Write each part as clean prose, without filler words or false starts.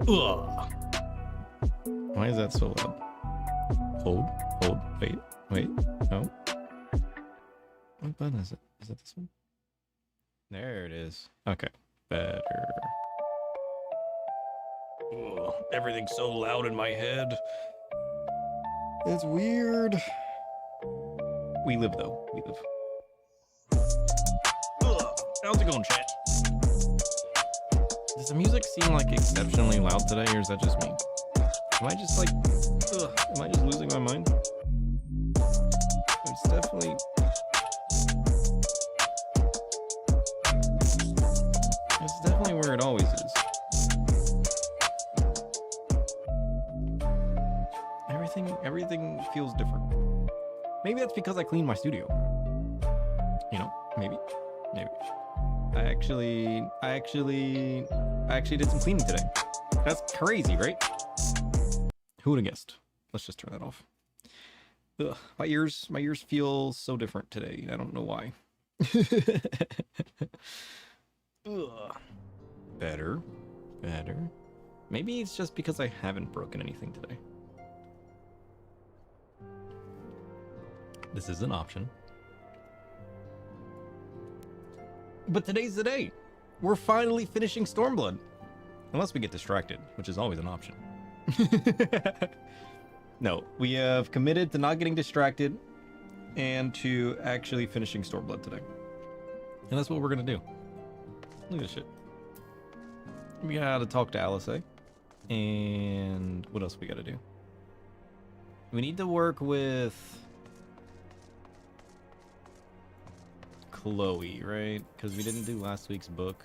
Ugh. Why is that so loud? Hold, wait, no. What button is it? Is that this one? There it is. Okay, better. Ugh, everything's so loud in my head. It's weird. We live though, we live. Ugh. How's it going, chat? Does the music seem like exceptionally loud today, or is that just me? Am I just like, am I just losing my mind? It's definitely... It's definitely where it always is. Everything feels different. Maybe that's because I cleaned my studio. You know, maybe. I actually did some cleaning today. That's crazy, right? Who would have guessed? Let's just turn that off. Ugh, my ears feel so different today. I don't know why. Ugh. Better. Maybe it's just because I haven't broken anything today. This is an option. But today's the day. We're finally finishing Stormblood. Unless we get distracted, which is always an option. No, we have committed to not getting distracted and to actually finishing Stormblood today. And that's what we're gonna do. Look at this shit. We gotta talk to Alice. And what else we gotta do? We need to work with Chloe, right? Because we didn't do last week's book.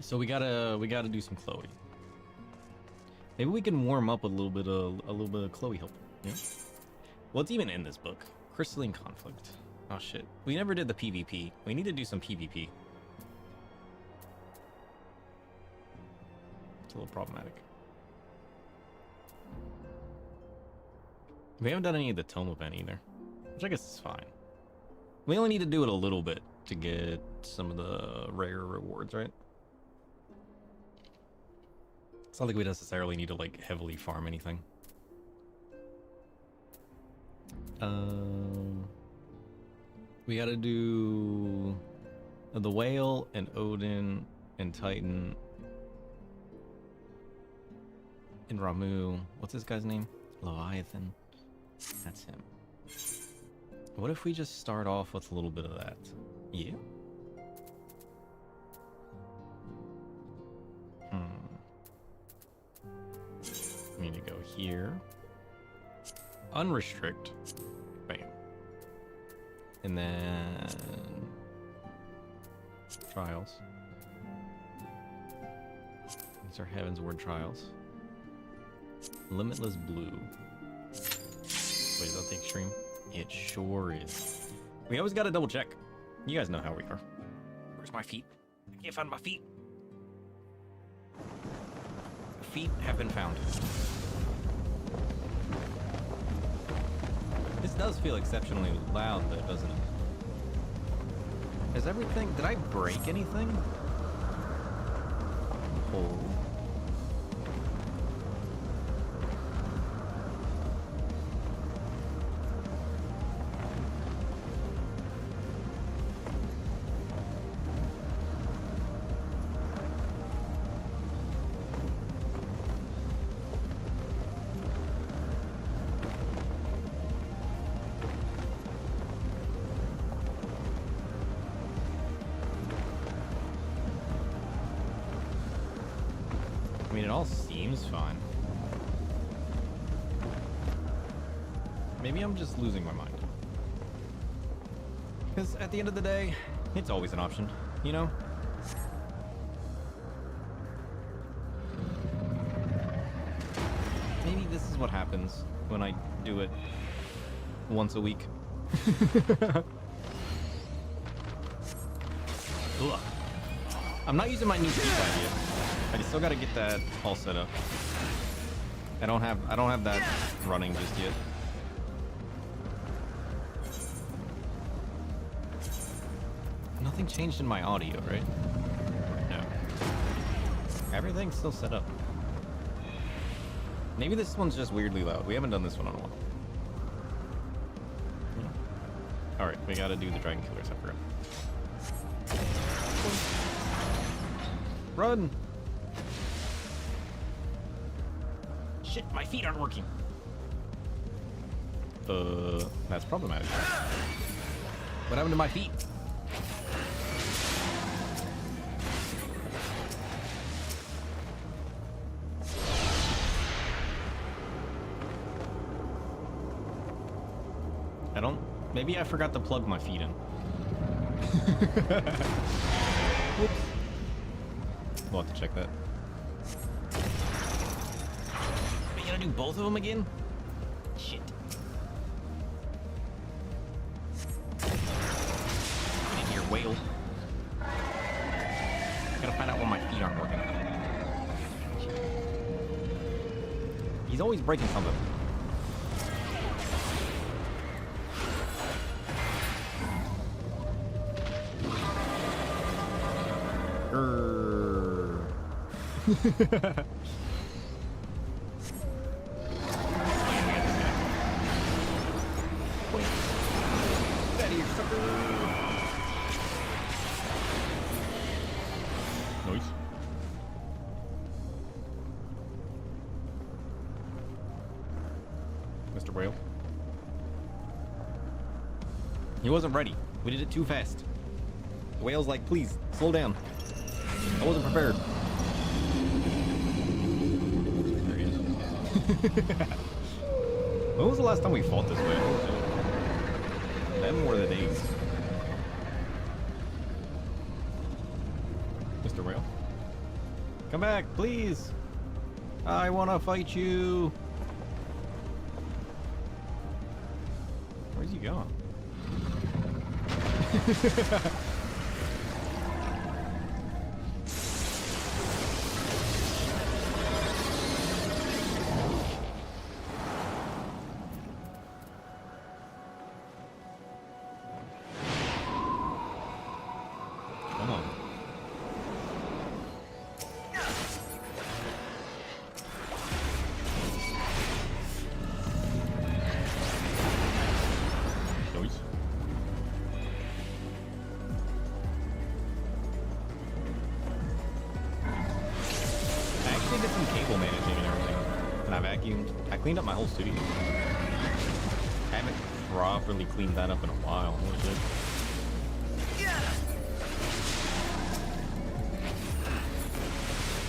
So we gotta do some Chloe. Maybe we can warm up a little bit of Chloe help. Yeah. What's even in this book? Crystalline conflict. Oh shit. We never did the PvP. We need to do some PvP. It's a little problematic. We haven't done any of the Tome event either, which I guess is fine. We only need to do it a little bit to get some of the rare rewards, right? It's not like we necessarily need to like heavily farm anything. We gotta do the Whale and Odin and Titan and Ramu. What's this guy's name? Leviathan. That's him. What if we just start off with a little bit of that? Yeah. We need to go here. Unrestrict. Bam. And then trials. These are Heaven's Word trials. Limitless blue. Wait, is that the extreme? It sure is. We always gotta double check. You guys know how we are. Where's my feet? I can't find my feet. Feet have been found. This does feel exceptionally loud though, doesn't it? Is everything... Did I break anything? Oh. I mean, it all seems fine. Maybe I'm just losing my mind. Because at the end of the day, it's always an option, you know? Maybe this is what happens when I do it once a week. Ugh. I'm not using my new speed idea. I still gotta get that all set up. I don't have that running just yet. Nothing changed in my audio, right? No. Everything's still set up. Maybe this one's just weirdly loud. We haven't done this one in a while. Alright, we gotta do the Dragon Killers, I forgot. Run! Shit, my feet aren't working. That's problematic. What happened to my feet? I don't... Maybe I forgot to plug my feet in. Whoops. We'll have to check that. Are you gonna do both of them again? Shit. Get in here, whale. Gotta find out why my feet aren't working. He's always breaking something. Nice. Mr. Whale. He wasn't ready. We did it too fast. The whale's like, please, slow down. I wasn't prepared. There he is. When was the last time we fought this way? Them were the days. Mr. Whale. Come back, please. I want to fight you. Where's he going? Come on. Nice. I actually did some cable managing and everything. And I vacuumed. I cleaned up my whole studio. I haven't properly cleaned that up in a while. Holy shit.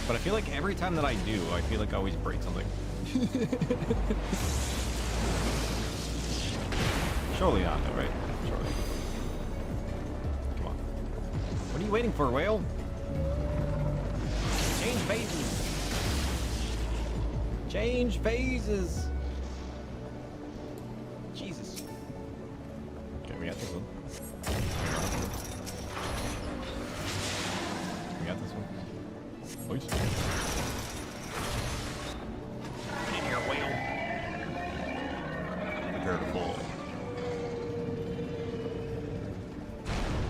But I feel like every time that I do, I feel like I always break something. Surely not, though, right? Surely. Come on. What are you waiting for, whale? Change phases. Change phases. Jesus. Okay, we got this one. We got this one. Nice. Get in here, whale. Prepare to fall.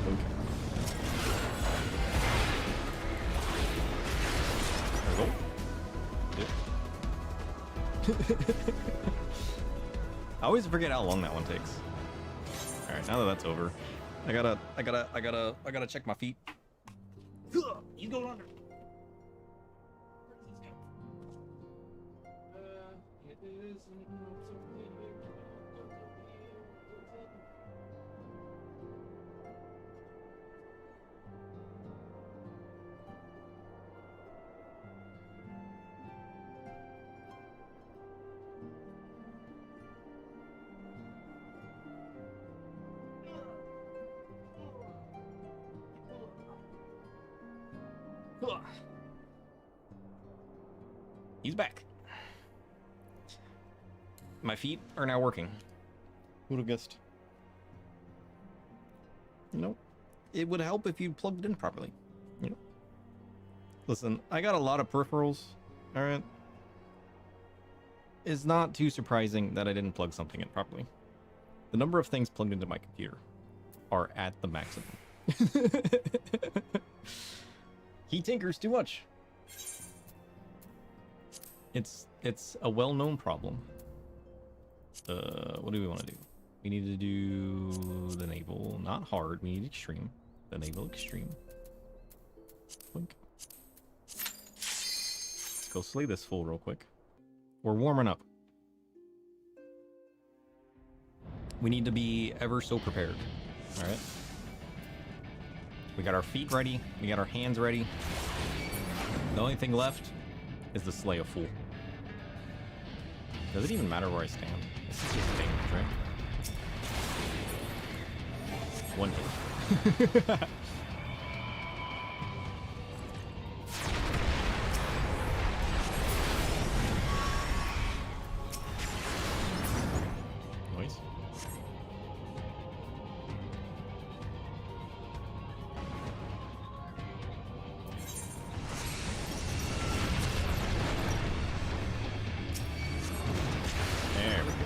Okay. There we go. I always forget how long that one takes. All right, now that that's over, I gotta check my feet. He's going under. He's back. My feet are now working. Who'd have guessed? You know, it would help if you plugged it in properly. You know, listen, I got a lot of peripherals. All right, it's not too surprising that I didn't plug something in properly. The number of things plugged into my computer are at the maximum. He tinkers too much. It's a well-known problem. What do we want to do? We need to do the naval, not hard. We need extreme. The naval extreme. Blink. Let's go slay this fool real quick. We're warming up. We need to be ever so prepared. All right. We got our feet ready. We got our hands ready. The only thing left is to slay a fool. Does it even matter where I stand? This is just damage, right? One hit. Nice. There we go.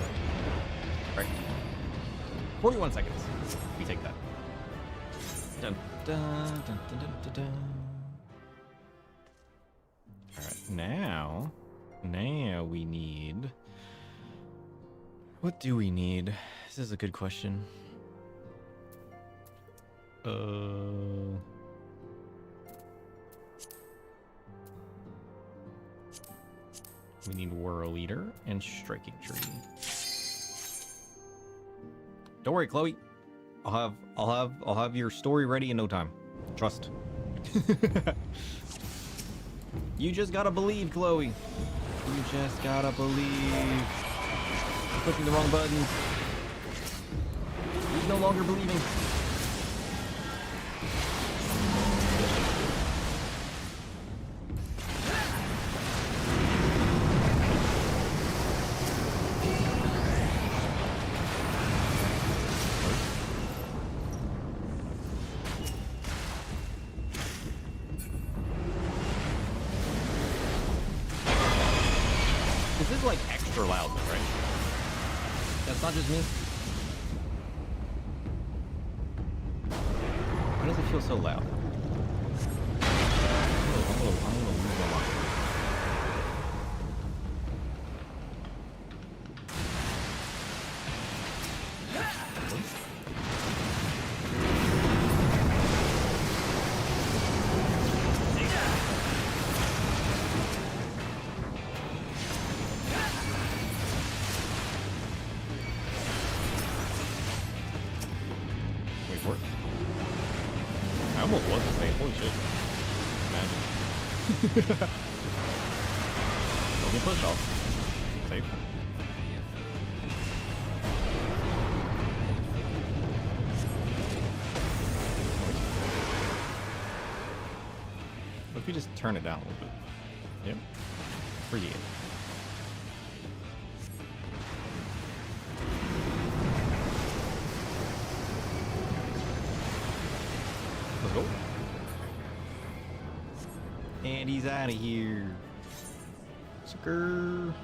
Right. 41 seconds. We take that. Dun, dun, dun, dun, dun, dun, dun. All right, now we need. What do we need? This is a good question. We need Whirl Eater and Striking Tree. Don't worry, Chloe. I'll have your story ready in no time. Trust. You just gotta believe, Chloe. You just gotta believe. I'm pushing the wrong button. He's no longer believing. This is like extra loud though, right? That's not just me. Why does it feel so loud? I'm gonna lose my mind. Wait, what? I almost was the same. Holy shit. Imagine. Don't get pushed off. Safe. What if we just turn it down a little bit? Yep. Pretty good. Let's go. And he's out of here. Sucker.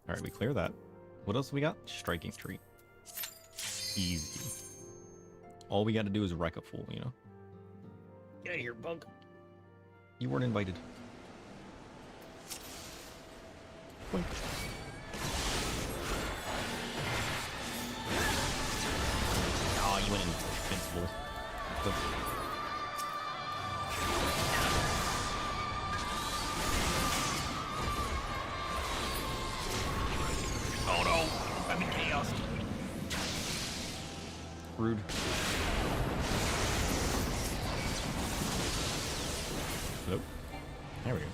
Alright, we clear that. What else we got? Striking Tree. Easy. All we gotta do is wreck a fool, you know? Get out of here, bug. You weren't invited. Boink. Oh, you went invincible. Oh no! I'm in chaos. Rude. Nope. There we go.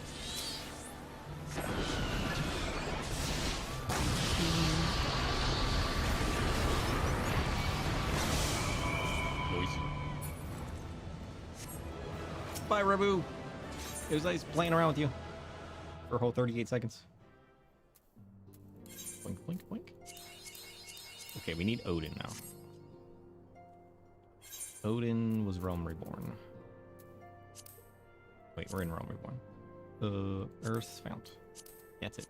Noise. Bye, Rabu. It was nice playing around with you for a whole 38 seconds. Blink, blink, blink. Okay, we need Odin now. Odin was Realm Reborn. Wait, we're in Realm Reborn. Earth's Fount. That's it.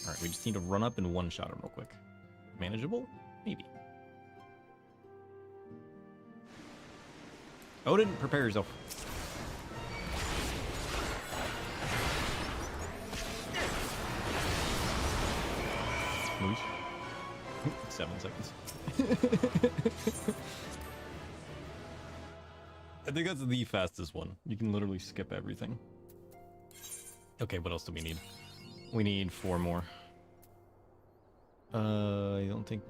Alright, we just need to run up and one-shot him real quick. Manageable? Maybe. Odin, prepare yourself. Moose. 7 seconds. I think that's the fastest one. You can literally skip everything. Okay, what else do we need? We need 4 more. I don't think...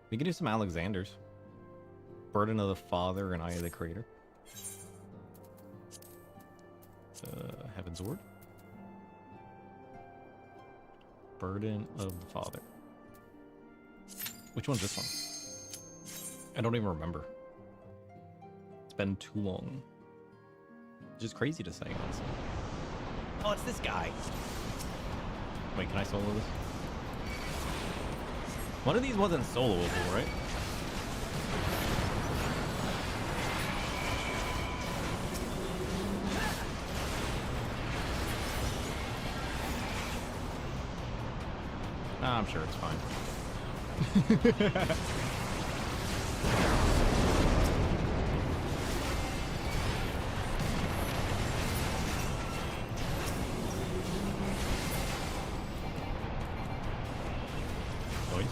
We could do some Alexanders. Burden of the Father and Eye of the Creator. Heaven's Word. Burden of the Father. Which one's this one? I don't even remember. It's been too long. Just crazy to say, honestly. Oh, it's this guy. Wait, can I solo this? One of these wasn't soloable, right? I'm sure it's fine. Boys.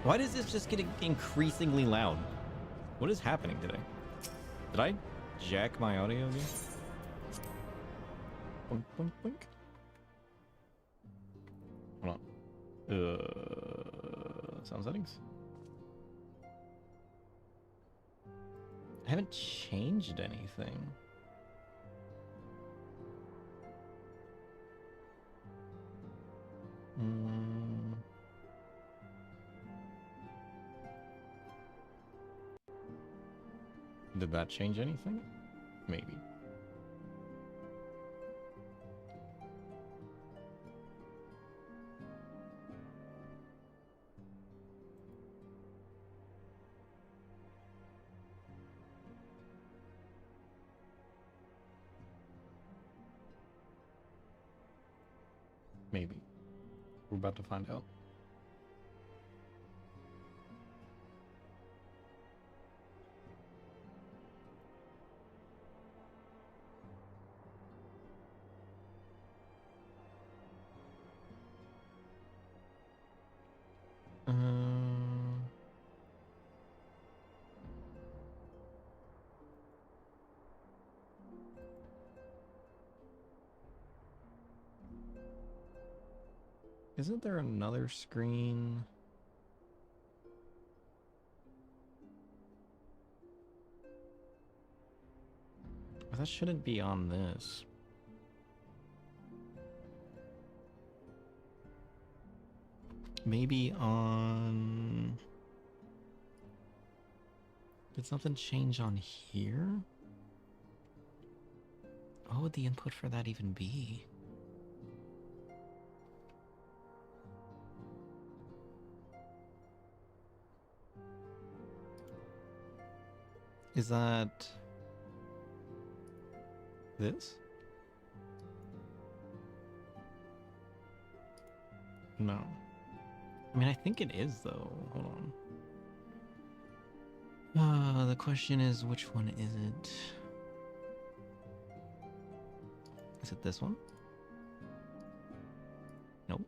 Why does this just get increasingly loud? What is happening today? Did I jack my audio again? Boink, boink, boink. Hold on. Sound settings? I haven't changed anything. Did that change anything? Maybe. Maybe. We're about to find out. Isn't there another screen? That shouldn't be on this. Maybe on... Did something change on here? What would the input for that even be? Is that this? No. I mean, I think it is, though. Hold on. The question is, which one is it? Is it this one? Nope.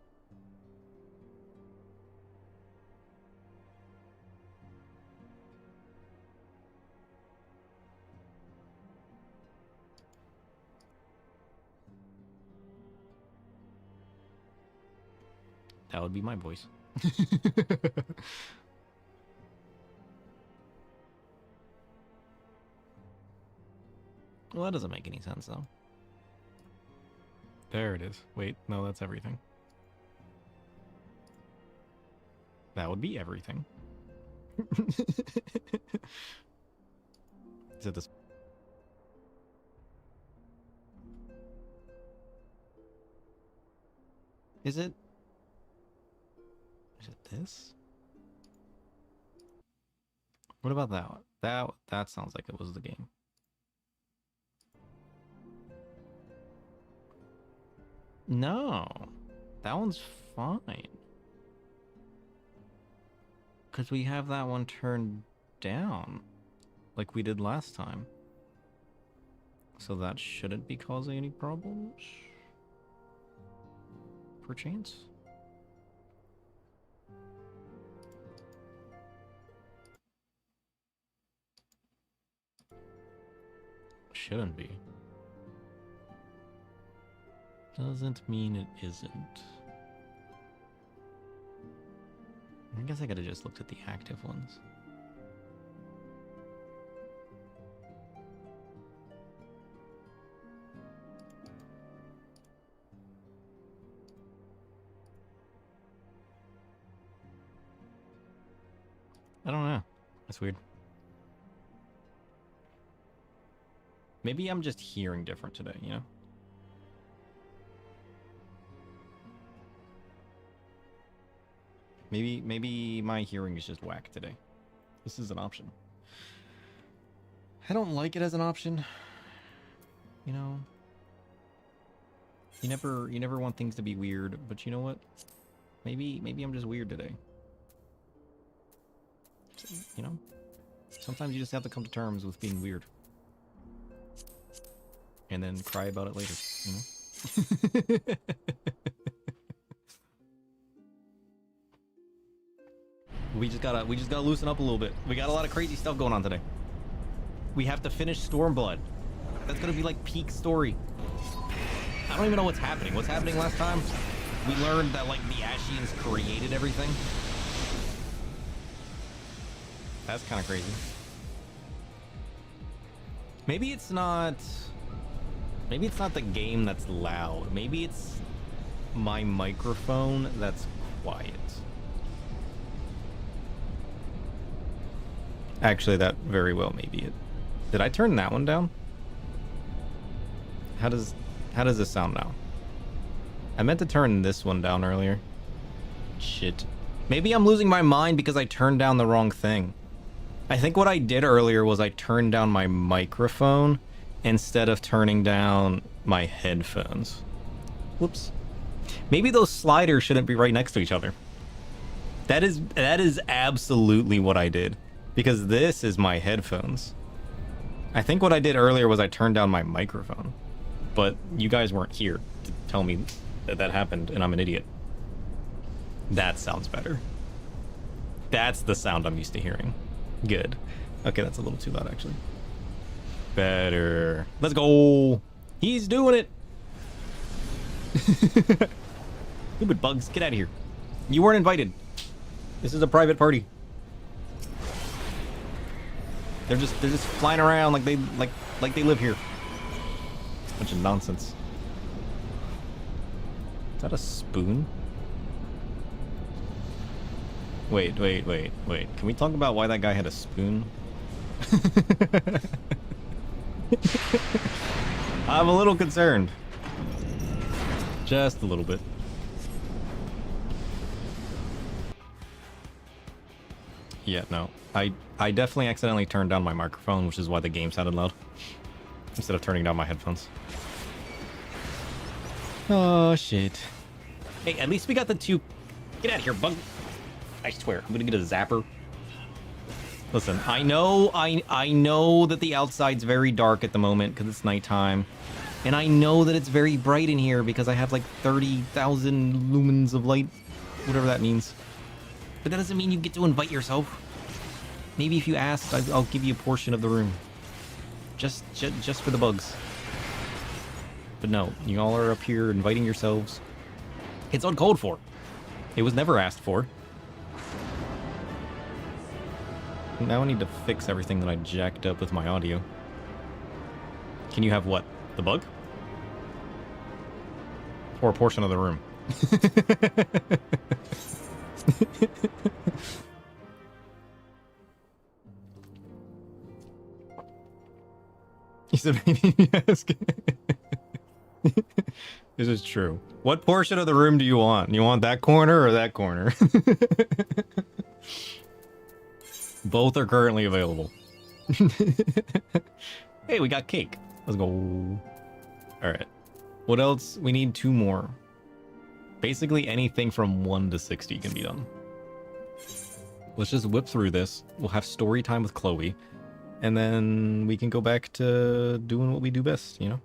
That would be my voice. Well, that doesn't make any sense, though. There it is. Wait, no, that's everything. That would be everything. Is it this? Is it? Is it this? What about that one? That sounds like it was the game. No, that one's fine. Because we have that one turned down, like we did last time. So that shouldn't be causing any problems. Perchance. shouldn't be. Doesn't mean it isn't. I guess I could have just looked at the active ones. I don't know. That's weird. Maybe I'm just hearing different today, you know? Maybe my hearing is just whack today. This is an option. I don't like it as an option. You know? You never want things to be weird, but you know what? Maybe I'm just weird today. You know? Sometimes you just have to come to terms with being weird. And then cry about it later, you know? We just gotta loosen up a little bit. We got a lot of crazy stuff going on today. We have to finish Stormblood. That's gonna be like peak story. I don't even know what's happening. What's happening last time? We learned that like the Ashians created everything. That's kind of crazy. Maybe it's not the game that's loud. Maybe it's my microphone that's quiet. Actually, that very well may be it. Did I turn that one down? How does this sound now? I meant to turn this one down earlier. Shit. Maybe I'm losing my mind because I turned down the wrong thing. I think what I did earlier was I turned down my microphone instead of turning down my headphones. Whoops. Maybe those sliders shouldn't be right next to each other. That is absolutely what I did. Because this is my headphones. I think what I did earlier was I turned down my microphone. But you guys weren't here to tell me that that happened, and I'm an idiot. That sounds better. That's the sound I'm used to hearing. Good. Okay, that's a little too loud, actually. Better. Let's go. He's doing it. Stupid bugs, get out of here. You weren't invited. This is a private party. They're just flying around like they live here. Bunch of nonsense. Is that a spoon? Wait. Can we talk about why that guy had a spoon? I'm a little concerned. Just a little bit. Yeah, no. I definitely accidentally turned down my microphone, which is why the game sounded loud. Instead of turning down my headphones. Oh, shit. Hey, at least we got the two... Get out of here, bug! I swear, I'm gonna get a zapper. Listen, I know that the outside's very dark at the moment because it's nighttime. And I know that it's very bright in here because I have like 30,000 lumens of light. Whatever that means. But that doesn't mean you get to invite yourself. Maybe if you asked, I'll give you a portion of the room. Just for the bugs. But no, you all are up here inviting yourselves. It's uncalled for. It was never asked for. Now I need to fix everything that I jacked up with my audio. Can you have what? The bug? Or a portion of the room? He said, maybe ask. This is true. What portion of the room do you want? You want that corner or that corner? Both are currently available. Hey, we got cake. Let's go. All right. What else? We need 2 more. Basically anything from 1 to 60 can be done. Let's just whip through this. We'll have story time with Chloe. And then we can go back to doing what we do best, you know?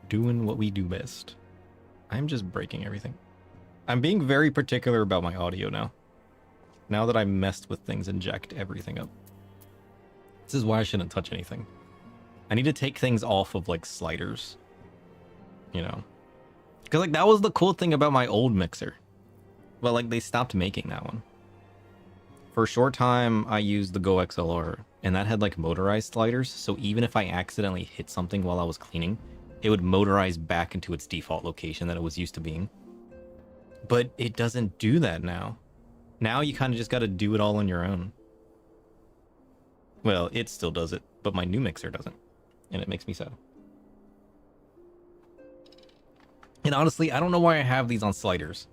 Doing what we do best. I'm just breaking everything. I'm being very particular about my audio now. Now that I messed with things and jacked everything up. This is why I shouldn't touch anything. I need to take things off of like sliders. You know? Because like that was the cool thing about my old mixer. But like they stopped making that one. For a short time, I used the Go XLR, and that had like motorized sliders, so even if I accidentally hit something while I was cleaning, it would motorize back into its default location that it was used to being. But it doesn't do that now. Now you kind of just got to do it all on your own. Well, it still does it, but my new mixer doesn't, and it makes me sad. And honestly, I don't know why I have these on sliders.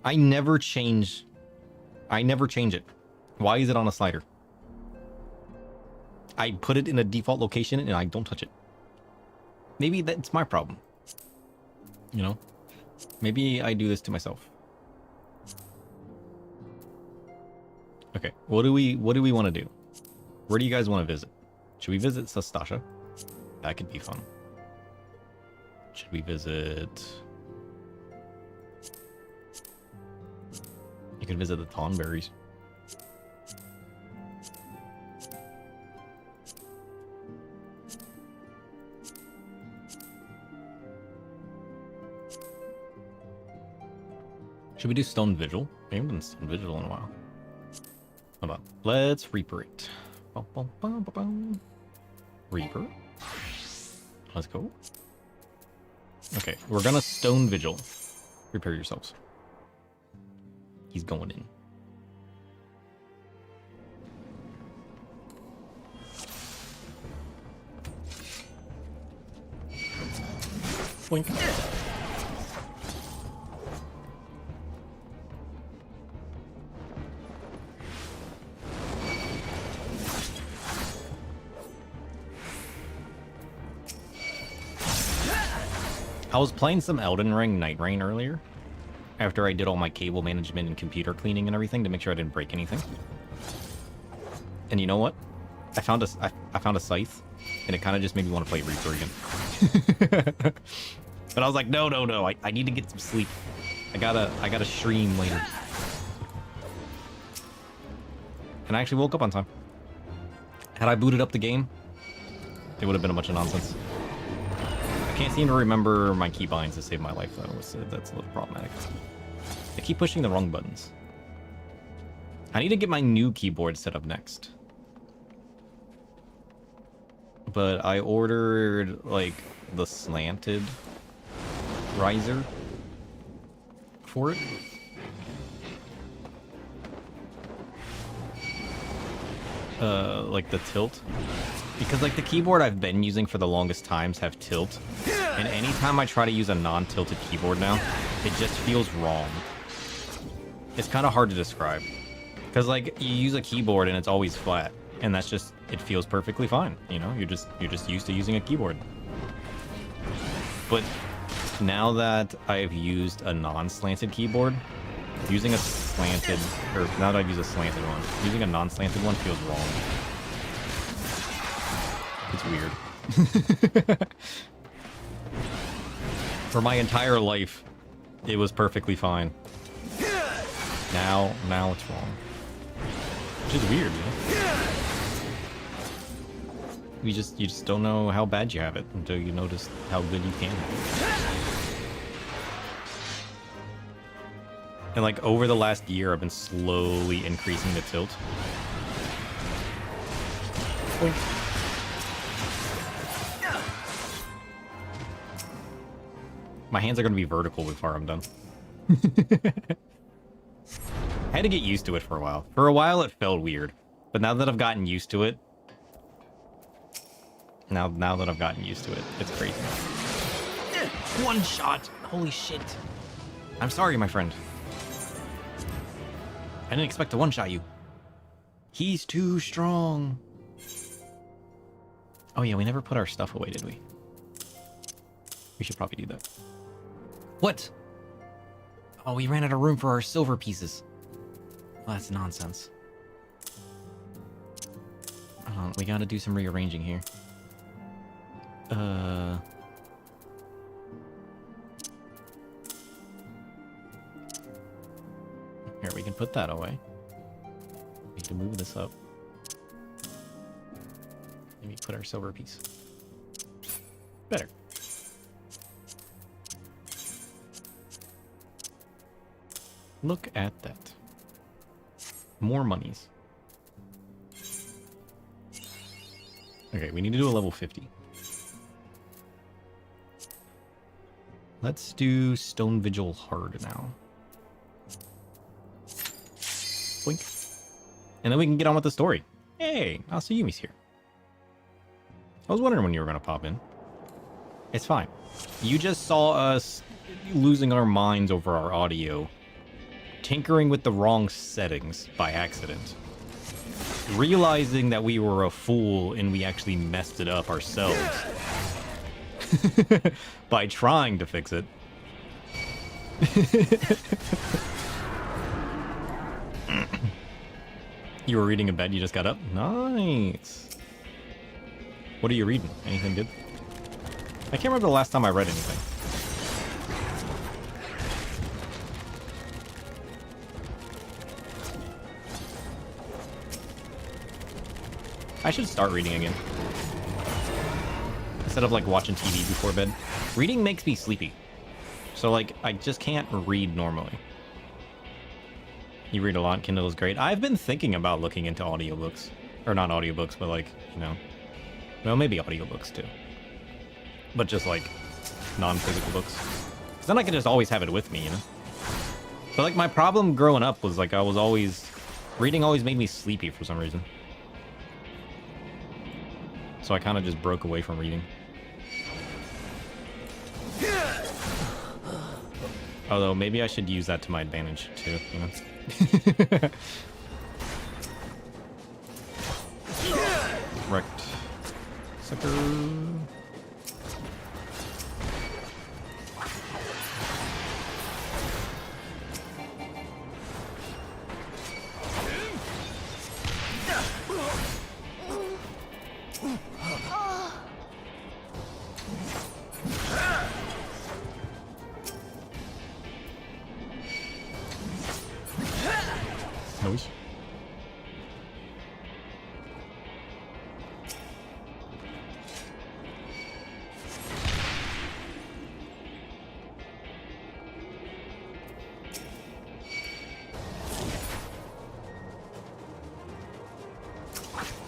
I never change it. Why is it on a slider? I put it in a default location and I don't touch it. Maybe that's my problem. You know? Maybe I do this to myself. Okay, what do we want to do? Where do you guys want to visit? Should we visit Sastasha? That could be fun. Should we visit... You could visit the Thornberries. Should we do Stone Vigil? We haven't done Stone Vigil in a while. Hold on. Let's Reaper it. Bum, bum, bum, bum, bum. Reaper. Let's go. Okay, we're gonna Stone Vigil. Prepare yourselves. He's going in. Blink. I was playing some Elden Ring Night Rain earlier, after I did all my cable management and computer cleaning and everything to make sure I didn't break anything. And you know what? I found a scythe, and it kind of just made me want to play Reaper again. But I was like, no, I need to get some sleep. I gotta stream later. And I actually woke up on time. Had I booted up the game, it would have been a bunch of nonsense. I can't seem to remember my keybinds to save my life, though, so that's a little problematic. I keep pushing the wrong buttons. I need to get my new keyboard set up next. But I ordered, like, the slanted riser for it. Like the tilt. Because, like, the keyboard I've been using for the longest times have tilt. And anytime I try to use a non-tilted keyboard now, it just feels wrong. It's kind of hard to describe. Because, like, you use a keyboard and it's always flat. And that's just, it feels perfectly fine. You know, you're just used to using a keyboard. But now that I've used a non-slanted keyboard, using a slanted, or now that I've used a slanted one, using a non-slanted one feels wrong. It's weird. For my entire life, it was perfectly fine. Now it's wrong. Which is weird, you know? You just don't know how bad you have it until you notice how good you can have it. And like over the last year, I've been slowly increasing the tilt. Boink. My hands are going to be vertical before I'm done. I had to get used to it for a while. For a while, it felt weird. But now that I've gotten used to it... Now that I've gotten used to it, it's crazy. One shot! Holy shit. I'm sorry, my friend. I didn't expect to one-shot you. He's too strong. Oh yeah, we never put our stuff away, did we? We should probably do that. What? Oh, we ran out of room for our silver pieces. Oh, that's nonsense. We gotta do some rearranging here. Here, we can put that away. We can move this up. Let me put our silver piece. Better. Look at that. More monies. Okay, we need to do a level 50. Let's do Stone Vigil hard now. Boink. And then we can get on with the story. Hey, Asayumi's here. I was wondering when you were going to pop in. It's fine. You just saw us losing our minds over our audio, tinkering with the wrong settings by accident, realizing that we were a fool and we actually messed it up ourselves by trying to fix it. You were reading a bed, you just got up? Nice. What are you reading? Anything good? I can't remember the last time I read anything. I should start reading again. Instead of like watching TV before bed. Reading makes me sleepy. So like, I just can't read normally. You read a lot, Kindle is great. I've been thinking about looking into audiobooks. Or not audiobooks, but like, you know. Well, maybe audiobooks too. But just like, non-physical books. Because then I can just always have it with me, you know? But like, my problem growing up was like, reading always made me sleepy for some reason. So I kind of just broke away from reading. Although, maybe I should use that to my advantage, too, you know? Wrecked. Sucker. Nice.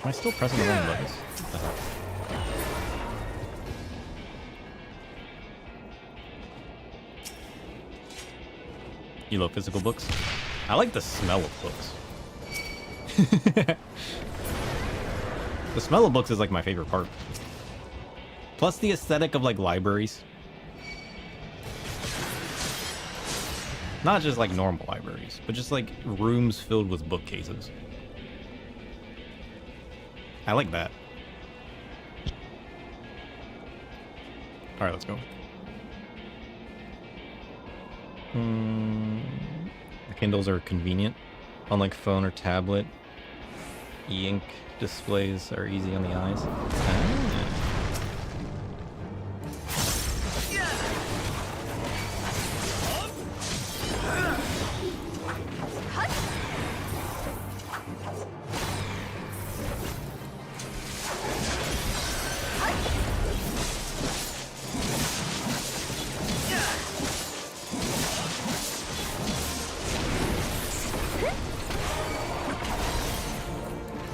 Am I still pressing the wrong buttons? What the heck? You love physical books? I like the smell of books. The smell of books is like my favorite part. Plus the aesthetic of like libraries. Not just like normal libraries, but just like rooms filled with bookcases. I like that. Alright, let's go. The Kindles are convenient. Unlike phone or tablet, e-ink displays are easy on the eyes.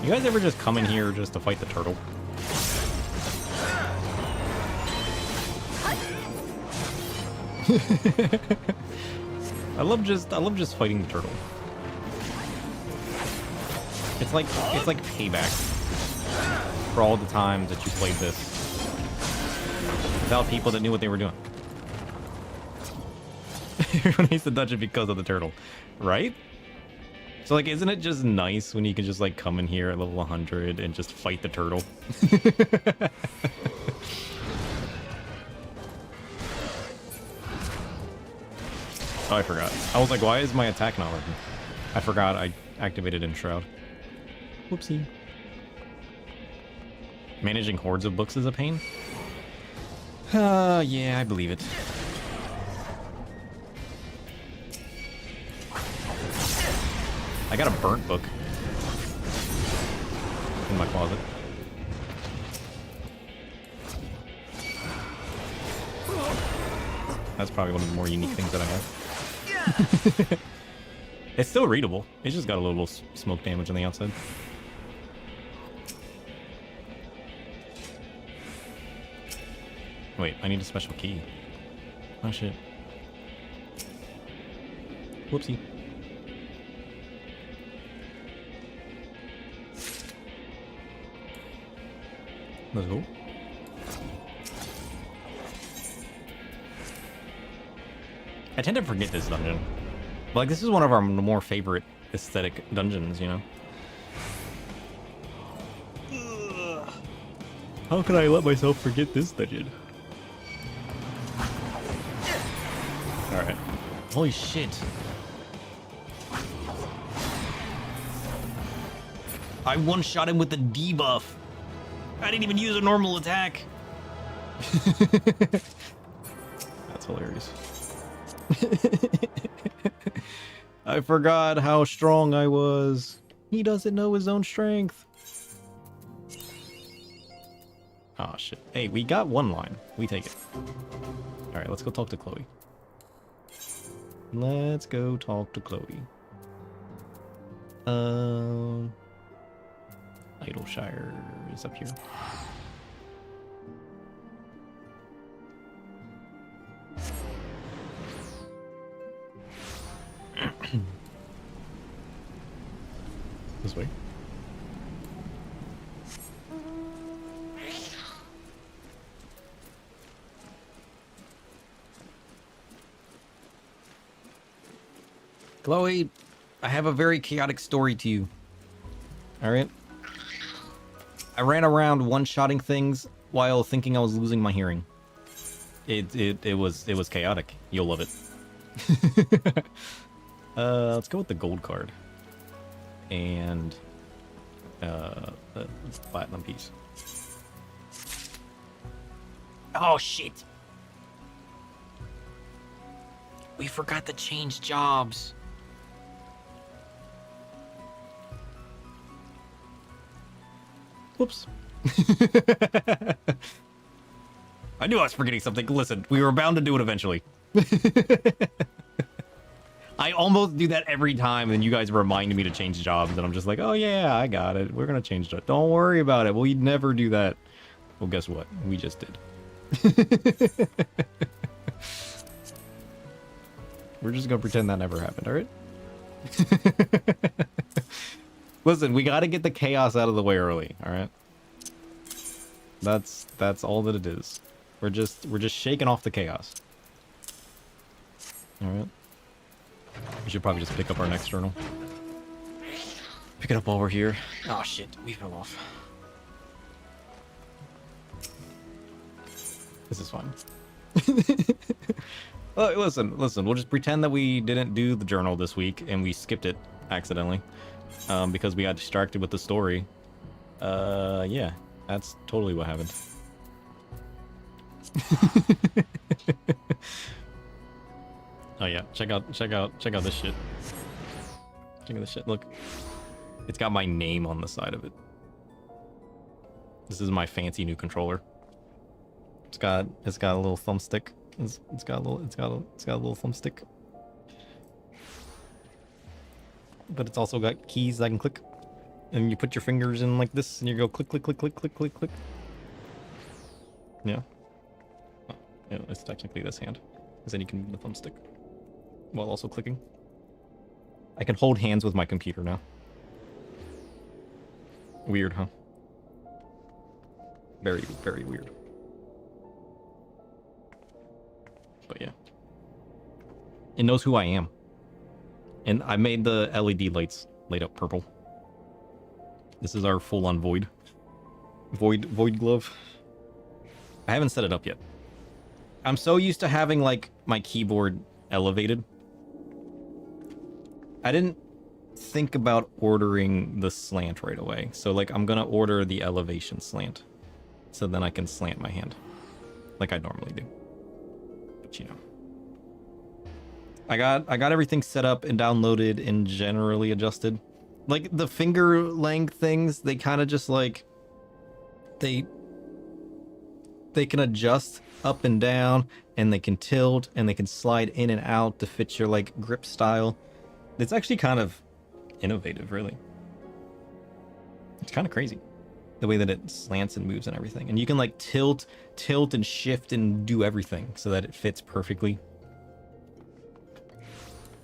You guys ever just come in here just to fight the turtle? I love just fighting the turtle. It's like payback for all the times that you played this without people that knew what they were doing. Everyone hates the dungeon because of the turtle, right? So, like, isn't it just nice when you can just, like, come in here at level 100 and just fight the turtle? Oh, I forgot. I was like, why is my attack not working? I forgot I activated Enshroud. Whoopsie. Managing hordes of books is a pain? Yeah, I believe it. I got a burnt book in my closet. That's probably one of the more unique things that I have. It's still readable. It's just got a little smoke damage on the outside. Wait, I need a special key. Oh shit. Whoopsie. Let's go. I tend to forget this dungeon. Like, this is one of our more favorite aesthetic dungeons, you know? Ugh. How could I let myself forget this dungeon? Alright. Holy shit. I one-shot him with the debuff. I didn't even use a normal attack. That's hilarious. I forgot how strong I was. He doesn't know his own strength. Oh shit. Hey, we got one line. We take it. Alright, let's go talk to Chloe. Let's go talk to Chloe. Idleshire is up here. This way. Chloe, I have a very chaotic story to you. Alright? I ran around one-shotting things while thinking I was losing my hearing. It was chaotic. You'll love it. Let's go with the gold card. And the platinum piece. Oh shit. We forgot to change jobs. Whoops. I knew I was forgetting something. Listen, we were bound to do it eventually. I almost do that every time, and you guys remind me to change jobs, and I'm just like, oh yeah, I got it. We're gonna change it. Don't worry about it. We'd never do that. Well, guess what? We just did. We're just gonna pretend that never happened, alright? Listen, we gotta get the chaos out of the way early, alright? That's all that it is. We're just shaking off the chaos. Alright. We should probably just pick up our next journal. Pick it up while we're here. Oh shit, we fell off. This is fine. Oh, listen, we'll just pretend that we didn't do the journal this week and we skipped it accidentally. Because we got distracted with the story. Yeah, that's totally what happened. Oh yeah, check out this shit. Check out this shit. Look, it's got my name on the side of it. This is my fancy new controller. It's got a little thumbstick. It's got a little thumbstick. But it's also got keys I can click. And you put your fingers in like this, and you go click, click, click, click, click, click, click. Yeah. Oh, yeah, it's technically this hand. Because then you can move the thumbstick while also clicking. I can hold hands with my computer now. Weird, huh? Very, very weird. But yeah. It knows who I am. And I made the LED lights light up purple. This is our full-on void glove. I haven't set it up yet. I'm so used to having like my keyboard elevated. I didn't think about ordering the slant right away. So like I'm gonna order the elevation slant. So then I can slant my hand. Like I normally do. But you know. I got everything set up and downloaded and generally adjusted. Like the finger length things, they kind of just like They can adjust up and down, and they can tilt, and they can slide in and out to fit your like grip style. It's actually kind of innovative, really. It's kind of crazy the way that it slants and moves and everything. And you can like tilt and shift and do everything so that it fits perfectly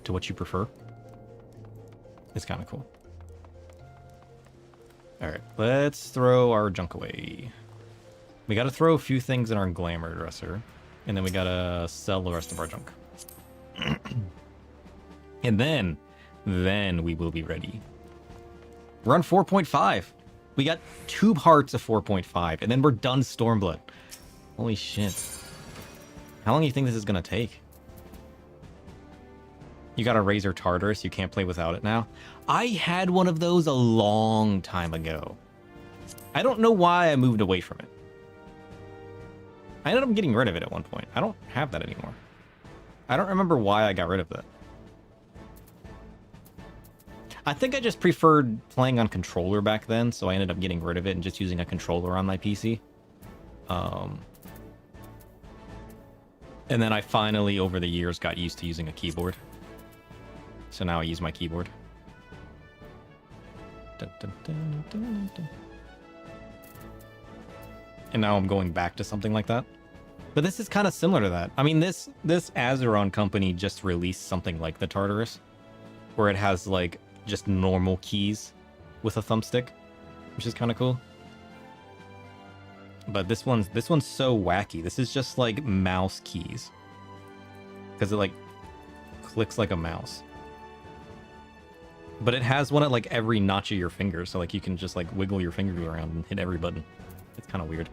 to what you prefer. It's kind of cool. All right, let's throw our junk away. We got to throw a few things in our glamour dresser, and then we got to sell the rest of our junk. And then we will be ready. We're on 4.5. We got 2 parts of 4.5, and then we're done Stormblood. Holy shit. How long do you think this is going to take? You got a Razor Tartarus. You can't play without it now. I had one of those a long time ago. I don't know why I moved away from it. I ended up getting rid of it at one point. I don't have that anymore. I don't remember why I got rid of that. I think I just preferred playing on controller back then, so I ended up getting rid of it and just using a controller on my PC. And then I finally, over the years, got used to using a keyboard. So now I use my keyboard. And now I'm going back to something like that. But this is kind of similar to that. I mean, this Azeron company just released something like the Tartarus, where it has like just normal keys with a thumbstick, which is kind of cool. But this one's so wacky. This is just like mouse keys, because it like clicks like a mouse. But it has one at like every notch of your finger, so like you can just like wiggle your fingers around and hit every button. It's kind of weird.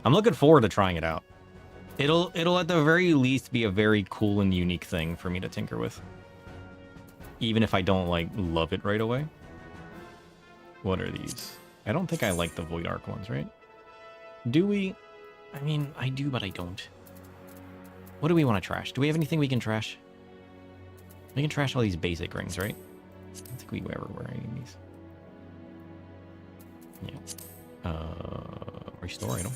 I'm looking forward to trying it out. It'll at the very least be a very cool and unique thing for me to tinker with, even if I don't like love it right away. What are these? I don't think I like the Void Arc ones, right? Do we? I mean, I do, but I don't. What do we want to trash? Do we have anything we can trash? We can trash all these basic rings, right? I don't think we ever wear any of these. Yeah. Restore item.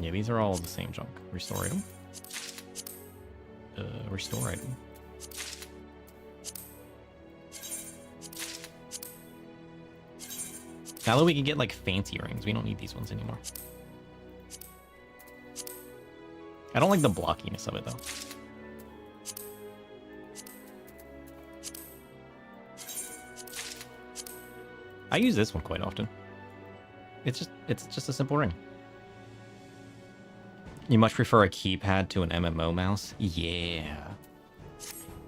Yeah, these are all the same junk. Restore item. Restore item. Now that we can get like fancy rings, we don't need these ones anymore. I don't like the blockiness of it though. I use this one quite often. It's just a simple ring. You much prefer a keypad to an MMO mouse? Yeah.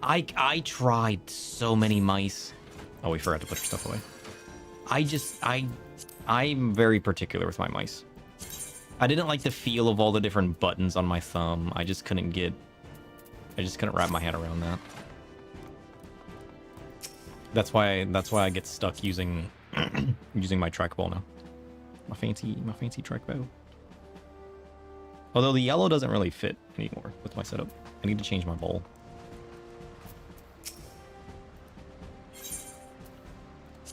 I tried so many mice. Oh, we forgot to put our stuff away. I'm very particular with my mice. I didn't like the feel of all the different buttons on my thumb. I just couldn't wrap my head around that. That's why I get stuck using using my trackball now. My fancy trackball. Although the yellow doesn't really fit anymore with my setup. I need to change my bowl.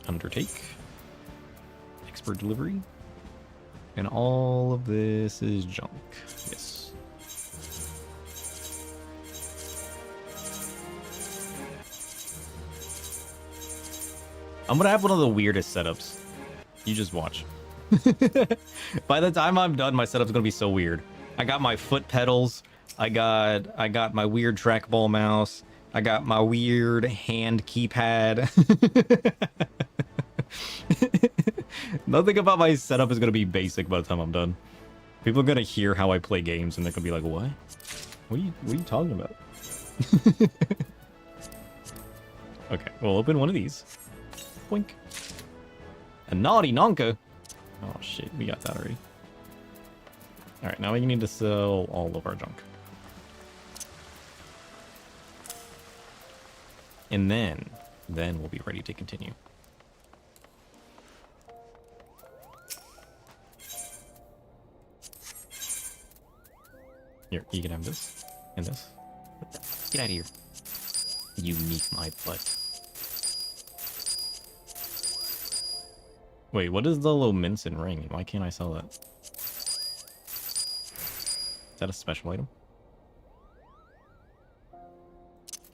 Undertake. Expert delivery. And all of this is junk. Yes. I'm gonna have one of the weirdest setups. You just watch. By the time I'm done, my setup's gonna be so weird. I got my foot pedals. I got my weird trackball mouse. I got my weird hand keypad. Nothing about my setup is gonna be basic by the time I'm done. People are gonna hear how I play games and they're gonna be like, "What? What are you talking about?" Okay, we'll open one of these. Boink. A naughty Nonka. Oh shit, we got that already. Alright, now we need to sell all of our junk. And then we'll be ready to continue. Here, you can have this and this. Get out of here. You meet my butt. Wait, what is the Lominson ring, and why can't I sell that? Is that a special item?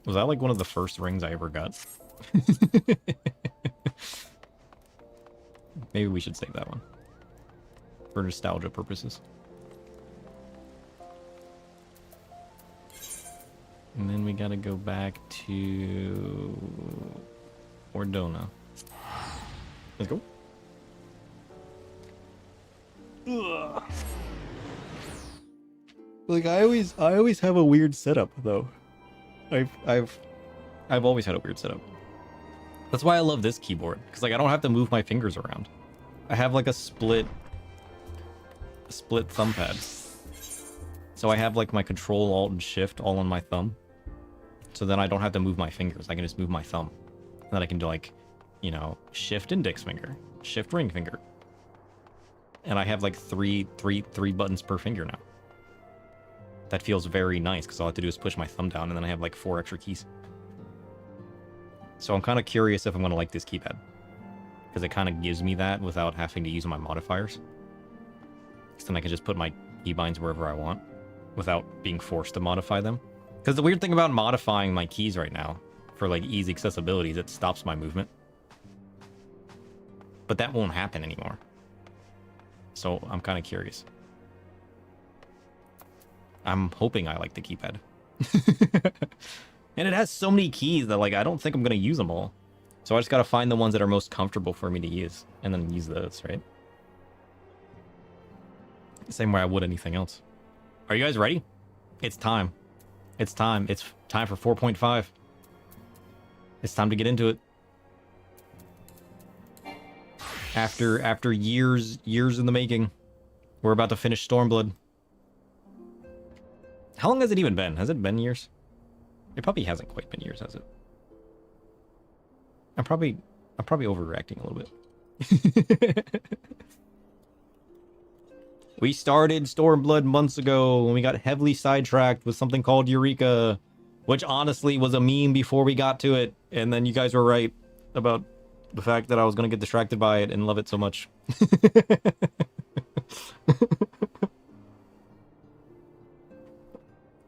Was that like one of the first rings I ever got? Maybe we should save that one. For nostalgia purposes. And then we gotta go back to Ordona. Let's go. Ugh. Like I always have a weird setup though. I've always had a weird setup. That's why I love this keyboard, because like I don't have to move my fingers around. I have like a split thumb pad. So I have like my Control, Alt, and Shift all on my thumb. So then I don't have to move my fingers. I can just move my thumb. And then I can do like, you know, Shift index finger, Shift ring finger. And I have like three buttons per finger now. That feels very nice because all I have to do is push my thumb down and then I have like 4 extra keys. So I'm kind of curious if I'm going to like this keypad. Because it kind of gives me that without having to use my modifiers. So then I can just put my keybinds wherever I want without being forced to modify them. Because the weird thing about modifying my keys right now for like easy accessibility is it stops my movement. But that won't happen anymore. So I'm kind of curious. I'm hoping I like the keypad. And it has so many keys that like I don't think I'm going to use them all. So I just got to find the ones that are most comfortable for me to use and then use those, right? Same way I would anything else. Are you guys ready? It's time. It's time. It's time for 4.5. It's time to get into it. After years in the making, we're about to finish Stormblood. How long has it even been? Has it been years? It probably hasn't quite been years, has it? I'm probably overreacting a little bit. We started Stormblood months ago when we got heavily sidetracked with something called Eureka, which honestly was a meme before we got to it. And then you guys were right about the fact that I was going to get distracted by it and love it so much.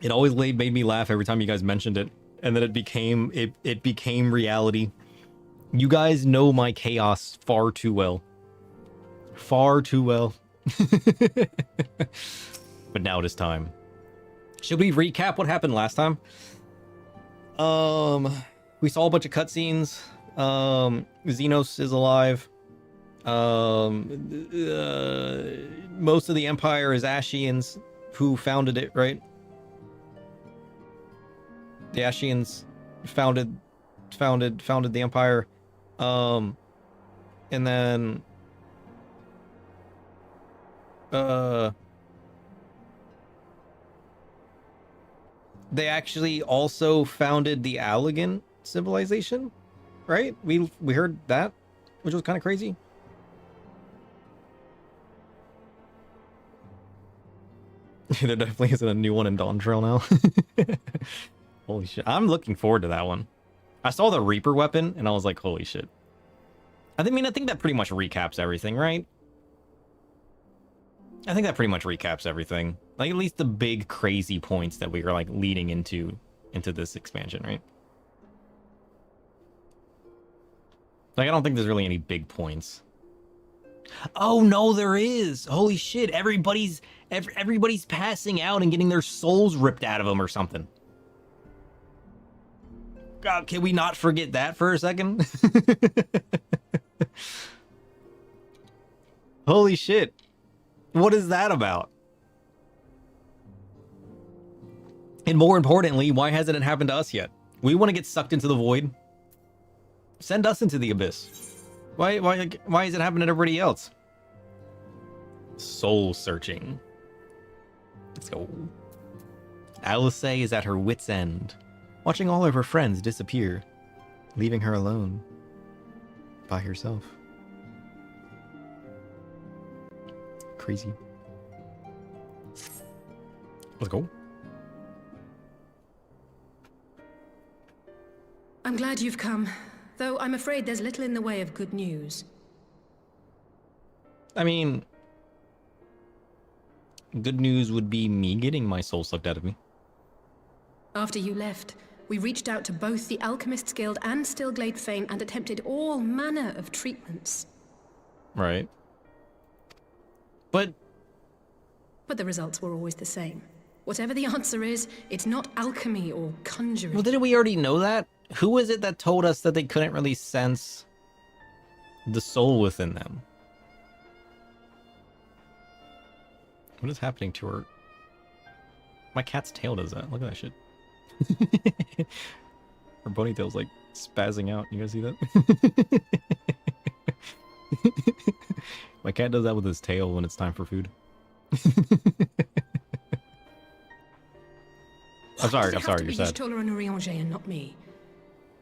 It always made me laugh every time you guys mentioned it. And then it became reality. You guys know my chaos far too well. Far too well. But now it is time. Should we recap what happened last time? We saw a bunch of cutscenes. Xenos is alive. Most of the Empire is Ashians who founded it, right? The Ashians founded the Empire. And then they actually also founded the Allegan civilization, right? We heard that, which was kind of crazy. There definitely isn't a new one in Dawn Trail now. Holy shit. I'm looking forward to that one. I saw the Reaper weapon and I was like, holy shit. I think that pretty much recaps everything, right? I think that pretty much recaps everything. Like at least the big crazy points that we are like leading into this expansion, right? Like I don't think there's really any big points. Oh no, there is. Holy shit. Everybody's passing out and getting their souls ripped out of them or something. God, can we not forget that for a second? Holy shit. What is that about? And more importantly, why hasn't it happened to us yet? We want to get sucked into the void. Send us into the abyss. Why is it happening to everybody else? Soul searching. Let's go. Alice is at her wit's end, watching all of her friends disappear, leaving her alone by herself. Crazy. Let's go. I'm glad you've come, though I'm afraid there's little in the way of good news. I mean, good news would be me getting my soul sucked out of me. After you left, we reached out to both the Alchemists Guild and Stillglade Fane and attempted all manner of treatments. Right. But the results were always the same. Whatever the answer is, it's not alchemy or conjuring. well, didn't we already know that? Who was it that told us that they couldn't really sense the soul within them? What is happening to her? My cat's tail does that. Look at that shit. Her ponytail's like spazzing out. You guys see that? My cat does that with his tail when it's time for food. I'm sorry, you're sad. Stoller and Urianger and not me.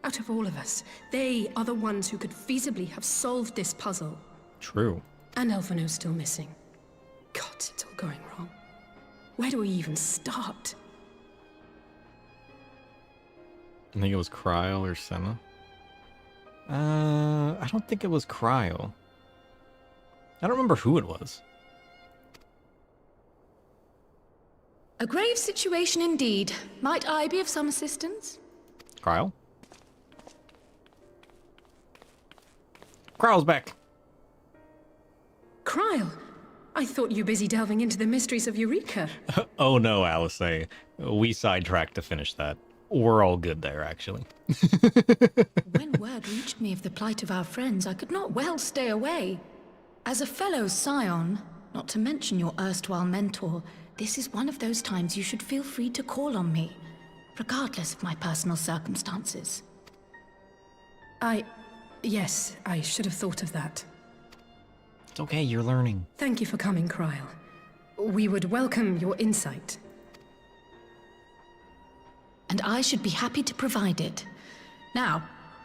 Out of all of us, they are the ones who could feasibly have solved this puzzle. True. And Elfino's still missing. God, it's all going wrong. Where do we even start? I think it was Cryle or Senna. I don't think it was Cryle. I don't remember who it was. A grave situation indeed. Might I be of some assistance? Cryle? Cryle's back. Cryle, I thought you were busy delving into the mysteries of Eureka. Oh no, Alice. We sidetracked to finish that. We're all good there, actually. When word reached me of the plight of our friends, I could not well stay away. As a fellow scion, not to mention your erstwhile mentor, this is one of those times you should feel free to call on me, regardless of my personal circumstances. Yes, I should have thought of that. It's okay, you're learning. Thank you for coming, Cryle. We would welcome your insight. And I should be happy to provide it. Now,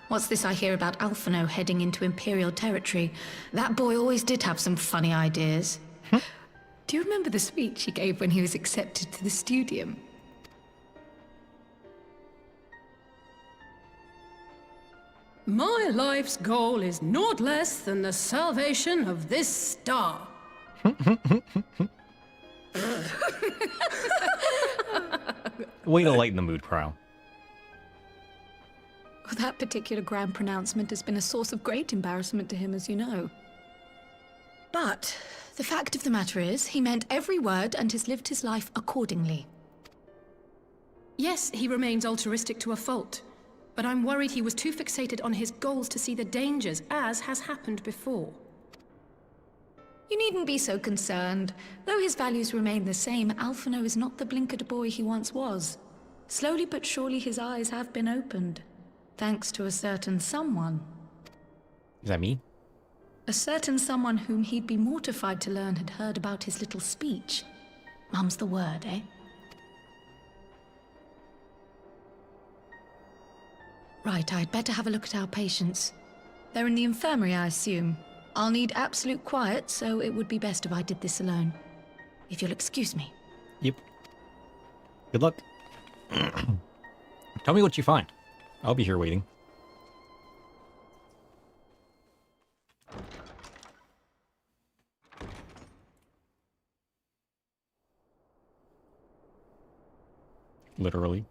what's this I hear about Alphino heading into Imperial territory? That boy always did have some funny ideas. Do you remember the speech he gave when he was accepted to the Studium? My life's goal is naught less than the salvation of this star. Way to lighten the mood, Cryle. Well, that particular grand pronouncement has been a source of great embarrassment to him, as you know. But the fact of the matter is, he meant every word and has lived his life accordingly. Yes, he remains altruistic to a fault. But I'm worried he was too fixated on his goals to see the dangers, as has happened before. You needn't be so concerned. Though his values remain the same, Alphino is not the blinkered boy he once was. Slowly but surely his eyes have been opened. Thanks to a certain someone. Is that me? A certain someone whom he'd be mortified to learn had heard about his little speech. Mum's the word, eh? Right, I'd better have a look at our patients. They're in the infirmary, I assume. I'll need absolute quiet, so it would be best if I did this alone. If you'll excuse me. Yep. Good luck. Tell me what you find. I'll be here waiting. Literally.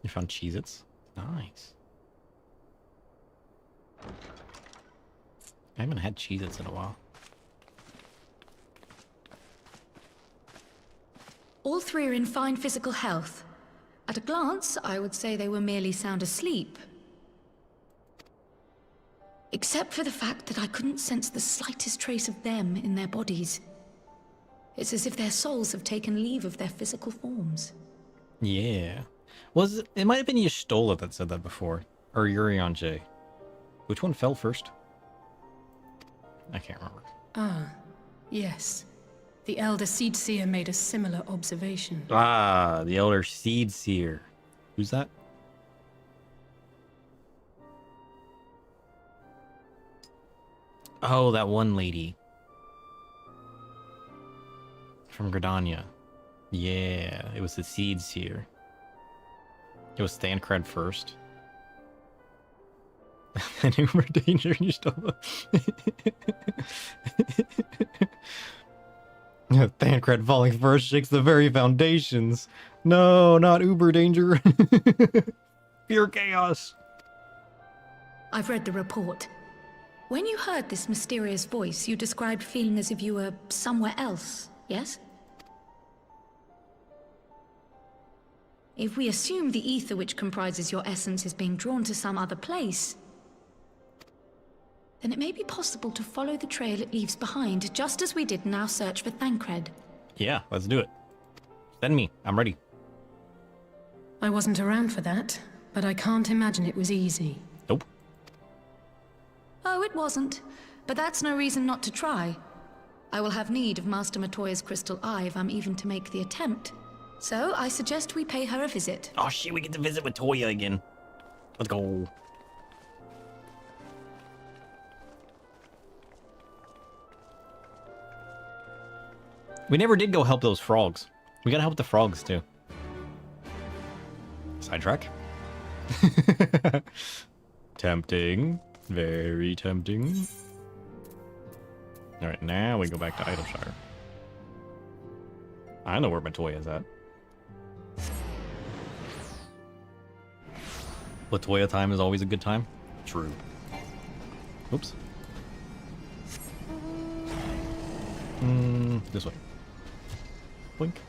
You found Cheez-Its? Nice. I haven't had Cheez-Its in a while. All three are in fine physical health. At a glance, I would say they were merely sound asleep. Except for the fact that I couldn't sense the slightest trace of them in their bodies. It's as if their souls have taken leave of their physical forms. Yeah. It might have been Y'shtola that said that before. Or Urianger. Which one fell first? I can't remember. Ah, yes. The Elder Seed Seer made a similar observation. Ah, the Elder Seed Seer. Who's that? Oh, that one lady. From Gridania. Yeah, it was the Seed Seer. It was Thancred first. And you were danger and you still. Thancred falling first shakes the very foundations. No, not uber danger. Pure chaos. I've read the report. When you heard this mysterious voice, you described feeling as if you were somewhere else, yes? If we assume the ether which comprises your essence is being drawn to some other place, then it may be possible to follow the trail it leaves behind, just as we did in our search for Thancred. Yeah, let's do it. Send me. I'm ready. I wasn't around for that, but I can't imagine it was easy. Nope. Oh, it wasn't. But that's no reason not to try. I will have need of Master Matoya's crystal eye if I'm even to make the attempt. So, I suggest we pay her a visit. Oh shit, we get to visit with Toya again. Let's go. We never did go help those frogs. We gotta help the frogs too. Sidetrack. Tempting. Very tempting. Alright, now we go back to Idleshire. I know where Matoya's at. Latoya time is always a good time. True. Oops. This way. Blink.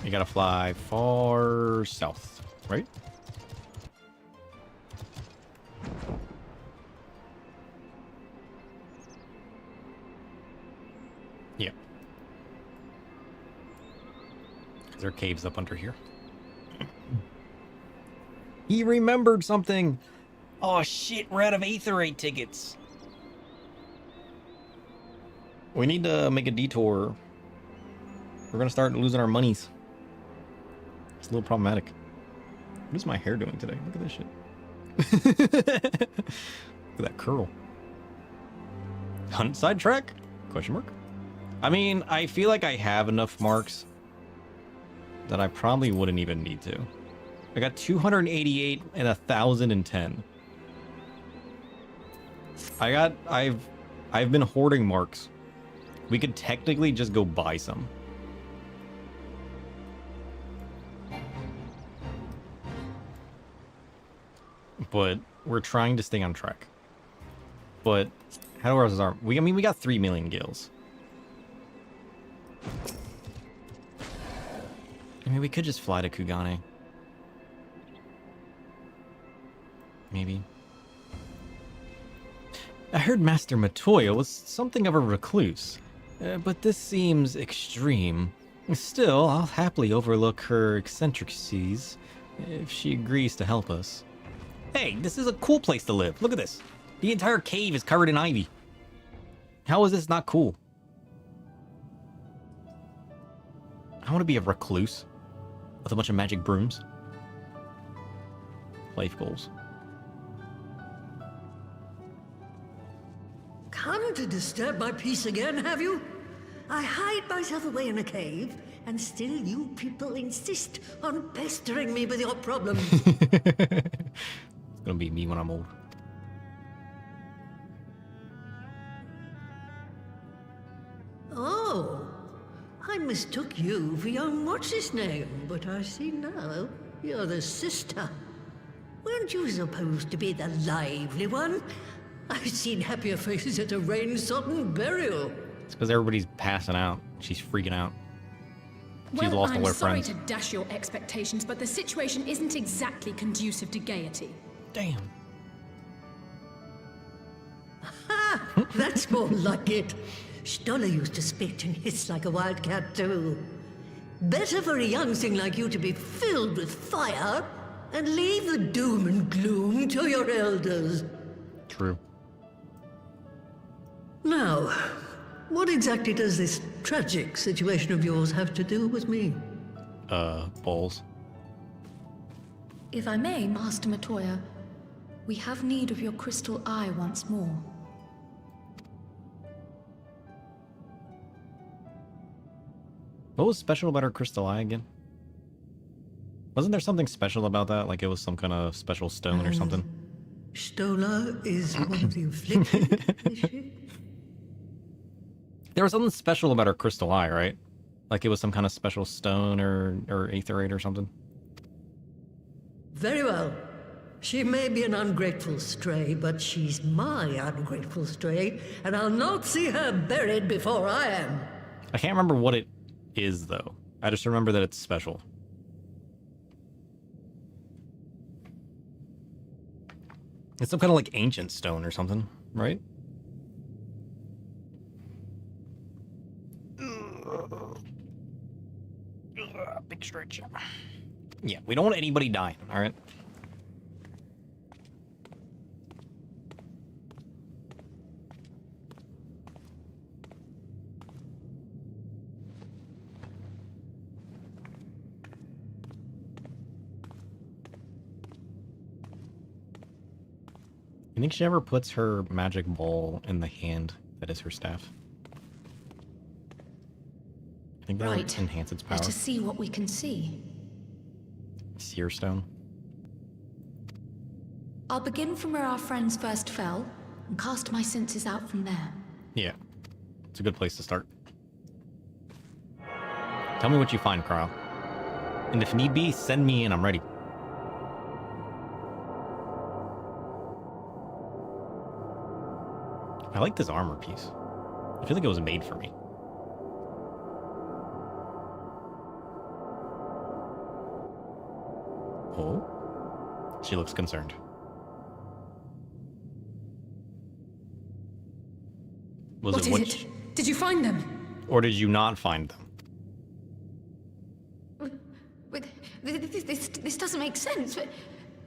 You gotta fly far south, right? Yeah. There are caves up under here. He remembered something. Oh shit, we're out of Aetherite tickets. We need to make a detour. We're gonna start losing our monies. It's a little problematic. What is my hair doing today? Look at this shit. Look at that curl. Hunt sidetrack? Question mark? I mean, I feel like I have enough marks that I probably wouldn't even need to. I got 288 and 1,010. I've been hoarding marks. We could technically just go buy some. But we're trying to stay on track. But how do ours are? I mean, we got 3 million gills. I mean, we could just fly to Kugane. Maybe. I heard Master Matoya was something of a recluse, but this seems extreme. Still, I'll happily overlook her eccentricities if she agrees to help us. Hey, this is a cool place to live. Look at this. The entire cave is covered in ivy. How is this not cool? I want to be a recluse with a bunch of magic brooms. Life goals. Come to disturb my peace again, have you? I hide myself away in a cave, and still you people insist on pestering me with your problems. It's gonna be me when I'm old. Oh, I mistook you for young what's-his-name, but I see now you're the sister. Weren't you supposed to be the lively one? I've seen happier faces at a rain-sodden burial. It's because everybody's passing out. She's freaking out. She's lost all her friends. I'm sorry to dash your expectations, but the situation isn't exactly conducive to gaiety. Damn. Ha! That's more like it. Stoller used to spit and hiss like a wildcat too. Better for a young thing like you to be filled with fire and leave the doom and gloom to your elders. True. Now, what exactly does this tragic situation of yours have to do with me? Balls. If I may, Master Matoya, we have need of your crystal eye once more. What was special about her crystal eye again? Wasn't there something special about that? Like it was some kind of special stone or something? Stola is one of the afflicted, is she? There was something special about her crystal eye, right? Like it was some kind of special stone or aetherite or something? Very well. She may be an ungrateful stray, but she's my ungrateful stray, and I'll not see her buried before I am. I can't remember what it is, though. I just remember that it's special. It's some kind of like ancient stone or something, right? Big stretch. Yeah, we don't want anybody dying, alright? You think she ever puts her magic ball in the hand that is her staff? I think that would enhance its power. Let us see what we can see. Seer stone. I'll begin from where our friends first fell, and cast my senses out from there. Yeah. It's a good place to start. Tell me what you find, Carl. And if need be, send me in. I'm ready. I like this armor piece. I feel like it was made for me. Oh? She looks concerned. What is it? Did you find them? Or did you not find them? This doesn't make sense.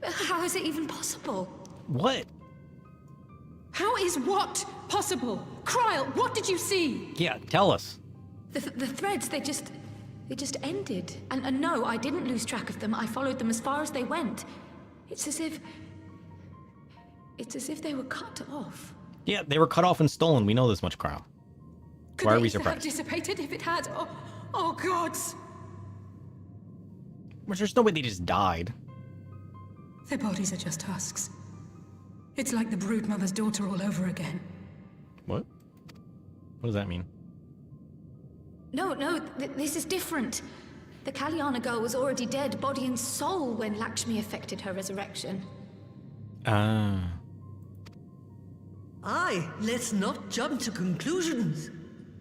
How is it even possible? What? How is what possible? Kryl, what did you see? Yeah, tell us. The threads, they just ended. And no, I didn't lose track of them. I followed them as far as they went. It's as if they were cut off. Yeah, they were cut off and stolen. We know this much, Carl. Why are we surprised? Could have dissipated if it had? Oh gods! There's no way they just died. Their bodies are just husks. It's like the broodmother's daughter all over again. What? What does that mean? No, this is different. The Kalyana girl was already dead, body and soul, when Lakshmi effected her resurrection. Aye, let's not jump to conclusions.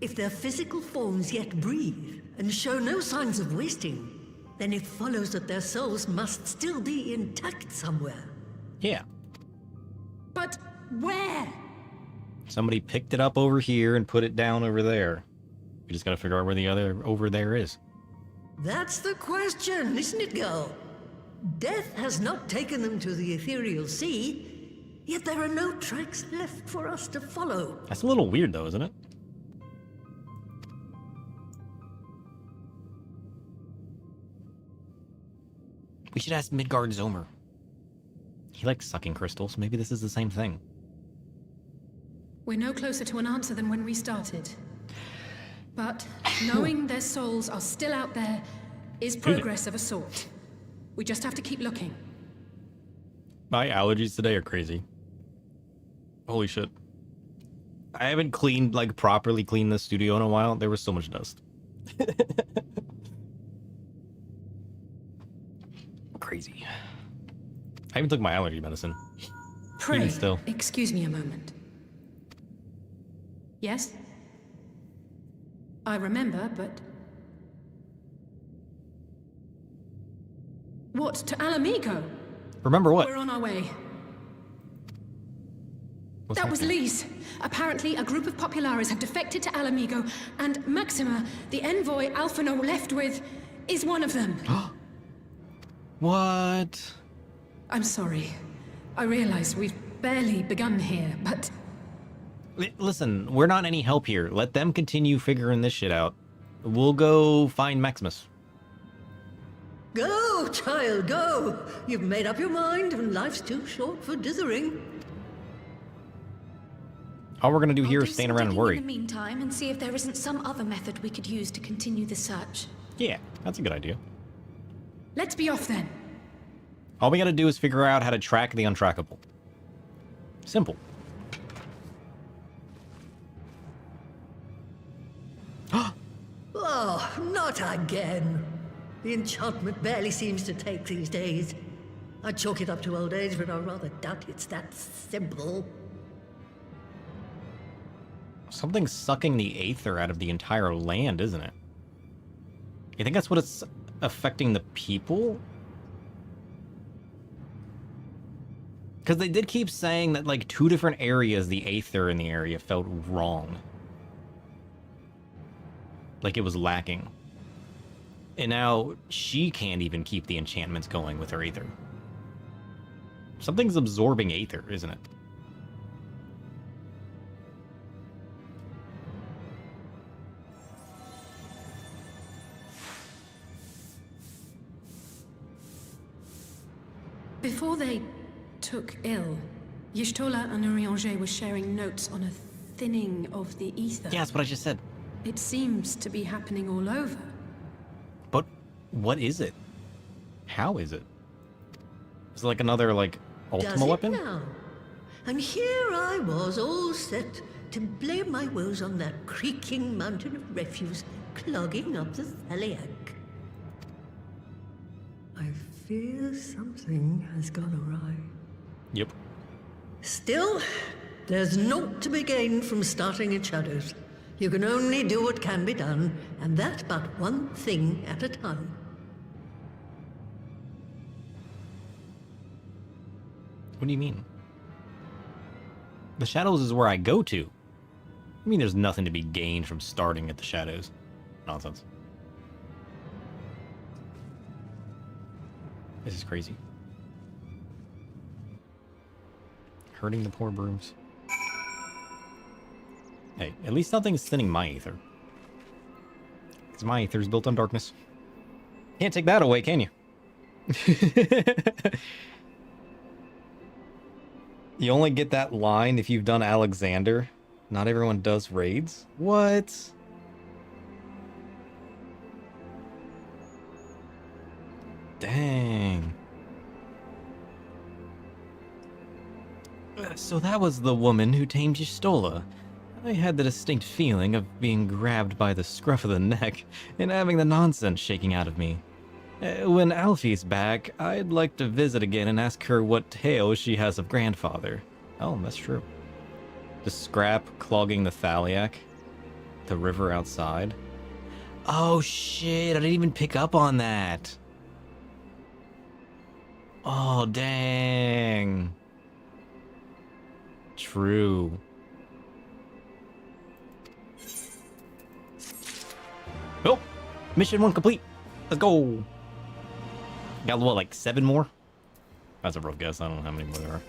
If their physical forms yet breathe and show no signs of wasting, then it follows that their souls must still be intact somewhere. Yeah. But where? Somebody picked it up over here and put it down over there. We just gotta figure out where the other over there is. That's the question, isn't it, girl? Death has not taken them to the ethereal sea, yet there are no tracks left for us to follow. That's a little weird, though, isn't it? We should ask Midgard Zomer. He likes sucking crystals. Maybe this is the same thing. We're no closer to an answer than when we started. But knowing their souls are still out there is progress of a sort. We just have to keep looking. My allergies today are crazy. Holy shit. I haven't cleaned, like, properly cleaned the studio in a while. There was so much dust. Crazy. I even took my allergy medicine. Pray, still. excuse me a moment. Yes? I remember, but... What, to Alamigo? Remember what? We're on our way. What's That was happening? Lise. Apparently, a group of Populares have defected to Alamigo, and Maxima, the envoy Alphino left with, is one of them. What? I'm sorry. I realize we've barely begun here, but... Listen, we're not any help here. Let them continue figuring this shit out. We'll go find Maximus. Go, child, go! You've made up your mind, and life's too short for dithering. All we're gonna do here I'll is do stand some around and digging worry. in the meantime and see if there isn't some other method we could use to continue the search. Yeah, that's a good idea. Let's be off then. All we gotta do is figure out how to track the untrackable. Simple. Oh, not again. The enchantment barely seems to take these days. I chalk it up to old age, but I rather doubt it's that simple. Something's sucking the aether out of the entire land, isn't it? You think that's what it's affecting the people? Because they did keep saying that, like, 2 different areas, the aether in the area felt wrong. Like it was lacking. And now she can't even keep the enchantments going with her aether. Something's absorbing aether, isn't it? Before they took ill, Y'shtola and Urianger were sharing notes on a thinning of the ether. Yeah, that's what I just said. It seems to be happening all over. But what is it? How is it? Is it like another, like, Does Ultima it weapon? now? And here I was, all set to blame my woes on that creaking mountain of refuse clogging up the Thaliac. I fear something has gone awry. Yep. Still, there's naught to be gained from starting in shadows. You can only do what can be done, and that but one thing at a time. What do you mean? The shadows is where I go to. I mean, there's nothing to be gained from starting at the shadows. Nonsense. This is crazy. Hurting the poor brooms. Hey, at least nothing's thinning my aether. Because my aether is built on darkness. Can't take that away, can you? You only get that line if you've done Alexander. Not everyone does raids. What? Dang. So that was the woman who tamed Y'shtola. I had the distinct feeling of being grabbed by the scruff of the neck and having the nonsense shaking out of me. When Alfie's back, I'd like to visit again and ask her what tales she has of grandfather. Oh, that's true. The scrap clogging the Thaliac. The river outside. Oh shit, I didn't even pick up on that. Oh, dang. True. Oh, mission 1 complete. Let's go. Got what, like 7 more? That's a rough guess. I don't know how many more there are.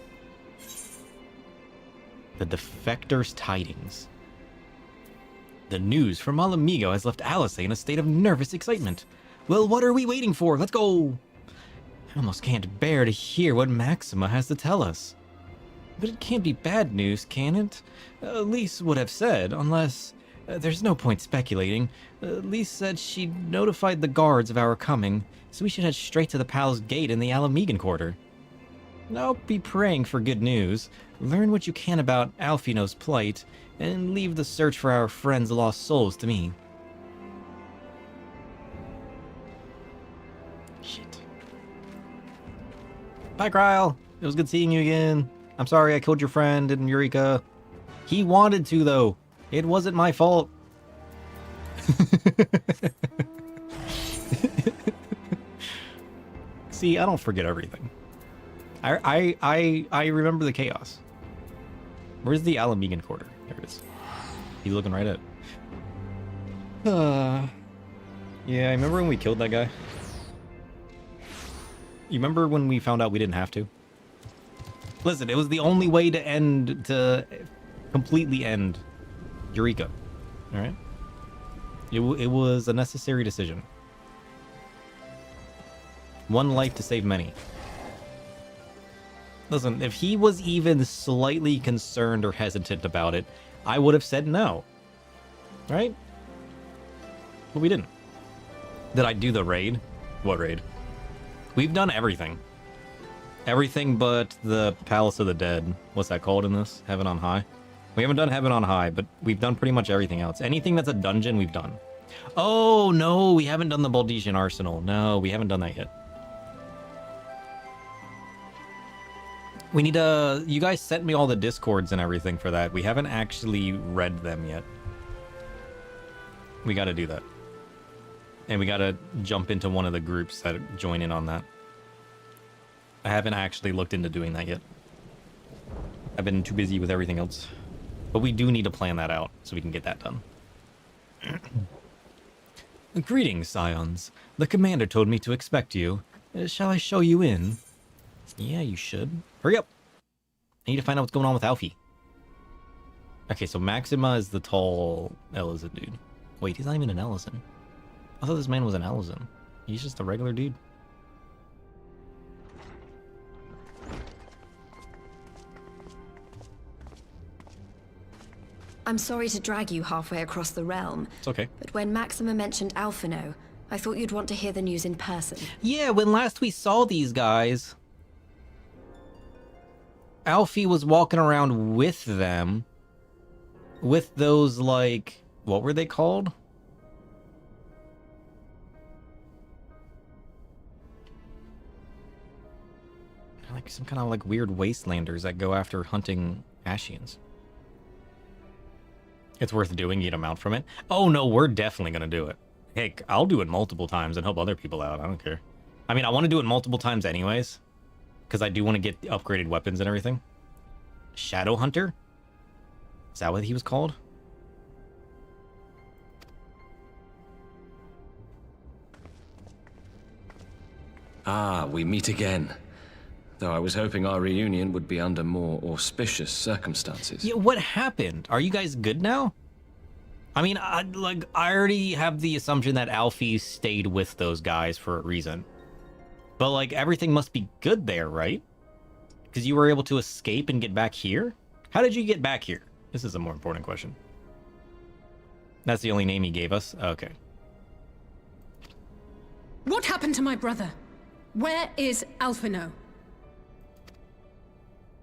The Defector's Tidings. The news from Alamigo has left Alice in a state of nervous excitement. Well, what are we waiting for? Let's go. I almost can't bear to hear what Maxima has to tell us. But it can't be bad news, can it? Lise would have said, unless... there's no point speculating. Lise said she'd notified the guards of our coming, so we should head straight to the palace gate in the Alamigan quarter. I'll be praying for good news, learn what you can about Alfino's plight, and leave the search for our friends' lost souls to me. Shit. Bye, Kryle. It was good seeing you again. I'm sorry I killed your friend in Eureka. He wanted to, though. It wasn't my fault. See, I don't forget everything. I remember the chaos. Where's the Alamigan quarter? There it is. He's looking right at it. Yeah, I remember when we killed that guy. You remember when we found out we didn't have to? Listen, it was the only way to completely end Eureka. Alright? It was a necessary decision. One life to save many. Listen, if he was even slightly concerned or hesitant about it, I would have said no. Right? But we didn't. Did I do the raid? What raid? We've done everything. Everything but the Palace of the Dead. What's that called in this? Heaven on High? We haven't done Heaven on High, but we've done pretty much everything else. Anything that's a dungeon, we've done. Oh, no, we haven't done the Baldesian Arsenal. No, we haven't done that yet. We need to... You guys sent me all the Discords and everything for that. We haven't actually read them yet. We gotta do that. And we gotta jump into one of the groups that join in on that. I haven't actually looked into doing that yet. I've been too busy with everything else. But we do need to plan that out so we can get that done. Greetings, Scions. The commander told me to expect you. Shall I show you in? Yeah, you should. Hurry up! I need to find out what's going on with Alfie. Okay, so Maxima is the tall Ellison dude. Wait, he's not even an Ellison. I thought this man was an Ellison. He's just a regular dude. I'm sorry to drag you halfway across the realm. It's okay. But when Maxima mentioned Alphino, I thought you'd want to hear the news in person. Yeah, when last we saw these guys, Alfie was walking around with them. With those, like... What were they called? Like some kind of like weird wastelanders that go after hunting Ashians. It's worth doing, get a mount from it. Oh no, we're definitely gonna do it. Heck, I'll do it multiple times and help other people out. I don't care. I mean, I want to do it multiple times anyways, because I do want to get upgraded weapons and everything. Shadow Hunter? Is that what he was called? Ah, we meet again. Though I was hoping our reunion would be under more auspicious circumstances. Yeah, what happened? Are you guys good now? I mean, I already have the assumption that Alfie stayed with those guys for a reason. But, like, everything must be good there, right? Because you were able to escape and get back here? How did you get back here? This is a more important question. That's the only name he gave us? Okay. What happened to my brother? Where is Alphino?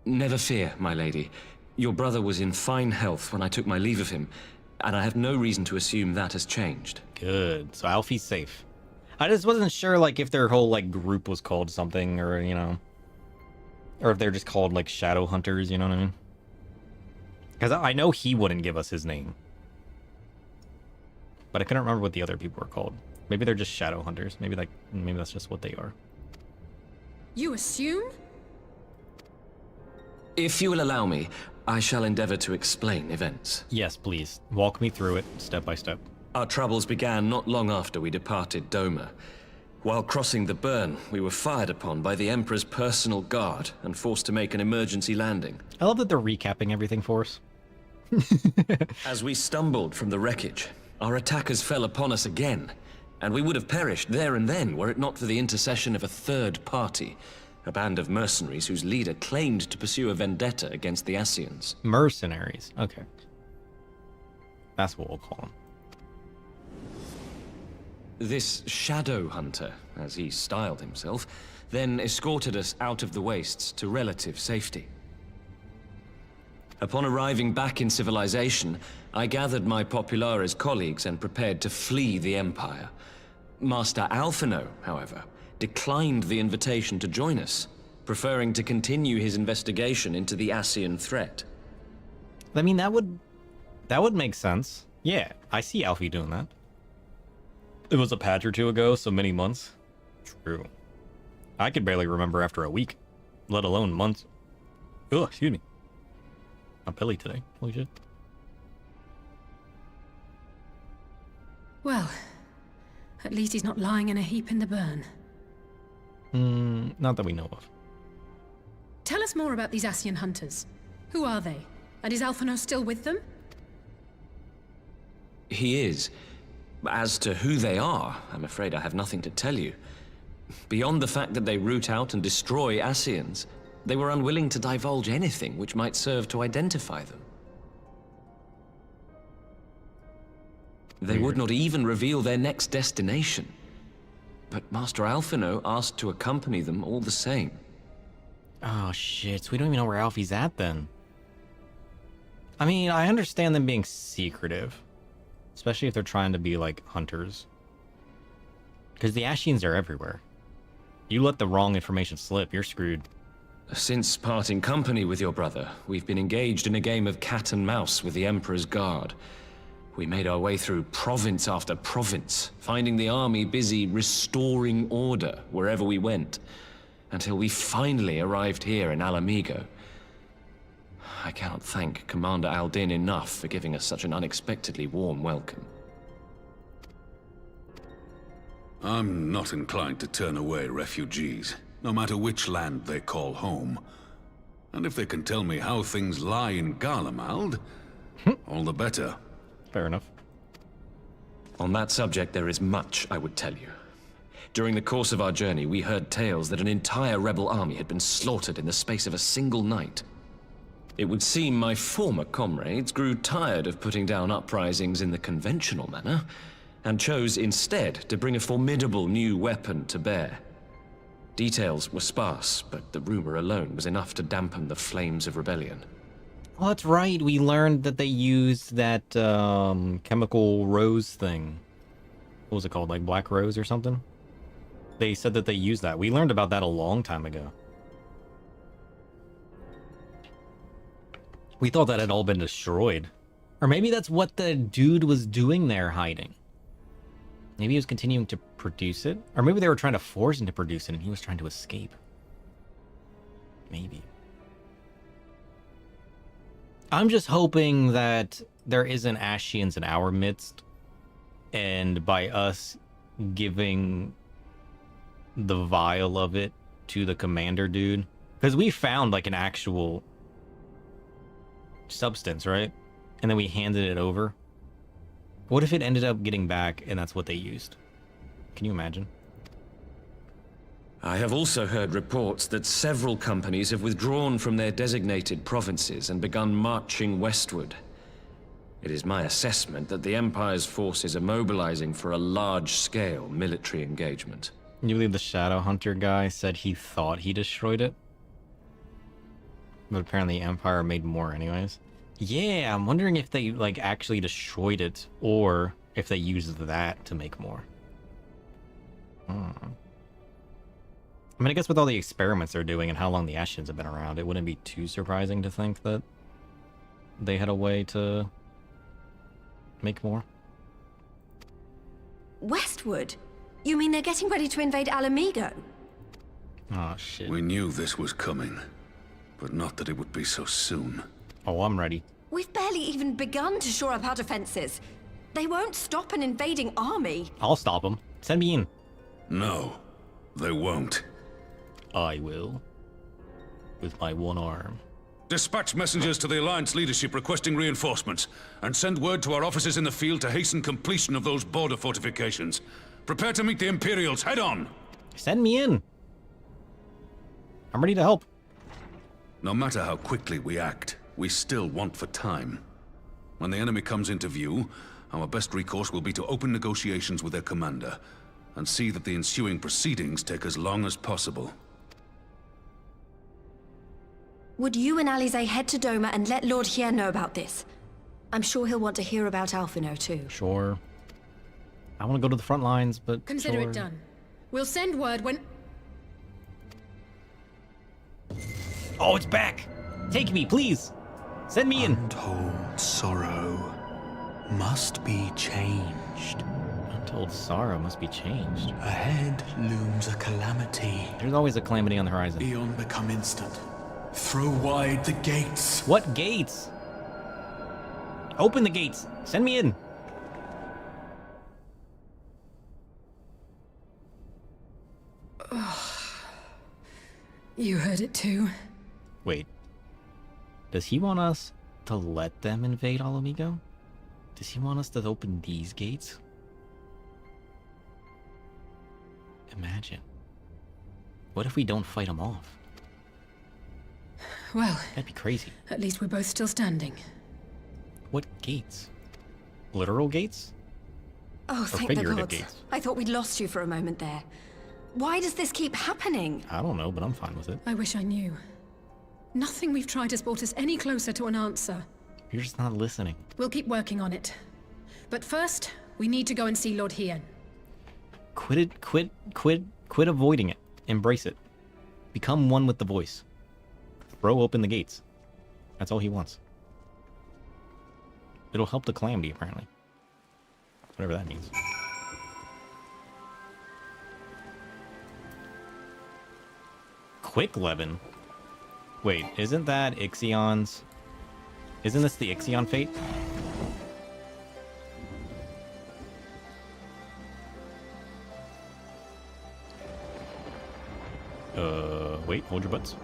Never fear, my lady. Your brother was in fine health when I took my leave of him, and I have no reason to assume that has changed. Good. So Alfie's safe. I just wasn't sure, like, if their whole, like, group was called something, or, you know... Or if they're just called, like, Shadow Hunters, you know what I mean? Because I know he wouldn't give us his name. But I couldn't remember what the other people were called. Maybe they're just Shadow Hunters. Maybe that's just what they are. You assume? If you will allow me, I shall endeavor to explain events. Yes, please. Walk me through it, step by step. Our troubles began not long after we departed Doma. While crossing the burn, we were fired upon by the Emperor's personal guard and forced to make an emergency landing. I love that they're recapping everything for us. As we stumbled from the wreckage, our attackers fell upon us again, and we would have perished there and then were it not for the intercession of a third party, a band of mercenaries whose leader claimed to pursue a vendetta against the Ascians. Mercenaries. Okay. That's what we'll call them. This Shadow Hunter, as he styled himself, then escorted us out of the wastes to relative safety. Upon arriving back in civilization, I gathered my Populares colleagues and prepared to flee the Empire. Master Alphino, however, declined the invitation to join us, preferring to continue his investigation into the Ascian threat. I mean, that would make sense. Yeah, I see Alfie doing that. It was a patch or two ago, so many months. True. I could barely remember after a week, let alone months. Oh, excuse me. I'm pilly today. Holy shit. Well, at least he's not lying in a heap in the burn. Not that we know of. Tell us more about these Ascian hunters. Who are they? And is Alphino still with them? He is. As to who they are, I'm afraid I have nothing to tell you. Beyond the fact that they root out and destroy Ascians, they were unwilling to divulge anything which might serve to identify them. They would not even reveal their next destination. But Master Alphino asked to accompany them all the same. Oh shit, so we don't even know where Alfie's at then. I mean, I understand them being secretive. Especially if they're trying to be like hunters. Because the Ashians are everywhere. You let the wrong information slip, you're screwed. Since parting company with your brother, we've been engaged in a game of cat and mouse with the Emperor's Guard. We made our way through province after province, finding the army busy restoring order wherever we went, until we finally arrived here in Alamigo. I cannot thank Commander Aldin enough for giving us such an unexpectedly warm welcome. I'm not inclined to turn away refugees, no matter which land they call home. And if they can tell me how things lie in Garlemald, all the better. Fair enough. On that subject, there is much I would tell you. During the course of our journey, we heard tales that an entire rebel army had been slaughtered in the space of a single night. It would seem my former comrades grew tired of putting down uprisings in the conventional manner, and chose instead to bring a formidable new weapon to bear. Details were sparse, but the rumor alone was enough to dampen the flames of rebellion. Oh, that's right. We learned that they used that chemical rose thing. What was it called? Like Black Rose or something? They said that they used that. We learned about that a long time ago. We thought that had all been destroyed. Or maybe that's what the dude was doing there, hiding. Maybe he was continuing to produce it. Or maybe they were trying to force him to produce it and he was trying to escape. Maybe. I'm just hoping that there isn't Ashians in our midst. And by us giving the vial of it to the commander dude. Because we found like an actual substance, right? And then we handed it over. What if it ended up getting back and that's what they used? Can you imagine? I have also heard reports that several companies have withdrawn from their designated provinces and begun marching westward. It is my assessment that the Empire's forces are mobilizing for a large-scale military engagement. You believe the Shadow Hunter guy said he thought he destroyed it? But apparently the Empire made more anyways. Yeah, I'm wondering if they like actually destroyed it or if they used that to make more. I mean, I guess with all the experiments they're doing and how long the Ashians have been around, it wouldn't be too surprising to think that they had a way to make more. Westward? You mean they're getting ready to invade Alamigo? Oh, shit. We knew this was coming, but not that it would be so soon. Oh, I'm ready. We've barely even begun to shore up our defenses. They won't stop an invading army. I'll stop them. Send me in. No, they won't. I will. With my one arm. Dispatch messengers to the Alliance leadership requesting reinforcements, and send word to our officers in the field to hasten completion of those border fortifications. Prepare to meet the Imperials head on! Send me in. I'm ready to help. No matter how quickly we act, we still want for time. When the enemy comes into view, our best recourse will be to open negotiations with their commander, and see that the ensuing proceedings take as long as possible. Would you and Alize head to Doma and let Lord Hier know about this? I'm sure he'll want to hear about Alphino too. Sure. I want to go to the front lines, but Consider sure. it done. We'll send word when... Oh, it's back! Take me, please! Send me in! Untold sorrow must be changed. Untold sorrow must be changed. Ahead looms a calamity. There's always a calamity on the horizon. Beyond become instant. Throw wide the gates. What gates? Open the gates! Send me in! You heard it too. Wait. Does he want us to let them invade Alamigo? Does he want us to open these gates? Imagine. What if we don't fight them off? Well, That'd be crazy. at least we're both still standing. What gates? Literal gates? Oh, Or thank the figurative gods. gates? I thought we'd lost you for a moment there. Why does this keep happening? I don't know, but I'm fine with it. I wish I knew. Nothing we've tried has brought us any closer to an answer. You're just not listening. We'll keep working on it. But first, we need to go and see Lord Hien. Quit avoiding it. Embrace it. Become one with the voice. Throw open the gates. That's all he wants. It'll help the calamity, apparently. Whatever that means. Quick Levin? Wait, isn't that Ixion's? Isn't this the Ixion fate? Wait, hold your butts.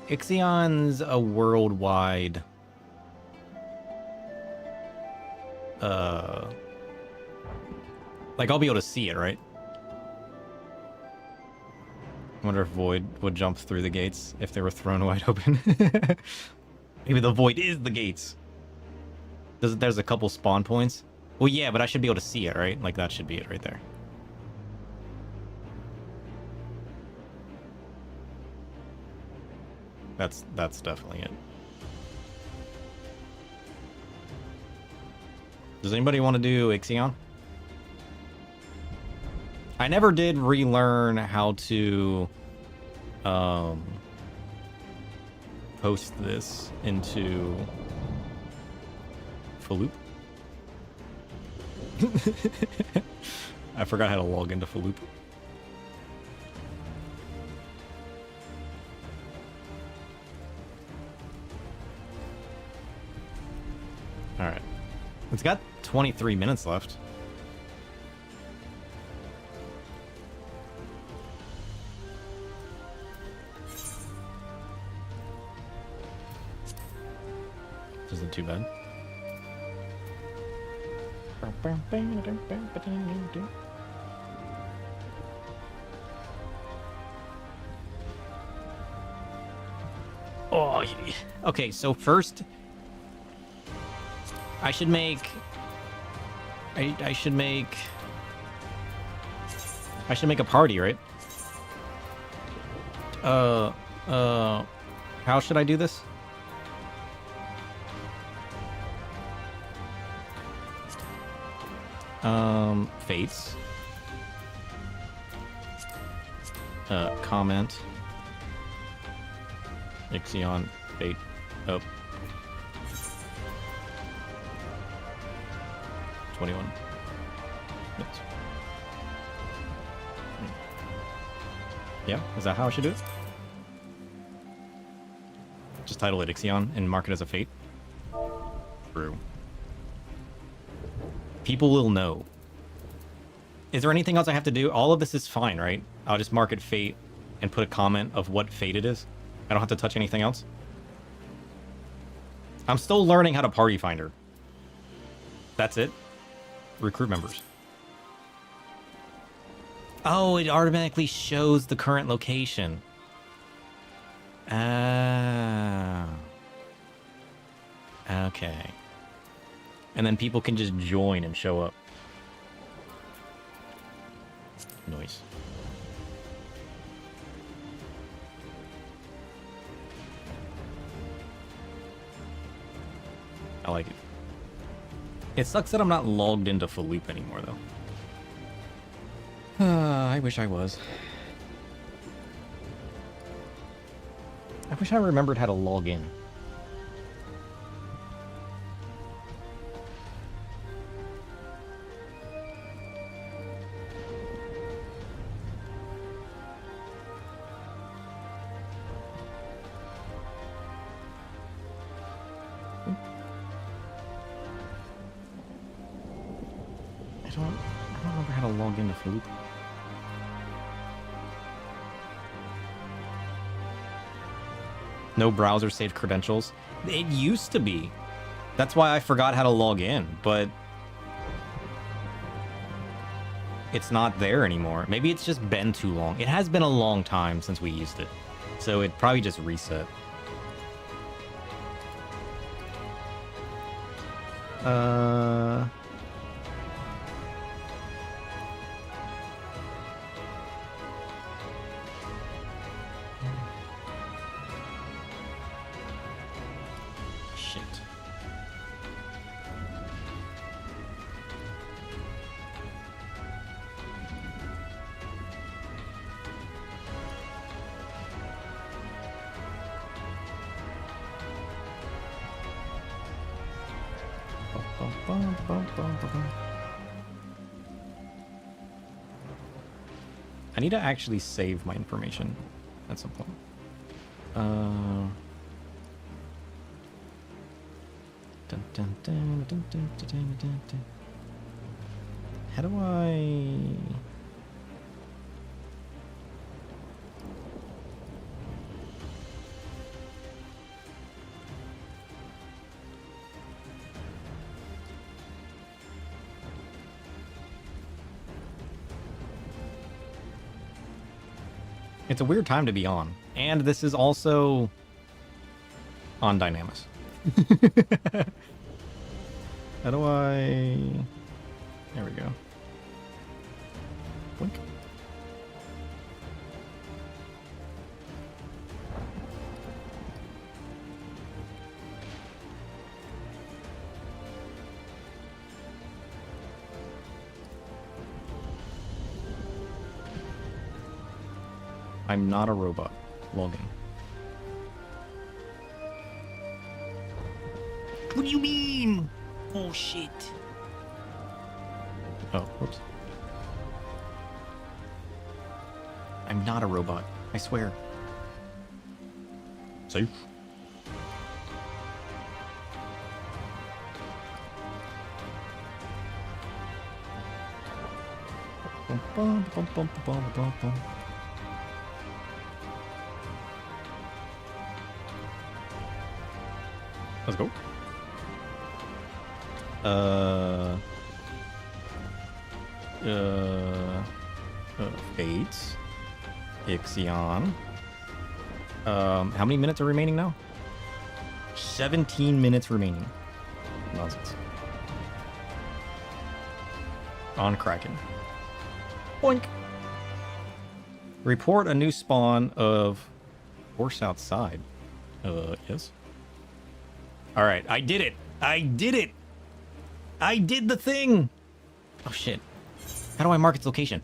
Ixion's a worldwide... Like, I'll be able to see it, right? I wonder if Void would jump through the gates if they were thrown wide open. Maybe the Void is the gates. There's a couple spawn points. Well, yeah, but I should be able to see it, right? Like, that should be it right there. That's definitely it. Does anybody want to do Ixion? I never did relearn how to post this into Faloop. I forgot how to log into Faloop. Alright. It's got 23 minutes left. Isn't too bad. Oh, okay, so first I should make I should make a party, right? How should I do this? Fates. Comment. Ixion, fate. Oh. 21. Minutes. Yeah, is that how I should do it? Just title it Ixion and mark it as a fate? True. People will know. Is there anything else I have to do? All of this is fine, right? I'll just mark it fate and put a comment of what fate it is. I don't have to touch anything else. I'm still learning how to party finder. That's it. Recruit members. Oh, it automatically shows the current location. Ah. Okay. And then people can just join and show up. Noise. I like it. It sucks that I'm not logged into Faloop anymore, though. I wish I was. I wish I remembered how to log in. I don't remember how to log into Faloop. No browser saved credentials. It used to be That's why I forgot how to log in, but it's not there anymore. Maybe it's just been too long. It has been a long time since we used it, so it probably just reset. Shit. I need to actually save my information at some point. Dun, dun, dun, dun, dun, dun, dun, dun, dun. How do I... It's a weird time to be on. And this is also on Dynamis. How do I... There we go. Blink. I'm not a robot. Logging. What do you mean? Oh shit. Oh, whoops. I'm not a robot. I swear. Safe. Bum, bum, bum, bum, bum, bum. Let's go. Fates. Ixion. How many minutes are remaining now? 17 minutes remaining. Nonsense. On Kraken. Boink. Report a new spawn of horse outside. Yes. Alright, I did it! I did it! I did the thing! Oh shit. How do I mark its location?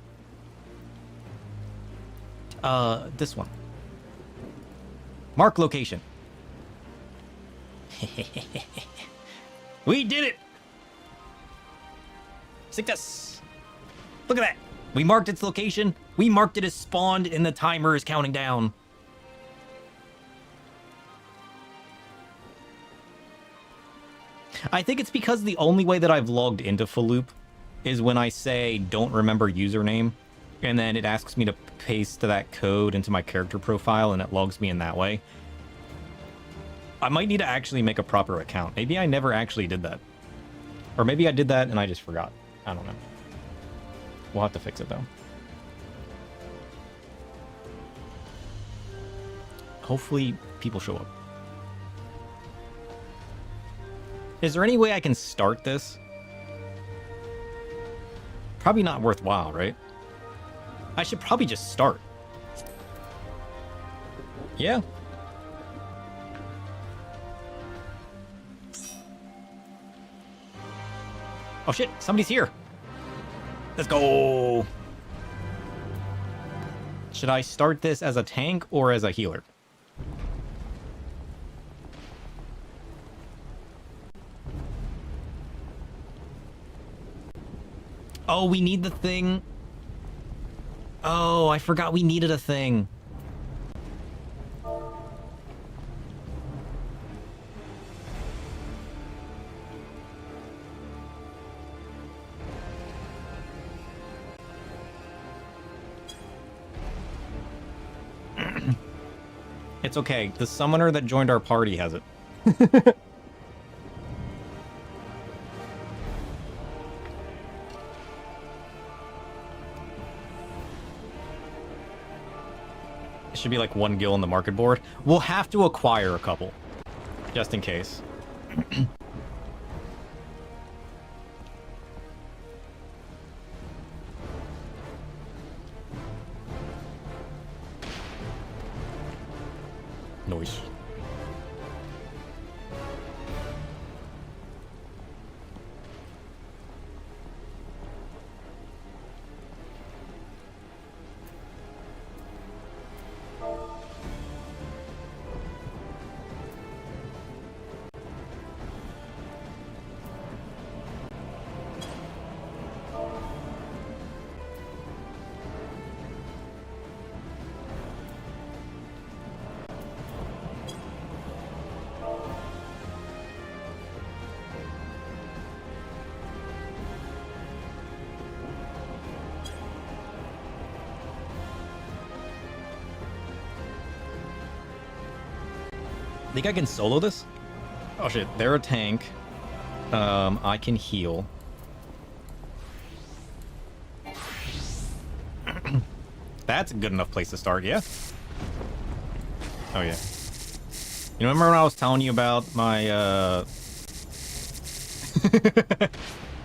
This one. Mark location. We did it! Success! Look at that! We marked its location. We marked it as spawned, and the timer is counting down. I think it's because the only way that I've logged into Falloop is when I say don't remember username, and then it asks me to paste that code into my character profile, and it logs me in that way. I might need to actually make a proper account. Maybe I never actually did that. Or maybe I did that and I just forgot. I don't know. We'll have to fix it, though. Hopefully, people show up. Is there any way I can start this? Probably not worthwhile, right? I should probably just start. Yeah. Oh shit, somebody's here. Let's go. Should I start this as a tank or as a healer? Oh, we need the thing. Oh, I forgot we needed a thing. It's okay. The summoner that joined our party has it. It should be like 1 gil on the market board. We'll have to acquire a couple. Just in case. Noise. Think I can solo this? Oh shit, they're a tank. I can heal. That's a good enough place to start, yeah? Oh yeah. You remember when I was telling you about my,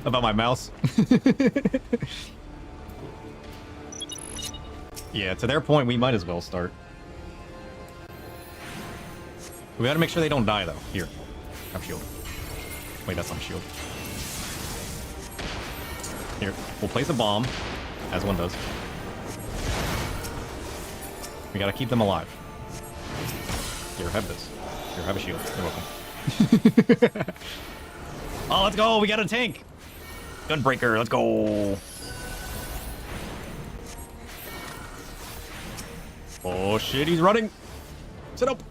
about my mouse? Yeah, to their point, we might as well start. We gotta make sure they don't die, though. Here. Have shield. Wait, that's not a shield. Here, we'll place a bomb, as one does. We gotta keep them alive. Here, have this. Here, have a shield. You're welcome. Oh, let's go! We got a tank! Gunbreaker, let's go! Oh shit, he's running! Sit up!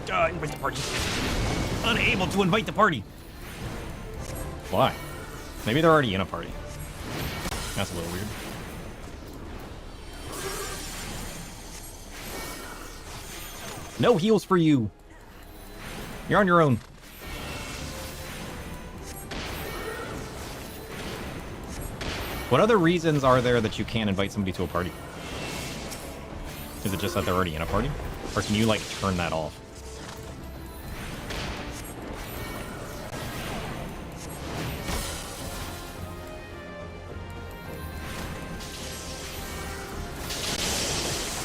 Invite the party. Unable to invite the party. Why? Maybe they're already in a party. That's a little weird. No heals for you. You're on your own. What other reasons are there that you can't invite somebody to a party? Is it just that they're already in a party? Or can you, like, turn that off?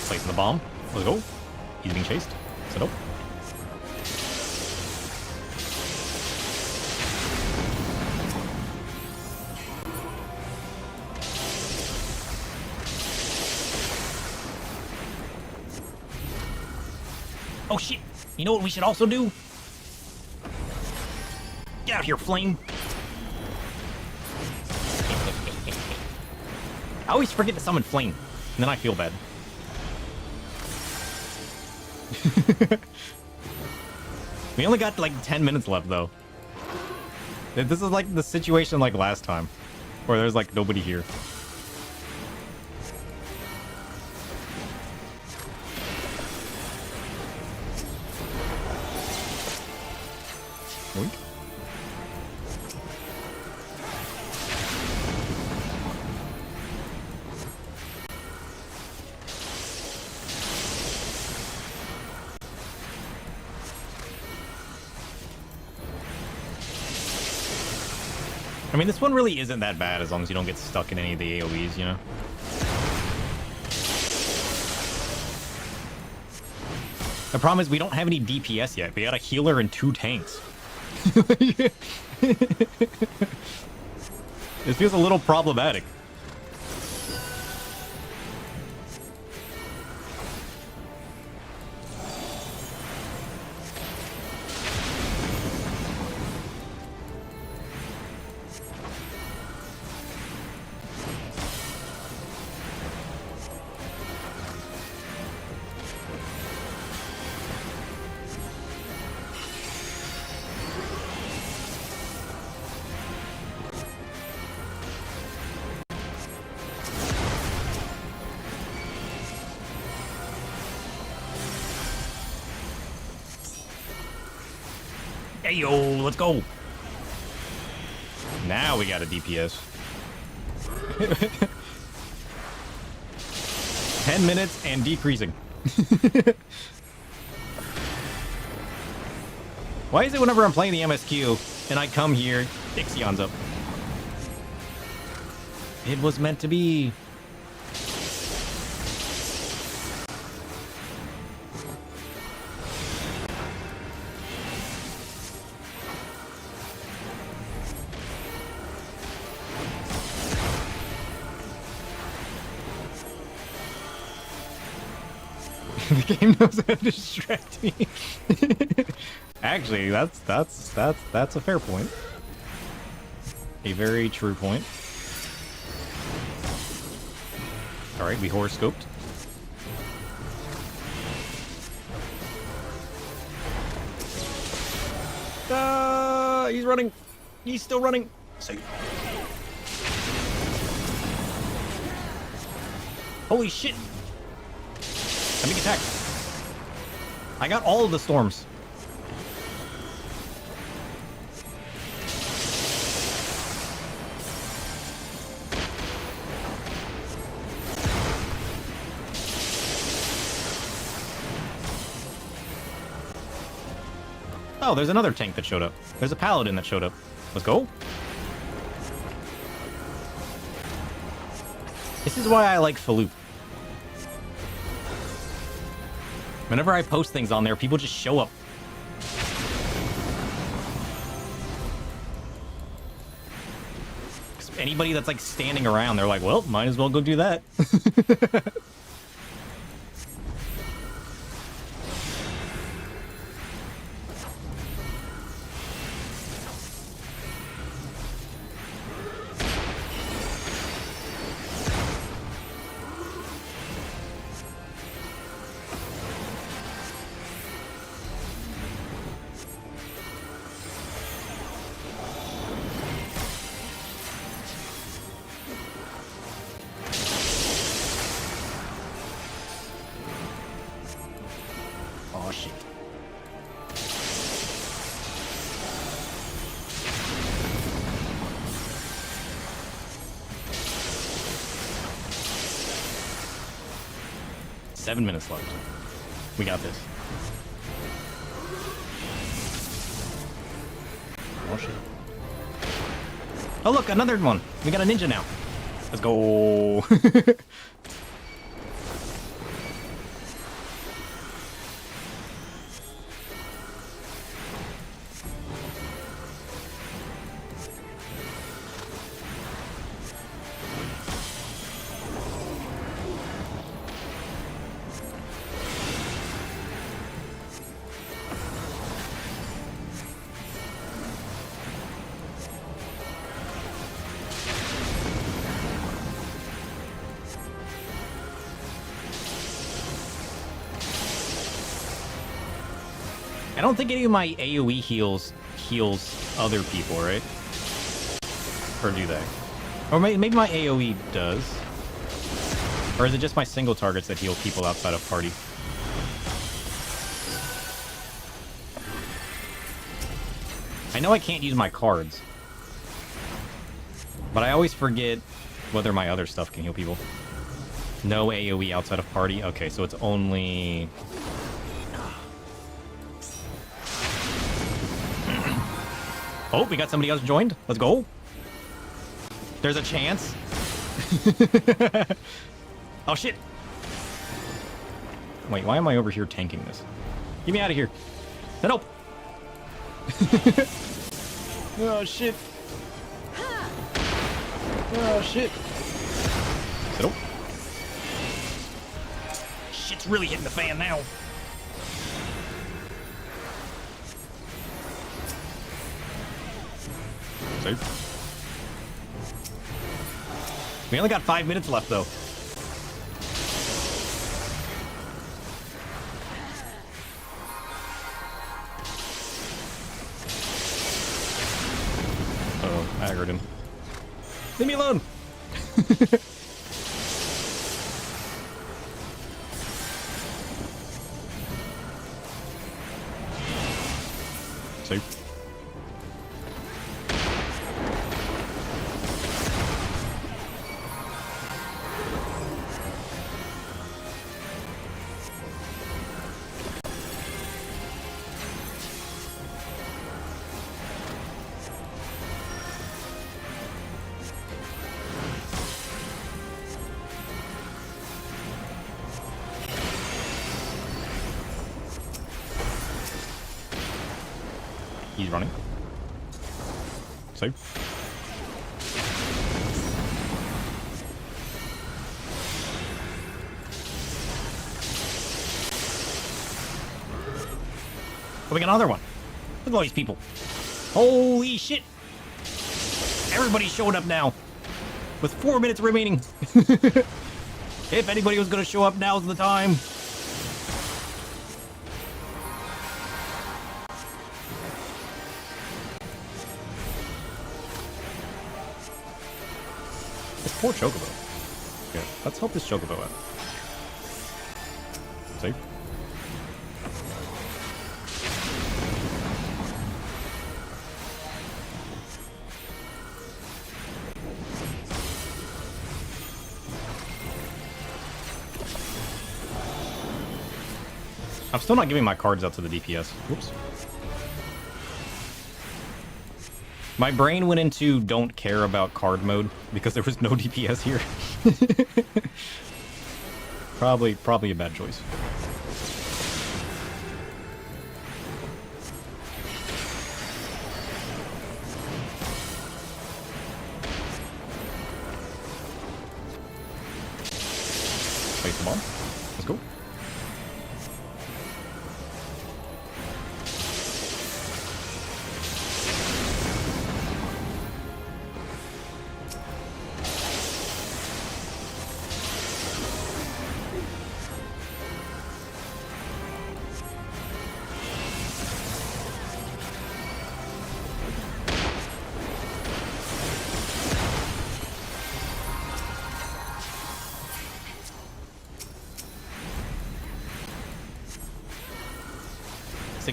Placing the bomb. Let's go. He's being chased. Set up. Oh shit! You know what we should also do? Get out here, Flame! I always forget to summon Flame, and then I feel bad. We only got like 10 minutes left, though. This is like the situation like last time, where there's like nobody here. Oink. I mean, this one really isn't that bad as long as you don't get stuck in any of the AoEs, you know? The problem is we don't have any DPS yet. We got a healer and 2 tanks. This feels a little problematic. Hey yo, let's go. Now we got a DPS. 10 minutes and decreasing. Why is it whenever I'm playing the MSQ and I come here, Ixion's up? It was meant to be. The game knows how to distract me. Actually, that's a fair point. A very true point. All right, we horoscoped. He's running. He's still running. Safe. Holy shit! A big attack. I got all of the storms. Oh, there's another tank that showed up. There's a paladin that showed up. Let's go. This is why I like Falloop. Whenever I post things on there, people just show up. Anybody that's like standing around, they're like, well, might as well go do that. Oh, shit. Seven minutes left. We got this. Oh, shit. Oh, look, another one. We got a ninja now. Let's go. I don't think any of my AoE heals other people, right? Or do they? Or maybe my AoE does. Or is it just my single targets that heal people outside of party? I know I can't use my cards. But I always forget whether my other stuff can heal people. No AoE outside of party? Okay, so it's only... Oh, we got somebody else joined. Let's go. There's a chance. Oh, shit. Wait, why am I over here tanking this? Get me out of here. Nope. Oh, shit. Oh, shit. Nope. Shit's really hitting the fan now. We only got 5 minutes left, though. Uh-oh, I aggroed him. Leave me alone! Safe. He's running. Safe. Oh, we got another one. Look at all these people. Holy shit. Everybody showed up now. With 4 minutes remaining. If anybody was going to show up, now's the time. This poor Chocobo. Okay, let's help this Chocobo out. Safe. I'm still not giving my cards out to the DPS. Whoops. My brain went into don't care about card mode because there was no DPS here. Probably a bad choice. Place the bomb. Let's go.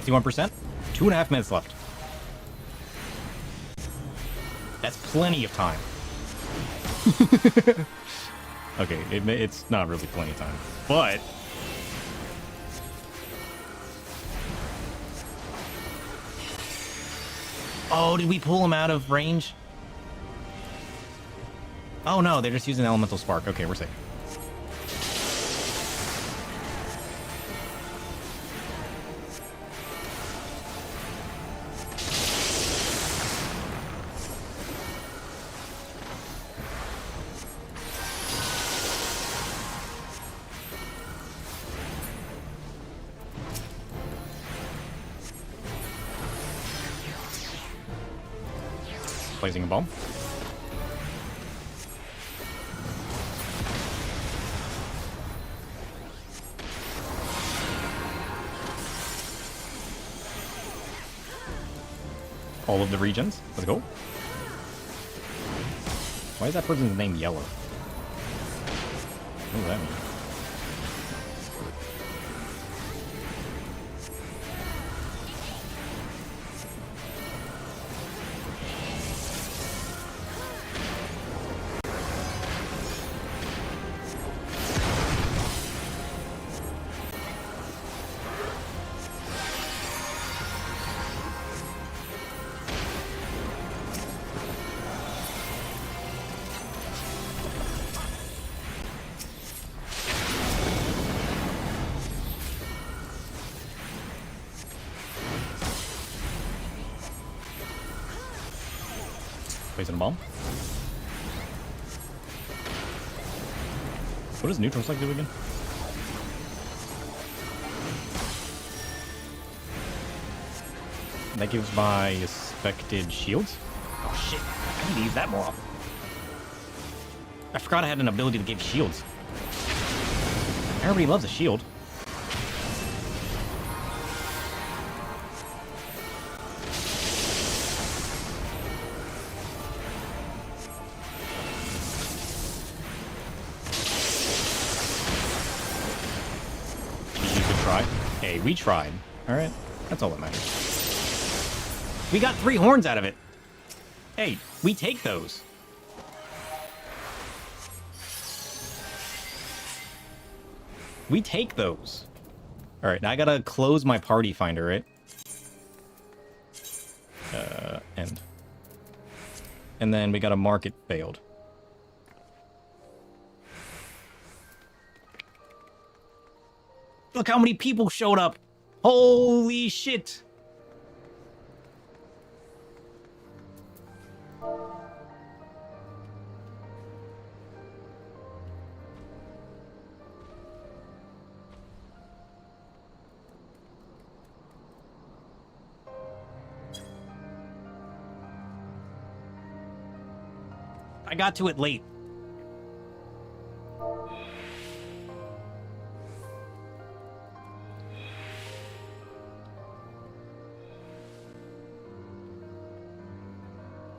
%. 2.5 minutes left. That's plenty of time. Okay, it's not really plenty of time, but oh, did we pull him out of range? Oh no, they're just using elemental spark. Okay, we're safe. Placing a bomb. All of the regions. Let's go. Why is that person's name yellow? What does that mean? Placing a bomb. What does neutral select do again? That gives my expected shields. Oh shit, I need to use that more often. I forgot I had an ability to give shields. Everybody loves a shield. Hey, we tried. Alright, that's all that matters. We got 3 horns out of it. Hey, we take those. We take those. Alright, now I gotta close my party finder, right? End. And then we gotta mark it failed. Look how many people showed up. Holy shit. I got to it late.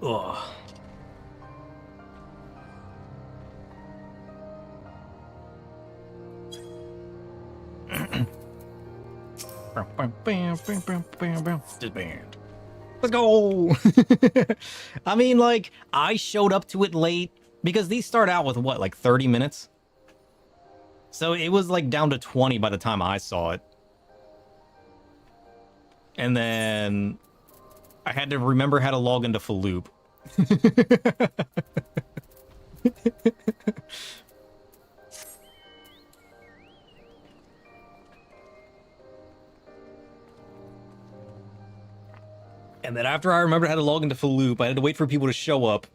Ugh. Disband. Let's go. I mean, like, I showed up to it late because these start out with what, like 30 minutes? So it was like down to 20 by the time I saw it. And then I had to remember how to log into Falloop. And then after I remembered how to log into Falloop, I had to wait for people to show up.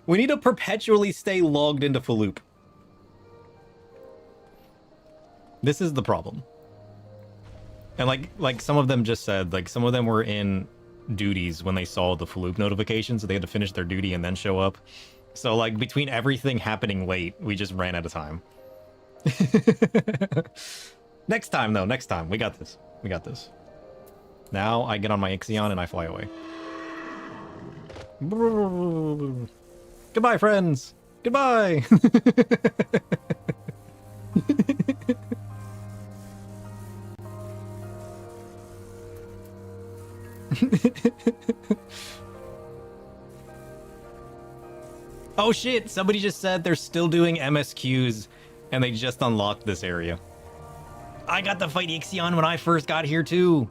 We need to perpetually stay logged into Falloop. This is the problem. And like some of them just said, like some of them were in duties when they saw the Falloop notification, so they had to finish their duty and then show up. So like between everything happening late, we just ran out of time. Next time though, next time. We got this. We got this. Now I get on my Ixion and I fly away. Goodbye, friends. Goodbye. Oh shit, somebody just said they're still doing MSQs and they just unlocked this area. I got to fight Ixion when I first got here too.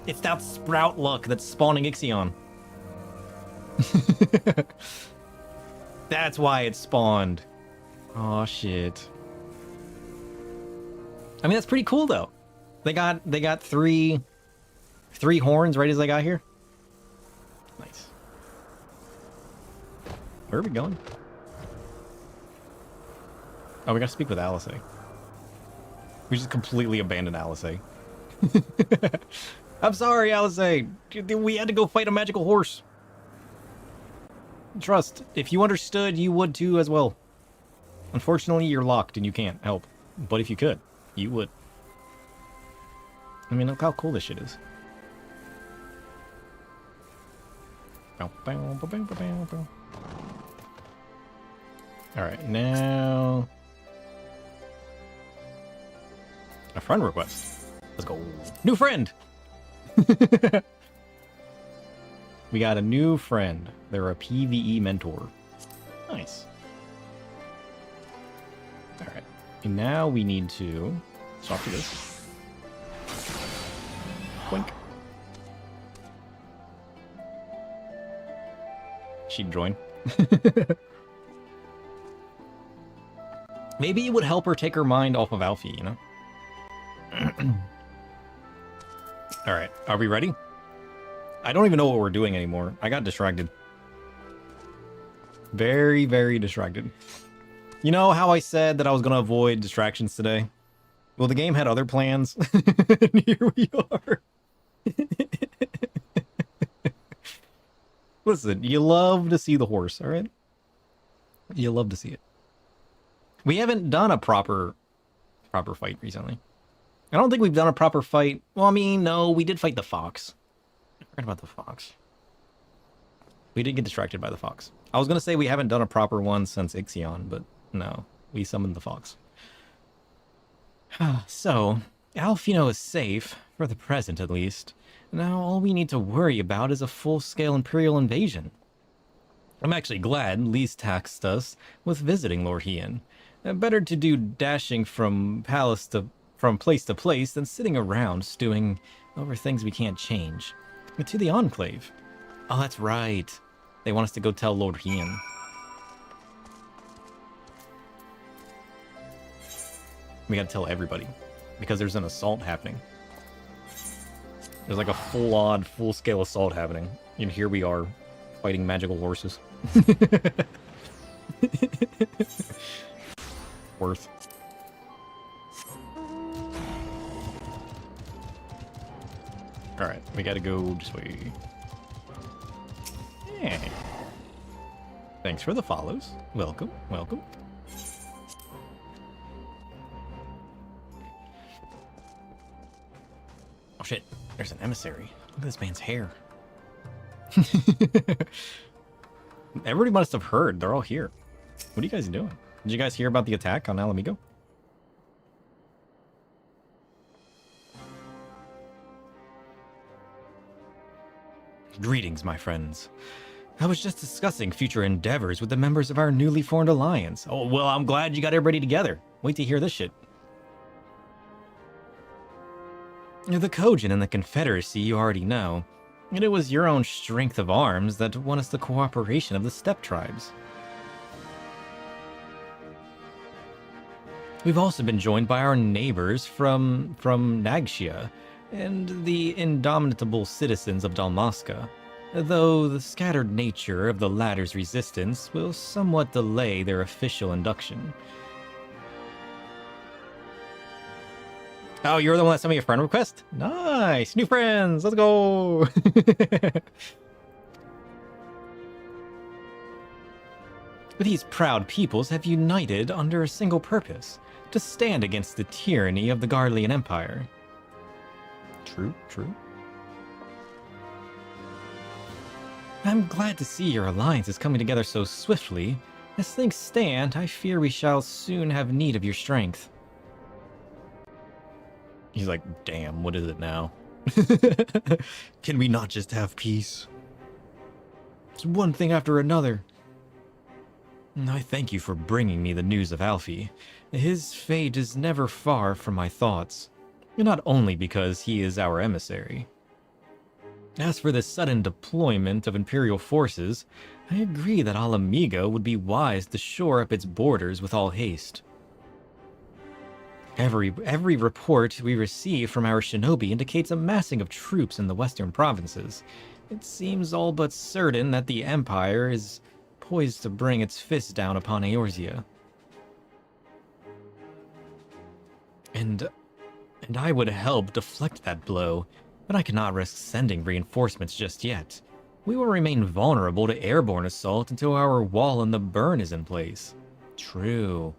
It's that sprout luck that's spawning Ixion. That's why it spawned. Oh shit. I mean, that's pretty cool though. They got three horns right as I got here. Nice. Where are we going? Oh, we gotta speak with Alice. We just completely abandoned Alice. I'm sorry, Alice. We had to go fight a magical horse. Trust, if you understood, you would too as well. Unfortunately, you're locked and you can't help. But if you could, you would. I mean, look how cool this shit is. Alright, now... a friend request. Let's go. New friend! We got a new friend. They're a PvE mentor. Nice. Alright. And now we need to swap to this. Quink. She'd join. Maybe it would help her take her mind off of Alfie, you know? Alright, are we ready? I don't even know what we're doing anymore. I got distracted. Very, very distracted. You know how I said that I was going to avoid distractions today? Well, the game had other plans. And here we are. Listen, you love to see the horse, alright? You love to see it. We haven't done a proper fight recently. I don't think we've done a proper fight. Well, I mean, no, we did fight the fox. I forgot about the fox. We did get distracted by the fox. I was going to say we haven't done a proper one since Ixion, but no, we summoned the fox. So, Alfino is safe, for the present at least. Now all we need to worry about is a full-scale Imperial invasion. I'm actually glad Lise taxed us with visiting Lorhian. Better to do dashing from place to place than sitting around stewing over things we can't change. To the Enclave. Oh, that's right. They want us to go tell Lorhian. We gotta tell everybody. Because there's an assault happening. There's like a full-scale assault happening. And here we are, fighting magical horses. Worth. Alright, we gotta go this way. Hey. Thanks for the follows. Welcome, welcome. Oh shit, there's an emissary. Look at this man's hair. Everybody must have heard. They're all here. What are you guys doing? Did you guys hear about the attack on Alamigo? Greetings, my friends. I was just discussing future endeavors with the members of our newly formed alliance. Oh, well, I'm glad you got everybody together. Wait to hear this shit. The Kojin and the Confederacy you already know. And it was your own strength of arms that won us the cooperation of the steppe tribes. We've also been joined by our neighbors from Nagxia and the indomitable citizens of Dalmasca, though the scattered nature of the latter's resistance will somewhat delay their official induction. Oh, you're the one that sent me a friend request? Nice! New friends! Let's go! These proud peoples have united under a single purpose, to stand against the tyranny of the Garlean Empire. True, true. I'm glad to see your alliance is coming together so swiftly. As things stand, I fear we shall soon have need of your strength. He's like, damn, what is it now? Can we not just have peace? It's one thing after another. I thank you for bringing me the news of Alfie. His fate is never far from my thoughts. Not only because he is our emissary. As for the sudden deployment of Imperial forces, I agree that Alamigo would be wise to shore up its borders with all haste. Every report we receive from our shinobi indicates a massing of troops in the western provinces. It seems all but certain that the Empire is poised to bring its fist down upon Eorzea. And I would help deflect that blow, but I cannot risk sending reinforcements just yet. We will remain vulnerable to airborne assault until our wall in the burn is in place. True.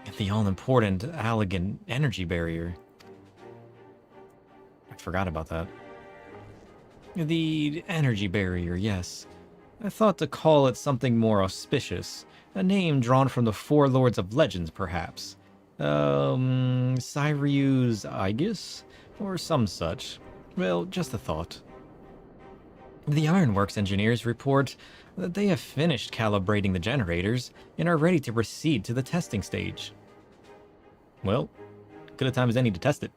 And the all-important Allegan energy barrier. I forgot about that. The energy barrier, yes. I thought to call it something more auspicious. A name drawn from the four lords of legends, perhaps. Cyrius Aegis? Or some such. Well, just a thought. The Ironworks engineers report that they have finished calibrating the generators and are ready to proceed to the testing stage. Well, good a time as any to test it.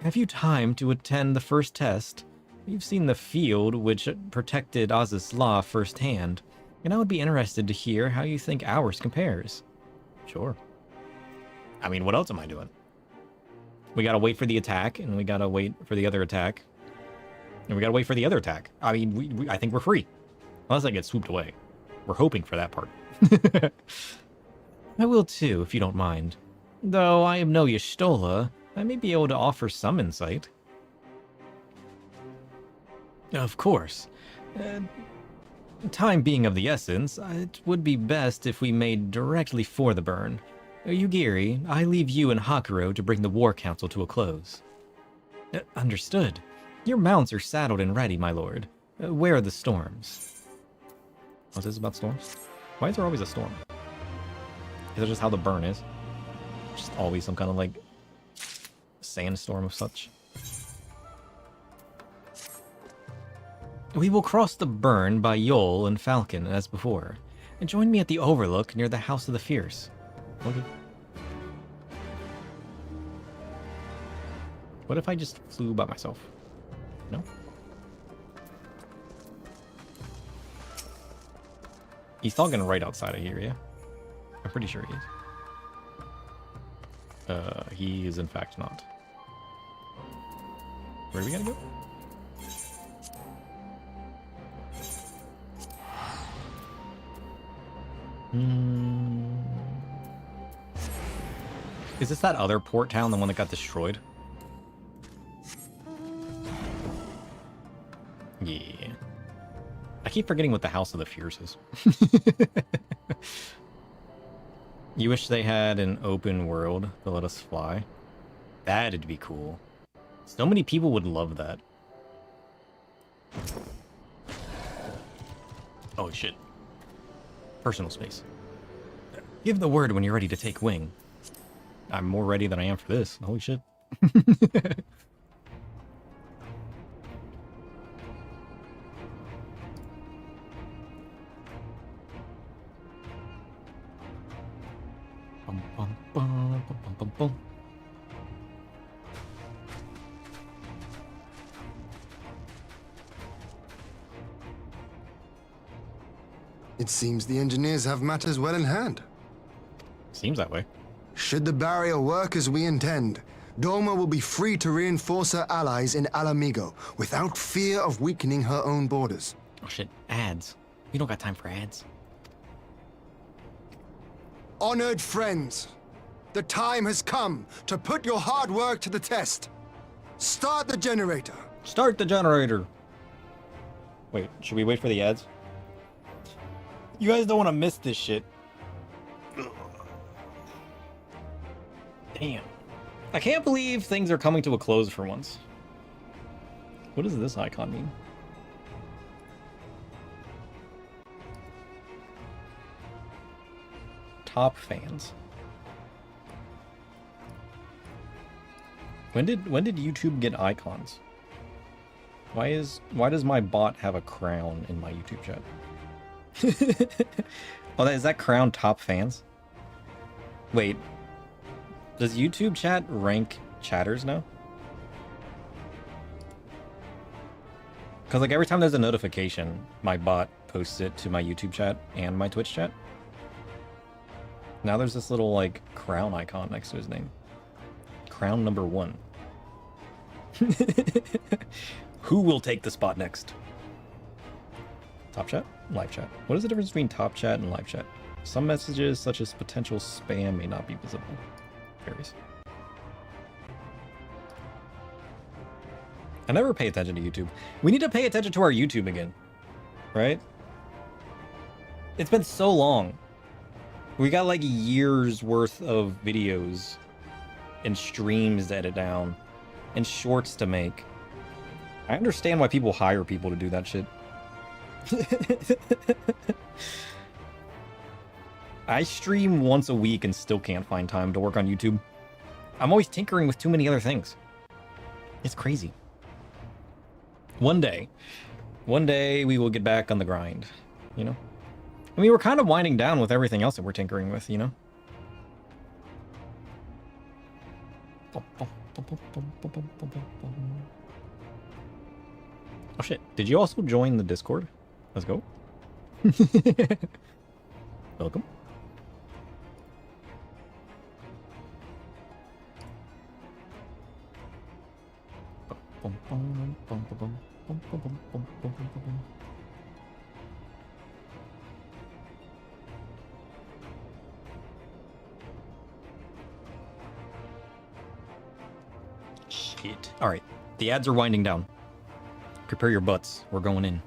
Have you time to attend the first test? You've seen the field which protected Oz's Law firsthand, and I would be interested to hear how you think ours compares. Sure. I mean, what else am I doing? We gotta wait for the attack, and we gotta wait for the other attack. And we gotta wait for the other attack. I mean, I think we're free. Unless I get swooped away. We're hoping for that part. I will too, if you don't mind. Though I am no Y'shtola, I may be able to offer some insight. Of course. Time being of the essence, it would be best if we made directly for the burn. Yugiri, I leave you and Hakuro to bring the War Council to a close. Understood. Your mounts are saddled and ready, my lord. Where are the storms? What's this about storms? Why is there always a storm? Is it just how the burn is? Just always some kind of, like, sandstorm of such? We will cross the burn by Yol and Falcon as before, and join me at the overlook near the House of the Fierce. Okay. What if I just flew by myself? No? He's talking right outside of here, yeah? I'm pretty sure he is. He is in fact not. Where are we gonna go? Is this that other port town, the one that got destroyed? Yeah. I keep forgetting what the House of the Fierce is. You wish they had an open world to let us fly? That'd be cool. So many people would love that. Oh shit. Personal space. Give the word when you're ready to take wing. I'm more ready than I am for this. Holy shit. Bum, bum, bum, bum, bum, bum, bum. It seems the engineers have matters well in hand. Seems that way. Should the barrier work as we intend, Doma will be free to reinforce her allies in Alamigo without fear of weakening her own borders. Oh shit, ads. We don't got time for ads. Honored friends, the time has come to put your hard work to the test. Start the generator. Start the generator. Wait, should we wait for the ads? You guys don't want to miss this shit. Damn. I can't believe things are coming to a close for once. What does this icon mean? Top fans. When did YouTube get icons? Why does my bot have a crown in my YouTube chat? Oh, is that crown top fans? Wait, does YouTube chat rank chatters now? Because like every time there's a notification, my bot posts it to my YouTube chat and my Twitch chat. Now there's this little like crown icon next to his name. Crown number 1. Who will take the spot next? Top chat? Live chat. What is the difference between top chat and live chat? Some messages, such as potential spam, may not be visible. Varies. I never pay attention to YouTube. We need to pay attention to our YouTube again. Right? It's been so long. We got like years worth of videos and streams to edit down and shorts to make. I understand why people hire people to do that shit. I stream once a week and still can't find time to work on YouTube. I'm always tinkering with too many other things. It's crazy. One day we will get back on the grind, you know? I mean, we're kind of winding down with everything else that we're tinkering with, you know? Oh shit, did you also join the Discord? Let's go. Welcome. Shit. All right, the ads are winding down. Prepare your butts. We're going in.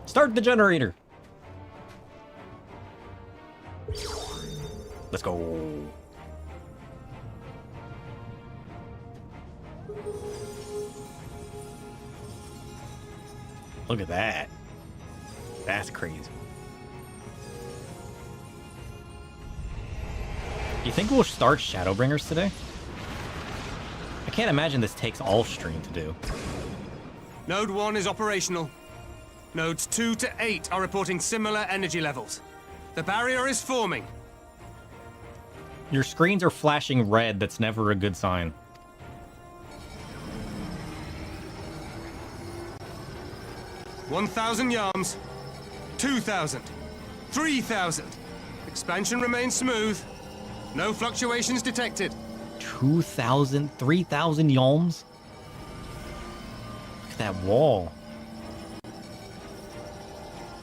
Start the generator. Let's go. Look at that. That's crazy. Do you think we'll start Shadowbringers today? I can't imagine this takes all stream to do. Node 1 is operational. Nodes 2 to 8 are reporting similar energy levels. The barrier is forming. Your screens are flashing red. That's never a good sign. $1,000 yards. 2,000. 3,000. Expansion remains smooth. No fluctuations detected. 2,000, 3,000 yalms? Look at that wall.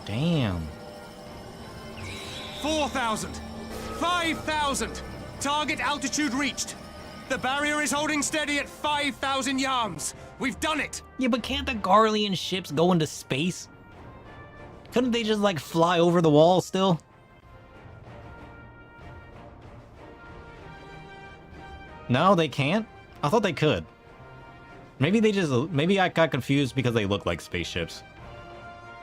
Damn. 4,000. 5,000. Target altitude reached. The barrier is holding steady at 5,000 yards. We've done it! Yeah, but can't the Garlean ships go into space? Couldn't they just, like, fly over the wall still? No, they can't? I thought they could. Maybe they just... Maybe I got confused because they look like spaceships.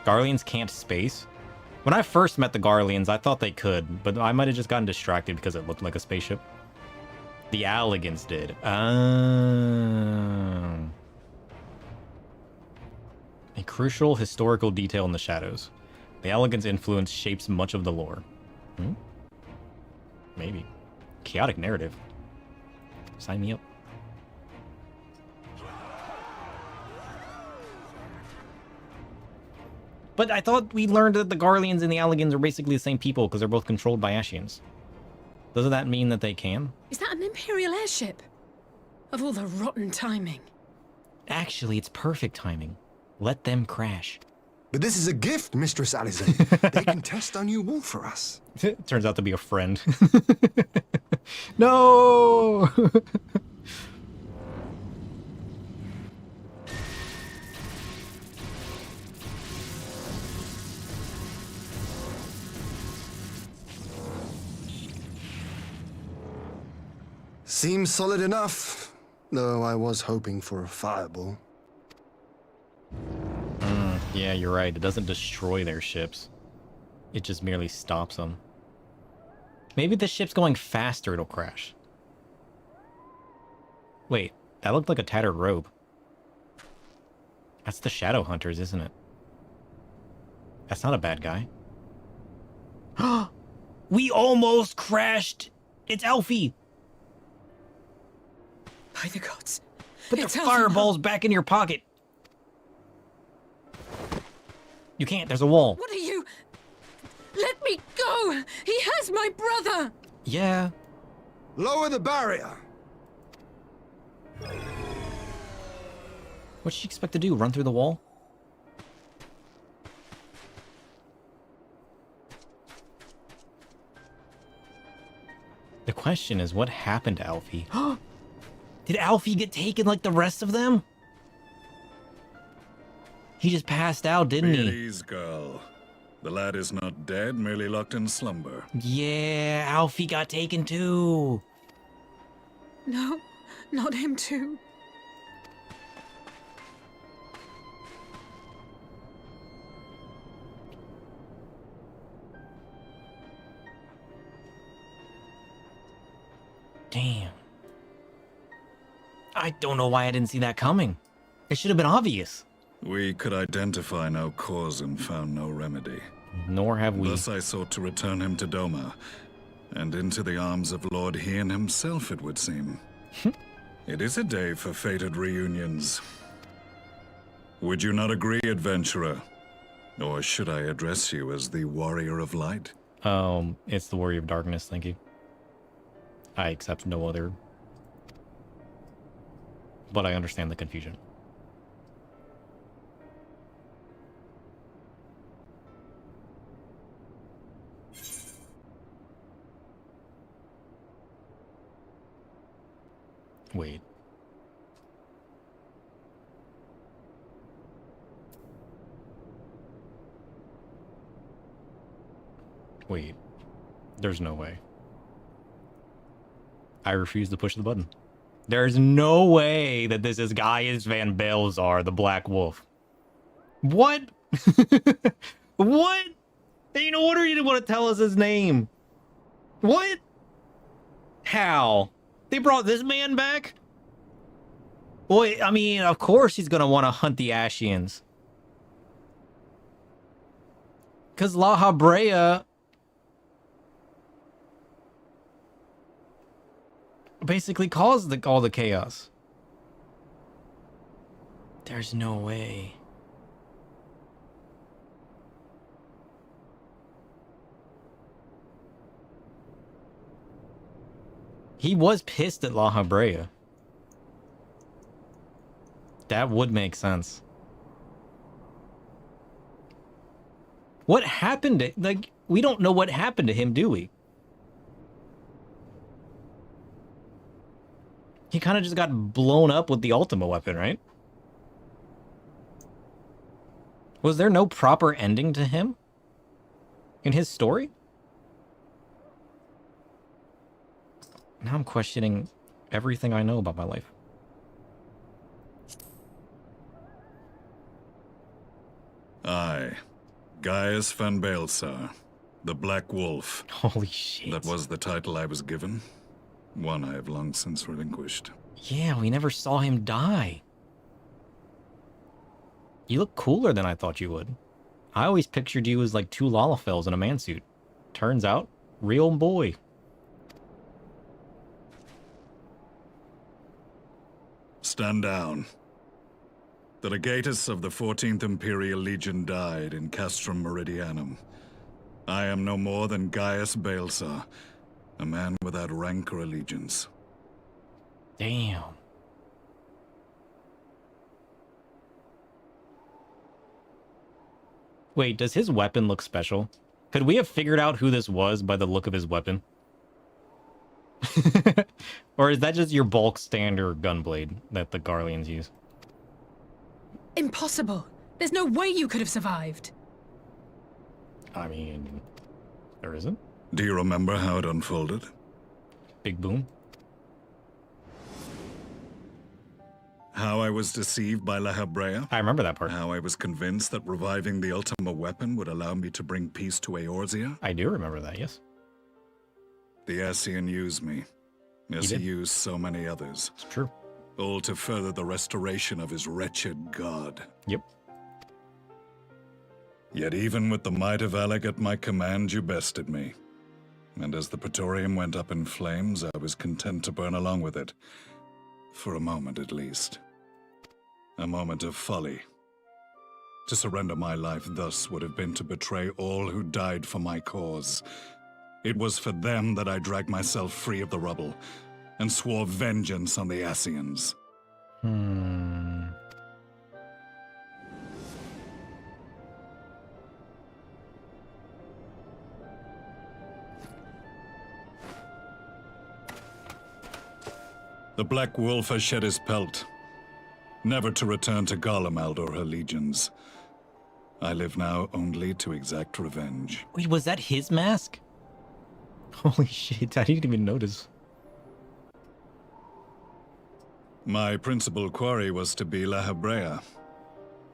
Garleans can't space? When I first met the Garleans, I thought they could, but I might have just gotten distracted because it looked like a spaceship. The Alligans did. Oh. A crucial historical detail in the shadows. The Alligans' influence shapes much of the lore. Hmm? Maybe. Chaotic narrative. Sign me up. But I thought we learned that the Garleans and the Alligans are basically the same people because they're both controlled by Ashians. Doesn't that mean that they can? Is that an Imperial airship? Of all the rotten timing. Actually, it's perfect timing. Let them crash. But this is a gift, Mistress Alize. They can test our new wool for us. Turns out to be a friend. No! Seems solid enough, though I was hoping for a fireball. Yeah, you're right. It doesn't destroy their ships. It just merely stops them. Maybe the ship's going faster, it'll crash. Wait, that looked like a tattered robe. That's the Shadow Hunters, isn't it? That's not a bad guy. We almost crashed! It's Alfie! By the gods. Put the fireballs back in your pocket. You can't, there's a wall. What are you? Let me go! He has my brother! Yeah. Lower the barrier! What'd she expect to do, run through the wall? The question is, what happened to Alfie? Did Alfie get taken like the rest of them? He just passed out, didn't he? Please, girl. The lad is not dead, merely locked in slumber. Yeah, Alfie got taken too. No, not him too. Damn. I don't know why I didn't see that coming. It should have been obvious. We could identify no cause and found no remedy. Nor have we. Thus I sought to return him to Doma, and into the arms of Lord Hien himself, it would seem. It is a day for fated reunions. Would you not agree, adventurer? Or should I address you as the Warrior of Light? It's the Warrior of Darkness, thank you. I accept no other. But I understand the confusion. Wait. Wait. There's no way. I refuse to push the button. There's no way that this is Gaius Van Baelzar, the Black Wolf. What? What? Ain't no wonder you didn't want to tell us his name. What? How? They brought this man back? Well, I mean, of course he's gonna want to hunt the Ashians. Because La Habrea basically caused all the chaos. There's no way. He was pissed at La Habrea. That would make sense. What happened to, like, we don't know what happened to him, do we? He kind of just got blown up with the Ultima weapon, right? Was there no proper ending to him? In his story? Now I'm questioning everything I know about my life. I, Gaius van Baelsar, the Black Wolf. Holy shit. That was the title I was given. One I have long since relinquished. Yeah, we never saw him die. You look cooler than I thought you would. I always pictured you as like 2 Lalafels in a mansuit. Turns out, real boy. Stand down. The legatus of the 14th Imperial Legion died in Castrum Meridianum. I am no more than Gaius Baelsar, a man without rank or allegiance. Damn. Wait, does his weapon look special? Could we have figured out who this was by the look of his weapon? Or is that just your bulk standard gunblade that the Garleans use? Impossible. There's no way you could have survived. I mean, there isn't. Do you remember how it unfolded? Big boom. How I was deceived by La Habrea? I remember that part. How I was convinced that reviving the Ultima weapon would allow me to bring peace to Eorzea? I do remember that, yes. The Ascian used me, as he used so many others. It's true. All to further the restoration of his wretched god. Yep. Yet even with the might of Alec at my command, you bested me. And as the Praetorium went up in flames, I was content to burn along with it. For a moment, at least. A moment of folly. To surrender my life thus would have been to betray all who died for my cause. It was for them that I dragged myself free of the rubble, and swore vengeance on the Ascians. The Black Wolf has shed his pelt, never to return to Garlemald or her legions. I live now only to exact revenge. Wait, was that his mask? Holy shit, I didn't even notice. My principal quarry was to be La Habrea,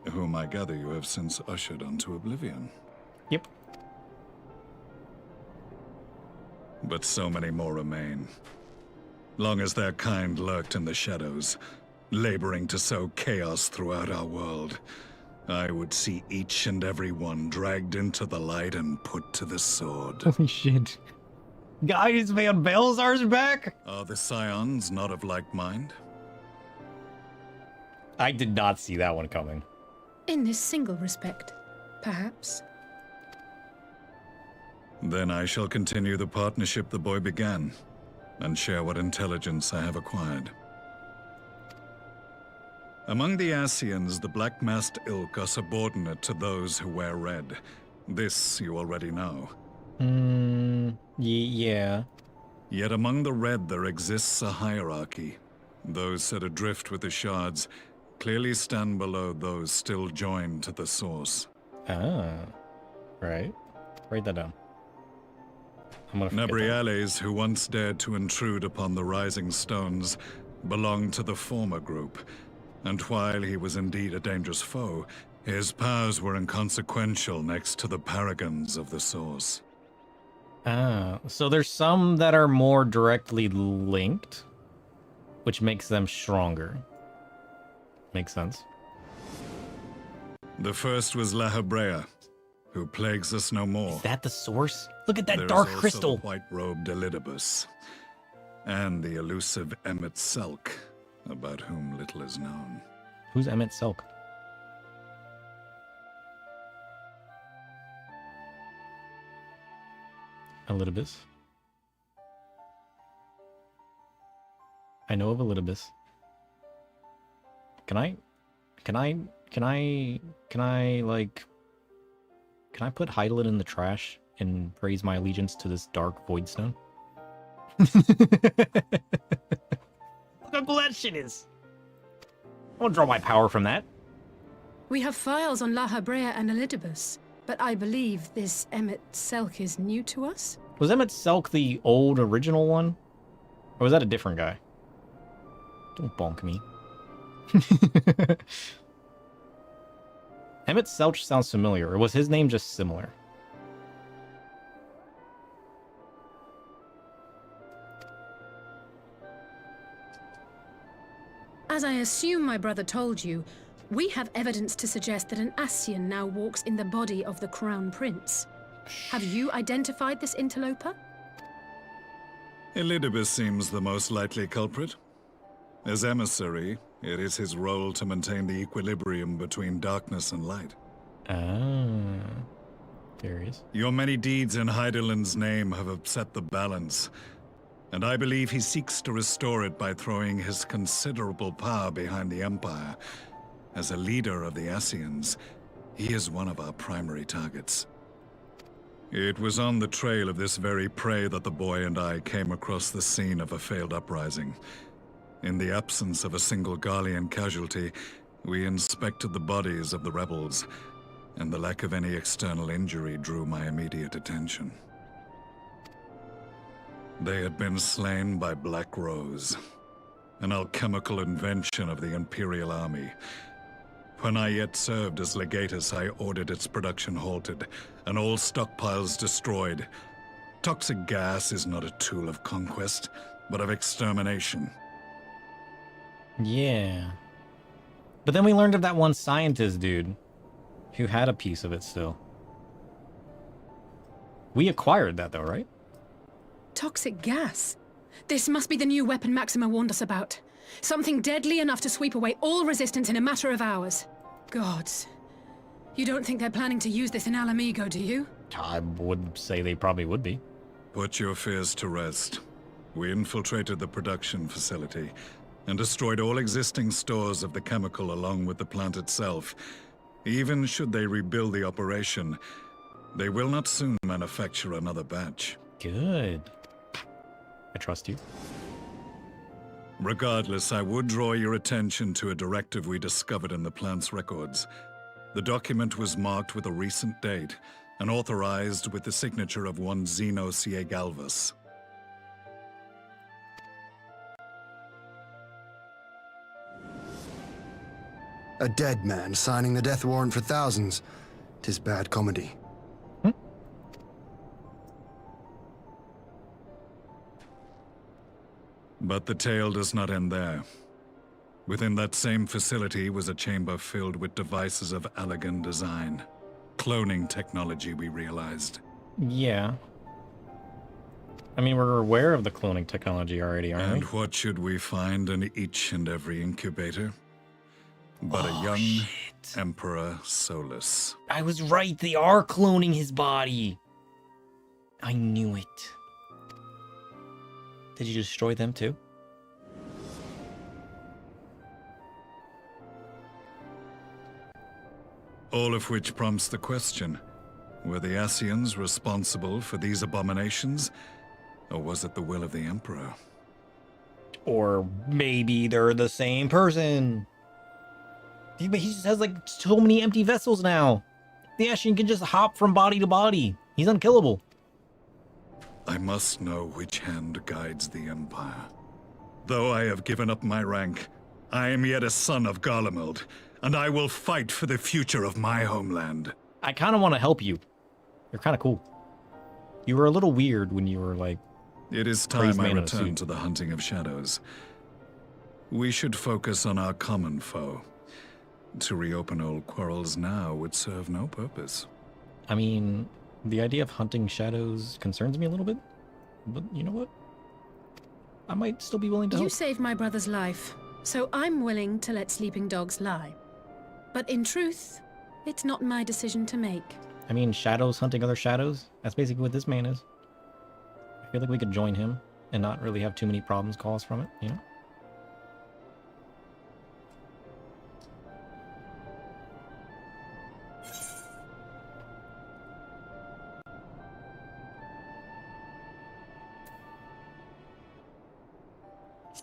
whom I gather you have since ushered onto oblivion. Yep. But so many more remain. Long as their kind lurked in the shadows, laboring to sow chaos throughout our world, I would see each and every one dragged into the light and put to the sword. Holy shit. Gaius van Baelsar's back? Are the Scions not of like mind? I did not see that one coming. In this single respect, perhaps. Then I shall continue the partnership the boy began, and share what intelligence I have acquired. Among the Ascians, the Black-Masked Ilk are subordinate to those who wear red. This you already know. Yeah. Yet among the red there exists a hierarchy. Those set adrift with the shards clearly stand below those still joined to the source. Ah. Right. Write that down. Nabriales, who once dared to intrude upon the Rising Stones, belonged to the former group, and while he was indeed a dangerous foe, his powers were inconsequential next to the paragons of the Source. Ah, so there's some that are more directly linked, which makes them stronger. Makes sense. The first was La Habrea, who plagues us no more. Is that the source? Look at that There's dark also crystal. The white-robed Elidibus, and the elusive Emmett Selk, about whom little is known. Who's Emmett Selk? Elidibus. I know of Elidibus. Can I put Hydaelyn in the trash and raise my allegiance to this dark void stone? Look how cool that shit is. I won't draw my power from that. We have files on La Habrea and Elidibus, but I believe this Emmett Selk is new to us? Was Emmett Selk the old original one? Or was that a different guy? Don't bonk me. Emmett Selk sounds familiar, or was his name just similar? As I assume my brother told you, we have evidence to suggest that an Ascian now walks in the body of the Crown Prince. Have you identified this interloper? Elidibus seems the most likely culprit. As emissary, it is his role to maintain the equilibrium between darkness and light. Ah. There he is. Your many deeds in Hydaelyn's name have upset the balance, and I believe he seeks to restore it by throwing his considerable power behind the Empire. As a leader of the Ascians, he is one of our primary targets. It was on the trail of this very prey that the boy and I came across the scene of a failed uprising. In the absence of a single Garlean casualty, we inspected the bodies of the rebels, and the lack of any external injury drew my immediate attention. They had been slain by Black Rose, an alchemical invention of the Imperial Army. When I yet served as legatus, I ordered its production halted, and all stockpiles destroyed. Toxic gas is not a tool of conquest, but of extermination. Yeah. But then we learned of that one scientist dude who had a piece of it still. We acquired that though, right? Toxic gas? This must be the new weapon Maxima warned us about. Something deadly enough to sweep away all resistance in a matter of hours. Gods. You don't think they're planning to use this in Alamigo, do you? I would say they probably would be. Put your fears to rest. We infiltrated the production facility and destroyed all existing stores of the chemical along with the plant itself. Even should they rebuild the operation, they will not soon manufacture another batch. Good. I trust you. Regardless, I would draw your attention to a directive we discovered in the plant's records. The document was marked with a recent date and authorized with the signature of one Zeno Ciegalvus. A dead man signing the death warrant for thousands. 'Tis bad comedy. But the tale does not end there. Within that same facility was a chamber filled with devices of elegant design. Cloning technology, we realized. Yeah. I mean, we're aware of the cloning technology already, aren't we? And what should we find in each and every incubator? But a young Emperor Solus. I was right, they are cloning his body. I knew it. Did you destroy them too? All of which prompts the question, were the Ascians responsible for these abominations? Or was it the will of the Emperor? Or maybe they're the same person. But he just has like so many empty vessels now. The Ascian can just hop from body to body. He's unkillable. I must know which hand guides the Empire. Though I have given up my rank, I am yet a son of Garlemald, and I will fight for the future of my homeland. I kind of want to help you. You're kind of cool. You were a little weird when you were like... It is time I return to the hunting of shadows. We should focus on our common foe. To reopen old quarrels now would serve no purpose. I mean, the idea of hunting shadows concerns me a little bit. But you know what? I might still be willing to help. You saved my brother's life, so I'm willing to let sleeping dogs lie. But in truth, it's not my decision to make. I mean, shadows hunting other shadows? That's basically what this man is. I feel like we could join him and not really have too many problems caused from it, you know?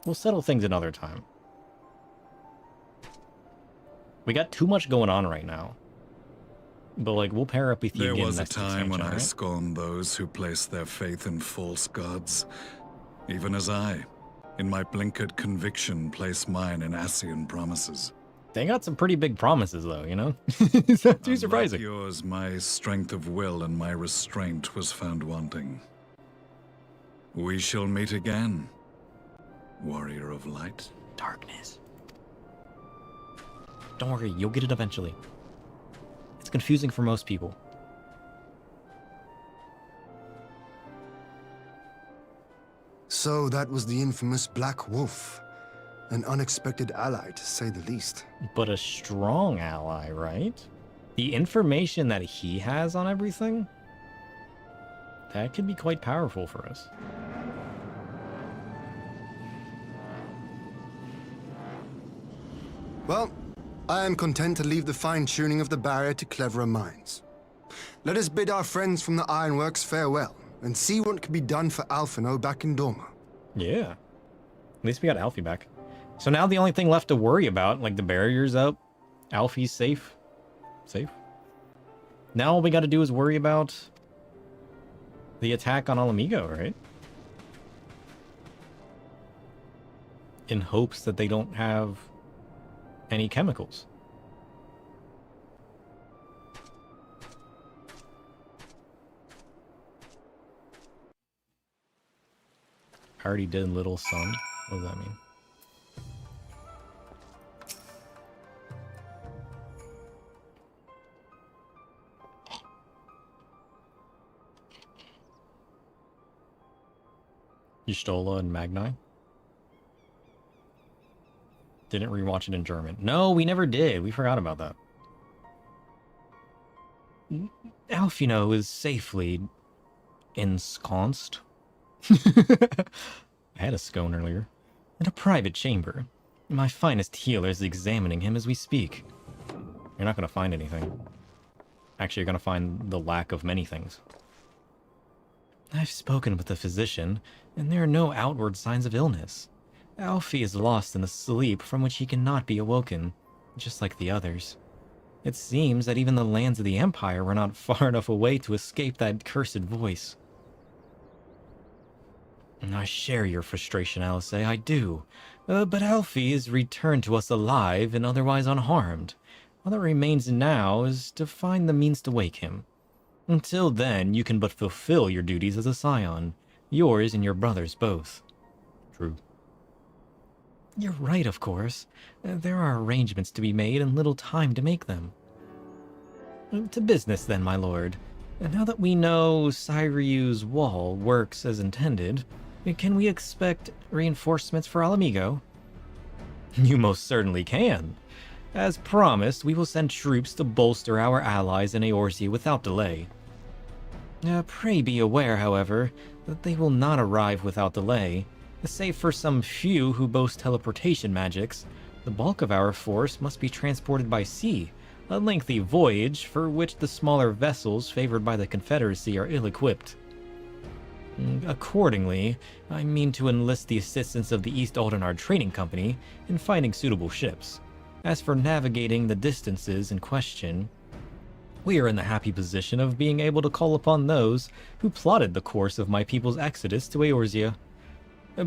We'll settle things another time. We got too much going on right now. But, like, we'll pair up with you There again was a next time when expansion, I right? scorned those who placed their faith in false gods. Even as I, in my blinkered conviction, place mine in Ascian promises. They got some pretty big promises, though, you know? It's not too Unlike surprising. yours, my strength of will and my restraint was found wanting. We shall meet again, warrior of light. Darkness. Don't worry, you'll get it eventually. It's confusing for most people. So that was the infamous Black Wolf. An unexpected ally, to say the least. But a strong ally, right? The information that he has on everything, that could be quite powerful for us. Well, I am content to leave the fine-tuning of the barrier to cleverer minds. Let us bid our friends from the Ironworks farewell, and see what can be done for Alphino back in Dorma. Yeah. At least we got Alfie back. So now the only thing left to worry about, like the barrier's up, Alfie's safe. Safe? Now all we gotta do is worry about the attack on Alamigo, right? In hopes that they don't have any chemicals. I already did Little Sun. What does that mean? Yustola and Magni? Didn't rewatch it in German. No, we never did. We forgot about that. Alfino is safely ensconced. I had a scone earlier. In a private chamber. My finest healer is examining him as we speak. You're not going to find anything. Actually, you're going to find the lack of many things. I've spoken with the physician, and there are no outward signs of illness. Alfie is lost in a sleep from which he cannot be awoken, just like the others. It seems that even the lands of the Empire were not far enough away to escape that cursed voice. I share your frustration, Alice, I do. But Alfie is returned to us alive and otherwise unharmed. All that remains now is to find the means to wake him. Until then, you can but fulfill your duties as a scion. Yours and your brother's both. True. You're right, of course. There are arrangements to be made and little time to make them. To business, then, my lord. Now that we know Cyriu's wall works as intended, can we expect reinforcements for Alamigo? You most certainly can. As promised, we will send troops to bolster our allies in Eorzea without delay. Pray be aware, however, that they will not arrive without delay. Save for some few who boast teleportation magics, the bulk of our force must be transported by sea, a lengthy voyage for which the smaller vessels favored by the Confederacy are ill-equipped. Accordingly, I mean to enlist the assistance of the East Aldenard Trading Company in finding suitable ships. As for navigating the distances in question, we are in the happy position of being able to call upon those who plotted the course of my people's exodus to Eorzea.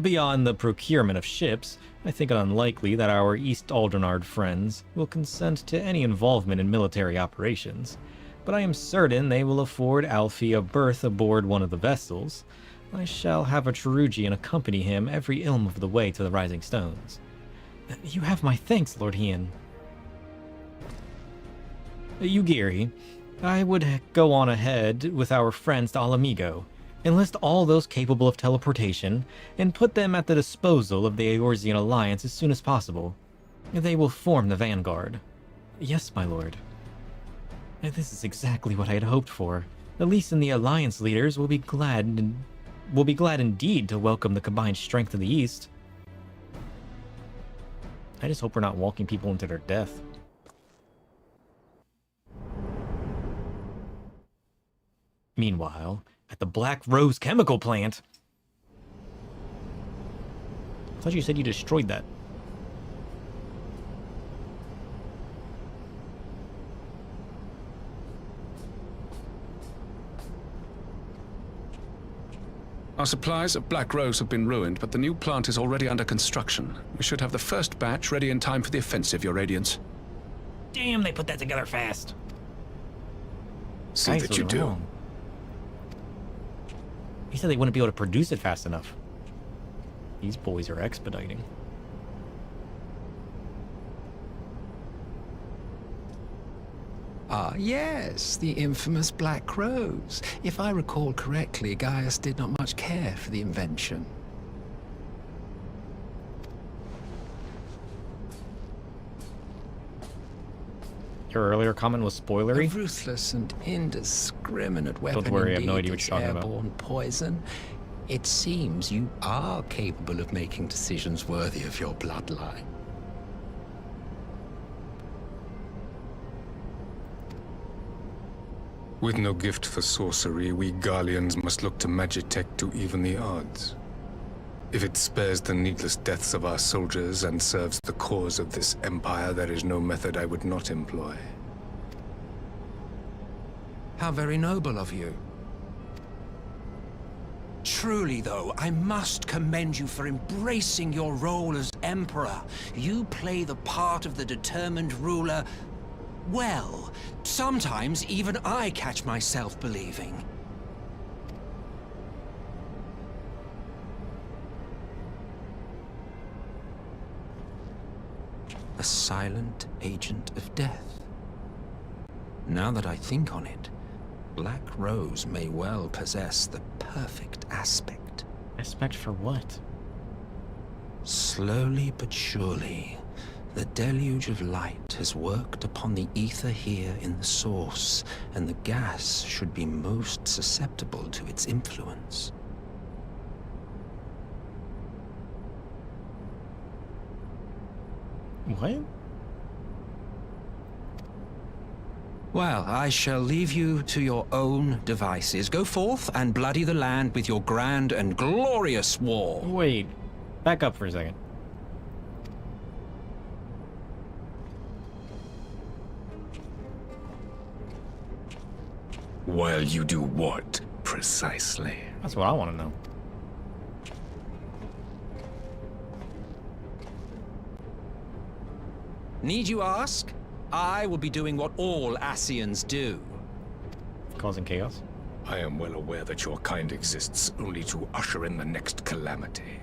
Beyond the procurement of ships, I think it unlikely that our East Aldenard friends will consent to any involvement in military operations, but I am certain they will afford Alfie a berth aboard one of the vessels. I shall have a Cherugian accompany him every ilm of the way to the Rising Stones. You have my thanks, Lord Hien. Ugiri, I would go on ahead with our friends to Alamigo, enlist all those capable of teleportation, and put them at the disposal of the Eorzean Alliance as soon as possible. They will form the vanguard. Yes, my lord. This is exactly what I had hoped for. The least in the Alliance leaders will be glad indeed to welcome the combined strength of the East. I just hope we're not walking people into their death. Meanwhile, at the Black Rose chemical plant. I thought you said you destroyed that. Our supplies of Black Rose have been ruined, but the new plant is already under construction. We should have the first batch ready in time for the offensive, Your Radiance. Damn, they put that together fast. See that you do. He said they wouldn't be able to produce it fast enough. These boys are expediting. Ah, yes, the infamous Black Rose. If I recall correctly, Gaius did not much care for the invention. Your earlier comment was spoilery? A ruthless and indiscriminate weapon. Don't worry, I have no idea what indeed, you're talking about. airborne poison. It seems you are capable of making decisions worthy of your bloodline. With no gift for sorcery, we Garleans must look to Magitech to even the odds. If it spares the needless deaths of our soldiers and serves the cause of this empire, there is no method I would not employ. How very noble of you. Truly, though, I must commend you for embracing your role as Emperor. You play the part of the determined ruler well. Sometimes even I catch myself believing. A silent agent of death. Now that I think on it, Black Rose may well possess the perfect aspect. Aspect for what? Slowly but surely, the deluge of light has worked upon the ether here in the source, and the gas should be most susceptible to its influence. What? Well, I shall leave you to your own devices. Go forth and bloody the land with your grand and glorious war. Wait, back up for a second. While you do what, precisely? That's what I want to know. Need you ask? I will be doing what all Ascians do. Causing chaos? I am well aware that your kind exists only to usher in the next calamity.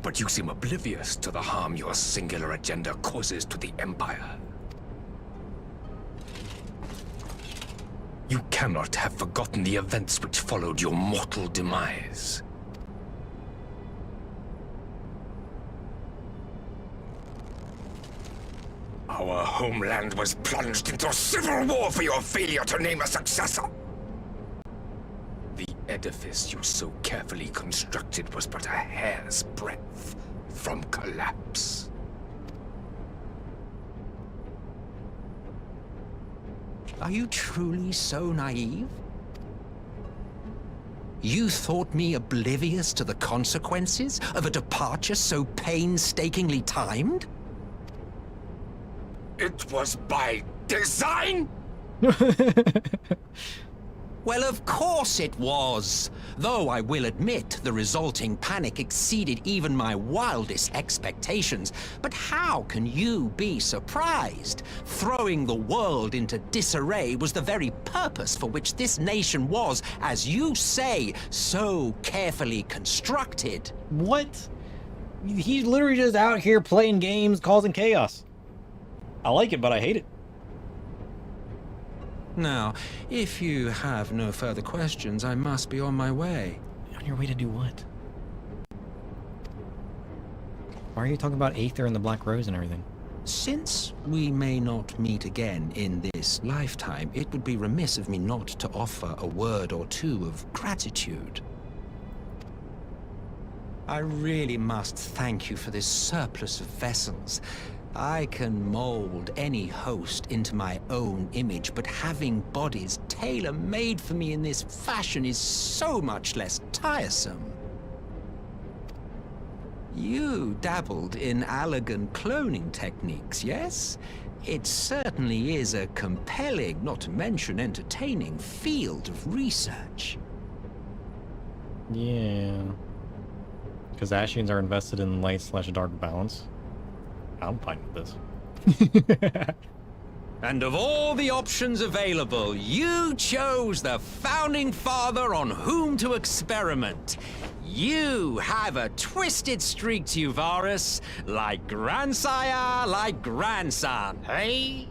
But you seem oblivious to the harm your singular agenda causes to the Empire. You cannot have forgotten the events which followed your mortal demise. Our homeland was plunged into civil war for your failure to name a successor. The edifice you so carefully constructed was but a hair's breadth from collapse. Are you truly so naive? You thought me oblivious to the consequences of a departure so painstakingly timed? It was by design? Well, of course it was. Though I will admit the resulting panic exceeded even my wildest expectations. But how can you be surprised? Throwing the world into disarray was the very purpose for which this nation was, as you say, so carefully constructed. What? He's literally just out here playing games, causing chaos. I like it, but I hate it. Now, if you have no further questions, I must be on my way. On your way to do what? Why are you talking about Aether and the Black Rose and everything? Since we may not meet again in this lifetime, it would be remiss of me not to offer a word or two of gratitude. I really must thank you for this surplus of vessels. I can mold any host into my own image, but having bodies tailor-made for me in this fashion is so much less tiresome. You dabbled in Allagan cloning techniques, yes? It certainly is a compelling, not to mention entertaining, field of research. Yeah. Because Ashians are invested in light/dark balance. I'm fine with this. And of all the options available, you chose the Founding Father on whom to experiment. You have a twisted streak to you, Varus. Like grandsire, like grandson, hey?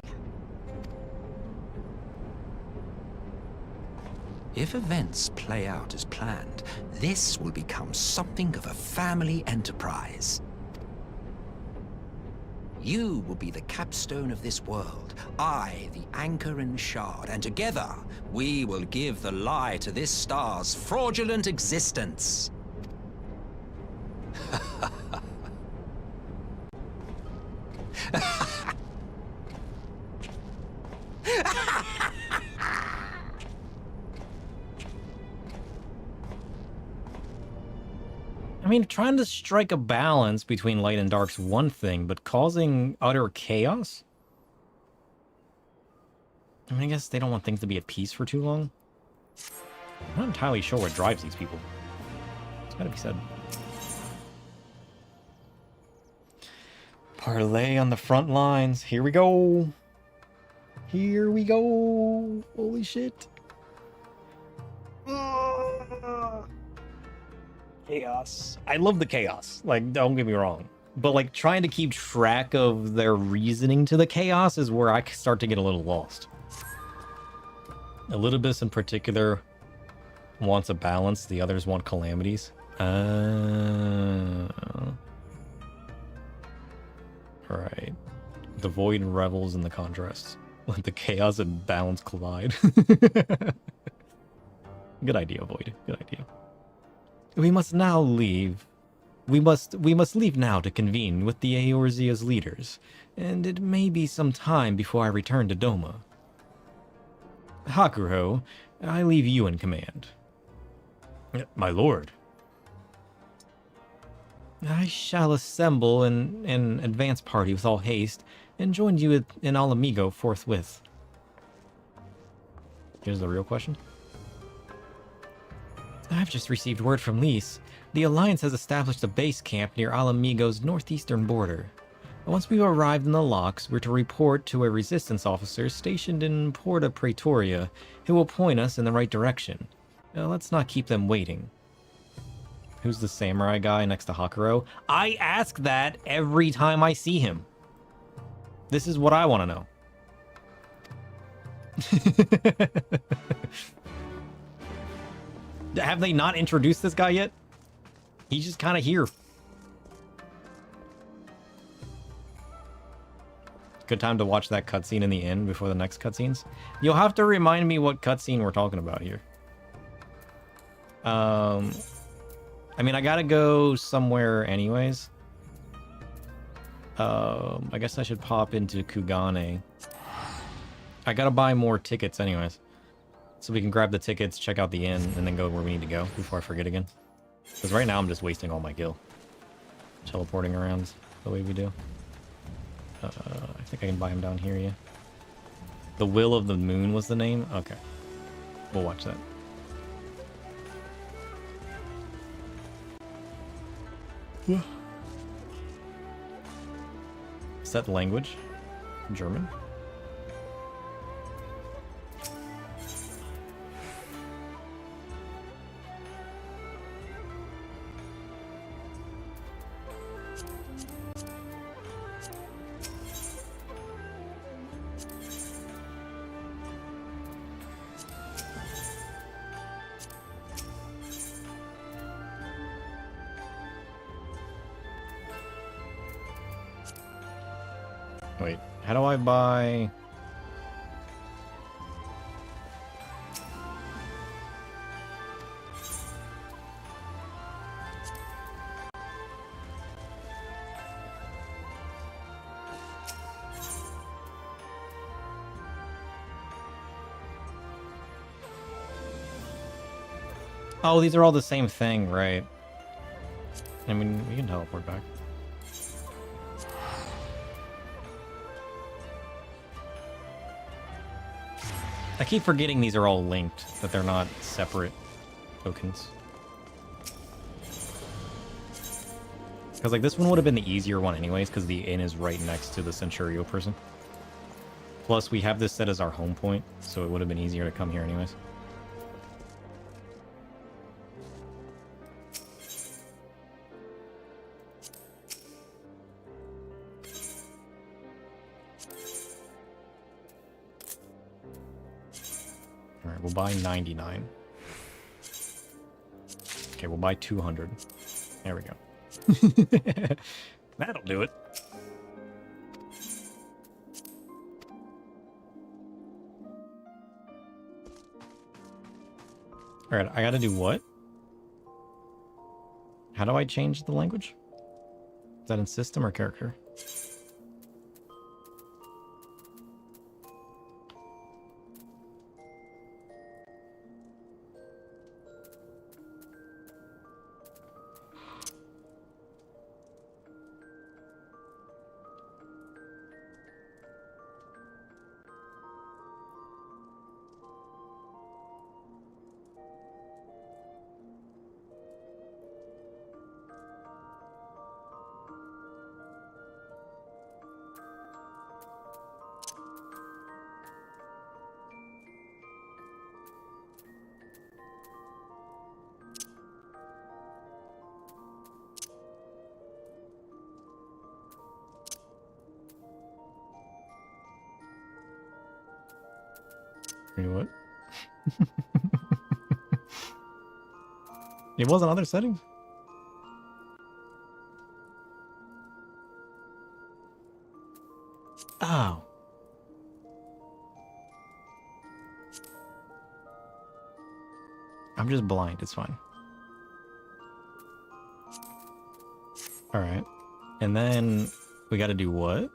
If events play out as planned, this will become something of a family enterprise. You will be the capstone of this world, I the anchor and shard, and together we will give the lie to this star's fraudulent existence. I mean, trying to strike a balance between light and dark's one thing, but causing utter chaos? I mean, I guess they don't want things to be at peace for too long. I'm not entirely sure what drives these people. It's gotta be said. Parlay on the front lines. Here we go. Here we go. Holy shit. Chaos. I love the chaos. Like, don't get me wrong. But, like, trying to keep track of their reasoning to the chaos is where I start to get a little lost. Elidibus in particular wants a balance. The others want calamities. Right. The void revels in the contrasts. Let the chaos and balance collide. Good idea, Void. Good idea. We must now leave. We must leave now to convene with the Eorzea's leaders, and it may be some time before I return to Doma. Hakuho, I leave you in command. My lord. I shall assemble an advance party with all haste, and join you in Alamigo forthwith. Here's the real question. I've just received word from Lys. The Alliance has established a base camp near Alamigo's northeastern border. Once we've arrived in the locks, we're to report to a resistance officer stationed in Porta Praetoria, who will point us in the right direction. Let's not keep them waiting. Who's the samurai guy next to Hakuro? I ask that every time I see him. This is what I want to know. Have they not introduced this guy yet? He's just kind of here. Good time to watch that cutscene in the end before the next cutscenes. You'll have to remind me what cutscene we're talking about here. I mean, I gotta go somewhere anyways. I guess I should pop into Kugane. I gotta buy more tickets anyways. So we can grab the tickets, check out the inn, and then go where we need to go before I forget again. Because right now I'm just wasting all my gil. Teleporting around the way we do. I think I can buy him down here, yeah. The Will of the Moon was the name? Okay. We'll watch that. Set language? German? Wait, how do I buy... Oh, these are all the same thing, right? I mean, we can teleport back. I keep forgetting these are all linked, that they're not separate tokens. Because, like, this one would have been the easier one anyways, because the inn is right next to the Centurio person. Plus, we have this set as our home point, so it would have been easier to come here anyways. Alright, we'll buy 99. Okay, we'll buy 200. There we go. That'll do it. Alright, I gotta do what? How do I change the language? Is that in system or character? You know what? It was on other settings. Oh. I'm just blind, it's fine. Alright. And then we gotta do what?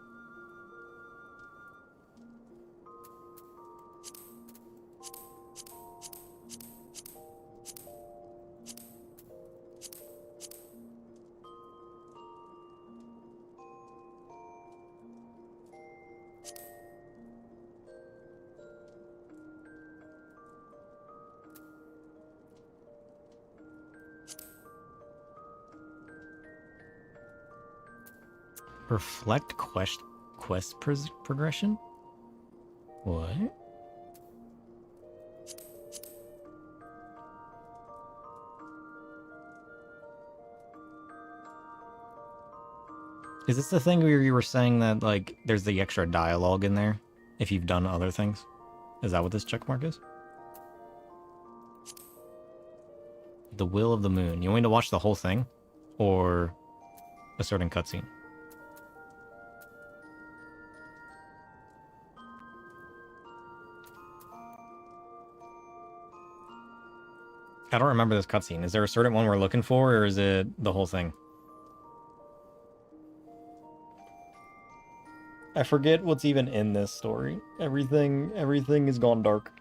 Reflect quest progression? What? Is this the thing where you were saying that, like, there's the extra dialogue in there if you've done other things? Is that what this checkmark is? The Will of the Moon. You want me to watch the whole thing? Or a certain cutscene? I don't remember this cutscene. Is there a certain one we're looking for, or is it the whole thing? I forget what's even in this story. Everything has gone dark.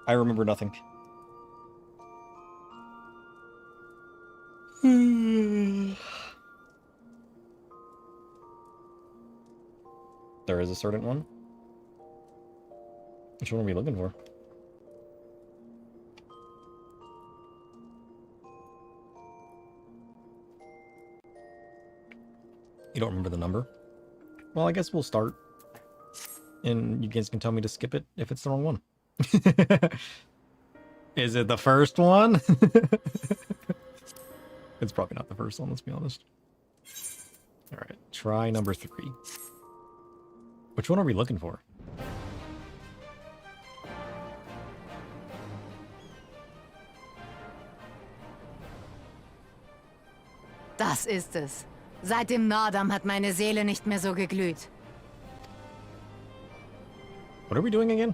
I remember nothing. There is a certain one? Which one are we looking for? You don't remember the number? Well, I guess we'll start. And you guys can tell me to skip it if it's the wrong one. Is it the first one? It's probably not the first one, let's be honest. Alright, try number 3. Which one are we looking for? Das ist es. Seit dem Nordam hat meine Seele nicht mehr so geglüht. What are we doing again?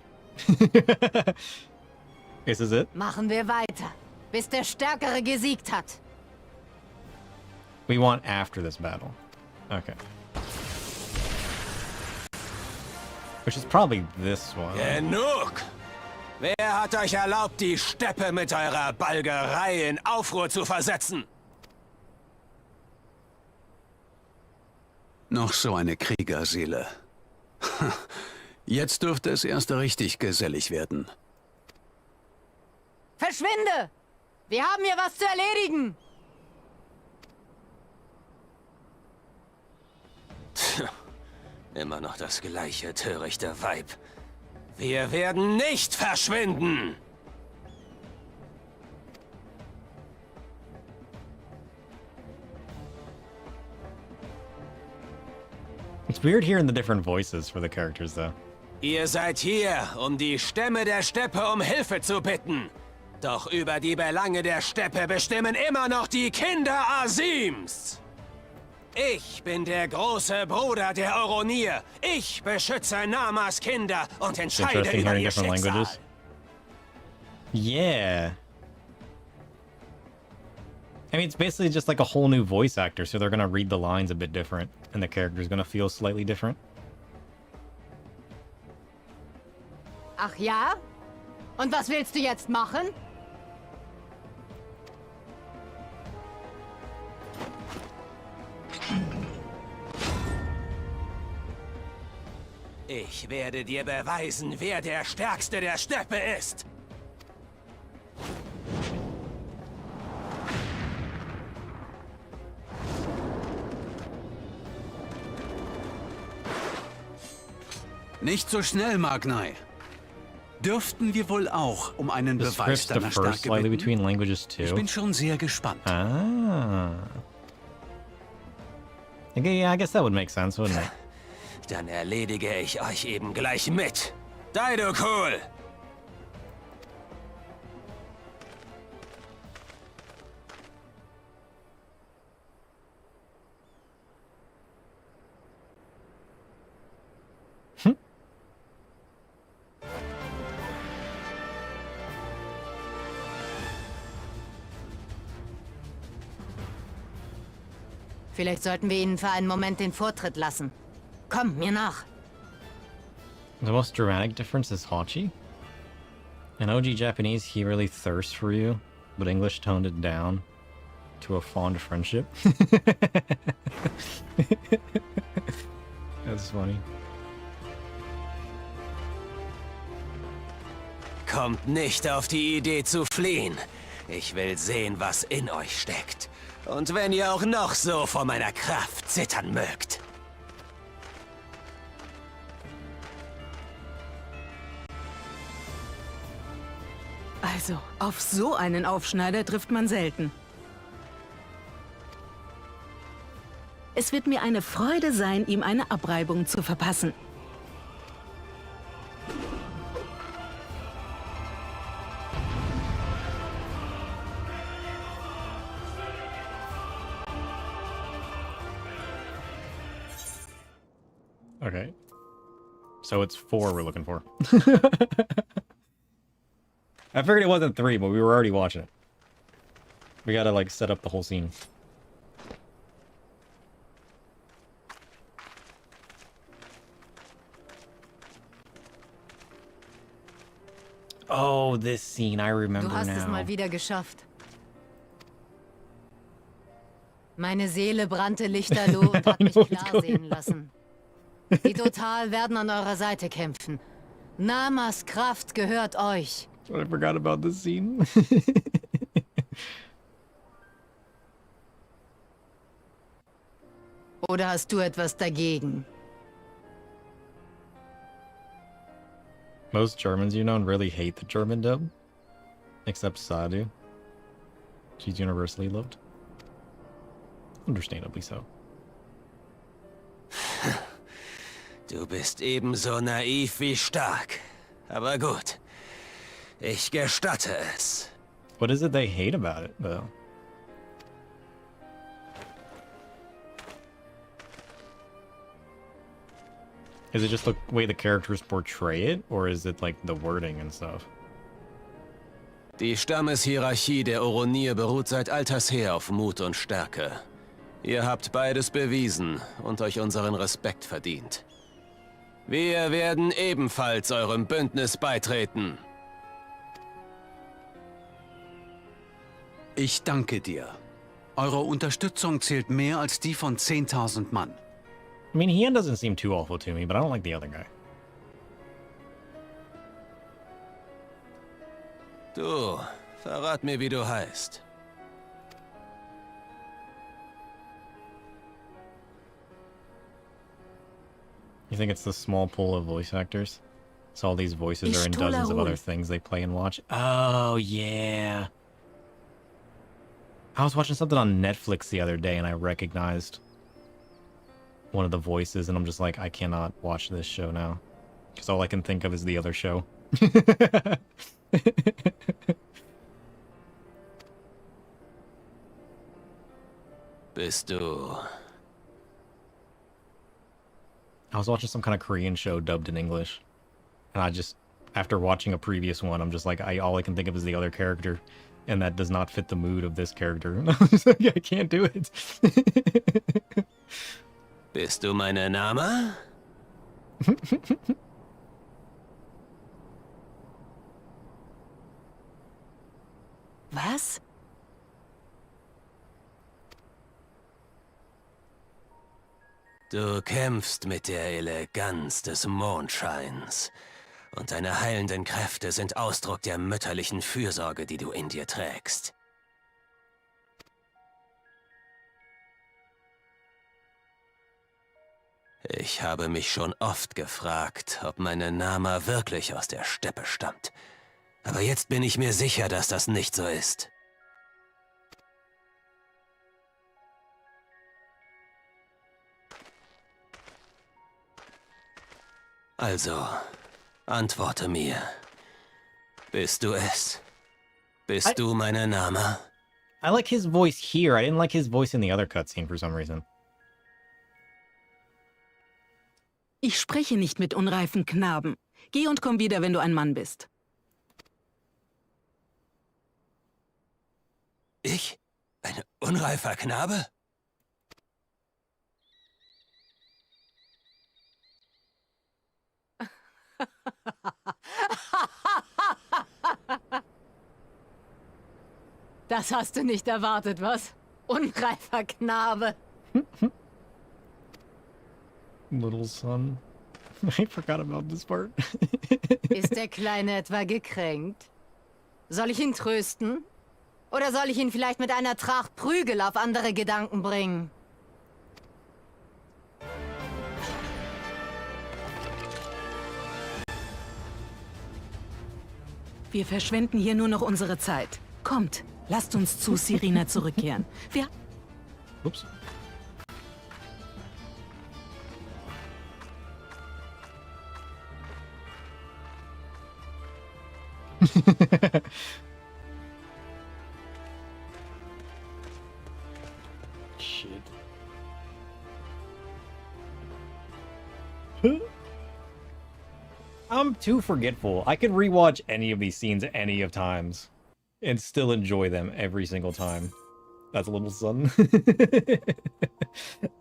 This is it? Machen wir weiter, bis der Stärkere gesiegt hat. We want after this battle. Okay. Which is probably this one. Genug! Wer hat euch erlaubt, die Steppe mit eurer Balgerei in Aufruhr zu versetzen? Noch so eine Kriegerseele. Jetzt dürfte es erst richtig gesellig werden. Verschwinde! Wir haben hier was zu erledigen! Immer noch das gleiche törichte Weib. Wir werden nicht verschwinden! It's weird hearing the different voices for the characters, though. Ihr seid hier, um die Stämme der Steppe um Hilfe zu bitten. Doch über die Belange der Steppe bestimmen immer noch die Kinder Asims. Ich bin der große Bruder der Oronier. Ich beschütze Namas Kinder und entscheide Interesting über hearing ihr different Schicksal. languages. Yeah. I mean, it's basically just like a whole new voice actor, so they're gonna read the lines a bit different, and the character's gonna feel slightly different. Ach ja? Und was willst du jetzt machen? Ich werde dir beweisen, wer der Stärkste der Steppe ist. Nicht so schnell, Magnai. Dürften wir wohl auch um einen The Beweis scripts deiner differ Stärke slightly bitten? between languages too. Ich bin schon sehr gespannt. Ah. Okay, yeah, I guess that would make sense, wouldn't it? Dann erledige ich euch eben gleich mit. Daido cool! Vielleicht sollten wir ihnen für einen Moment den Vortritt lassen. Komm, mir nach. The most dramatic difference is Hachi. In OG Japanese, he really thirsts for you, but English toned it down to a fond friendship. That's funny. Kommt nicht auf die Idee zu fliehen. Ich will sehen, was in euch steckt. Und wenn ihr auch noch so vor meiner Kraft zittern mögt. Also, auf so einen Aufschneider trifft man selten. Es wird mir eine Freude sein, ihm eine Abreibung zu verpassen. Okay. So it's 4 we're looking for. I figured it wasn't 3, but we were already watching it. We gotta, like, set up the whole scene. Oh, this scene, I remember Du hast now. es mal wieder geschafft. Meine Seele brannte lichterloh und hat mich klar sehen lassen. Die Total werden an eurer Seite kämpfen. Namas Kraft gehört euch. I forgot about this scene. Oder hast du etwas dagegen? Most Germans you know really hate the German dub. Except Sadu. She's universally loved. Understandably so. Du bist ebenso naiv wie stark. Aber gut. Ich gestatte es. What is it they hate about it, though? Is it just the way the characters portray it, or is it like the wording and stuff? Die Stammeshierarchie der Oronier beruht seit alters her auf Mut und Stärke. Ihr habt beides bewiesen und euch unseren Respekt verdient. Wir werden ebenfalls eurem Bündnis beitreten. Ich danke dir. Eure Unterstützung zählt mehr als die von 10.000 Mann. I mean, Hien doesn't seem too awful to me, but I don't like the other guy. Du, verrat mir, wie du heißt. You think it's the small pool of voice actors? So all these voices are in dozens of other things they play and watch? Oh, yeah. I was watching something on Netflix the other day and I recognized one of the voices and I'm just like, I cannot watch this show now. Because all I can think of is the other show. Bist du... I was watching some kind of Korean show dubbed in English. And I just, after watching a previous one, I'm just like, all I can think of is the other character. And that does not fit the mood of this character. And I was just like, I can't do it. Bist du meine Name? Was? Du kämpfst mit der Eleganz des Mondscheins. Und deine heilenden Kräfte sind Ausdruck der mütterlichen Fürsorge, die du in dir trägst. Ich habe mich schon oft gefragt, ob meine Nama wirklich aus der Steppe stammt. Aber jetzt bin ich mir sicher, dass das nicht so ist. Also, antworte mir. Bist du es? Bist du meine Nama? I like his voice here. I didn't like his voice in the other cutscene for some reason. Ich spreche nicht mit unreifen Knaben. Geh und komm wieder, wenn du ein Mann bist. Ich? Ein unreifer Knabe? Das hast du nicht erwartet, was? Unreifer Knabe. Little son. I forgot about this part. Ist der Kleine etwa gekränkt? Soll ich ihn trösten? Oder soll ich ihn vielleicht mit einer Tracht Prügel auf andere Gedanken bringen? Wir verschwenden hier nur noch unsere Zeit. Kommt, lasst uns zu Sirina zurückkehren. Wir... Ups. Shit. I'm too forgetful. I could rewatch any of these scenes any of times and still enjoy them every single time. That's Little Son. I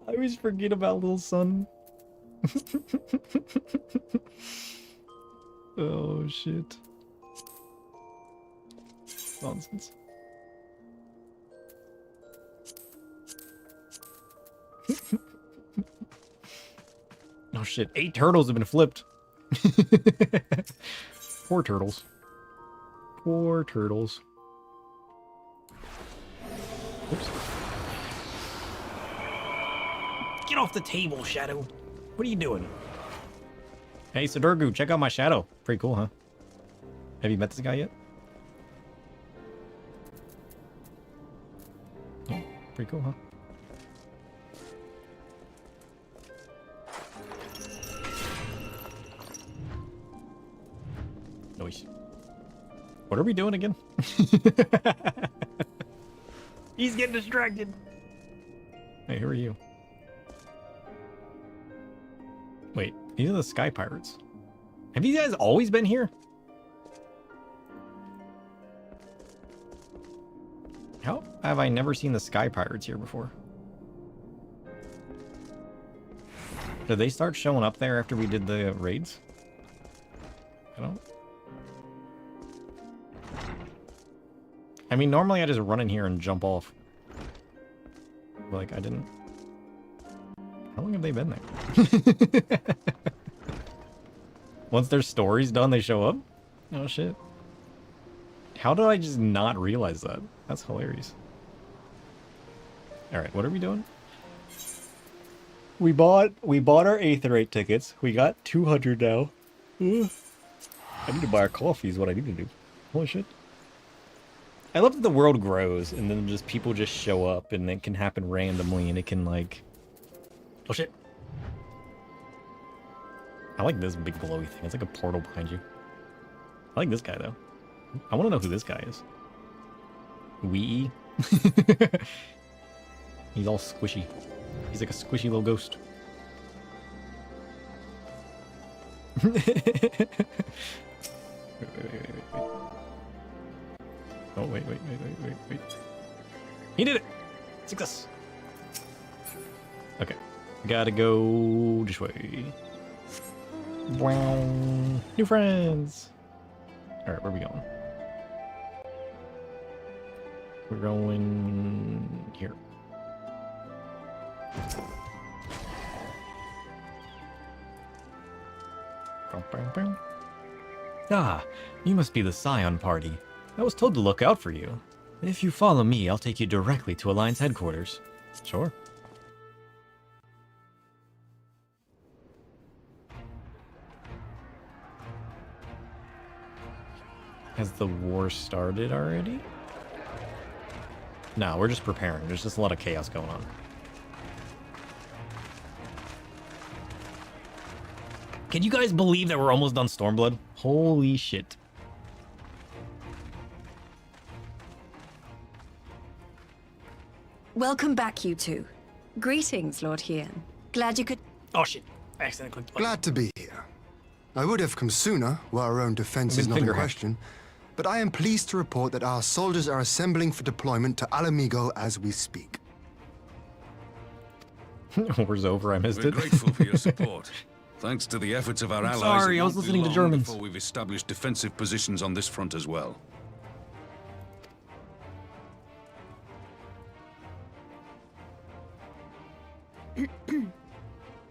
always forget about Little Son. Oh shit. Nonsense. Oh shit, 8 turtles have been flipped. Poor turtles. Poor turtles. Oops. Get off the table, Shadow. What are you doing? Hey, Sadurgu, check out my shadow. Pretty cool, huh? Have you met this guy yet? Yeah, pretty cool, huh? Nice. What are we doing again? He's getting distracted. Hey, who are you? Wait, these are the Sky Pirates. Have you guys always been here? How have I never seen the Sky Pirates here before? Did they start showing up there after we did the raids? I don't... I mean, normally I just run in here and jump off. Like, I didn't... How long have they been there? Once their story's done, they show up? Oh, shit. How did I just not realize that? That's hilarious. Alright, what are we doing? We bought our Aetherite tickets. We got 200 now. Ugh. I need to buy a coffee is what I need to do. Holy shit. I love that the world grows and then just people just show up and it can happen randomly and it can like... Oh shit. I like this big glowy thing. It's like a portal behind you. I like this guy though. I want to know who this guy is. Wee. He's all squishy. He's like a squishy little ghost. Wait. Oh, wait. He did it! Success! Okay. Gotta go this way. Wow. New friends! Alright, where are we going? We're going here. Ah, you must be the Scion party. I was told to look out for you. If you follow me, I'll take you directly to Alliance headquarters. Sure. Has the war started already? No, we're just preparing. There's just a lot of chaos going on. Can you guys believe that we're almost done Stormblood? Holy shit. Welcome back, you two. Greetings, Lord Hien. Glad you could... Oh shit. I accidentally clicked the button. Glad to be here. I would have come sooner, while our own defense is not in question, but I am pleased to report that our soldiers are assembling for deployment to Alamigo as we speak. War's over, I missed it. We're grateful for your support. Thanks to the efforts of our allies, sorry, I was listening to Germans. Before we've established defensive positions on this front as well.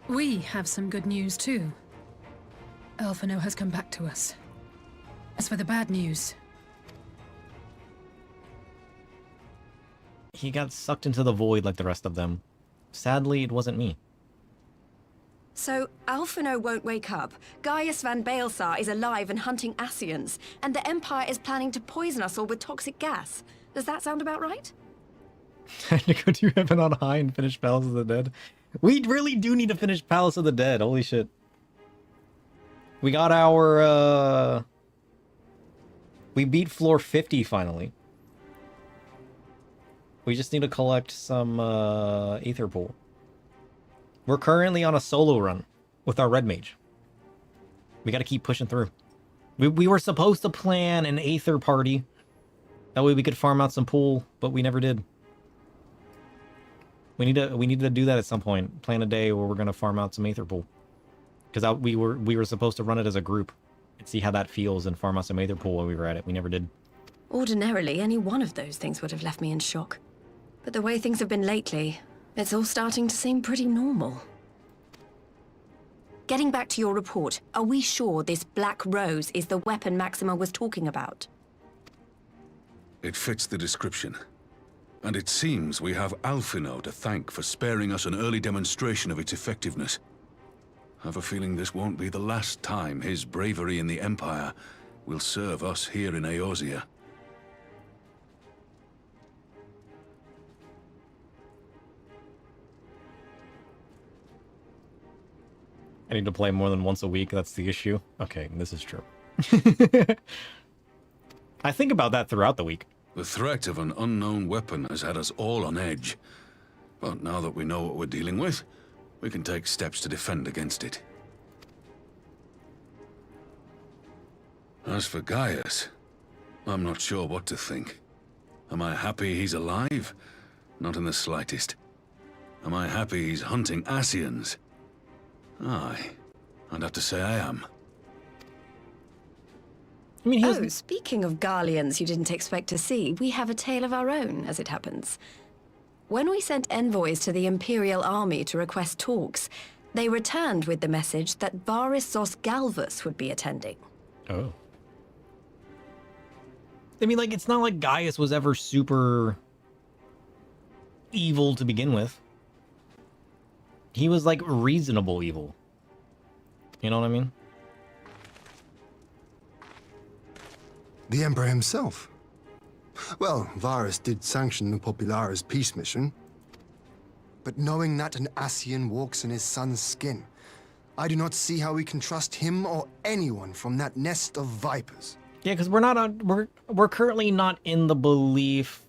We have some good news too. Alphino has come back to us. As for the bad news... He got sucked into the void like the rest of them. Sadly, it wasn't me. So, Alphino won't wake up, Gaius van Baelsar is alive and hunting Ascians, and the Empire is planning to poison us all with toxic gas. Does that sound about right? Time to go to heaven on high and finish Palace of the Dead. We really do need to finish Palace of the Dead, holy shit. We got our, we beat floor 50 finally. We just need to collect some, Aether Pool. We're currently on a solo run with our Red Mage. We gotta keep pushing through. We were supposed to plan an Aether party. That way we could farm out some pool, but we never did. We need to do that at some point. Plan a day where we're gonna farm out some Aether Pool. Because we were supposed to run it as a group and see how that feels and farm out some Aether Pool while we were at it. We never did. Ordinarily, any one of those things would have left me in shock. But the way things have been lately, it's all starting to seem pretty normal. Getting back to your report, are we sure this Black Rose is the weapon Maxima was talking about? It fits the description. And it seems we have Alphino to thank for sparing us an early demonstration of its effectiveness. I have a feeling this won't be the last time his bravery in the Empire will serve us here in Eorzea. I need to play more than once a week, that's the issue. Okay, this is true. I think about that throughout the week. The threat of an unknown weapon has had us all on edge. But now that we know what we're dealing with, we can take steps to defend against it. As for Gaius, I'm not sure what to think. Am I happy he's alive? Not in the slightest. Am I happy he's hunting Ascians? Aye, I'd have to say I am. I mean, oh, speaking of Garleans you didn't expect to see, we have a tale of our own, as it happens. When we sent envoys to the Imperial Army to request talks, they returned with the message that Varys Zos Galvus would be attending. Oh. I mean, like, it's not like Gaius was ever super evil to begin with. He was like reasonable evil. You know what I mean? The Emperor himself. Well, Varus did sanction the Popularis peace mission. But knowing that an Ascian walks in his son's skin, I do not see how we can trust him or anyone from that nest of vipers. Yeah, because we're currently not in the belief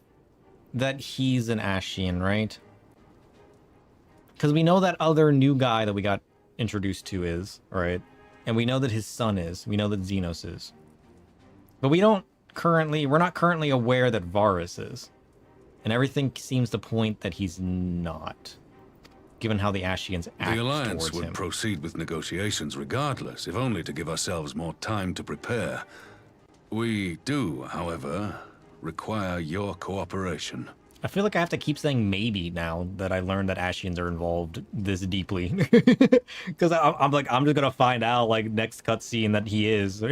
that he's an Ascian, right? Because we know that other new guy that we got introduced to is, right? And we know that his son is. We know that Xenos is. But we're not currently aware that Varus is. And everything seems to point that he's not, given how the Ascians act. The Alliance towards would him. proceed with negotiations regardless, if only to give ourselves more time to prepare. We do, however, require your cooperation. I feel like I have to keep saying maybe now that I learned that Ascians are involved this deeply. Because I'm like, I'm just going to find out, like, next cutscene that he is.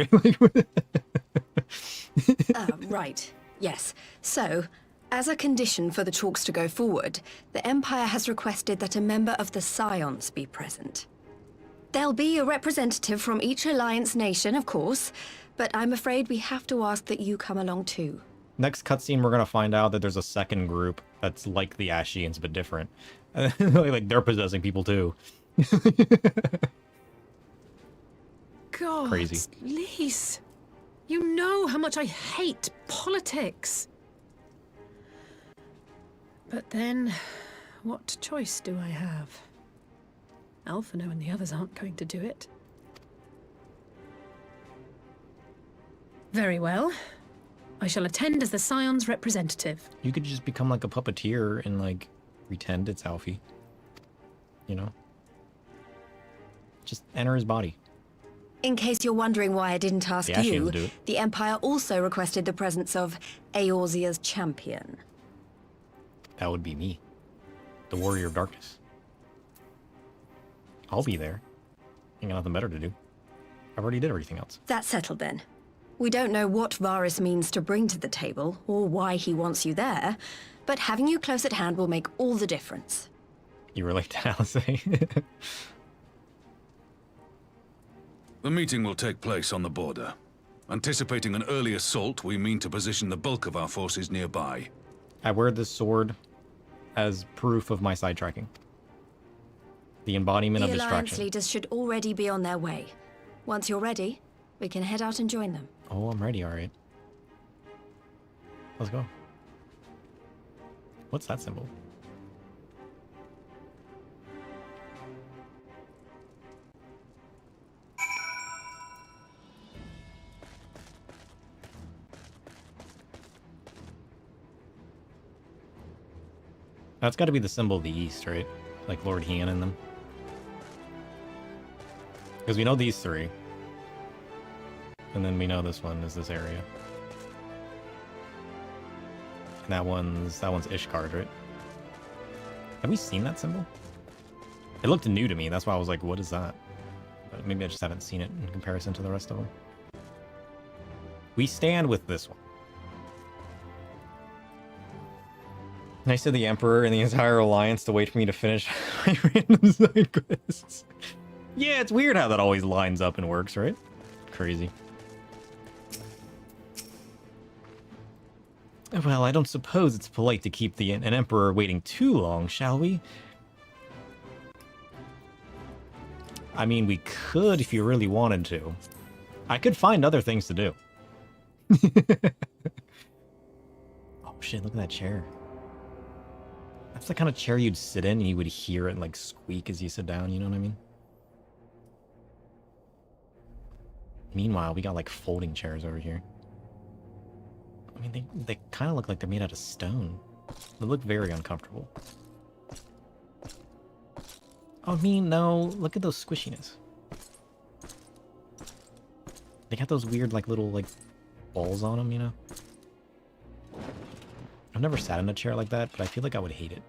Right. Yes. So, as a condition for the talks to go forward, the Empire has requested that a member of the Scions be present. There'll be a representative from each Alliance nation, of course, but I'm afraid we have to ask that you come along too. Next cutscene, we're going to find out that there's a second group that's like the Ascians, but different. Like, they're possessing people too. God, Crazy. Lise, you know how much I hate politics. But then, what choice do I have? Alphino and the others aren't going to do it. Very well. I shall attend as the Scion's representative. You could just become like a puppeteer and like pretend it's Alfie. You know? Just enter his body. In case you're wondering why I didn't ask The Ascians you, do it. the Empire also requested the presence of Eorzea's champion. That would be me. The Warrior of Darkness. I'll be there. Ain't got nothing better to do. I've already did everything else. That's settled then. We don't know what Varus means to bring to the table, or why he wants you there, but having you close at hand will make all the difference. You relate to Alice. The meeting will take place on the border. Anticipating an early assault, we mean to position the bulk of our forces nearby. I wear this sword as proof of my sidetracking. The embodiment of The Alliance distraction. leaders should already be on their way. Once you're ready, we can head out and join them. Oh, I'm ready, alright. Let's go. What's that symbol? That's got to be the symbol of the East, right? Like Lord Hean in them. Because we know these three. And then we know this one is this area. And that one's Ishgard, right? Have we seen that symbol? It looked new to me. That's why I was like, what is that? But maybe I just haven't seen it in comparison to the rest of them. We stand with this one. Nice to the Emperor and the entire Alliance to wait for me to finish my random side quests. Yeah, it's weird how that always lines up and works, right? Crazy. Well, I don't suppose it's polite to keep an Emperor waiting too long, shall we? I mean, we could if you really wanted to. I could find other things to do. Oh shit, look at that chair. That's the kind of chair you'd sit in and you would hear it like squeak as you sit down, you know what I mean? Meanwhile, we got like folding chairs over here. I mean, they kind of look like they're made out of stone. They look very uncomfortable. Oh, I mean, no, look at those squishiness. They got those weird like little like balls on them, you know? I've never sat in a chair like that, but I feel like I would hate it.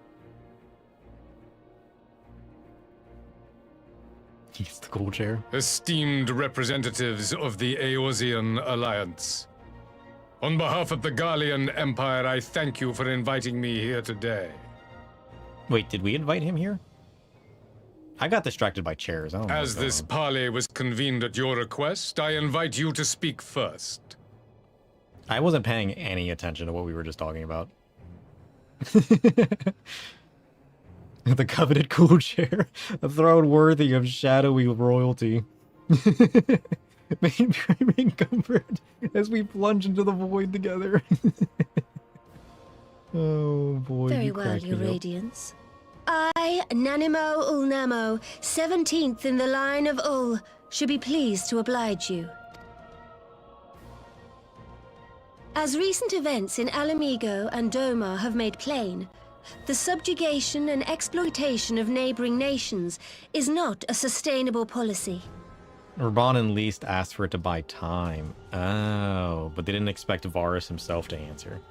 It's the cool chair. Esteemed representatives of the Eorzean Alliance, on behalf of the Gallian Empire, I thank you for inviting me here today. Wait, did we invite him here? I got distracted by chairs. I don't know As this parley was convened at your request, I invite you to speak first. I wasn't paying any attention to what we were just talking about. The coveted cool chair, a throne worthy of shadowy royalty. Main comfort as we plunge into the void together. Oh boy. Very well, Your Radiance. I, Nanimo Ulnamo, 17th in the line of Ul, should be pleased to oblige you. As recent events in Alamigo and Doma have made plain, the subjugation and exploitation of neighboring nations is not a sustainable policy. Urban and Least asked for it to buy time. Oh, but they didn't expect Varus himself to answer.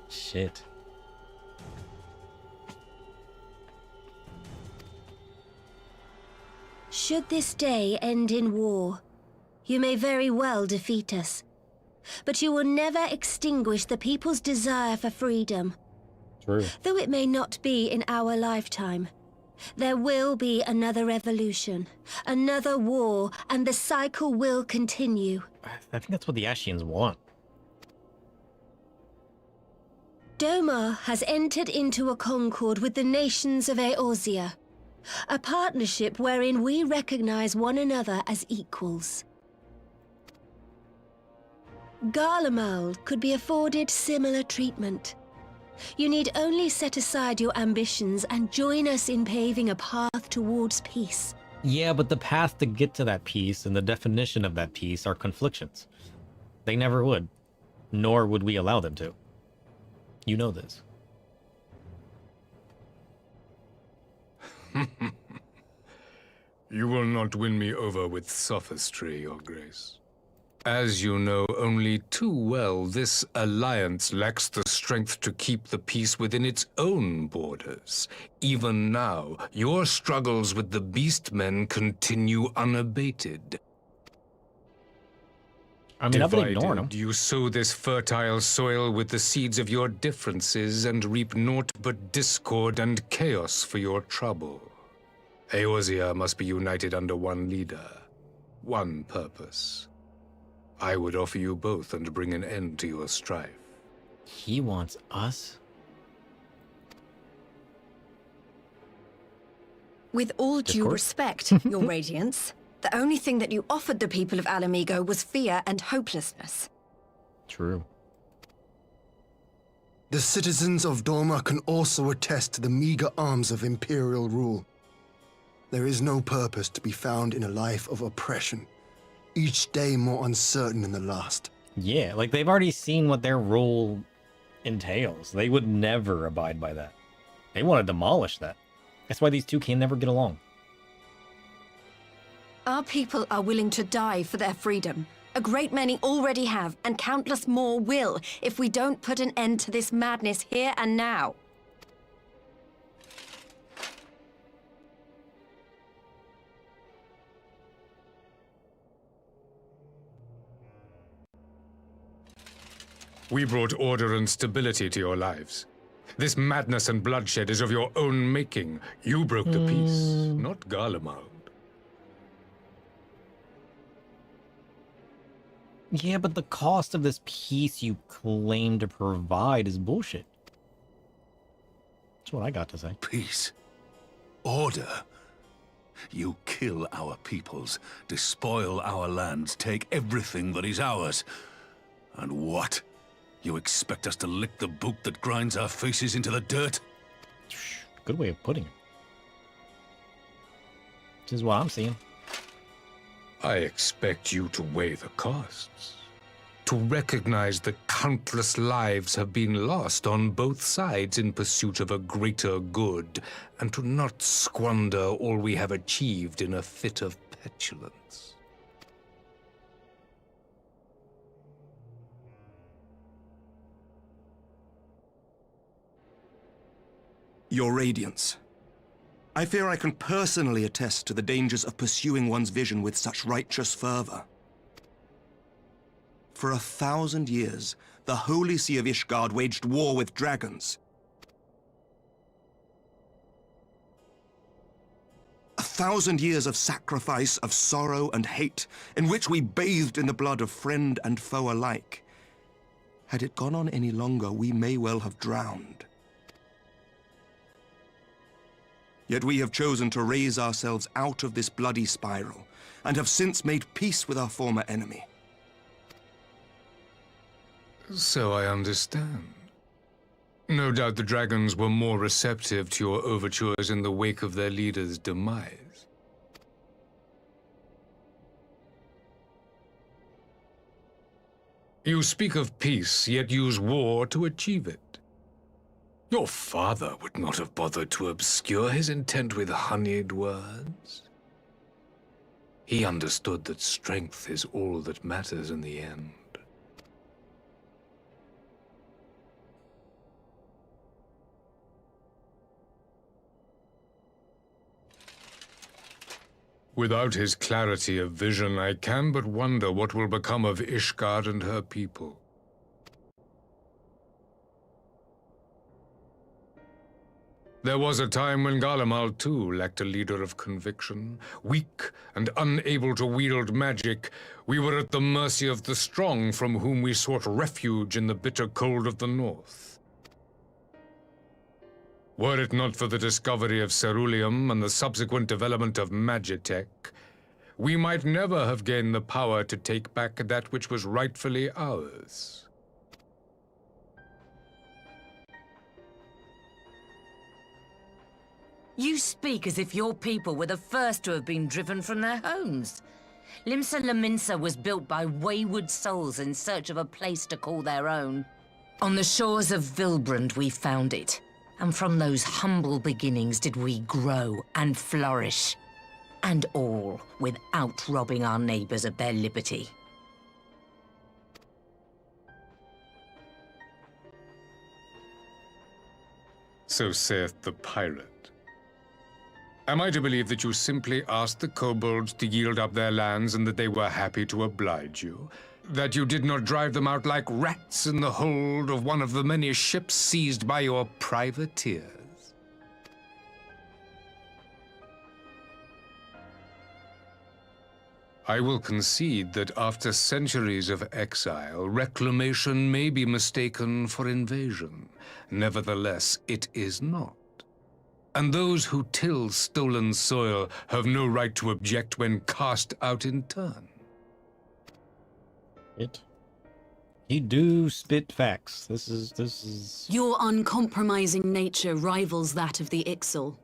Shit. Should this day end in war, you may very well defeat us. But you will never extinguish the people's desire for freedom. True. Though it may not be in our lifetime, there will be another revolution, another war, and the cycle will continue. I think that's what the Ashians want. Doma has entered into a concord with the nations of Eorzea, a partnership wherein we recognize one another as equals. Garlemald could be afforded similar treatment. You need only set aside your ambitions and join us in paving a path towards peace. Yeah, but the path to get to that peace and the definition of that peace are conflictions. They never would. Nor would we allow them to. You know this. You will not win me over with sophistry, Your Grace. As you know only too well, this alliance lacks the strength to keep the peace within its own borders. Even now, your struggles with the Beastmen continue unabated. I mean, I've been ignoring them. You sow this fertile soil with the seeds of your differences and reap naught but discord and chaos for your trouble. Eorzea must be united under one leader, one purpose. I would offer you both and bring an end to your strife. He wants us? With all due respect, Your Radiance, the only thing that you offered the people of Alamigo was fear and hopelessness. True. The citizens of Doma can also attest to the meager arms of imperial rule. There is no purpose to be found in a life of oppression, each day more uncertain than the last. Yeah, like they've already seen what their role entails. They would never abide by that. They want to demolish that. That's why these two can never get along. Our people are willing to die for their freedom. A great many already have, and countless more will, if we don't put an end to this madness here and now. We brought order and stability to your lives. This madness and bloodshed is of your own making. You broke the peace, not Garlemald. Yeah, but the cost of this peace you claim to provide is bullshit. That's what I got to say. Peace. Order. You kill our peoples, despoil our lands, take everything that is ours. And what? You expect us to lick the boot that grinds our faces into the dirt? Good way of putting it. This is what I'm seeing. I expect you to weigh the costs. To recognize that countless lives have been lost on both sides in pursuit of a greater good, and to not squander all we have achieved in a fit of petulance. Your Radiance, I fear I can personally attest to the dangers of pursuing one's vision with such righteous fervor. For 1,000 years, the Holy See of Ishgard waged war with dragons. 1,000 years of sacrifice, of sorrow and hate, in which we bathed in the blood of friend and foe alike. Had it gone on any longer, we may well have drowned. Yet we have chosen to raise ourselves out of this bloody spiral, and have since made peace with our former enemy. So I understand. No doubt the dragons were more receptive to your overtures in the wake of their leader's demise. You speak of peace, yet use war to achieve it. Your father would not have bothered to obscure his intent with honeyed words. He understood that strength is all that matters in the end. Without his clarity of vision, I can but wonder what will become of Ishgard and her people. There was a time when Garlemald too lacked a leader of conviction. Weak and unable to wield magic, we were at the mercy of the strong from whom we sought refuge in the bitter cold of the north. Were it not for the discovery of ceruleum and the subsequent development of Magitech, we might never have gained the power to take back that which was rightfully ours. You speak as if your people were the first to have been driven from their homes. Limsa Lominsa was built by wayward souls in search of a place to call their own. On the shores of Vilbrand we found it. And from those humble beginnings did we grow and flourish. And all without robbing our neighbors of their liberty. So saith the pirate. Am I to believe that you simply asked the kobolds to yield up their lands and that they were happy to oblige you? That you did not drive them out like rats in the hold of one of the many ships seized by your privateers? I will concede that after centuries of exile, reclamation may be mistaken for invasion. Nevertheless, it is not. And those who till stolen soil have no right to object when cast out in turn. You do spit facts. This is... Your uncompromising nature rivals that of the Ixal.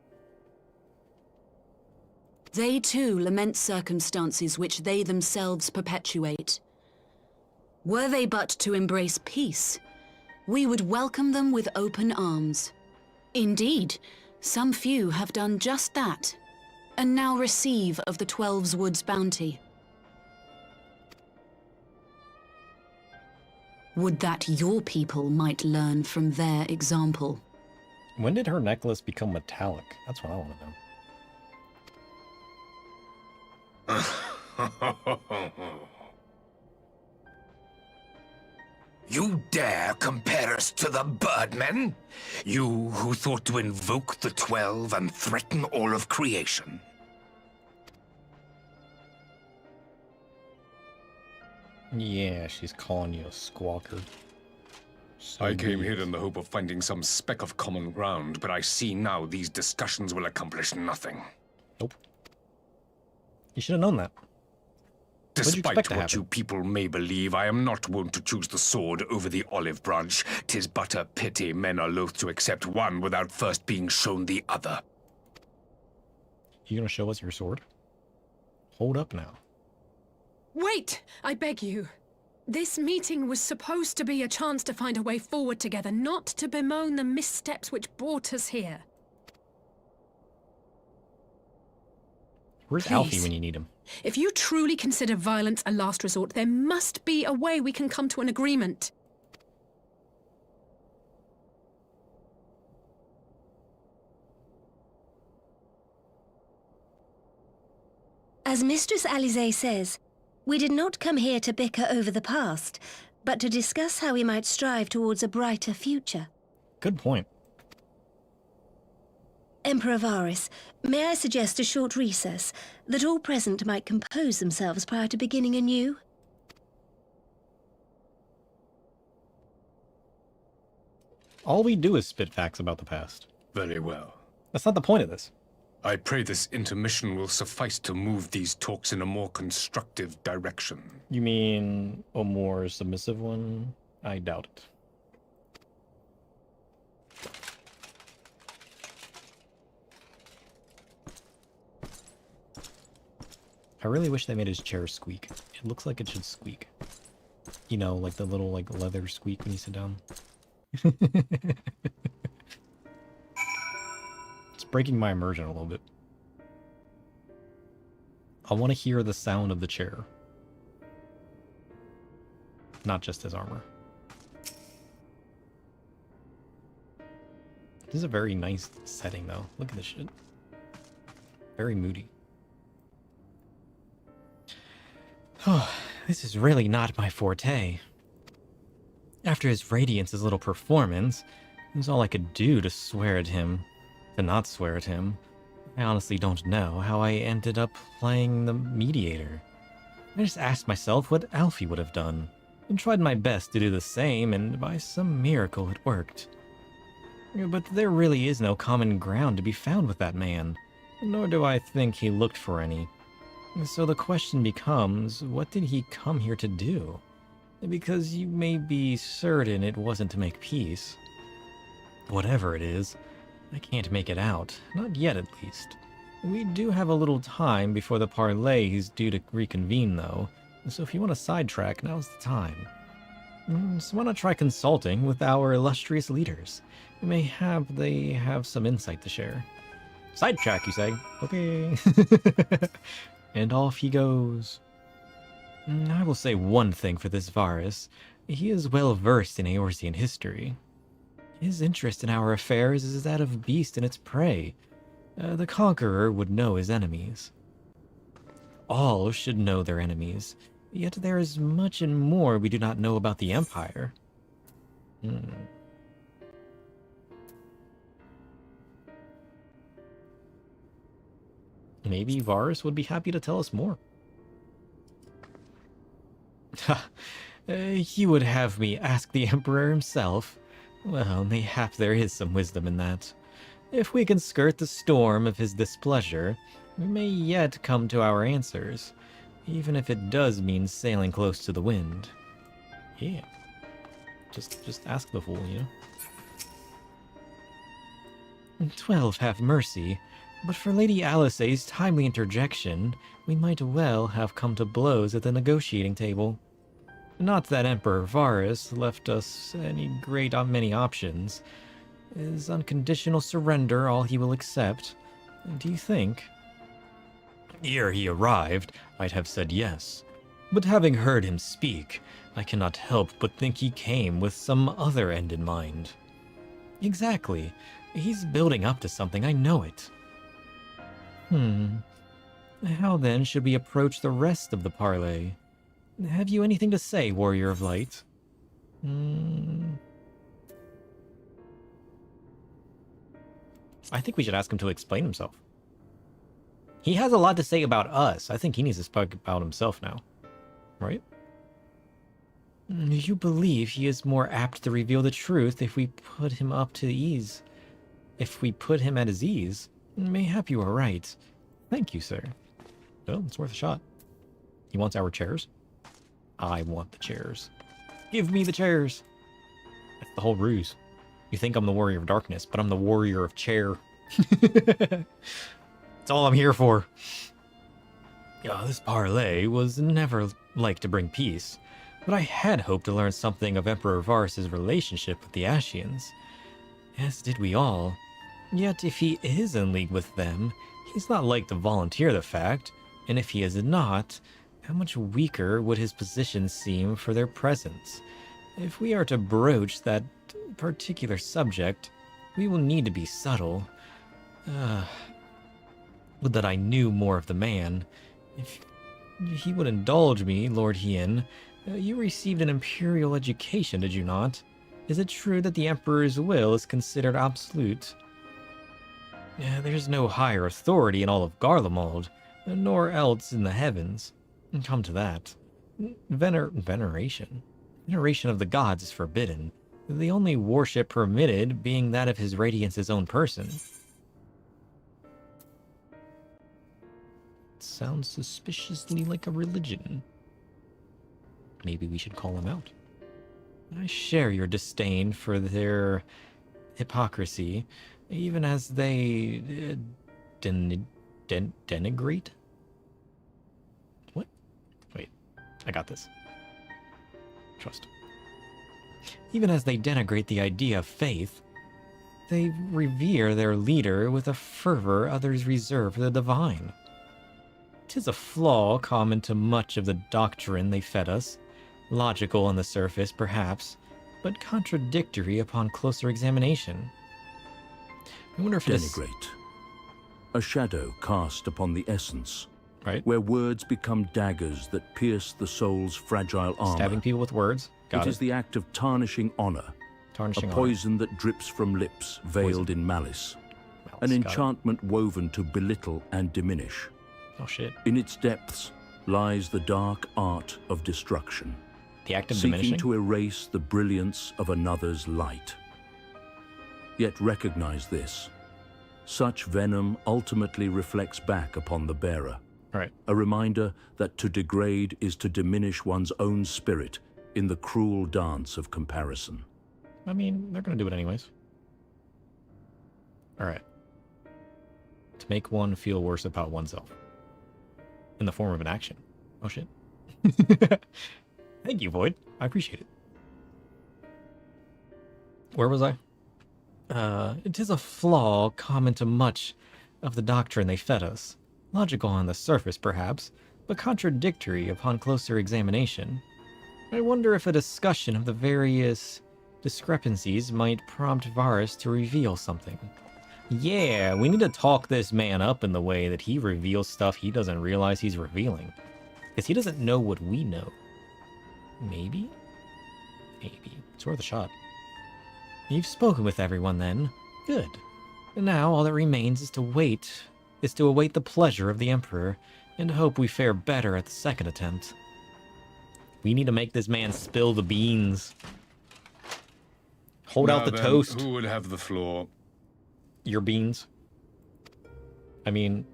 They too lament circumstances which they themselves perpetuate. Were they but to embrace peace, we would welcome them with open arms. Indeed, some few have done just that, and now receive of the Twelve's Wood's bounty. Would that your people might learn from their example. When did her necklace become metallic? That's what I want to know. You dare compare us to the Birdmen? You who thought to invoke the 12 and threaten all of creation? Yeah, she's calling you a squawker. So I came here in the hope of finding some speck of common ground, but I see now these discussions will accomplish nothing. Nope. You should have known that. Despite what you people may believe, I am not wont to choose the sword over the olive branch. 'Tis but a pity men are loath to accept one without first being shown the other. You gonna show us your sword? Hold up now. Wait! I beg you. This meeting was supposed to be a chance to find a way forward together, not to bemoan the missteps which brought us here. Where's Please. Alfie when you need him? If you truly consider violence a last resort, there must be a way we can come to an agreement. As Mistress Alisaie says, we did not come here to bicker over the past, but to discuss how we might strive towards a brighter future. Good point. Emperor Varys, may I suggest a short recess, that all present might compose themselves prior to beginning anew? All we do is spit facts about the past. Very well. That's not the point of this. I pray this intermission will suffice to move these talks in a more constructive direction. You mean a more submissive one? I doubt it. I really wish they made his chair squeak. It looks like it should squeak. You know, like the little leather squeak when you sit down. It's breaking my immersion a little bit. I want to hear the sound of the chair. Not just his armor. This is a very nice setting, though. Look at this shit. Very moody. Oh, this is really not my forte. After his Radiance's little performance, it was all I could do to swear at him. To not swear at him. I honestly don't know how I ended up playing the mediator. I just asked myself what Alfie would have done, and tried my best to do the same, and by some miracle it worked. But there really is no common ground to be found with that man, nor do I think he looked for any. So the question becomes, what did he come here to do? Because you may be certain it wasn't to make peace. Whatever it is, I can't make it out. Not yet, at least. We do have a little time before the parley is due to reconvene, though. So if you want to sidetrack, now's the time. So why not try consulting with our illustrious leaders? They have some insight to share. Sidetrack, you say? Okay. And off he goes. I will say one thing for this Varys. He is well versed in Eorzean history. His interest in our affairs is that of beast and its prey. The conqueror would know his enemies. All should know their enemies, yet there is much and more we do not know about the Empire. Maybe Varys would be happy to tell us more. He would have me ask the Emperor himself. Well, mayhap there is some wisdom in that. If we can skirt the storm of his displeasure, we may yet come to our answers, even if it does mean sailing close to the wind. Yeah. Just ask the fool, you know? 12 have mercy, but for Lady Alisaie's timely interjection, we might well have come to blows at the negotiating table. Not that Emperor Varys left us many options. Is unconditional surrender all he will accept? Do you think? Ere he arrived, I'd have said yes. But having heard him speak, I cannot help but think he came with some other end in mind. Exactly. He's building up to something, I know it. How then should we approach the rest of the parley? Have you anything to say, Warrior of Light? I think we should ask him to explain himself. He has a lot to say about us. I think he needs to speak about himself now. Right? You believe he is more apt to reveal the truth if we put him up to ease. If we put him at his ease? Mayhap you are right. Thank you, sir. Oh, it's worth a shot. He wants our chairs? I want the chairs. Give me the chairs! That's the whole ruse. You think I'm the Warrior of Darkness, but I'm the Warrior of Chair. That's all I'm here for. This parley was never like to bring peace, but I had hoped to learn something of Emperor Varys' relationship with the Ashians. As did we all. Yet if he is in league with them, he's not like to volunteer the fact, and if he is not, how much weaker would his position seem for their presence? If we are to broach that particular subject, we will need to be subtle. Would that I knew more of the man. If he would indulge me, Lord Hien, you received an imperial education, did you not? Is it true that the Emperor's will is considered absolute? There's no higher authority in all of Garlemald, nor else in the heavens. Come to that. Veneration. Veneration of the gods is forbidden, the only worship permitted being that of His Radiance's own person. Sounds suspiciously like a religion. Maybe we should call him out. I share your disdain for their hypocrisy, even as they denigrate? What? Wait, I got this. Trust. Even as they denigrate the idea of faith, they revere their leader with a fervor others reserve for the divine. 'Tis a flaw common to much of the doctrine they fed us, logical on the surface, perhaps, but contradictory upon closer examination. I wonder if Denigrate. A shadow cast upon the essence, right? Where words become daggers that pierce the soul's fragile armor. Stabbing people with words. Got It is the act of tarnishing honor. Tarnishing a poison that drips from lips veiled in malice. An enchantment woven to belittle and diminish. Oh shit. In its depths lies the dark art of destruction. The act of seeking diminishing? to erase the brilliance of another's light. Yet recognize this. Such venom ultimately reflects back upon the bearer. Right. A reminder that to degrade is to diminish one's own spirit in the cruel dance of comparison. I mean, they're gonna do it anyways. Alright. To make one feel worse about oneself. In the form of an action. Oh shit. Thank you, Void. I appreciate it. Where was I? It is a flaw common to much of the doctrine they fed us. Logical on the surface, perhaps, but contradictory upon closer examination. I wonder if a discussion of the various discrepancies might prompt Varus to reveal something. Yeah, we need to talk this man up in the way that he reveals stuff he doesn't realize he's revealing. Because he doesn't know what we know. Maybe? Maybe. It's worth a shot. You've spoken with everyone then. Good. And now all that remains is to await the pleasure of the Emperor, and hope we fare better at the second attempt. We need to make this man spill the beans. Hold out the toast. Who would have the floor? Your beans. I mean...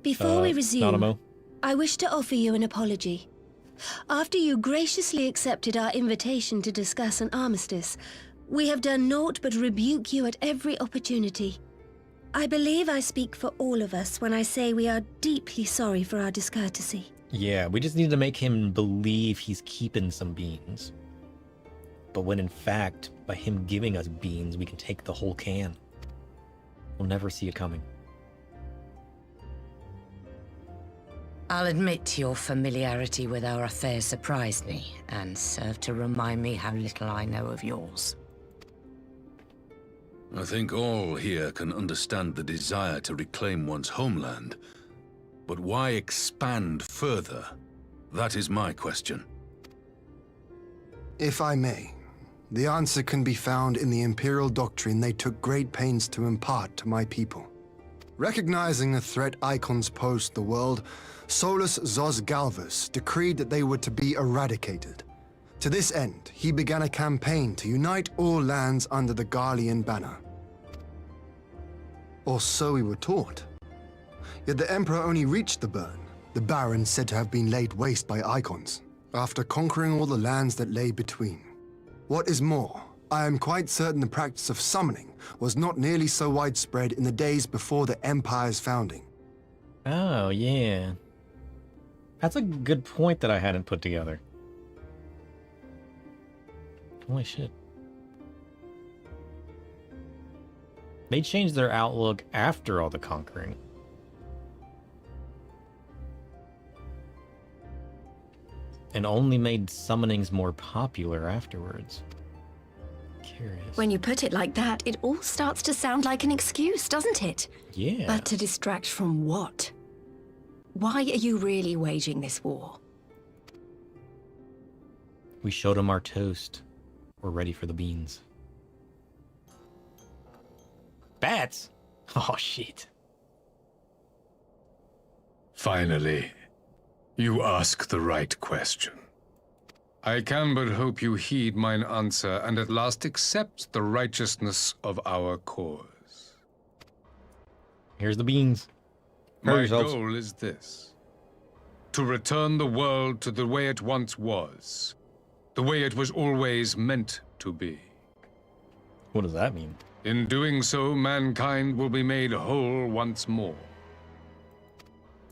Before we resume, Nanamo. I wish to offer you an apology. After you graciously accepted our invitation to discuss an armistice, we have done naught but rebuke you at every opportunity. I believe I speak for all of us when I say we are deeply sorry for our discourtesy. Yeah, we just need to make him believe he's keeping some beans. But when in fact, by him giving us beans, we can take the whole can. We'll never see it coming. I'll admit your familiarity with our affairs surprised me, and served to remind me how little I know of yours. I think all here can understand the desire to reclaim one's homeland. But why expand further? That is my question. If I may, the answer can be found in the Imperial doctrine they took great pains to impart to my people. Recognizing the threat icons posed the world, Solus Zos Galvus decreed that they were to be eradicated. To this end, he began a campaign to unite all lands under the Garlean banner. Or so we were taught. Yet the Emperor only reached the burn, the Baron said to have been laid waste by icons, after conquering all the lands that lay between. What is more, I am quite certain the practice of summoning was not nearly so widespread in the days before the Empire's founding. Oh, yeah. That's a good point that I hadn't put together. Holy shit. They changed their outlook after all the conquering. And only made summonings more popular afterwards. Curious. When you put it like that, it all starts to sound like an excuse, doesn't it? Yeah. But to distract from what? Why are you really waging this war? We showed them our toast. We're ready for the beans. Bats? Oh, shit. Finally, you ask the right question. I can but hope you heed mine answer and at last accept the righteousness of our cause. Here's the beans. My goal is this: to return the world to the way it once was, the way it was always meant to be. What does that mean? In doing so, mankind will be made whole once more.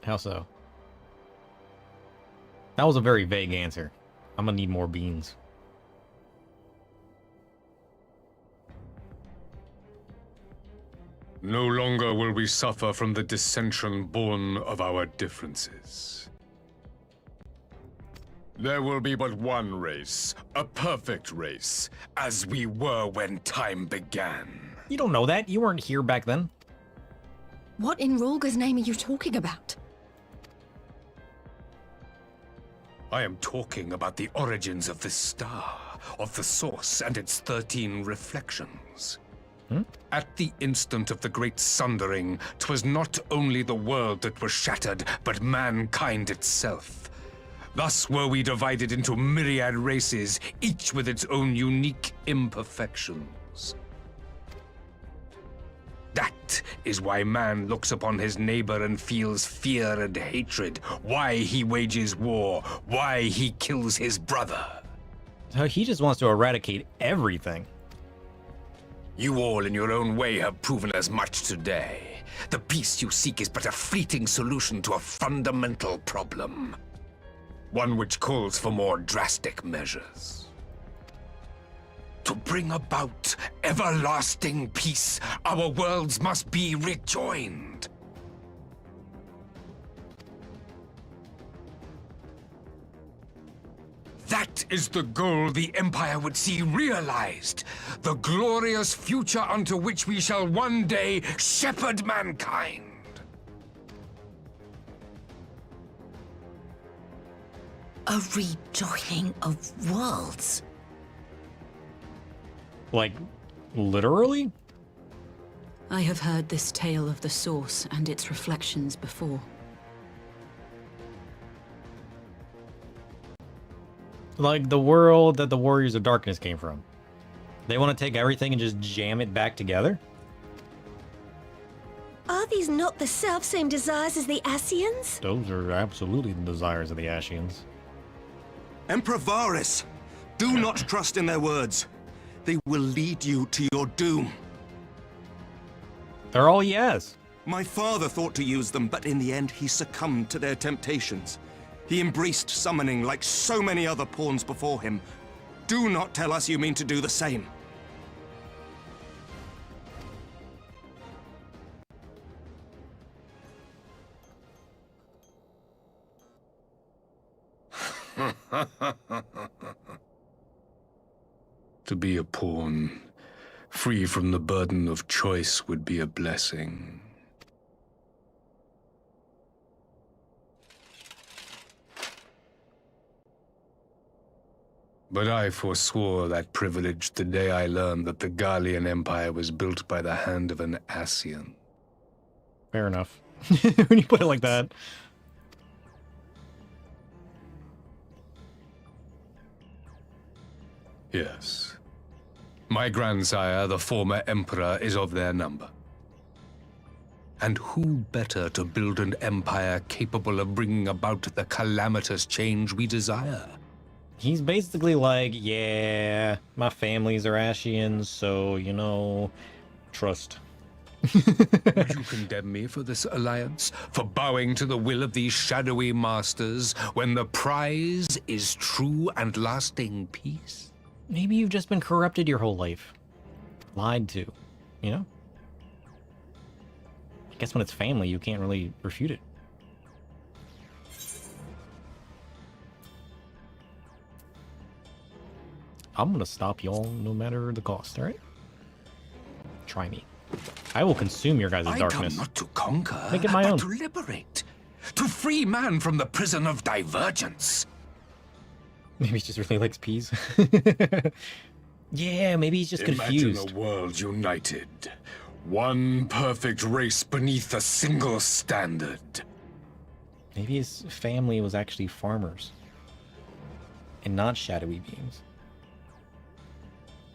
How so? That was a very vague answer. I'm gonna need more beans. No longer will we suffer from the dissension born of our differences. There will be but one race, a perfect race, as we were when time began. You don't know that. You weren't here back then. What in Rulga's name are you talking about? I am talking about the origins of this star, of the source and its 13 reflections. At the instant of the great sundering, 'twas not only the world that was shattered, but mankind itself. Thus were we divided into myriad races, each with its own unique imperfections. That is why man looks upon his neighbor and feels fear and hatred, why he wages war, why he kills his brother. So he just wants to eradicate everything. You all in your own way have proven as much today. The peace you seek is but a fleeting solution to a fundamental problem. One which calls for more drastic measures. To bring about everlasting peace, our worlds must be rejoined. That is the goal the Empire would see realized. The glorious future unto which we shall one day shepherd mankind. A rejoining of worlds? Like, literally? I have heard this tale of the Source and its reflections before. Like the world that the Warriors of Darkness came from. They want to take everything and just jam it back together? Are these not the self-same desires as the Ascians? Those are absolutely the desires of the Ascians. Emperor Varys, do not trust in their words. They will lead you to your doom. They're all yes. My father thought to use them, but in the end he succumbed to their temptations. He embraced summoning like so many other pawns before him. Do not tell us you mean to do the same. To be a pawn, free from the burden of choice, would be a blessing. But I forswore that privilege the day I learned that the Garlean Empire was built by the hand of an Ascian. Fair enough. When you put it like that. Yes. My grandsire, the former emperor, is of their number. And who better to build an empire capable of bringing about the calamitous change we desire? He's basically like, yeah, my families are Ascians, so, you know, trust. Would you condemn me for this alliance? For bowing to the will of these shadowy masters, when the prize is true and lasting peace? Maybe you've just been corrupted your whole life. Lied to, you know? I guess when it's family, you can't really refute it. I'm gonna stop y'all no matter the cost, alright? Try me. I will consume your guys' darkness. I come not to conquer, Make it my but own. to liberate. To free man from the prison of divergence. Maybe he just really likes peas. Yeah, maybe he's just confused. Imagine a world united. One perfect race beneath a single standard. Maybe his family was actually farmers and not shadowy beings.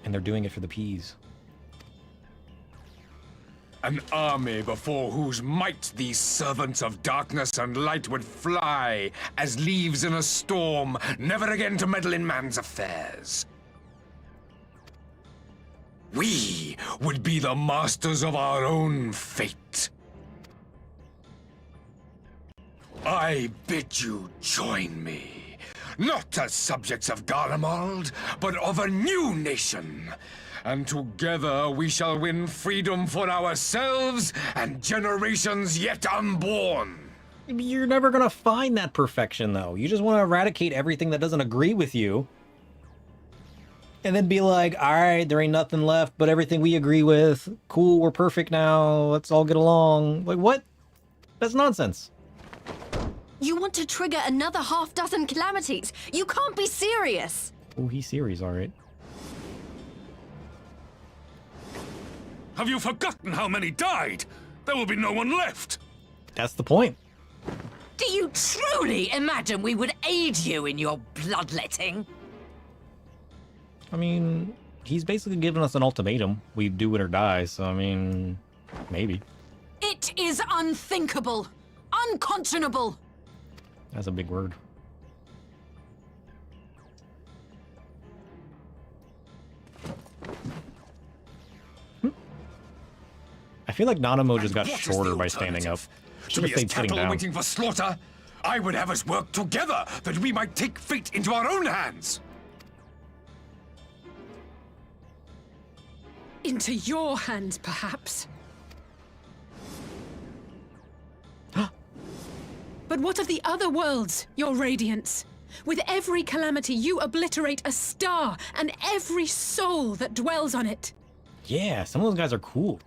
And they're doing it for the peas. An army before whose might these servants of darkness and light would fly as leaves in a storm, never again to meddle in man's affairs. We would be the masters of our own fate. I bid you join me, not as subjects of Garlemald, but of a new nation. And together we shall win freedom for ourselves and generations yet unborn. You're never gonna find that perfection, though. You just want to eradicate everything that doesn't agree with you. And then be like, alright, there ain't nothing left but everything we agree with. Cool, we're perfect now. Let's all get along. Like, what? That's nonsense. You want to trigger another half-dozen calamities? You can't be serious! Oh, he's serious, alright. Have you forgotten how many died? There will be no one left. That's the point. Do you truly imagine we would aid you in your bloodletting? I mean, he's basically given us an ultimatum. We do it or die, so I mean, maybe. It is unthinkable! Unconscionable! That's a big word. I feel like Nanamo just got shorter by standing up. Should have stayed sitting down. Waiting for slaughter, I would have us work together that we might take fate into our own hands. Into your hands, perhaps. But what of the other worlds, your radiance? With every calamity, you obliterate a star and every soul that dwells on it. Yeah, some of those guys are cool.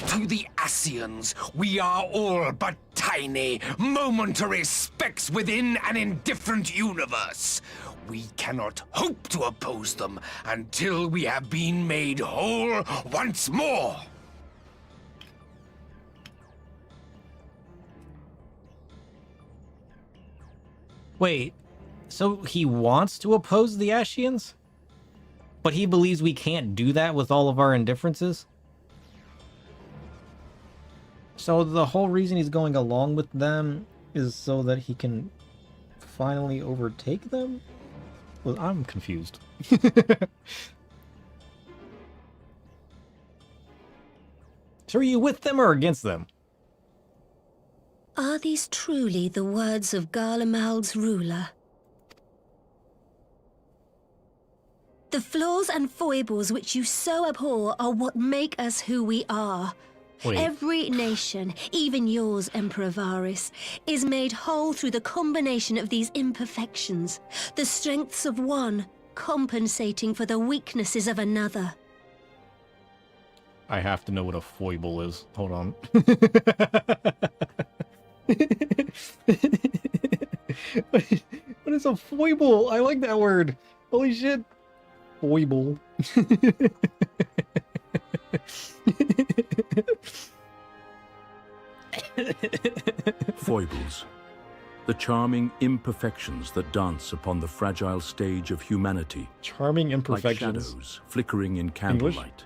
To the Ascians, we are all but tiny, momentary specks within an indifferent universe. We cannot hope to oppose them until we have been made whole once more. Wait, so he wants to oppose the Ascians? But he believes we can't do that with all of our indifferences? So the whole reason he's going along with them is so that he can finally overtake them? Well, I'm confused. So are you with them or against them? Are these truly the words of Garlemald's ruler? The flaws and foibles which you so abhor are what make us who we are. Wait. Every nation, even yours, Emperor Varys, is made whole through the combination of these imperfections, the strengths of one compensating for the weaknesses of another. I have to know what a foible is. Hold on. What is a foible? I like that word. Holy shit. Foible. Foibles. The charming imperfections that dance upon the fragile stage of humanity. Charming imperfections. Like shadows flickering in candlelight.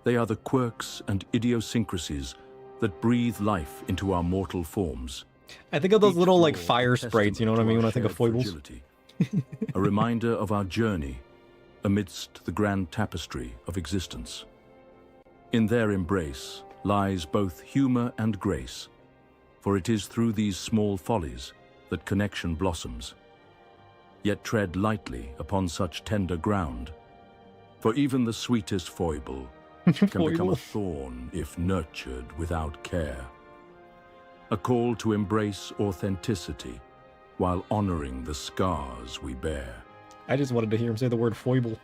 They are the quirks and idiosyncrasies that breathe life into our mortal forms. I think of those little, like, fire sprites, you know what I mean, when I think of foibles? A reminder of our journey amidst the grand tapestry of existence. In their embrace lies both humor and grace, for it is through these small follies that connection blossoms. Yet tread lightly upon such tender ground, for even the sweetest foible can become a thorn if nurtured without care. A call to embrace authenticity while honoring the scars we bear. I just wanted to hear him say the word foible.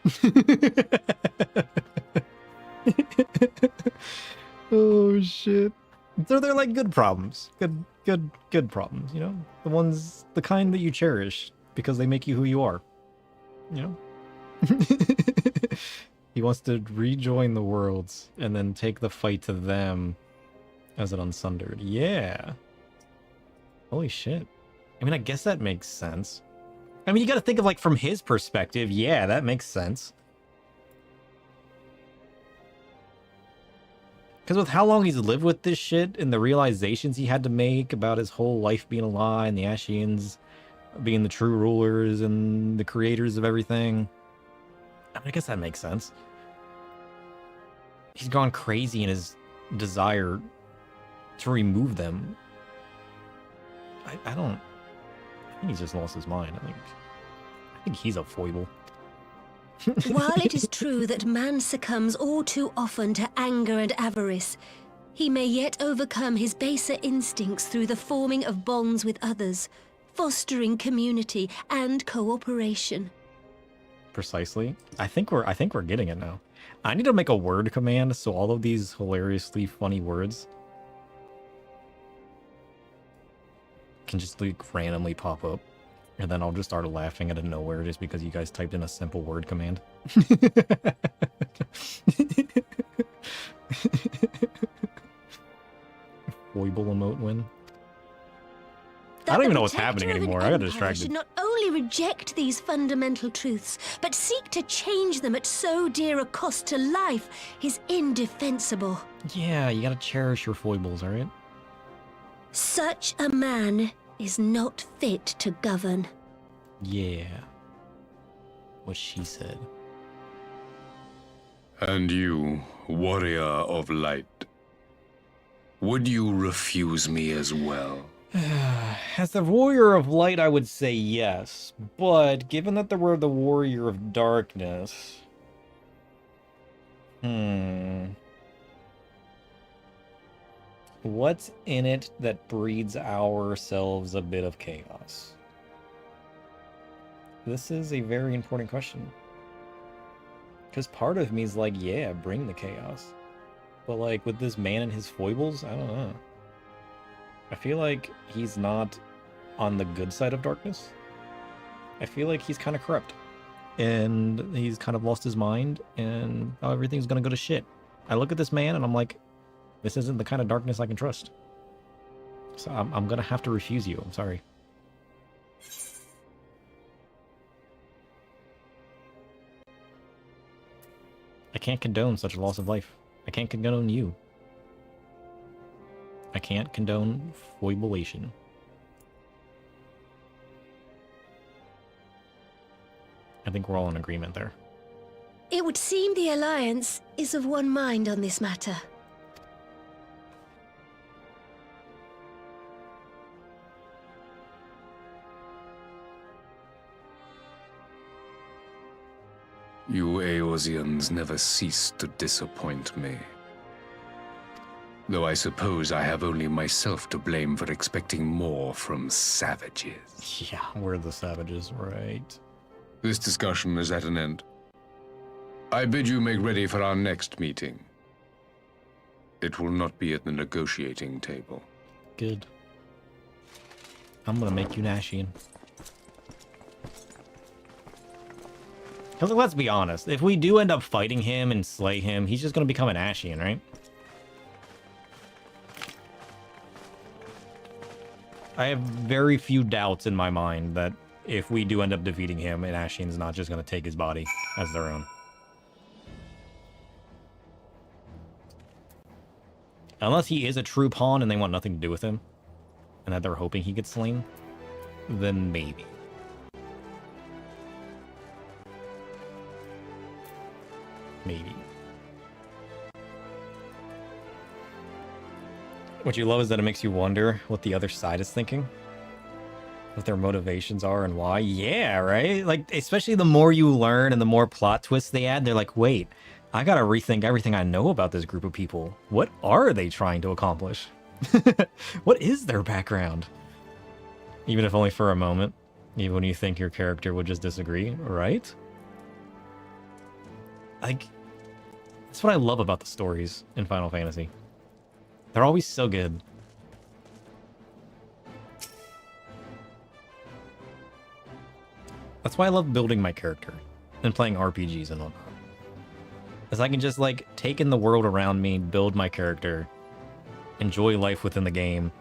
Oh shit. So they're like good problems. Good problems, you know? The kind that you cherish because they make you who you are. You know? He wants to rejoin the worlds and then take the fight to them as an unsundered. Yeah. Holy shit. I mean, I guess that makes sense. I mean, you gotta think of, like, from his perspective. Yeah, that makes sense. Because with how long he's lived with this shit and the realizations he had to make about his whole life being a lie and the Ashians being the true rulers and the creators of everything, I mean, I guess that makes sense. He's gone crazy in his desire to remove them. I think he's just lost his mind. I think he's a foible. While it is true that man succumbs all too often to anger and avarice, he may yet overcome his baser instincts through the forming of bonds with others, fostering community and cooperation. Precisely. I think we're getting it now. I need to make a word command so all of these hilariously funny words can just like randomly pop up. And then I'll just start laughing out of nowhere just because you guys typed in a simple word command. Foible emote win. I don't even know what's happening anymore. I got distracted. Should not only reject these fundamental truths, but seek to change them at so dear a cost to life is indefensible. Yeah, you gotta cherish your foibles, alright? Such a man is not fit to govern. Yeah. What she said. And you, warrior of light, would you refuse me as well? As the warrior of light, I would say yes. But given that we're the warrior of darkness... What's in it that breeds ourselves a bit of chaos? This is a very important question. Because part of me is like, yeah, bring the chaos. But like, with this man and his foibles, I don't know. I feel like he's not on the good side of darkness. I feel like he's kind of corrupt. And he's kind of lost his mind, and everything's gonna go to shit. I look at this man and I'm like, this isn't the kind of darkness I can trust. So I'm gonna have to refuse you. I'm sorry. I can't condone such a loss of life. I can't condone you. I can't condone foiblation. I think we're all in agreement there. It would seem the Alliance is of one mind on this matter. You Eorzeans never cease to disappoint me. Though I suppose I have only myself to blame for expecting more from savages. Yeah, we're the savages, right? This discussion is at an end. I bid you make ready for our next meeting. It will not be at the negotiating table. Good. I'm gonna make you Nashian. Because let's be honest, if we do end up fighting him and slay him, he's just gonna become an Ashian, right? I have very few doubts in my mind that if we do end up defeating him, an Ashian's not just gonna take his body as their own. Unless he is a true pawn and they want nothing to do with him, and that they're hoping he gets slain, then maybe. Maybe. What you love is that it makes you wonder what the other side is thinking. What their motivations are and why. Yeah, right? Like, especially the more you learn and the more plot twists they add, they're like, wait, I gotta rethink everything I know about this group of people. What are they trying to accomplish? What is their background? Even if only for a moment. Even when you think your character would just disagree, right? Like, that's what I love about the stories in Final Fantasy. They're always so good. That's why I love building my character and playing RPGs and whatnot. Because I can just, like, take in the world around me, build my character, enjoy life within the game,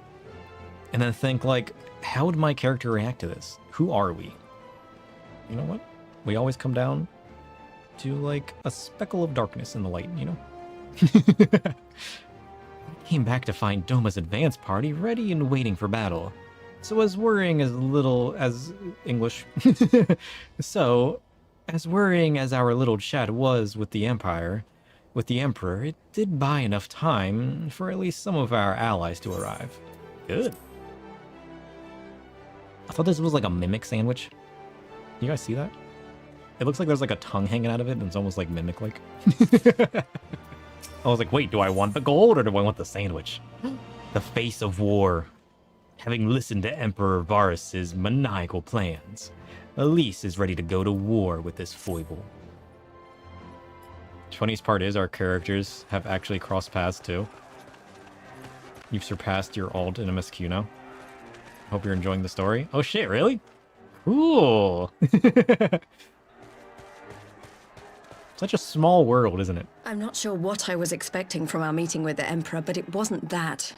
and then think, like, how would my character react to this? Who are we? You know what? We always come down to, like, a speckle of darkness in the light, you know? Came back to find Doma's advance party ready and waiting for battle. So as worrying as little as English. So, as worrying as our little chat was with the Emperor, it did buy enough time for at least some of our allies to arrive. Good. I thought this was like a mimic sandwich. You guys see that? It looks like there's like a tongue hanging out of it, and it's almost like mimic-like. I was like, wait, do I want the gold or do I want the sandwich? The face of war. Having listened to Emperor Varus's maniacal plans, Elise is ready to go to war with this foible. The funniest part is our characters have actually crossed paths too. You've surpassed your alt in MSQ now. Hope you're enjoying the story. Oh shit, really? Cool. Such a small world, isn't it? I'm not sure what I was expecting from our meeting with the Emperor, but it wasn't that.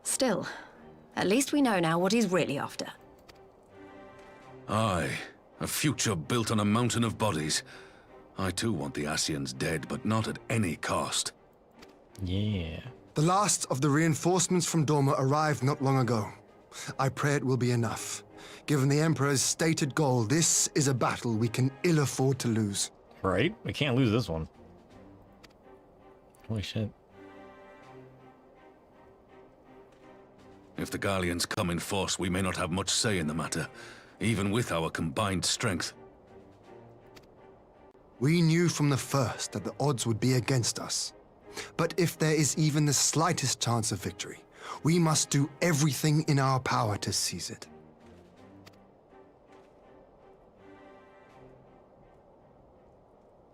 Still, at least we know now what he's really after. Aye, a future built on a mountain of bodies. I too want the Ascians dead, but not at any cost. Yeah. The last of the reinforcements from Doma arrived not long ago. I pray it will be enough. Given the Emperor's stated goal, this is a battle we can ill afford to lose. Right? We can't lose this one. Holy shit. If the Gallians come in force, we may not have much say in the matter, even with our combined strength. We knew from the first that the odds would be against us. But if there is even the slightest chance of victory, we must do everything in our power to seize it.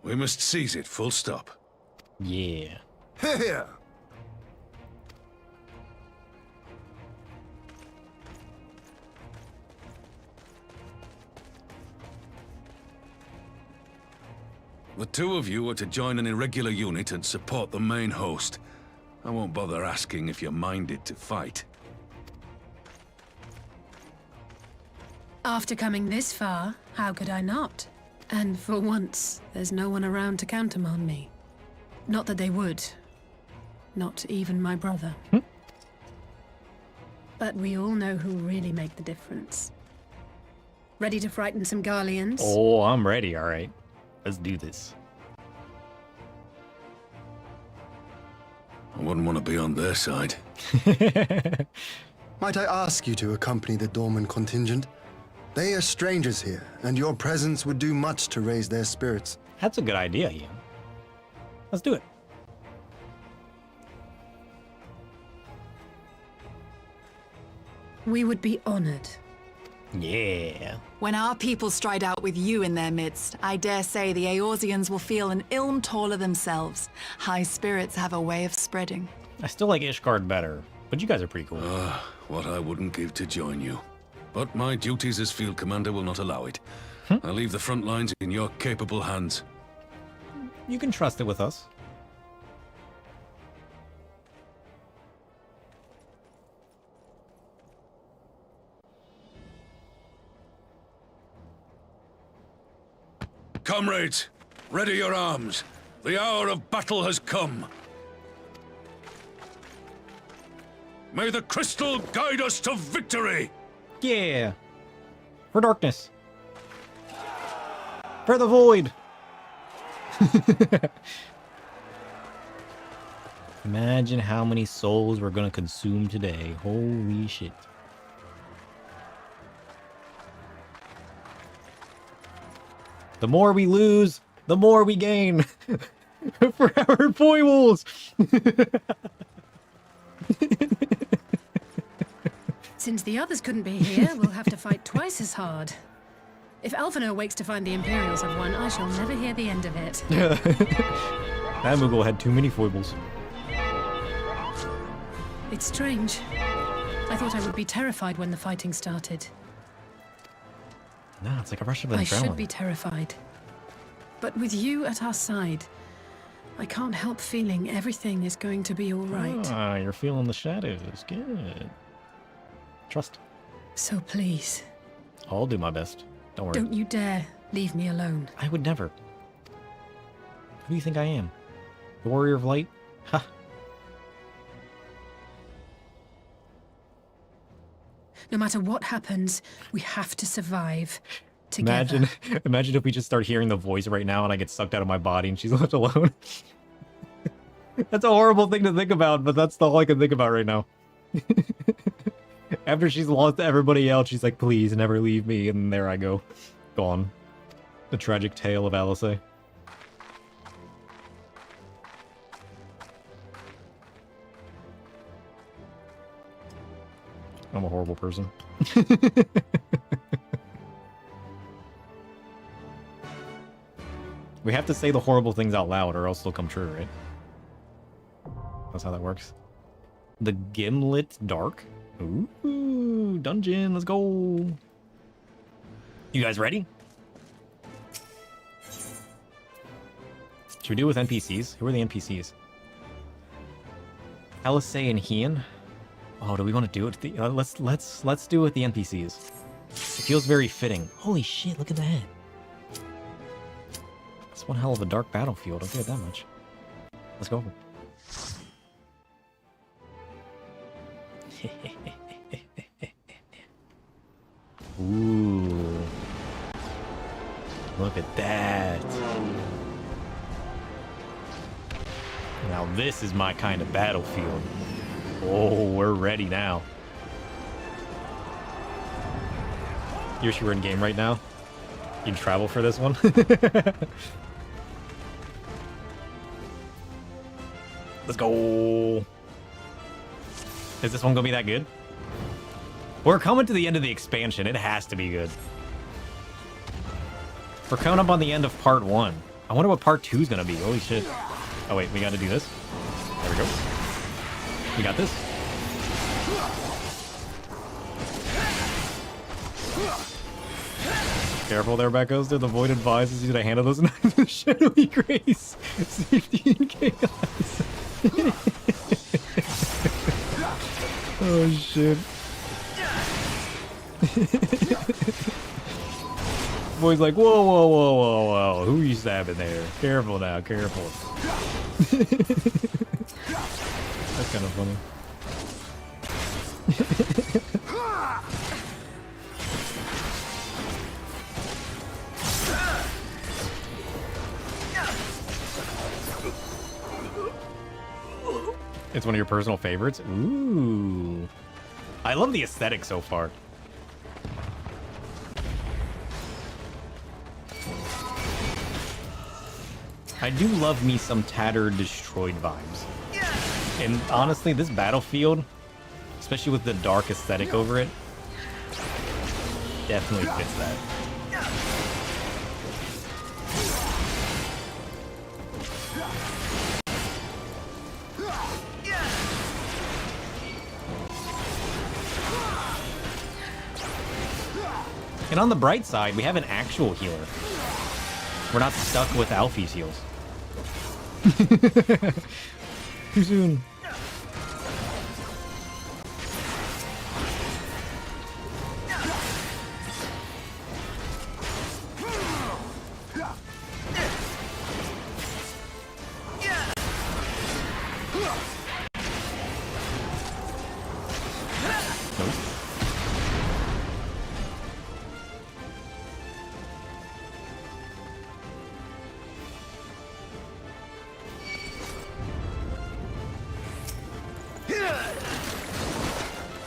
We must seize it, full stop. Yeah. Here! The two of you are to join an irregular unit and support the main host. I won't bother asking if you're minded to fight. After coming this far, how could I not? And for once, there's no one around to countermand me. Not that they would. Not even my brother. But we all know who really make the difference. Ready to frighten some Garleans? Oh, I'm ready, alright. Let's do this. I wouldn't want to be on their side. Might I ask you to accompany the Dorman contingent? They are strangers here, and your presence would do much to raise their spirits. That's a good idea, Ian. Let's do it. We would be honored. Yeah. When our people stride out with you in their midst, I dare say the Eorzeans will feel an ilm taller themselves. High spirits have a way of spreading. I still like Ishgard better, but you guys are pretty cool. What I wouldn't give to join you. But my duties as field commander will not allow it. I'll leave the front lines in your capable hands. You can trust it with us. Comrades, ready your arms. The hour of battle has come. May the crystal guide us to victory! Yeah. For darkness. For the void. Imagine how many souls we're gonna consume today. Holy shit. The more we lose, the more we gain. Forever foibles. Since the others couldn't be here, we'll have to fight twice as hard. If Alphino wakes to find the Imperials have won, I shall never hear the end of it. That Moogle had too many foibles. It's strange. I thought I would be terrified when the fighting started. No, it's like a rush of I adrenaline. should be terrified. But with you at our side, I can't help feeling everything is going to be all right. Ah, you're feeling the shadows. Good. Trust. So please. I'll do my best. Don't worry. Don't you dare leave me alone. I would never. Who do you think I am? The Warrior of Light? Ha! No matter what happens, we have to survive together. Imagine if we just start hearing the voice right now and I get sucked out of my body and she's left alone. That's a horrible thing to think about, but that's all I can think about right now. After she's lost everybody else, she's like, please never leave me, and there I go. Gone. The tragic tale of Alice. I'm a horrible person. We have to say the horrible things out loud or else they'll come true, right? That's how that works. The Gimlet Dark? Ooh, dungeon, let's go. You guys ready? Should we do it with NPCs? Who are the NPCs? Alice and Hien? Oh, do we want to do it? Let's do it with the NPCs. It feels very fitting. Holy shit! Look at that. It's one hell of a dark battlefield. I'll give it that much. Let's go. Ooh! Look at that. Now this is my kind of battlefield. Oh, we're ready now. You wish you were in game right now? You'd travel for this one? Let's go. Is this one gonna be that good? We're coming to the end of the expansion. It has to be good. We're coming up on the end of part 1. I wonder what part 2 is gonna be. Holy shit. Oh wait, we gotta do this. There we go. We got this. Careful there, Beckos. The void advises you to handle those knives with shadowy grace, safety, and chaos. Oh shit. Boy's like, whoa, whoa, whoa, whoa, whoa. Who are you stabbing there? Careful now, careful. That's kind of funny. It's one of your personal favorites? Ooh. I love the aesthetic so far. I do love me some tattered, destroyed vibes. And honestly, this battlefield, especially with the dark aesthetic over it, definitely fits that. And on the bright side, we have an actual healer. We're not stuck with Alfie's heals. Too soon.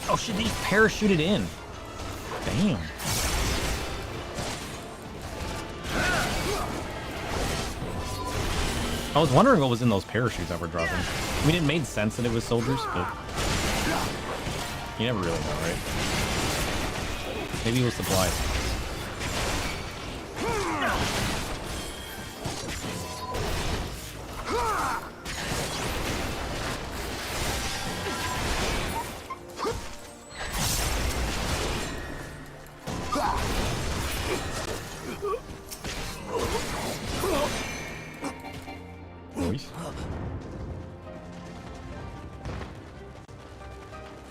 Oh shit, they just parachuted in. Damn. I was wondering what was in those parachutes that were dropping. I mean, it made sense that it was soldiers, but you never really know, right? Maybe it was supplies. boys.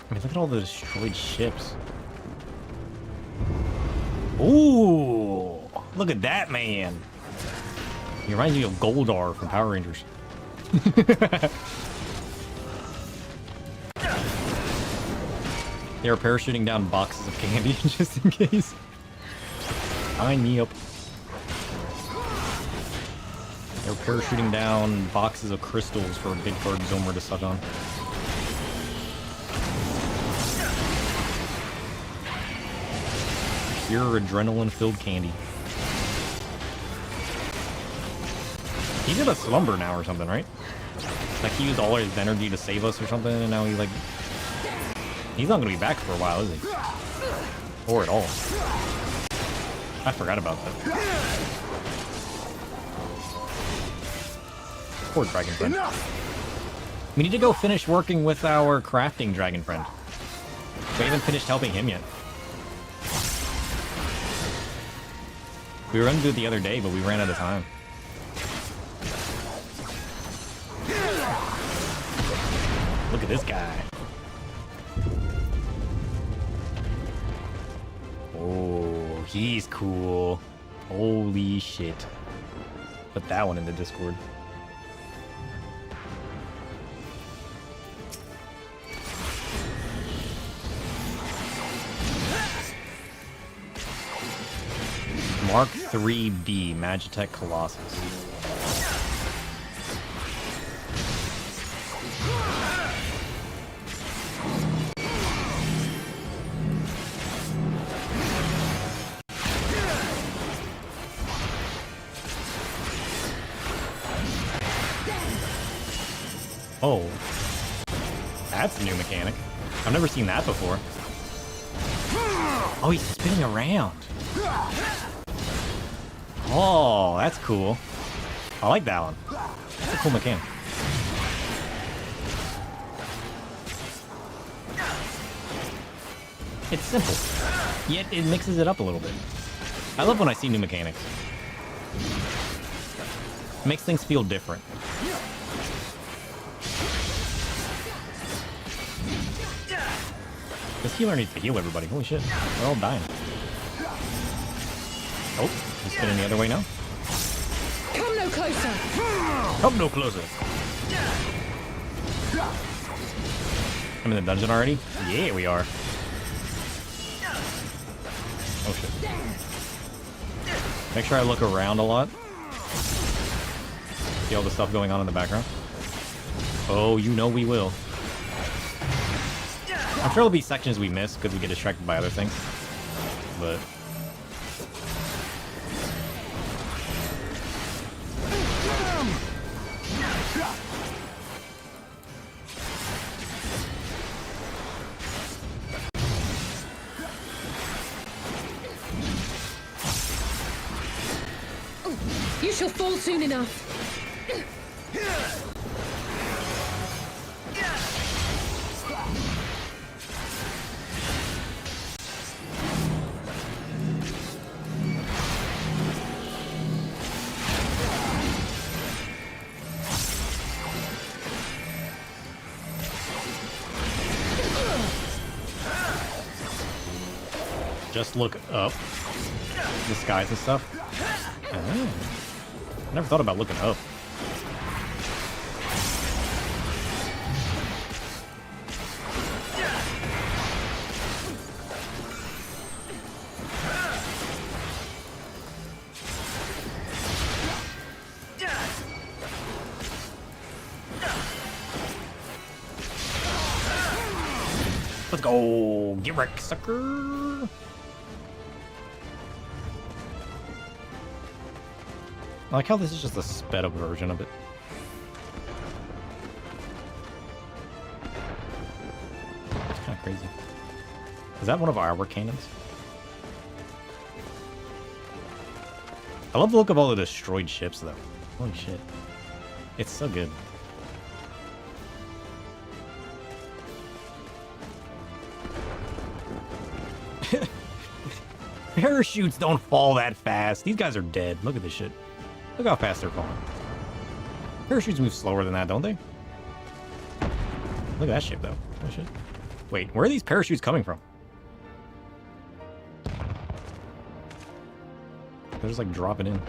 I mean, look at all the destroyed ships. Ooh! Look at that, man! He reminds me of Goldar from Power Rangers. They were parachuting down boxes of candy just in case. Sign me up. They were parachuting down boxes of crystals for a big bird Zomer to suck on. Pure adrenaline-filled candy. He's in a slumber now or something, right? Like he used all his energy to save us or something, and now he's like... He's not gonna be back for a while, is he? Or at all. I forgot about that. Poor dragon friend. We need to go finish working with our crafting dragon friend. We haven't finished helping him yet. We were gonna do it the other day, but we ran out of time. Look at this guy. Oh, he's cool. Holy shit. Put that one in the Discord. Mark 3B, Magitech Colossus. Oh, that's a new mechanic. I've never seen that before. Oh, he's spinning around. Oh, that's cool. I like that one. That's a cool mechanic. It's simple, yet it mixes it up a little bit. I love when I see new mechanics. It makes things feel different. This healer needs to heal everybody. Holy shit, they're all dying. Oh, he's spinning the other way now. Come no closer. Come no closer. I'm in the dungeon already? Yeah, we are. Oh shit. Make sure I look around a lot. See all the stuff going on in the background? Oh, you know we will. I'm sure there'll be sections we miss because we get distracted by other things. But... You shall fall soon enough. Just look up the skies and stuff. Oh. I never thought about looking up. Let's go! Get wrecked, sucker! I like how this is just a sped up version of it. It's kind of crazy. Is that one of our cannons? I love the look of all the destroyed ships, though. Holy shit. It's so good. Parachutes don't fall that fast. These guys are dead. Look at this shit. Look how fast they're falling. Parachutes move slower than that, don't they? Look at that ship, though. Oh, shit. Wait, where are these parachutes coming from? They're just, like, dropping in.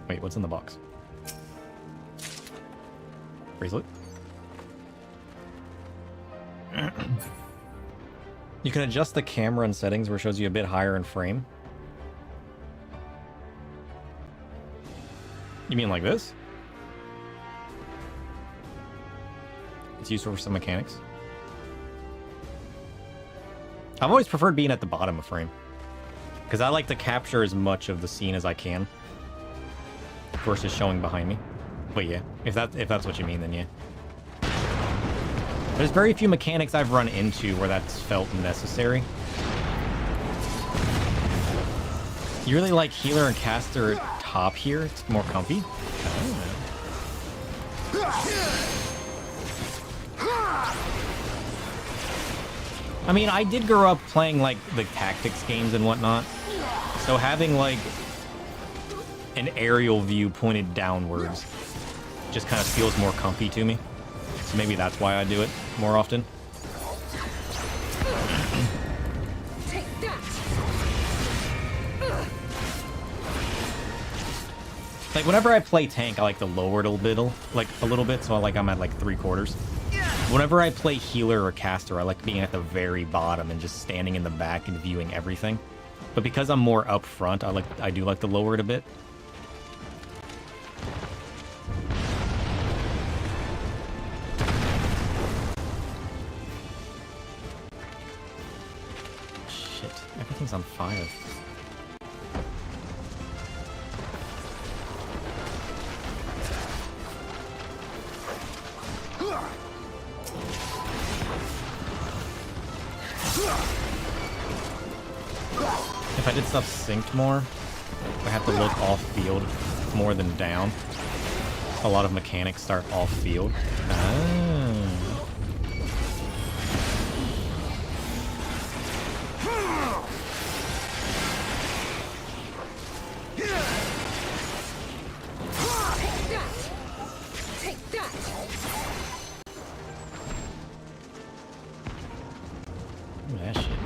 Wait, what's in the box? Bracelet? You can adjust the camera and settings where it shows you a bit higher in frame. You mean like this? It's useful for some mechanics. I've always preferred being at the bottom of frame, because I like to capture as much of the scene as I can versus showing behind me. But yeah, if that's what you mean, then yeah. There's very few mechanics I've run into where that's felt necessary. You really like healer and caster top here? It's more comfy? I mean, I did grow up playing, like, the tactics games and whatnot. So having, like, an aerial view pointed downwards just kind of feels more comfy to me. So maybe that's why I do it more often. Take that. Like, whenever I play tank, I like to lower it a little bit, so I'm at, like, 3/4. Whenever I play healer or caster, I like being at the very bottom and just standing in the back and viewing everything. But because I'm more up front, I do like to lower it a bit. Shit, everything's on fire. If I did stuff synced more, I have to look off-field more than down. A lot of mechanics start off-field. Take that. Look at that shit.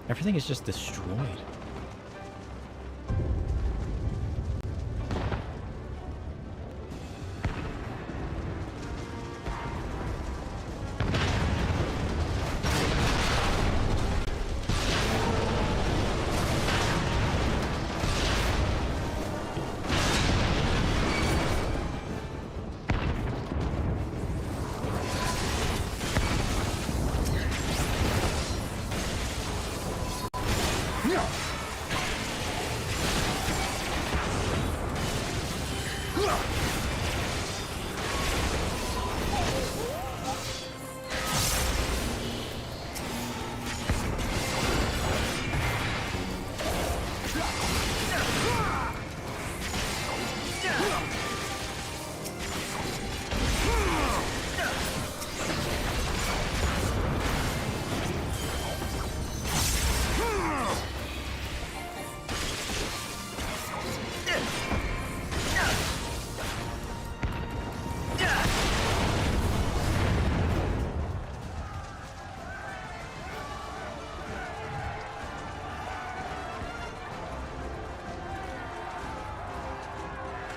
Everything is just destroyed.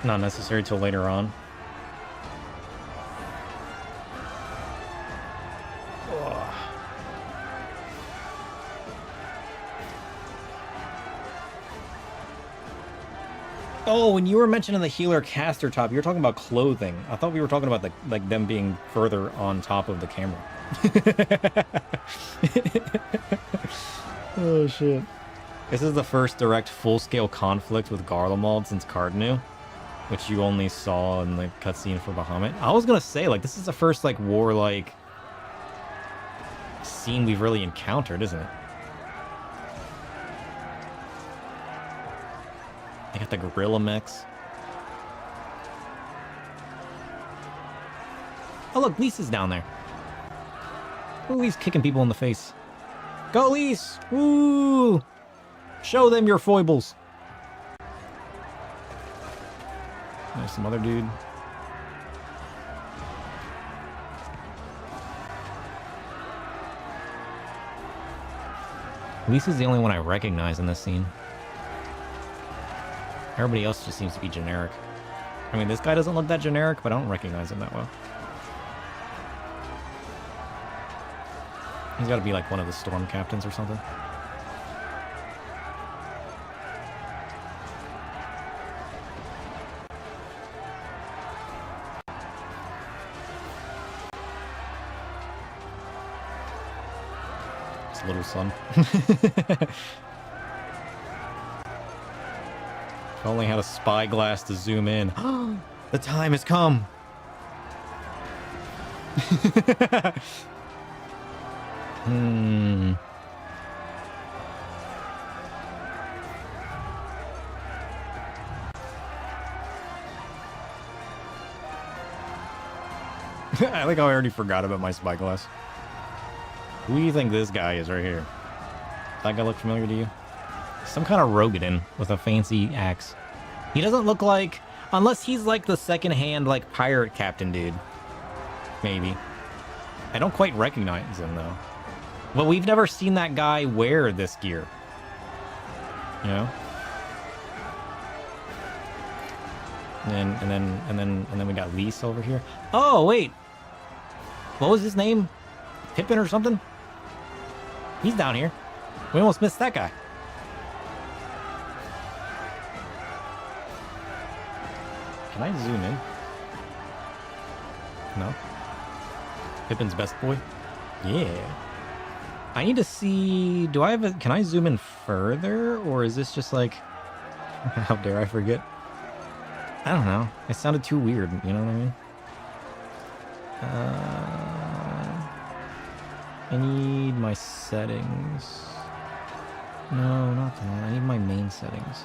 Not necessary till later on. Ugh. Oh, when you were mentioning the healer caster top, you were talking about clothing. I thought we were talking about like them being further on top of the camera. Oh shit. This is the first direct full-scale conflict with Garlemald since Cardinu, which you only saw in the cutscene for Bahamut. I was gonna say, like, this is the first, like, war-like scene we've really encountered, isn't it? They got the gorilla mechs. Oh, look, Lisa's down there. Look, Lisa's kicking people in the face. Go, Lise! Woo! Show them your foibles. There's some other dude. Lise is the only one I recognize in this scene. Everybody else just seems to be generic. I mean, this guy doesn't look that generic, but I don't recognize him that well. He's got to be like one of the storm captains or something. His little son. If I only had a spyglass to zoom in. The time has come. I think I already forgot about my spyglass. Who do you think this guy is right here? Does that guy look familiar to you? Some kind of Rogadin with a fancy axe. He doesn't look like... Unless he's like the second-hand, like, pirate captain dude. Maybe. I don't quite recognize him, though. But we've never seen that guy wear this gear. You know? And then we got Lise over here. Oh, wait! What was his name? Pippin or something? He's down here. We almost missed that guy. Can I zoom in? No. Pippin's best boy? Yeah. I need to see... Do I have a... Can I zoom in further? Or is this just like... How dare I forget? I don't know. It sounded too weird. You know what I mean? I need my settings. No, not that. I need my main settings.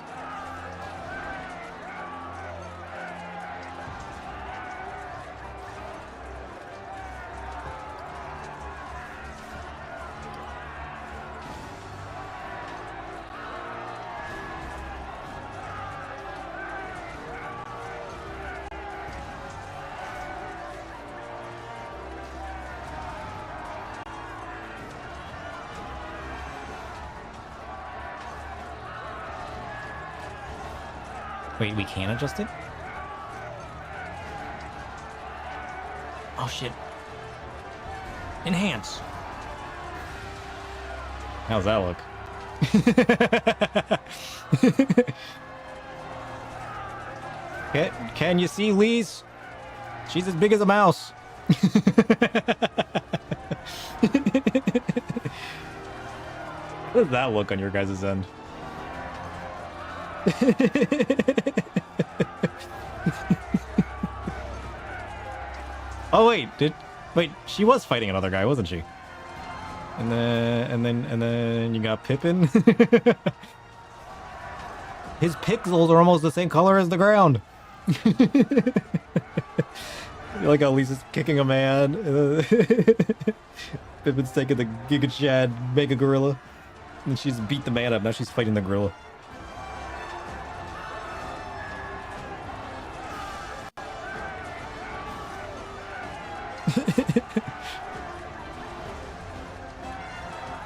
Wait, we can adjust it? Oh shit. Enhance. How's that look? Can you see Lise? She's as big as a mouse. How does that look on your guys' end? Oh wait, she was fighting another guy, wasn't she? And then you got Pippin. His pixels are almost the same color as the ground. You like how Lisa's kicking a man. Pippin's taking the Giga Chad Mega Gorilla. And she's beat the man up, now she's fighting the gorilla.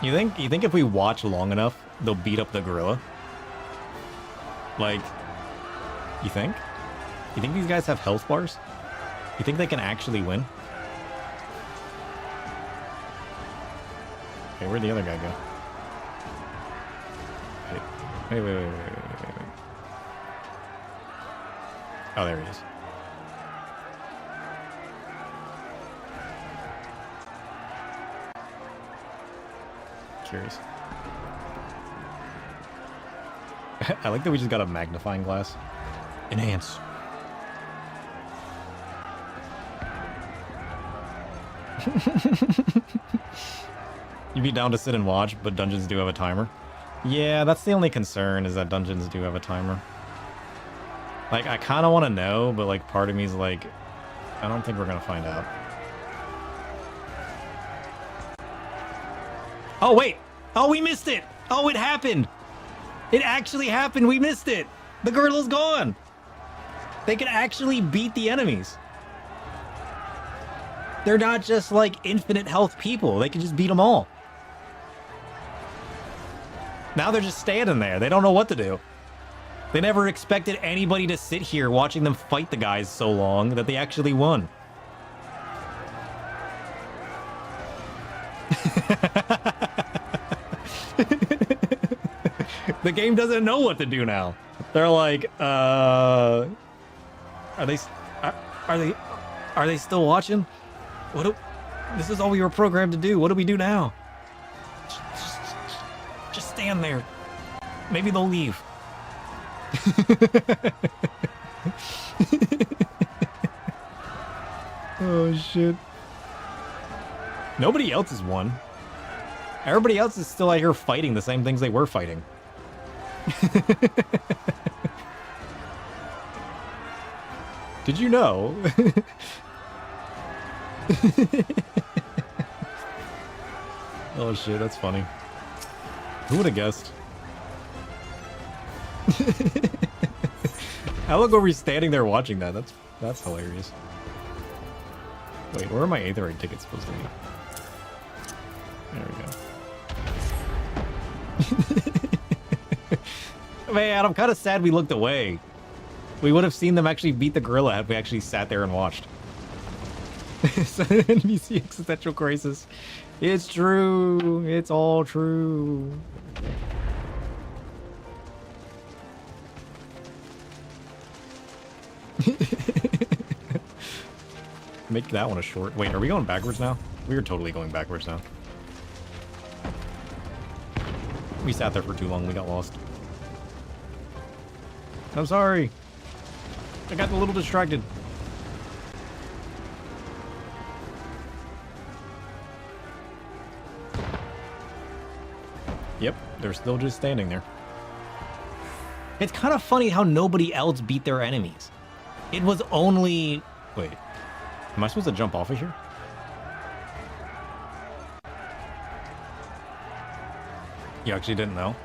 You think if we watch long enough, they'll beat up the gorilla? Like, you think? You think these guys have health bars? You think they can actually win? Okay, where'd the other guy go? Wait. Oh, there he is. Curious. I like that we just got a magnifying glass. Enhance. You'd be down to sit and watch, but dungeons do have a timer. Yeah, that's the only concern, is that dungeons do have a timer. Like, I kind of want to know, but like part of me is like, I don't think we're gonna find out. Oh wait! Oh, we missed it! Oh, it happened! It actually happened! We missed it! The girdle's gone! They can actually beat the enemies. They're not just like infinite health people. They can just beat them all. Now they're just standing there. They don't know what to do. They never expected anybody to sit here watching them fight the guys so long that they actually won. The game doesn't know what to do now. They're like, are they still watching? This is all we were programmed to do. What do we do now? Just stand there. Maybe they'll leave. Oh shit. Nobody else has won. Everybody else is still out here fighting the same things they were fighting. Did you know? Oh shit, that's funny. Who would have guessed? I look over standing there watching that. That's hilarious. Wait, where are my Aetherite tickets supposed to be? There we go. Man, I'm kind of sad we looked away. We would have seen them actually beat the gorilla had we actually sat there and watched. NBC existential crisis. It's true. It's all true. Make that one a short. Wait, are we going backwards now? We are totally going backwards now. We sat there for too long. We got lost. I'm sorry. I got a little distracted. Yep, they're still just standing there. It's kind of funny how nobody else beat their enemies. It was only... Wait. Am I supposed to jump off of here? You actually didn't know?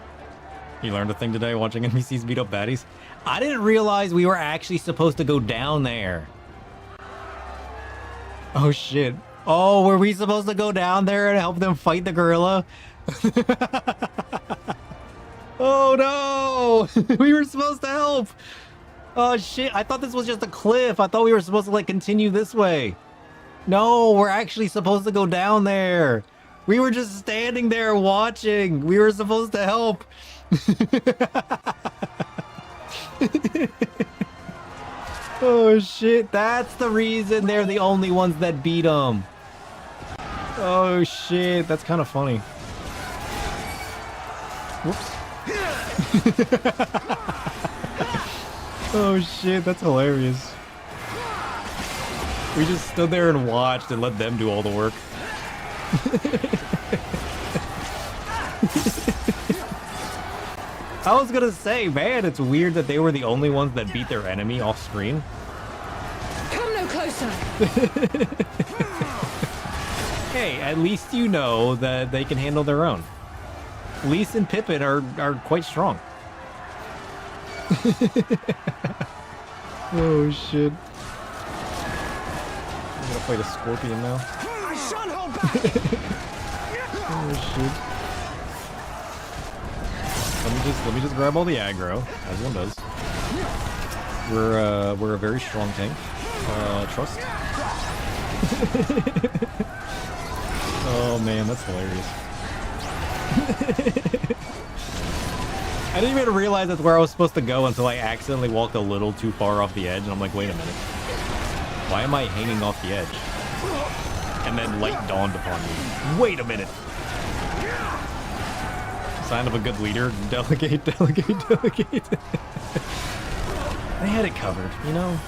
You learned a thing today watching NPCs beat up baddies? I didn't realize we were actually supposed to go down there. Oh shit. Oh, were we supposed to go down there and help them fight the gorilla? Oh no! We were supposed to help! Oh shit, I thought this was just a cliff. I thought we were supposed to like continue this way. No, we're actually supposed to go down there. We were just standing there watching. We were supposed to help. Oh shit, that's the reason they're the only ones that beat them. Oh shit, that's kind of funny. Whoops. Oh shit, that's hilarious. We just stood there and watched and let them do all the work. I was gonna say, man, it's weird that they were the only ones that beat their enemy off screen. Come no closer! Hey, at least you know that they can handle their own. Lys and Pippin are quite strong. Oh shit. I'm gonna fight a scorpion now. I shan't hold back. Oh shit. Let me just grab all the aggro, as one does. We're a very strong tank. Trust. Oh man, that's hilarious. I didn't even realize that's where I was supposed to go until I accidentally walked a little too far off the edge, and I'm like, wait a minute. Why am I hanging off the edge? And then light dawned upon me. Wait a minute. Sign of a good leader. Delegate, delegate, delegate. They had it covered, you know?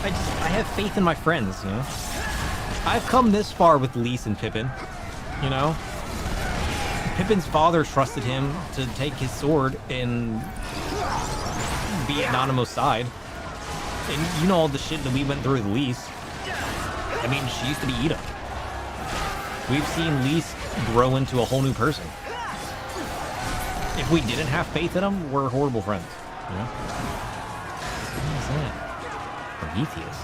I have faith in my friends, you know? I've come this far with Lys and Pippin, you know? Pippin's father trusted him to take his sword and be at Nanamo's side. And you know all the shit that we went through with Lys. I mean, she used to be Ida. We've seen Lys grow into a whole new person. If we didn't have faith in them, we're horrible friends. You know? What is that? Prometheus.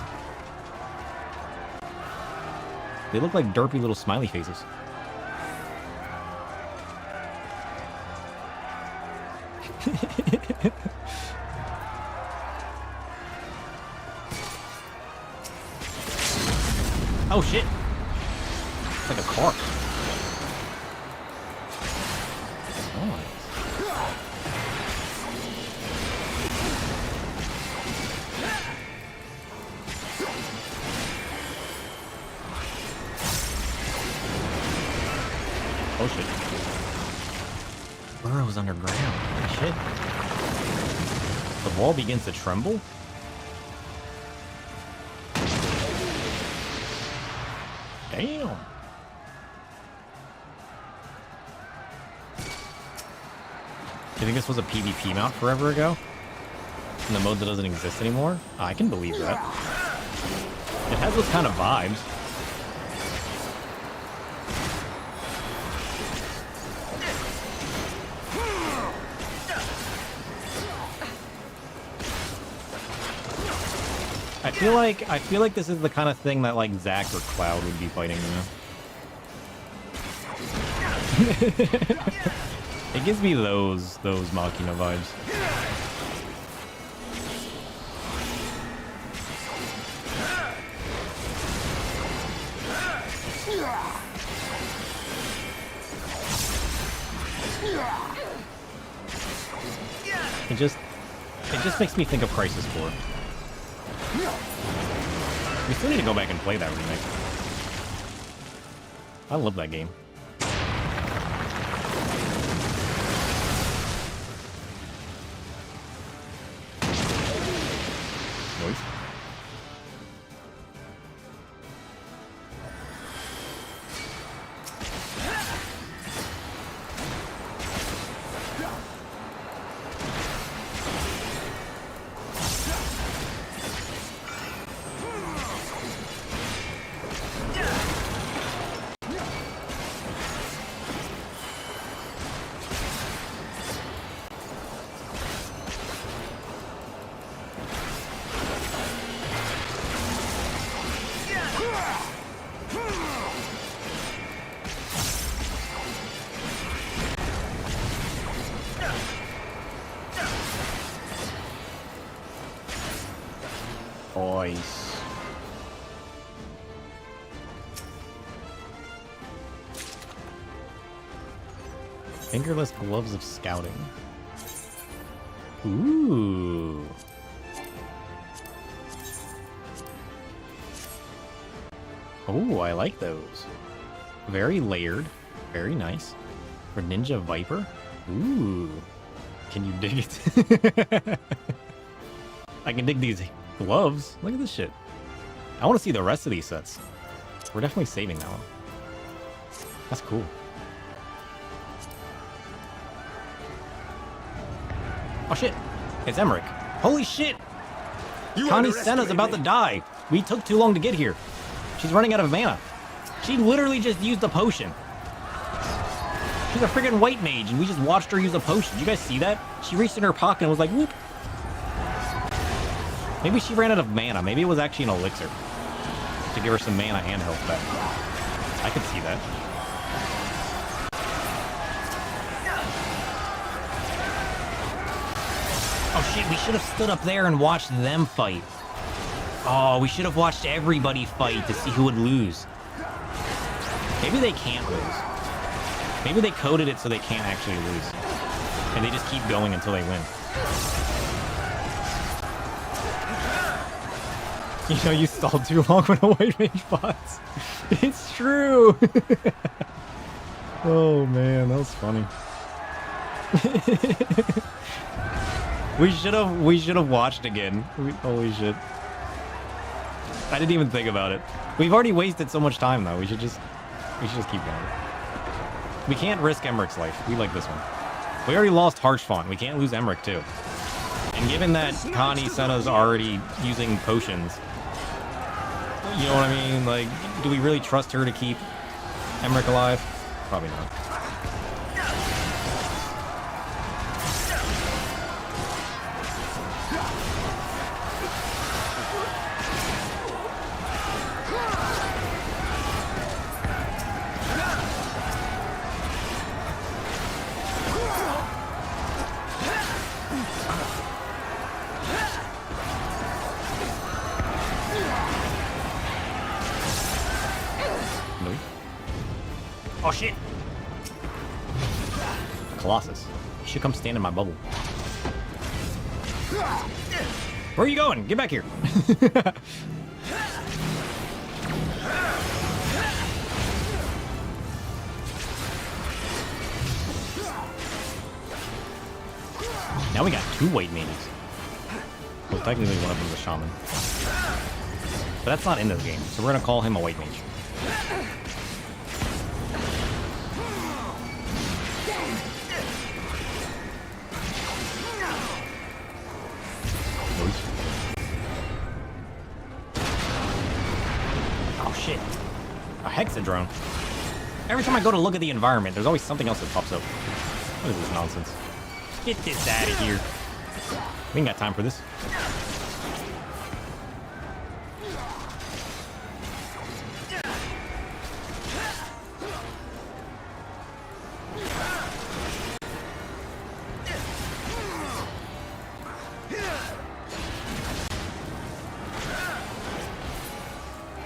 They look like derpy little smiley faces. Oh shit! It's like a car. Oh. Oh shit. Burrow's underground. Holy shit. The wall begins to tremble? Damn. Do you think this was a PvP mount forever ago? In the mode that doesn't exist anymore? I can believe that. It has those kind of vibes. I feel like this is the kind of thing that like Zack or Cloud would be fighting, you know? It gives me those Machina vibes. It just makes me think of Crisis 4. We still need to go back and play that remake. I love that game. Noise. Nice. Fingerless gloves of scouting. Ooh. Oh, I like those. Very layered. Very nice. For Ninja Viper. Ooh. Can you dig it? I can dig these gloves. Look at this shit. I want to see the rest of these sets. We're definitely saving that one. That's cool. Oh shit. It's Emmerich. Holy shit. Connie Senna's about to die. We took too long to get here. She's running out of mana. She literally just used a potion. She's a freaking white mage, and we just watched her use a potion. Did you guys see that? She reached in her pocket and was like, whoop. Maybe she ran out of mana. Maybe it was actually an elixir to give her some mana and health back. I could see that. Oh shit, we should have stood up there and watched them fight. Oh, we should have watched everybody fight to see who would lose. Maybe they can't lose. Maybe they coded it so they can't actually lose. And they just keep going until they win. You know, you stalled too long when a white mage bots. It's true. Oh man, that was funny. We should have watched again. Holy shit. I didn't even think about it. We've already wasted so much time though. We should just keep going. We can't risk Emmerich's life. We like this one. We already lost Harshfont. We can't lose Emmerich too. And given that Connie Senna's already using potions, you know what I mean? Like, do we really trust her to keep Emmerich alive? Probably not. Oh shit! Colossus. You should come stand in my bubble. Where are you going? Get back here. Now we got 2 white mages. Well, technically one of them's a shaman. But that's not in this game, so we're gonna call him a white mage. Oh shit. A hexadrone. Every time I go to look at the environment, there's always something else that pops up. What is this nonsense? Get this out of here. We ain't got time for this.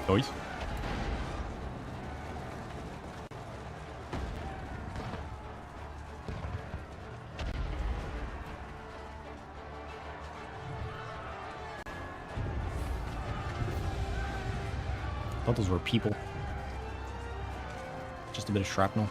Noise. Thought those were people. Just a bit of shrapnel.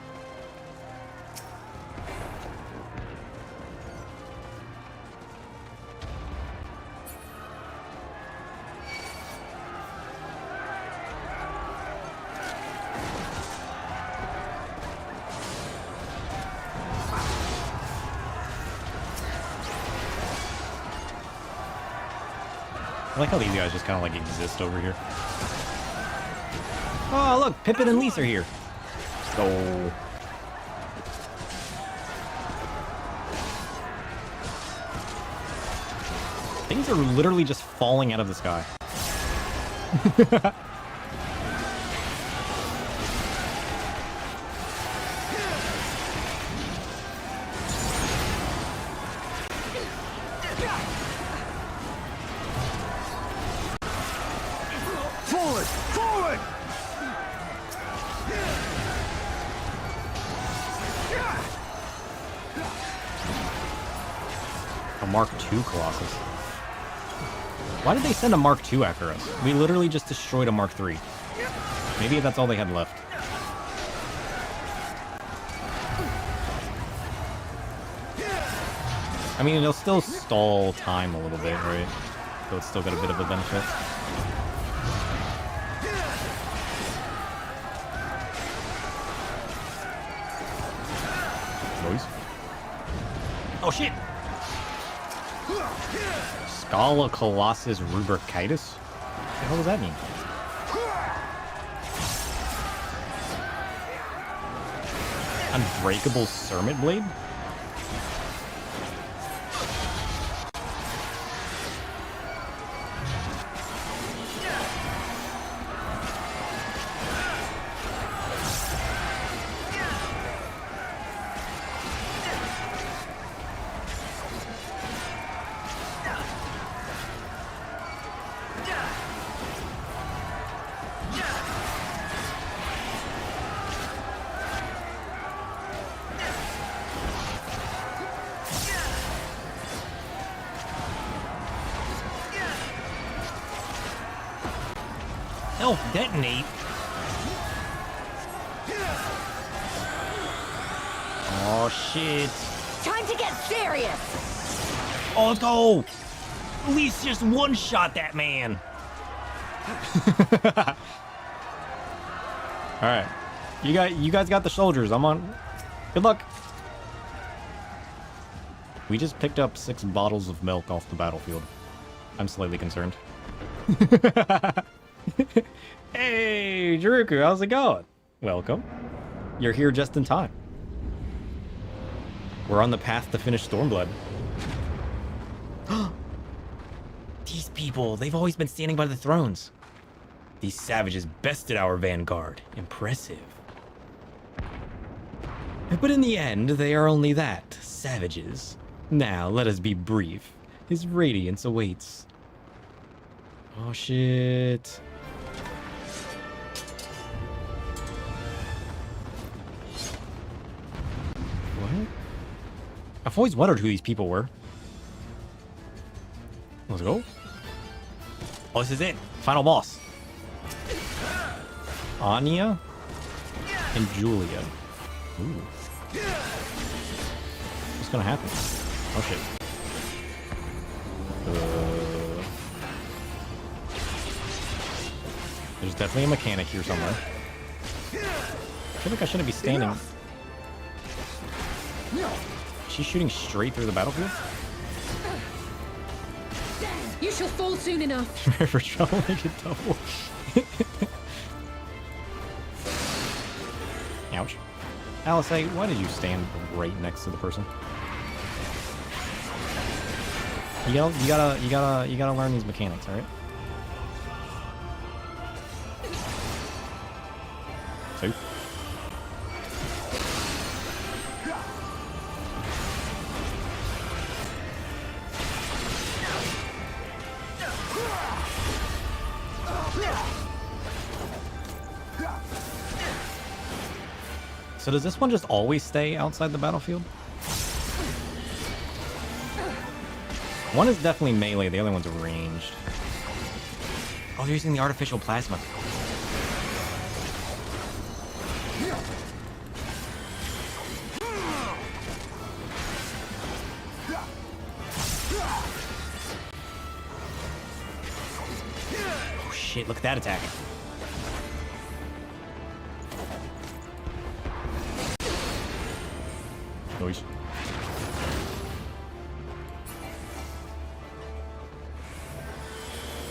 I like how these guys just kind of like exist over here. Oh, look, Pippin and Lise are here. So things are literally just falling out of the sky. Forward! Forward! A Mark II Colossus. Why did they send a Mark II after us? We literally just destroyed a Mark III. Maybe that's all they had left. I mean, it'll still stall time a little bit, right? So it's still got a bit of a benefit. Noise. Oh shit! Scala Colossus Rubricatus? What the hell does that mean? Unbreakable Sermit Blade? Elf detonate. Oh shit. Time to get serious! Oh, let's go! At least just one shot that man. Alright. You guys got the soldiers. I'm on. Good luck. We just picked up 6 bottles of milk off the battlefield. I'm slightly concerned. Hey, Juruku, how's it going? Welcome. You're here just in time. We're on the path to finish Stormblood. people. They've always been standing by the thrones. These savages bested our vanguard. Impressive. But in the end, they are only that, savages. Now, let us be brief. His radiance awaits. Oh, shit. What? I've always wondered who these people were. Let's go. Oh, this is it. Final boss. Anya and Julia. Ooh. What's gonna happen? Oh shit. There's definitely a mechanic here somewhere. I feel like I shouldn't be standing. She's shooting straight through the battlefield? You shall fall soon enough. Prepare for trouble, make it double. Ouch. Alice, why did you stand right next to the person? You gotta learn these mechanics, alright? See? So does this one just always stay outside the battlefield? One is definitely melee, the other one's ranged. Oh, they're using the artificial plasma. Oh shit, look at that attack. Noise.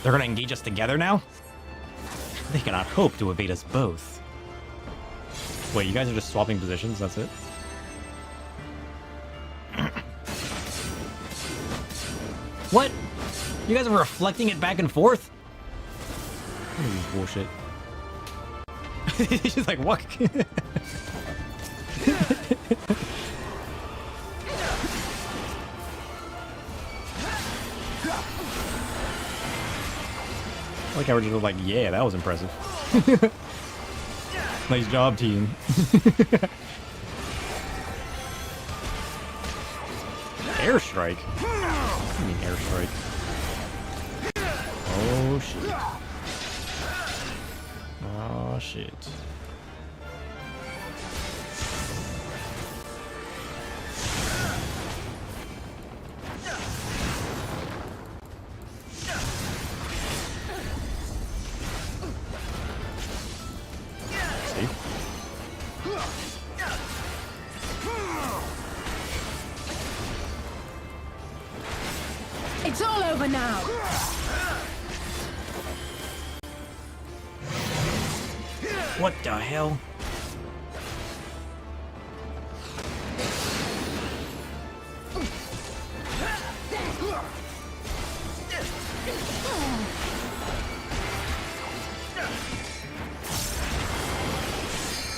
They're gonna engage us together now? They cannot hope to evade us both. Wait, you guys are just swapping positions, that's it? What? You guys are reflecting it back and forth? This is bullshit. He's just like, what? Like I was just like, yeah, that was impressive. Nice job, team. Airstrike? What do you mean airstrike? Oh shit. Oh shit. It's all over now. What the hell?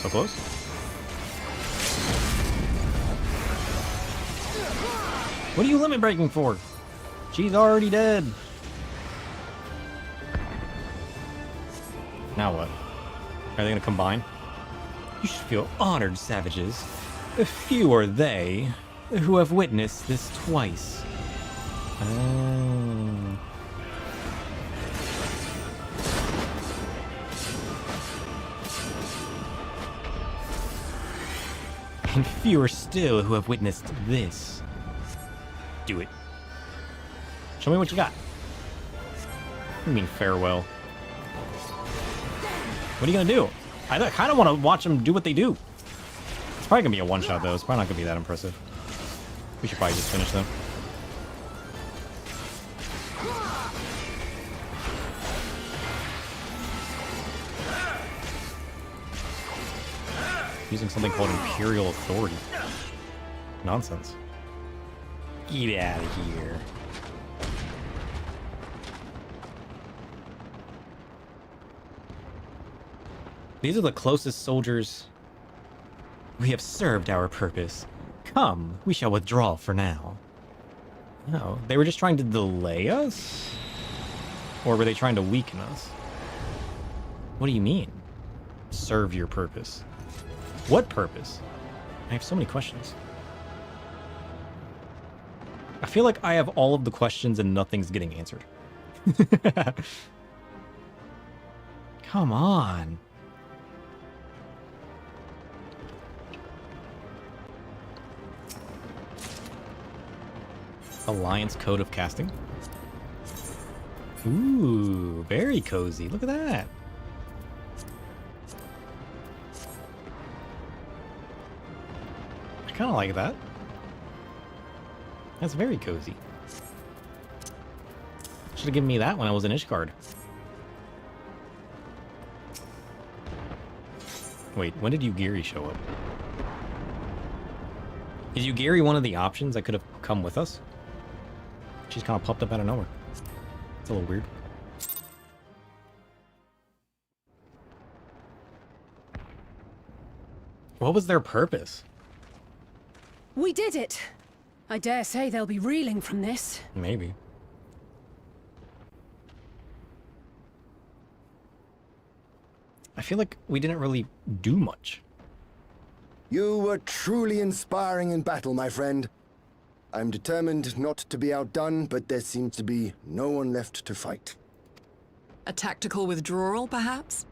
So close? What are you limit breaking for? She's already dead. Now what? Are they gonna combine? You should feel honored, savages. Few are they who have witnessed this twice. Oh. And fewer still who have witnessed this. Do it. Show me what you got. What do you mean farewell? What are you gonna do? I kind of want to watch them do what they do. It's probably gonna be a one-shot though. It's probably not gonna be that impressive. We should probably just finish them. Using something called Imperial Authority. Nonsense. Get out of here. These are the closest soldiers. We have served our purpose. Come, we shall withdraw for now. No, they were just trying to delay us? Or were they trying to weaken us? What do you mean? Serve your purpose. What purpose? I have so many questions. I feel like I have all of the questions and nothing's getting answered. Come on. Alliance Code of Casting. Ooh, very cozy. Look at that. I kind of like that. That's very cozy. Should have given me that when I was in Ishgard. Wait, when did Yugiri show up? Is Yugiri one of the options that could have come with us? She's kind of popped up out of nowhere. It's a little weird. What was their purpose? We did it! I dare say they'll be reeling from this. Maybe. I feel like we didn't really do much. You were truly inspiring in battle, my friend. I'm determined not to be outdone, but there seems to be no one left to fight. A tactical withdrawal, perhaps?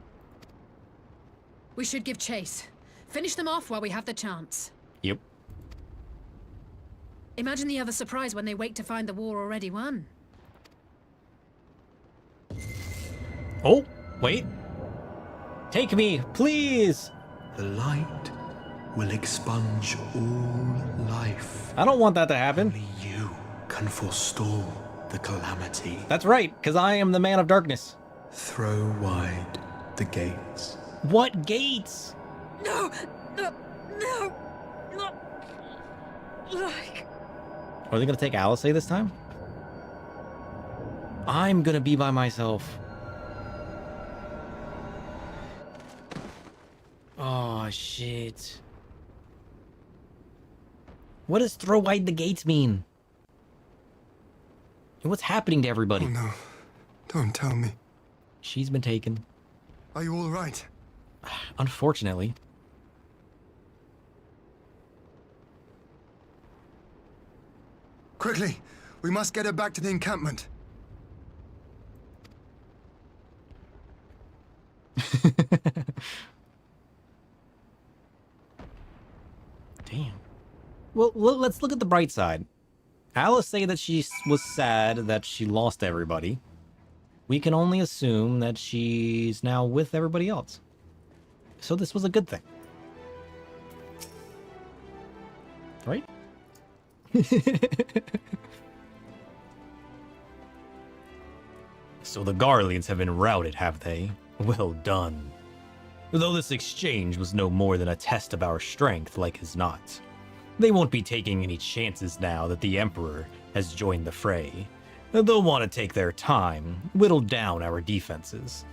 We should give chase. Finish them off while we have the chance. Yep. Imagine the other surprise when they wake to find the war already won. Oh, wait. Take me, please! The light will expunge all life. I don't want that to happen. Only you can forestall the calamity. That's right, because I am the man of darkness. Throw wide the gates. What gates? No! No! No! No! Are they going to take Alice this time? I'm going to be by myself. Oh, shit. What does throw wide the gates mean? And what's happening to everybody? Oh no. Don't tell me. She's been taken. Are you all right? Unfortunately. Quickly! We must get her back to the encampment. Damn. Well, let's look at the bright side. Alice say that she was sad that she lost everybody. We can only assume that she's now with everybody else. So this was a good thing. Right? So the Garleans have been routed, have they? Well done. Though this exchange was no more than a test of our strength, like as not. They won't be taking any chances now that the Emperor has joined the fray. They'll want to take their time, whittle down our defenses.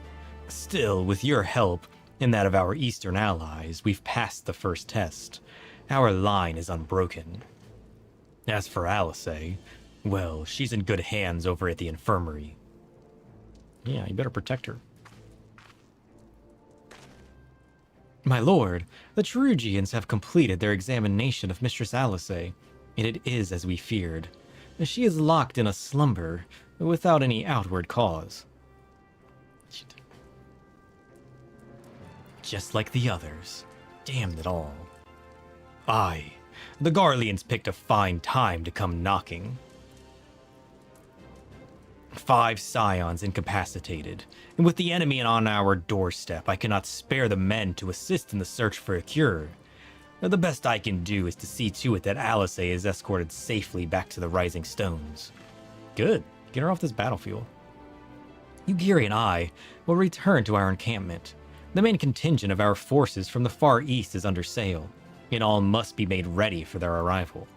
Still, with your help and that of our eastern allies, we've passed the first test. Our line is unbroken. As for Alice, well, she's in good hands over at the infirmary. Yeah, you better protect her. My lord, the Cherugians have completed their examination of Mistress Alice, and it is as we feared. She is locked in a slumber, without any outward cause. Just like the others. Damn it all. Aye, the Garleans picked a fine time to come knocking. 5 scions incapacitated, and with the enemy on our doorstep, I cannot spare the men to assist in the search for a cure. The best I can do is to see to it that Alice is escorted safely back to the Rising Stones. Good. Get her off this battlefield. Yugiri and I will return to our encampment. The main contingent of our forces from the far east is under sail, and all must be made ready for their arrival.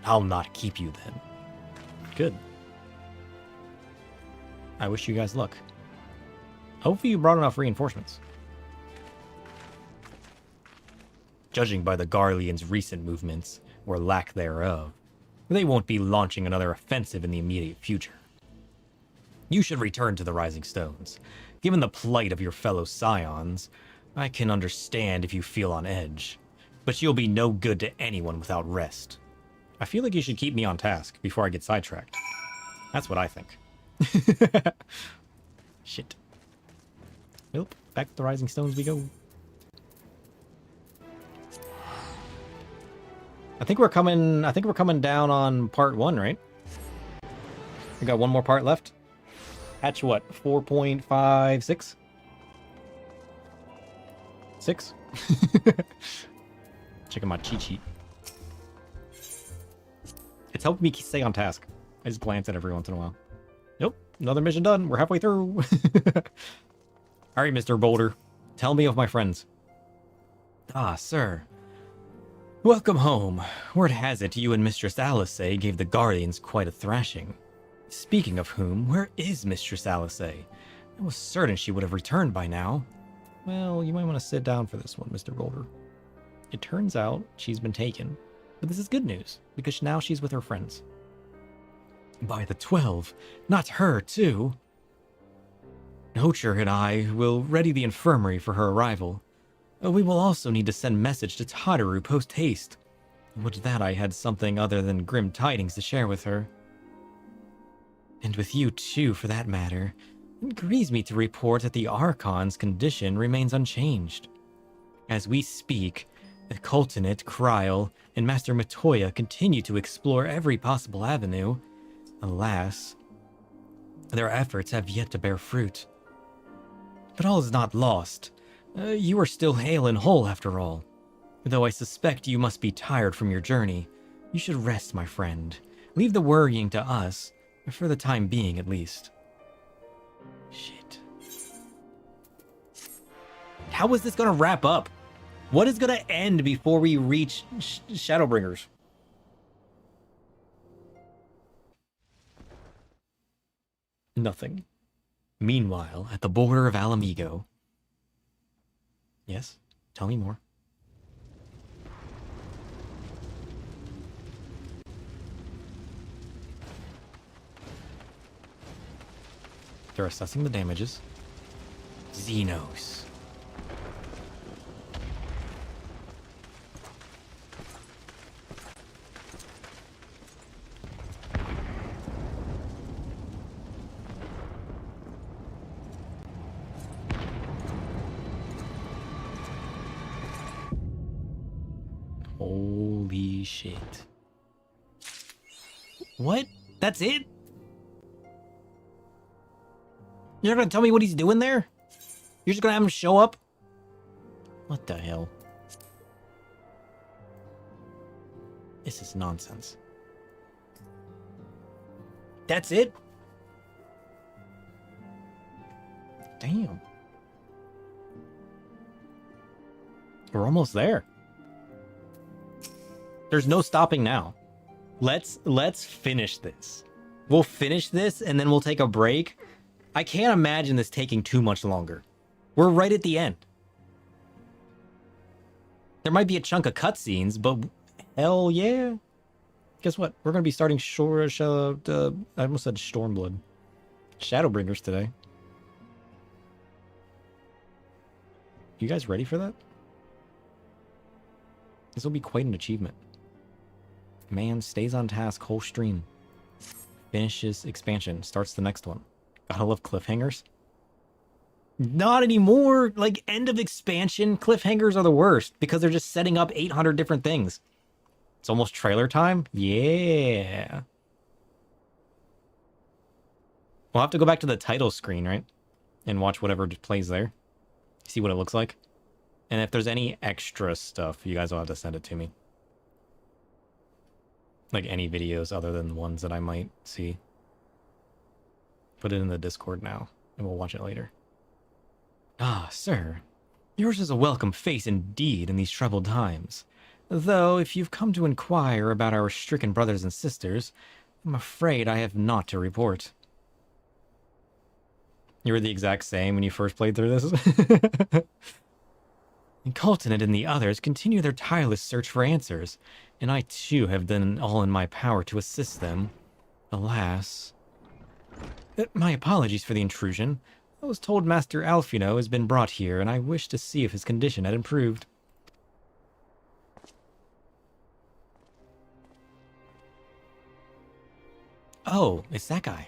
I'll not keep you then. Good. I wish you guys luck. Hopefully you brought enough reinforcements. Judging by the Garleans' recent movements, or lack thereof, they won't be launching another offensive in the immediate future. You should return to the Rising Stones. Given the plight of your fellow scions, I can understand if you feel on edge, but you'll be no good to anyone without rest. I feel like you should keep me on task before I get sidetracked. That's what I think. Shit. Nope, back to the Rising Stones we go. I think we're coming down on part 1, right? We got one more part left. Hatch what? 4.56? 6? Checking my cheat sheet. It's helping me stay on task. I just glance at it every once in a while. Nope, another mission done. We're halfway through. Alright, Mr. Boulder. Tell me of my friends. Ah, sir. Welcome home. Word has it you and Mistress Alisay gave the Guardians quite a thrashing. Speaking of whom, where is Mistress Alisay? I was certain she would have returned by now. Well, you might want to sit down for this one, Mr. Boulder. It turns out she's been taken. But this is good news, because now she's with her friends. By the 12, not her, too. Hocher and I will ready the infirmary for her arrival. We will also need to send message to Tadaru post-haste. Would that I had something other than grim tidings to share with her. And with you too, for that matter. It grieves me to report that the Archon's condition remains unchanged. As we speak, the Coltonate, Kryl, and Master Matoya continue to explore every possible avenue. Alas, their efforts have yet to bear fruit. But all is not lost. You are still hale and whole after all. Though I suspect you must be tired from your journey, you should rest, my friend. Leave the worrying to us, for the time being at least. Shit. How is this gonna wrap up? What is gonna end before we reach Shadowbringers? Nothing. Meanwhile, at the border of Alamigo. Yes? Tell me more. They're assessing the damages. Xenos. Holy shit. What? That's it? You're not gonna tell me what he's doing there? You're just gonna have him show up? What the hell? This is nonsense. That's it? Damn. We're almost there. There's no stopping now. Let's finish this. We'll finish this and then we'll take a break. I can't imagine this taking too much longer. We're right at the end. There might be a chunk of cutscenes, but hell yeah. Guess what? We're going to be starting I almost said Stormblood. Shadowbringers today. You guys ready for that? This will be quite an achievement. Man stays on task whole stream. Finishes expansion. Starts the next one. Gotta love cliffhangers. Not anymore. Like, end of expansion cliffhangers are the worst because they're just setting up 800 different things. It's almost trailer time. Yeah. We'll have to go back to the title screen, right? And watch whatever plays there. See what it looks like. And if there's any extra stuff, you guys will have to send it to me. Like any videos other than the ones that I might see. Put it in the Discord now, and we'll watch it later. Ah, sir. Yours is a welcome face indeed in these troubled times. Though, if you've come to inquire about our stricken brothers and sisters, I'm afraid I have naught to report. You were the exact same when you first played through this? And Colton and the others continue their tireless search for answers, and I too have done all in my power to assist them. Alas. My apologies for the intrusion. I was told Master Alfino has been brought here, and I wished to see if his condition had improved. Oh, it's that guy.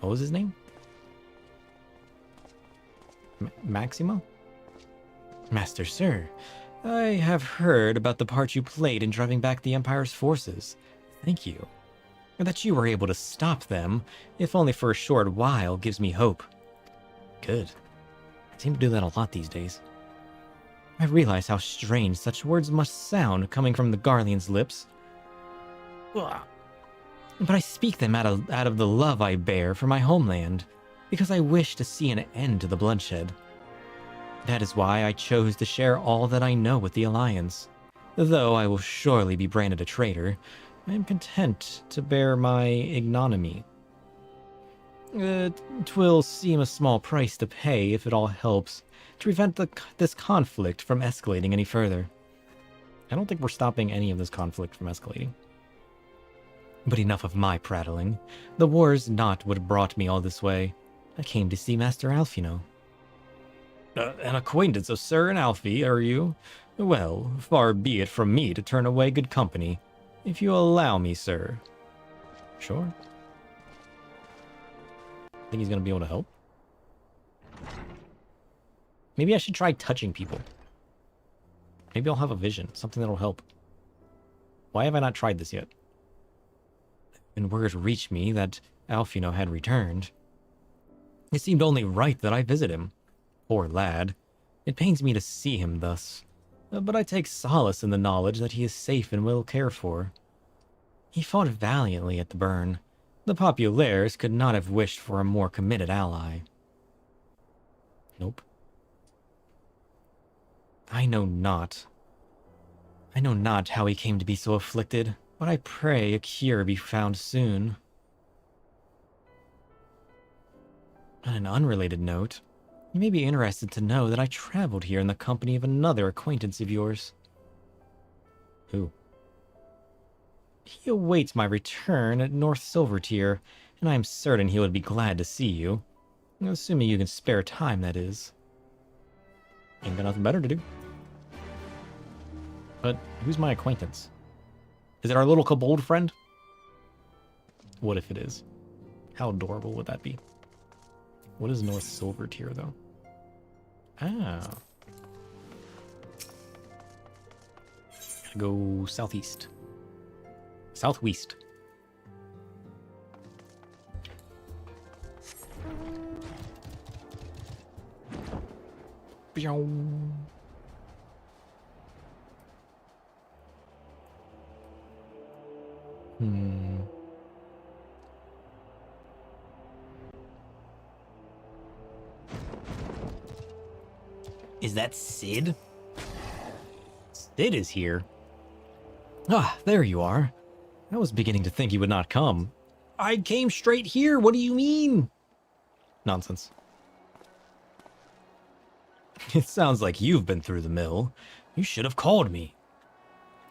What was his name? Maximo? Master Sir, I have heard about the part you played in driving back the Empire's forces. Thank you. That you were able to stop them, if only for a short while, gives me hope. Good. I seem to do that a lot these days. I realize how strange such words must sound coming from the Garlean's lips. But I speak them out of the love I bear for my homeland, because I wish to see an end to the bloodshed. That is why I chose to share all that I know with the Alliance. Though I will surely be branded a traitor, I am content to bear my ignominy. 'Twill seem a small price to pay if it all helps to prevent this conflict from escalating any further. I don't think we're stopping any of this conflict from escalating. But enough of my prattling. The war is not what brought me all this way. I came to see Master Alfino. An acquaintance of Sir and Alfie, are you? Well, far be it from me to turn away good company. If you allow me, sir. Sure. Think he's gonna be able to help? Maybe I should try touching people. Maybe I'll have a vision, something that'll help. Why have I not tried this yet? When word reached me that Alfino had returned, it seemed only right that I visit him. Poor lad. It pains me to see him thus, but I take solace in the knowledge that he is safe and well cared for. He fought valiantly at the burn. The Populares could not have wished for a more committed ally. Nope. I know not how he came to be so afflicted, but I pray a cure be found soon. On an unrelated note, you may be interested to know that I traveled here in the company of another acquaintance of yours. Who? He awaits my return at North Silvertier, and I am certain he would be glad to see you. Assuming you can spare time, that is. Ain't got nothing better to do. But who's my acquaintance? Is it our little kobold friend? What if it is? How adorable would that be? What is North Silvertier, though? Ah. Gotta go southeast. Southwest. Is that Sid? Sid is here. Ah, there you are. I was beginning to think you would not come. I came straight here. What do you mean? Nonsense. It sounds like you've been through the mill. You should have called me.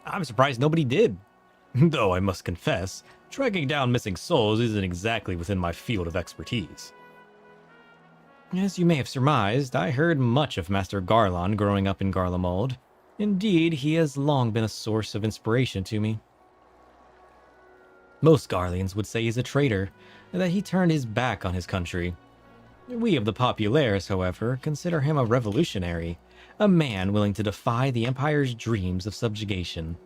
I'm surprised nobody did. Though I must confess, tracking down missing souls isn't exactly within my field of expertise. As you may have surmised, I heard much of Master Garlon growing up in Garlemald. Indeed, he has long been a source of inspiration to me. Most Garleans would say he's a traitor, and that he turned his back on his country. We of the Populares, however, consider him a revolutionary, a man willing to defy the Empire's dreams of subjugation,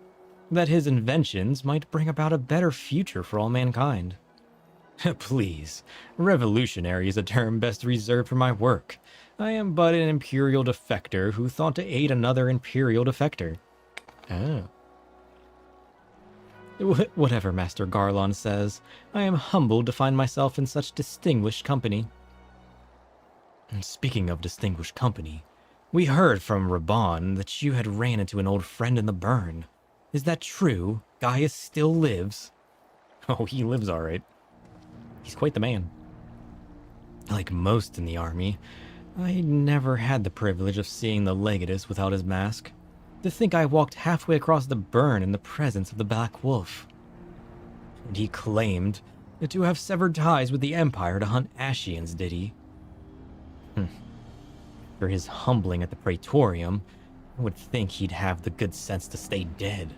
that his inventions might bring about a better future for all mankind. Please, revolutionary is a term best reserved for my work. I am but an Imperial defector who thought to aid another Imperial defector. Oh. Whatever Master Garlon says, I am humbled to find myself in such distinguished company. And speaking of distinguished company, we heard from Raban that you had ran into an old friend in the burn. Is that true? Gaius still lives? Oh, he lives all right. He's quite the man. Like most in the army, I never had the privilege of seeing the Legatus without his mask. To think I walked halfway across the burn in the presence of the Black Wolf. And he claimed to have severed ties with the Empire to hunt Ashians, did he? For his humbling at the Praetorium, I would think he'd have the good sense to stay dead.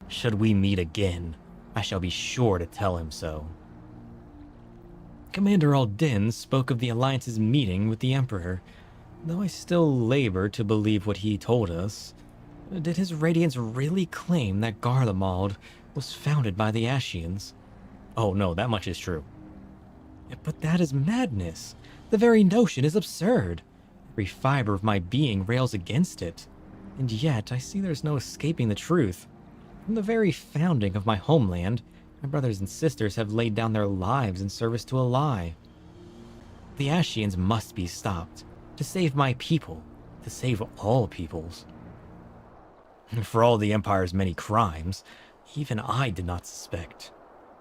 Should we meet again, I shall be sure to tell him so. Commander Aldin spoke of the Alliance's meeting with the Emperor, though I still labor to believe what he told us. Did his Radiance really claim that Garlemald was founded by the Ashians? Oh no, that much is true. But that is madness. The very notion is absurd. Every fiber of my being rails against it. And yet, I see there's no escaping the truth. From the very founding of my homeland, my brothers and sisters have laid down their lives in service to a lie. The Ashians must be stopped, to save my people, to save all peoples. For all the Empire's many crimes, even I did not suspect.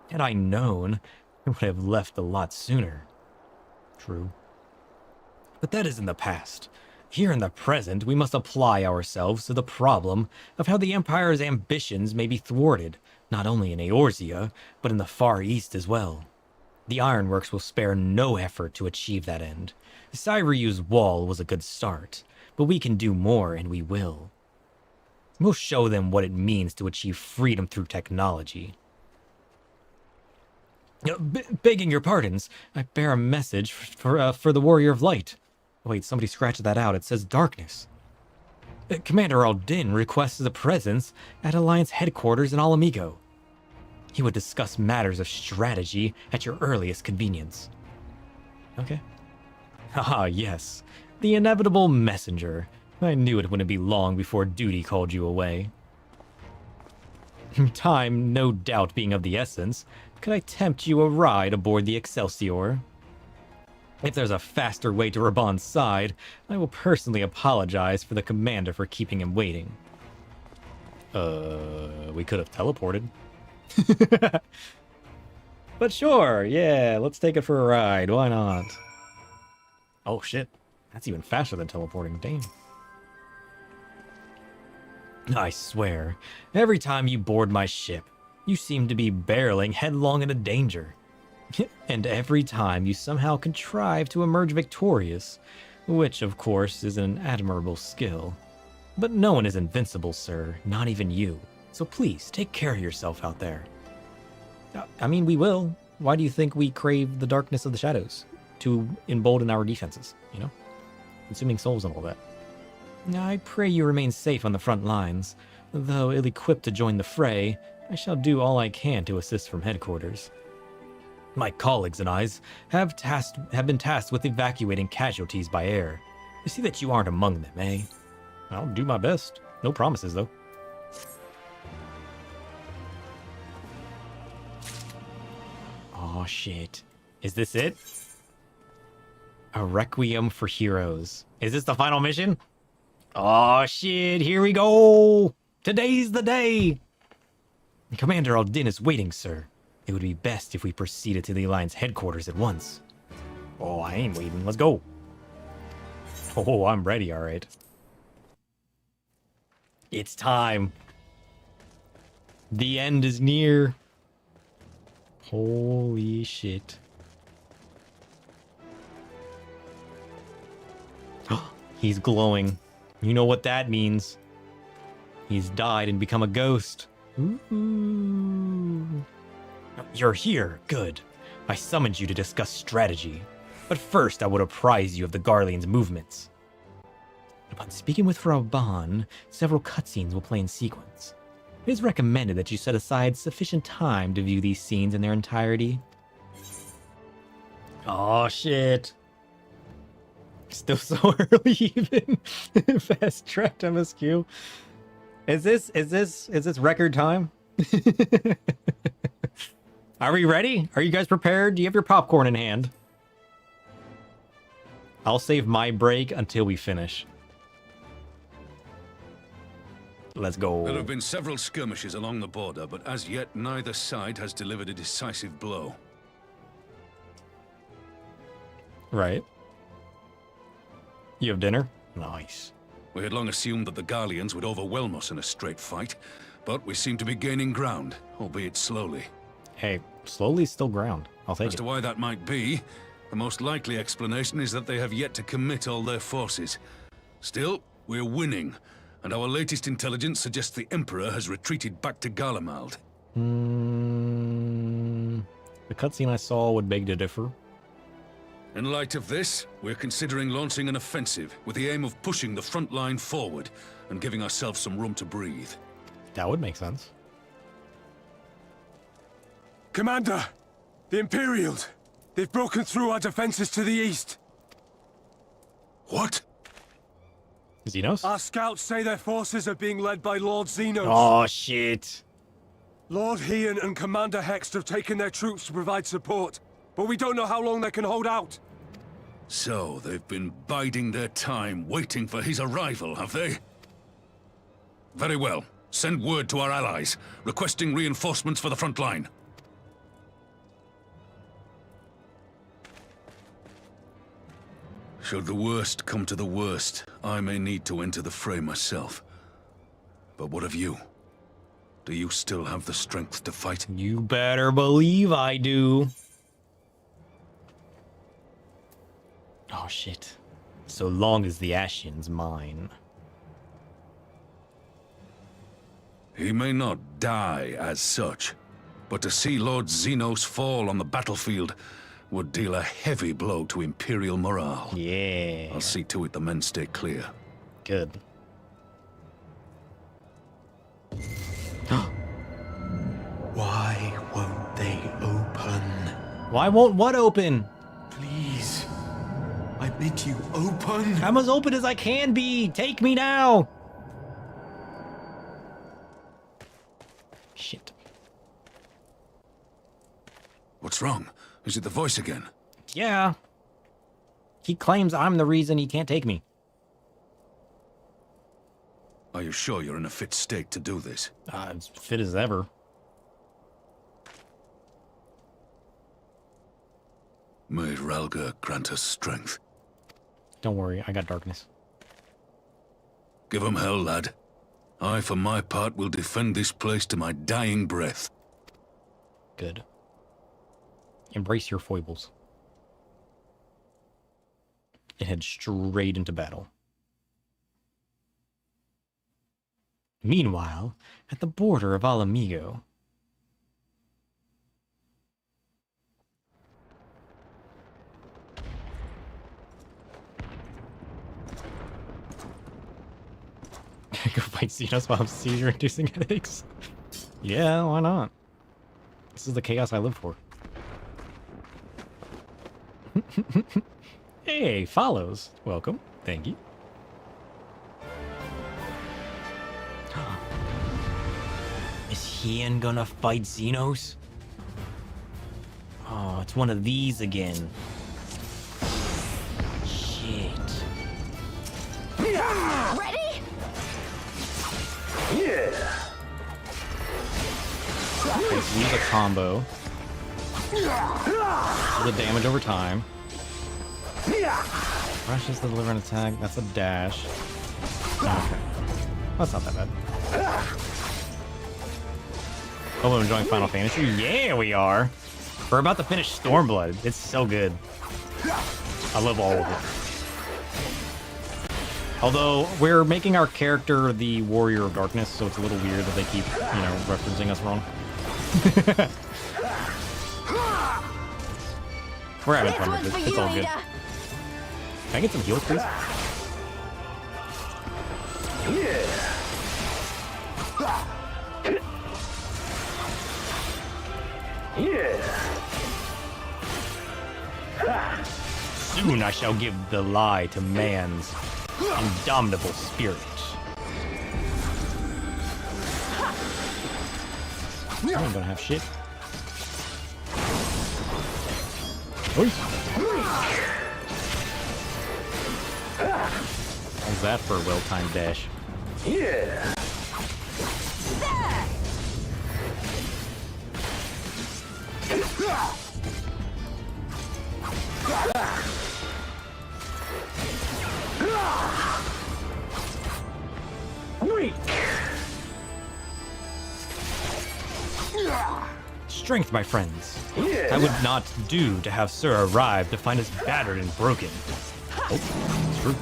Had I known, I would have left a lot sooner. True. But that is in the past. Here in the present, we must apply ourselves to the problem of how the Empire's ambitions may be thwarted, not only in Eorzea, but in the Far East as well. The Ironworks will spare no effort to achieve that end. Cyriu's wall was a good start, but we can do more, and we will. We'll show them what it means to achieve freedom through technology. Begging your pardons, I bear a message for the Warrior of Light. Wait, somebody scratched that out. It says darkness. Commander Aldin requests a presence at Alliance headquarters in Alamigo. He would discuss matters of strategy at your earliest convenience. Okay. Ah, yes. The inevitable messenger. I knew it wouldn't be long before duty called you away. Time, no doubt, being of the essence, could I tempt you a ride aboard the Excelsior? If there's a faster way to Raban's side, I will personally apologize for the commander for keeping him waiting. We could have teleported. But sure, yeah, let's take it for a ride, why not? Oh shit, that's even faster than teleporting, dang. I swear, every time you board my ship, you seem to be barreling headlong into danger. And every time you somehow contrive to emerge victorious, which of course is an admirable skill. But no one is invincible, sir, not even you. So please, take care of yourself out there. I mean, we will. Why do you think we crave the darkness of the shadows? To embolden our defenses, you know? Consuming souls and all that. I pray you remain safe on the front lines. Though ill-equipped to join the fray, I shall do all I can to assist from headquarters. My colleagues and I have been tasked with evacuating casualties by air. You see that you aren't among them, eh? I'll do my best. No promises, though. Oh, shit. Is this it? A Requiem for Heroes. Is this the final mission? Oh, shit. Here we go. Today's the day. Commander Aldin is waiting, sir. It would be best if we proceeded to the Alliance headquarters at once. Oh, I ain't waiting. Let's go. Oh, I'm ready, all right. It's time. The end is near. Holy shit. He's glowing. You know what that means. He's died and become a ghost. Ooh. You're here. Good. I summoned you to discuss strategy. But first, I would apprise you of the Garlean's movements. Upon speaking with Raban, several cutscenes will play in sequence. It is recommended that you set aside sufficient time to view these scenes in their entirety. Oh shit. Still so early even. Fast tracked MSQ. Is this record time? Are we ready? Are you guys prepared? Do you have your popcorn in hand? I'll save my break until we finish. Let's go. There have been several skirmishes along the border, but as yet neither side has delivered a decisive blow. Right. You have dinner? Nice. We had long assumed that the Garleans would overwhelm us in a straight fight, but we seem to be gaining ground, albeit slowly. Hey, slowly is still ground. I'll take it. As to why that might be, the most likely explanation is that they have yet to commit all their forces. Still, we're winning, and our latest intelligence suggests the Emperor has retreated back to Garlemald. The cutscene I saw would beg to differ. In light of this, we're considering launching an offensive with the aim of pushing the front line forward and giving ourselves some room to breathe. That would make sense. Commander! The Imperials! They've broken through our defenses to the east! What? Xenos? Our scouts say their forces are being led by Lord Xenos. Oh, shit. Lord Hian and Commander Hext have taken their troops to provide support, but we don't know how long they can hold out. So, they've been biding their time, waiting for his arrival, have they? Very well. Send word to our allies, requesting reinforcements for the front line. Should the worst come to the worst, I may need to enter the fray myself. But what of you? Do you still have the strength to fight? You better believe I do. Oh, shit. So long as the Ascian's mine. He may not die as such, but to see Lord Xenos fall on the battlefield would deal a heavy blow to Imperial morale. Yeah. I'll see to it the men stay clear. Good. Why won't they open? Why won't what open? Please. I bid you open. I'm as open as I can be. Take me now. Shit. What's wrong? Is it the voice again? Yeah. He claims I'm the reason he can't take me. Are you sure you're in a fit state to do this? As fit as ever. May Ralga grant us strength. Don't worry, I got darkness. Give him hell, lad. I, for my part, will defend this place to my dying breath. Good. Embrace your foibles. And head straight into battle. Meanwhile, at the border of Alamigo. Go fight Xenos while I'm seizure-inducing headaches. Yeah, why not? This is the chaos I live for. Hey, follows. Welcome. Thank you. Is Hian gonna fight Xenos? Oh, it's one of these again. Shit. Ready? Okay, so use a combo. The damage over time. Rush is to deliver an attack. That's a dash. Okay. That's not that bad. Hope I'm enjoying Final Fantasy. Yeah, we are. We're about to finish Stormblood. It's so good. I love all of it. Although, we're making our character the Warrior of Darkness, so it's a little weird that they keep, you know, referencing us wrong. We're having fun with it. It's all good. Can I get some heals, please? Soon I shall give the lie to man's indomitable spirit. I ain't gonna have shit. Oi. How's that for a well-timed dash? Yeah. Strength, my friends. I would not do to have Sir arrive to find us battered and broken. Oh, it's true.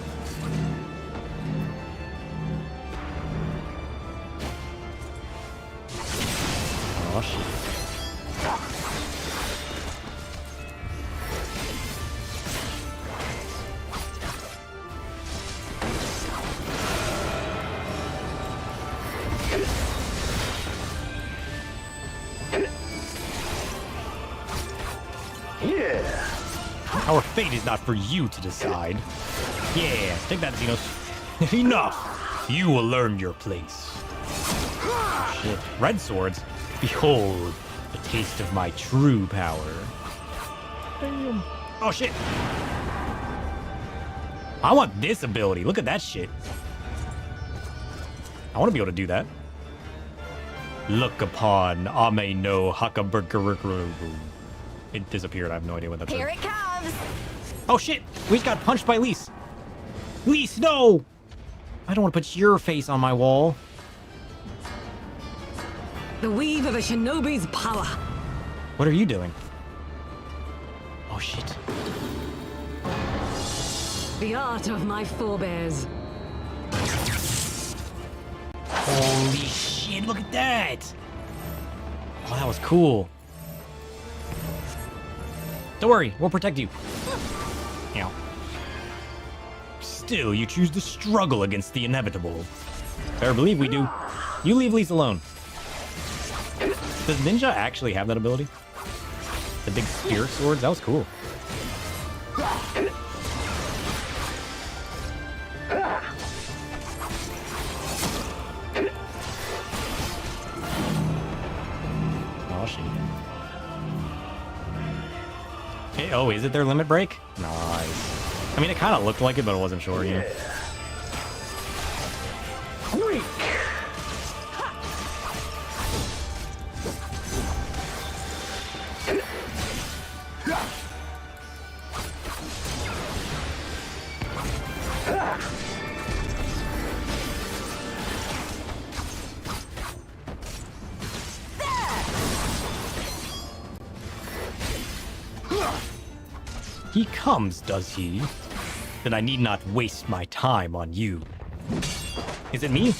Oh, shit. Our fate is not for you to decide. Yeah, take that, Xenos. Enough! You will learn your place. Oh, shit. Red swords? Behold, a taste of my true power. Damn. Oh, shit. I want this ability. Look at that shit. I want to be able to do that. Look upon Ame no Hakaburger. It disappeared. I have no idea what that's. Here it comes! Oh shit! We just got punched by Lise. Lise, no! I don't want to put your face on my wall. The weave of a shinobi's power. What are you doing? Oh shit. The art of my forebears. Holy shit, look at that! Oh, that was cool. Don't worry, we'll protect you. Ow. Still, you choose to struggle against the inevitable. Better believe we do. You leave Lise alone. Does Ninja actually have that ability? The big spear swords? That was cool. Oh, shit. Hey, oh, is it their limit break? Nice. I mean, it kind of looked like it, but I wasn't sure, you know. He comes, does he? Then I need not waste my time on you. Is it me?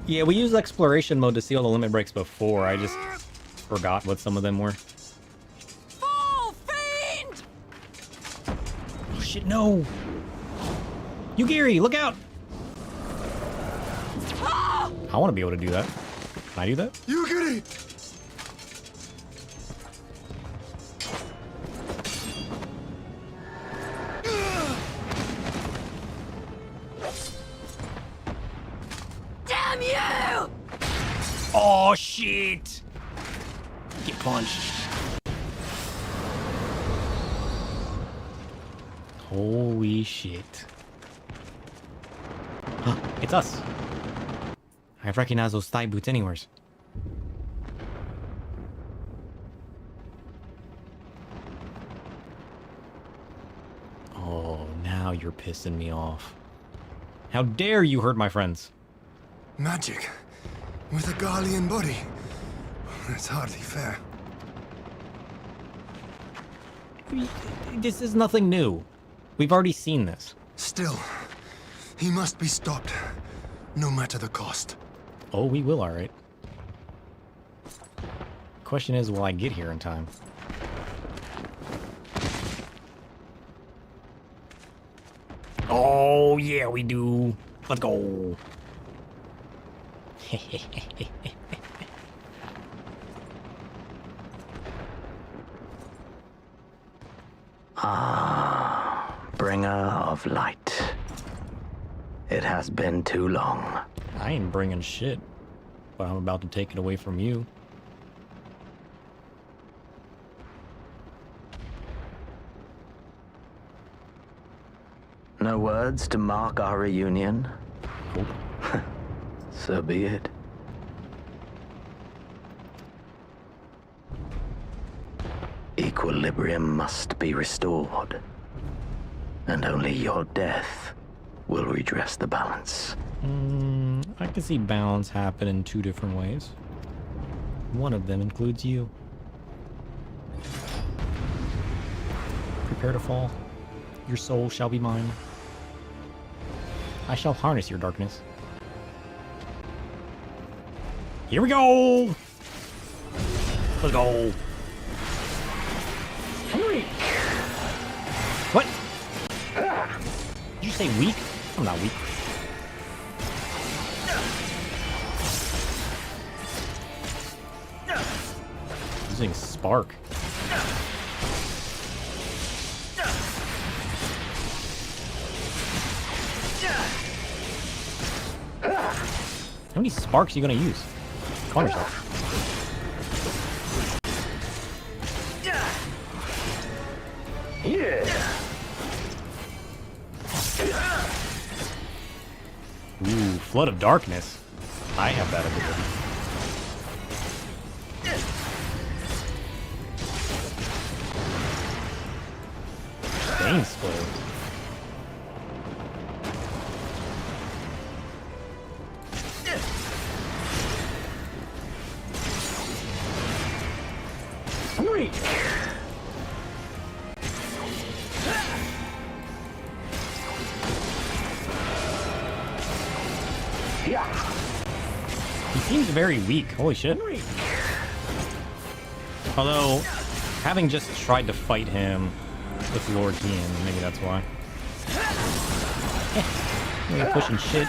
Yeah, we used exploration mode to see all the limit breaks before. I just forgot what some of them were. Fool fiend! Oh shit, no! Yugiri, look out! Ah! I want to be able to do that. Can I do that? Yugiri! Damn you! Oh shit! Get punched. Holy shit. It's us. I've recognized those thigh boots anywheres. Oh, now you're pissing me off. How dare you hurt my friends? Magic with a Garlean body. That's hardly fair. This is nothing new. We've already seen this. Still, he must be stopped, no matter the cost. Oh, we will, alright. Question is, will I get here in time? Oh, yeah, we do. Let's go. Ah, bringer of light. It has been too long. I ain't bringing shit, but I'm about to take it away from you. No words to mark our reunion? Nope. So be it. Equilibrium must be restored. And only your death will redress the balance. I can see balance happen in 2 different ways. One of them includes you. Prepare to fall. Your soul shall be mine. I shall harness your darkness. Here we go! Let's go! What? Did you say weak? I'm not weak. Using spark. How many sparks are you gonna use? Calm yourself. Ooh, Flood of Darkness. I have that ability. Bane Split. He seems very weak. Holy shit. Although, having just tried to fight him with Lord Ian, maybe that's why. Really pushing shit.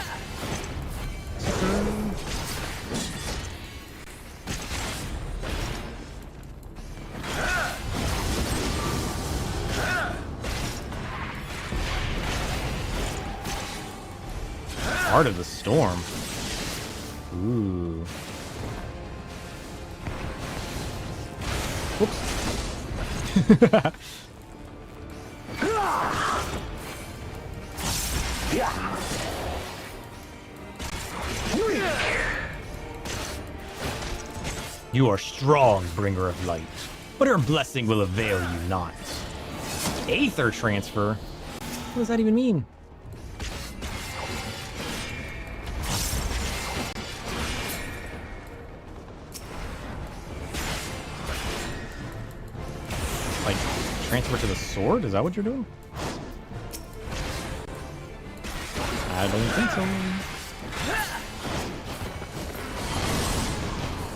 Heart of the Storm. Ooh. Whoops. You are strong, bringer of light, but her blessing will avail you not. Aether transfer? What does that even mean? Like, transfer to the sword? Is that what you're doing? I don't think so.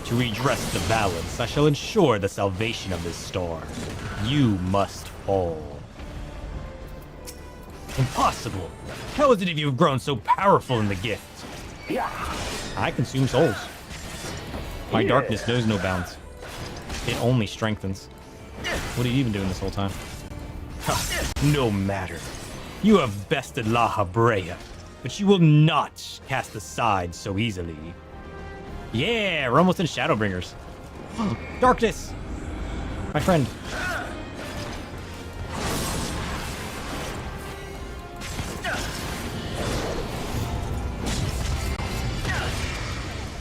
To redress the balance, I shall ensure the salvation of this star. You must fall. Impossible! How is it if you have grown so powerful in the gift? I consume souls. My darkness knows no bounds. It only strengthens. What are you even doing this whole time? No matter. You have bested La Habrea, but you will not cast aside so easily. Yeah, we're almost in Shadowbringers. Darkness! My friend.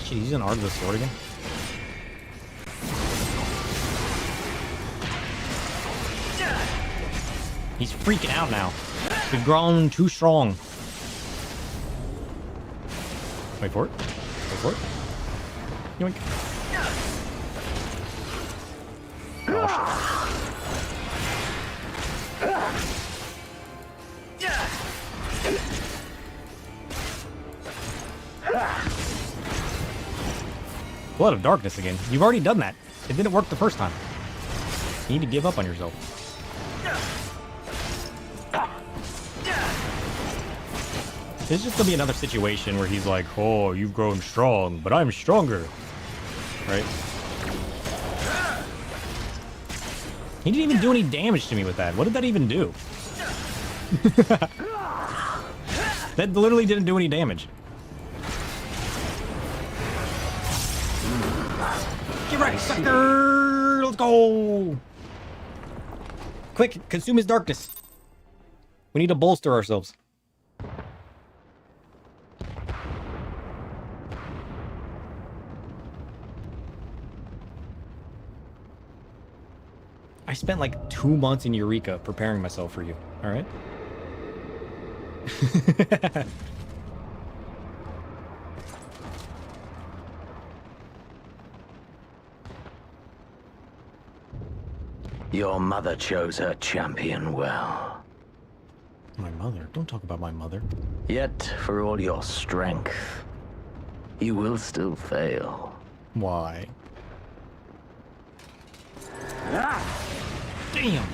Shit, he's using Art of the Sword again? He's freaking out now. We've grown too strong. Wait for it. Wait for it. Yoink. Oh, shit. Blood of Darkness again. You've already done that. It didn't work the first time. You need to give up on yourself. This is just gonna be another situation where he's like, oh, you've grown strong, but I'm stronger. Right? He didn't even do any damage to me with that. What did that even do? That literally didn't do any damage. Get ready, sucker! Let's go! Quick, consume his darkness. We need to bolster ourselves. I spent like 2 months in Eureka preparing myself for you, alright? Your mother chose her champion well. My mother? Don't talk about my mother. Yet, for all your strength, you will still fail. Why? Damn!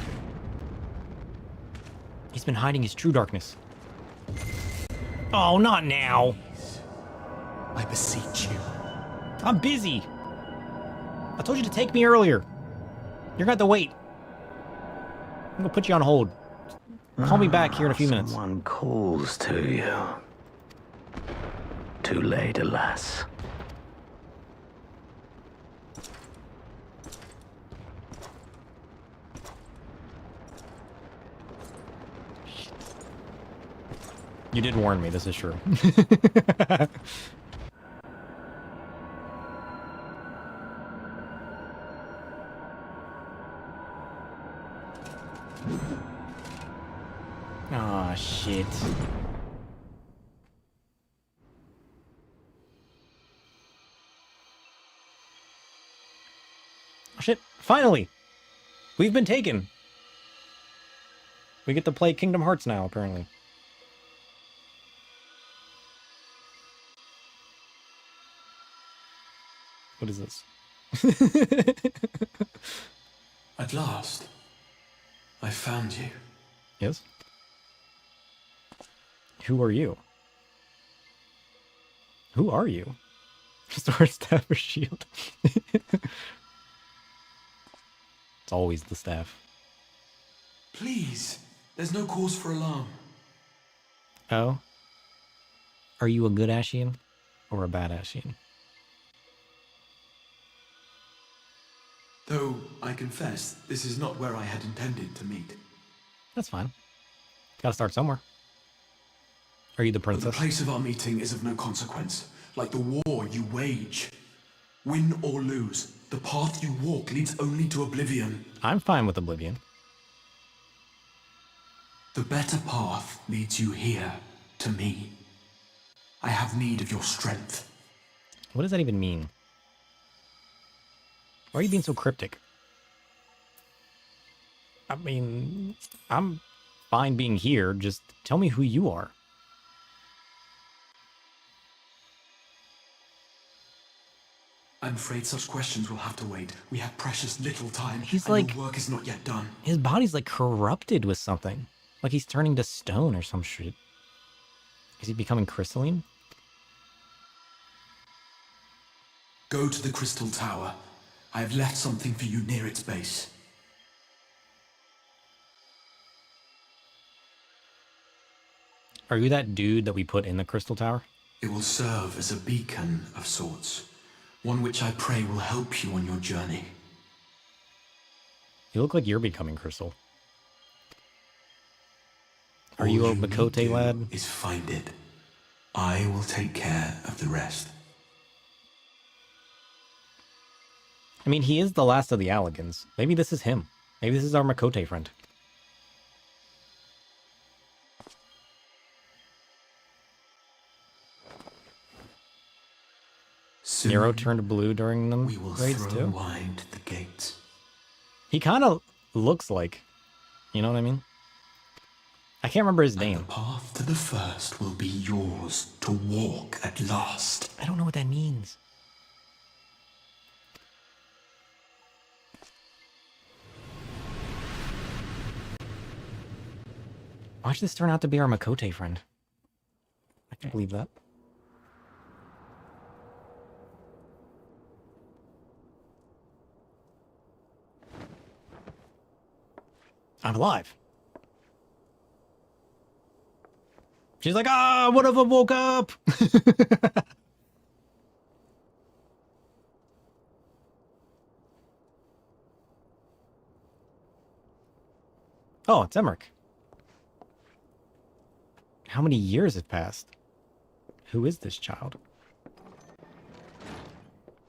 He's been hiding his true darkness. Oh, not now! I beseech you. I'm busy! I told you to take me earlier. You're gonna have to wait. I'm gonna put you on hold. Call me back here in a few minutes. Someone calls to you. Too late, alas. You did warn me, this is true. Aw, shit. Oh, shit. Finally! We've been taken! We get to play Kingdom Hearts now, apparently. What is this? At last, I found you. Yes? Who are you? Who are you? Sword, staff, or shield? It's always the staff. Please, there's no cause for alarm. Oh? Are you a good Ashian or a bad Ashian? Though, I confess, this is not where I had intended to meet. That's fine. Gotta start somewhere. Are you the But princess? the place of our meeting is of no consequence, like the war you wage. Win or lose, the path you walk leads only to oblivion. I'm fine with oblivion. The better path leads you here, to me. I have need of your strength. What does that even mean? Why are you being so cryptic? I mean, I'm fine being here. Just tell me who you are. I'm afraid such questions will have to wait. We have precious little time, He's and like- your work is not yet done. His body's like corrupted with something. Like he's turning to stone or some shit. Is he becoming crystalline? Go to the Crystal Tower. I have left something for you near its base. Are you that dude that we put in the crystal tower? It will serve as a beacon of sorts. One which I pray will help you on your journey. You look like you're becoming crystal. Are All you a you need Makote do lad? is find it. I will take care of the rest. I mean, he is the last of the Alligans. Maybe this is him. Maybe this is our Makote friend. Soon Nero turned blue during them we will raids throw too. wide the gates. He kind of looks like, you know what I mean? I can't remember his name. The path to the first will be yours to walk at last. I don't know what that means. Watch this turn out to be our Makote friend. I can believe that. I'm alive. She's like, ah, what if I woke up? Oh, it's Emmerich. How many years have passed? Who is this child?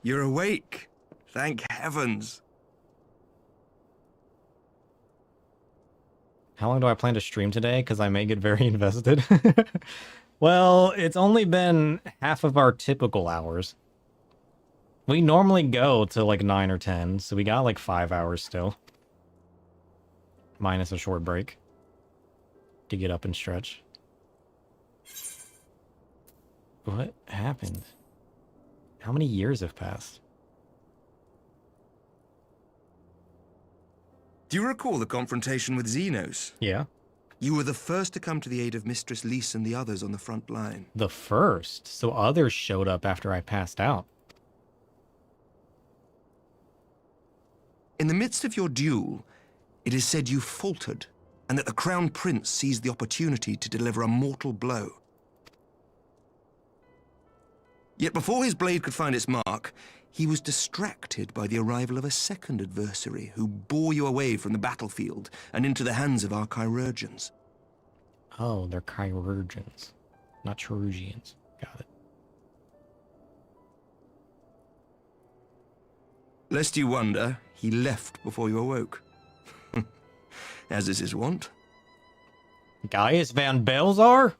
You're awake. Thank heavens. How long do I plan to stream today? Because I may get very invested. Well, it's only been half of our typical hours. We normally go to like 9 or 10, so we got like 5 hours still. Minus a short break. To get up and stretch. What happened? How many years have passed? Do you recall the confrontation with Xenos? Yeah. You were the first to come to the aid of Mistress Lys and the others on the front line. The first? So others showed up after I passed out. In the midst of your duel, it is said you faltered, and that the Crown Prince seized the opportunity to deliver a mortal blow. Yet before his blade could find its mark, he was distracted by the arrival of a second adversary who bore you away from the battlefield and into the hands of our chirurgeons. Oh, they're chirurgeons, not chirurgians. Got it. Lest you wonder, he left before you awoke. As is his wont. Gaius Van Belzar?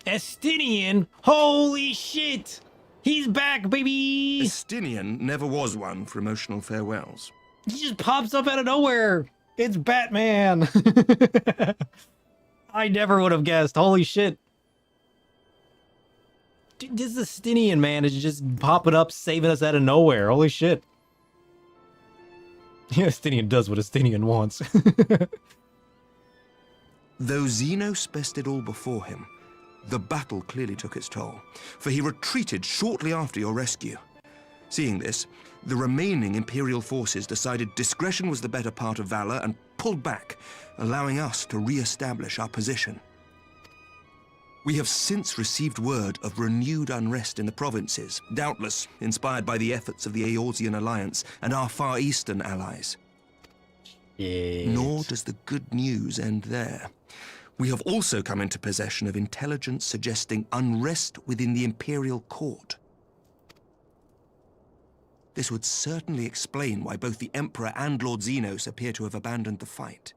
Estinian? Holy shit! He's back, baby! Estinian never was one for emotional farewells. He just pops up out of nowhere! It's Batman! I never would have guessed. Holy shit. Dude, this Estinian man is just popping up, saving us out of nowhere. Holy shit. Yeah, Estinian does what Estinian wants. Though Xenos bested all before him, the battle clearly took its toll, for he retreated shortly after your rescue. Seeing this, the remaining Imperial forces decided discretion was the better part of valor and pulled back, allowing us to re-establish our position. We have since received word of renewed unrest in the provinces, doubtless inspired by the efforts of the Eorzean Alliance and our Far Eastern allies. Yes. Nor does the good news end there. We have also come into possession of intelligence suggesting unrest within the Imperial Court. This would certainly explain why both the Emperor and Lord Xenos appear to have abandoned the fight.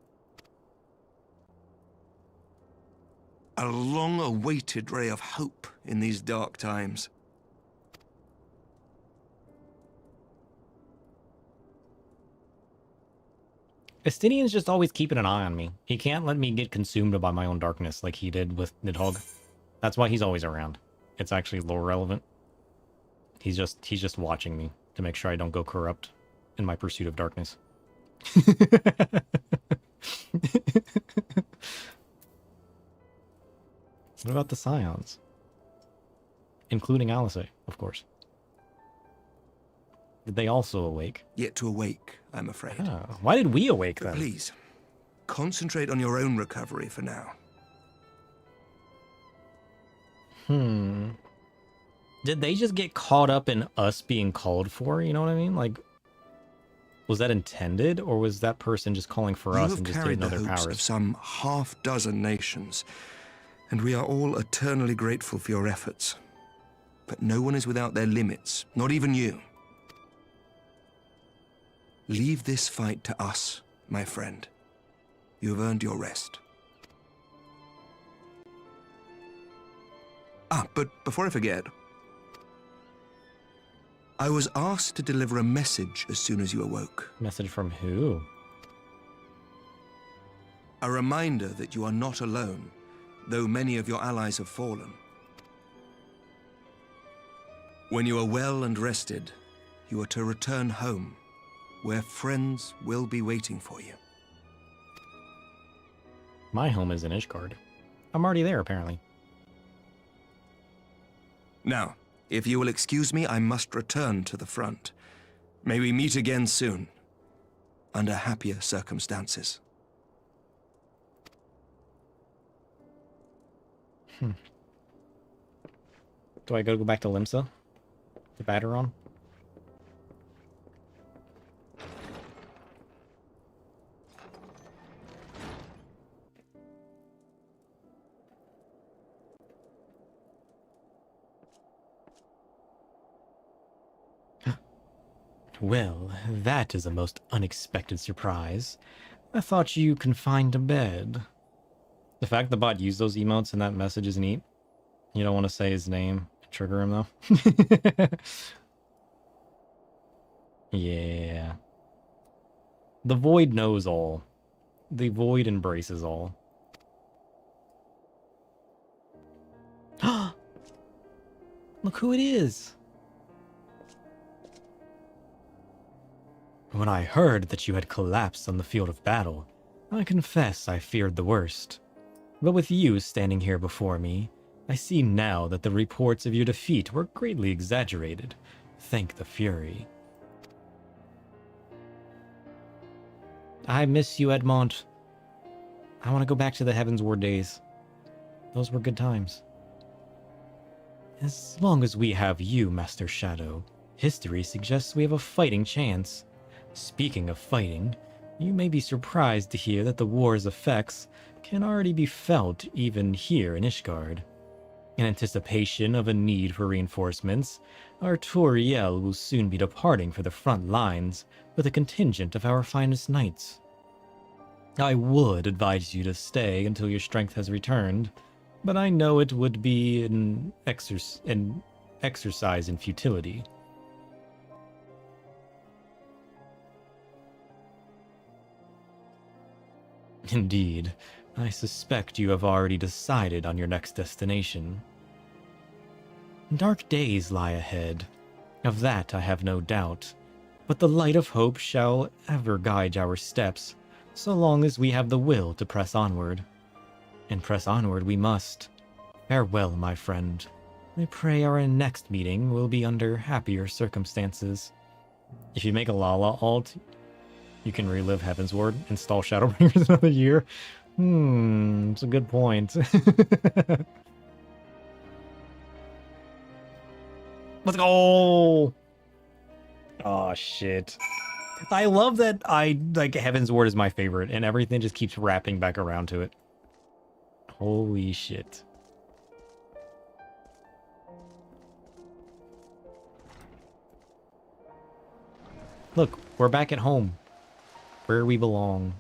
A long-awaited ray of hope in these dark times. Estinian's just always keeping an eye on me. He can't let me get consumed by my own darkness like he did with Nidhogg. That's why he's always around. It's actually lore relevant. He's just watching me to make sure I don't go corrupt in my pursuit of darkness. What about the Scions? Including Alizé, of course. Did they also awake? Yet to awake, I'm afraid. Oh, why did we awake then? Please, concentrate on your own recovery for now. Did they just get caught up in us being called for? You know what I mean? Like, was that intended, or was that person just calling for us and just didn't know their powers? Of some half-dozen nations, and we are all eternally grateful for your efforts. But no one is without their limits, not even you. Leave this fight to us, my friend. You have earned your rest. But before I forget, I was asked to deliver a message as soon as you awoke. Message from who? A reminder that you are not alone, though many of your allies have fallen. When you are well and rested, you are to return home, where friends will be waiting for you. My home is in Ishgard. I'm already there, apparently. Now, if you will excuse me, I must return to the front. May we meet again soon, under happier circumstances. Do I go back to Limsa? To Baderon? Well, that is a most unexpected surprise. I thought you confined to bed. The fact the bot used those emotes in that message is neat. You don't want to say his name. Trigger him, though. Yeah. The Void knows all. The Void embraces all. Look who it is! When I heard that you had collapsed on the field of battle, I confess I feared the worst. But with you standing here before me, I see now that the reports of your defeat were greatly exaggerated. Thank the Fury. I miss you, Edmond. I want to go back to the Heavensward days. Those were good times. As long as we have you, Master Shadow, history suggests we have a fighting chance. Speaking of fighting, you may be surprised to hear that the war's effects can already be felt even here in Ishgard. In anticipation of a need for reinforcements, our Toriel will soon be departing for the front lines with a contingent of our finest knights. I would advise you to stay until your strength has returned, but I know it would be an exercise in futility. Indeed, I suspect you have already decided on your next destination. Dark days lie ahead. Of that I have no doubt. But the light of hope shall ever guide our steps, so long as we have the will to press onward. And press onward we must. Farewell, my friend. I pray our next meeting will be under happier circumstances. If you make a Lala alt, you can relive Heavensward, install Shadowbringers another year. It's a good point. Let's go! Oh, shit. I love that Heavensward is my favorite, and everything just keeps wrapping back around to it. Holy shit. Look, we're back at home. Where we belong.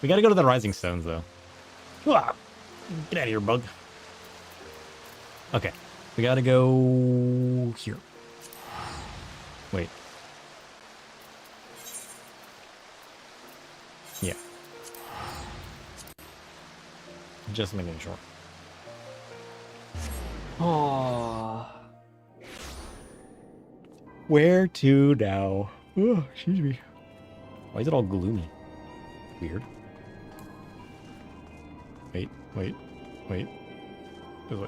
We gotta go to the Rising Stones, though. Get out of here, bug. Okay, we gotta go here. Wait. Yeah. Just making sure. Oh. Where to now? Oh, excuse me. Why is it all gloomy? Weird. Wait. This way.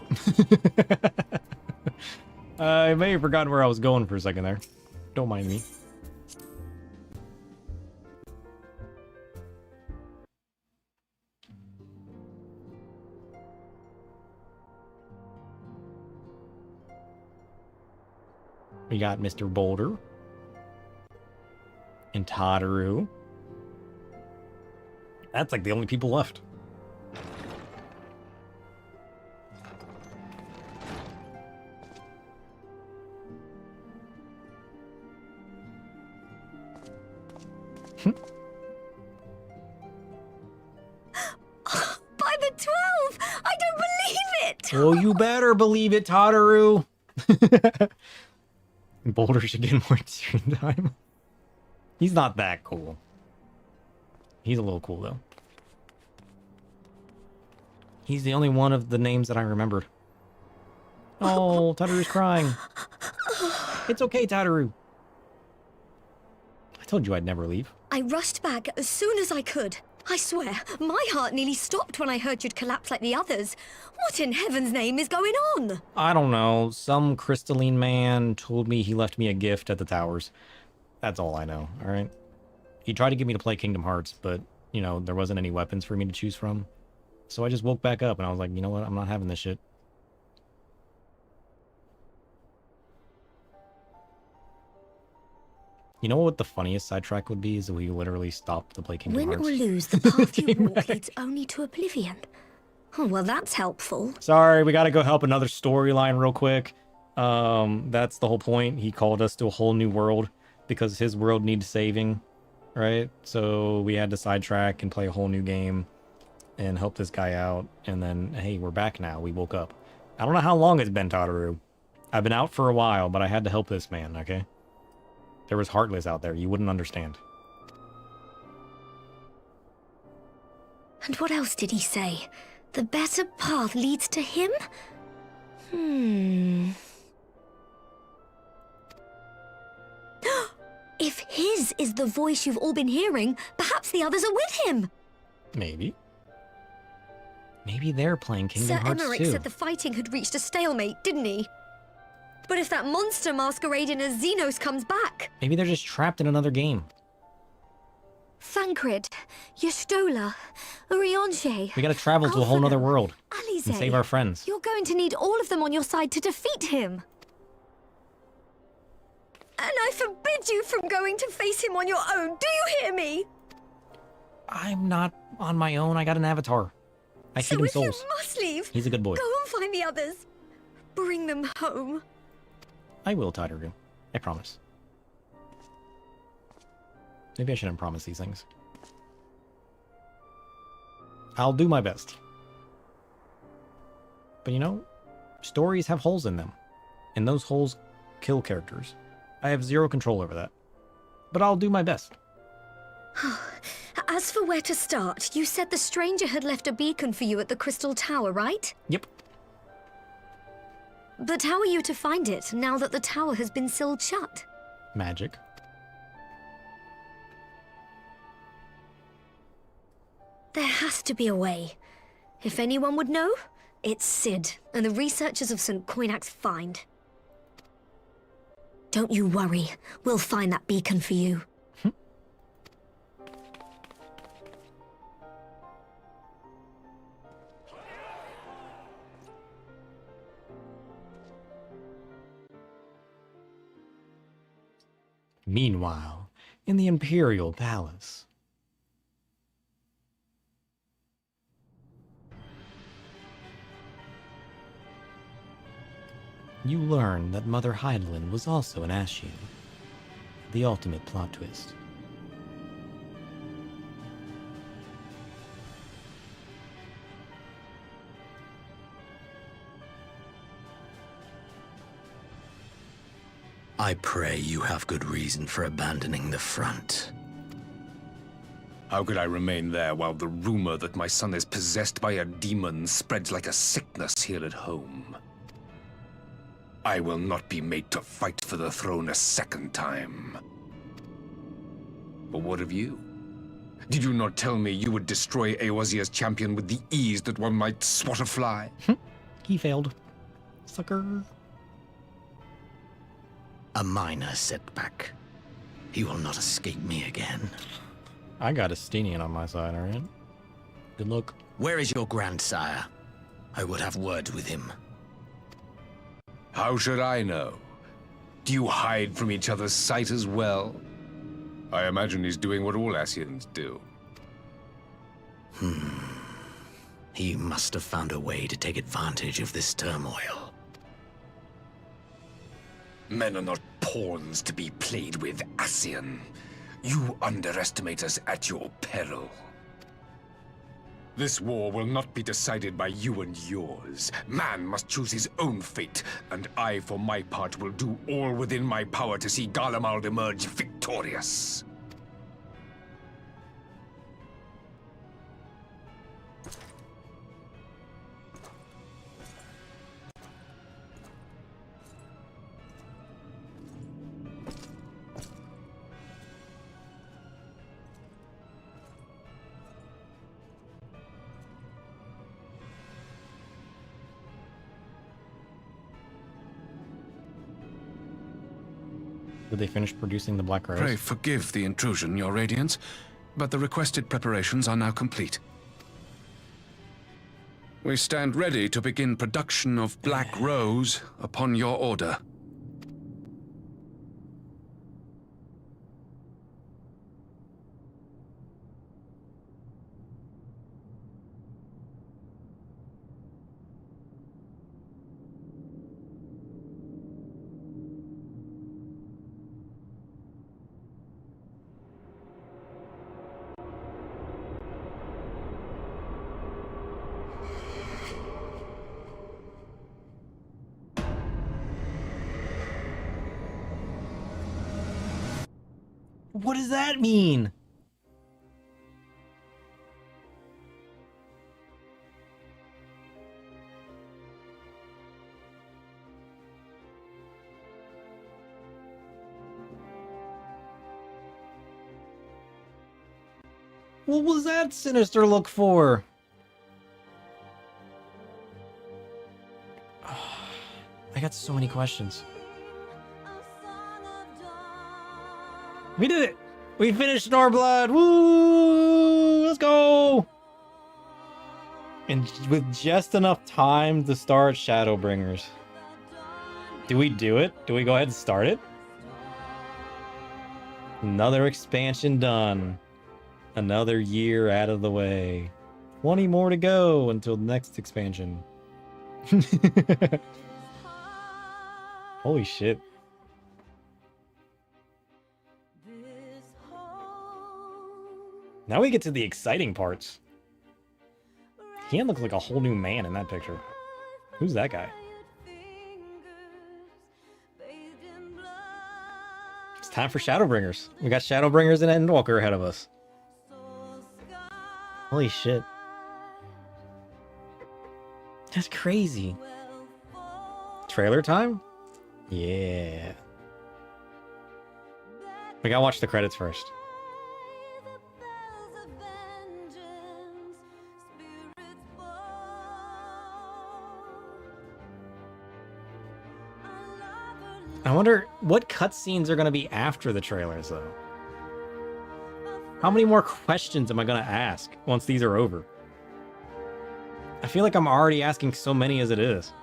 I may have forgotten where I was going for a second there. Don't mind me. We got Mr. Boulder. And Tataru. That's like the only people left. By the 12! I don't believe it! Oh, you better believe it, Tataru. Boulder should get more screen time. He's not that cool. He's a little cool, though. He's the only one of the names that I remembered. Oh, Tataru's crying. It's okay, Tataru. I told you I'd never leave. I rushed back as soon as I could. I swear, my heart nearly stopped when I heard you'd collapse like the others. What in heaven's name is going on? I don't know. Some crystalline man told me he left me a gift at the towers. That's all I know, alright? He tried to get me to play Kingdom Hearts, but, you know, there wasn't any weapons for me to choose from. So I just woke back up and I was like, you know what? I'm not having this shit. You know what the funniest sidetrack would be? Is that we literally stopped to play Kingdom Win Hearts. or lose, the path you walk leads only to oblivion. Oh, well, that's helpful. Sorry, we gotta go help another storyline real quick. That's the whole point. He called us to a whole new world because his world needs saving, right? So we had to sidetrack and play a whole new game and help this guy out. And then, hey, we're back now. We woke up. I don't know how long it's been, Tataru. I've been out for a while, but I had to help this man, okay? There was Heartless out there. You wouldn't understand. And what else did he say? The better path leads to him? If his is the voice you've all been hearing, perhaps the others are with him. Maybe. Maybe they're playing Kingdom Sir Hearts Emmerich too. said the fighting had reached a stalemate, didn't he? But if that monster masquerading as Xenos comes back... Maybe they're just trapped in another game. Thancred, Y'shtola, Urianger... We gotta travel to a whole nother world Alize, and save our friends. You're going to need all of them on your side to defeat him. And I forbid you from going to face him on your own. Do you hear me? I'm not on my own. I got an avatar. I feed him So if souls. you must leave, He's a good boy. go and find the others. Bring them home. I will, Tataru. I promise. Maybe I shouldn't promise these things. I'll do my best. But you know, stories have holes in them. And those holes kill characters. I have zero control over that. But I'll do my best. As for where to start, you said the stranger had left a beacon for you at the Crystal Tower, right? Yep. But how are you to find it, now that the tower has been sealed shut? Magic. There has to be a way. If anyone would know, it's Sid and the researchers of St. Coinac's find. Don't you worry, we'll find that beacon for you. Meanwhile, in the Imperial Palace. You learn that Mother Heidelin was also an Ascian. The ultimate plot twist. I pray you have good reason for abandoning the front. How could I remain there while the rumor that my son is possessed by a demon spreads like a sickness here at home? I will not be made to fight for the throne a second time. But what of you? Did you not tell me you would destroy Eorzea's champion with the ease that one might swat a fly? He failed. Sucker. A minor setback. He will not escape me again. I got a Stenian on my side, alright? Good luck. Where is your grandsire? I would have word with him. How should I know? Do you hide from each other's sight as well? I imagine he's doing what all Ascians do. He must have found a way to take advantage of this turmoil. Men are not pawns to be played with, Ascian. You underestimate us at your peril. This war will not be decided by you and yours. Man must choose his own fate, and I, for my part, will do all within my power to see Garlemald emerge victorious. Did they finish producing the Black Rose? Pray forgive the intrusion, Your Radiance, but the requested preparations are now complete. We stand ready to begin production of Black Rose upon your order. What does that mean? What was that sinister look for? I got so many questions. We did it! We finished Stormblood! Woo! Let's go! And with just enough time to start Shadowbringers. Do we do it? Do we go ahead and start it? Another expansion done. Another year out of the way. 20 more to go until the next expansion. Holy shit. Now we get to the exciting parts. He looks like a whole new man in that picture. Who's that guy? It's time for Shadowbringers. We got Shadowbringers and Endwalker ahead of us. Holy shit. That's crazy. Trailer time? Yeah. We gotta watch the credits first. I wonder what cutscenes are going to be after the trailers, though. How many more questions am I going to ask once these are over? I feel like I'm already asking so many as it is.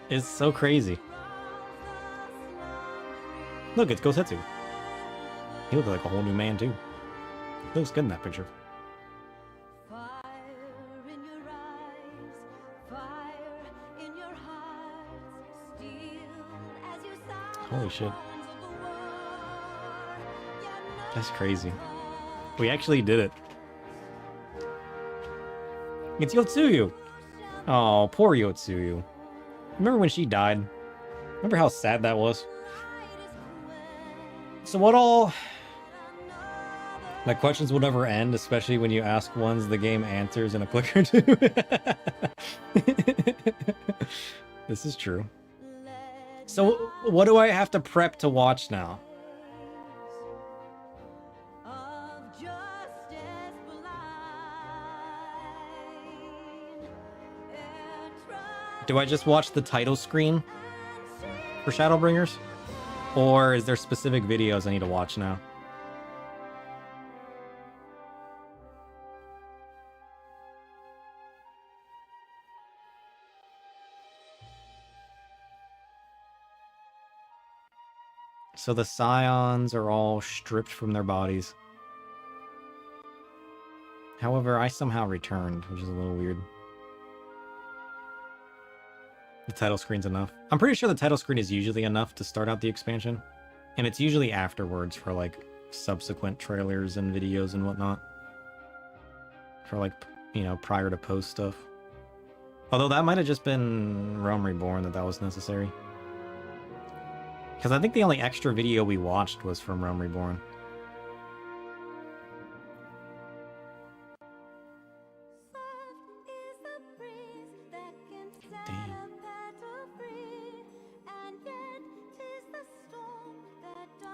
It's so crazy. Look, it's Gosetsu. He looks like a whole new man, too. He looks good in that picture. Holy shit. That's crazy. We actually did it. It's Yotsuyu. Oh, poor Yotsuyu. Remember when she died? Remember how sad that was? So what all... My questions will never end, especially when you ask ones the game answers in a click or two. This is true. So, what do I have to prep to watch now? Do I just watch the title screen for Shadowbringers? Or is there specific videos I need to watch now? So the Scions are all stripped from their bodies. However, I somehow returned, which is a little weird. The title screen's enough. I'm pretty sure the title screen is usually enough to start out the expansion. And it's usually afterwards for, like, subsequent trailers and videos and whatnot. For, like, you know, prior to post stuff. Although that might have just been Realm Reborn that was necessary. Because I think the only extra video we watched was from Realm Reborn. Damn.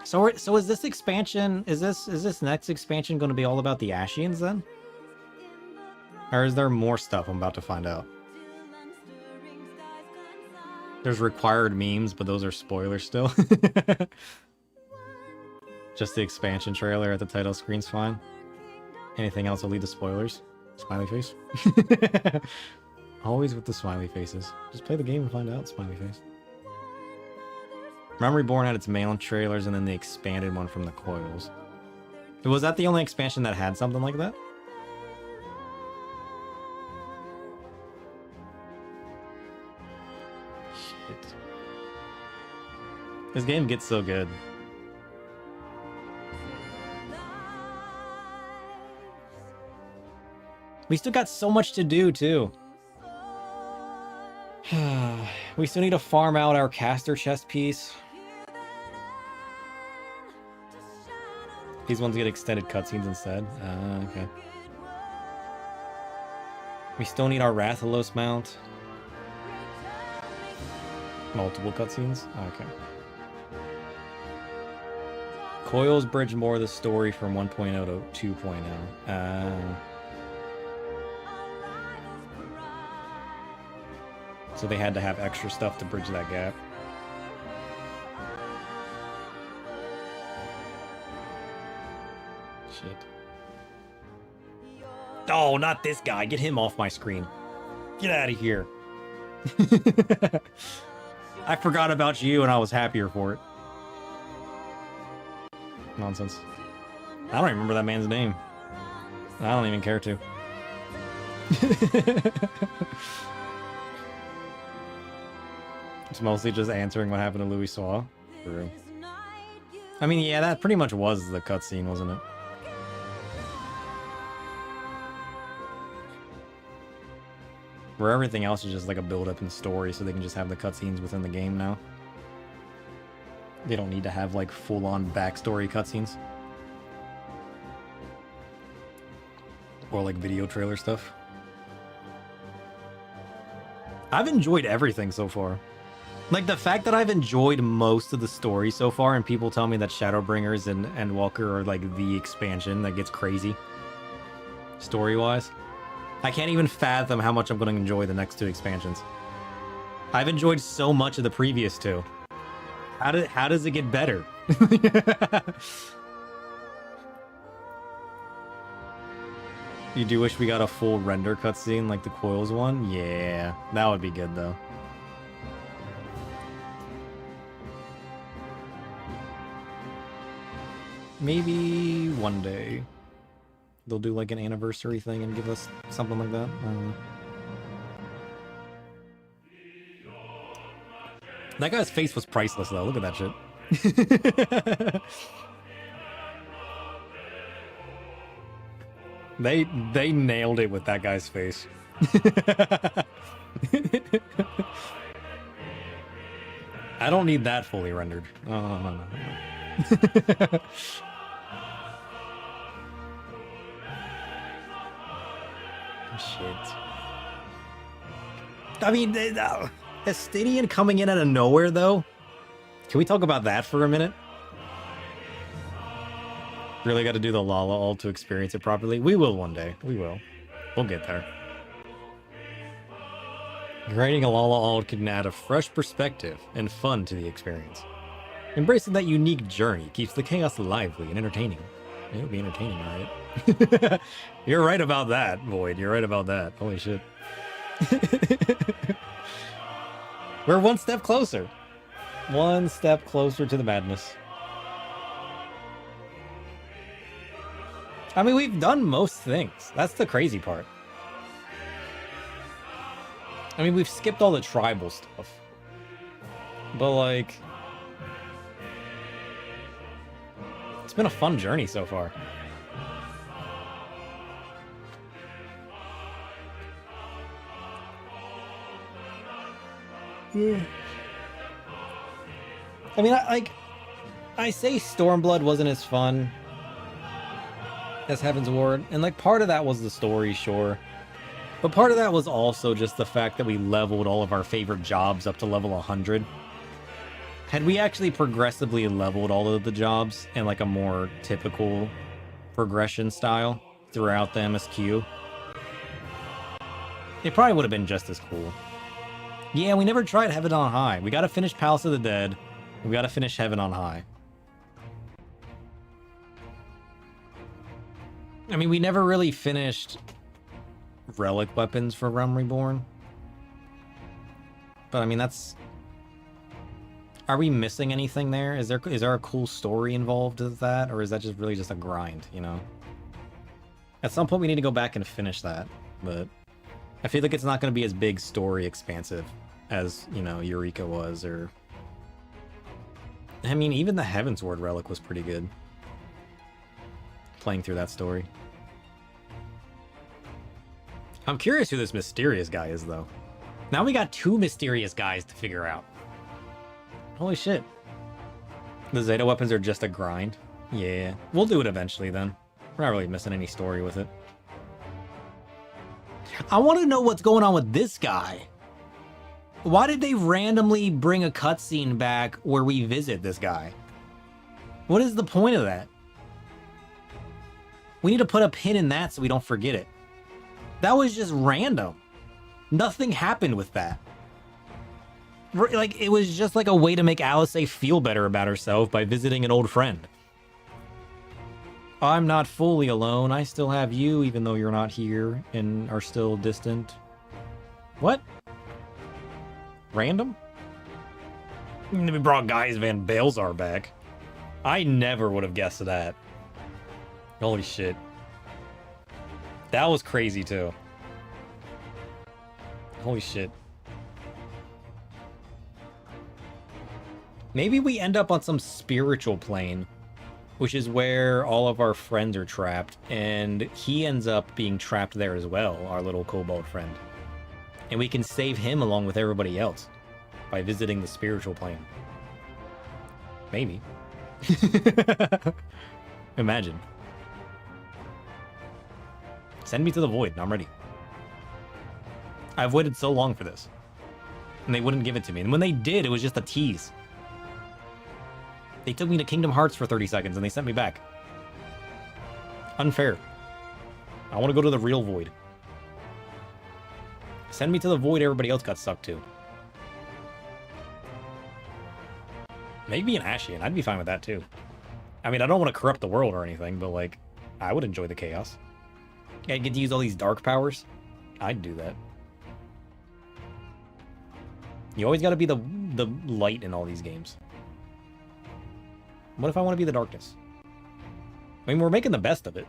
So is this expansion, is this next expansion going to be all about the Ashians then? Or is there more stuff I'm about to find out? There's required memes, but those are spoilers still. Just the expansion trailer at the title screen's fine. Anything else will lead to spoilers. Smiley face. Always with the smiley faces. Just play the game and find out, smiley face. Realm Reborn had its main trailers and then the expanded one from the coils. Was that the only expansion that had something like that? Shit. This game gets so good. We still got so much to do, too. We still need to farm out our caster chest piece. These ones get extended cutscenes instead. Okay. We still need our Rathalos mount. Multiple cutscenes? Okay. Coils bridge more of the story from 1.0 to 2.0. So they had to have extra stuff to bridge that gap. Shit. Oh, not this guy. Get him off my screen. Get out of here. I forgot about you and I was happier for it. Nonsense. I don't even remember that man's name. I don't even care to. It's mostly just answering what happened to Louis Saw. True. I mean, yeah, that pretty much was the cutscene, wasn't it? Where everything else is just like a build-up in story, so they can just have the cutscenes within the game now. They don't need to have like full-on backstory cutscenes. Or like video trailer stuff. I've enjoyed everything so far. Like the fact that I've enjoyed most of the story so far, and people tell me that Shadowbringers and Walker are like the expansion that gets crazy. Story-wise. I can't even fathom how much I'm going to enjoy the next two expansions. I've enjoyed so much of the previous two. How does it get better? You do wish we got a full render cutscene like the Coils one? Yeah, that would be good though. Maybe one day they'll do like an anniversary thing and give us something like that. That guy's face was priceless though. Look at that shit. They nailed it with that guy's face. I don't need that fully rendered. Oh, no. Shit. I mean, Estinian coming in out of nowhere, though. Can we talk about that for a minute? Really got to do the Lala ult to experience it properly. We will one day. We will. We'll get there. Grading a Lala ult can add a fresh perspective and fun to the experience. Embracing that unique journey keeps the chaos lively and entertaining. It'll be entertaining, alright? You're right about that, Void. You're right about that. Holy shit. We're one step closer. One step closer to the madness. I mean, we've done most things. That's the crazy part. I mean, we've skipped all the tribal stuff. But, like... it's been a fun journey so far. Yeah. I mean, I say Stormblood wasn't as fun as Heaven's Ward, and like part of that was the story, sure. But part of that was also just the fact that we leveled all of our favorite jobs up to level 100. Had we actually progressively leveled all of the jobs in like a more typical progression style throughout the MSQ, it probably would have been just as cool. Yeah, we never tried Heaven on High. We gotta finish Palace of the Dead. We gotta finish Heaven on High. I mean, we never really finished relic weapons for Realm Reborn. But I mean, that's... are we missing anything there? Is there a cool story involved with that? Or is that just really just a grind, you know? At some point we need to go back and finish that. But I feel like it's not going to be as big story expansive as, you know, Eureka was, or... I mean, even the Heavensward relic was pretty good. Playing through that story. I'm curious who this mysterious guy is, though. Now we got two mysterious guys to figure out. Holy shit. The Zeta weapons are just a grind. Yeah, we'll do it eventually then. We're not really missing any story with it. I want to know what's going on with this guy. Why did they randomly bring a cutscene back where we visit this guy? What is the point of that? We need to put a pin in that so we don't forget it. That was just random. Nothing happened with that. Like, it was just like a way to make Alice feel better about herself by visiting an old friend. I'm not fully alone. I still have you, even though you're not here and are still distant. What? Random? We brought Guys Van Balezar back. I never would have guessed that. Holy shit. That was crazy, too. Holy shit. Maybe we end up on some spiritual plane, which is where all of our friends are trapped, and he ends up being trapped there as well, our little kobold friend. And we can save him along with everybody else by visiting the spiritual plane. Maybe. Imagine. Send me to the void, and I'm ready. I've waited so long for this. And they wouldn't give it to me. And when they did, it was just a tease. They took me to Kingdom Hearts for 30 seconds and they sent me back. Unfair. I want to go to the real void. Send me to the void everybody else got sucked to. Maybe an Ashian. I'd be fine with that too. I mean, I don't want to corrupt the world or anything, but like, I would enjoy the chaos. I get to use all these dark powers. I'd do that. You always got to be the light in all these games. What if I want to be the darkness? I mean, we're making the best of it.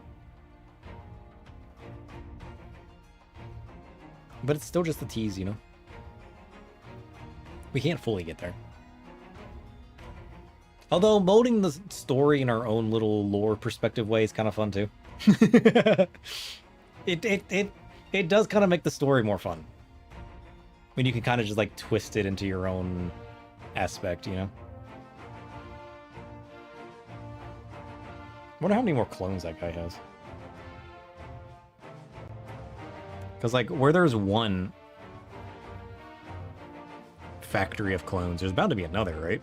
But it's still just a tease, you know? We can't fully get there. Although, molding the story in our own little lore perspective way is kind of fun, too. It does kind of make the story more fun. When you can kind of just, like, twist it into your own aspect, you know? I wonder how many more clones that guy has. Because, like, where there's one factory of clones, there's bound to be another, right?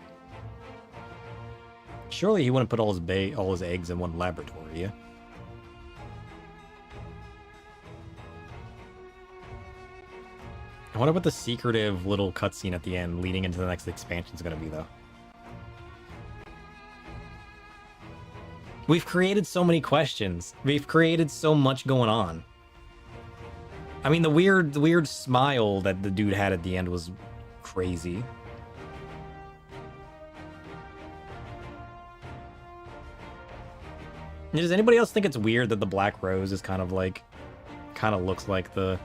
Surely he wouldn't put all his eggs in one laboratory, yeah? I wonder what the secretive little cutscene at the end leading into the next expansion is going to be, though. We've created so many questions. We've created so much going on. I mean, the weird smile that the dude had at the end was crazy. Does anybody else think it's weird that the Black Rose is kind of looks like the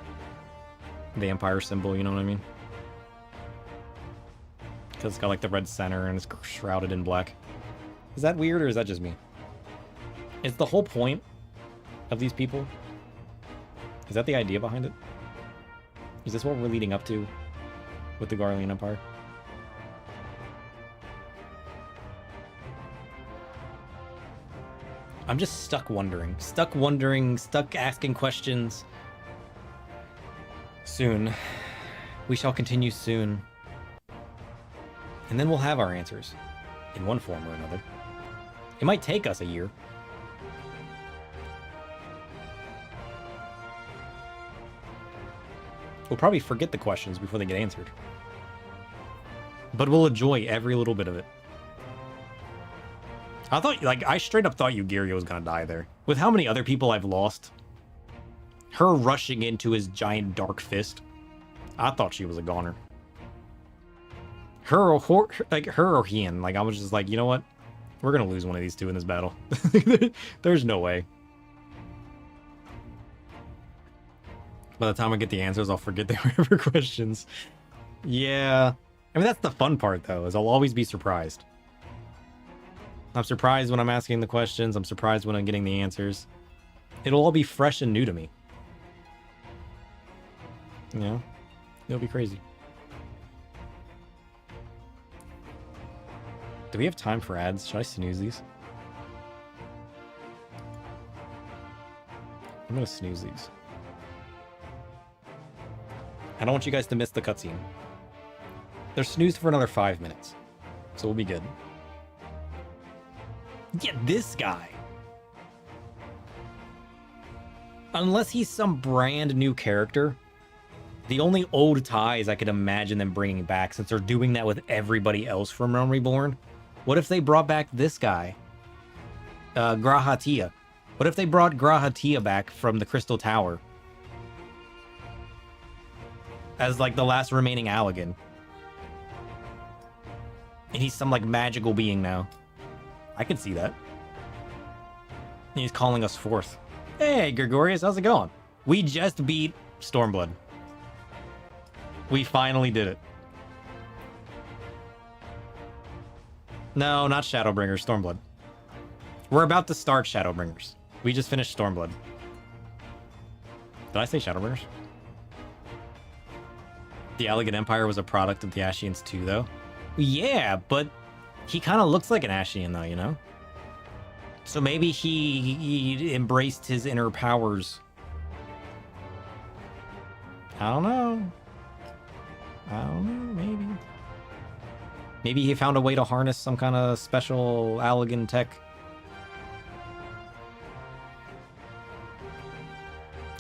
Empire symbol, you know what I mean? Because it's got like the red center and it's shrouded in black. Is that weird or is that just me? Is the whole point of these people? Is that the idea behind it? Is this what we're leading up to with the Garlean Empire? I'm just stuck wondering, stuck asking questions. Soon. We shall continue soon. And then we'll have our answers, in one form or another. It might take us a year. We'll probably forget the questions before they get answered. But we'll enjoy every little bit of it. I straight up thought Yugiria was gonna die there. With how many other people I've lost, her rushing into his giant dark fist, I thought she was a goner. Her or Hian, I was just like, you know what? We're gonna lose one of these two in this battle. There's no way. By the time I get the answers, I'll forget they were ever questions. Yeah. I mean, that's the fun part, though, is I'll always be surprised. I'm surprised when I'm asking the questions. I'm surprised when I'm getting the answers. It'll all be fresh and new to me. You know? It'll be crazy. Do we have time for ads? Should I snooze these? I'm gonna snooze these. I don't want you guys to miss the cutscene. They're snoozed for another 5 minutes, so we'll be good. Yeah, this guy. Unless he's some brand new character, the only old ties I could imagine them bringing back, since they're doing that with everybody else from Realm Reborn. What if they brought back this guy? Grahatia. What if they brought Grahatia back from the Crystal Tower? As like the last remaining Allegan. And he's some like magical being now. I could see that. And he's calling us forth. Hey, Gregorius, how's it going? We just beat Stormblood. We finally did it. No, not Shadowbringers, Stormblood. We're about to start Shadowbringers. We just finished Stormblood. Did I say Shadowbringers? The Allegan Empire was a product of the Ashians too, though. Yeah, but he kind of looks like an Ashian, though, you know? So maybe he embraced his inner powers. I don't know. Maybe. Maybe he found a way to harness some kind of special Allegan tech.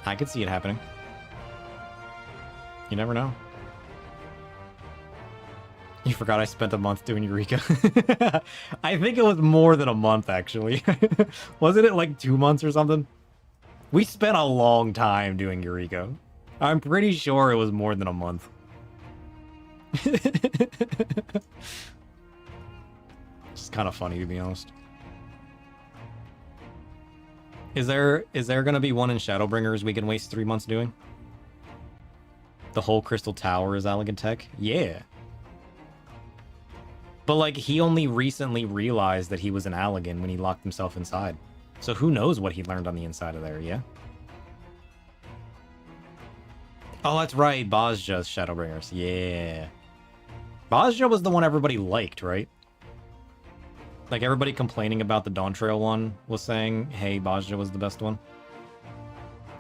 I could see it happening. You never know. You forgot I spent a month doing Eureka. I think it was more than a month, actually. Wasn't it like 2 months or something? We spent a long time doing Eureka. I'm pretty sure it was more than a month. It's kind of funny, to be honest. Is there gonna be one in Shadowbringers we can waste 3 months doing? The whole Crystal Tower is Allegan tech? Yeah. But, like, he only recently realized that he was an Allegan when he locked himself inside. So who knows what he learned on the inside of there, yeah? Oh, that's right. Bozja's Shadowbringers. Yeah. Bozja was the one everybody liked, right? Like, everybody complaining about the Dawn Trail one was saying, hey, Bozja was the best one.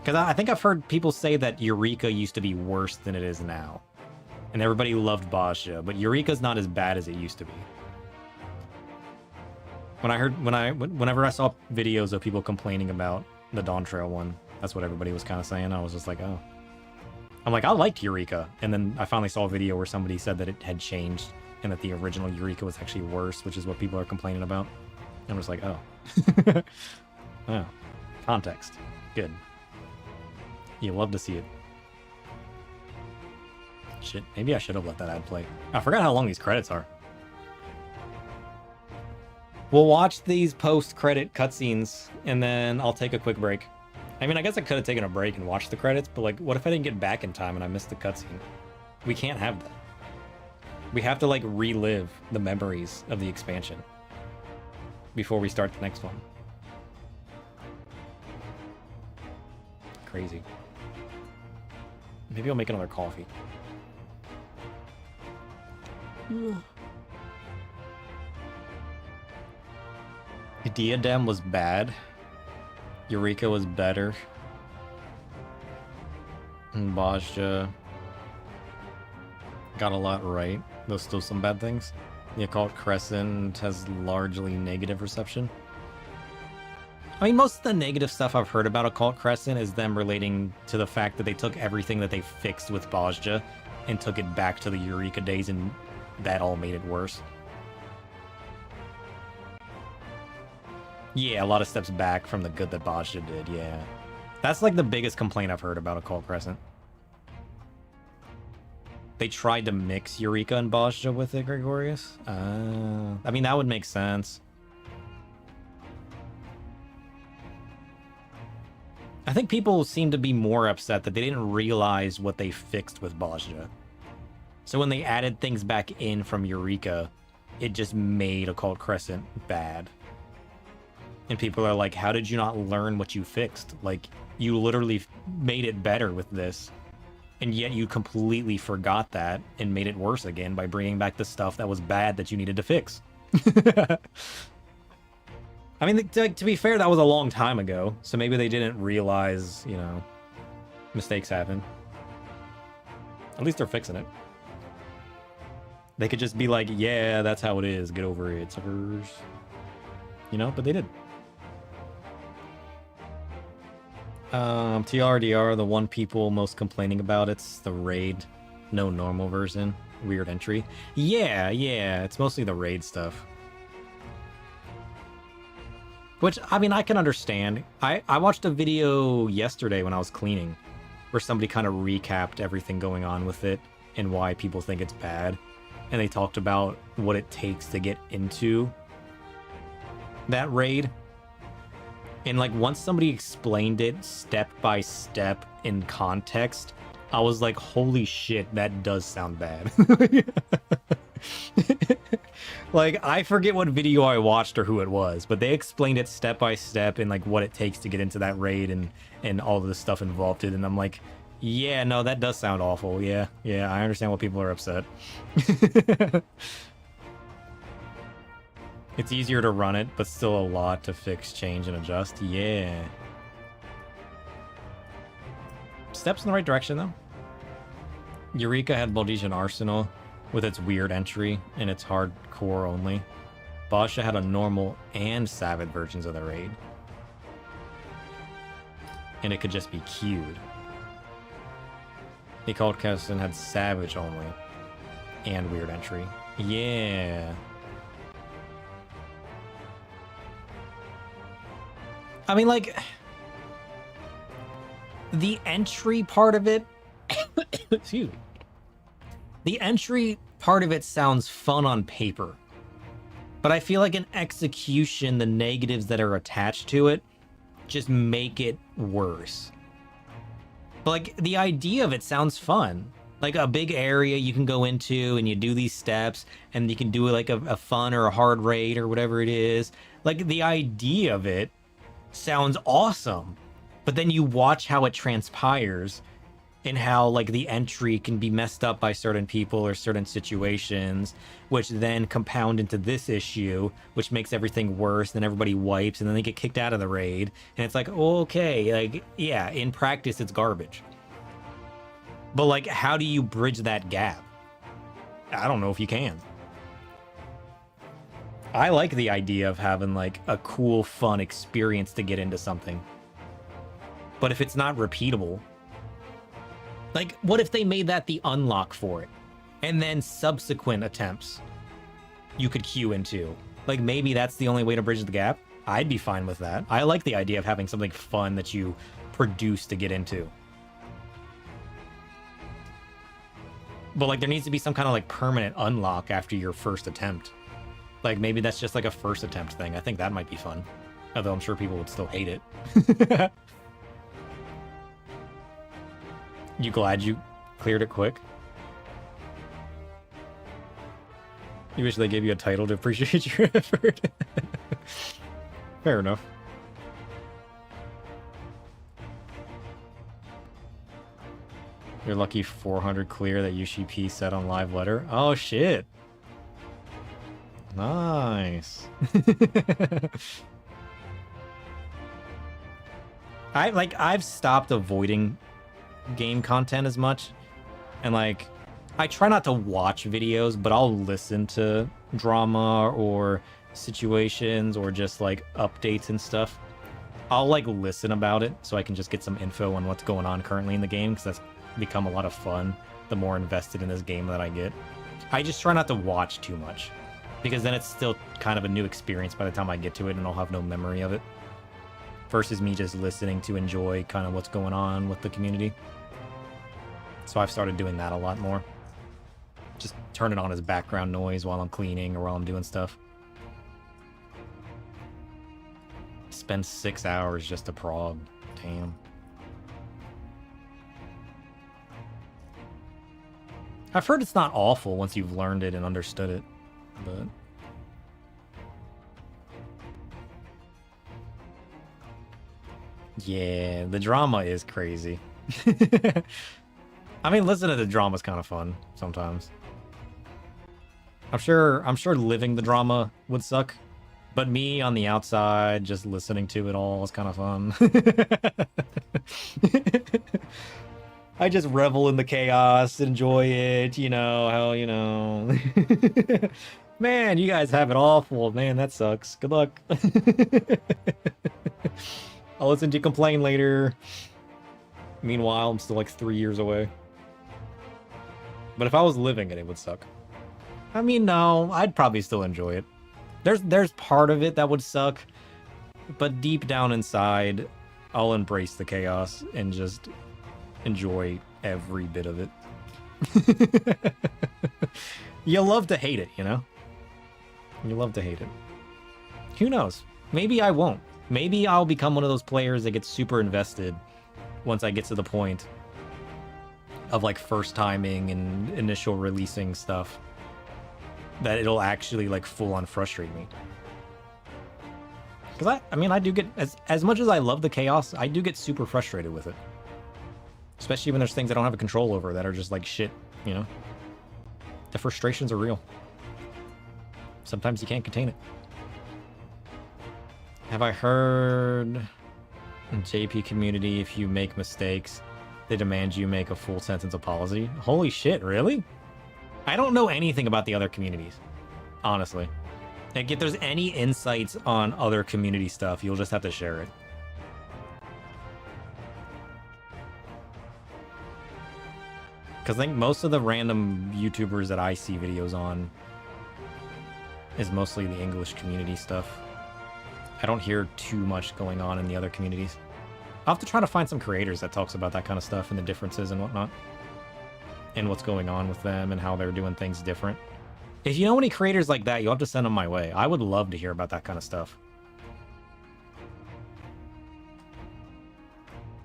Because I think I've heard people say that Eureka used to be worse than it is now. And everybody loved Bozja, but Eureka's not as bad as it used to be. Whenever I saw videos of people complaining about the Dawn Trail one, that's what everybody was kind of saying. I was just like, oh. I'm like, I liked Eureka. And then I finally saw a video where somebody said that it had changed and that the original Eureka was actually worse, which is what people are complaining about. I'm just like, oh. Oh. Context. Good. You love to see it. Shit, maybe I should have let that ad play. I forgot how long these credits are. We'll watch these post-credit cutscenes, and then I'll take a quick break. I mean, I guess I could have taken a break and watched the credits, but like, what if I didn't get back in time and I missed the cutscene? We can't have that. We have to like relive the memories of the expansion before we start the next one. Crazy. Maybe I'll make another coffee. Diadem was bad. Eureka was better. And Bozja got a lot right. There's still some bad things. The Occult Crescent has largely negative reception. I mean, most of the negative stuff I've heard about Occult Crescent is them relating to the fact that they took everything that they fixed with Bozja and took it back to the Eureka days, and that all made it worse. Yeah, a lot of steps back from the good that Bozja did, yeah. That's like the biggest complaint I've heard about Occult Crescent. They tried to mix Eureka and Bozja with it, Gregorius? I mean, that would make sense. I think people seem to be more upset that they didn't realize what they fixed with Bozja. So when they added things back in from Eureka, it just made Occult Crescent bad. And people are like, how did you not learn what you fixed? Like, you literally made it better with this. And yet you completely forgot that and made it worse again by bringing back the stuff that was bad that you needed to fix. I mean, to be fair, that was a long time ago, so maybe they didn't realize, you know, mistakes happen. At least they're fixing it. They could just be like, yeah, that's how it is. Get over it, suckers. You know, but they did. TLDR, the one people most complaining about, it's the raid. No normal version. Weird entry. Yeah, it's mostly the raid stuff. Which, I mean, I can understand. I watched a video yesterday when I was cleaning where somebody kind of recapped everything going on with it and why people think it's bad. And they talked about what it takes to get into that raid. And like once somebody explained it step by step in context, I was like, holy shit, that does sound bad. Like, I forget what video I watched or who it was, but they explained it step by step and like what it takes to get into that raid and all of the stuff involved in it. And I'm like, yeah, no, that does sound awful. Yeah, I understand why people are upset. It's easier to run it, but still a lot to fix, change, and adjust. Yeah. Steps in the right direction, though. Eureka had Baldesian Arsenal with its weird entry and its hardcore only. Basha had a normal and Savage versions of the raid. And it could just be queued. The Cold Castle had Savage only and weird entry. Yeah. I mean, like, the entry part of it, excuse me. The entry part of it sounds fun on paper, but I feel like in execution, the negatives that are attached to it just make it worse. But like, the idea of it sounds fun. Like a big area you can go into and you do these steps and you can do like a fun or a hard raid or whatever it is. Like, the idea of it sounds awesome, but then you watch how it transpires and how like the entry can be messed up by certain people or certain situations, which then compound into this issue, which makes everything worse. Then everybody wipes and then they get kicked out of the raid. And it's like, okay, like, yeah, in practice, it's garbage. But like, how do you bridge that gap? I don't know if you can. I like the idea of having like a cool, fun experience to get into something. But if it's not repeatable, like, what if they made that the unlock for it? And then subsequent attempts you could queue into. Like, maybe that's the only way to bridge the gap. I'd be fine with that. I like the idea of having something fun that you produce to get into. But, like, there needs to be some kind of, like, permanent unlock after your first attempt. Like, maybe that's just, like, a first attempt thing. I think that might be fun. Although I'm sure people would still hate it. You glad you cleared it quick? You wish they gave you a title to appreciate your effort? Fair enough. You're lucky 400 clear that UCP said on live letter. Oh shit. Nice. I've stopped avoiding game content as much, and like I try not to watch videos, but I'll listen to drama or situations or just like updates and stuff. I'll like listen about it so I can just get some info on what's going on currently in the game, because that's become a lot of fun the more invested in this game that I get. I just try not to watch too much, because then it's still kind of a new experience by the time I get to it, and I'll have no memory of it, versus me just listening to enjoy kind of what's going on with the community. So I've started doing that a lot more. Just turn it on as background noise while I'm cleaning or while I'm doing stuff. Spend 6 hours just to prog. Damn. I've heard it's not awful once you've learned it and understood it, but... yeah, the drama is crazy. I mean, listening to the drama is kind of fun sometimes. I'm sure living the drama would suck, But me on the outside, just listening to it all is kind of fun. I just revel in the chaos, enjoy it, you know, how, you know. Man, you guys have it awful. Man, that sucks. Good luck. I'll listen to you complain later. Meanwhile, I'm still like 3 years away. But if I was living it, it would suck. I mean, no, I'd probably still enjoy it. There's part of it that would suck, but deep down inside, I'll embrace the chaos and just enjoy every bit of it. You love to hate it, you know? You love to hate it. Who knows? Maybe I won't. Maybe I'll become one of those players that gets super invested once I get to the point of like first timing and initial releasing stuff, that it'll actually like full on frustrate me. Because I mean, I do get, as much as I love the chaos, I do get super frustrated with it. Especially when there's things I don't have a control over that are just like shit, you know? The frustrations are real. Sometimes you can't contain it. Have I heard in JP community, if you make mistakes, they demand you make a full sentence apology? Holy shit, really? I don't know anything about the other communities, honestly. Like, if there's any insights on other community stuff, you'll just have to share it. Because I think most of the random YouTubers that I see videos on is mostly the English community stuff. I don't hear too much going on in the other communities. I'll have to try to find some creators that talks about that kind of stuff and the differences and whatnot. And what's going on with them and how they're doing things different. If you know any creators like that, you'll have to send them my way. I would love to hear about that kind of stuff.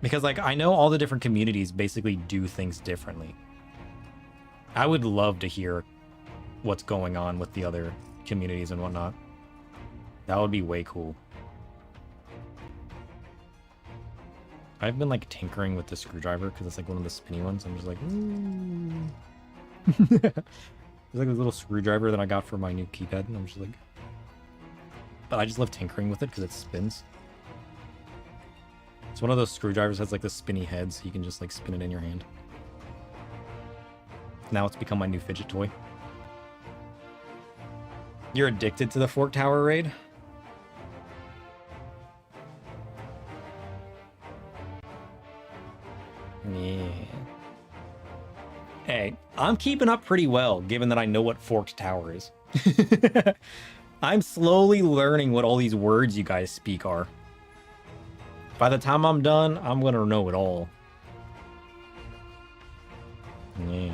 Because, like, I know all the different communities basically do things differently. I would love to hear what's going on with the other communities and whatnot. That would be way cool. I've been, like, tinkering with the screwdriver because it's, like, one of the spinny ones. I'm just like, ooh. There's, like, this little screwdriver that I got for my new keypad, and I'm just like... But I just love tinkering with it because it spins. It's one of those screwdrivers that has, like, the spinny head, so you can just, like, spin it in your hand. Now it's become my new fidget toy. You're addicted to the Fork Tower raid? Yeah. Hey, I'm keeping up pretty well, given that I know what Forked Tower is. I'm slowly learning what all these words you guys speak are. By the time I'm done, I'm gonna know it all. Yeah.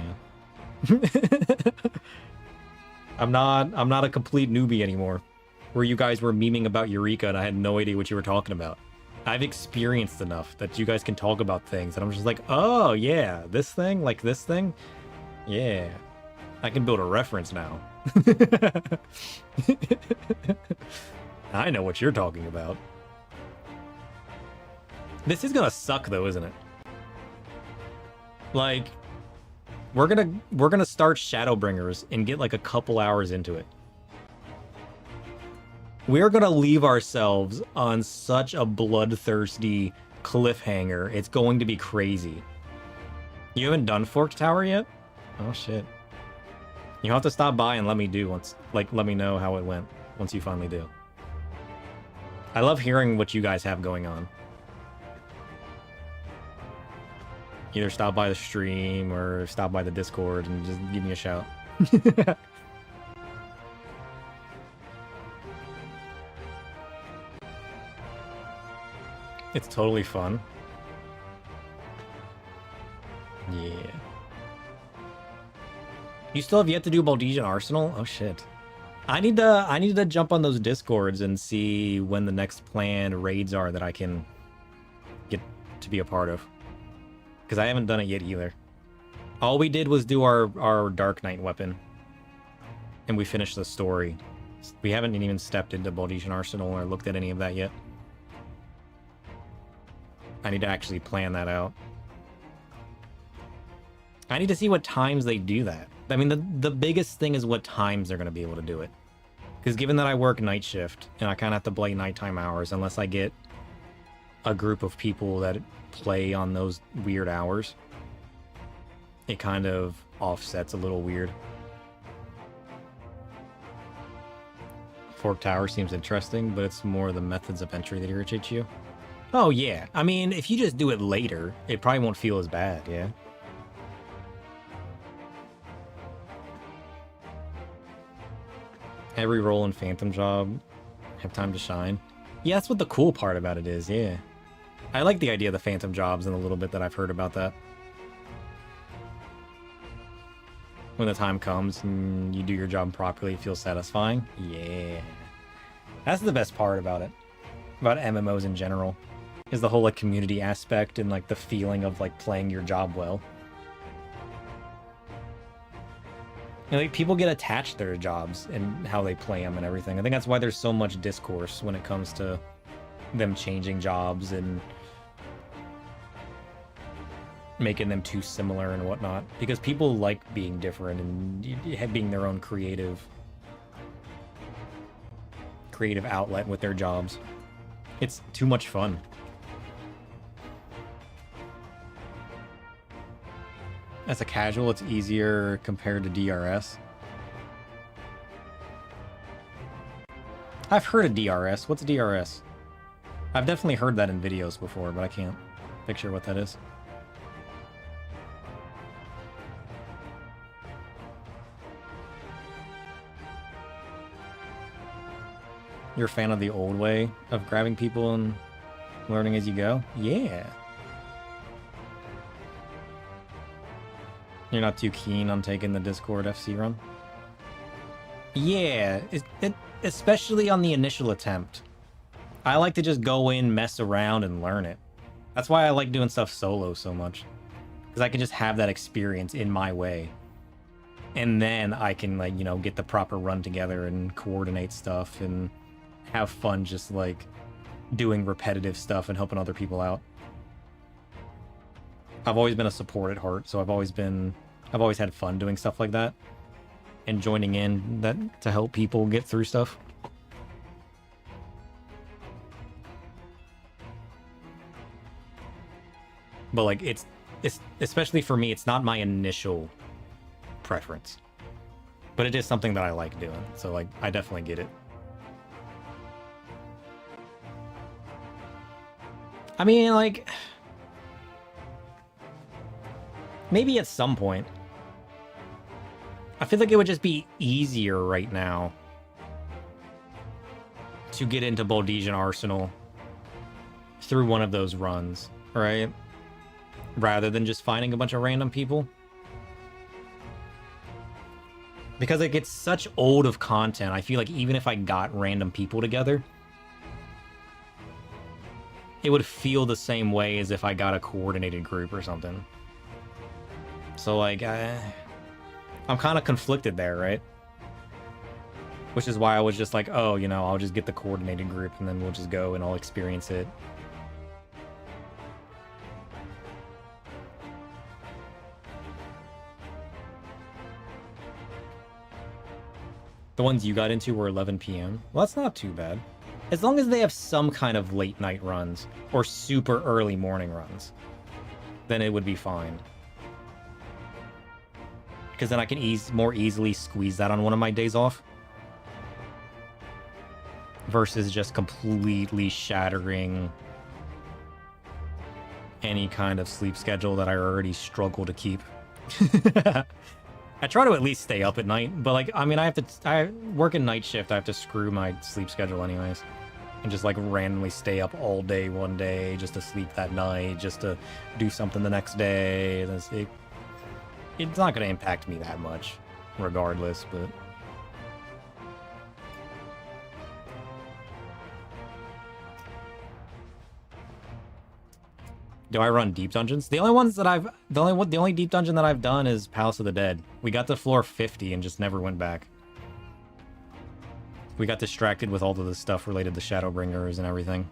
I'm not a complete newbie anymore. Where you guys were memeing about Eureka and I had no idea what you were talking about. I've experienced enough that you guys can talk about things and I'm just like, oh yeah, this thing, like this thing? Yeah. I can build a reference now. I know what you're talking about. This is gonna suck though, isn't it? Like, we're gonna start Shadowbringers and get like a couple hours into it. We're gonna leave ourselves on such a bloodthirsty cliffhanger. It's going to be crazy. You haven't done Forked Tower yet? Oh shit. You'll have to stop by and let me know how it went once you finally do. I love hearing what you guys have going on. Either stop by the stream or stop by the Discord and just give me a shout. It's totally fun. Yeah. You still have yet to do Baldesian Arsenal? Oh shit. I need to jump on those Discords and see when the next planned raids are that I can get to be a part of. Because I haven't done it yet either. All we did was do our Dark Knight weapon. And we finished the story. We haven't even stepped into Baldesian Arsenal or looked at any of that yet. I need to actually plan that out. I need to see what times they do that. I mean, the biggest thing is what times they're going to be able to do it. Because given that I work night shift, and I kind of have to play nighttime hours, unless I get a group of people that play on those weird hours, it kind of offsets a little weird. Fork Tower seems interesting, but it's more the methods of entry that irritates you. Oh yeah, I mean, if you just do it later, it probably won't feel as bad, yeah? Every role in Phantom Job have time to shine. Yeah, that's what the cool part about it is, yeah. I like the idea of the Phantom Jobs and a little bit that I've heard about that. When the time comes and you do your job properly, it feels satisfying. Yeah. That's the best part about it. About MMOs in general. Is the whole like community aspect and like the feeling of like playing your job well. And, like, people get attached to their jobs and how they play them and everything. I think that's why there's so much discourse when it comes to them changing jobs and making them too similar and whatnot. Because people like being different and being their own creative outlet with their jobs. It's too much fun. As a casual, it's easier compared to DRS. I've heard of DRS. What's DRS? I've definitely heard that in videos before, but I can't picture what that is. You're a fan of the old way of grabbing people and learning as you go? Yeah. You're not too keen on taking the Discord FC run? Yeah, especially on the initial attempt. I like to just go in, mess around, and learn it. That's why I like doing stuff solo so much. Because I can just have that experience in my way. And then I can, like, you know, get the proper run together and coordinate stuff and have fun just, like, doing repetitive stuff and helping other people out. I've always been a support at heart, so I've always had fun doing stuff like that and joining in that to help people get through stuff. But like it's especially for me, it's not my initial preference, but it is something that I like doing. So like I definitely get it. I mean, like, maybe at some point. I feel like it would just be easier right now to get into Baldesian Arsenal through one of those runs, right? Rather than just finding a bunch of random people. Because it gets such old of content, I feel like even if I got random people together, it would feel the same way as if I got a coordinated group or something. So, like, I'm kind of conflicted there, right? Which is why I was just like, oh, you know, I'll just get the coordinated group and then we'll just go and I'll experience it. The ones you got into were 11 p.m. Well, that's not too bad. As long as they have some kind of late night runs or super early morning runs, then it would be fine. Because then I can more easily squeeze that on one of my days off. Versus just completely shattering any kind of sleep schedule that I already struggle to keep. I try to at least stay up at night, but like, I mean, I work a night shift, I have to screw my sleep schedule anyways. And just like randomly stay up all day one day just to sleep that night, just to do something the next day. It's not going to impact me that much, regardless, but... Do I run deep dungeons? The only deep dungeon that I've done is Palace of the Dead. We got to floor 50 and just never went back. We got distracted with all of the stuff related to Shadowbringers and everything.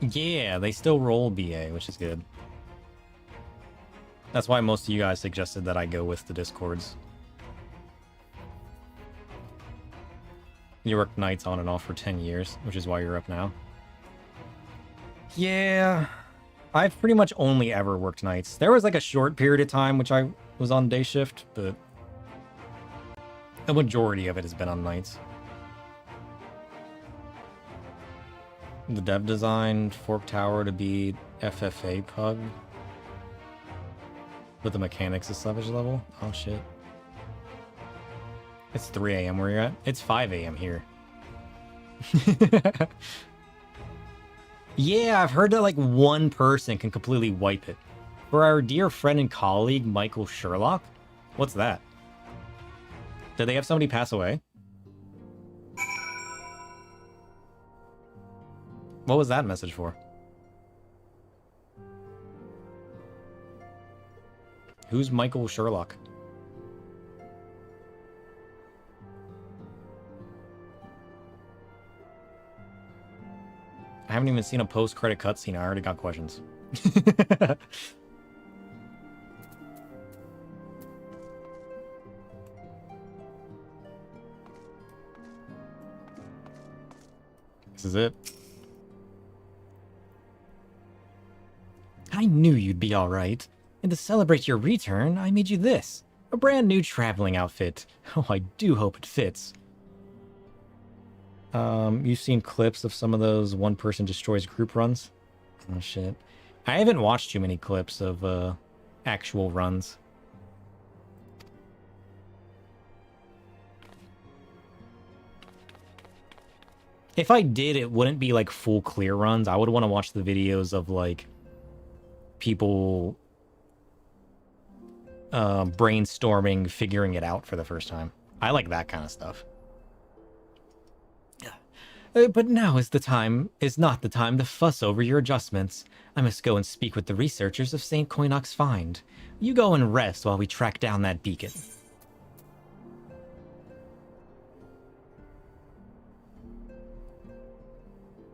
Yeah, they still roll BA, which is good. That's why most of you guys suggested that I go with the Discords. You worked nights on and off for 10 years, which is why you're up now. Yeah, I've pretty much only ever worked nights. There was like a short period of time which I was on day shift, but the majority of it has been on nights. The dev designed Fork Tower to be FFA pug. But the mechanics is savage level? Oh shit. It's 3 a.m. where you're at? It's 5 a.m. here. Yeah, I've heard that like one person can completely wipe it. For our dear friend and colleague, Michael Sherlock? What's that? Did they have somebody pass away? What was that message for? Who's Michael Sherlock? I haven't even seen a post-credit cutscene. I already got questions. This is it. I knew you'd be alright. And to celebrate your return, I made you this. A brand new traveling outfit. Oh, I do hope it fits. You've seen clips of some of those one person destroys group runs? Oh shit. I haven't watched too many clips of actual runs. If I did, it wouldn't be like full clear runs. I would want to watch the videos of like people brainstorming, figuring it out for the first time. I like that kind of stuff. But now is not the time to fuss over your adjustments. I must go and speak with the researchers of St. Koinok's find. You go and rest while we track down that beacon.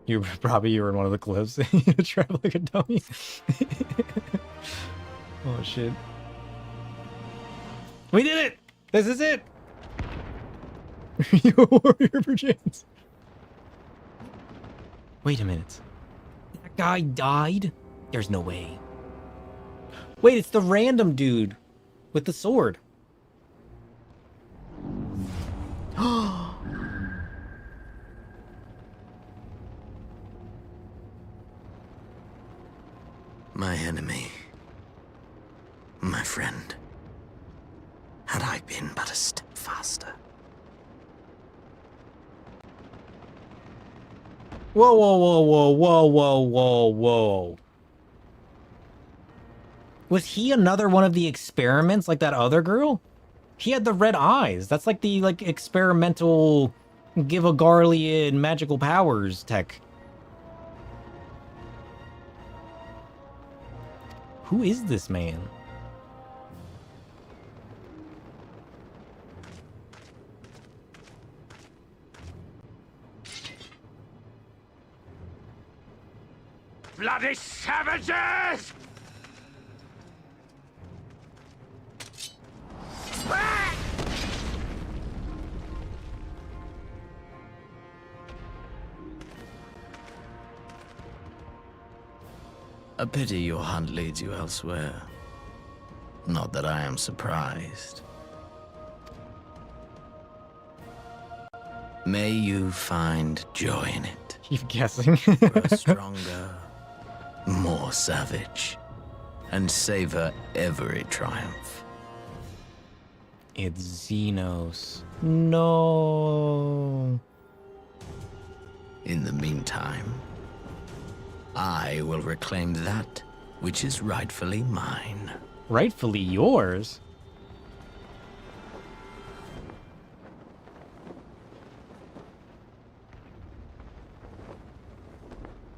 You were in one of the clips. You travel like a dummy. Oh shit. We did it! This is it! You're a warrior for chance. Wait a minute. That guy died? There's no way. Wait, it's the random dude with the sword. My enemy. My friend. Had I been but a step faster. Whoa, whoa, whoa, whoa, whoa, whoa, whoa, whoa. Was he another one of the experiments like that other girl? He had the red eyes. That's like the experimental give a Garlean magical powers tech. Who is this man? Bloody savages! A pity your hunt leads you elsewhere. Not that I am surprised. May you find joy in it. Keep guessing. Grow stronger, more savage, and savor every triumph. It's Xenos. No. In the meantime, I will reclaim that which is rightfully mine. Rightfully yours?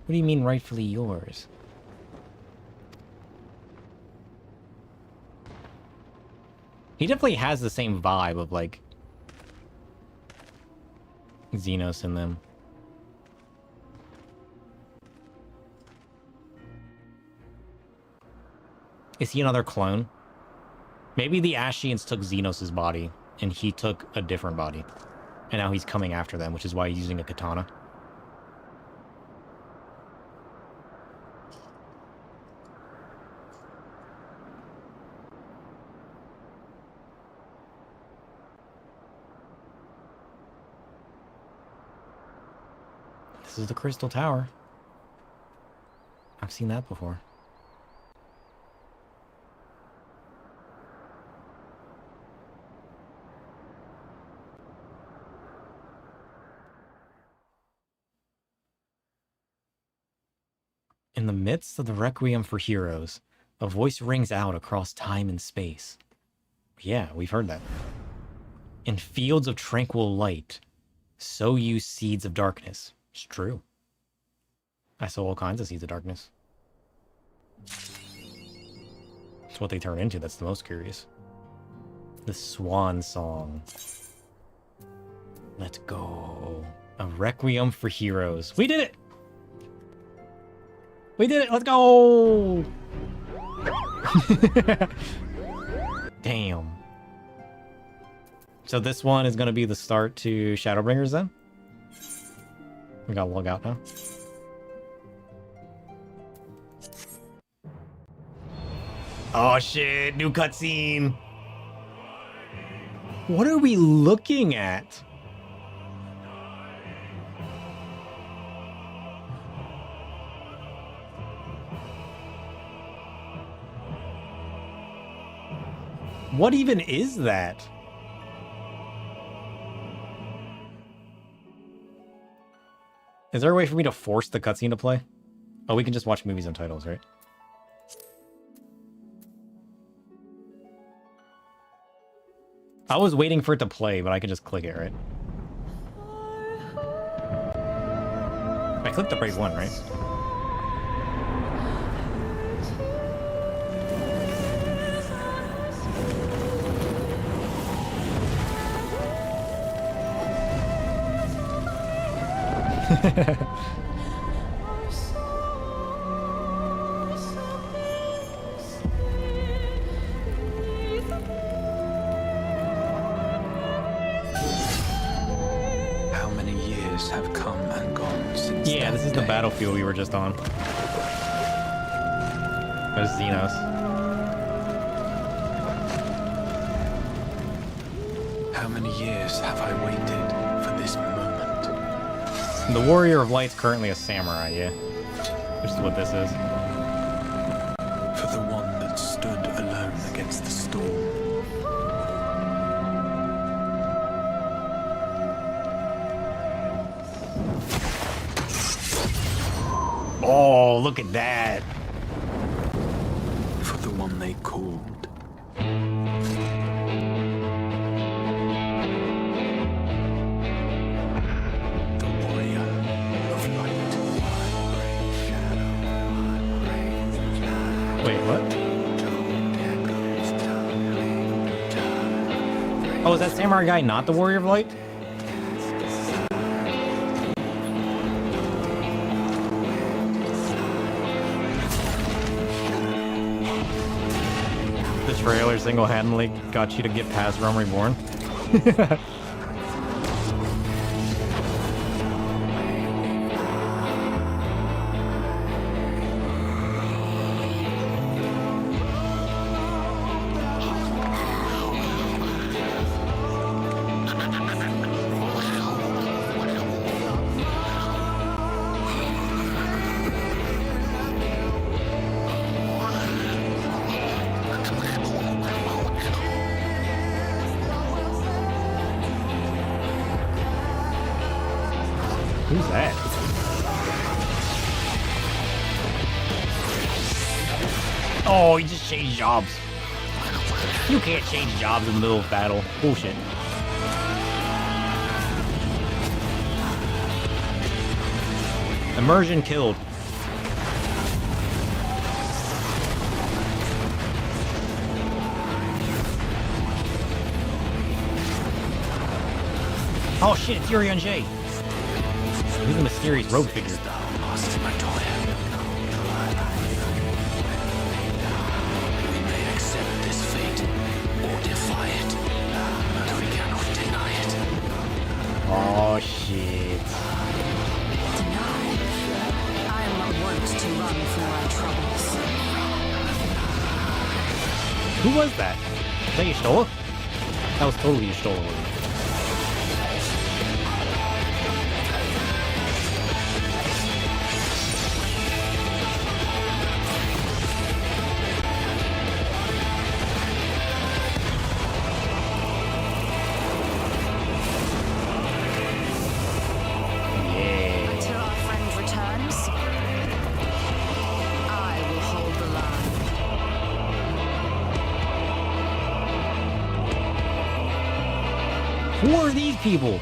What do you mean rightfully yours? He definitely has the same vibe of like Xenos in them. Is he another clone? Maybe the Ashians took Xenos' body, and he took a different body. And now he's coming after them, which is why he's using a katana. This is the Crystal Tower. I've seen that before. In the midst of the Requiem for Heroes, a voice rings out across time and space. Yeah, we've heard that. In fields of tranquil light, sow you seeds of darkness. It's true. I sow all kinds of seeds of darkness. It's what they turn into that's the most curious. The Swan Song. Let's go. A Requiem for Heroes. We did it! We did it! Let's go! Damn. So this one is going to be the start to Shadowbringers then? We gotta log out now. Oh shit, new cutscene! What are we looking at? What even is that? Is there a way for me to force the cutscene to play? Oh, we can just watch movies and titles, right? I was waiting for it to play, but I could just click it, right? I clicked the right one, right? How many years have come and gone since Yeah, this is the battlefield we were just on. There's Xenos. How many years have I waited for this moment? The Warrior of Light's currently a samurai, yeah. Which is what this is. For the one that stood alone against the storm. Oh, look at that. For the one they called. Wait, what? Oh, is that samurai guy not the Warrior of Light? The trailer single-handedly got you to get past Realm Reborn. Who's that? Oh, he just changed jobs. You can't change jobs in the middle of battle. Bullshit. Immersion killed. Oh shit, it's Yuri on Jay. He's a mysterious rogue figure. Who was that? Was that Y'shtola? That was totally Y'shtola. Until our friend returns, I will hold the line. Who are these people?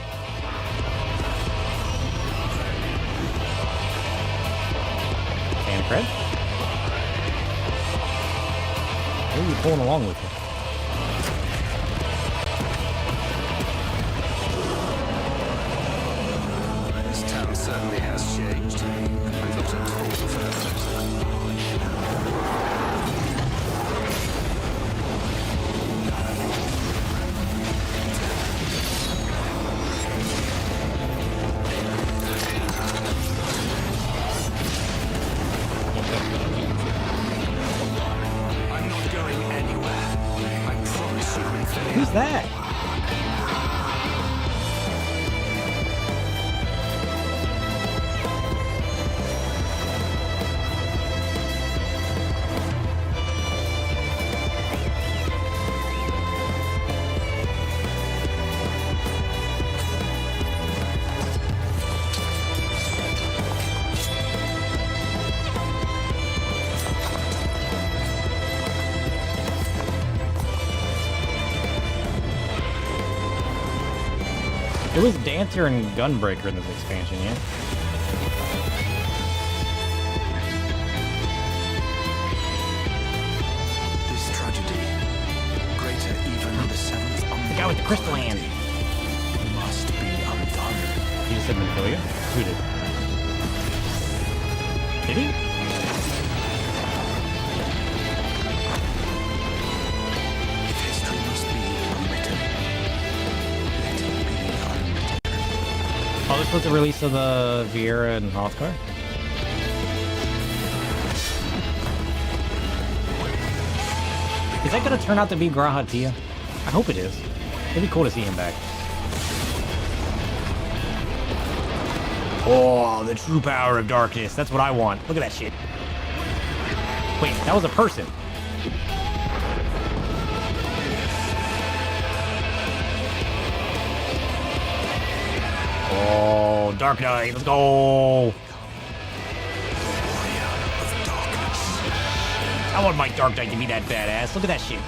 Tancred? Who are you pulling along with you? This town certainly has changed. I'm not at all I'm not going anywhere. I promise you, Anthony. Who's that? It was Dancer and Gunbreaker in this expansion, yeah? This tragedy, greater even than the seventh The guy with the crystal hand. must be undone. He just said Minfilia? Who did? Did he? If history must be unwritten, let it be unwritten. Oh, this was the release of the Viera and Hrothgar? Is that gonna turn out to be Grahatia? I hope it is. It'd be cool to see him back. Oh, the true power of darkness. That's what I want. Look at that shit. Wait, that was a person. Oh, Dark Knight. Let's go. I want my Dark Knight to be that badass. Look at that shit.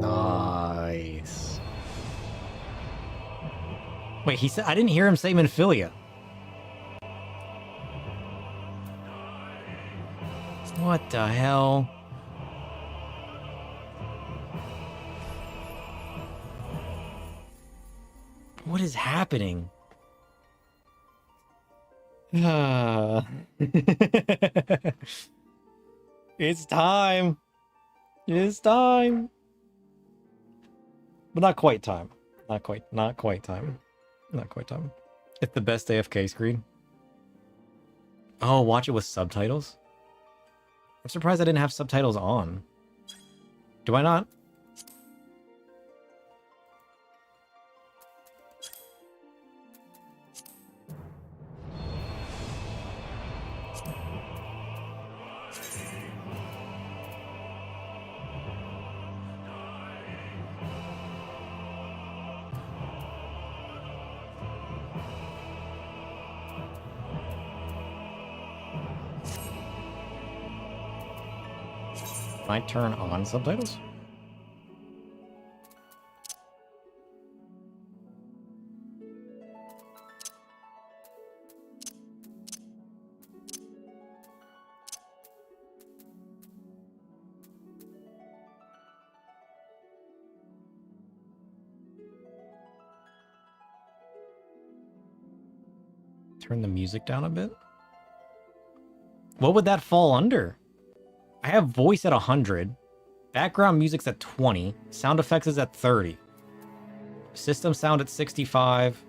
Nice. Wait, he said I didn't hear him say Minfilia. What the hell? What is happening? It's time. It's time. But not quite time. Not quite time. Not quite time. It's the best AFK screen. Oh, watch it with subtitles? I'm surprised I didn't have subtitles on. Do I not? Can I turn on subtitles? Turn the music down a bit? What would that fall under? I have voice at 100, background music's at 20, sound effects is at 30, system sound at 65,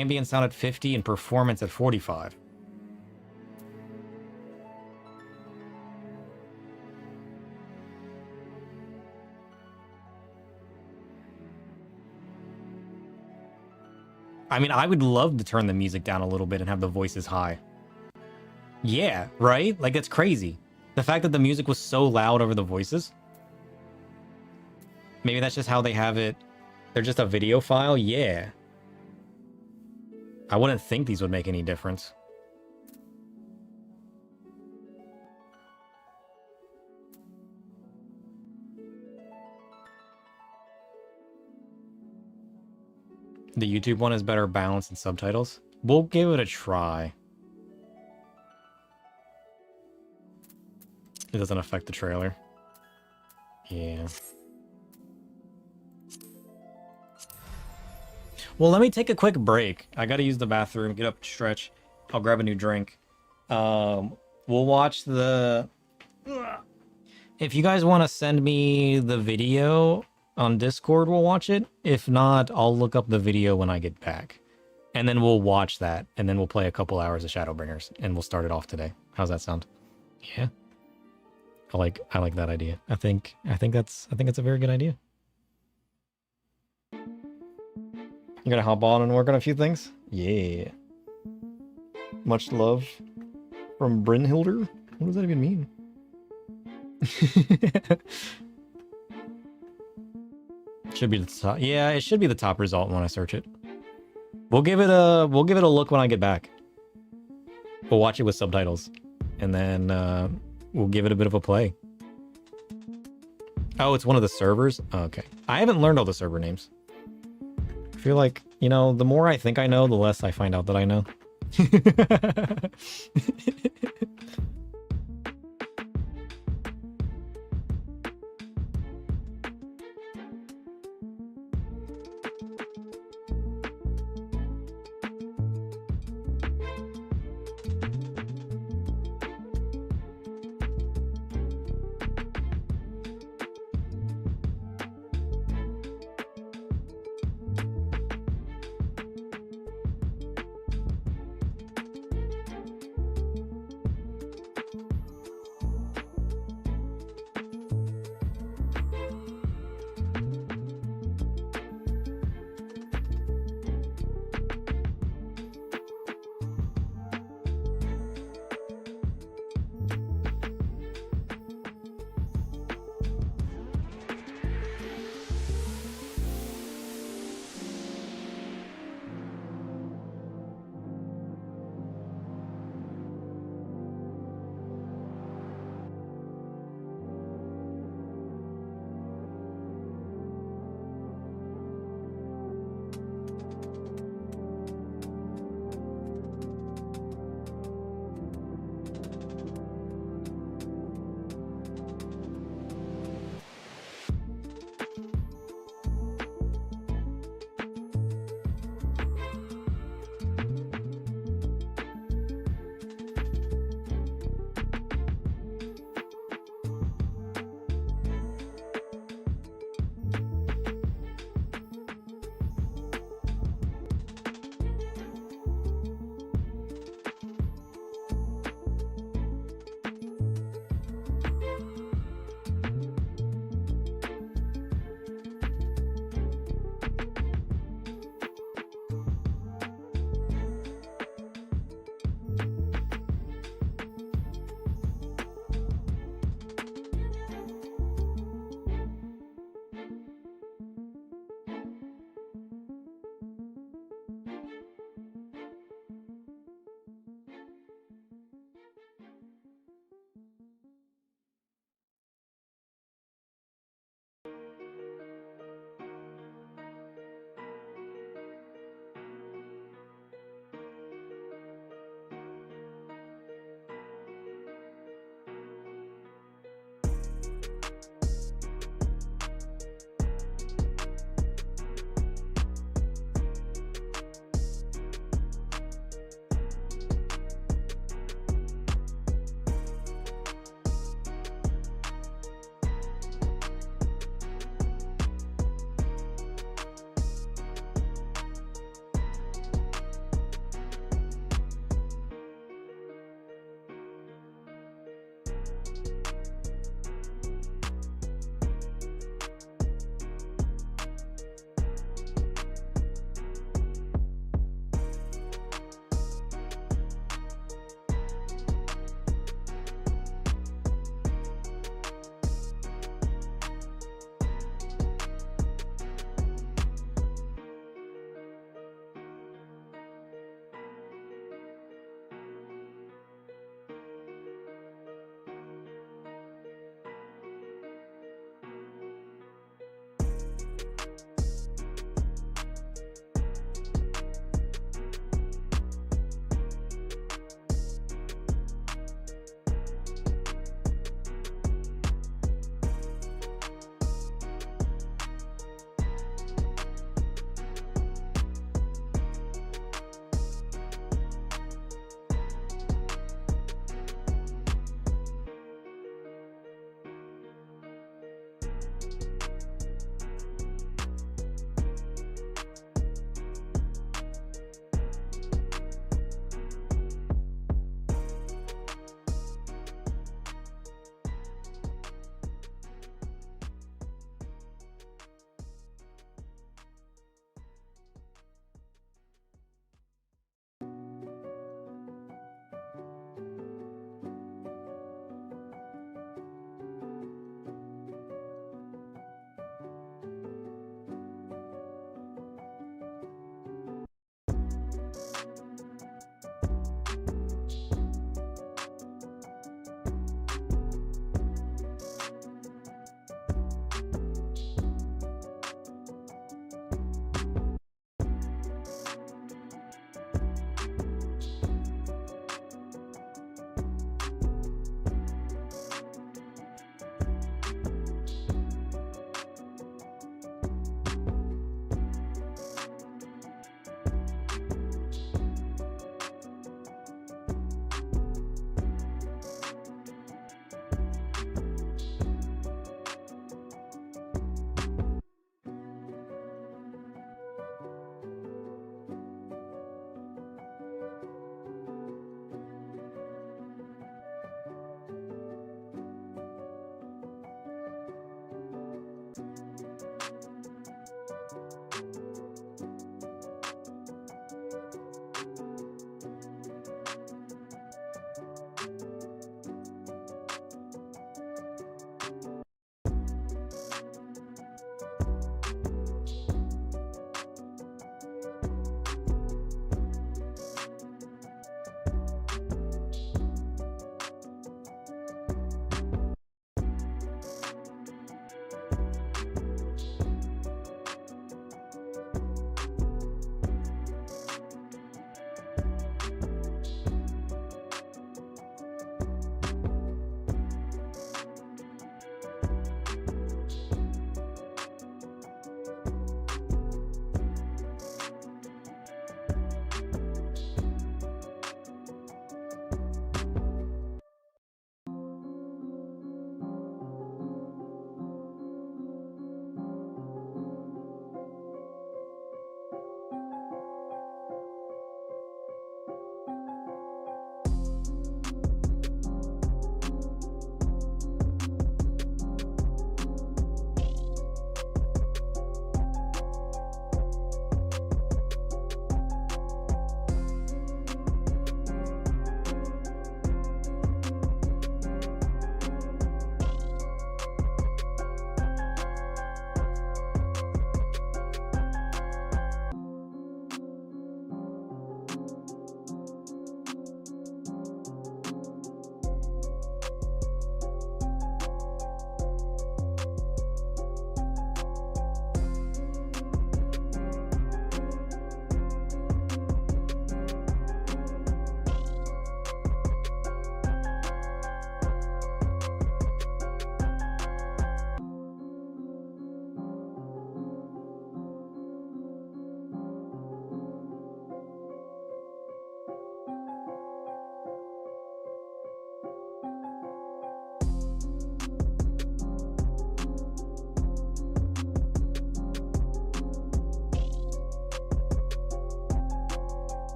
ambient sound at 50 and performance at 45. I mean, I would love to turn the music down a little bit and have the voices high. Yeah, right? Like, it's crazy. The fact that the music was so loud over the voices. Maybe that's just how they have it. They're just a video file? Yeah. I wouldn't think these would make any difference. The YouTube one is better balanced and subtitles. We'll give it a try. It doesn't affect the trailer. Yeah. Well, let me take a quick break. I gotta use the bathroom, get up, stretch. I'll grab a new drink. We'll watch the... If you guys want to send me the video on Discord, we'll watch it. If not, I'll look up the video when I get back. And then we'll watch that. And then we'll play a couple hours of Shadowbringers. And we'll start it off today. How's that sound? Yeah. I like that idea. I think that's a very good idea. You gonna hop on and work on a few things? Yeah. Much love from Brynhilder? What does that even mean? Should be the top. Yeah, it should be the top result when I search it. We'll give it a look when I get back. We'll watch it with subtitles. And then we'll give it a bit of a play. Oh, it's one of the servers? Oh, okay. I haven't learned all the server names. I feel like, you know, the more I think I know, the less I find out that I know.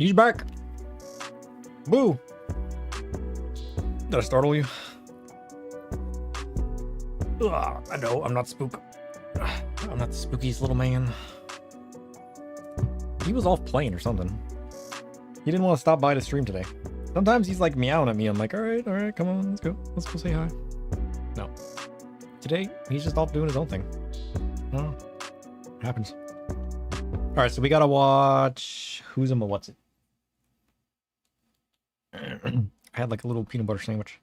He's back. Boo. Did I startle you? Ugh, I know, I'm not spook. I'm not the spookiest little man. He was off playing or something. He didn't want to stop by to stream today. Sometimes he's like meowing at me. I'm like, all right, come on, let's go. Let's go say hi. No. Today, he's just off doing his own thing. Oh, happens. All right, so we gotta watch Who's a What's It. I had like a little peanut butter sandwich.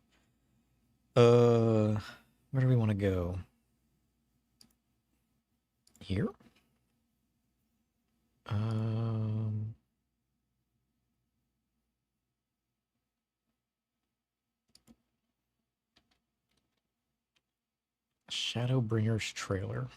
Where do we want to go? Here? Shadowbringer's trailer.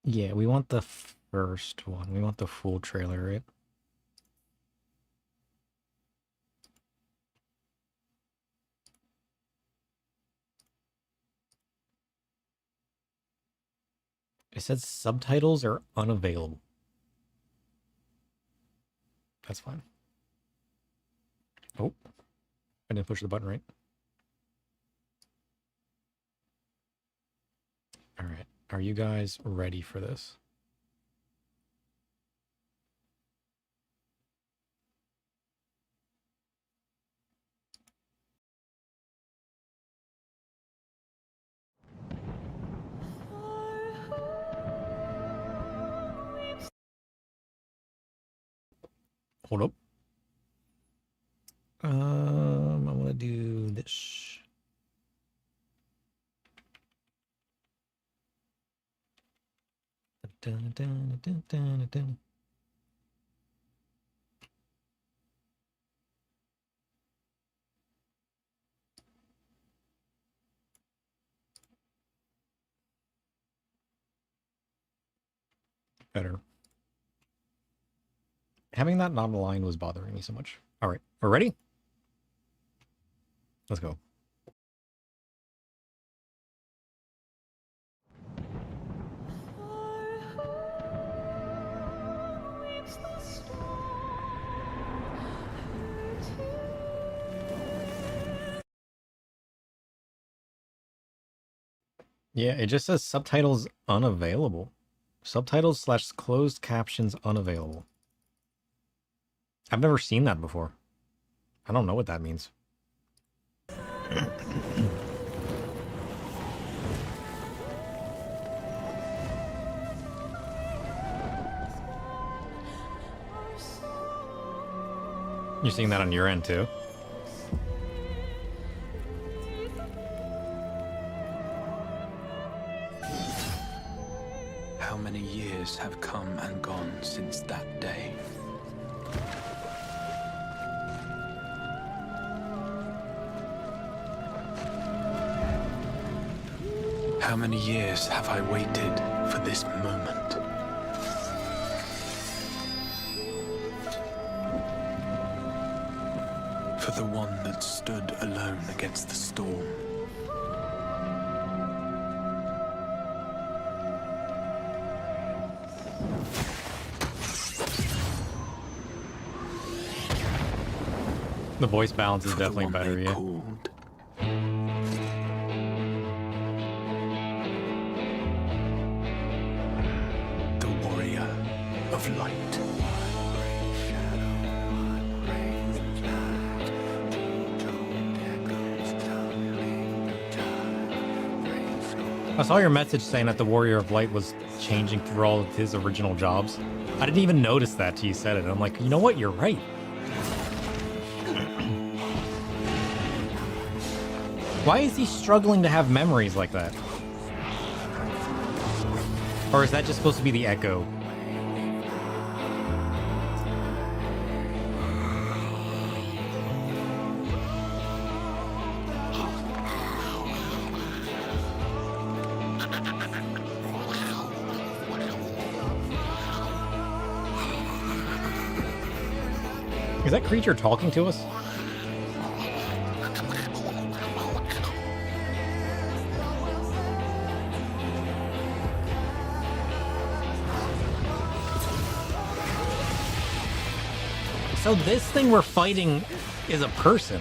Yeah, we want the first one. We want the full trailer, right? It says subtitles are unavailable. That's fine. Oh, I didn't push the button right. All right. Are you guys ready for this? Hold up. I want to do this. Dun, dun, dun, dun, dun. Better. Having that not aligned was bothering me so much. All right, we're ready? Let's go. Yeah, it just says subtitles unavailable. Subtitles / closed captions unavailable. I've never seen that before. I don't know what that means. You're seeing that on your end too? How many years have come and gone since that day? How many years have I waited for this moment? For the one that stood alone against the storm. The voice balance is definitely better, yeah. The warrior of light. I saw your message saying that the Warrior of Light was changing through all of his original jobs. I didn't even notice that till you said it. I'm like, you know what? You're right. Why is he struggling to have memories like that? Or is that just supposed to be the echo? Is that creature talking to us? So this thing we're fighting is a person.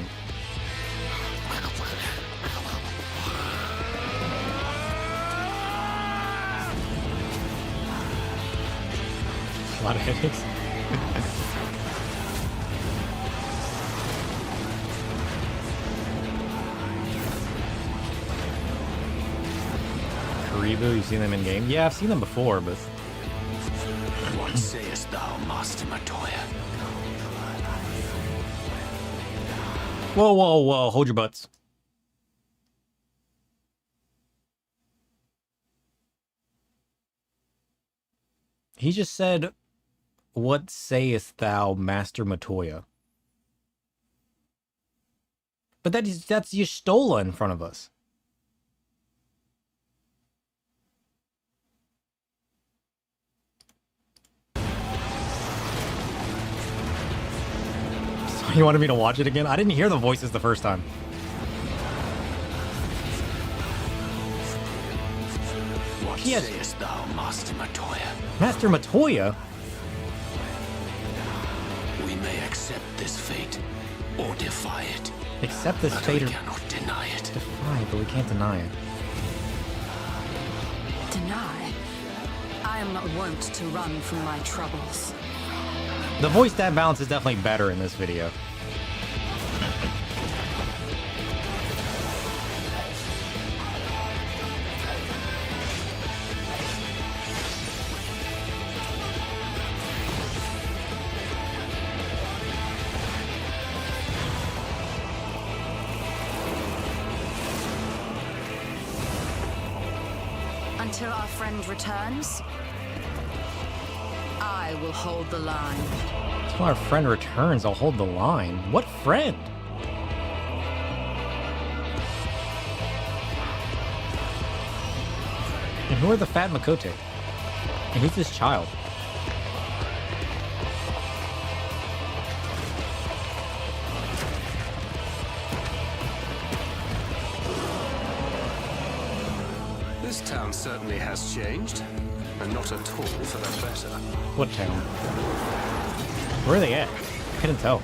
A lot of headaches. Karibu, you've seen them in game? Yeah, I've seen them before, but... What sayest thou, Master Matoya? Whoa, whoa, whoa, hold your butts. He just said, what sayest thou, Master Matoya? But that's Y'shtola in front of us. So you wanted me to watch it again? I didn't hear the voices the first time. What sayest thou, Master Matoya? Master Matoya? We may accept this fate, or defy it. Accept this but fate we or cannot deny it. defy, but we can't deny it. Deny? I am not wont to run from my troubles. The voice stat balance is definitely better in this video. Until our friend returns, I will hold the line. Until our friend returns, I'll hold the line. What friend? And who are the fat Makote? And who's this child? This town certainly has changed, and not at all for the better. What town? Where are they at? I couldn't tell.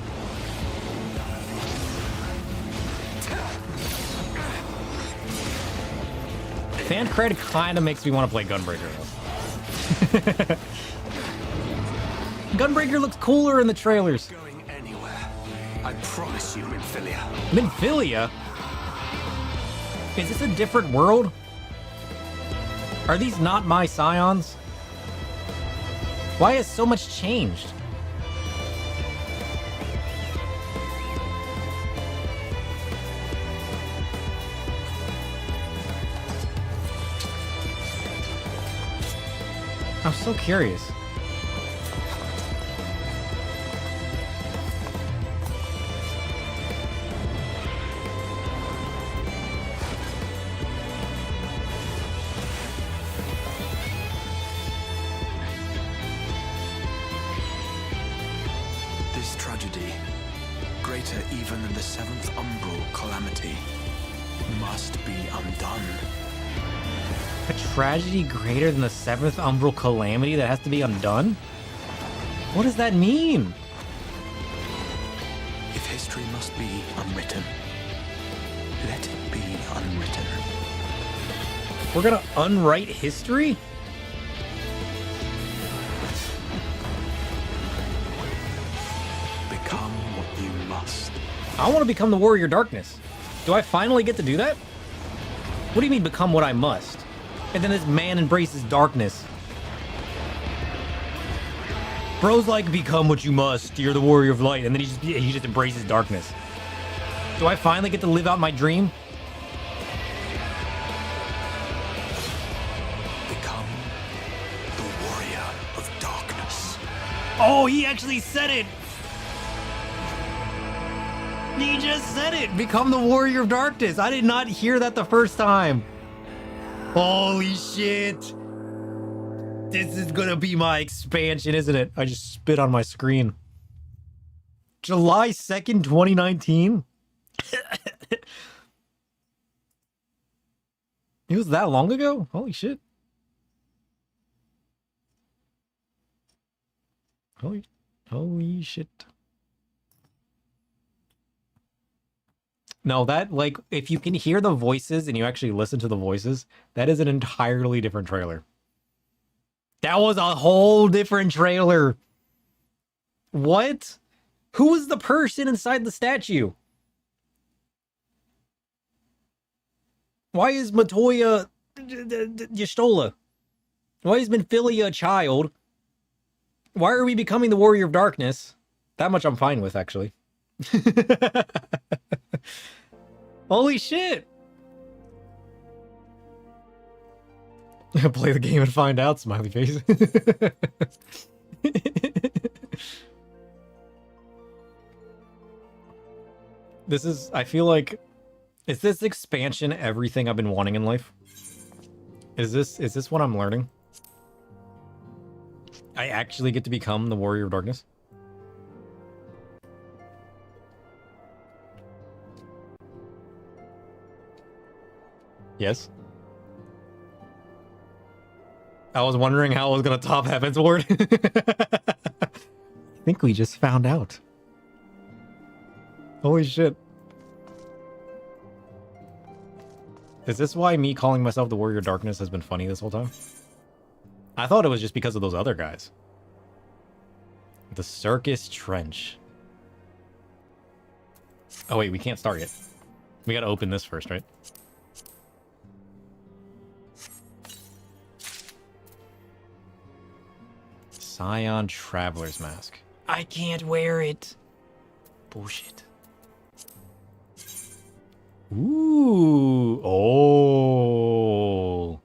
Fan credit kind of makes me want to play Gunbreaker though. Gunbreaker looks cooler in the trailers. Going anywhere. I promise you, Minfilia. Minfilia? Is this a different world? Are these not my scions? Why has so much changed? I'm so curious. This tragedy, greater even than the seventh umbral calamity, must be undone. A tragedy greater than the seventh umbral calamity that has to be undone? What does that mean? If history must be unwritten, let it be unwritten. We're gonna unwrite history? Become what you must. I want to become the Warrior Darkness. Do I finally get to do that? What do you mean, become what I must? And then this man embraces darkness. Bro's like, become what you must. You're the Warrior of Light. And then he just embraces darkness. Do I finally get to live out my dream? Become the Warrior of Darkness. Oh, he actually said it! He just said it! Become the Warrior of Darkness! I did not hear that the first time. Holy shit! This is gonna be my expansion, isn't it? I just spit on my screen. July 2nd, 2019? It was that long ago? Holy shit. Holy shit. No, that, like, if you can hear the voices and you actually listen to the voices, that is an entirely different trailer. That was a whole different trailer. What? Who was the person inside the statue? Why is Matoya Y'shtola? Why is Minfilia a child? Why are we becoming the Warrior of Darkness? That much I'm fine with, actually. Holy shit! Play the game and find out, smiley face. This is, I feel like, is this expansion everything I've been wanting in life? Is this what I'm learning? I actually get to become the Warrior of Darkness? Yes. I was wondering how I was gonna top Heaven's Ward. I think we just found out. Holy shit. Is this why me calling myself the Warrior of Darkness has been funny this whole time? I thought it was just because of those other guys. The Circus Trench. Oh wait, we can't start yet. We gotta open this first, right? Scion Traveler's Mask. I can't wear it. Bullshit. Ooh. Oh.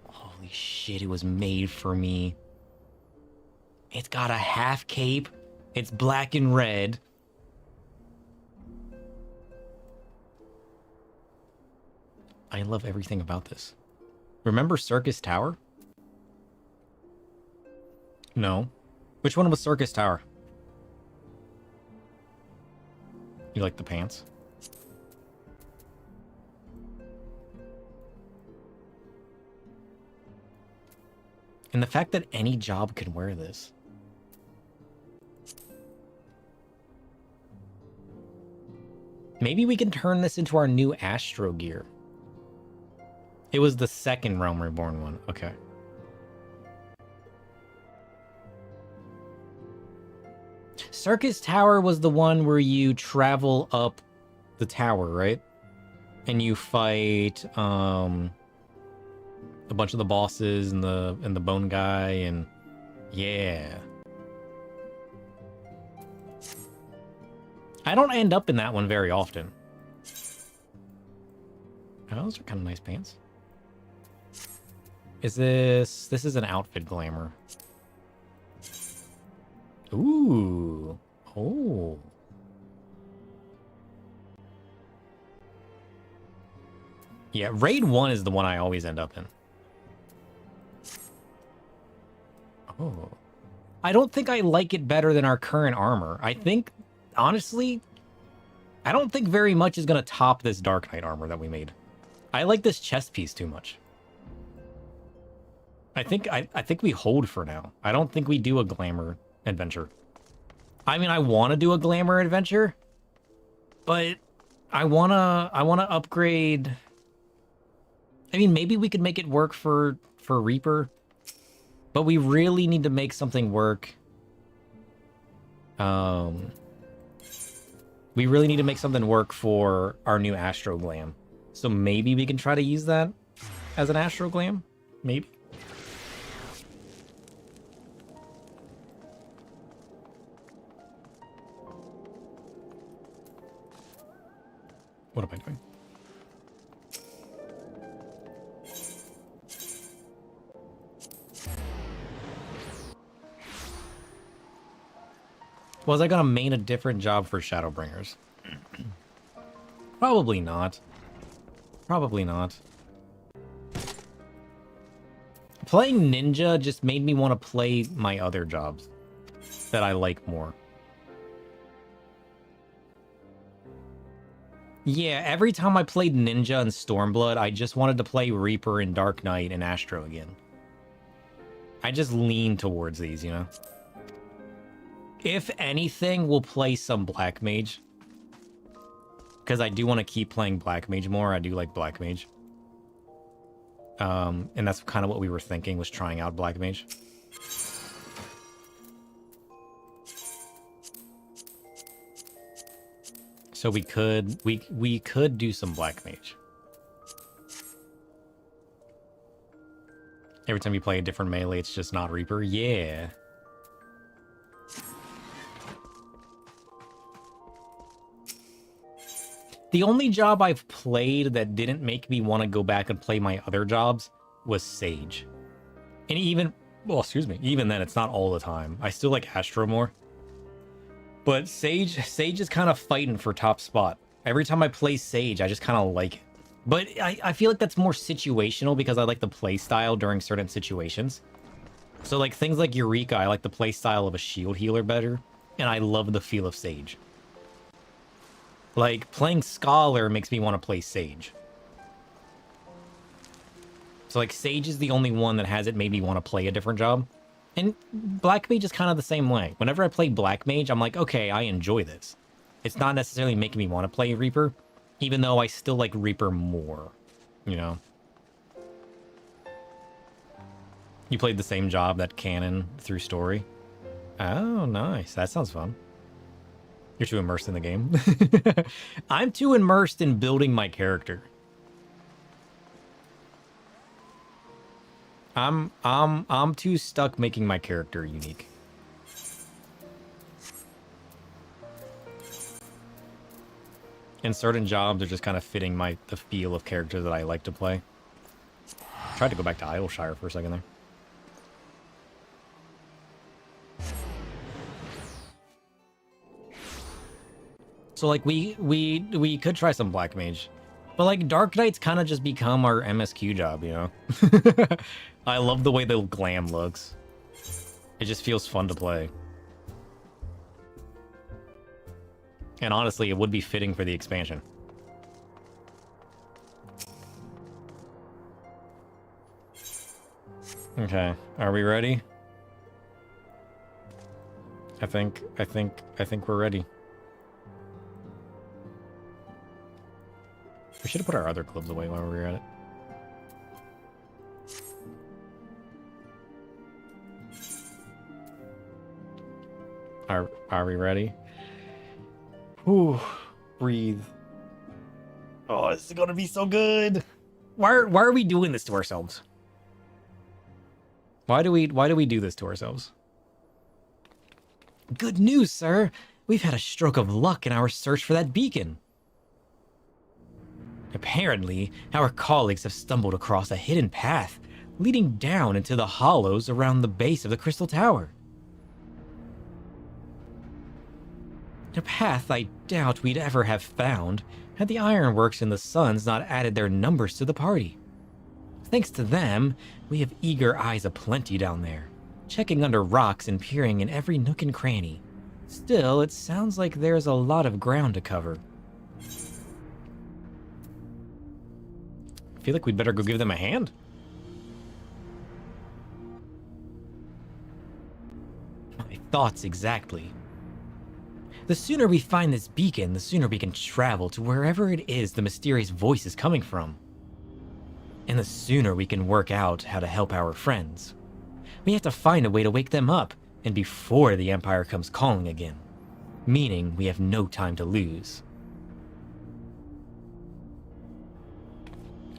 Holy shit, it was made for me. It's got a half cape. It's black and red. I love everything about this. Remember Circus Tower? No. Which one was Circus Tower? You like the pants? And the fact that any job can wear this. Maybe we can turn this into our new Astro gear. It was the second Realm Reborn one. Okay. Circus Tower was the one where you travel up the tower, right? And you fight a bunch of the bosses and the bone guy and yeah. I don't end up in that one very often. Oh, those are kind of nice pants. Is this is an outfit glamour. Ooh. Oh. Yeah, Raid 1 is the one I always end up in. Oh. I don't think I like it better than our current armor. I think, honestly, I don't think very much is going to top this Dark Knight armor that we made. I like this chest piece too much. I think we hold for now. I don't think we do a glamour adventure. I mean, I want to do a glamour adventure, but I wanna upgrade. I mean, maybe we could make it work for Reaper, but we really need to make something work. We really need to make something work for our new Astro Glam. So maybe we can try to use that as an Astro Glam. Maybe. What am I doing? Was I gonna main a different job for Shadowbringers? Probably not. Probably not. Playing ninja just made me want to play my other jobs that I like more. Yeah, every time I played ninja and Stormblood, I just wanted to play Reaper and Dark Knight and Astro again. I just lean towards these, you know? If anything, we'll play some Black Mage. Because I do want to keep playing Black Mage more. I do like Black Mage. And that's kind of what we were thinking, was trying out Black Mage. So we could do some Black Mage. Every time you play a different melee, it's just not Reaper. Yeah. The only job I've played that didn't make me want to go back and play my other jobs was Sage. And even, well, excuse me, even then, it's not all the time. I still like Astro more. But Sage is kind of fighting for top spot. Every time I play Sage, I just kind of like it. But I feel like that's more situational because I like the play style during certain situations. So like things like Eureka, I like the play style of a shield healer better. And I love the feel of Sage. Like, playing Scholar makes me want to play Sage. So, like, Sage is the only one that hasn't made me want to play a different job. And Black Mage is kind of the same way. Whenever I play Black Mage, I'm like, okay, I enjoy this. It's not necessarily making me want to play Reaper, even though I still like Reaper more, you know? You played the same job, that canon, through story? Oh, nice. That sounds fun. You're too immersed in the game. I'm too immersed in building my character. I'm too stuck making my character unique. And certain jobs are just kind of fitting the feel of character that I like to play. Tried to go back to Idyllshire for a second there. So, like, we could try some Black Mage. But, like, Dark Knight's kind of just become our MSQ job, you know? I love the way the glam looks. It just feels fun to play. And honestly, it would be fitting for the expansion. Okay, are we ready? I think we're ready. We should have put our other clubs away while we were at it. Are we ready? Ooh, breathe. Oh, this is gonna be so good. Why are we doing this to ourselves? Why do we do this to ourselves? Good news, sir. We've had a stroke of luck in our search for that beacon. Apparently, our colleagues have stumbled across a hidden path leading down into the hollows around the base of the Crystal Tower. A path I doubt we'd ever have found had the Ironworks and the Suns not added their numbers to the party. Thanks to them, we have eager eyes aplenty down there, checking under rocks and peering in every nook and cranny. Still, it sounds like there's a lot of ground to cover. I feel like we'd better go give them a hand. My thoughts exactly. The sooner we find this beacon, the sooner we can travel to wherever it is the mysterious voice is coming from. And the sooner we can work out how to help our friends. We have to find a way to wake them up, and before the Empire comes calling again. Meaning we have no time to lose.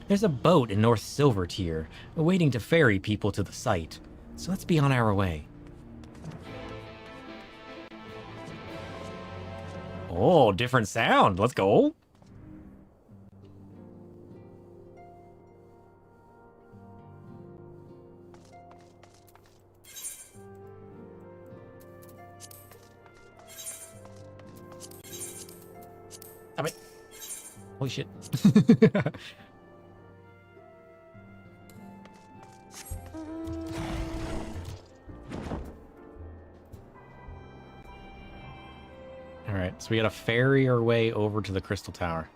There's a boat in North Silvertier, waiting to ferry people to the site, so let's be on our way. Oh, different sound. Let's go. Stop it. Holy shit. Alright, so we gotta ferry our way over to the Crystal Tower.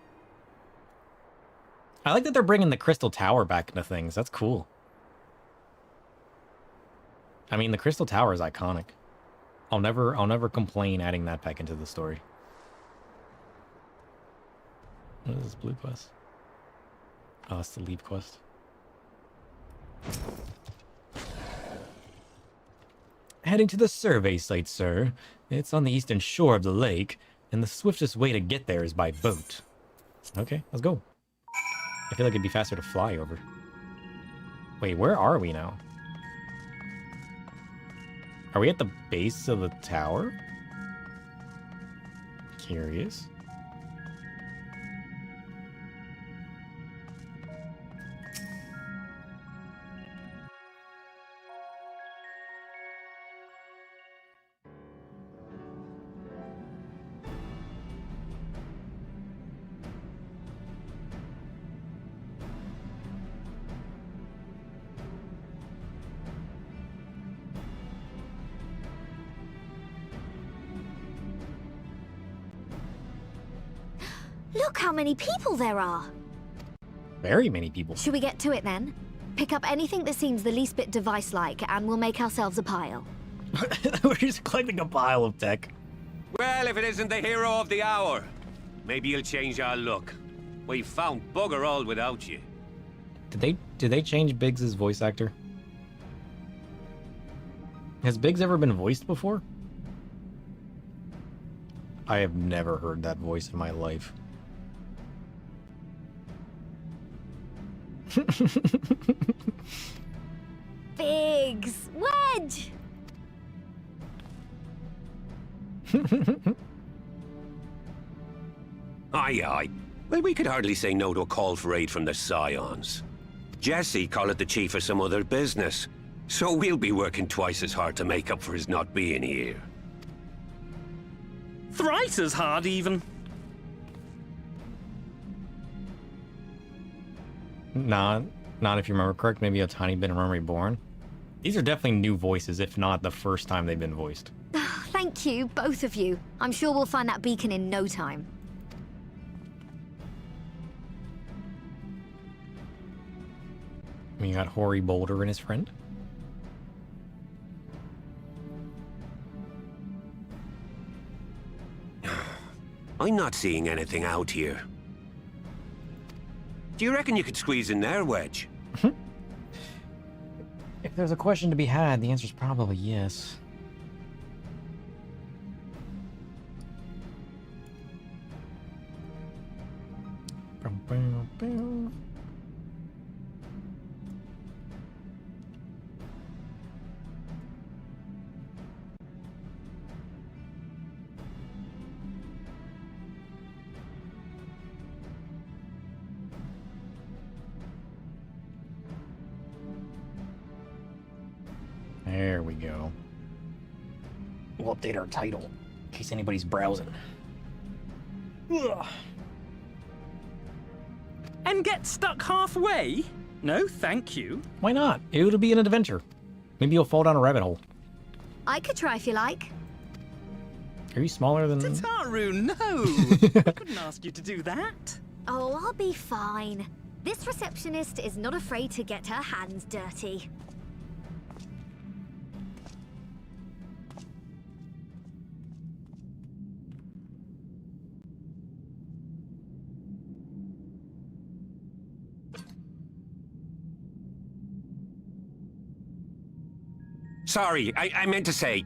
I like that they're bringing the Crystal Tower back into things. That's cool. I mean, the Crystal Tower is iconic. I'll never complain adding that back into the story. What is this blue quest? Oh, it's the leave quest. Heading to the survey site, sir. It's on the eastern shore of the lake, and the swiftest way to get there is by boat. Okay, let's go. I feel like it'd be faster to fly over. Wait, where are we now? Are we at the base of the tower? Curious. Look how many people there are! Very many people. Should we get to it then? Pick up anything that seems the least bit device-like, and we'll make ourselves a pile. We're just collecting a pile of tech. Well, if it isn't the hero of the hour, maybe you'll change our look. We've found bugger all without you. Did they change Biggs' voice actor? Has Biggs ever been voiced before? I have never heard that voice in my life. Biggs! Wedge! Aye, aye. Well, we could hardly say no to a call for aid from the Scions. Jesse called it the chief of some other business, so we'll be working twice as hard to make up for his not being here. Thrice as hard, even. Not if you remember correct, maybe a tiny bit of Memory Born. These are definitely new voices, if not the first time they've been voiced. Thank you, both of you. I'm sure we'll find that beacon in no time. We got Hoary Boulder and his friend. I'm not seeing anything out here. Do you reckon you could squeeze in there, Wedge? If there's a question to be had, the answer's probably yes. There we go. We'll update our title in case anybody's browsing. Ugh. And get stuck halfway? No, thank you. Why not? It'll be an adventure. Maybe you'll fall down a rabbit hole. I could try if you like. Are you smaller than... Tataru, no! I couldn't ask you to do that. Oh, I'll be fine. This receptionist is not afraid to get her hands dirty. Sorry, I meant to say,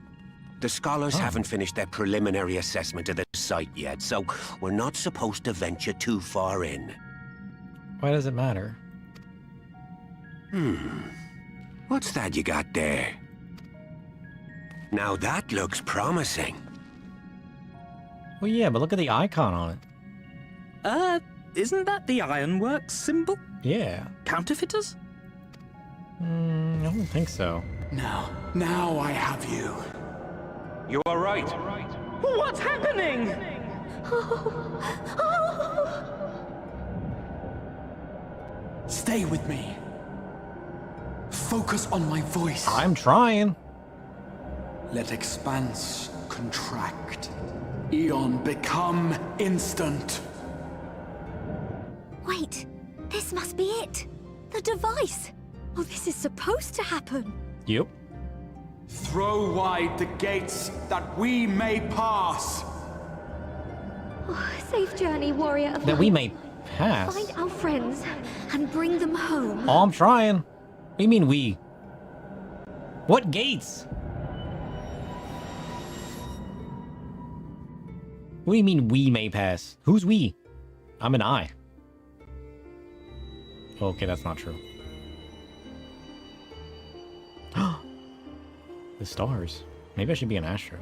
the scholars haven't finished their preliminary assessment of the site yet, so we're not supposed to venture too far in. Why does it matter? What's that you got there? Now that looks promising. Well, yeah, but look at the icon on it. Isn't that the Ironworks symbol? Yeah. Counterfeiters? I don't think so. Now I have you. You are right. What's happening? Stay with me. Focus on my voice. I'm trying. Let expanse contract. Eon become instant. Wait, this must be it. The device. Oh, this is supposed to happen. Yep. Throw wide the gates that we may pass. Oh, safe journey, warrior of That we light. may pass. Find our friends and bring them home. Oh, I'm trying. What do you mean we? What gates? What do you mean we may pass? Who's we? I'm an I. Okay, that's not true. The stars. Maybe I should be an astro.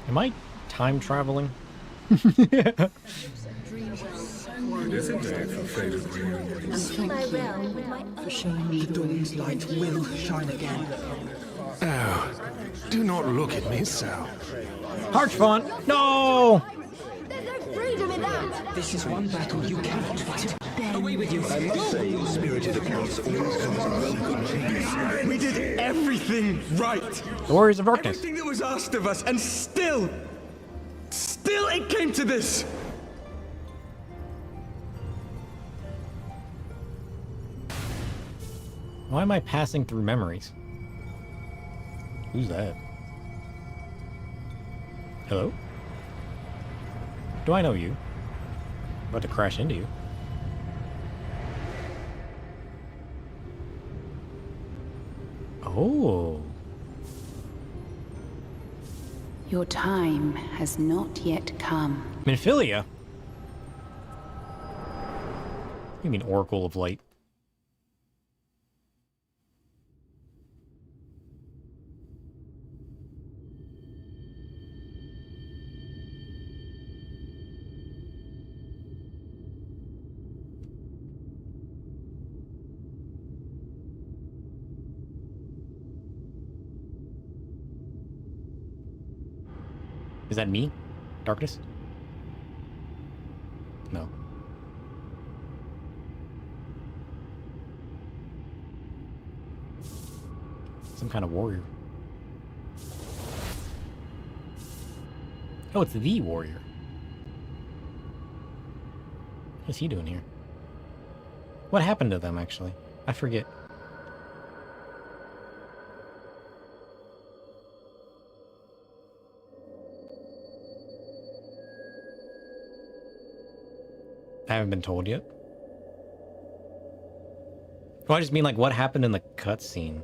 Am I time traveling? My realm with my for showing me the dawn's light will shine again. Oh, do not look at me so. Harch font! No! There's no freedom in that! This is one battle you cannot fight. Away with you! I must say, your spirited accounts always come as a welcome change. We did everything right. The Warriors of Darkness. Everything that was asked of us, and still it came to this. Why am I passing through memories? Who's that? Hello? Do I know you? I'm about to crash into you. Oh. Your time has not yet come. Minfilia? You mean Oracle of Light? Is that me? Darkness? No. Some kind of warrior. Oh, it's the warrior. What's he doing here? What happened to them, actually? I forget. I haven't been told yet. Oh, I just mean, like, what happened in the cutscene?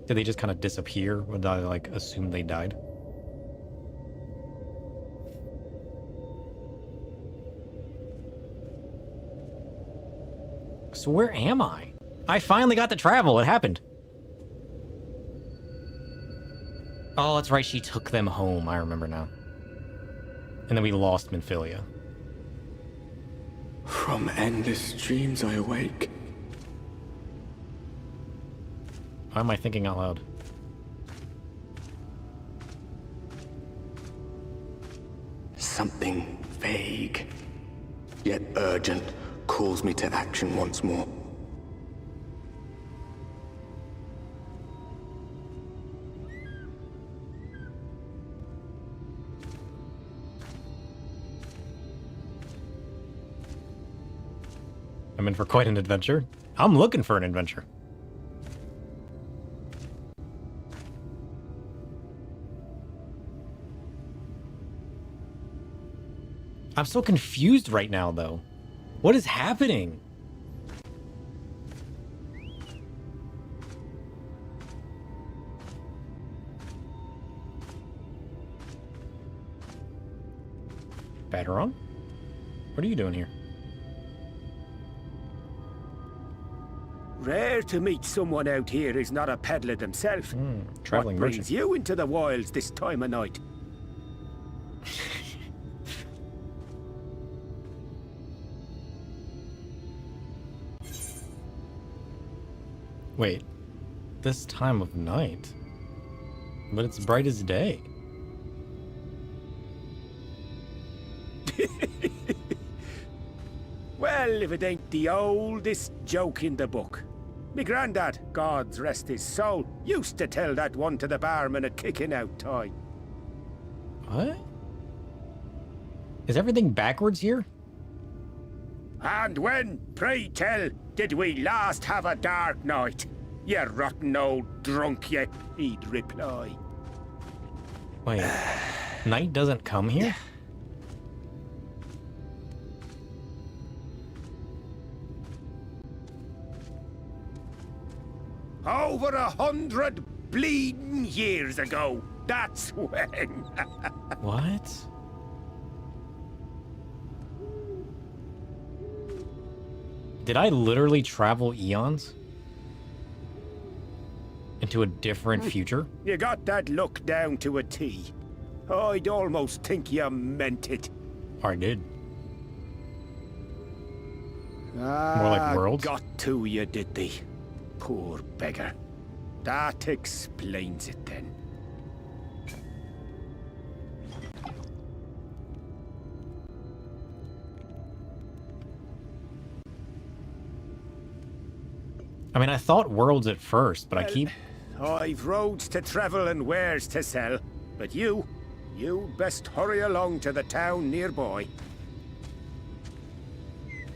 Did they just kind of disappear? Or did I, like, assume they died? So where am I? I finally got to travel. It happened. Oh, that's right. She took them home. I remember now. And then we lost Minfilia. From endless dreams I awake. Why am I thinking out loud? Something vague, yet urgent, calls me to action once more. I'm in for quite an adventure. I'm looking for an adventure. I'm so confused right now, though. What is happening? Bateron? What are you doing here? Rare to meet someone out here who's not a peddler themselves. Traveling what brings merchant. you into the wilds this time of night? Wait, this time of night? But it's bright as day. Well, if it ain't the oldest joke in the book. Me grandad, God's rest his soul, used to tell that one to the barman at kicking out time. What? Is everything backwards here? And when, pray tell, did we last have a dark night? You rotten old drunk, you, he'd reply. Wait, night doesn't come here? Over 100 bleeding years ago, that's when. What? Did I literally travel eons? Into a different future? You got that look down to a T. I'd almost think you meant it. I did. Ah, more like worlds? Got to you, did they? Poor beggar. That explains it then. I mean, I thought worlds at first, but I keep... I've roads to travel and wares to sell. But you best hurry along to the town nearby.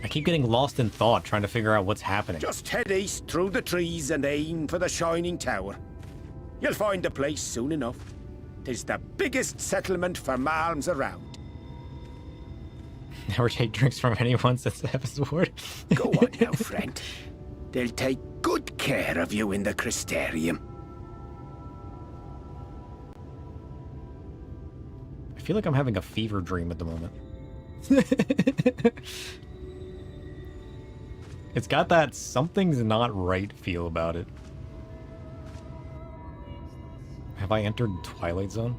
I keep getting lost in thought, trying to figure out what's happening. Just head east through the trees and aim for the Shining Tower. You'll find the place soon enough. 'Tis the biggest settlement for malms around. Never take drinks from anyone, says the episode. Go on now, friend. They'll take good care of you in the Crystarium. I feel like I'm having a fever dream at the moment. It's got that something's not right feel about it. Have I entered Twilight Zone?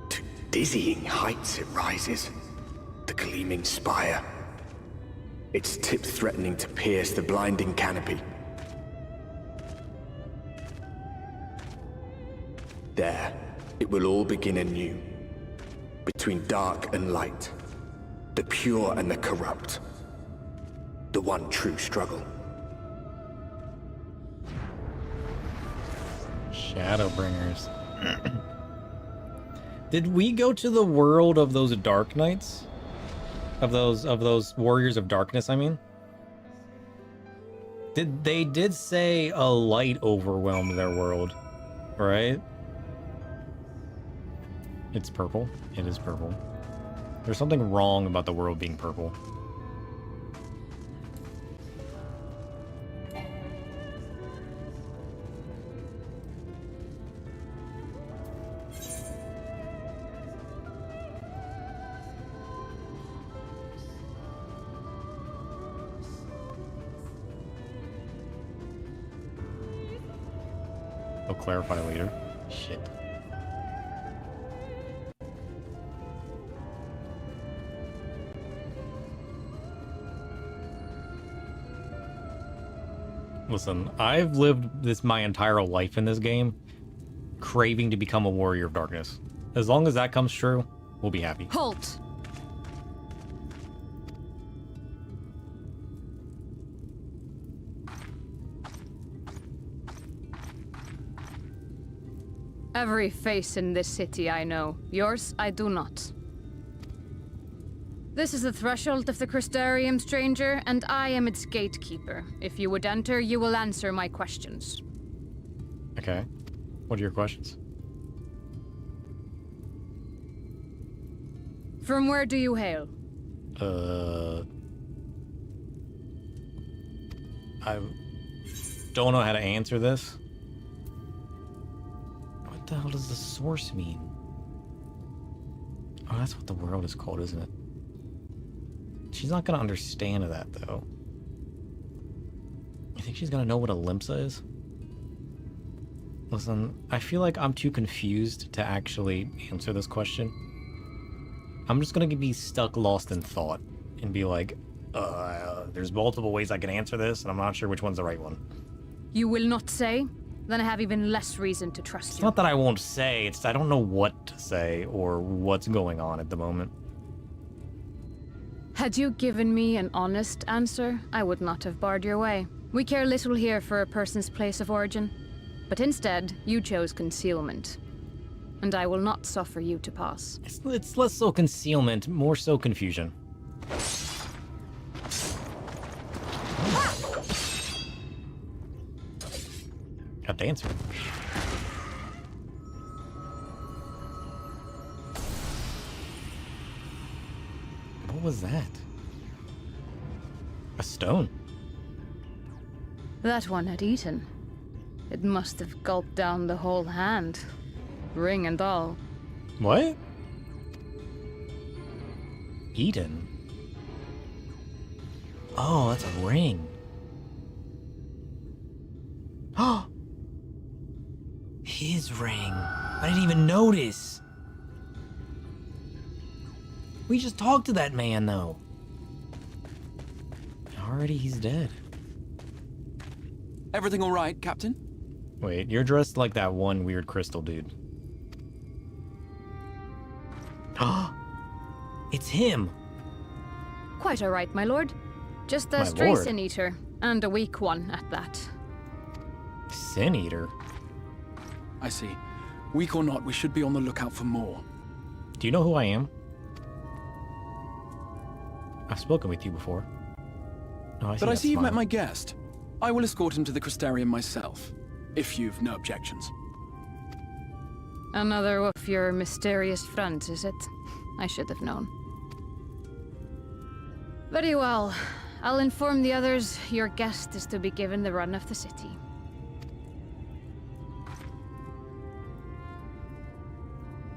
To dizzying heights it rises, the gleaming spire. Its tip threatening to pierce the blinding canopy. There, it will all begin anew. Between dark and light. The pure and the corrupt. The one true struggle. Shadowbringers. Did we go to the world of those Dark Knights? Of those Warriors of Darkness, I mean? They did say a light overwhelmed their world, right? It's purple. It is purple. There's something wrong about the world being purple. I'll clarify later. Shit. Listen, I've lived my entire life in this game, craving to become a Warrior of Darkness. As long as that comes true, we'll be happy. Halt! Every face in this city I know. Yours, I do not. This is the threshold of the Crystarium, stranger, and I am its gatekeeper. If you would enter, you will answer my questions. Okay. What are your questions? From where do you hail? I don't know how to answer this. What the hell does the source mean? Oh, that's what the world is called, isn't it? She's not gonna understand that, though. You think she's gonna know what a Limpsa is? Listen, I feel like I'm too confused to actually answer this question. I'm just gonna be stuck lost in thought and be like, there's multiple ways I can answer this, and I'm not sure which one's the right one. You will not say? Then I have even less reason to trust It's you. not that I won't say, it's I don't know what to say or what's going on at the moment. Had you given me an honest answer, I would not have barred your way. We care little here for a person's place of origin. But instead, you chose concealment. And I will not suffer you to pass. It's less so concealment, more so confusion. Got the answer. What was that? A stone. That one had eaten. It must have gulped down the whole hand. Ring and all. What? Eden? Oh, that's a ring. Oh! His ring. I didn't even notice. We just talked to that man, though. Already he's dead. Everything all right, Captain? Wait, you're dressed like that one weird crystal dude. It's him! Quite all right, my lord. Just a My stray lord. sin eater, and a weak one at that. Sin eater? I see. Weak or not, we should be on the lookout for more. Do you know who I am? I've spoken with you before. Oh, But I that see you've met smile. my guest. I will escort him to the Crystarium myself, if you've no objections. Another of your mysterious friends, is it? I should have known. Very well. I'll inform the others your guest is to be given the run of the city.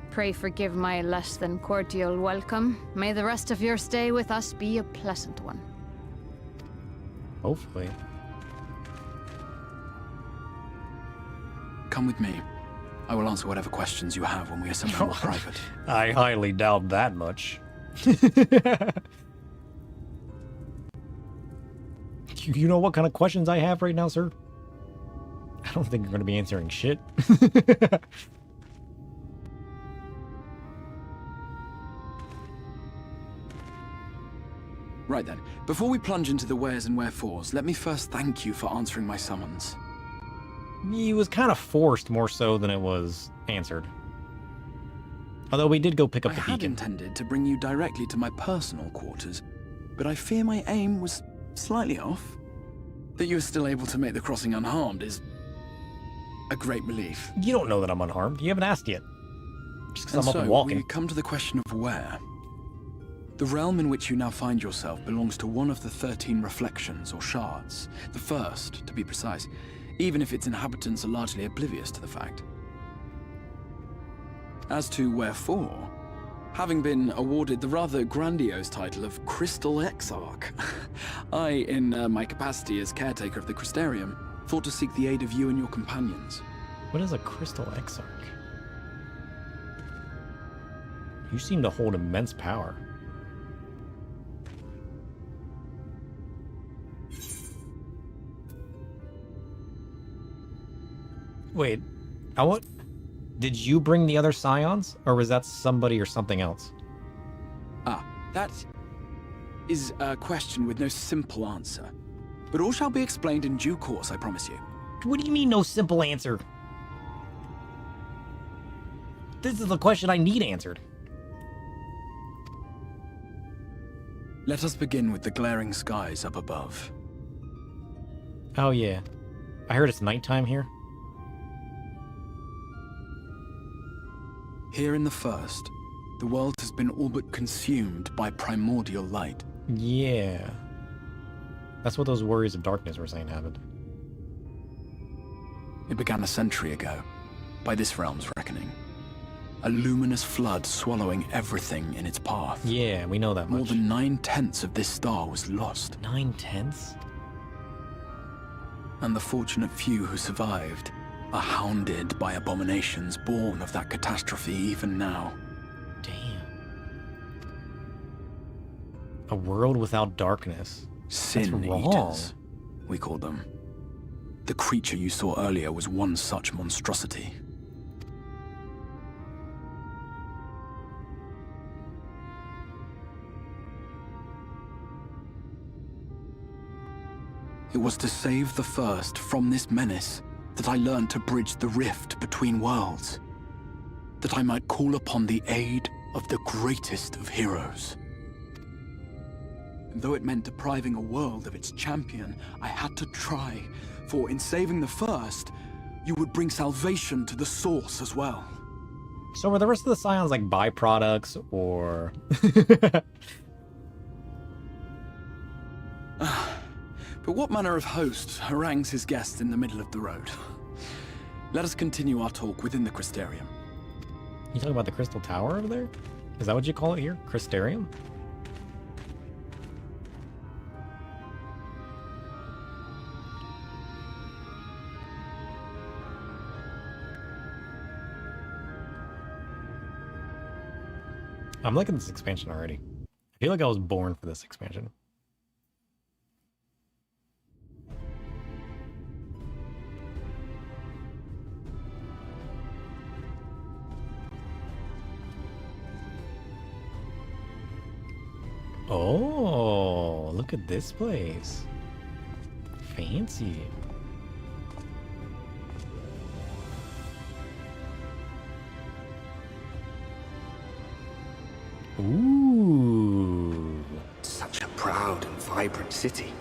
Pray forgive my less than cordial welcome. May the rest of your stay with us be a pleasant one. Hopefully. Come with me. I will answer whatever questions you have when we are somewhere more private. I highly doubt that much. You know what kind of questions I have right now, sir? I don't think you're going to be answering shit. Right then, before we plunge into the wheres and wherefores, let me first thank you for answering my summons. He was kind of forced more so than it was answered. Although we did go pick up the I had beacon. intended to bring you directly to my personal quarters, but I fear my aim was slightly off. That you are still able to make the crossing unharmed is a great relief. You don't know that I'm unharmed. You haven't asked yet. Just because And I'm up so, and walking. we come to the question of where. The realm in which you now find yourself belongs to one of the 13 reflections, or shards. The first, to be precise, even if its inhabitants are largely oblivious to the fact. As to wherefore, having been awarded the rather grandiose title of Crystal Exarch, I, in my capacity as caretaker of the Crystarium, thought to seek the aid of you and your companions. What is a Crystal Exarch? You seem to hold immense power. Wait, did you bring the other scions, or was that somebody or something else? Ah, that is a question with no simple answer. But all shall be explained in due course, I promise you. What do you mean, no simple answer? This is the question I need answered. Let us begin with the glaring skies up above. Oh yeah. I heard it's nighttime here. Here in the first, the world has been all but consumed by primordial light. Yeah. That's what those warriors of darkness were saying happened. It began a century ago, by this realm's reckoning. A luminous flood swallowing everything in its path. Yeah, we know that much. More than 9/10 of this star was lost. 9/10? And the fortunate few who survived are hounded by abominations born of that catastrophe even now. Damn. A world without darkness. Sin eaters, we call them. The creature you saw earlier was one such monstrosity. It was to save the First from this menace that I learned to bridge the rift between worlds. That I might call upon the aid of the greatest of heroes. And though it meant depriving a world of its champion, I had to try, for in saving the First, you would bring salvation to the Source as well. So were the rest of the Scions like byproducts, or... But what manner of host harangues his guests in the middle of the road? Let us continue our talk within the Crystarium. You talking about the Crystal Tower over there? Is that what you call it here? Crystarium? I'm liking this expansion already. I feel like I was born for this expansion. Oh, look at this place. Fancy. Ooh. Such a proud and vibrant city.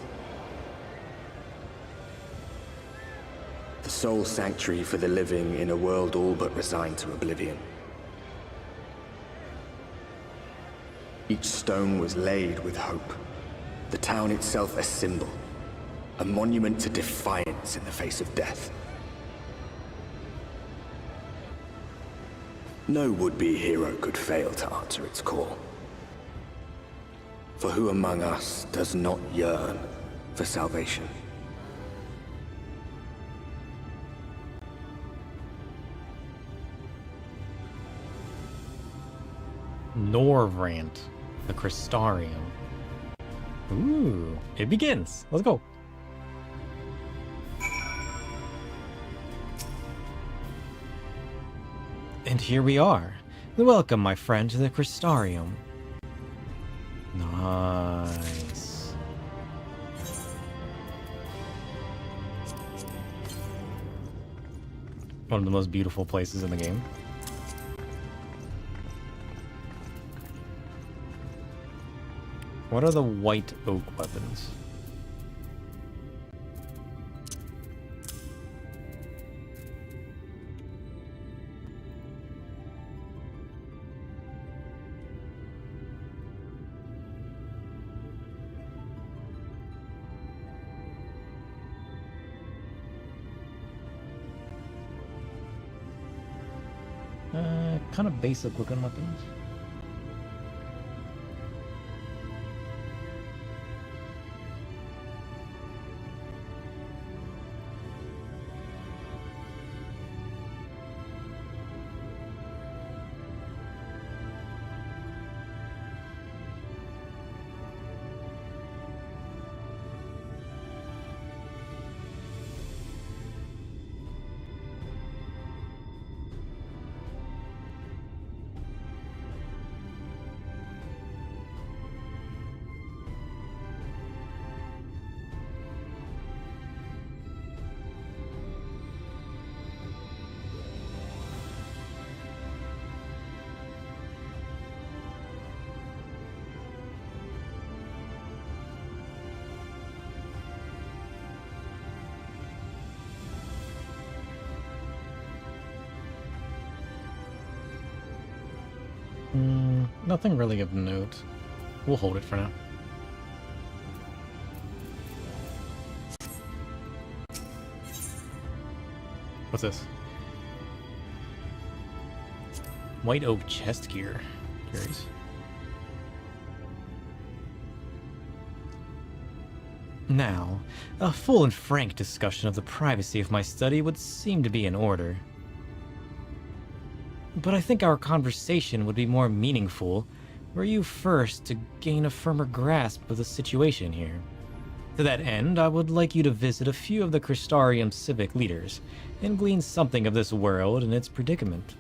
The sole sanctuary for the living in a world all but resigned to oblivion. Each stone was laid with hope. The town itself a symbol, a monument to defiance in the face of death. No would-be hero could fail to answer its call. For who among us does not yearn for salvation? Norvrant, the Crystarium. Ooh, it begins. Let's go. And here we are. Welcome, my friend, to the Crystarium. Nice. One of the most beautiful places in the game. What are the white oak weapons? Kind of basic looking weapons. Nothing really of note. We'll hold it for now. What's this? White oak chest gear. Curious. Now, a full and frank discussion of the privacy of my study would seem to be in order. But I think our conversation would be more meaningful were you first to gain a firmer grasp of the situation here. To that end, I would like you to visit a few of the Crystarium civic leaders and glean something of this world and its predicament.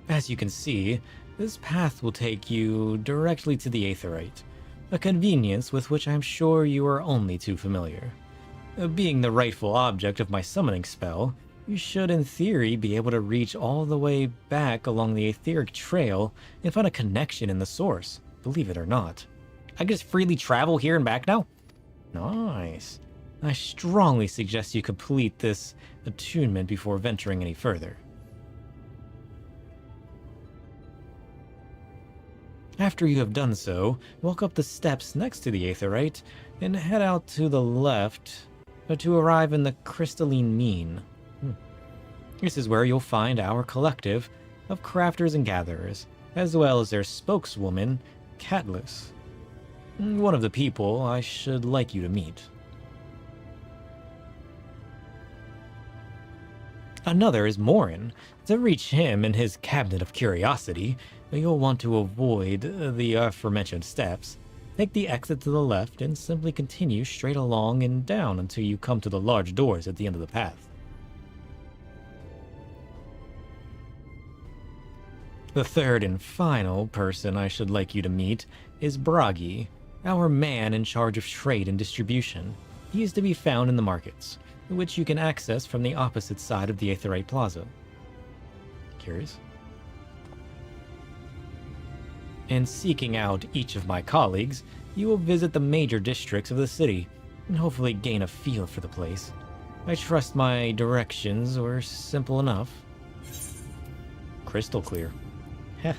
As you can see, this path will take you directly to the Aetheryte, a convenience with which I'm sure you are only too familiar. Being the rightful object of my summoning spell, you should in theory be able to reach all the way back along the Aetheric Trail and find a connection in the source, believe it or not. I can just freely travel here and back now? Nice. I strongly suggest you complete this attunement before venturing any further. After you have done so, walk up the steps next to the Aetheryte and head out to the left to arrive in the Crystalline Mean. This is where you'll find our collective of crafters and gatherers, as well as their spokeswoman, Catelys. One of the people I should like you to meet. Another is Morin. To reach him and his cabinet of curiosity, you'll want to avoid the aforementioned steps. Take the exit to the left and simply continue straight along and down until you come to the large doors at the end of the path. The third and final person I should like you to meet is Bragi, our man in charge of trade and distribution. He is to be found in the markets, which you can access from the opposite side of the Aetheryte Plaza. Curious? In seeking out each of my colleagues, you will visit the major districts of the city, and hopefully gain a feel for the place. I trust my directions were simple enough. Crystal clear. Heh.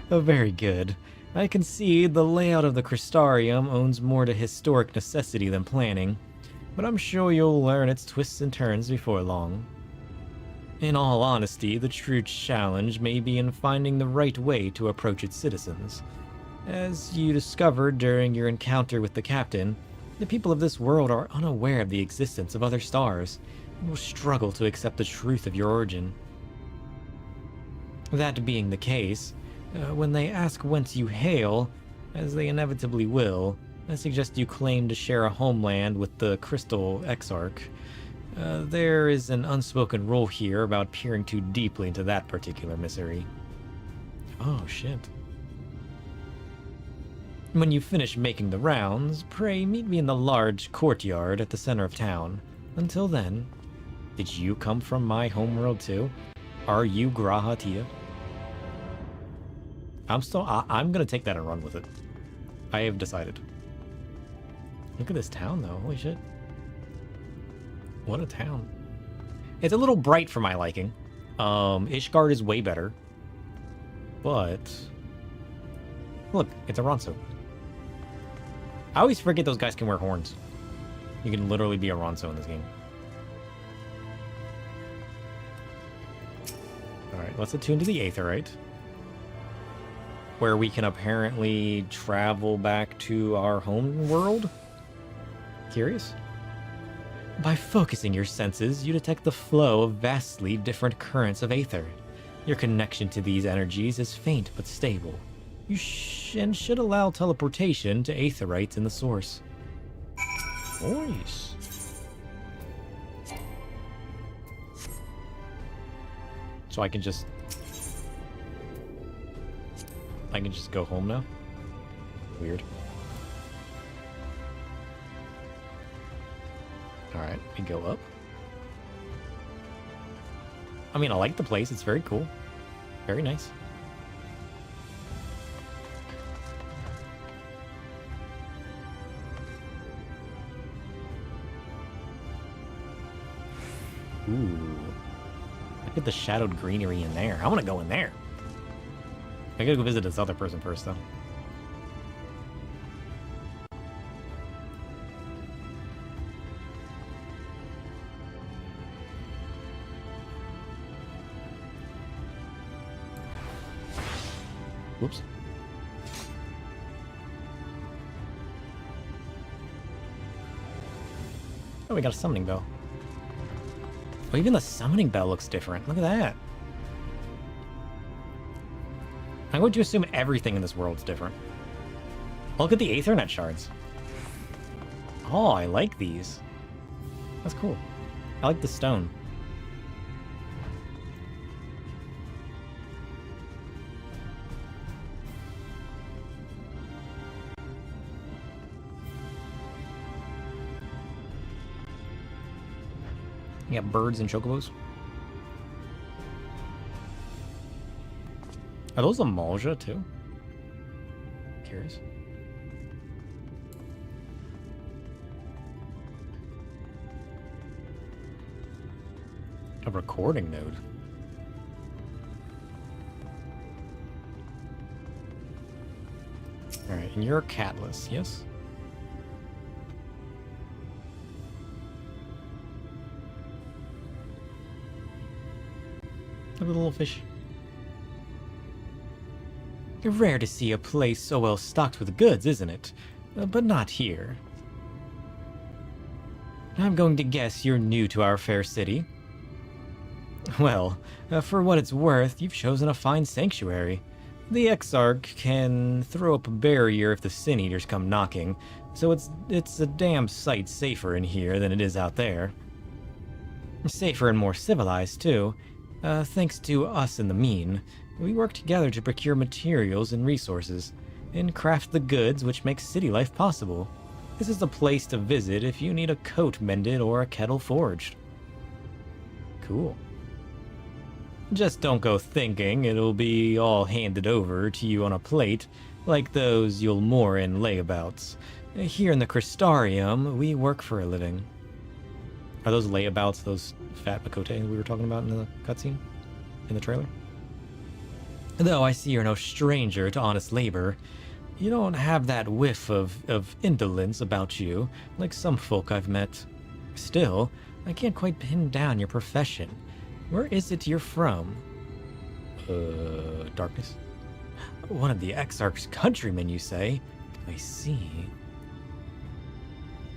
Very good. I can see the layout of the Crystarium owns more to historic necessity than planning, but I'm sure you'll learn its twists and turns before long. In all honesty, the true challenge may be in finding the right way to approach its citizens. As you discovered during your encounter with the captain, the people of this world are unaware of the existence of other stars, and will struggle to accept the truth of your origin. That being the case, when they ask whence you hail, as they inevitably will, I suggest you claim to share a homeland with the Crystal Exarch. There is an unspoken rule here about peering too deeply into that particular misery. Oh, shit. When you finish making the rounds, pray meet me in the large courtyard at the center of town. Until then, did you come from my homeworld too? Are you Graha Tia? I'm gonna take that and run with it. I have decided. Look at this town though, holy shit. What a town. It's a little bright for my liking. Ishgard is way better. But look, it's a Ronso. I always forget those guys can wear horns. You can literally be a Ronso in this game. Alright, let's attune to the Aetheryte, where we can apparently travel back to our home world. Curious? By focusing your senses, you detect the flow of vastly different currents of aether. Your connection to these energies is faint but stable. You should allow teleportation to aetherites in the source. Nice. So I can just go home now? Weird. Alright, we go up. I mean, I like the place. It's very cool. Very nice. Ooh. Look at the shadowed greenery in there. I want to go in there. I gotta go visit this other person first, though. Whoops. Oh, we got a summoning bell. Oh, even the summoning bell looks different. Look at that. I'm going to assume everything in this world is different. Look at the Aethernet shards. Oh, I like these. That's cool. I like the stone. You got birds and chocobos. Are those the Malja too? Curious. A recording node. Alright, and you're catless, yes? Look at the little fish. Rare to see a place so well stocked with goods, isn't it? But not here. I'm going to guess you're new to our fair city. Well, for what it's worth, you've chosen a fine sanctuary. The Exarch can throw up a barrier if the Sin Eaters come knocking, so it's a damn sight safer in here than it is out there. Safer and more civilized, too. Thanks to us and the Mean, we work together to procure materials and resources, and craft the goods which make city life possible. This is the place to visit if you need a coat mended or a kettle forged. Cool. Just don't go thinking it'll be all handed over to you on a plate, like those Yulmoran layabouts. Here in the Crystarium, we work for a living. Are those layabouts those fat Makote we were talking about in the cutscene? In the trailer? Though I see you're no stranger to honest labor, you don't have that whiff of indolence about you, like some folk I've met. Still, I can't quite pin down your profession. Where is it you're from? Darkness? One of the Exarch's countrymen, you say? I see.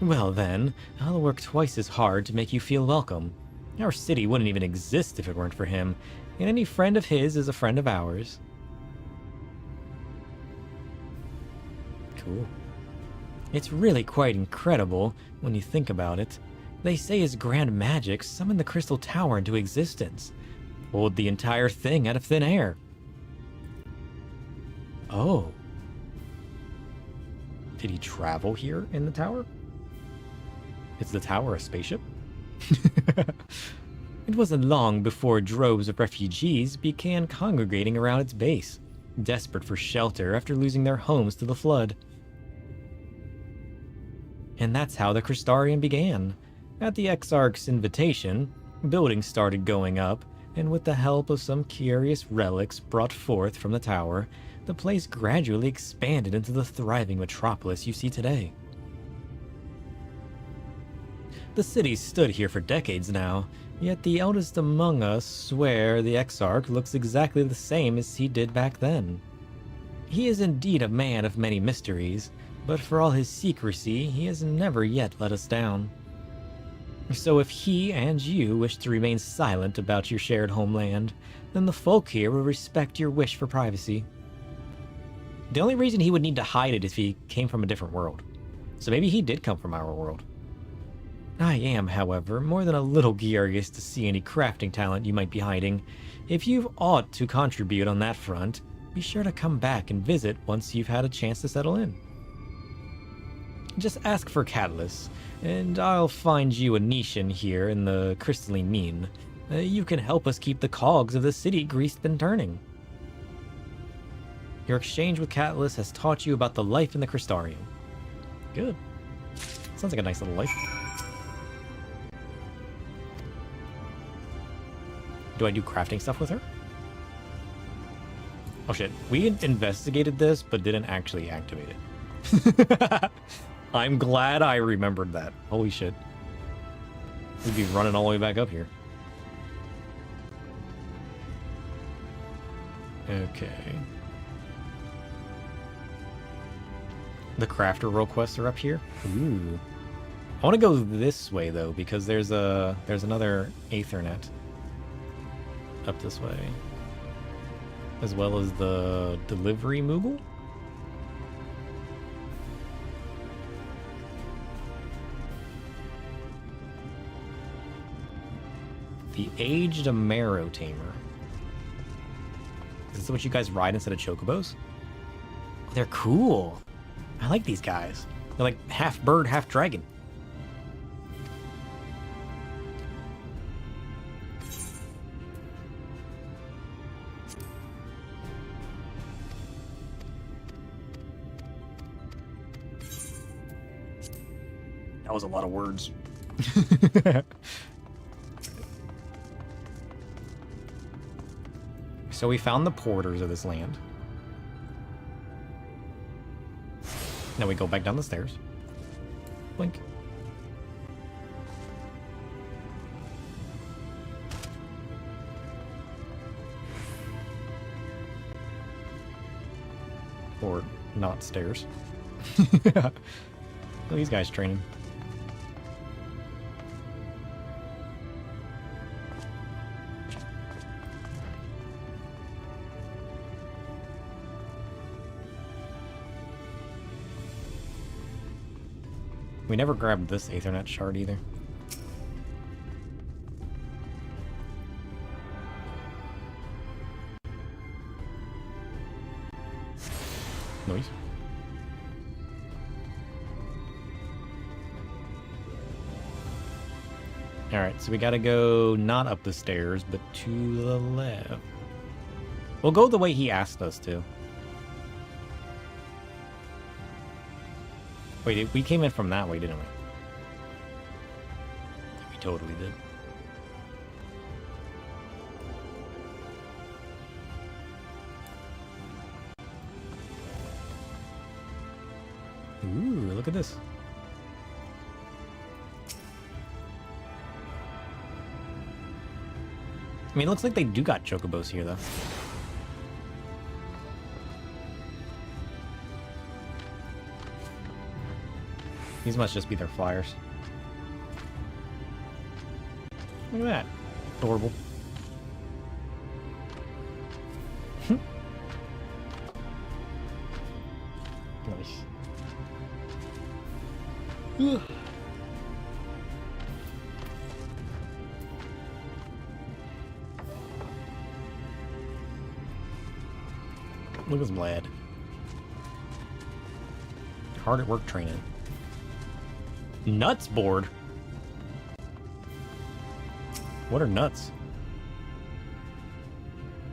Well then, I'll work twice as hard to make you feel welcome. Our city wouldn't even exist if it weren't for him, and any friend of his is a friend of ours. Cool. It's really quite incredible when you think about it. They say his grand magic summoned the Crystal Tower into existence. Pulled the entire thing out of thin air. Oh. Did he travel here in the tower? Is the tower a spaceship? It wasn't long before droves of refugees began congregating around its base, desperate for shelter after losing their homes to the flood. And that's how the Crystarium began. At the Exarch's invitation, buildings started going up, and with the help of some curious relics brought forth from the tower, the place gradually expanded into the thriving metropolis you see today. The city's stood here for decades now, yet the eldest among us swear the Exarch looks exactly the same as he did back then. He is indeed a man of many mysteries, but for all his secrecy, he has never yet let us down. So if he and you wish to remain silent about your shared homeland, then the folk here will respect your wish for privacy. The only reason he would need to hide it is if he came from a different world. So maybe he did come from our world. I am, however, more than a little curious to see any crafting talent you might be hiding. If you've aught to contribute on that front, be sure to come back and visit once you've had a chance to settle in. Just ask for Catalyst, and I'll find you a niche in here in the crystalline mean. You can help us keep the cogs of the city greased and turning. Your exchange with Catalyst has taught you about the life in the Crystarium. Good. Sounds like a nice little life. Do I do crafting stuff with her? Oh shit, we investigated this, but didn't actually activate it. I'm glad I remembered that. Holy shit. We'd be running all the way back up here. Okay. The crafter role quests are up here. Ooh. I want to go this way though, because there's another Aethernet up this way, as well as the delivery Moogle. The Aged Amaro Tamer. Is this what you guys ride instead of chocobos? Oh, they're cool. I like these guys. They're like half bird, half dragon. That was a lot of words. So we found the porters of this land. Now we go back down the stairs. Blink. Or not stairs. Look at these guys training. We never grabbed this Aethernet shard either. Noise. Alright, so we gotta go not up the stairs, but to the left. We'll go the way he asked us to. Wait, we came in from that way, didn't we? We totally did. Ooh, look at this. I mean, it looks like they do got chocobos here, though. These must just be their flyers. Look at that. Adorable. Nice. Ugh. Look at his lad. Hard at work training. Nuts board? What are nuts?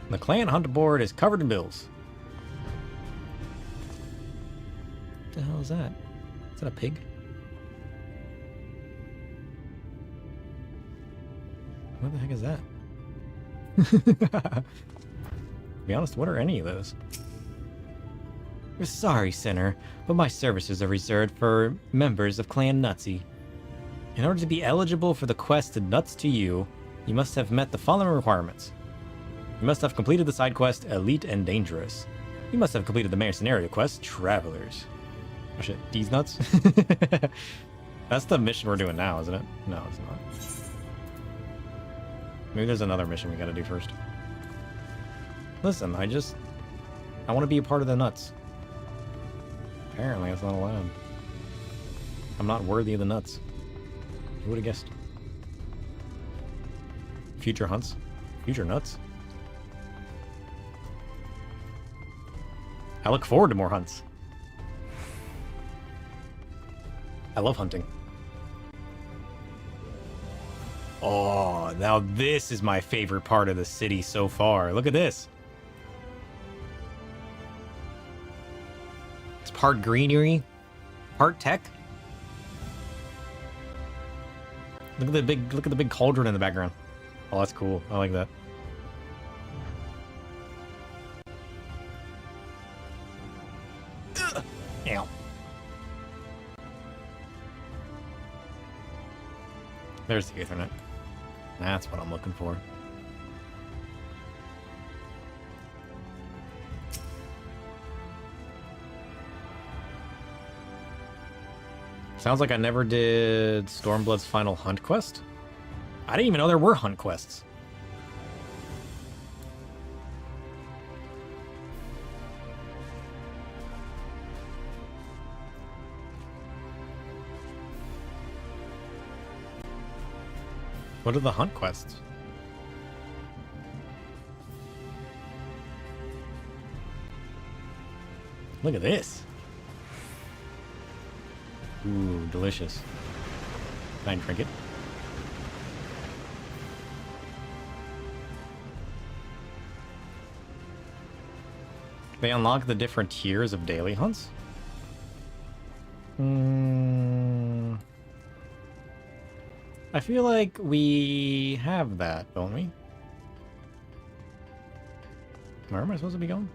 The clan hunter board is covered in bills. What the hell is that? Is that a pig? What the heck is that? To be honest, what are any of those? We're sorry, Sinner, but my services are reserved for members of Clan Nutsy. In order to be eligible for the quest to Nuts to You, you must have met the following requirements. You must have completed the side quest Elite and Dangerous. You must have completed the main scenario quest Travelers. Oh shit, these nuts? That's the mission we're doing now, isn't it? No, it's not. Maybe there's another mission we gotta do first. Listen, I want to be a part of the nuts. Apparently, it's not allowed. I'm not worthy of the nuts. Who would have guessed? Future hunts? Future nuts? I look forward to more hunts. I love hunting. Oh, now this is my favorite part of the city so far. Look at this. It's part greenery, part tech. Look at the big cauldron in the background. Oh, that's cool. I like that. Ugh. Ow. There's the Ethernet. That's what I'm looking for. Sounds like I never did Stormblood's final hunt quest. I didn't even know there were hunt quests. What are the hunt quests? Look at this. Ooh, delicious. Can I drink it? They unlock the different tiers of daily hunts? I feel like we have that, don't we? Where am I supposed to be going?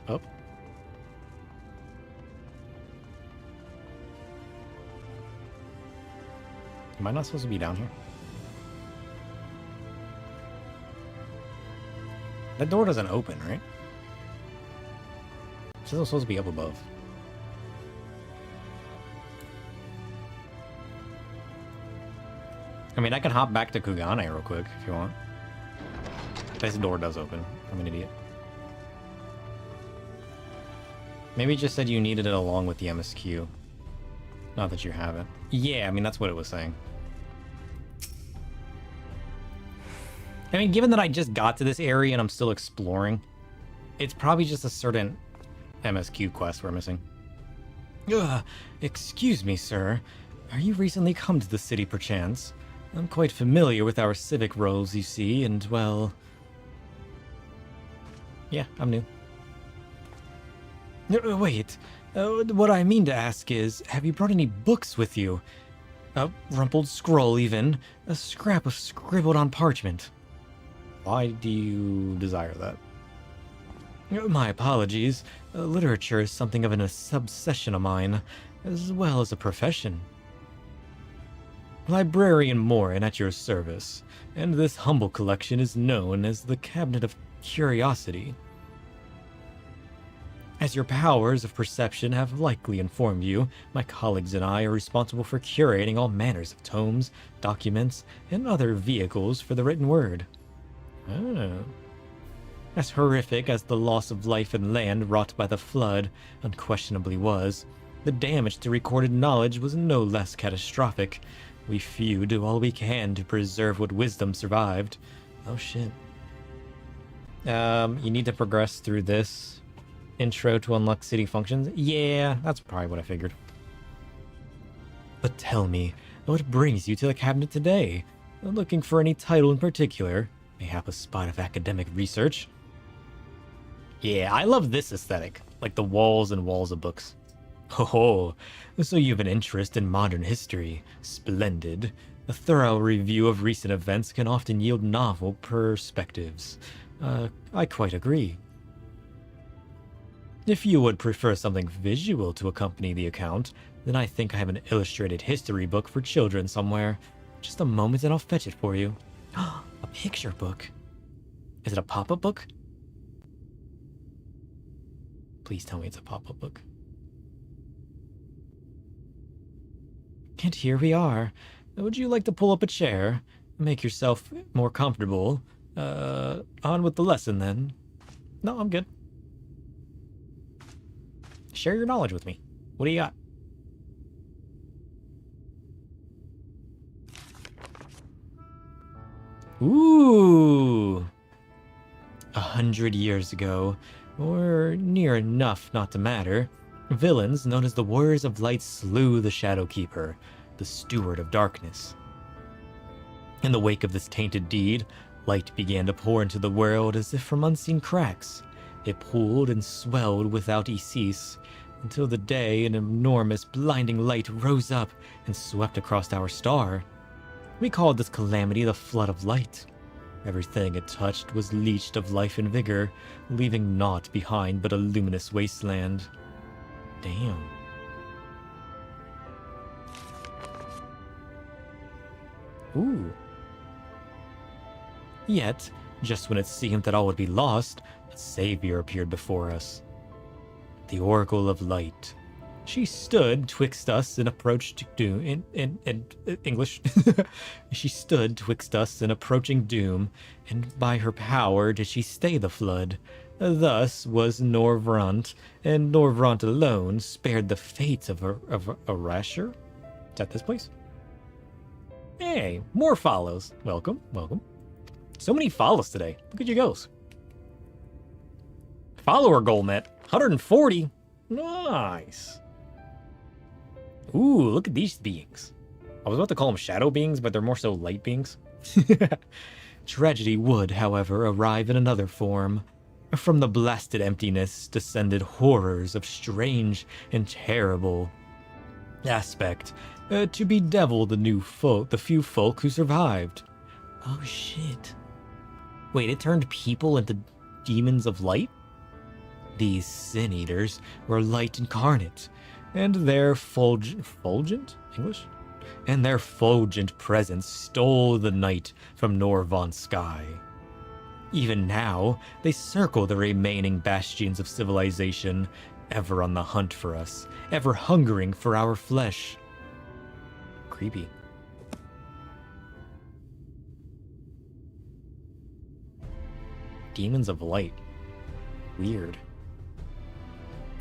Up. Am I not supposed to be down here? That door doesn't open, right? It says I'm supposed to be up above. I mean, I can hop back to Kugane real quick if you want. This door does open. I'm an idiot. Maybe it just said you needed it along with the MSQ. Not that you have it. Yeah, I mean, that's what it was saying. I mean, given that I just got to this area and I'm still exploring, it's probably just a certain MSQ quest we're missing. Excuse me, sir. Are you recently come to the city, perchance? I'm quite familiar with our civic roles, you see, and, well... Yeah, I'm new. Wait. What I mean to ask is, have you brought any books with you? A rumpled scroll, even. A scrap of scribbled on parchment. Why do you desire that? My apologies. Literature is something of an obsession of mine, as well as a profession. Librarian Morin at your service, and this humble collection is known as the Cabinet of Curiosity. As your powers of perception have likely informed you, my colleagues and I are responsible for curating all manners of tomes, documents, and other vehicles for the written word. Oh. As horrific as the loss of life and land wrought by the flood unquestionably was, the damage to recorded knowledge was no less catastrophic. We few do all we can to preserve what wisdom survived. Oh shit. You need to progress through this intro to unlock city functions. Yeah, that's probably what I figured. But tell me, what brings you to the cabinet today? Looking for any title in particular? Mayhap a spot of academic research? Yeah, I love this aesthetic. Like the walls and walls of books. Oh, so you have an interest in modern history. Splendid. A thorough review of recent events can often yield novel perspectives. I quite agree. If you would prefer something visual to accompany the account, then I think I have an illustrated history book for children somewhere. Just a moment and I'll fetch it for you. A picture book? Is it a pop-up book? Please tell me it's a pop-up book. And here we are. Would you like to pull up a chair? Make yourself more comfortable. On with the lesson then. No, I'm good. Share your knowledge with me. What do you got? Ooh. 100 years ago, or near enough not to matter, villains known as the Warriors of Light slew the Shadowkeeper, the Steward of Darkness. In the wake of this tainted deed, light began to pour into the world as if from unseen cracks. It pooled and swelled without cease, until the day an enormous blinding light rose up and swept across our star. We called this calamity the Flood of Light. Everything it touched was leached of life and vigor, leaving naught behind but a luminous wasteland. Damn. Ooh. Yet, just when it seemed that all would be lost, a savior appeared before us. the Oracle of Light. She stood twixt us and approached doom in English. She stood twixt us and approaching doom, and by her power did she stay the flood. Thus was Norvrant, and Norvrant alone spared the fate of a rasher. Is that this place? Hey, more follows. Welcome, welcome. So many follows today. Look at you goes. Follower goal met. 140. Nice. Ooh, look at these beings. I was about to call them shadow beings, but they're more so light beings. Tragedy would, however, arrive in another form. From the blasted emptiness descended horrors of strange and terrible aspect to bedevil the few folk who survived. Oh shit. Wait, it turned people into demons of light? These sin eaters were light incarnate, and their fulgent English? And their fulgent presence stole the night from Norvon's sky. Even now, they circle the remaining bastions of civilization, ever on the hunt for us, ever hungering for our flesh. Creepy. Demons of light. Weird.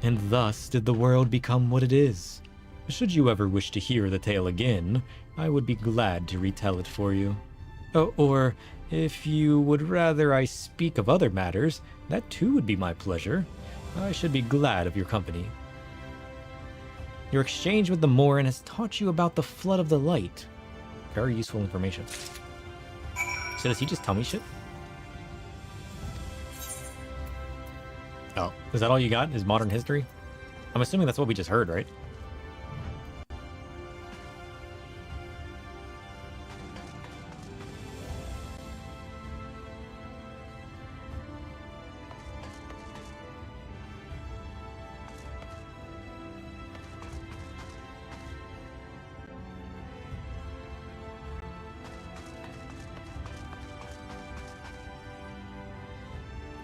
And thus did the world become what it is. Should you ever wish to hear the tale again, I would be glad to retell it for you. Or, if you would rather I speak of other matters, that too would be my pleasure. I should be glad of your company. Your exchange with the Morin has taught you about the flood of the light. Very useful information. So does he just tell me shit? Oh, is that all you got? Is modern history? I'm assuming that's what we just heard, right?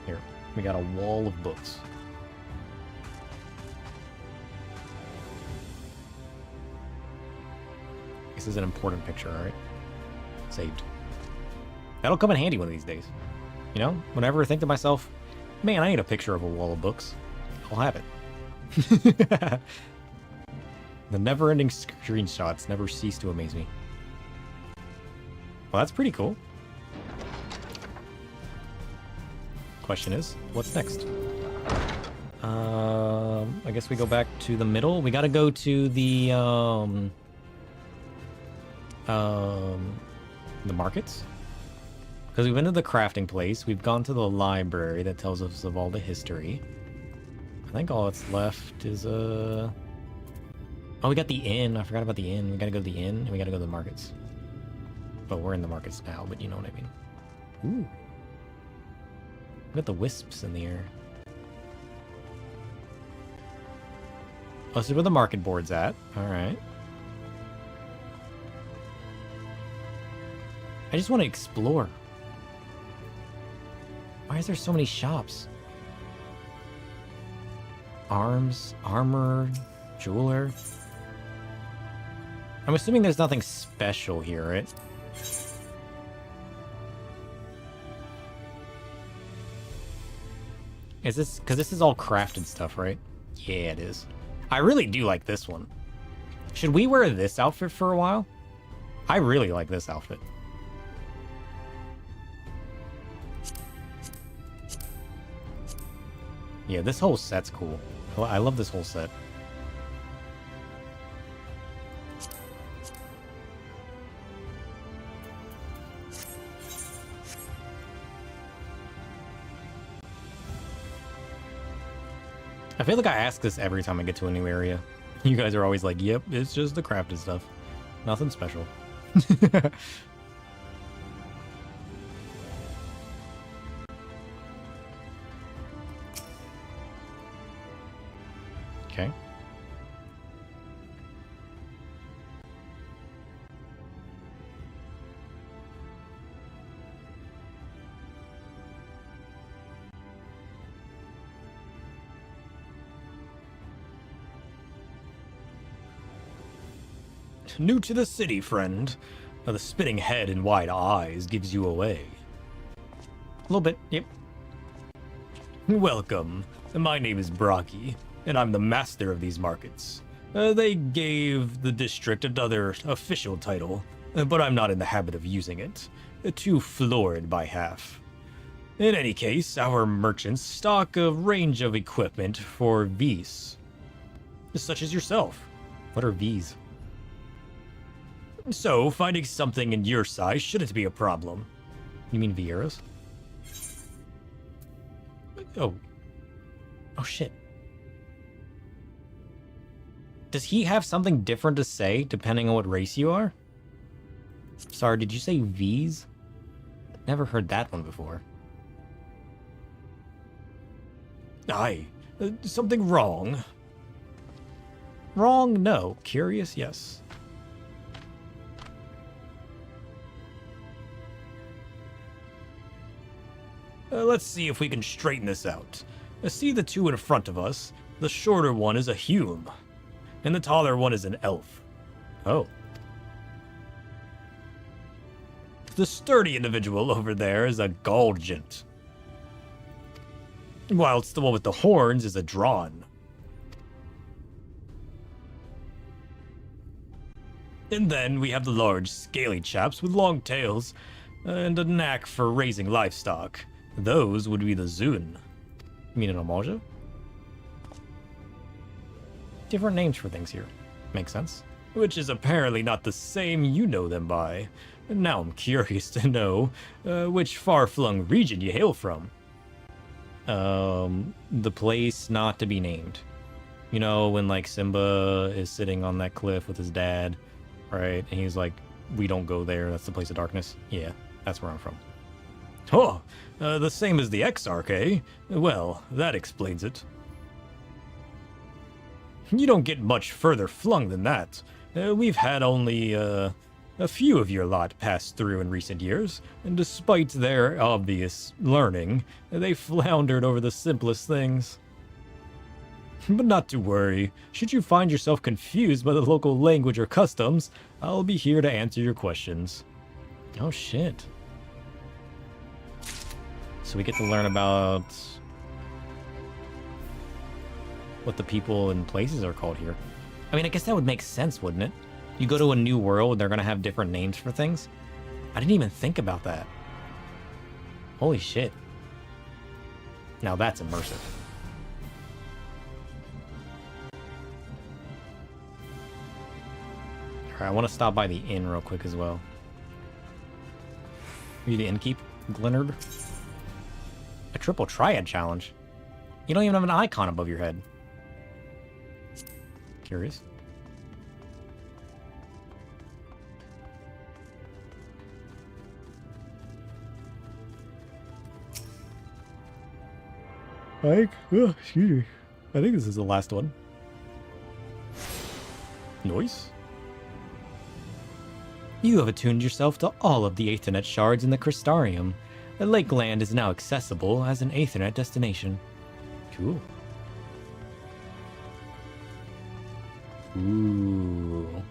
Here, we got a wall of books. This is an important picture, alright? Saved. That'll come in handy one of these days. You know, whenever I think to myself, man, I need a picture of a wall of books, I'll have it. The never-ending screenshots never cease to amaze me. Well, that's pretty cool. Question is, what's next? I guess we go back to the middle. We gotta go to the markets. Because we've been to the crafting place. We've gone to the library that tells us of all the history. I think all that's left is, Oh, we got the inn. I forgot about the inn. We gotta go to the inn, and we gotta go to the markets. But we're in the markets now, but you know what I mean. Ooh. Look at the wisps in the air. Oh, this is where the market board's at. Alright. I just want to explore. Why is there so many shops? Arms, armor, jeweler. I'm assuming there's nothing special here, right? Is this... because this is all crafted stuff, right? Yeah, it is. I really do like this one. Should we wear this outfit for a while? I really like this outfit. Yeah, this whole set's cool. I love this whole set. I feel like I ask this every time I get to a new area. You guys are always like, yep, it's just the crafted stuff. Nothing special. Okay. New to the city, friend. The spinning head and wide eyes gives you away. A little bit, yep. Welcome. My name is Bragi, and I'm the master of these markets. They gave the district another official title, but I'm not in the habit of using it. Too florid by half. In any case, our merchants stock a range of equipment for V's, such as yourself. What are V's? So, finding something in your size shouldn't be a problem. You mean Vieira's? Oh. Oh shit. Does he have something different to say depending on what race you are? Sorry, did you say V's? Never heard that one before. Aye. Something wrong? Wrong? No. Curious? Yes. Let's see if we can straighten this out. See the two in front of us? The shorter one is a Hume, and the taller one is an elf. Oh. The sturdy individual over there is a Galgant, whilst the one with the horns is a Drawn. And then we have the large, scaly chaps with long tails and a knack for raising livestock. Those would be the Zun. You mean an Amalja? Different names for things here. Makes sense. Which is apparently not the same you know them by. Now I'm curious to know which far-flung region you hail from. The place not to be named. You know, when like Simba is sitting on that cliff with his dad, right? And he's like, we don't go there, that's the place of darkness. Yeah, that's where I'm from. Oh, the same as the Exarch, eh? Well, that explains it. You don't get much further flung than that. We've had only a few of your lot pass through in recent years, and despite their obvious learning, they floundered over the simplest things. But not to worry. Should you find yourself confused by the local language or customs, I'll be here to answer your questions. Oh shit. So we get to learn about what the people and places are called here. I mean, I guess that would make sense, wouldn't it? You go to a new world, they're gonna have different names for things. I didn't even think about that. Holy shit. Now that's immersive. Alright, I want to stop by the inn real quick as well. Are you the innkeep, Glenard? A triple triad challenge? You don't even have an icon above your head. Curious. Mike? Oh, excuse me. I think this is the last one. Noise? You have attuned yourself to all of the Aethernet shards in the Crystarium. Lakeland is now accessible as an Aethernet destination. Cool. Ooh.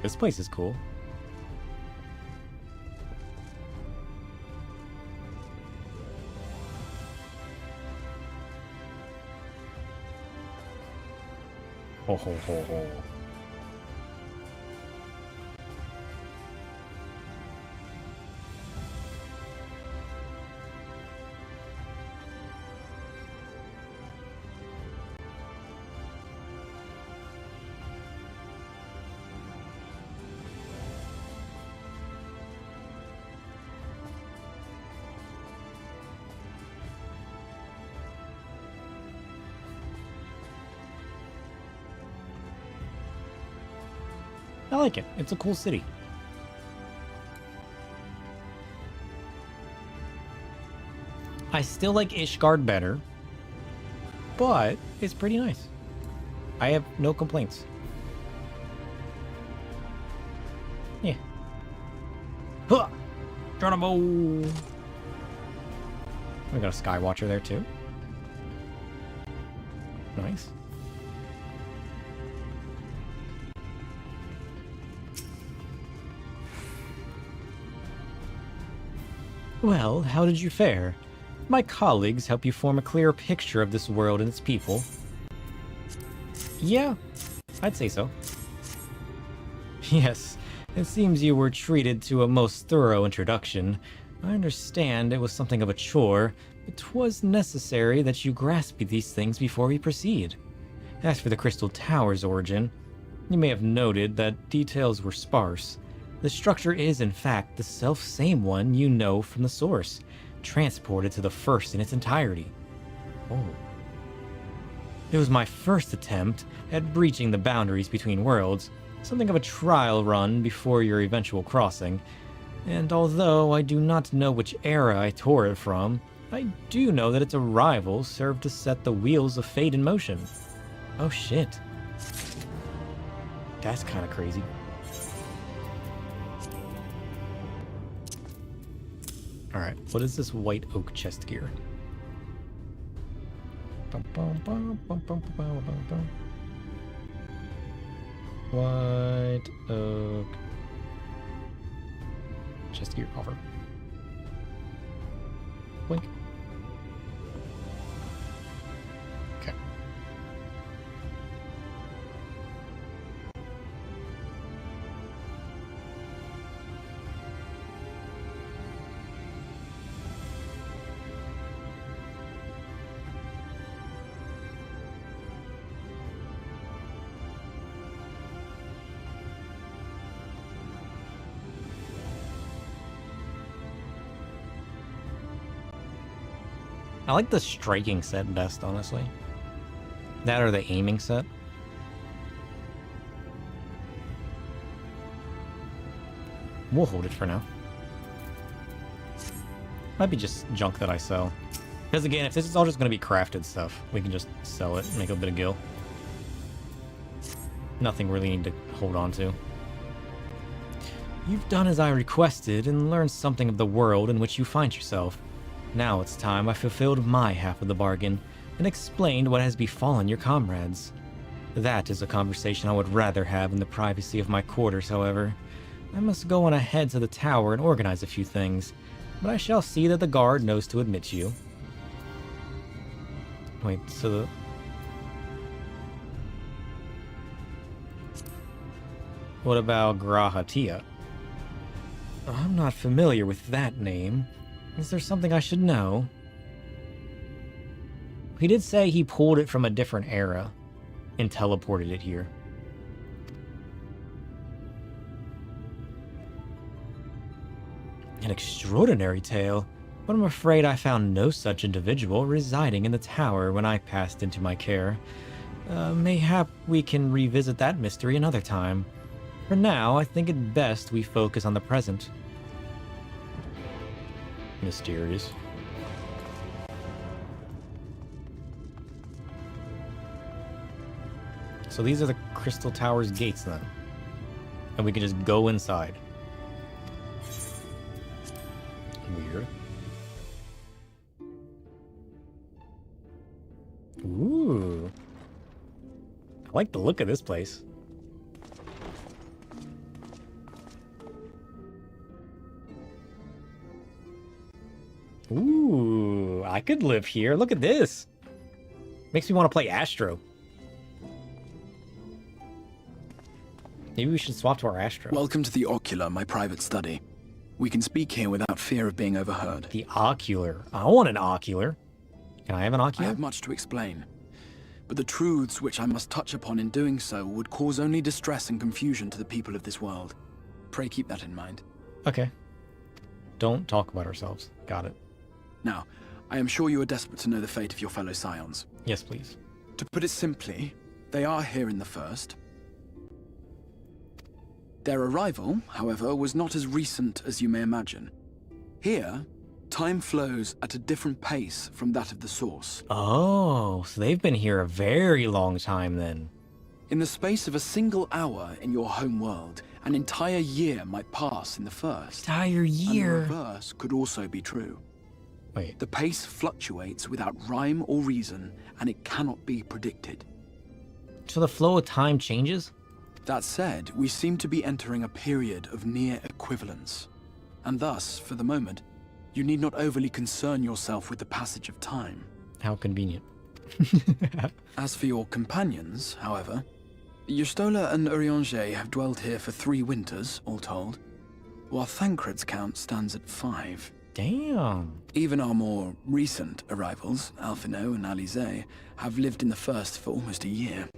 This place is cool. Ho ho ho ho. I like it. It's a cool city. I still like Ishgard better, but it's pretty nice. I have no complaints. Yeah. Huh! Geronimo! We got a Skywatcher there too. Nice. Well, how did you fare? My colleagues help you form a clearer picture of this world and its people. Yeah, I'd say so. Yes, it seems you were treated to a most thorough introduction. I understand it was something of a chore, but 'twas necessary that you grasp these things before we proceed. As for the Crystal Tower's origin, you may have noted that details were sparse. The structure is, in fact, the self-same one you know from the source, transported to the first in its entirety. Oh. It was my first attempt at breaching the boundaries between worlds, something of a trial run before your eventual crossing, and although I do not know which era I tore it from, I do know that its arrival served to set the wheels of fate in motion. Oh shit. That's kind of crazy. Alright, what is this white oak chest gear? White oak chest gear cover. Blink. Okay. I like the striking set best, honestly. That or the aiming set. We'll hold it for now. Might be just junk that I sell. Because again, if this is all just going to be crafted stuff, we can just sell it and make a bit of gil. Nothing really need to hold on to. You've done as I requested and learned something of the world in which you find yourself. Now it's time I fulfilled my half of the bargain and explained what has befallen your comrades. That is a conversation I would rather have in the privacy of my quarters, however. I must go on ahead to the tower and organize a few things, but I shall see that the guard knows to admit you. Wait, so the... What about Grahatia? I'm not familiar with that name. Is there something I should know? He did say he pulled it from a different era and teleported it here. An extraordinary tale, but I'm afraid I found no such individual residing in the tower when I passed into my care. Mayhap we can revisit that mystery another time. For now, I think it best we focus on the present. Mysterious. So these are the Crystal Tower's gates then. And we can just go inside. Weird. Ooh. I like the look of this place. Ooh, I could live here. Look at this. Makes me want to play Astro. Maybe we should swap to our Astro. Welcome to the Ocular, my private study. We can speak here without fear of being overheard. The Ocular. I want an Ocular. Can I have an Ocular? I have much to explain, but the truths which I must touch upon in doing so would cause only distress and confusion to the people of this world. Pray keep that in mind. Okay. Don't talk about ourselves. Got it. Now, I am sure you are desperate to know the fate of your fellow Scions. Yes, please. To put it simply, they are here in the first. Their arrival, however, was not as recent as you may imagine. Here, Time flows at a different pace from that of the source. Oh, so they've been here a very long time then. In the space of a single hour in your home world, an entire year might pass in the first. Entire year? And the reverse could also be true. Wait. The pace fluctuates without rhyme or reason, and it cannot be predicted. So the flow of time changes? That said, we seem to be entering a period of near equivalence. And thus, for the moment, you need not overly concern yourself with the passage of time. How convenient. As for your companions, however, Yustola and Urianger have dwelled here for 3 winters, all told, while Thancred's count stands at 5. Damn. Even our more recent arrivals, Alphino and Alize, have lived in the first for almost a year.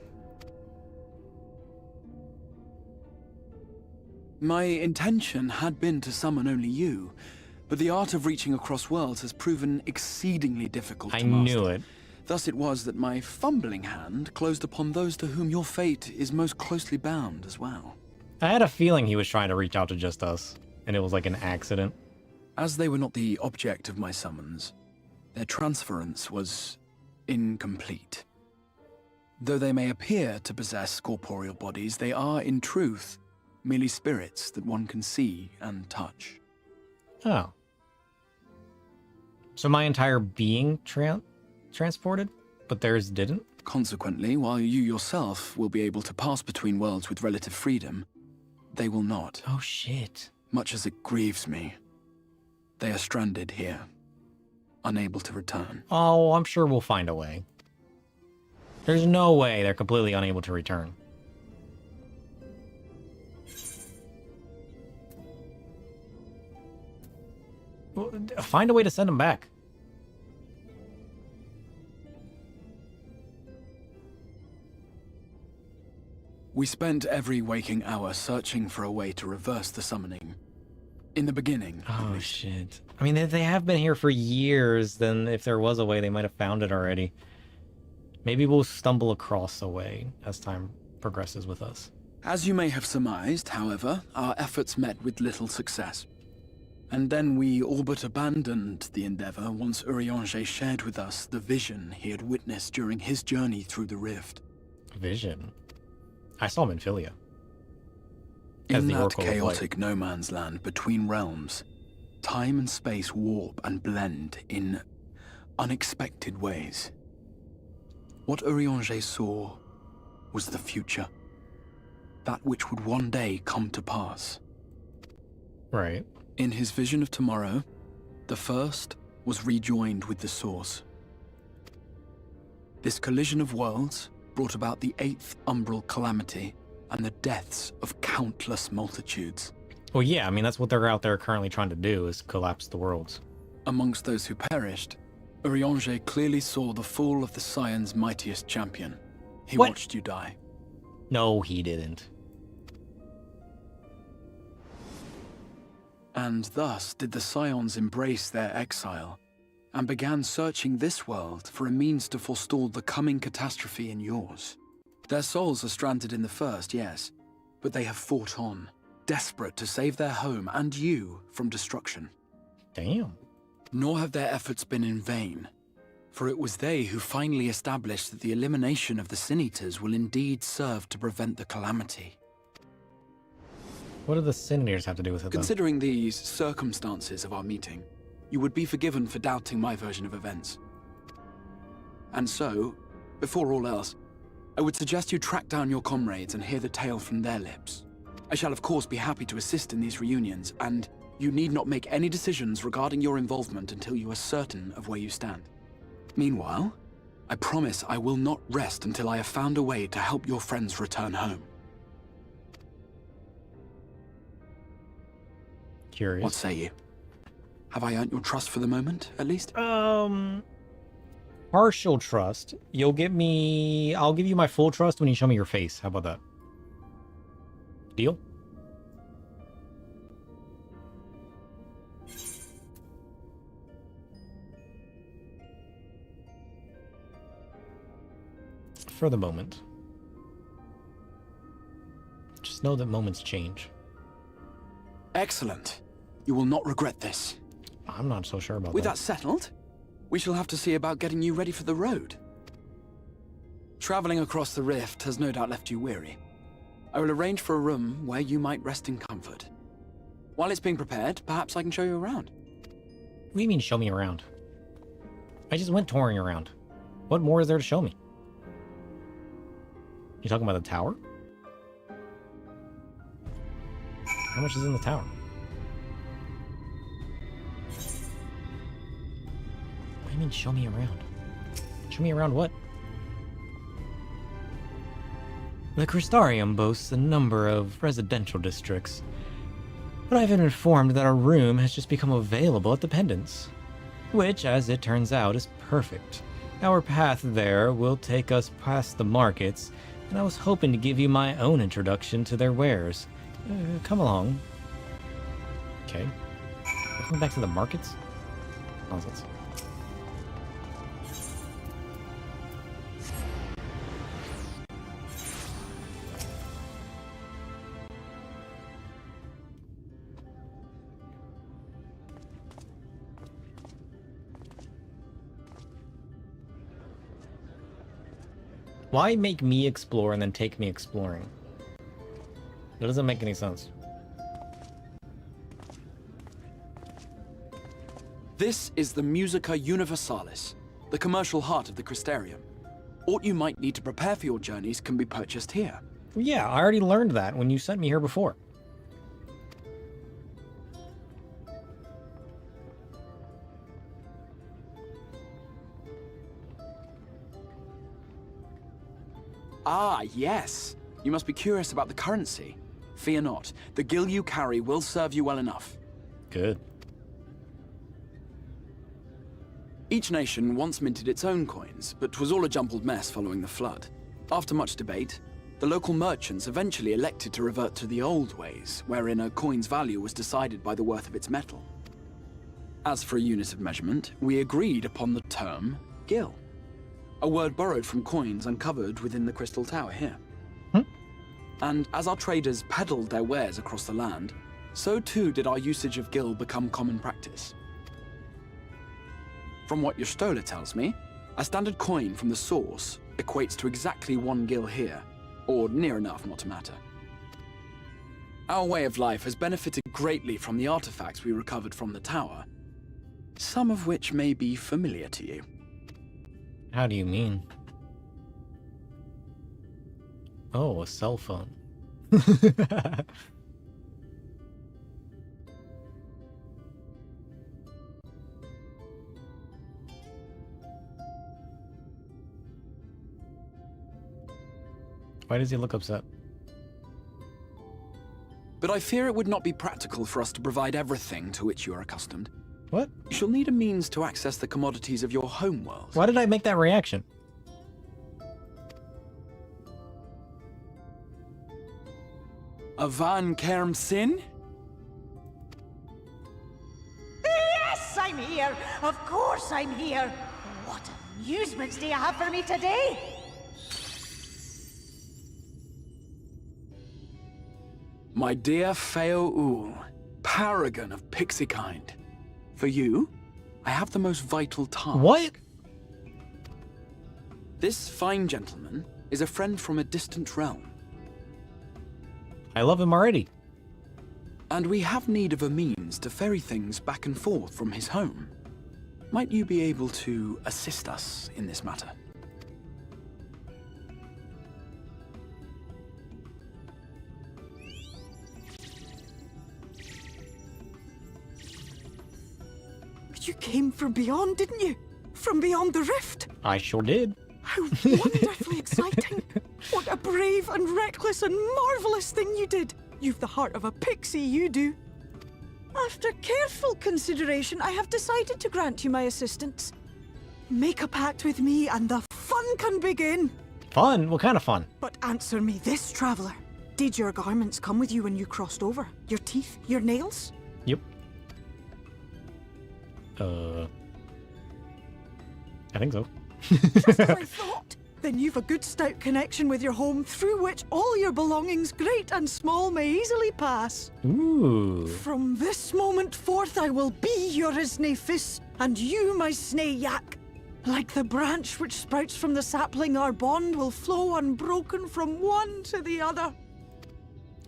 My intention had been to summon only you, but the art of reaching across worlds has proven exceedingly difficult to master. I knew it. Thus it was that my fumbling hand closed upon those to whom your fate is most closely bound as well. I had a feeling he was trying to reach out to just us, and it was like an accident. As they were not the object of my summons, their transference was incomplete. Though they may appear to possess corporeal bodies, they are, in truth, merely spirits that one can see and touch. Oh. So my entire being transported, but theirs didn't? Consequently, while you yourself will be able to pass between worlds with relative freedom, they will not. Oh shit. Much as it grieves me, they are stranded here, unable to return. Oh, I'm sure we'll find a way. There's no way they're completely unable to return. Well, find a way to send them back. We spent every waking hour searching for a way to reverse the summoning. In the beginning. Oh, shit. I mean, they have been here for years, then if there was a way, they might have found it already. Maybe we'll stumble across a way as time progresses with us. As you may have surmised, however, our efforts met with little success. And then we all but abandoned the endeavor once Urianger shared with us the vision he had witnessed during his journey through the rift. Vision? I saw him in Philia. In that chaotic no man's land between realms, time and space warp and blend in unexpected ways. What Urianger saw was the future. That which would one day come to pass. Right. In his vision of tomorrow, the first was rejoined with the source. This collision of worlds brought about the 8th umbral calamity and the deaths of countless multitudes. Well, yeah, I mean, that's what they're out there currently trying to do, is collapse the worlds. Amongst those who perished, Urianger clearly saw the fall of the Scion's mightiest champion. He watched you die. No, he didn't. And thus did the Scions embrace their exile, and began searching this world for a means to forestall the coming catastrophe in yours. Their souls are stranded in the first, yes, but they have fought on, desperate to save their home and you from destruction. Damn. Nor have their efforts been in vain, for it was they who finally established that the elimination of the Sin-Eaters will indeed serve to prevent the calamity. What do the Sin-Eaters have to do with it, though? Considering these circumstances of our meeting, you would be forgiven for doubting my version of events. And so, before all else, I would suggest you track down your comrades and hear the tale from their lips. I shall of course be happy to assist in these reunions, and you need not make any decisions regarding your involvement until you are certain of where you stand. Meanwhile, I promise I will not rest until I have found a way to help your friends return home. Curious. What say you? Have I earned your trust for the moment, at least? Partial trust. I'll give you my full trust when you show me your face. How about that? Deal? For the moment. Just know that moments change. Excellent. You will not regret this. I'm not so sure about With that. that settled, we shall have to see about getting you ready for the road. Traveling across the rift has no doubt left you weary. I will arrange for a room where you might rest in comfort. While it's being prepared, perhaps I can show you around. What do you mean, show me around? I just went touring around. What more is there to show me? You talking about the tower? How much is in the tower? What do you mean, show me around? Show me around what? The Crystarium boasts a number of residential districts, but I've been informed that a room has just become available at the Pendants, which, as it turns out, is perfect. Our path there will take us past the markets, and I was hoping to give you my own introduction to their wares. Come along. Okay. We're going back to the markets? Nonsense. Why make me explore and then take me exploring? That doesn't make any sense. This is the Musica Universalis, the commercial heart of the Crystarium. Aught you might need to prepare for your journeys can be purchased here. Yeah, I already learned that when you sent me here before. Ah, yes. You must be curious about the currency. Fear not. The gil you carry will serve you well enough. Good. Each nation once minted its own coins, but 'twas all a jumbled mess following the flood. After much debate, the local merchants eventually elected to revert to the old ways, wherein a coin's value was decided by the worth of its metal. As for a unit of measurement, we agreed upon the term gil, a word borrowed from coins uncovered within the Crystal Tower here. And as our traders peddled their wares across the land, so too did our usage of gil become common practice. From what your stola tells me, a standard coin from the source equates to exactly 1 gil here, or near enough not to matter. Our way of life has benefited greatly from the artifacts we recovered from the tower, some of which may be familiar to you. How do you mean? Oh, a cell phone. Why does he look upset? But I fear it would not be practical for us to provide everything to which you are accustomed. What? You shall need a means to access the commodities of your homeworld. Why did I make that reaction? A Van Kerm Sin? Yes, I'm here. Of course I'm here. What amusements do you have for me today? My dear Feo Ul, paragon of pixie kind. For you, I have the most vital task. What? This fine gentleman is a friend from a distant realm. I love him already. And we have need of a means to ferry things back and forth from his home. Might you be able to assist us in this matter? You came from beyond, didn't you? From beyond the rift? I sure did. How wonderfully exciting! What a brave and reckless and marvelous thing you did! You've the heart of a pixie, you do. After careful consideration, I have decided to grant you my assistance. Make a pact with me and the fun can begin. Fun? What kind of fun? But answer me this, traveler. Did your garments come with you when you crossed over? Your teeth? Your nails? Yep. I think so. Just as I thought. Then you've a good stout connection with your home through which all your belongings, great and small, may easily pass. Ooh. From this moment forth I will be your isne fis, and you my snay yak. Like the branch which sprouts from the sapling, our bond will flow unbroken from one to the other.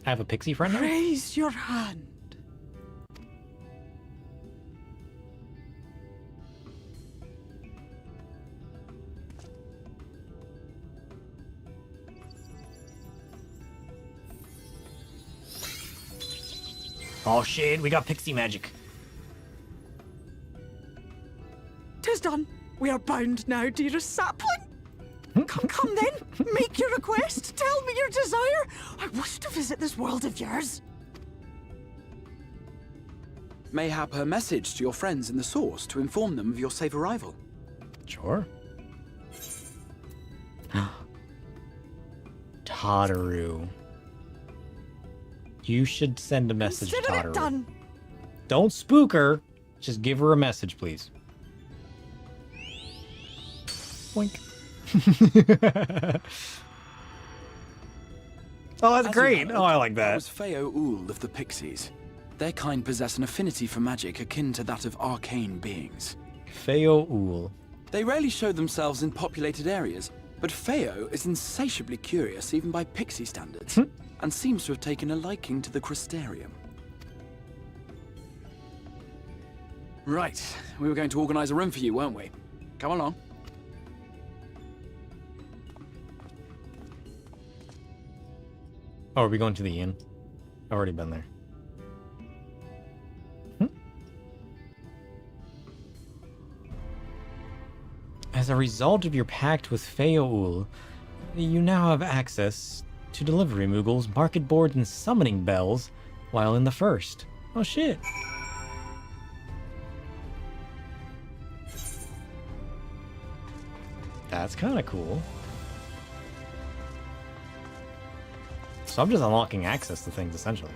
I have a pixie friend now? Raise your hand. Oh shit, we got pixie magic. 'Tis done. We are bound now, dearest sapling. Come then, make your request, tell me your desire. I wish to visit this world of yours. Mayhap a message to your friends in the Source to inform them of your safe arrival. Sure. Tataru. You should send a message to Consider Tataru. it done. Don't spook her. Just give her a message, please. Boink. Oh, that's As you great. heard, Oh, I like that that. was Feo-Ul of the Pixies. Their kind possess an affinity for magic akin to that of arcane beings. Feo-Ul. They rarely show themselves in populated areas, but Feo is insatiably curious even by Pixie standards, and seems to have taken a liking to the Crystarium. Right, we were going to organize a room for you, weren't we? Come along. Oh, are we going to the inn? I've already been there. As a result of your pact with Feo-Ul, you now have access to delivery moogles, market boards, and summoning bells while in the first. Oh shit. That's kind of cool. So I'm just unlocking access to things, essentially.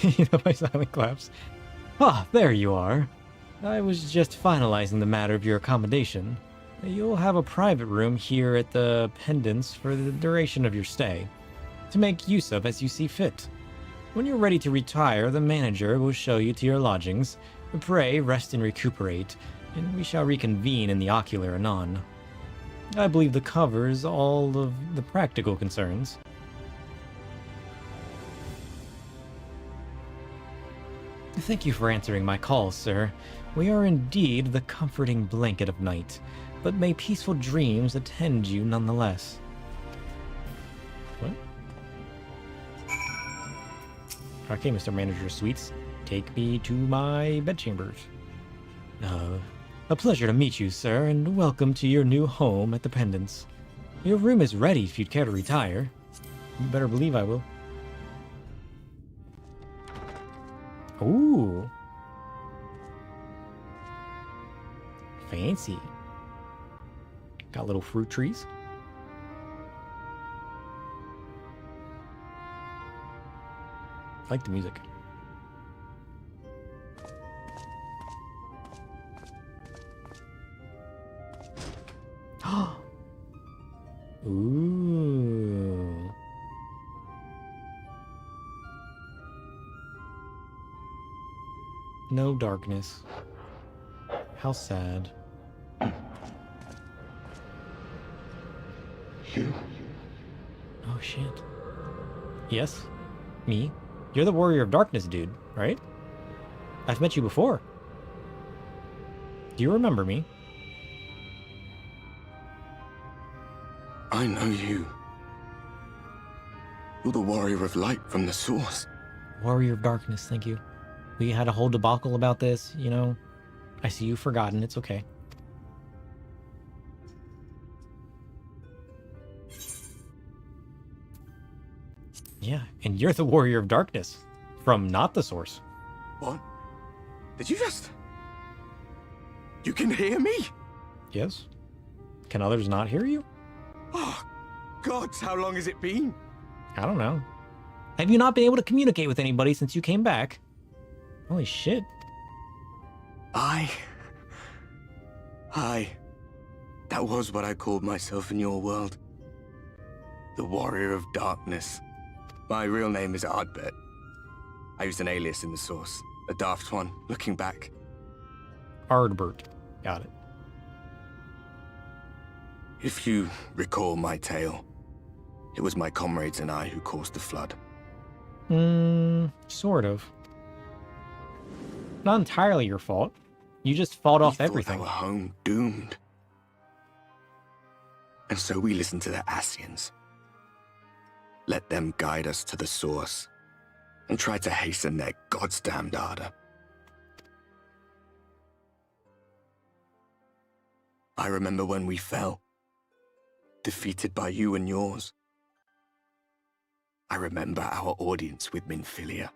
You know my silent claps. Ah, there you are. I was just finalizing the matter of your accommodation. You'll have a private room here at the Pendants for the duration of your stay, to make use of as you see fit. When you're ready to retire, the manager will show you to your lodgings. Pray, rest and recuperate, and we shall reconvene in the ocular anon. I believe that covers all of the practical concerns. Thank you for answering my call, sir. We are indeed the comforting blanket of night, but may peaceful dreams attend you nonetheless. What? Okay, Mr. Manager Sweets, take me to my bedchambers. A pleasure to meet you, sir, and welcome to your new home at the Pendants. Your room is ready if you'd care to retire. You better believe I will. Ooh. Fancy. Got little fruit trees. I like the music. Ooh. No darkness. How sad. You? Oh shit. Yes? Me? You're the Warrior of Darkness dude, right? I've met you before. Do you remember me? I know you. You're the Warrior of Light from the Source. Warrior of Darkness, thank you. We had a whole debacle about this, you know. I see you've forgotten, it's okay. Yeah, and you're the Warrior of Darkness from not the Source. What? Did you just... You can hear me? Yes? Can others not hear you? Oh, gods, how long has it been? I don't know. Have you not been able to communicate with anybody since you came back? Holy shit. That was what I called myself in your world. The Warrior of Darkness. My real name is Ardbert. I used an alias in the source. A daft one, looking back. Ardbert. Got it. If you recall my tale, it was my comrades and I who caused the flood. Sort of. Not entirely your fault. You just fought off everything. Our home doomed. And so we listened to the Ascians. Let them guide us to the source, and tried to hasten their goddamned ardor. I remember when we fell, defeated by you and yours. I remember our audience with Minfilia.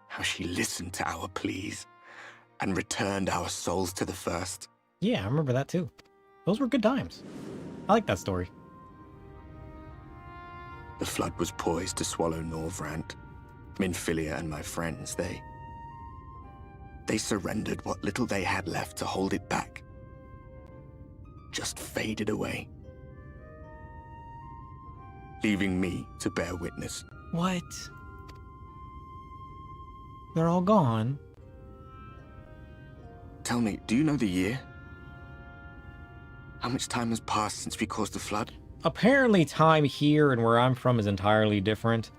How she listened to our pleas and returned our souls to the First. Yeah, I remember that too. Those were good times. I like that story. The flood was poised to swallow Norvrant. Minfilia and my friends, they surrendered what little they had left to hold it back. Just faded away. Leaving me to bear witness. What? They're all gone. Tell me, do you know the year? How much time has passed since we caused the flood? Apparently time here and where I'm from is entirely different.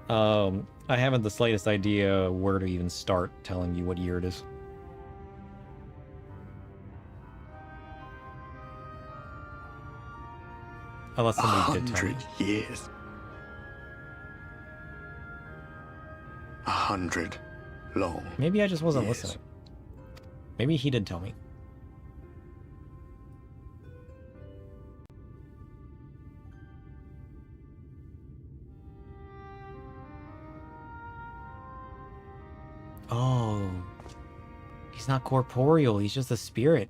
I haven't the slightest idea where to even start telling you what year it is. Unless somebody did tell me. 100 years. 100 long. Maybe I just wasn't years. listening. Maybe he did tell me. Oh. He's not corporeal, he's just a spirit.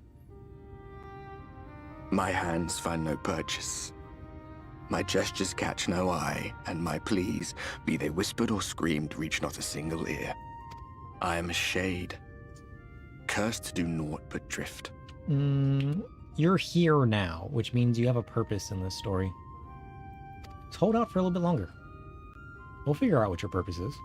My hands find no purchase. My gestures catch no eye, and my pleas, be they whispered or screamed, reach not a single ear. I am a shade, cursed to do naught but drift. You're here now, which means you have a purpose in this story. Let's hold out for a little bit longer. We'll figure out what your purpose is.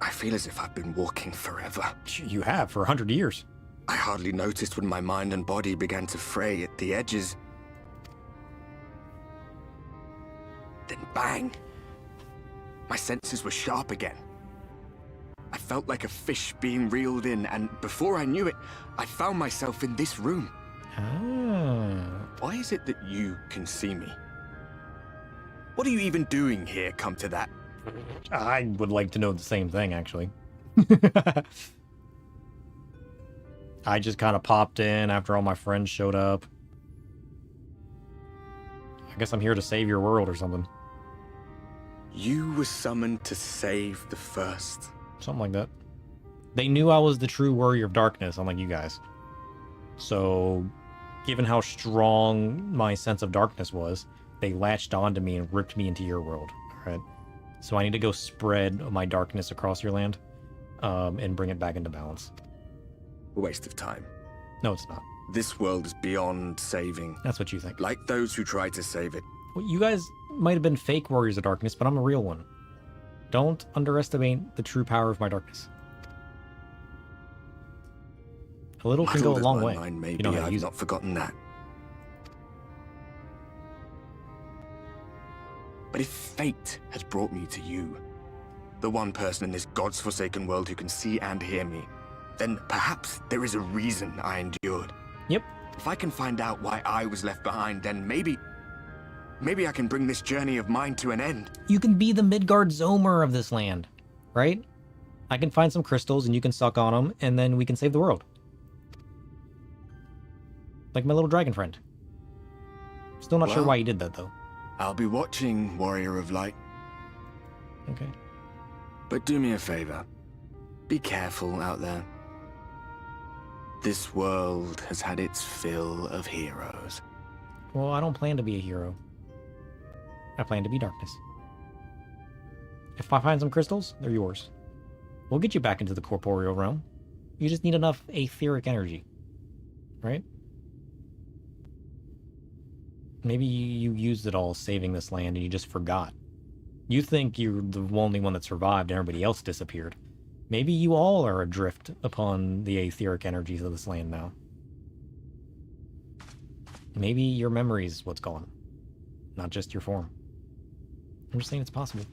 I feel as if I've been walking forever. You have, for 100 years. I hardly noticed when my mind and body began to fray at the edges. Then bang! My senses were sharp again. I felt like a fish being reeled in, and before I knew it, I found myself in this room. Why is it that you can see me? What are you even doing here, come to that? I would like to know the same thing, actually. I just kind of popped in after all my friends showed up. I guess I'm here to save your world or something. You were summoned to save the First. Something like that. They knew I was the true warrior of darkness, unlike you guys. So, given how strong my sense of darkness was, they latched onto me and ripped me into your world. Alright? So I need to go spread my darkness across your land, and bring it back into balance. A waste of time. No, it's not. This world is beyond saving. That's what you think. Like those who try to save it. Well, you guys might have been fake warriors of darkness, but I'm a real one. Don't underestimate the true power of my darkness. A little can go a long way. Maybe you know how to I've use not forgotten that. But if fate has brought me to you, the one person in this God's forsaken world who can see and hear me, then perhaps there is a reason I endured. Yep. If I can find out why I was left behind, then maybe I can bring this journey of mine to an end. You can be the Midgard Zomer of this land, right? I can find some crystals and you can suck on them, and then we can save the world. Like my little dragon friend. Still not sure why you did that, though. I'll be watching, Warrior of Light. Okay. But do me a favor. Be careful out there. This world has had its fill of heroes. Well, I don't plan to be a hero. I plan to be darkness. If I find some crystals, they're yours. We'll get you back into the corporeal realm. You just need enough etheric energy. Right? Maybe you used it all saving this land and you just forgot. You think you're the only one that survived and everybody else disappeared. Maybe you all are adrift upon the etheric energies of this land now. Maybe your memory is what's gone, not just your form. I'm just saying it's possible.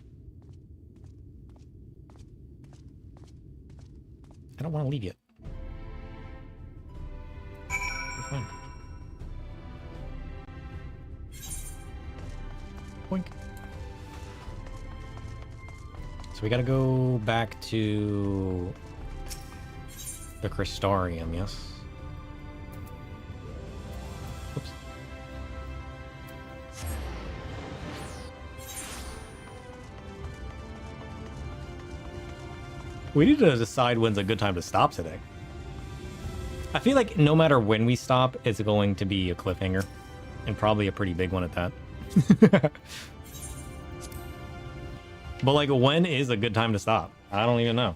I don't want to leave yet. You're fine. Boink. So we gotta go back to the Crystarium, yes? Oops. We need to decide when's a good time to stop today. I feel like no matter when we stop, it's going to be a cliffhanger. And probably a pretty big one at that. But like, when is a good time to stop? I don't even know.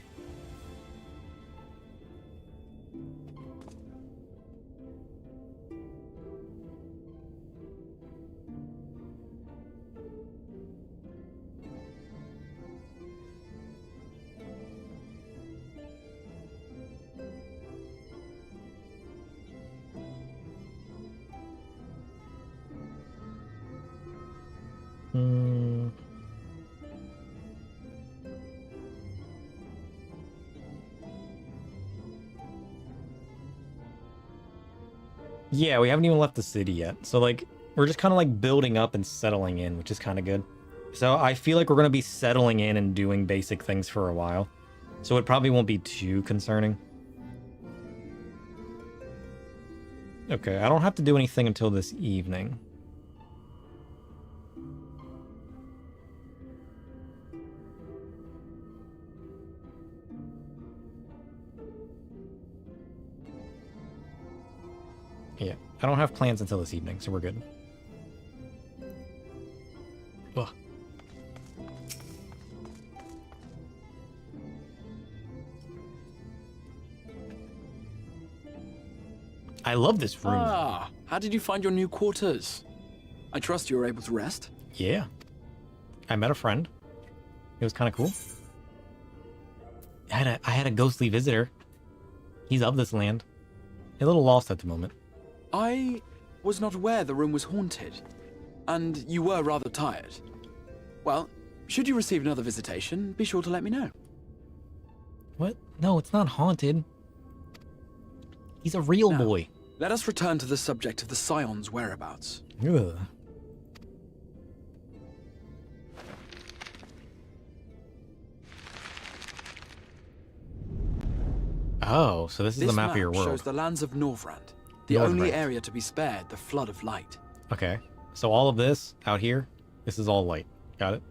Yeah, we haven't even left the city yet. So, like, we're just kind of, like, building up and settling in, which is kind of good. So, I feel like we're going to be settling in and doing basic things for a while. So, it probably won't be too concerning. Okay, I don't have to do anything until this evening. Yeah, I don't have plans until this evening, so we're good. Ugh. I love this room. Ah, how did you find your new quarters? I trust you were able to rest? Yeah. I met a friend. It was kind of cool. I had a ghostly visitor. He's of this land. A little lost at the moment. I was not aware the room was haunted, and you were rather tired. Well, should you receive another visitation, be sure to let me know. What? No, it's not haunted. He's a real boy. Let us return to the subject of the Scion's whereabouts. Ugh. Oh, so this is the map of your world. Shows the lands of Norvrand, the only area to be spared the flood of light. Okay, so all of this out here, this is all light. Got it?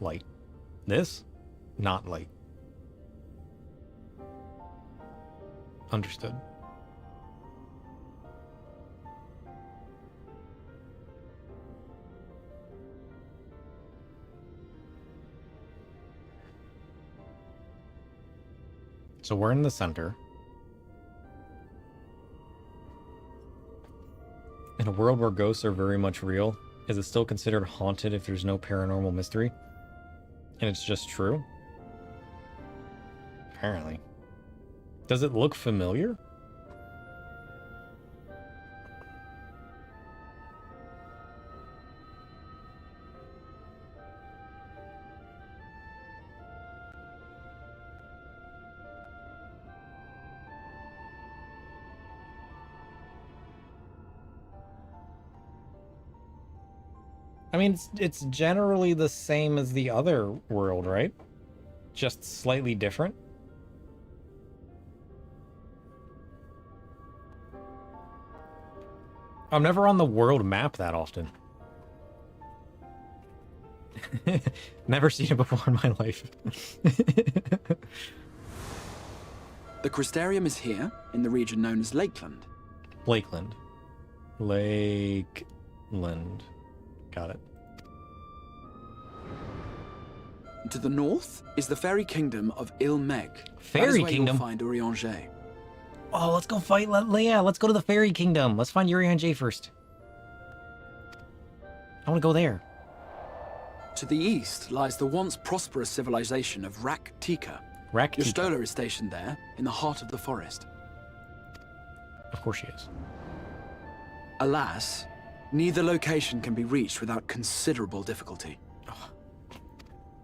Light. This, not light. Understood. So we're in the center. In a world where ghosts are very much real, is it still considered haunted if there's no paranormal mystery? And it's just true? Apparently. Does it look familiar? I mean, it's generally the same as the other world, right? Just slightly different? I'm never on the world map that often. Never seen it before in my life. The Crystarium is here, in the region known as Lakeland. Lakeland. Lakeland. Got it. To the north is the fairy kingdom of Ilmeg. Fairy that is where kingdom? You'll find Urianger. Oh, let's go fight. Yeah, let's go to the Fairy Kingdom. Let's find Urianger first. I want to go there. To the east lies the once prosperous civilization of Rak-Tika. Your is stationed there, in the heart of the forest. Of course she is. Alas, neither location can be reached without considerable difficulty.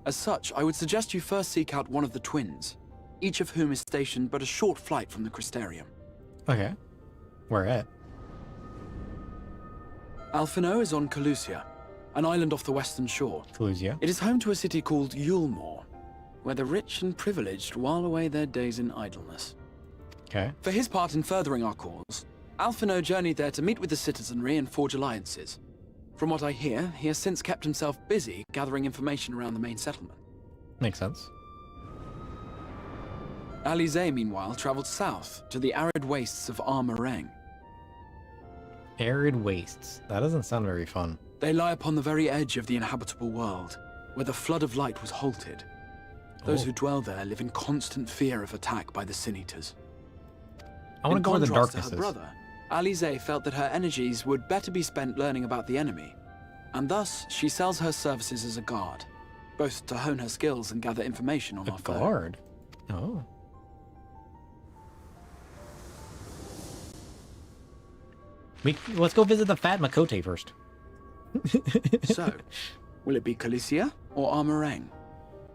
As such, I would suggest you first seek out one of the twins, each of whom is stationed but a short flight from the Crystarium. Okay. Where at? Alphino is on Calusia, an island off the western shore. Calusia. It is home to a city called Yulmore, where the rich and privileged while away their days in idleness. Okay. For his part in furthering our cause, Alphino journeyed there to meet with the citizenry and forge alliances. From what I hear, he has since kept himself busy gathering information around the main settlement. Makes sense. Alize, meanwhile, traveled south to the arid wastes of Armareng. Arid wastes. That doesn't sound very fun. They lie upon the very edge of the inhabitable world, where the flood of light was halted. Those who dwell there live in constant fear of attack by the Sin-Eaters. I want to go where the darkness to her is. brother, Alize felt that her energies would better be spent learning about the enemy, and thus she sells her services as a guard, both to hone her skills and gather information on our foe. Guard? Oh. Let's go visit the fat Makote first. So, will it be Calicia or Armareng?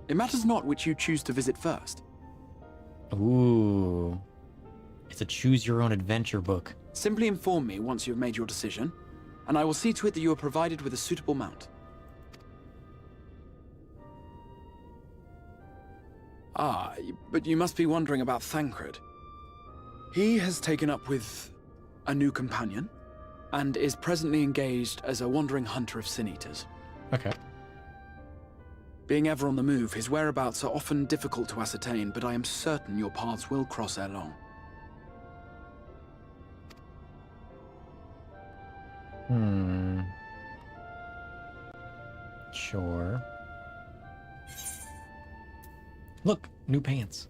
It matters not which you choose to visit first. Ooh. It's a choose-your-own-adventure book. Simply inform me once you've made your decision, and I will see to it that you are provided with a suitable mount. Ah, but you must be wondering about Thancred. He has taken up with a new companion, and is presently engaged as a wandering hunter of Sin-Eaters. Okay. Being ever on the move, his whereabouts are often difficult to ascertain, but I am certain your paths will cross ere long. Sure. Look, new pants.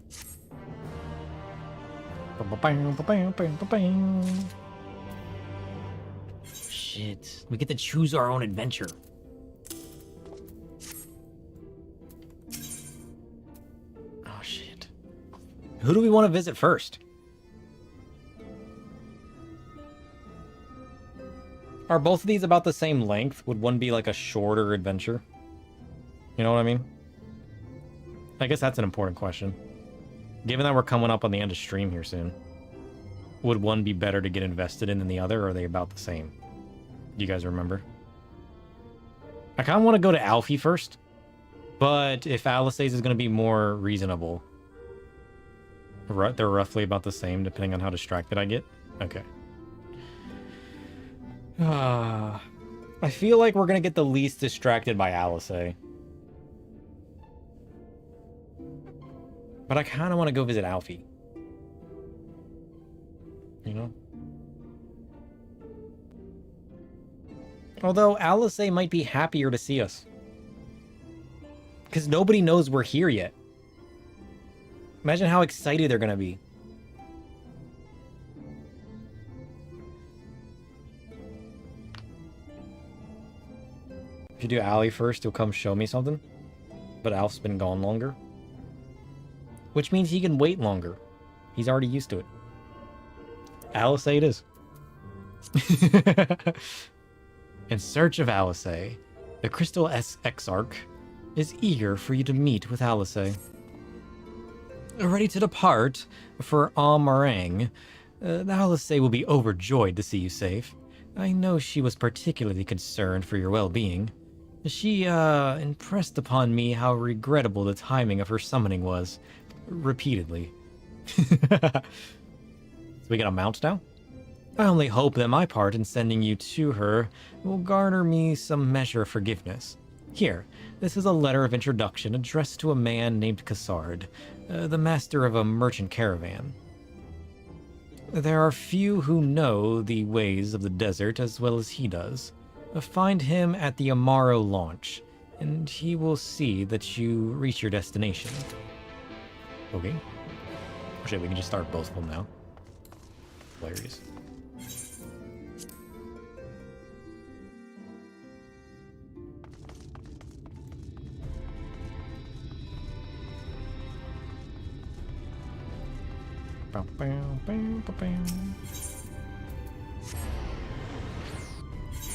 Shit. We get to choose our own adventure. Oh, shit. Who do we want to visit first? Are both of these about the same length? Would one be like a shorter adventure? You know what I mean? I guess that's an important question. Given that we're coming up on the end of stream here soon, would one be better to get invested in than the other, or are they about the same? Do you guys remember? I kind of want to go to Alfie first, but if Alisae's is going to be more reasonable, they're roughly about the same depending on how distracted I get. Okay. I feel like we're going to get the least distracted by Alisae. But I kind of want to go visit Alfie. You know? Although Alisae might be happier to see us. Because nobody knows we're here yet. Imagine how excited they're going to be. If you do Allie first, he'll come show me something. But Alf's been gone longer. Which means he can wait longer. He's already used to it. Alisae it is. In search of Alisae, the Crystal Exarch is eager for you to meet with Alisae. Ready to depart for Armareng, Alisae will be overjoyed to see you safe. I know she was particularly concerned for your well-being. She impressed upon me how regrettable the timing of her summoning was. Repeatedly. So we got a mount now? I only hope that my part in sending you to her will garner me some measure of forgiveness. Here, this is a letter of introduction addressed to a man named Cassard, the master of a merchant caravan. There are few who know the ways of the desert as well as he does. Find him at the Amaro launch, and he will see that you reach your destination. Okay. Actually, we can just start both of them now. Hilarious.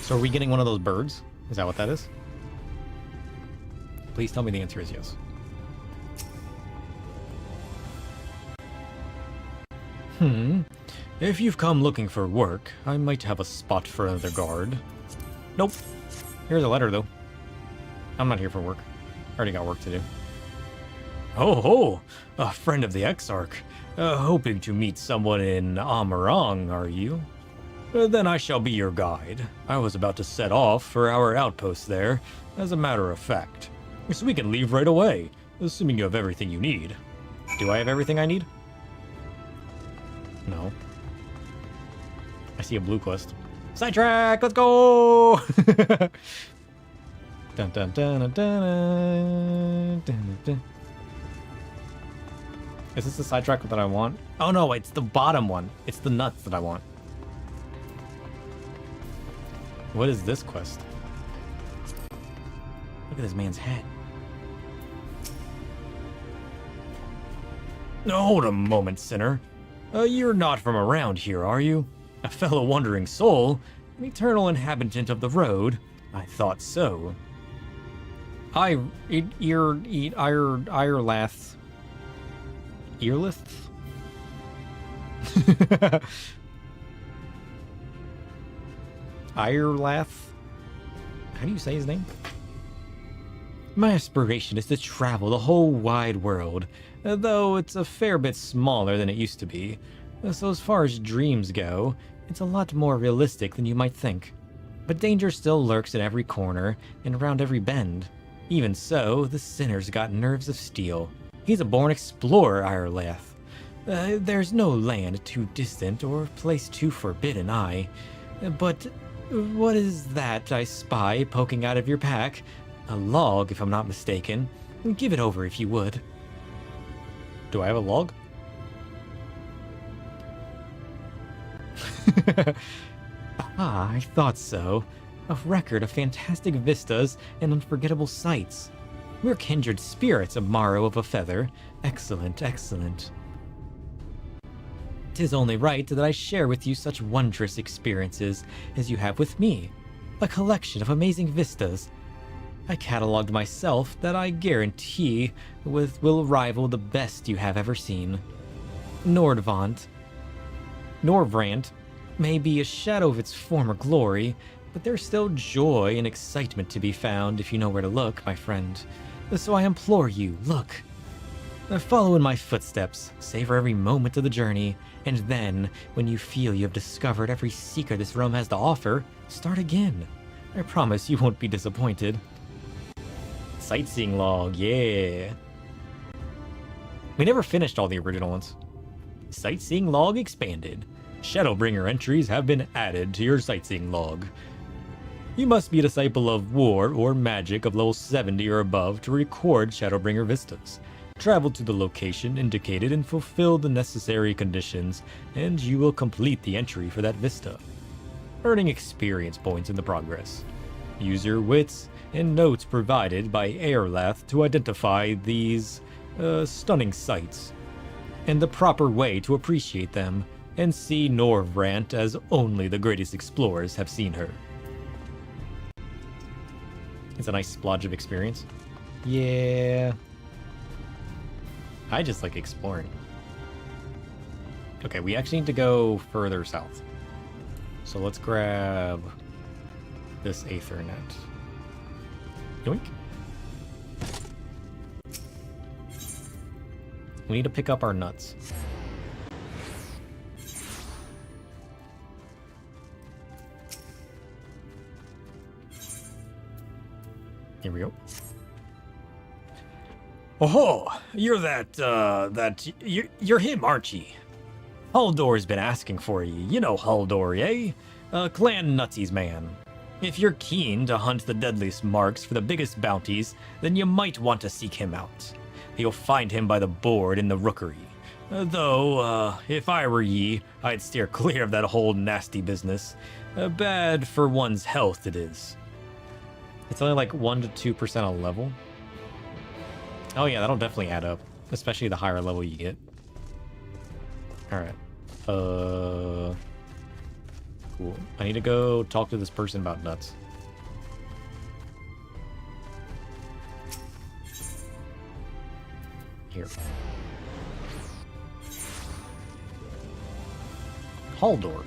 So are we getting one of those birds? Is that what that is? Please tell me the answer is yes. If you've come looking for work, I might have a spot for another guard. Nope. Here's a letter, though. I'm not here for work. I already got work to do. Oh ho! A friend of the Exarch. Hoping to meet someone in Amarang, are you? Then I shall be your guide. I was about to set off for our outpost there, as a matter of fact. So we can leave right away, assuming you have everything you need. Do I have everything I need? No. I see a blue quest. Sidetrack! Let's go! Dun, dun, dun, dun, dun, dun, dun. Is this the sidetrack that I want? Oh no, it's the bottom one. It's the nuts that I want. What is this quest? Look at this man's head. Hold a moment, sinner. You're not from around here, are you? A fellow wandering soul? An eternal inhabitant of the road? I thought so. Irlath. Earlith? Irlath? How do you say his name? My aspiration is to travel the whole wide world, though it's a fair bit smaller than it used to be. So as far as dreams go, it's a lot more realistic than you might think. But danger still lurks at every corner and around every bend. Even so, the sinner's got nerves of steel. He's a born explorer, Irlath. There's no land too distant or place too forbidden, But what is that I spy poking out of your pack? A log, if I'm not mistaken. Give it over if you would. Do I have a log? I thought so. A record of fantastic vistas and unforgettable sights. We're kindred spirits, Amaro of a feather. Excellent, excellent. 'Tis only right that I share with you such wondrous experiences as you have with me. A collection of amazing vistas. I catalogued myself that I guarantee will rival the best you have ever seen. Norvrant may be a shadow of its former glory, but there's still joy and excitement to be found if you know where to look, my friend. So I implore you, look. Follow in my footsteps, savor every moment of the journey, and then, when you feel you have discovered every secret this realm has to offer, start again. I promise you won't be disappointed. Sightseeing log, yeah. We never finished all the original ones. Sightseeing log expanded. Shadowbringer entries have been added to your sightseeing log. You must be a disciple of war or magic of level 70 or above to record Shadowbringer vistas. Travel to the location indicated and fulfill the necessary conditions, and you will complete the entry for that vista, earning experience points in the progress. Use your wits and notes provided by Airlath to identify these stunning sights, and the proper way to appreciate them, and see Norvrant as only the greatest explorers have seen her. It's a nice splodge of experience. Yeah. I just like exploring. Okay, we actually need to go further south. So let's grab this Aethernet. Yoink. We need to pick up our nuts. Here we go. Oh, you're you're him, aren't you? Huldor's been asking for you. You know Huldor, eh? Clan Nutsy's man. If you're keen to hunt the deadliest marks for the biggest bounties, then you might want to seek him out. You'll find him by the board in the rookery. Though, if I were ye, I'd steer clear of that whole nasty business. Bad for one's health it is. It's only like 1 to 2% a level. Oh yeah, that'll definitely add up, especially the higher level you get. Alright. Cool. I need to go talk to this person about nuts. Here. Huldor.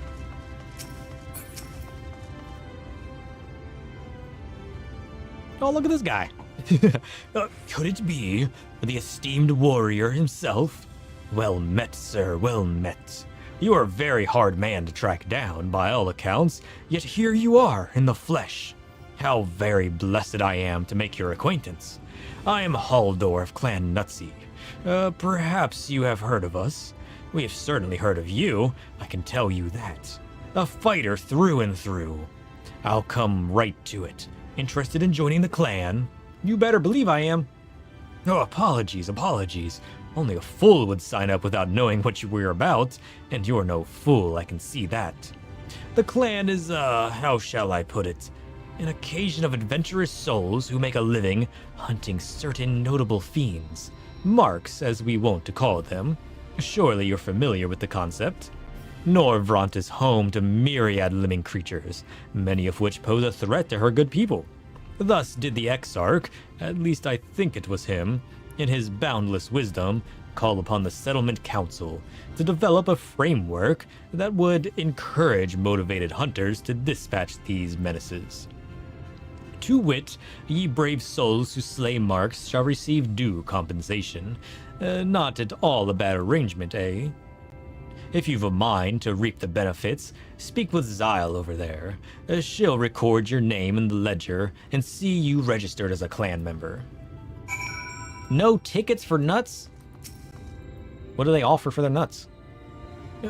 Oh, look at this guy. Could it be the esteemed warrior himself? Well met, sir, well met. You are a very hard man to track down, by all accounts, yet here you are, in the flesh. How very blessed I am to make your acquaintance. I am Huldor of Clan Nutsy. Perhaps you have heard of us. We have certainly heard of you, I can tell you that. A fighter through and through. I'll come right to it. Interested in joining the clan? You better believe I am. Oh, apologies. Only a fool would sign up without knowing what you were about, and you're no fool, I can see that. The clan is, how shall I put it? An occasion of adventurous souls who make a living hunting certain notable fiends. Marks, as we wont to call them. Surely you're familiar with the concept. Norvrant is home to myriad living creatures, many of which pose a threat to her good people. Thus did the Exarch, at least I think it was him, in his boundless wisdom, call upon the Settlement Council to develop a framework that would encourage motivated hunters to dispatch these menaces. To wit, ye brave souls who slay marks shall receive due compensation. Not at all a bad arrangement, eh? If you've a mind to reap the benefits, speak with Zyle over there. She'll record your name in the ledger and see you registered as a clan member. No tickets for nuts? What do they offer for their nuts?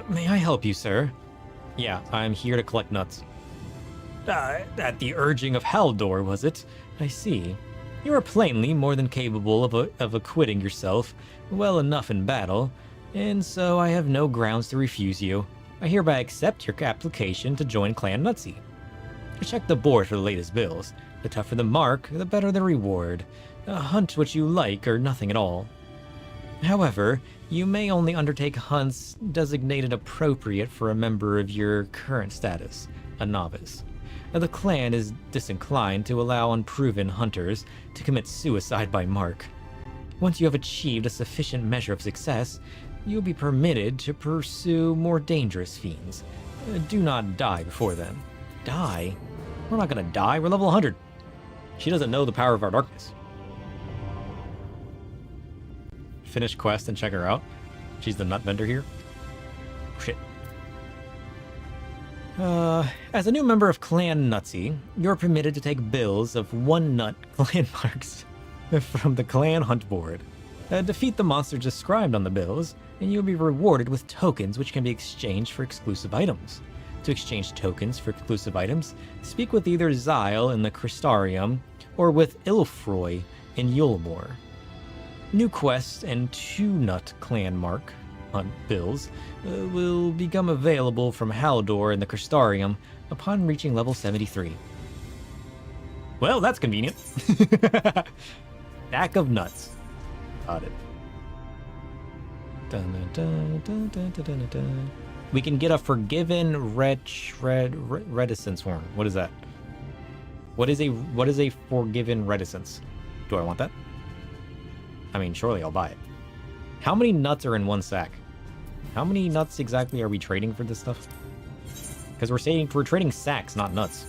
May I help you, sir? Yeah, I'm here to collect nuts. At the urging of Haldor, was it? I see. You are plainly more than capable of acquitting yourself well enough in battle, and so I have no grounds to refuse you. I hereby accept your application to join Clan Nutsy. Check the board for the latest bills. The tougher the mark, the better the reward. Hunt what you like or nothing at all. However, you may only undertake hunts designated appropriate for a member of your current status, a novice. The clan is disinclined to allow unproven hunters to commit suicide by mark. Once you have achieved a sufficient measure of success, you'll be permitted to pursue more dangerous fiends. Do not die before then. Die? We're not gonna die, we're level 100. She doesn't know the power of our darkness. Finish quest and check her out. She's the nut vendor here. Shit. As a new member of Clan Nutsy, you're permitted to take bills of 1 nut clan marks from the clan hunt board. Defeat the monsters described on the bills, and you'll be rewarded with tokens which can be exchanged for exclusive items. To exchange tokens for exclusive items, speak with either Zyle in the Crystarium or with Ilfroy in Yulmore. New quests and 2 nut clan mark hunt bills will become available from Haldor in the Crystarium upon reaching level 73. Well, that's convenient. Stack of nuts. Got it. Dun, dun, dun, dun, dun, dun, dun. We can get a forgiven reticence horn. What is that? What is a forgiven reticence? Do I want that? I mean, surely I'll buy it. How many nuts are in 1 sack? How many nuts exactly are we trading for this stuff? Because we're trading sacks, not nuts.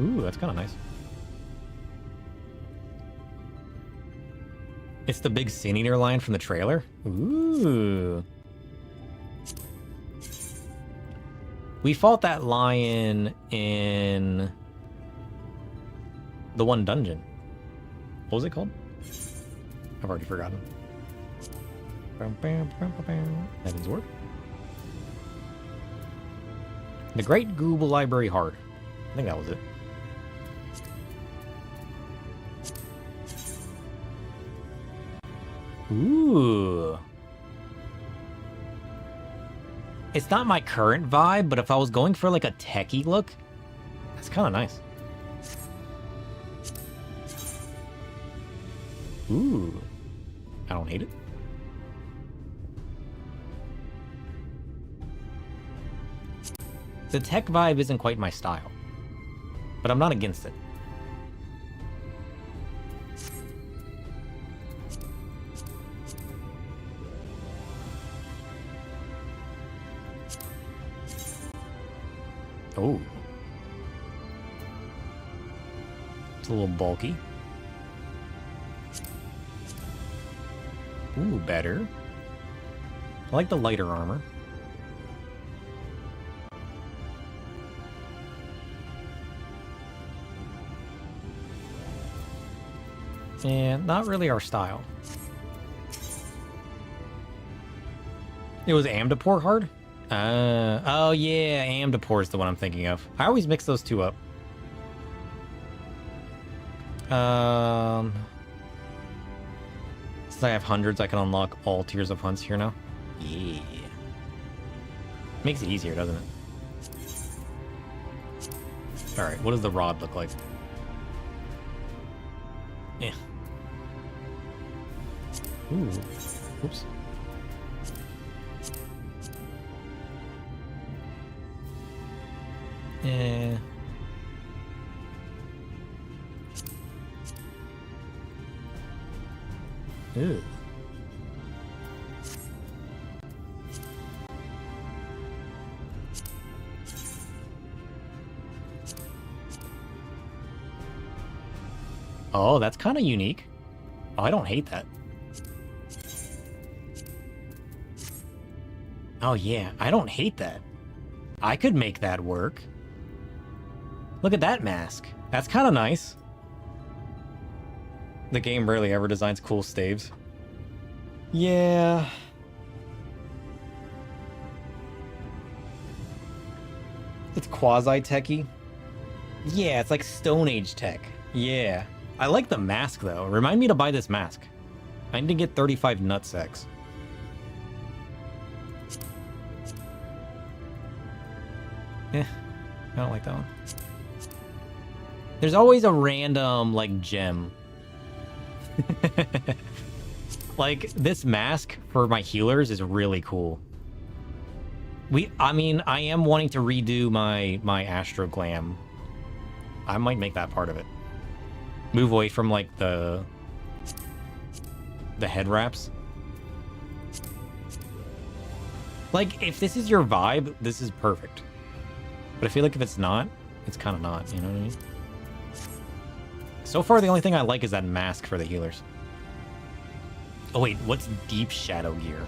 Ooh, that's kind of nice. It's the big Senior lion from the trailer? Ooh. We fought that lion in the one dungeon. What was it called? I've already forgotten. Heaven's Word. The Great Google Library Heart. I think that was it. Ooh. It's not my current vibe, but if I was going for like a techie look, that's kind of nice. Ooh. I don't hate it. The tech vibe isn't quite my style, but I'm not against it. Oh. It's a little bulky. Ooh, better. I like the lighter armor. And not really our style. It was Amdapor hard? Oh yeah, Amdapor is the one I'm thinking of. I always mix those two up. Since I have hundreds, I can unlock all tiers of hunts here now. Yeah. Makes it easier, doesn't it? Alright, what does the rod look like? Yeah. Ooh. Oops. Eh. Ew. Oh, that's kind of unique. Oh, I don't hate that. Oh yeah, I don't hate that. I could make that work. Look at that mask. That's kind of nice. The game rarely ever designs cool staves. Yeah. It's quasi-techy. Yeah, it's like Stone Age tech. Yeah. I like the mask, though. Remind me to buy this mask. I need to get 35 nutsacks. Eh, I don't like that one. There's always a random, like, gem. Like, this mask for my healers is really cool. I mean, I am wanting to redo my Astroglam. I might make that part of it. Move away from, like, the head wraps. Like, if this is your vibe, this is perfect. But I feel like if it's not, it's kind of not, you know what I mean? So far, the only thing I like is that mask for the healers. Oh wait, what's Deep Shadow gear?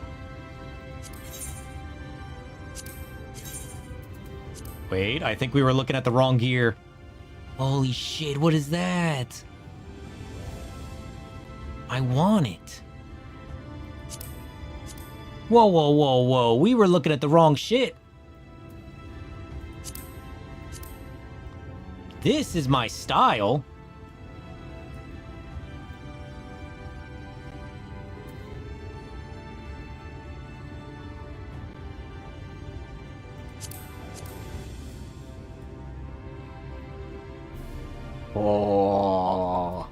Wait, I think we were looking at the wrong gear. Holy shit, what is that? I want it. Whoa, whoa, whoa, whoa. We were looking at the wrong shit. This is my style. Oh.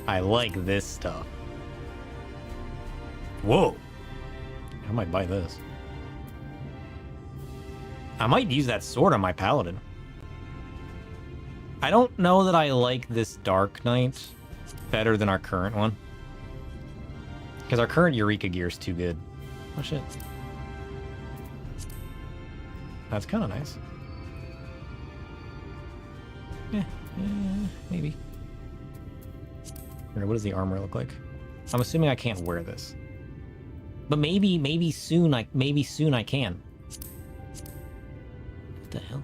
I like this stuff. Whoa. I might buy this. I might use that sword on my paladin. I don't know that I like this Dark Knight better than our current one. Because our current Eureka gear is too good. Oh shit. That's kind of nice. Yeah, maybe. What does the armor look like? I'm assuming I can't wear this. But maybe soon I can. What the hell?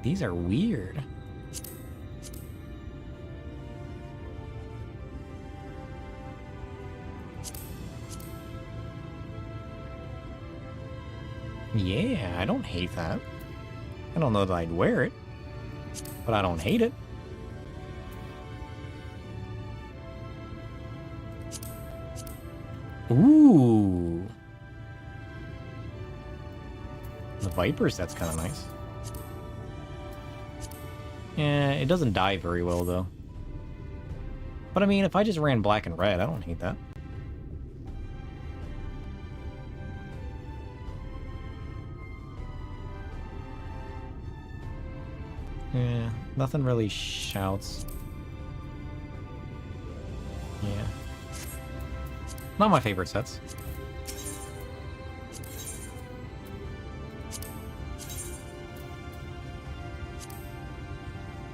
These are weird. Yeah, I don't hate that. I don't know that I'd wear it, but I don't hate it. Ooh. The Viper set's kind of nice. Yeah, it doesn't die very well, though. But I mean, if I just ran black and red, I don't hate that. Yeah, nothing really shouts. Yeah. Not my favorite sets.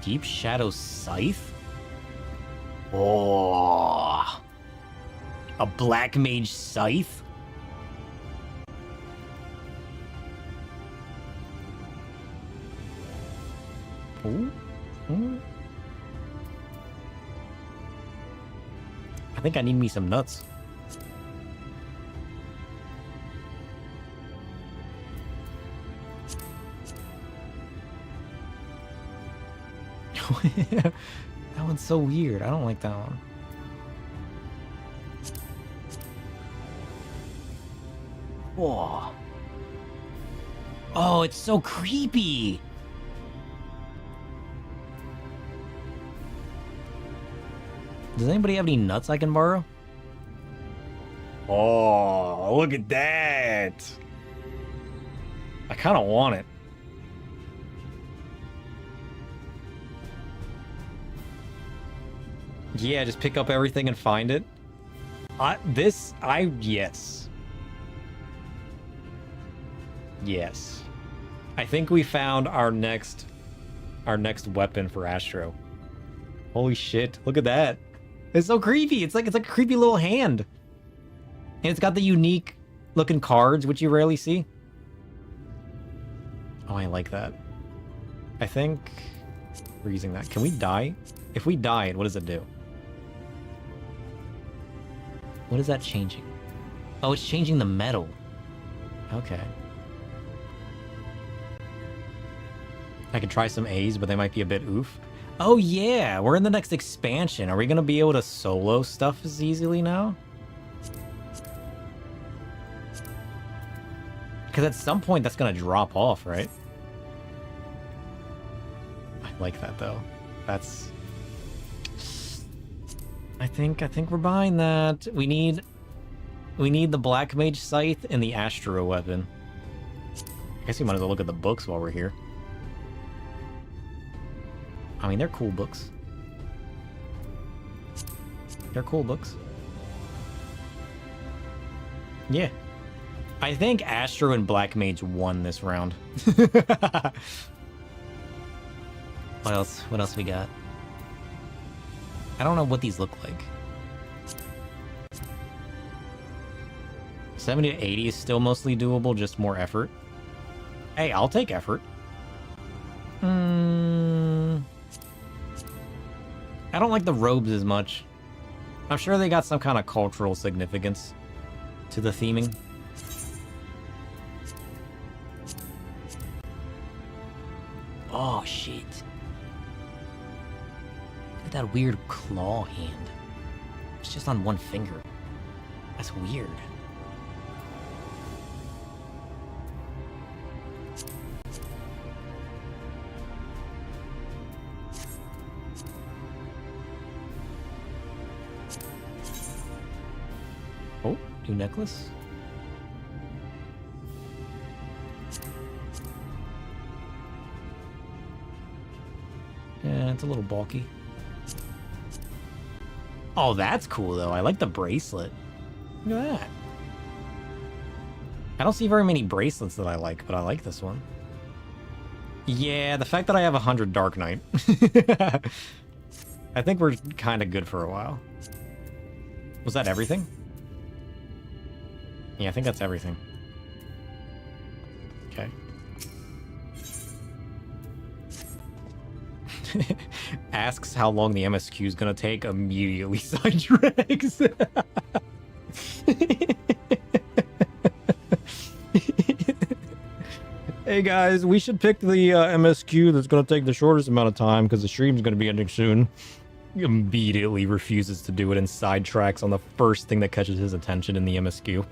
Deep Shadow Scythe? Oh, a Black Mage Scythe? Ooh. Ooh. I think I need me some nuts. That one's so weird. I don't like that one. Whoa. Oh, it's so creepy. Does anybody have any nuts I can borrow? Oh, look at that. I kind of want it. Yeah, just pick up everything and find it. Yes. Yes. I think we found our next weapon for Astro. Holy shit, look at that. It's so creepy. It's like a creepy little hand. And it's got the unique looking cards, which you rarely see. Oh, I like that. I think we're using that. Can we die? If we die, what does it do? What is that changing? Oh, it's changing the metal. Okay. I could try some A's, but they might be a bit oof. Oh yeah, we're in the next expansion. Are we gonna be able to solo stuff as easily now? Because at some point that's gonna drop off, right? I like that though. That's... I think we're buying that. We need the Black Mage Scythe and the Astro weapon. I guess we might as well look at the books while we're here. I mean, they're cool books. They're cool books. Yeah. I think Astro and Black Mage won this round. What else? What else we got? I don't know what these look like. 70 to 80 is still mostly doable, just more effort. Hey, I'll take effort. I don't like the robes as much. I'm sure they got some kind of cultural significance to the theming. Oh, shit. Look at that weird claw hand. It's just on one finger. That's weird. Oh, new necklace. Yeah, it's a little bulky. Oh, that's cool, though. I like the bracelet. Look at that. I don't see very many bracelets that I like, but I like this one. Yeah, the fact that I have 100 Dark Knight. I think we're kind of good for a while. Was that everything? Yeah, I think that's everything. Okay. Asks how long the MSQ is gonna take, immediately sidetracks. Hey guys, we should pick the MSQ that's gonna take the shortest amount of time because the stream's gonna be ending soon. He immediately refuses to do it and sidetracks on the first thing that catches his attention in the MSQ.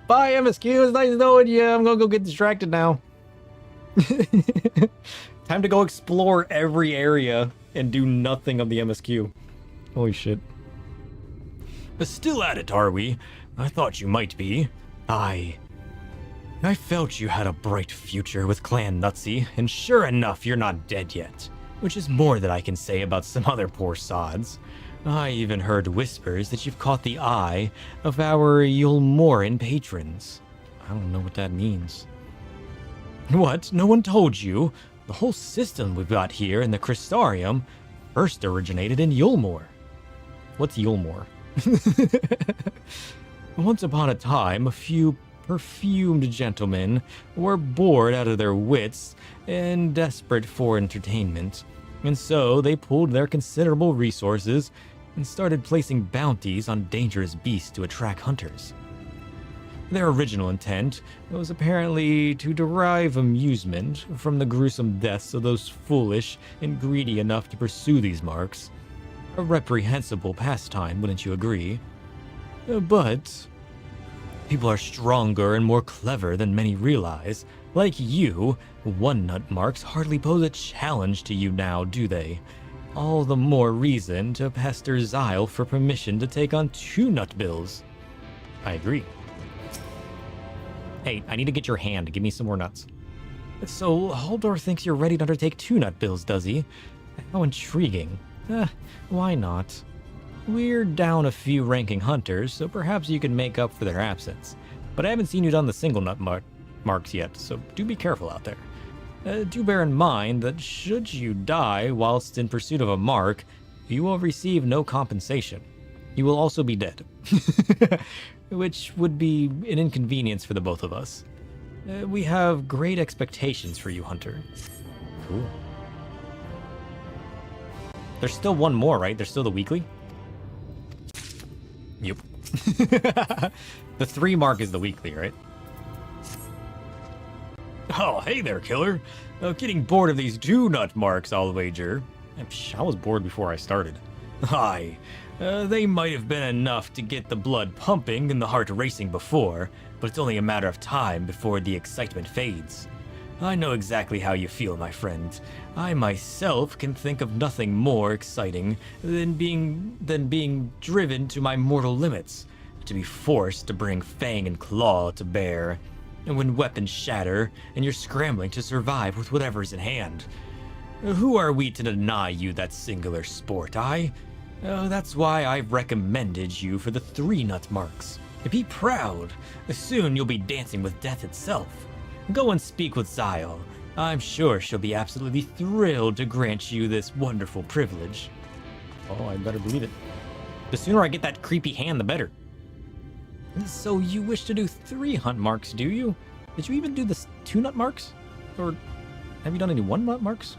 Bye MSQ, it's nice knowing you. I'm gonna go get distracted now. Time to go explore every area and do nothing of the MSQ. Holy shit. Still at it, are we? I thought you might be. I felt you had a bright future with Clan Nutsy, and sure enough, you're not dead yet. Which is more than I can say about some other poor sods. I even heard whispers that you've caught the eye of our Yulmoran patrons. I don't know what that means. What? No one told you? The whole system we've got here in the Crystarium first originated in Yulmore. What's Yulmore? Once upon a time, a few perfumed gentlemen were bored out of their wits and desperate for entertainment, and so they pooled their considerable resources and started placing bounties on dangerous beasts to attract hunters. Their original intent was apparently to derive amusement from the gruesome deaths of those foolish and greedy enough to pursue these marks. A reprehensible pastime, wouldn't you agree? But people are stronger and more clever than many realize. Like you, one-nut marks hardly pose a challenge to you now, do they? All the more reason to pester Xyle for permission to take on two-nut bills. I agree. Hey, I need to get your hand. Give me some more nuts. So, Haldor thinks you're ready to undertake two-nut bills, does he? How intriguing. Why not? We're down a few ranking hunters, so perhaps you can make up for their absence. But I haven't seen you done the single nut marks yet, so do be careful out there. Do bear in mind that should you die whilst in pursuit of a mark, you will receive no compensation. You will also be dead. Which would be an inconvenience for the both of us. We have great expectations for you, Hunter. Cool. There's still one more, right? There's still the weekly? Yep. The 3 mark is the weekly, right? Oh, hey there, killer. Getting bored of these 2-nut marks, I'll wager. I was bored before I started. Aye. They might have been enough to get the blood pumping and the heart racing before, but it's only a matter of time before the excitement fades. I know exactly how you feel, my friend. I myself can think of nothing more exciting than being driven to my mortal limits, to be forced to bring fang and claw to bear, and when weapons shatter and you're scrambling to survive with whatever's in hand. Who are we to deny you that singular sport, aye? That's why I've recommended you for the 3-nut marks. Be proud. Soon you'll be dancing with death itself. Go and speak with Xyle. I'm sure she'll be absolutely thrilled to grant you this wonderful privilege. Oh, I better believe it. The sooner I get that creepy hand, the better. So you wish to do 3 hunt marks, do you? Did you even do the 2-nut marks? Or have you done any 1-nut marks?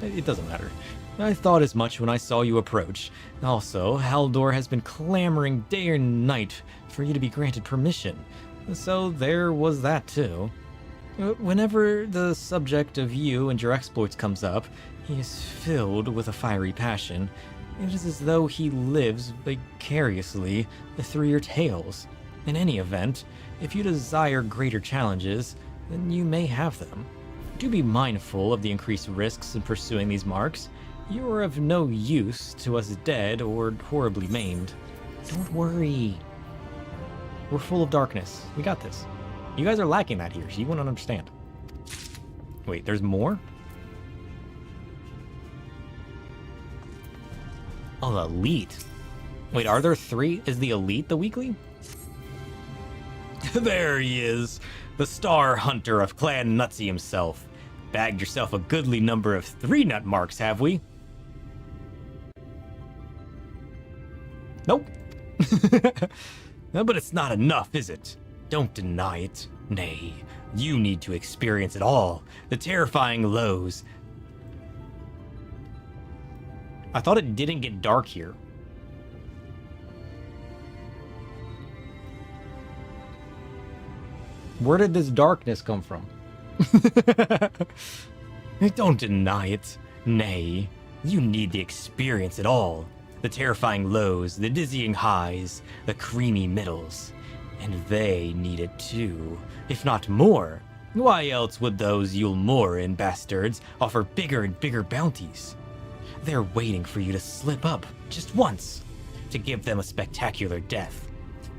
It doesn't matter. I thought as much when I saw you approach. Also, Haldor has been clamoring day or night for you to be granted permission. So there was that too. Whenever the subject of you and your exploits comes up, he is filled with a fiery passion. It is as though he lives vicariously through your tales. In any event, if you desire greater challenges, then you may have them. Do be mindful of the increased risks in pursuing these marks. You are of no use to us dead or horribly maimed. Don't worry. We're full of darkness. We got this. You guys are lacking that here, so you wouldn't understand. Wait, there's more? Oh, the elite. Wait, are there 3? Is the elite the weekly? There he is. The star hunter of Clan Nutsy himself. Bagged yourself a goodly number of 3-nut marks, have we? Nope. No, but it's not enough, is it? Don't deny it. Nay, you need to experience it all. The terrifying lows. I thought it didn't get dark here. Where did this darkness come from? Don't deny it. Nay, you need to experience it all. The terrifying lows, the dizzying highs, the creamy middles. And they need it too, if not more. Why else would those Yulmoran bastards offer bigger and bigger bounties? They're waiting for you to slip up, just once, to give them a spectacular death.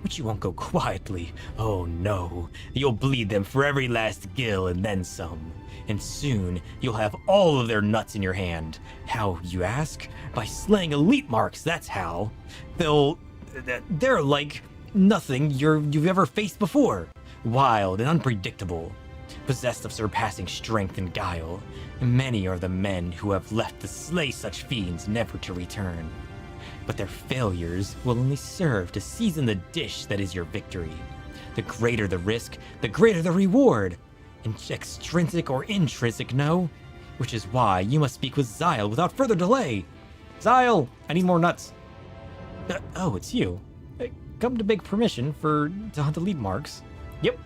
But you won't go quietly. Oh no, you'll bleed them for every last gill and then some. And soon, you'll have all of their nuts in your hand. How, you ask? By slaying elite marks, that's how. They're like nothing you've ever faced before. Wild and unpredictable. Possessed of surpassing strength and guile. Many are the men who have left to slay such fiends never to return. But their failures will only serve to season the dish that is your victory. The greater the risk, the greater the reward. Extrinsic or intrinsic, no? Which is why you must speak with Zyle without further delay. Zyle, I need more nuts. Oh, it's you. Come to beg permission to hunt elite marks. Yep.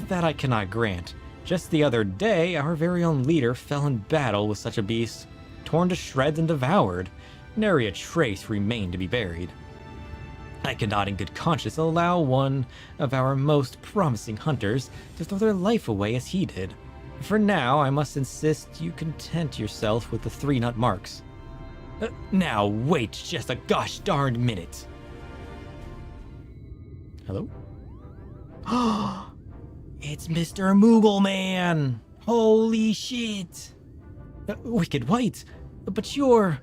That I cannot grant. Just the other day, our very own leader fell in battle with such a beast, torn to shreds and devoured. Nary a trace remained to be buried. I cannot in good conscience allow one of our most promising hunters to throw their life away as he did. For now, I must insist you content yourself with the 3 nut marks. Now, wait just a gosh darned minute. Hello? It's Mr. Moogle Man! Holy shit! Wicked White, but you're...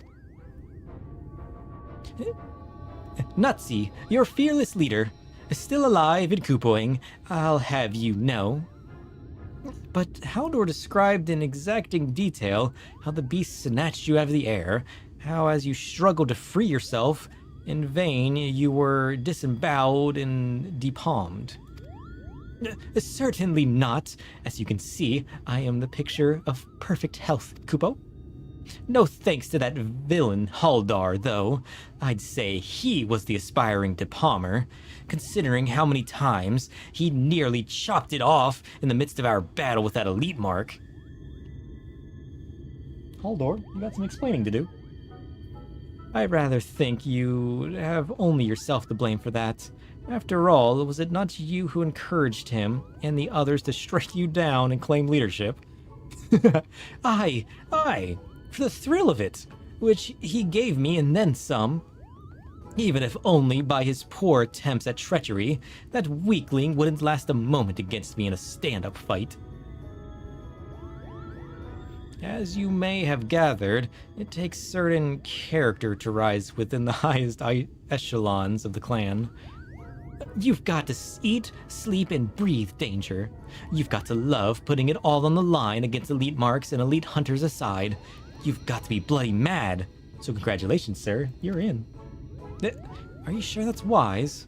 Nutsy, your fearless leader, still alive and Kupoing, I'll have you know. But Haldor described in exacting detail how the beast snatched you out of the air, how as you struggled to free yourself, in vain you were disemboweled and depalmed. Certainly not. As you can see, I am the picture of perfect health, Kupo. No thanks to that villain Haldar, though. I'd say he was the aspiring depalmer, considering how many times he nearly chopped it off in the midst of our battle with that elite mark. Haldor, you got some explaining to do. I'd rather think you have only yourself to blame for that. After all, was it not you who encouraged him and the others to strike you down and claim leadership? Aye, for the thrill of it, which he gave me and then some. Even if only by his poor attempts at treachery, that weakling wouldn't last a moment against me in a stand-up fight. As you may have gathered, it takes certain character to rise within the highest echelons of the clan. You've got to eat, sleep, and breathe danger. You've got to love putting it all on the line against elite marks and elite hunters aside. You've got to be bloody mad. So congratulations, sir. You're in. Are you sure that's wise?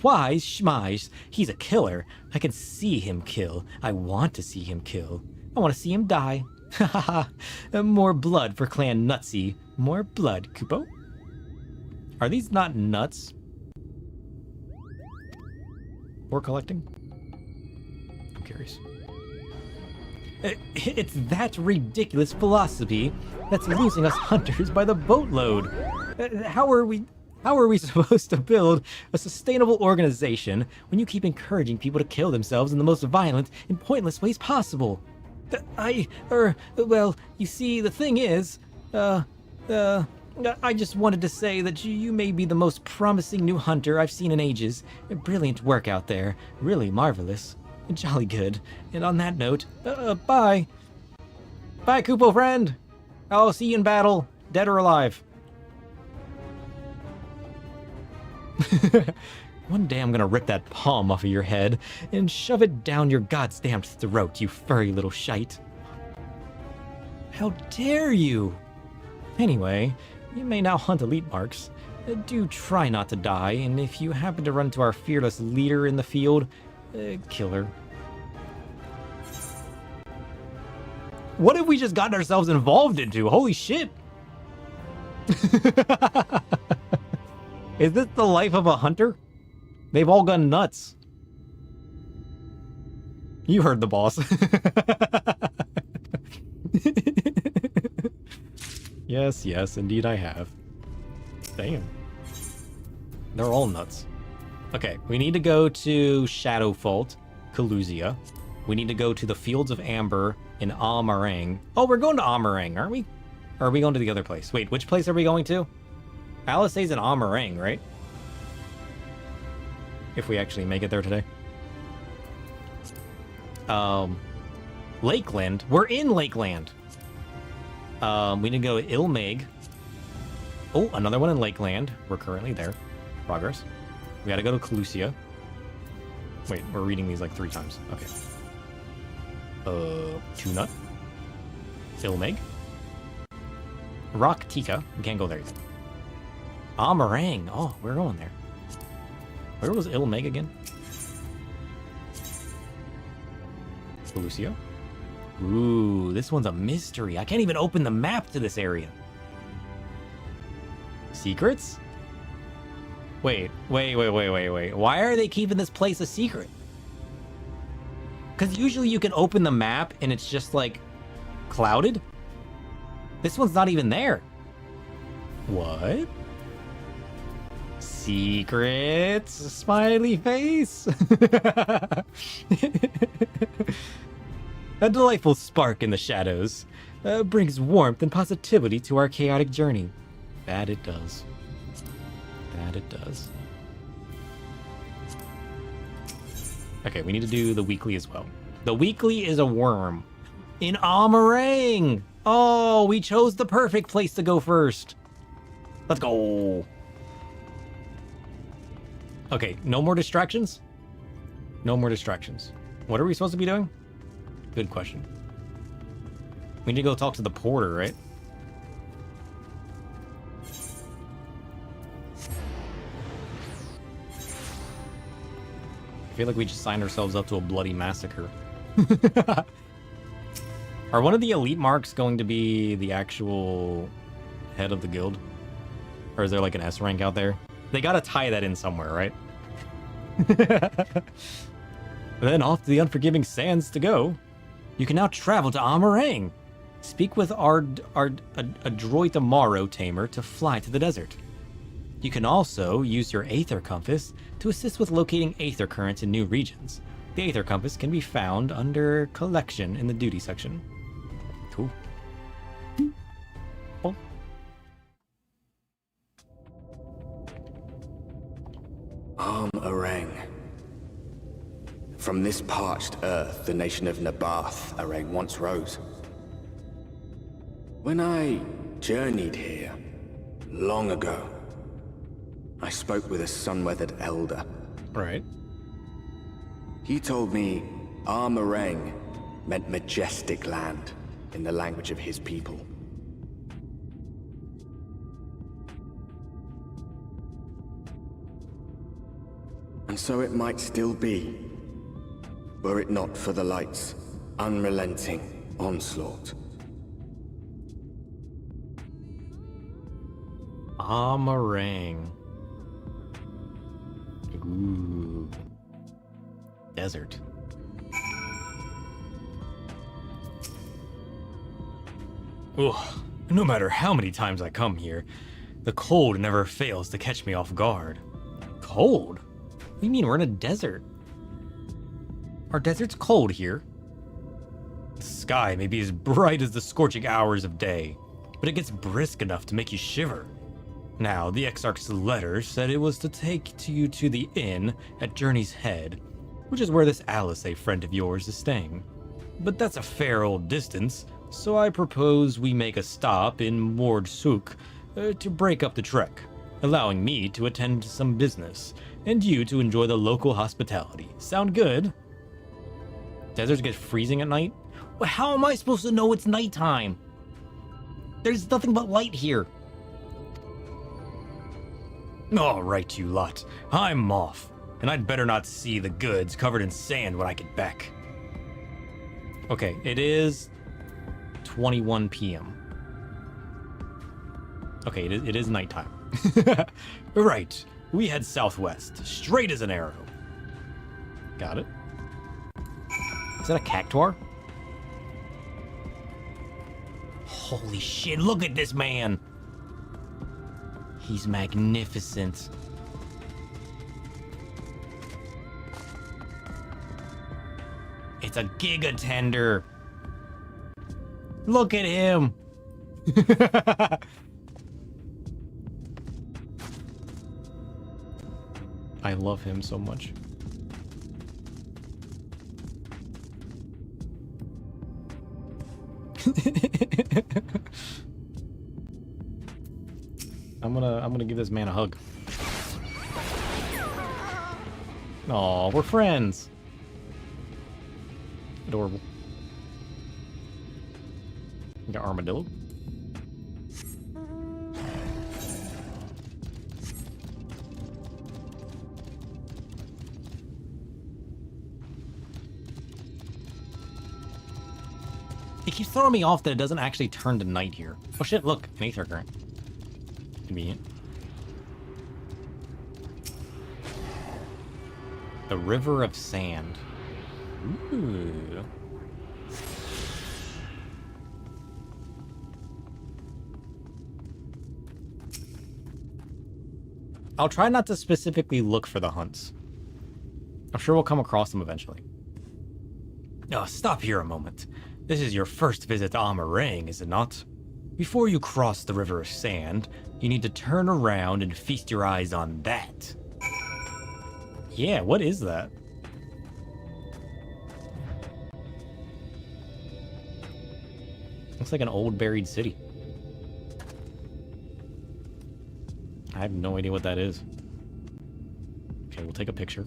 Wise? Schmeiss. He's a killer. I can see him kill. I want to see him kill. I want to see him die. Ha ha ha. More blood for Clan Nutsy. More blood, Kupo. Are these not nuts? We're collecting? I'm curious. It's that ridiculous philosophy that's losing us hunters by the boatload. How are we supposed to build a sustainable organization when you keep encouraging people to kill themselves in the most violent and pointless ways possible? Well, you see, the thing is, I just wanted to say that you may be the most promising new hunter I've seen in ages. Brilliant work out there. Really marvelous. Jolly good. And on that note, bye. Bye, Kupo friend. I'll see you in battle, dead or alive. One day I'm gonna rip that palm off of your head and shove it down your goddamn throat, you furry little shite. How dare you? Anyway, you may now hunt elite marks. Do try not to die, and if you happen to run into our fearless leader in the field, Killer. What have we just gotten ourselves involved into? Holy shit! Is this the life of a hunter? They've all gone nuts. You heard the boss. Yes, yes, indeed I have. Damn. They're all nuts. Okay, we need to go to Shadowfault, Kalusia. We need to go to the Fields of Amber in Amarang. Oh, we're going to Amarang, aren't we? Or are we going to the other place? Wait, which place are we going to? Alisay's in Amarang, right? If we actually make it there today. Lakeland. We're in Lakeland. We need to go to Ilmeg. Oh, another one in Lakeland. We're currently there. Progress. We gotta go to Kalusia. Wait, we're reading these like 3 times. Okay. Tunut. Ilmeg. Rock Tika. We can't go there yet. Amarang. Oh, we're going there. Where was Ilmeg again? Kalusia. Ooh, this one's a mystery. I can't even open the map to this area. Secrets? Wait. Why are they keeping this place a secret? Because usually you can open the map and it's just like clouded. This one's not even there. What? Secrets? Smiley face? A delightful spark in the shadows brings warmth and positivity to our chaotic journey. That it does. That it does. Okay, we need to do the weekly as well. The weekly is a worm. In Amarang! Oh, we chose the perfect place to go first. Let's go. Okay, no more distractions? No more distractions. What are we supposed to be doing? Good question. We need to go talk to the porter, right? I feel like we just signed ourselves up to a bloody massacre. Are one of the elite marks going to be the actual head of the guild? Or is there like an S rank out there? They gotta tie that in somewhere, right? Then off to the unforgiving sands to go. You can now travel to Amarang. Speak with our adroit Amaro tamer to fly to the desert. You can also use your Aether Compass to assist with locating Aether currents in new regions. The Aether Compass can be found under Collection in the Duty section. Cool. Oh. Arang. From this parched earth, the nation of Nabath, Arang once rose. When I journeyed here, long ago, I spoke with a sun-weathered elder. Right. He told me Amarang meant majestic land in the language of his people. And so it might still be, were it not for the light's unrelenting onslaught. Amarang. Ooh. Desert. Ugh. No matter how many times I come here, the cold never fails to catch me off guard. Cold? What do you mean we're in a desert? Are deserts cold here? The sky may be as bright as the scorching hours of day, but it gets brisk enough to make you shiver. Now, the Exarch's letter said it was to take you to the inn at Journey's Head, which is where this Alisay friend of yours is staying. But that's a fair old distance, so I propose we make a stop in Mordsuk to break up the trek, allowing me to attend to some business, and you to enjoy the local hospitality. Sound good? Deserts get freezing at night? Well, how am I supposed to know it's nighttime? There's nothing but light here. All right, you lot. I'm off. and I'd better not see the goods covered in sand when I get back. Okay, it is 21 p.m. Okay, it is nighttime. Right, we head southwest, straight as an arrow. Got it. Is that a cactuar? Holy shit, look at this man! He's magnificent. It's a gigatender. Look at him. I love him so much. I'm gonna give this man a hug. Aw, we're friends. Adorable. We got armadillo. It keeps throwing me off that it doesn't actually turn to night here. Oh shit, look, an aether current. Convenient. The River of Sand. Ooh. I'll try not to specifically look for the hunts. I'm sure we'll come across them eventually. Oh, stop here a moment. This is your first visit to Amarang, is it not? Before you cross the River of Sand, you need to turn around and feast your eyes on that. Yeah, what is that? Looks like an old buried city. I have no idea what that is. Okay, we'll take a picture.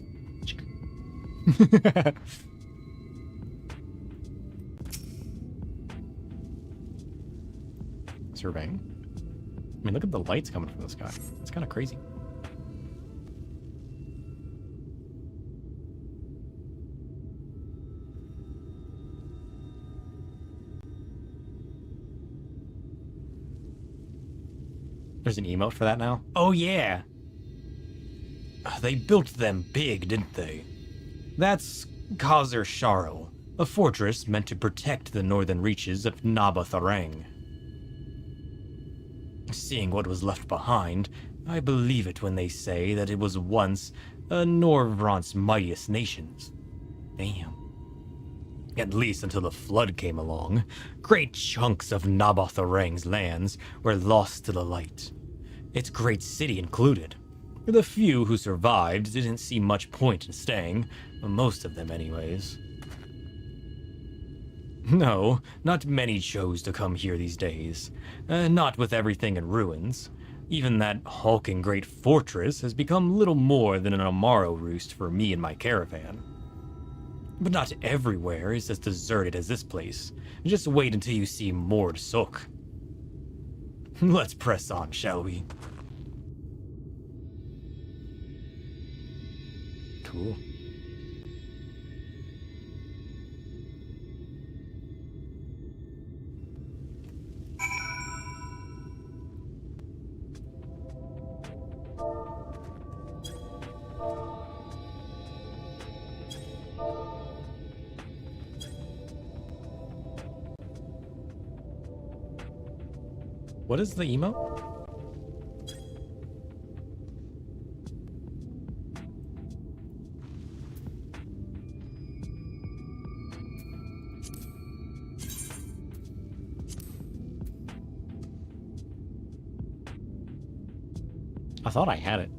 Surveying. I mean, look at the lights coming from the sky. It's kind of crazy. There's an emote for that now? Oh, yeah! They built them big, didn't they? That's Khazar Sharl, a fortress meant to protect the northern reaches of Nabatharang. Seeing what was left behind, I believe it when they say that it was once Norvrant's mightiest nations. Damn. At least until the flood came along, great chunks of Nabatharang's lands were lost to the light. Its great city included. The few who survived didn't see much point in staying, most of them anyways. No, not many chose to come here these days. Not with everything in ruins. Even that hulking great fortress has become little more than an Amaro roost for me and my caravan. But not everywhere is as deserted as this place. Just wait until you see Mord Sok. Let's press on, shall we? Cool. What is the emote? I thought I had it.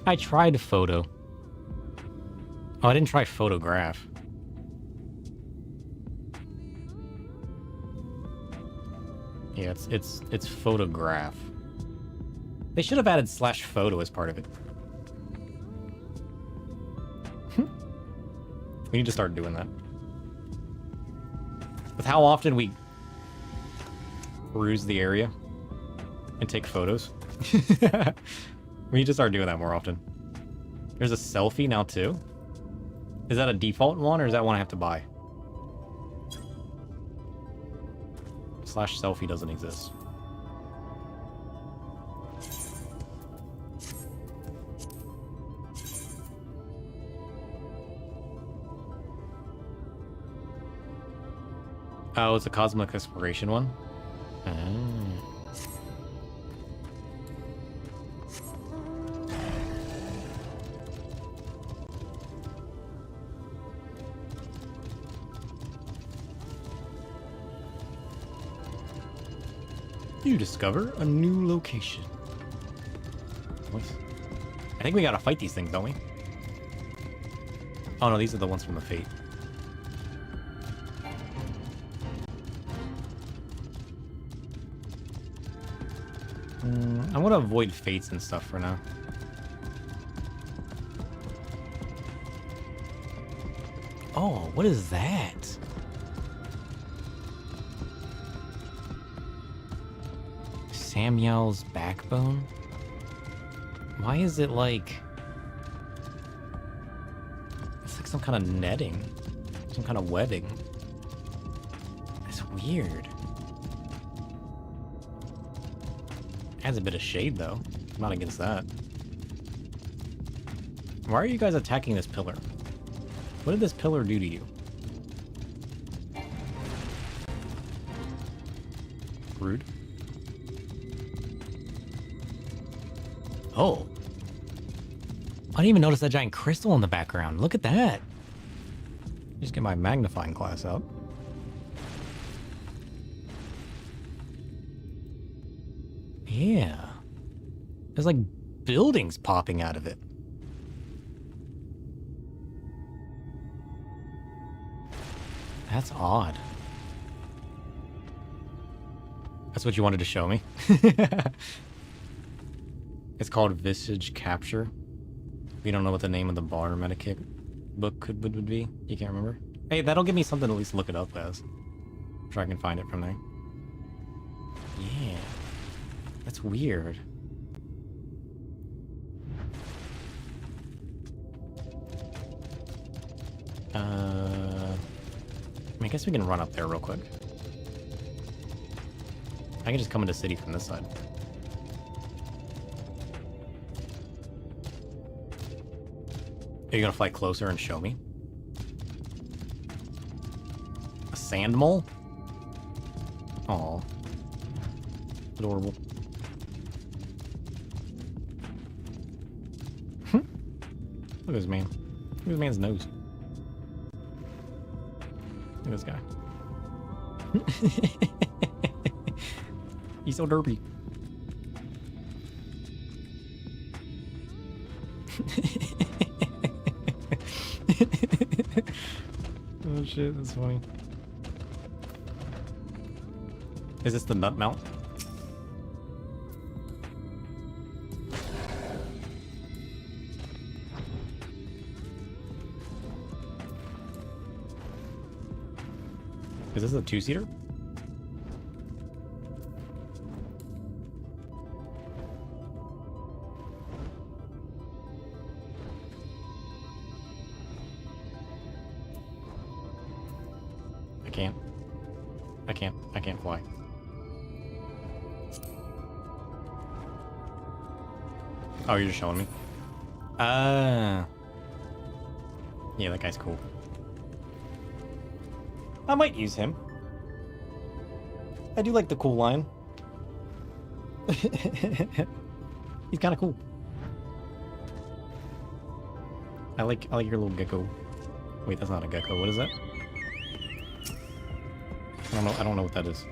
I tried photo. Oh, I didn't try photograph. Yeah, it's photograph. They should have added /photo as part of it. We need to start doing that. With how often we peruse the area and take photos, We need to start doing that more often. There's a selfie now too. Is that a default one or is that one I have to buy? /selfie doesn't exist. Oh, it's a cosmic exploration one? Ah. You discover a new location. What? I think we gotta fight these things, don't we? Oh no, these are the ones from the Fate. I'm gonna avoid fates and stuff for now. Oh, what is that? Samuel's backbone? Why is it like... It's like some kind of netting. Some kind of webbing. That's weird. Adds a bit of shade, though. I'm not against that. Why are you guys attacking this pillar? What did this pillar do to you? Rude. Oh. I didn't even notice that giant crystal in the background. Look at that. Just get my magnifying glass out. Yeah. There's like buildings popping out of it. That's odd. That's what you wanted to show me? It's called Visage Capture. We don't know what the name of the bar medikit book would be. You can't remember? Hey, that'll give me something to at least look it up as. I'm sure I can find it from there. Yeah. That's weird. I guess we can run up there real quick. I can just come into city from this side. Are you gonna fly closer and show me? A sand mole? Aw. Adorable. Look at this man. Look at this man's nose. Look at this guy. He's so derpy. Oh shit, that's funny. Is this the nut mount? Is this a two-seater? I can't fly. Oh, you're just showing me? Yeah, that guy's cool. I might use him. I do like the cool line. He's kind of cool. I like your little gecko. Wait, that's not a gecko. What is that? I don't know what that is.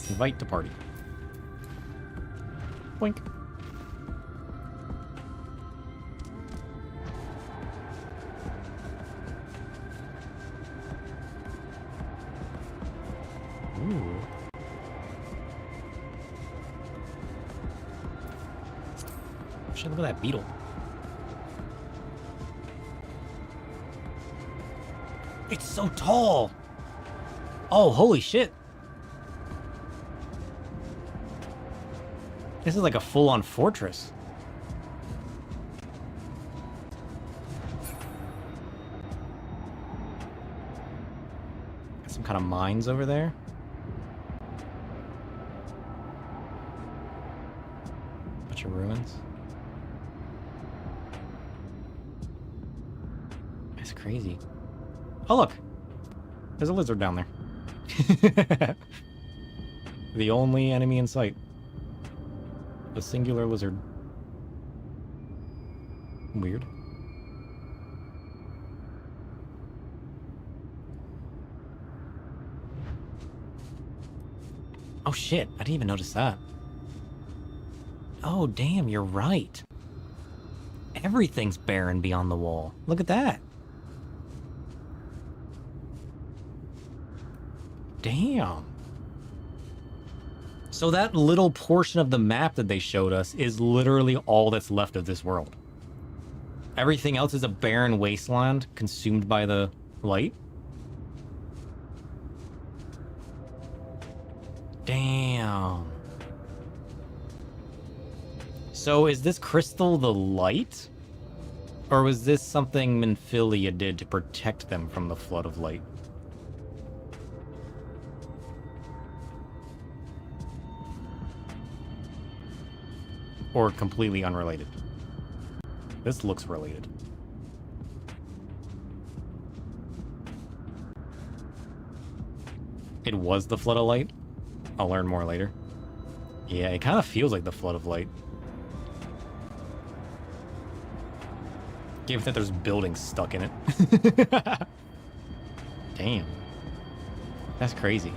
Invite to party. Boink. Ooh. Shit, look at that beetle. It's so tall! Oh, holy shit! This is like a full-on fortress. Got some kind of mines over there. Bunch of ruins. That's crazy. Oh, look. There's a lizard down there. The only enemy in sight. A singular lizard. Weird. Oh shit, I didn't even notice that. Oh damn, you're right. Everything's barren beyond the wall. Look at that. Damn. So that little portion of the map that they showed us is literally all that's left of this world. Everything else is a barren wasteland consumed by the light. Damn. So is this crystal the light? Or was this something Minfilia did to protect them from the flood of light? Or completely unrelated? This looks related. It was the flood of light? I'll learn more later. Yeah, it kind of feels like the flood of light. Given that there's buildings stuck in it. Damn. That's crazy.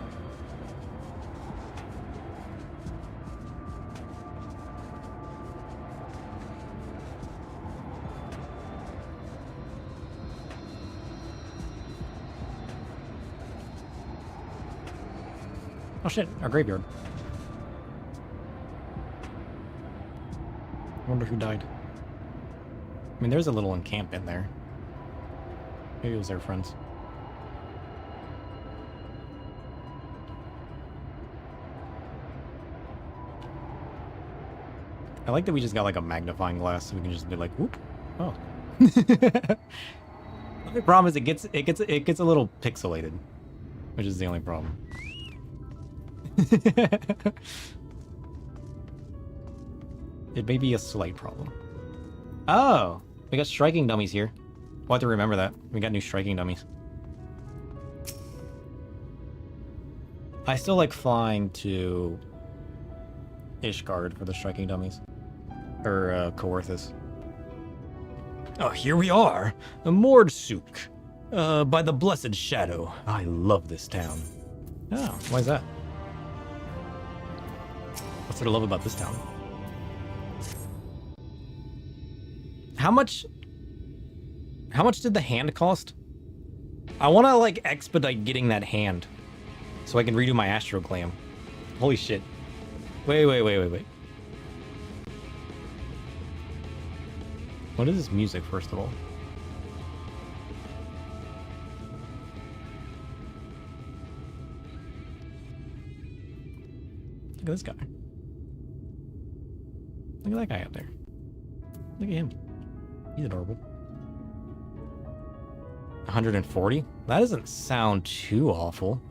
Oh shit, our graveyard. I wonder who died. I mean, there's a little encampment there. Maybe it was their friends. I like that we just got like a magnifying glass so we can just be like, whoop. Oh. The only problem is it gets a little pixelated, which is the only problem. It may be a slight problem. Oh, we got striking dummies here. We'll have to remember that. We got new striking dummies. I still like flying to Ishgard for the striking dummies. Or, Coerthus. Oh, here we are. Mordsuk. By the Blessed Shadow. I love this town. Oh, why is that? What's there to love about this town? How much did the hand cost? I want to, like, expedite getting that hand so I can redo my Astroclam. Holy shit. Wait. What is this music, first of all? Look at this guy. Look at that guy up there. Look at him. He's adorable. 140? That doesn't sound too awful.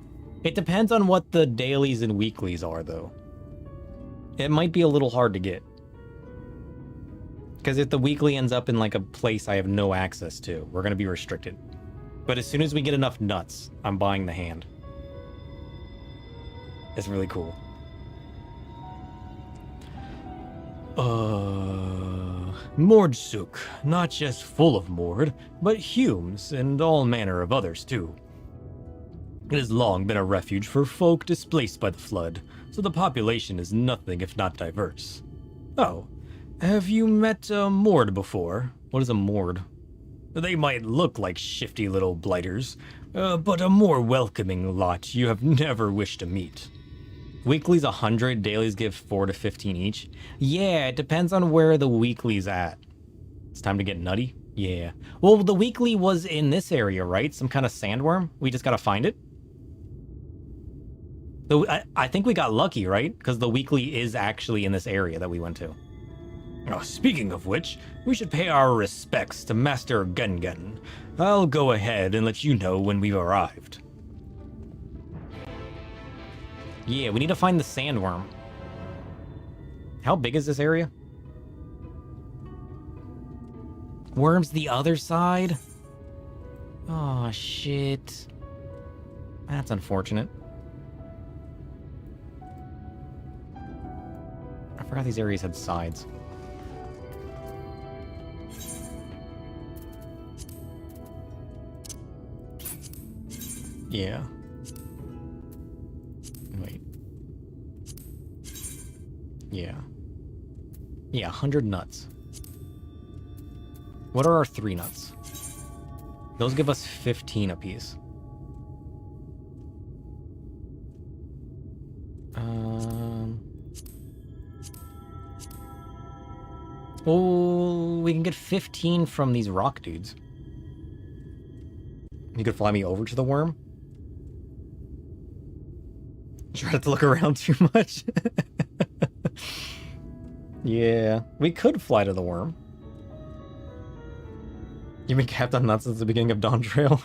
It depends on what the dailies and weeklies are, though. It might be a little hard to get. Because if the weekly ends up in like a place I have no access to, we're going to be restricted. But as soon as we get enough nuts, I'm buying the hand. It's really cool. Mordsuk, not just full of Mord, but Humes and all manner of others too. It has long been a refuge for folk displaced by the flood, so the population is nothing if not diverse. Oh, have you met a Mord before? What is a Mord? They might look like shifty little blighters, but a more welcoming lot you have never wished to meet. Weekly's 100, dailies give 4 to 15 each. Yeah, it depends on where the weekly's at. It's time to get nutty? Yeah. Well, the weekly was in this area, right? Some kind of sandworm? We just gotta find it? Though I think we got lucky, right? Because the weekly is actually in this area that we went to. Oh, speaking of which, we should pay our respects to Master Gungun. I'll go ahead and let you know when we've arrived. Yeah, we need to find the sandworm. How big is this area? Worm's the other side? Oh, shit. That's unfortunate. I forgot these areas had sides. Yeah. Wait. Yeah. Yeah, 100 nuts. What are our 3 nuts? Those give us 15 apiece. Oh, we can get 15 from these rock dudes. You could fly me over to the worm? Try not to look around too much. Yeah, we could fly to the worm. You've been capped on nuts since the beginning of Dawn Trail.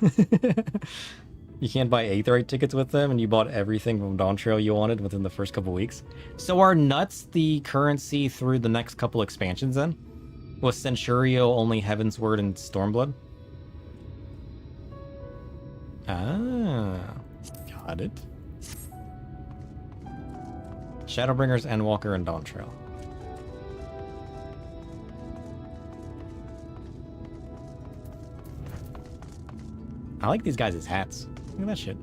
You can't buy Aetheryte tickets with them, and you bought everything from Dawn Trail you wanted within the first couple weeks. So are nuts the currency through the next couple expansions then? Was Centurio only Heavensward and Stormblood? Ah, got it. Shadowbringers, Endwalker, and Dawn Trail. I like these guys' hats. Look at that shit.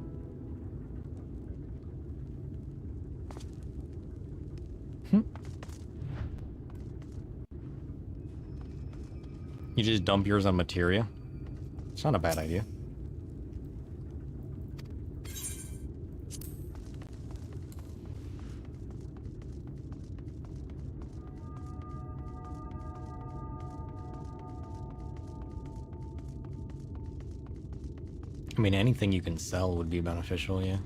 You just dump yours on materia? It's not a bad idea. I mean, anything you can sell would be beneficial, yeah.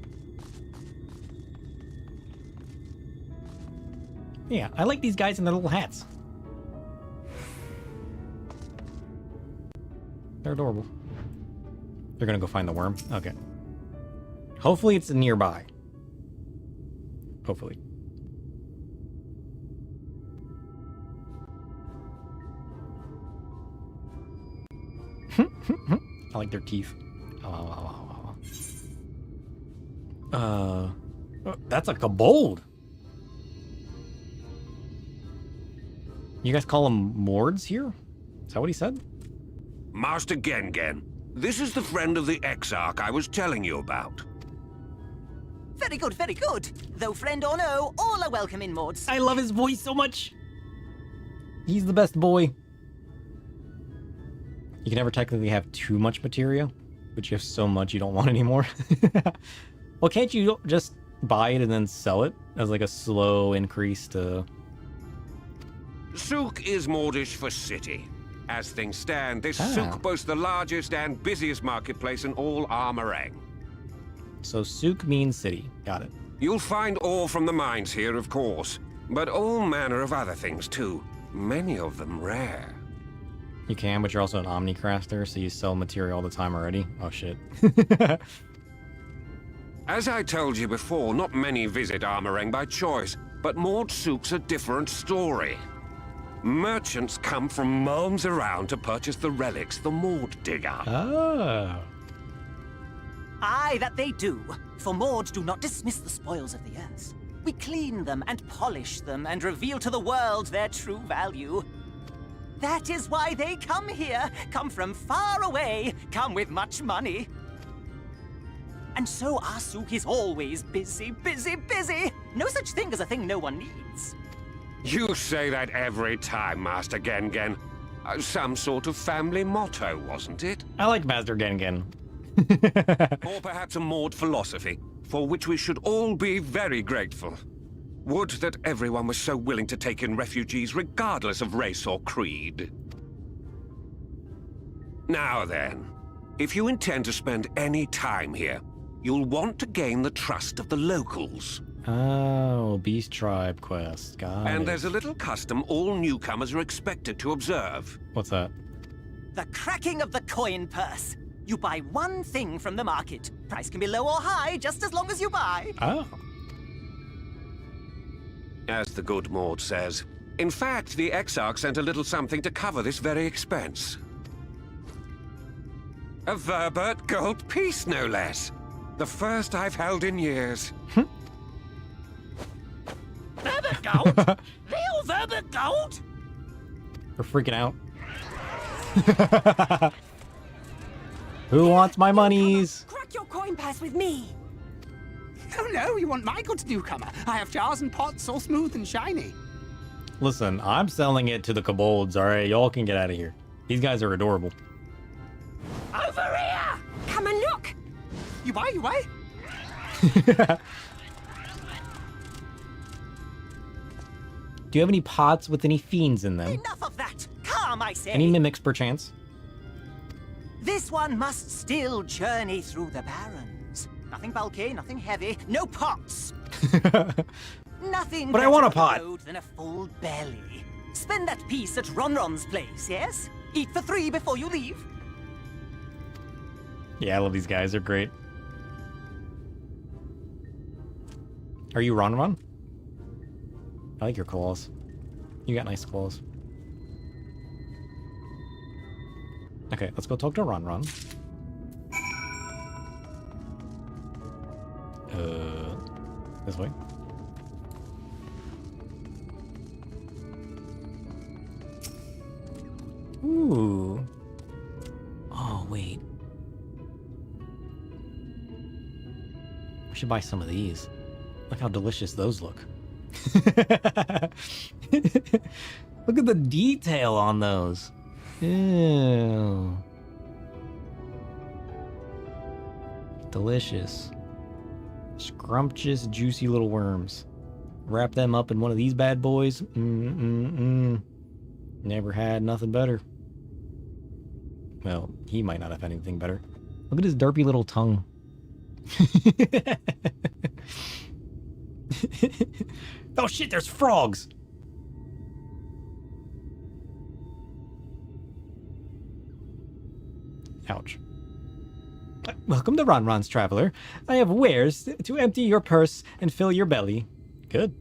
Yeah, I like these guys in their little hats. They're adorable. They're gonna go find the worm? Okay. Hopefully it's nearby. Hopefully. I like their teeth. That's a kobold. You guys call them Mords here? Is that what he said? Master Gengen, this is the friend of the Exarch I was telling you about. Very good, very good. Though friend or no, all are welcome in Mords. I love his voice so much. He's the best boy. You can never technically have too much materia, but you have so much you don't want anymore. Well, can't you just buy it and then sell it as like a slow increase to... Souk is Mordish for city. As things stand, this Souk boasts the largest and busiest marketplace in all Armorang. So Souk means city. Got it. You'll find ore from the mines here, of course, but all manner of other things too. Many of them rare. You can, but you're also an Omnicraster, so you sell material all the time already. Oh shit. As I told you before, not many visit Armorang by choice, but Mord Souk's a different story. Merchants come from realms around to purchase the relics the Mord dig up. Oh. Aye, that they do. For Mords do not dismiss the spoils of the earth. We clean them and polish them and reveal to the world their true value. That is why they come here, come from far away, come with much money. And so our Souk is always busy, busy, busy. No such thing as a thing no one needs. You say that every time, Master Gengen. Some sort of family motto, wasn't it? I like Master Gengen. Or perhaps a Mord philosophy, for which we should all be very grateful. Would that everyone was so willing to take in refugees regardless of race or creed. Now then, if you intend to spend any time here, you'll want to gain the trust of the locals. Oh, Beast Tribe quest. Got And it. there's a little custom all newcomers are expected to observe. What's that? The cracking of the coin purse. You buy one thing from the market. Price can be low or high, just as long as you buy. Oh. As the good Maud says. In fact, the Exarch sent a little something to cover this very expense. A Verbert gold piece, no less. The first I've held in years. Verbert gold? Real Verbert gold? We're freaking out. Who wants my monies? Crack your coin purse with me. No, you want my goods, newcomer. I have jars and pots all smooth and shiny. Listen, I'm selling it to the kobolds, alright? Y'all can get out of here. These guys are adorable. Over here! Come and look! You buy? Do you have any pots with any fiends in them? Enough of that! Calm, I say! Any mimics, perchance? This one must still journey through the barrens. Nothing bulky, nothing heavy, no pots. Nothing But I want a better on the pot. road than a full belly. Spend that piece at Ronron's place, yes? Eat for 3 before you leave. Yeah, I love these guys. They're great. Are you Ron? I like your claws. You got nice claws. Okay, let's go talk to Ron. This way. Ooh. Oh, wait. We should buy some of these. Look how delicious those look. Look at the detail on those. Ew. Delicious. Scrumptious, juicy little worms. Wrap them up in one of these bad boys. Never had nothing better. Well, he might not have had anything better. Look at his derpy little tongue. Oh shit, there's frogs! Ouch. Welcome to Ronron's Traveler. I have wares to empty your purse and fill your belly. Good.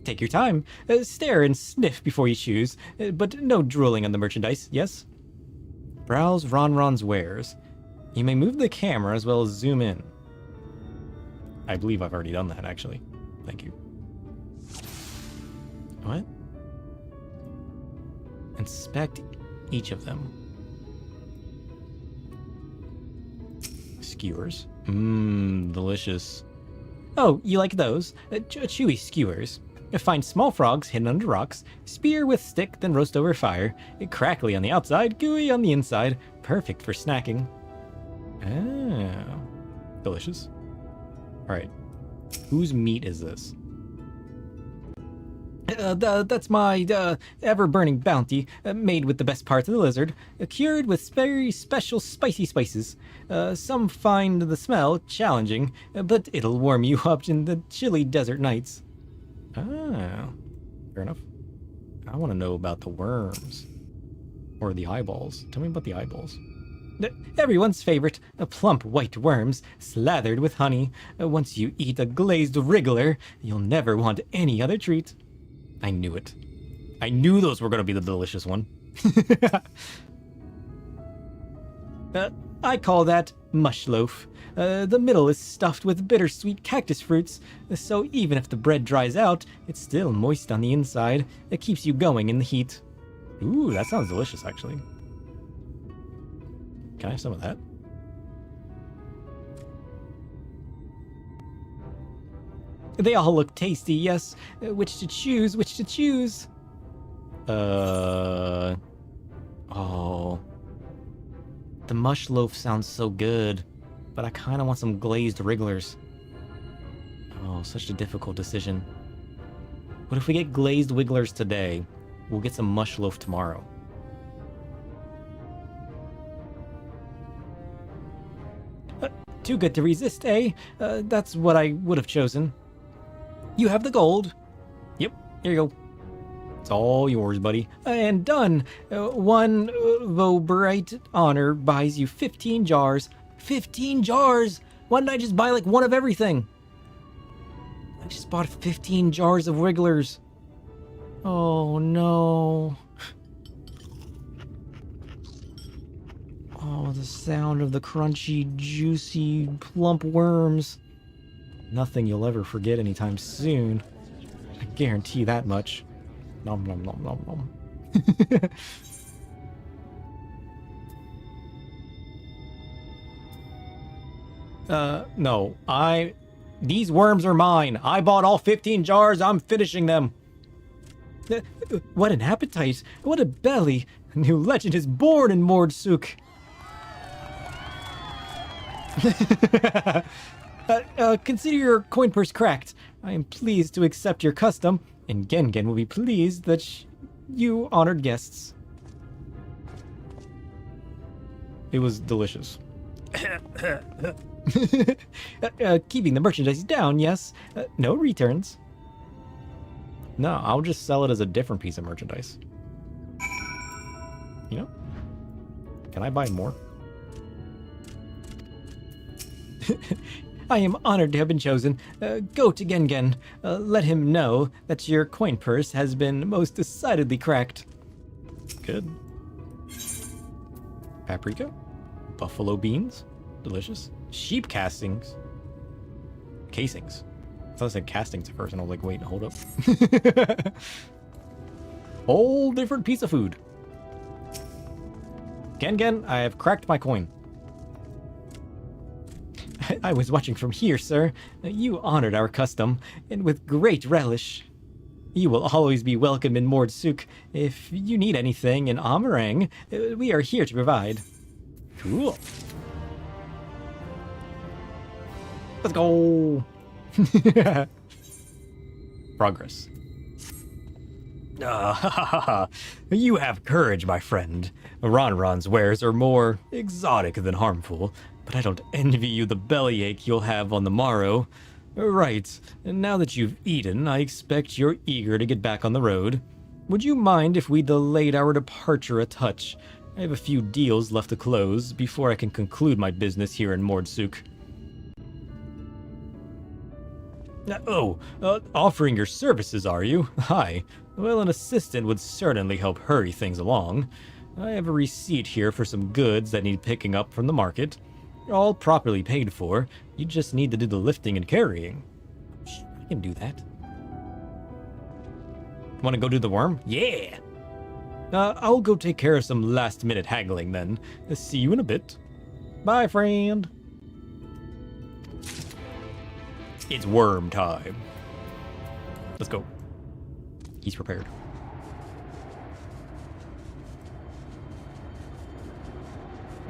Take your time. Stare and sniff before you choose, but no drooling on the merchandise, yes? Browse Ronron's wares. You may move the camera as well as zoom in. I believe I've already done that, actually. Thank you. What? Inspect each of them. Skewers. Mmm, delicious. Oh, you like those? Chewy skewers. Find small frogs hidden under rocks, spear with stick, then roast over fire. Crackly on the outside, gooey on the inside. Perfect for snacking. Oh, delicious. Alright. Whose meat is this? That's my ever-burning bounty, made with the best parts of the lizard, cured with very special spicy spices. Some find the smell challenging, but it'll warm you up in the chilly desert nights. Oh, fair enough. I want to know about the worms. Or the eyeballs. Tell me about the eyeballs. Everyone's favorite, plump white worms slathered with honey. Once you eat a glazed wriggler, you'll never want any other treat. I knew it. I knew those were going to be the delicious one. I call that mush loaf. The middle is stuffed with bittersweet cactus fruits, so even if the bread dries out, it's still moist on the inside. It keeps you going in the heat. Ooh, that sounds delicious, actually. Can I have some of that? They all look tasty, yes. Which to choose, which to choose? Oh. The mush loaf sounds so good, but I kind of want some glazed wrigglers. Oh, such a difficult decision. What if we get glazed wigglers today? We'll get some mush loaf tomorrow. too good to resist, eh? That's what I would have chosen. You have the gold. Yep, here you go. It's all yours, buddy. And done. One Vobright honor buys you 15 jars. 15 jars! Why didn't I just buy, like, one of everything? I just bought 15 jars of Wigglers. Oh, no. Oh, the sound of the crunchy, juicy, plump worms. Nothing you'll ever forget anytime soon. I guarantee that much. Nom nom nom nom nom. No. These worms are mine. I bought all 15 jars. I'm finishing them. What an appetite. What a belly. A new legend is born in Mordsuk. Consider your coin purse cracked. I am pleased to accept your custom, and Gengen will be pleased that you honored guests. It was delicious. Keeping the merchandise down, yes. No returns. No, I'll just sell it as a different piece of merchandise. You know? Can I buy more? I am honored to have been chosen. Go to Gengen. Let him know that your coin purse has been most decidedly cracked. Good. Paprika. Buffalo beans. Delicious. Sheep castings. Casings. I thought I said castings at first, and I was like, wait, hold up. Whole different piece of food. Gengen, I have cracked my coin. I was watching from here, sir. You honored our custom, and with great relish. You will always be welcome in Mordsuk. If you need anything in Amarang, we are here to provide. Cool. Let's go. Progress. You have courage, my friend. Ronron's wares are more exotic than harmful, but I don't envy you the bellyache you'll have on the morrow. Right, now that you've eaten, I expect you're eager to get back on the road. Would you mind if we delayed our departure a touch? I have a few deals left to close before I can conclude my business here in Mordsuk. Offering your services, are you? Hi. Well, an assistant would certainly help hurry things along. I have a receipt here for some goods that need picking up from the market. All properly paid for. You just need to do the lifting and carrying. I can do that. Want to go do the worm? Yeah! I'll go take care of some last-minute haggling then. See you in a bit. Bye, friend. It's worm time. Let's go. He's prepared.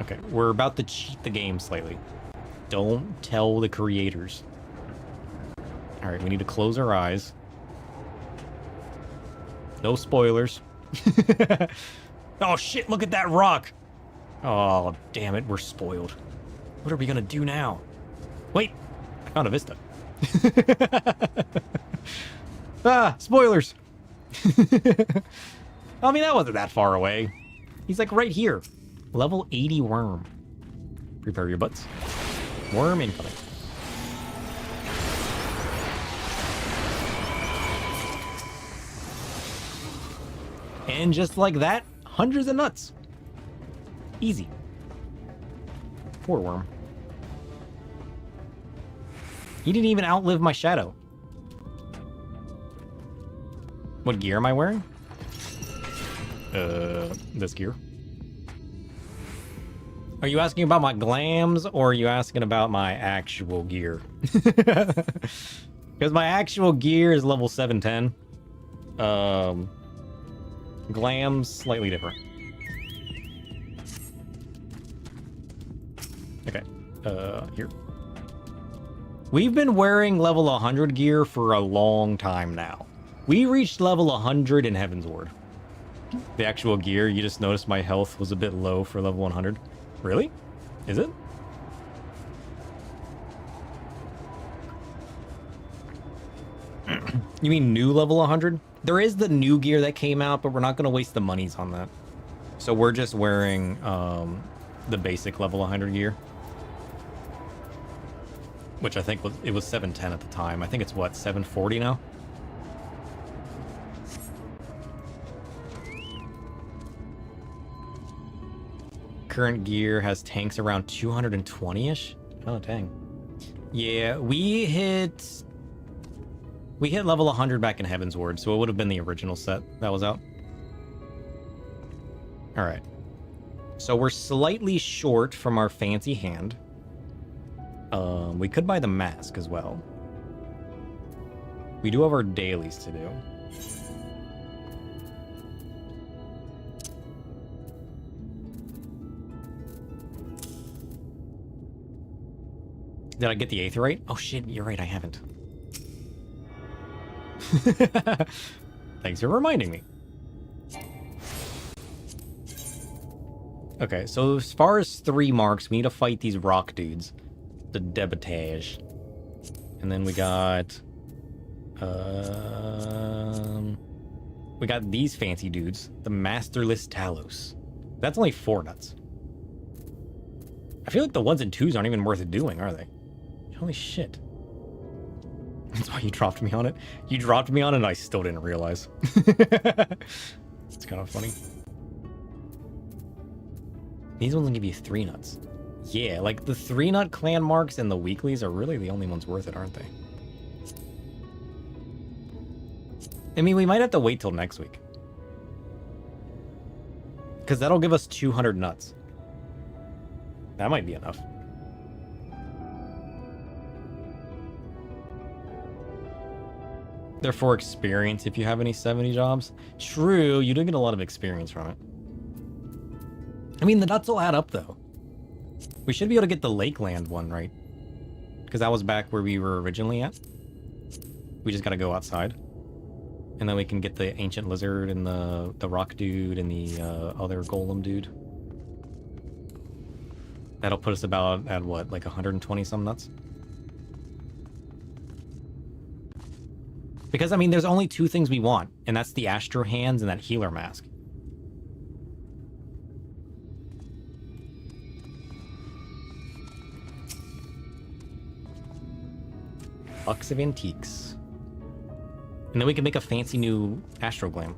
Okay, we're about to cheat the game slightly. Don't tell the creators. Alright, we need to close our eyes. No spoilers. Oh shit, look at that rock! Oh, damn it, we're spoiled. What are we gonna do now? Wait, I found a vista. Spoilers! I mean, that wasn't that far away. He's like right here. Level 80 worm. Prepare your butts. Worm incoming. And just like that, hundreds of nuts. Easy. Poor worm. He didn't even outlive my shadow. What gear am I wearing? This gear. Are you asking about my glams, or are you asking about my actual gear? Because my actual gear is level 710. Glams, slightly different. Okay, here. We've been wearing level 100 gear for a long time now. We reached level 100 in Heavensward. The actual gear, you just noticed my health was a bit low for level 100. Really? Is it? You mean new level 100? There is the new gear that came out, but we're not going to waste the monies on that. So we're just wearing the basic level 100 gear. Which I think it was 710 at the time. I think it's what, 740 now? Current gear has tanks around 220-ish? Oh, dang. Yeah, we hit level 100 back in Heaven's Ward, so it would have been the original set that was out. Alright. So we're slightly short from our fancy hand. We could buy the mask as well. We do have our dailies to do. Did I get the Aether right? Oh shit, you're right, I haven't. Thanks for reminding me. Okay, so as far as 3 marks, we need to fight these rock dudes. The Debatage. And then we got these fancy dudes. The Masterless Talos. That's only 4 nuts. I feel like the 1s and 2s aren't even worth doing, are they? Holy shit. That's why you dropped me on it. You dropped me on it and I still didn't realize. It's kind of funny. These ones will give you 3 nuts. Yeah, like the 3-nut clan marks and the weeklies are really the only ones worth it, aren't they? I mean, we might have to wait till next week. Because that'll give us 200 nuts. That might be enough. They're for experience if you have any 70 jobs. True, you do get a lot of experience from it. I mean, the nuts will add up, though. We should be able to get the Lakeland one, right? Because that was back where we were originally at. We just gotta go outside. And then we can get the Ancient Lizard and the Rock Dude and the other Golem Dude. That'll put us about at what, like 120 some nuts? Because, I mean, there's only 2 things we want, and that's the Astro Hands and that Healer Mask. Bucks of Antiques. And then we can make a fancy new Astroglam.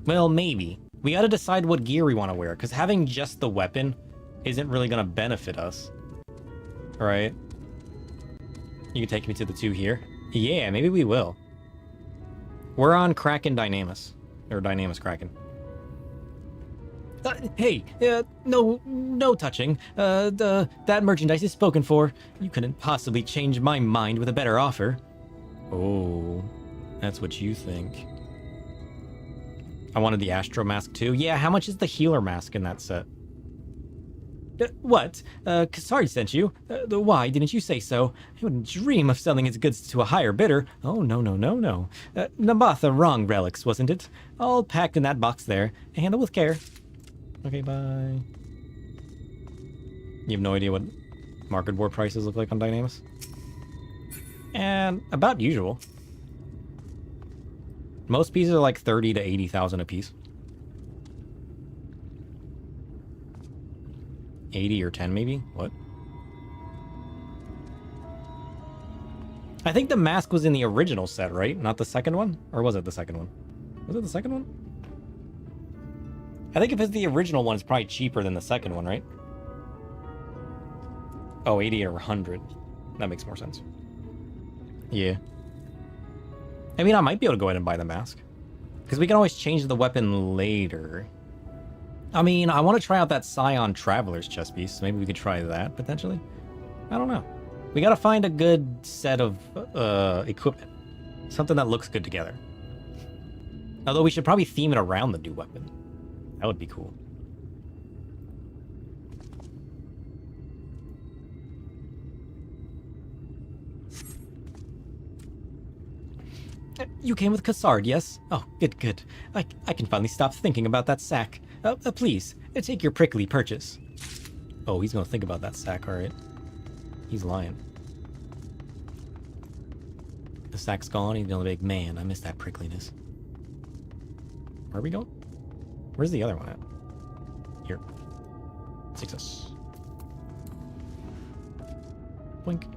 Well, maybe. We gotta decide what gear we want to wear, because having just the weapon isn't really gonna benefit us. Alright. You can take me to the 2 here. Yeah, maybe we will. We're on Kraken Dynamis. Or Dynamis Kraken. Hey, no touching. That merchandise is spoken for. You couldn't possibly change my mind with a better offer. Oh, that's what you think. I wanted the Astro Mask too. Yeah, how much is the Healer Mask in that set? What? Kasari sent you? Why didn't you say so? I wouldn't dream of selling his goods to a higher bidder. Oh, no. Nabatha wrong relics, wasn't it? All packed in that box there. Handle with care. Okay, bye. You have no idea what market board prices look like on Dynamis? And about usual. Most pieces are like 30 to 80,000 a piece. 80 or 10 maybe? What? I think the mask was in the original set, right? Not the second one? Or was it the second one? Was it the second one? I think if it's the original one, it's probably cheaper than the second one, right? Oh, 80 or 100. That makes more sense. Yeah. I mean, I might be able to go ahead and buy the mask. Because we can always change the weapon later. I mean, I want to try out that Scion Traveler's chest piece. Maybe we could try that, potentially. I don't know. We gotta find a good set of equipment. Something that looks good together. Although we should probably theme it around the new weapon. That would be cool. You came with Kassard, yes? Oh, good. I can finally stop thinking about that sack. Please, take your prickly purchase. Oh, he's gonna think about that sack, alright. He's lying. The sack's gone, he's the only big man. I miss that prickliness. Where are we going? Where's the other one at? Here. Success. Blink.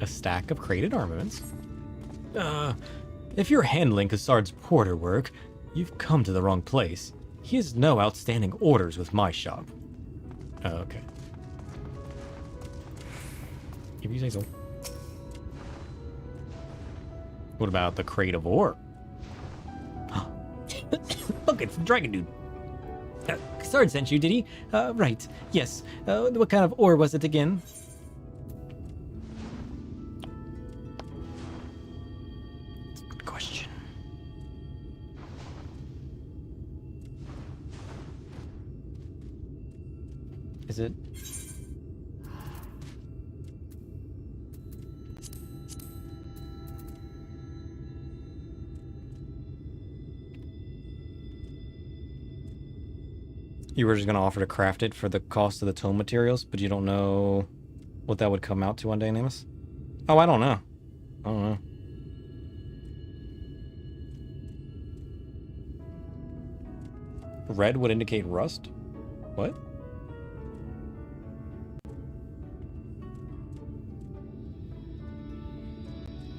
A stack of crated armaments. If you're handling Cassard's porter work, you've come to the wrong place. He has no outstanding orders with my shop. Oh, okay. If you say so. What about the crate of ore? Look, it's the dragon dude. Cassard sent you, did he? Right. Yes. What kind of ore was it again? Good question. Is it? You were just going to offer to craft it for the cost of the tome materials, but you don't know what that would come out to one day, Namus? Oh, I don't know. I don't know. Red would indicate rust? What?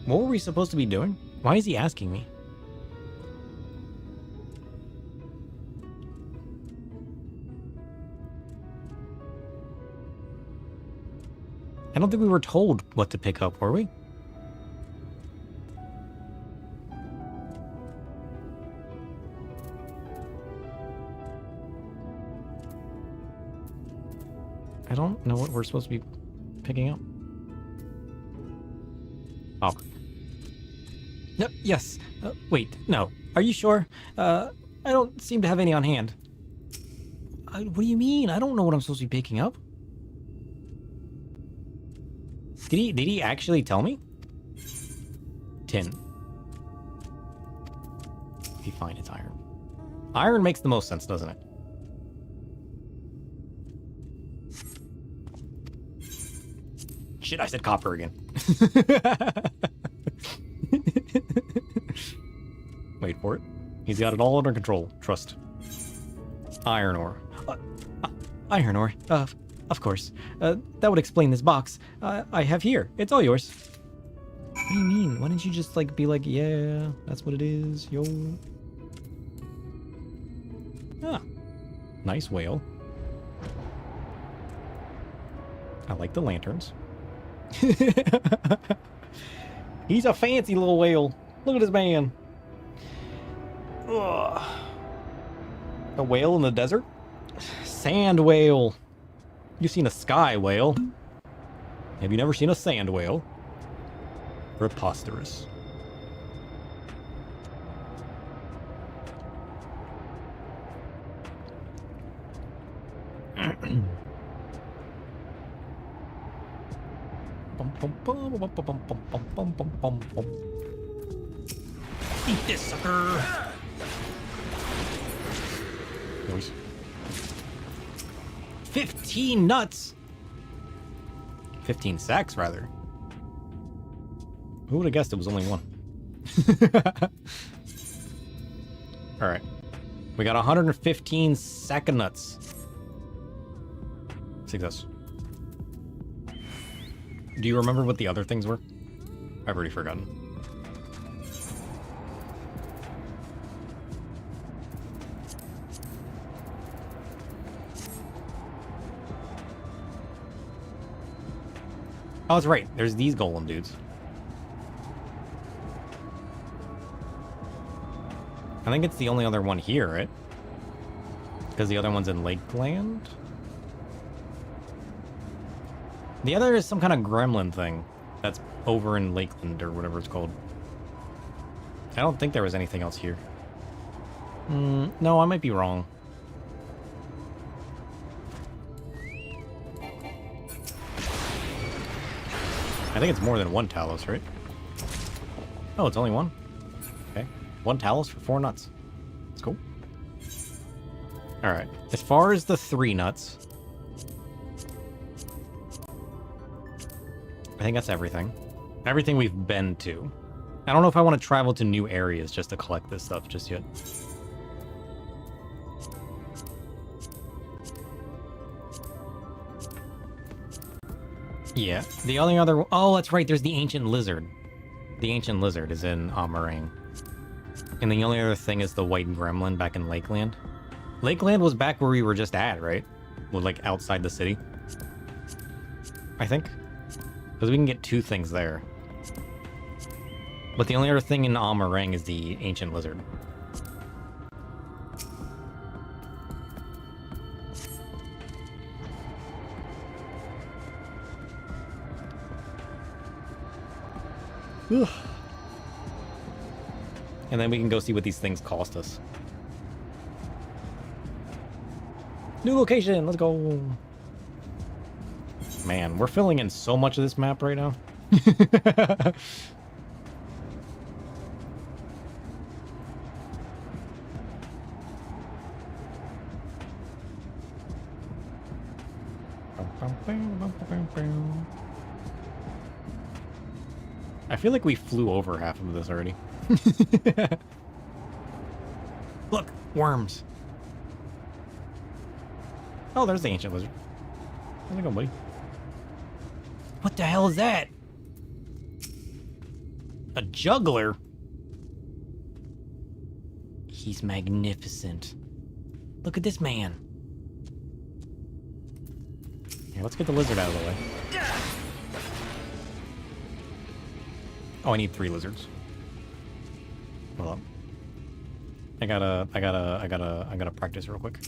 What were we supposed to be doing? Why is he asking me? I don't think we were told what to pick up, were we? I don't know what we're supposed to be picking up. Oh. No, yes. Wait, no. Are you sure? I don't seem to have any on hand. What do you mean? I don't know what I'm supposed to be picking up. Did he actually tell me? 10. Okay, fine, it's iron. Iron makes the most sense, doesn't it? Shit, I said copper again. Wait for it. He's got it all under control. Trust. Iron ore. Iron ore. Of course. That would explain this box. I have here. It's all yours. What do you mean? Why didn't you just, like, be like, yeah, that's what it is, yo? Ah. Nice whale. I like the lanterns. He's a fancy little whale. Look at this man. Ugh. A whale in the desert? Sand whale. You've seen a sky whale. Have you never seen a sand whale? Preposterous. Eat this, sucker! Noise. 15 nuts! 15 sacks, rather. Who would have guessed it was only one? Alright. We got 115 sack of nuts. Success. Do you remember what the other things were? I've already forgotten. Oh, that's right. There's these golem dudes. I think it's the only other one here, right? Because the other one's in Lakeland? The other is some kind of gremlin thing that's over in Lakeland or whatever it's called. I don't think there was anything else here. No, I might be wrong. I think it's more than one Talos, right? Oh, it's only one? Okay. One Talos for 4 nuts. That's cool. Alright. As far as the 3 nuts... I think that's everything. Everything we've been to. I don't know if I want to travel to new areas just to collect this stuff just yet. Yeah, the only other... Oh, that's right, there's the Ancient Lizard. The Ancient Lizard is in Amarang. And the only other thing is the White Gremlin back in Lakeland. Lakeland was back where we were just at, right? Well, like, outside the city. I think. Because we can get 2 things there. But the only other thing in Amarang is the Ancient Lizard. Ugh. And then we can go see what these things cost us. New location, let's go. Man, we're filling in so much of this map right now. I feel like we flew over half of this already. Look, worms. Oh, there's the Ancient Lizard. How's it going, buddy? What the hell is that? A juggler? He's magnificent. Look at this man. Here, let's get the lizard out of the way. Oh, I need 3 lizards. Hold on. I gotta practice real quick.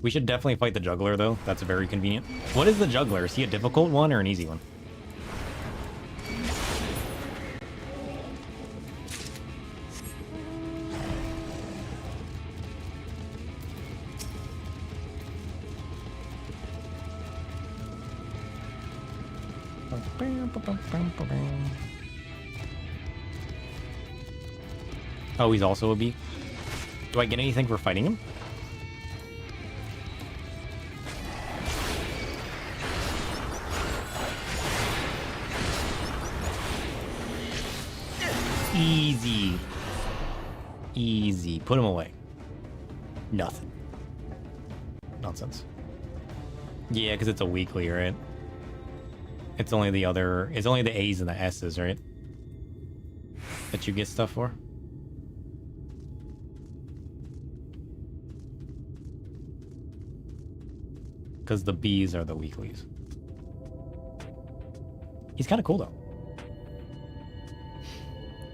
We should definitely fight the juggler, though. That's very convenient. What is the juggler? Is he a difficult one or an easy one? Oh, he's also a bee? Do I get anything for fighting him? Easy. Easy. Put him away. Nothing. Nonsense. Yeah, because it's a weekly, right? It's only the other... It's only the A's and the S's, right? That you get stuff for? Because the B's are the weeklies. He's kind of cool, though.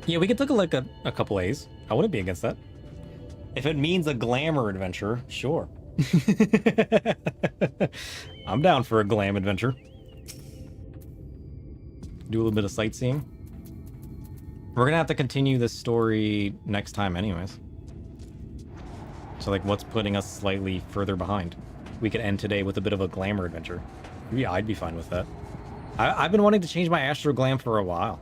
Yeah, we could take like a couple A's. I wouldn't be against that. If it means a glamour adventure, sure. I'm down for a glam adventure. Do a little bit of sightseeing. We're gonna have to continue this story next time anyways. So like, what's putting us slightly further behind? We could end today with a bit of a glamour adventure. Maybe I'd be fine with that. I've been wanting to change my Astro Glam for a while.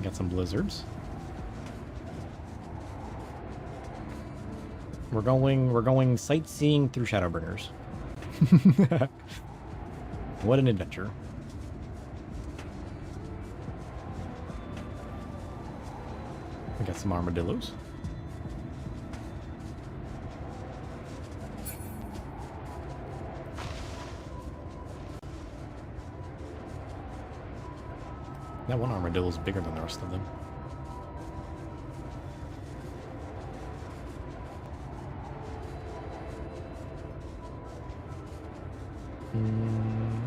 Got some blizzards. We're going sightseeing through Shadowbringers. What an adventure. We got some armadillos. That one armadillo is bigger than the rest of them.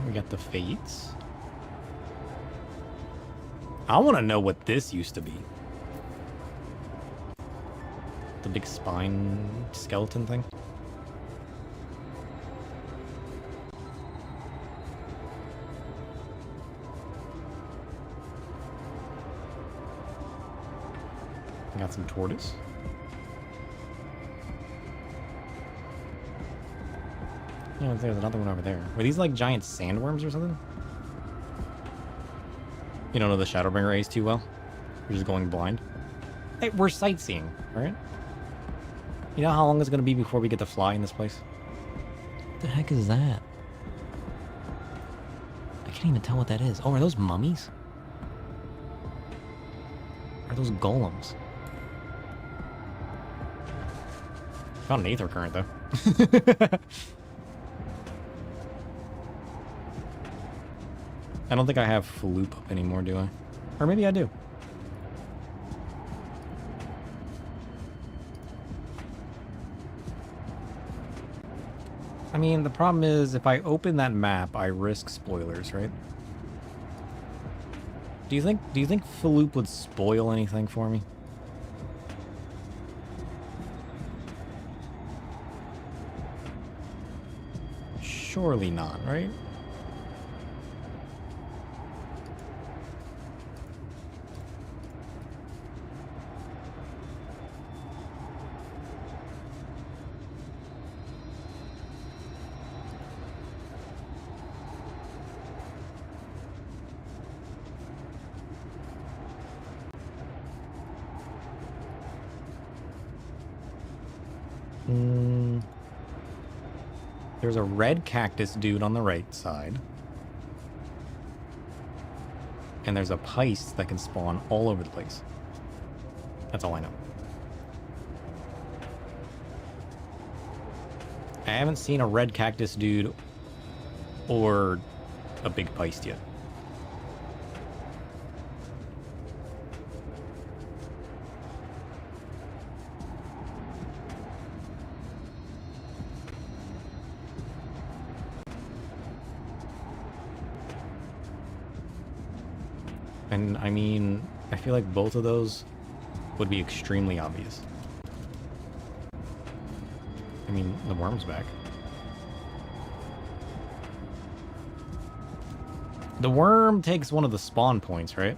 We got the Fates. I want to know what this used to be. The big spine skeleton thing. Got some tortoise. Yeah, there's another one over there. Were these like giant sandworms or something? You don't know the Shadowbringer Ace too well? You're just going blind? Hey, we're sightseeing, right? You know how long it's gonna be before we get to fly in this place? What the heck is that? I can't even tell what that is. Oh, are those mummies? Are those golems? Found an aether current though. I don't think I have Floop up anymore, do I? Or maybe I do. I mean, the problem is if I open that map, I risk spoilers, right? Do you think Floop would spoil anything for me? Surely not, right? There's a red cactus dude on the right side. And there's a Peist that can spawn all over the place. That's all I know. I haven't seen a red cactus dude or a big Peist yet. And I mean, I feel like both of those would be extremely obvious. I mean, the worm's back. The worm takes one of the spawn points, right?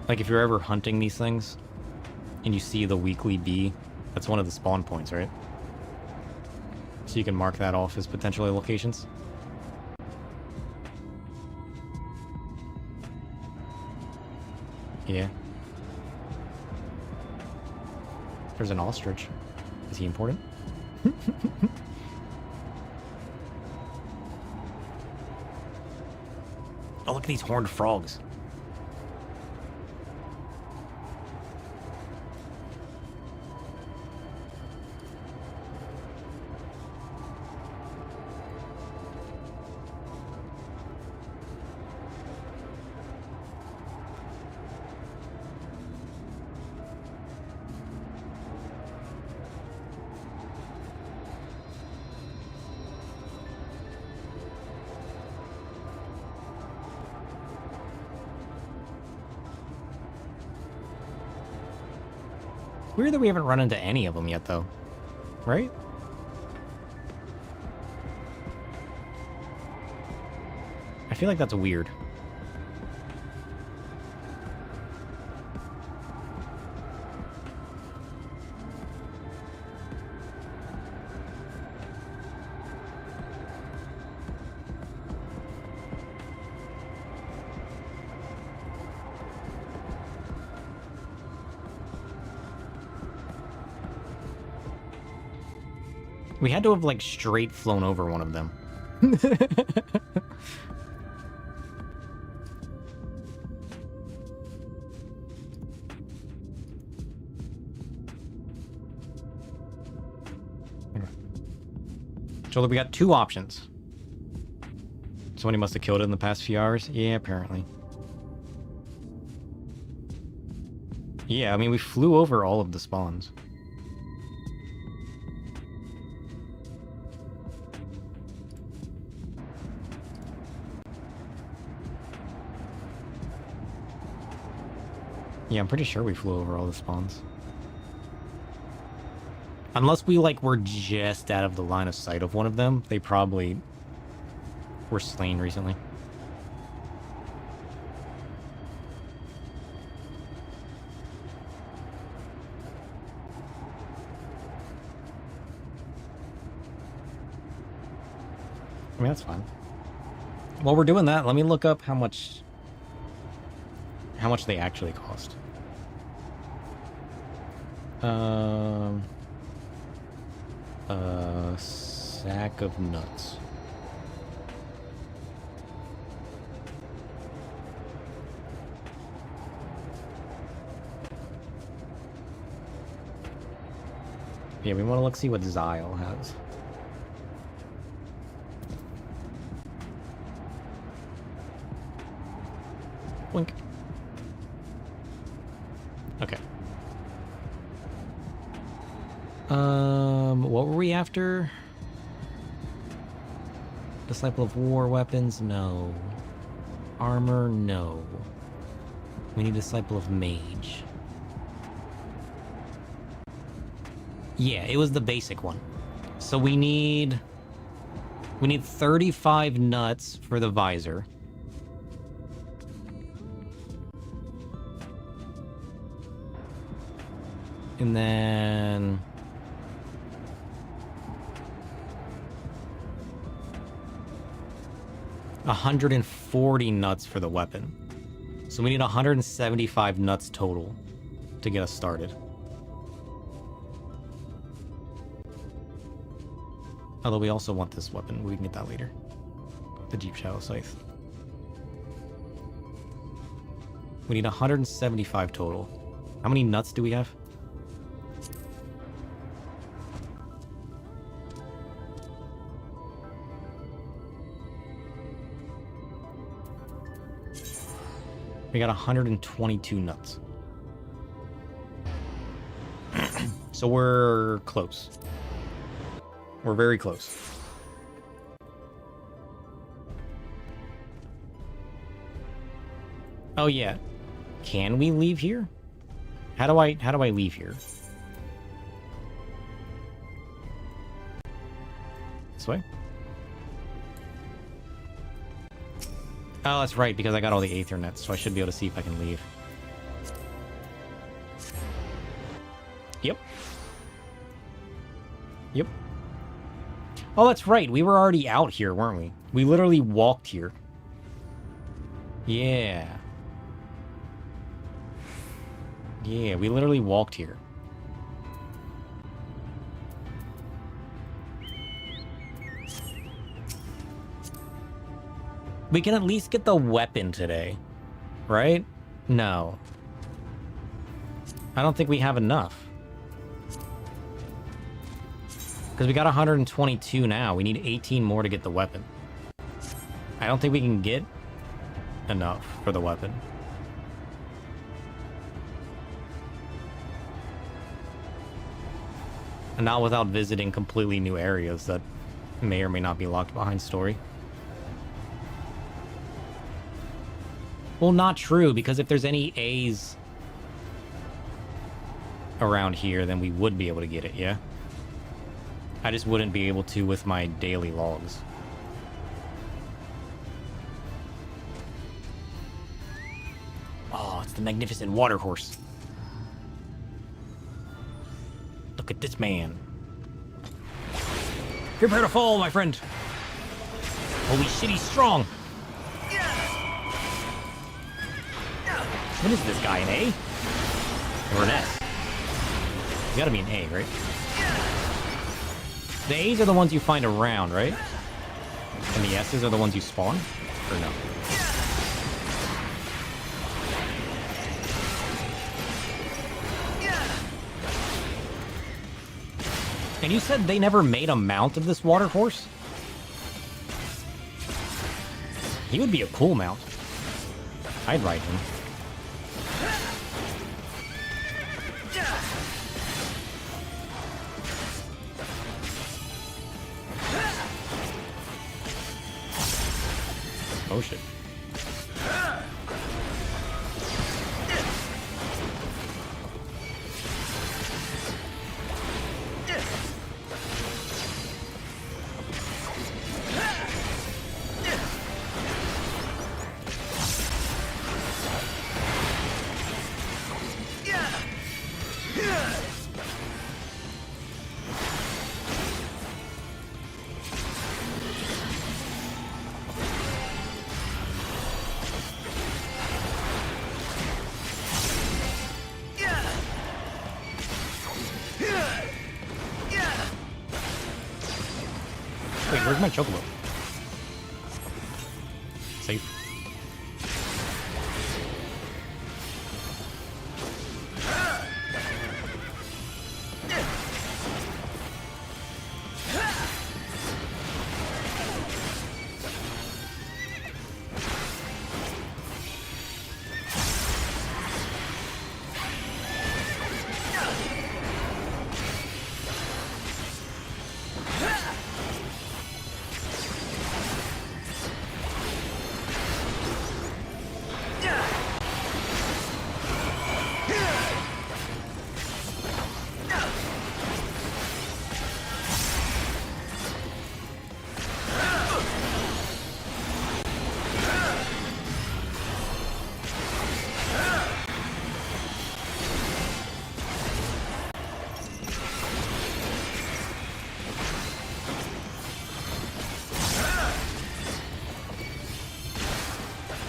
Like if you're ever hunting these things and you see the weekly bee, that's one of the spawn points, right? So you can mark that off as potential locations. Yeah. There's an ostrich. Is he important? Oh, look at these horned frogs. Weird that we haven't run into any of them yet, though. Right? I feel like that's weird. We had to have, like, straight flown over one of them. So we got two options. Somebody must have killed it in the past few hours? Yeah, apparently. Yeah, I mean, we flew over all of the spawns. Yeah, I'm pretty sure we flew over all the spawns. Unless we, like, were just out of the line of sight of one of them, they probably were slain recently. I mean, that's fine. While we're doing that, let me look up how much how much they actually cost. A sack of nuts. Yeah, we want to see what Zyle has. Wink. Okay. What were we after? Disciple of War weapons? No. Armor? No. We need Disciple of Mage. Yeah, it was the basic one. So we need 35 nuts for the visor. And then 140 nuts for the weapon. So we need 175 nuts total to get us started. Although we also want this weapon. We can get that later. The Jeep Shadow Scythe. We need 175 total. How many nuts do we have? We got 122 nuts. So we're close. We're very close. Oh yeah. Can we leave here? How do I leave here? This way? Oh, that's right, because I got all the Aether nets, so I should be able to see if I can leave. Yep. Yep. Oh, that's right. We were already out here, weren't we? We literally walked here. Yeah. Yeah, we literally walked here. We can at least get the weapon today, right? No. I don't think we have enough. Because we got 122 now. We need 18 more to get the weapon. I don't think we can get enough for the weapon. And not without visiting completely new areas that may or may not be locked behind story. Well, not true, because if there's any A's around here, then we would be able to get it, yeah? I just wouldn't be able to with my daily logs. Oh, it's the magnificent water horse. Look at this man. Prepare to fall, my friend. Holy shit, he's strong. What is this guy, an A? Or an S? It's gotta be an A, right? The A's are the ones you find around, right? And the S's are the ones you spawn? Or no? And you said they never made a mount of this water horse? He would be a cool mount. I'd ride him. Oh shit. Wait, where's my chocobo? Safe.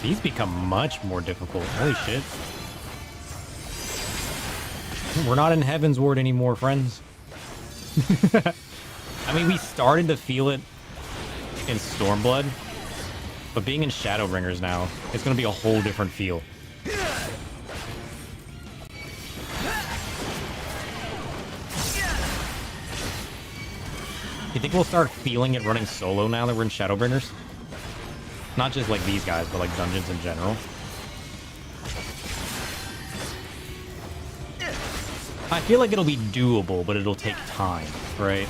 These become much more difficult. Holy shit. We're not in Heaven's Ward anymore, friends. I mean, we started to feel it in Stormblood, but being in Shadowbringers now, it's going to be a whole different feel. You think we'll start feeling it running solo now that we're in Shadowbringers? Not just like these guys, but like dungeons in general. I feel like it'll be doable, but it'll take time, right?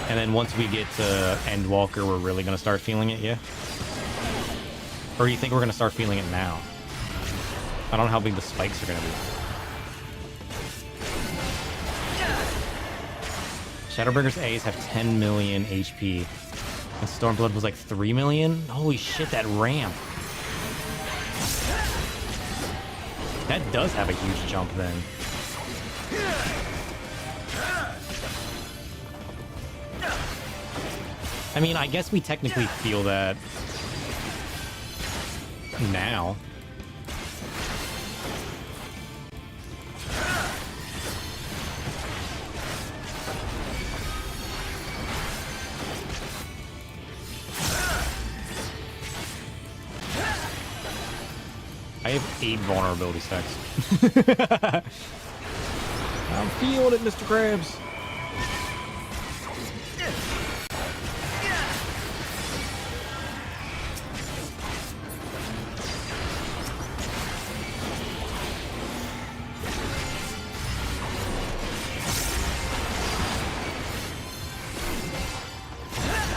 And then once we get to Endwalker, we're really going to start feeling it, yeah? Or do you think we're going to start feeling it now? I don't know how big the spikes are going to be. Shadowbringers A's have 10 million HP. And Stormblood was like 3 million? Holy shit, that ramp. That does have a huge jump then. I mean, I guess we technically feel that now. I have 8 vulnerability stacks. I'm feeling it, Mr. Krabs.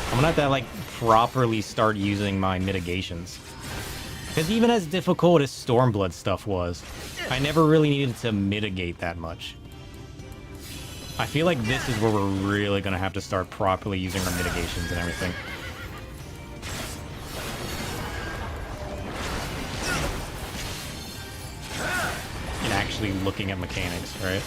I'm gonna have to, like, properly start using my mitigations. Because even as difficult as Stormblood stuff was, I never really needed to mitigate that much. I feel like this is where we're really going to have to start properly using our mitigations and everything. And actually looking at mechanics, right?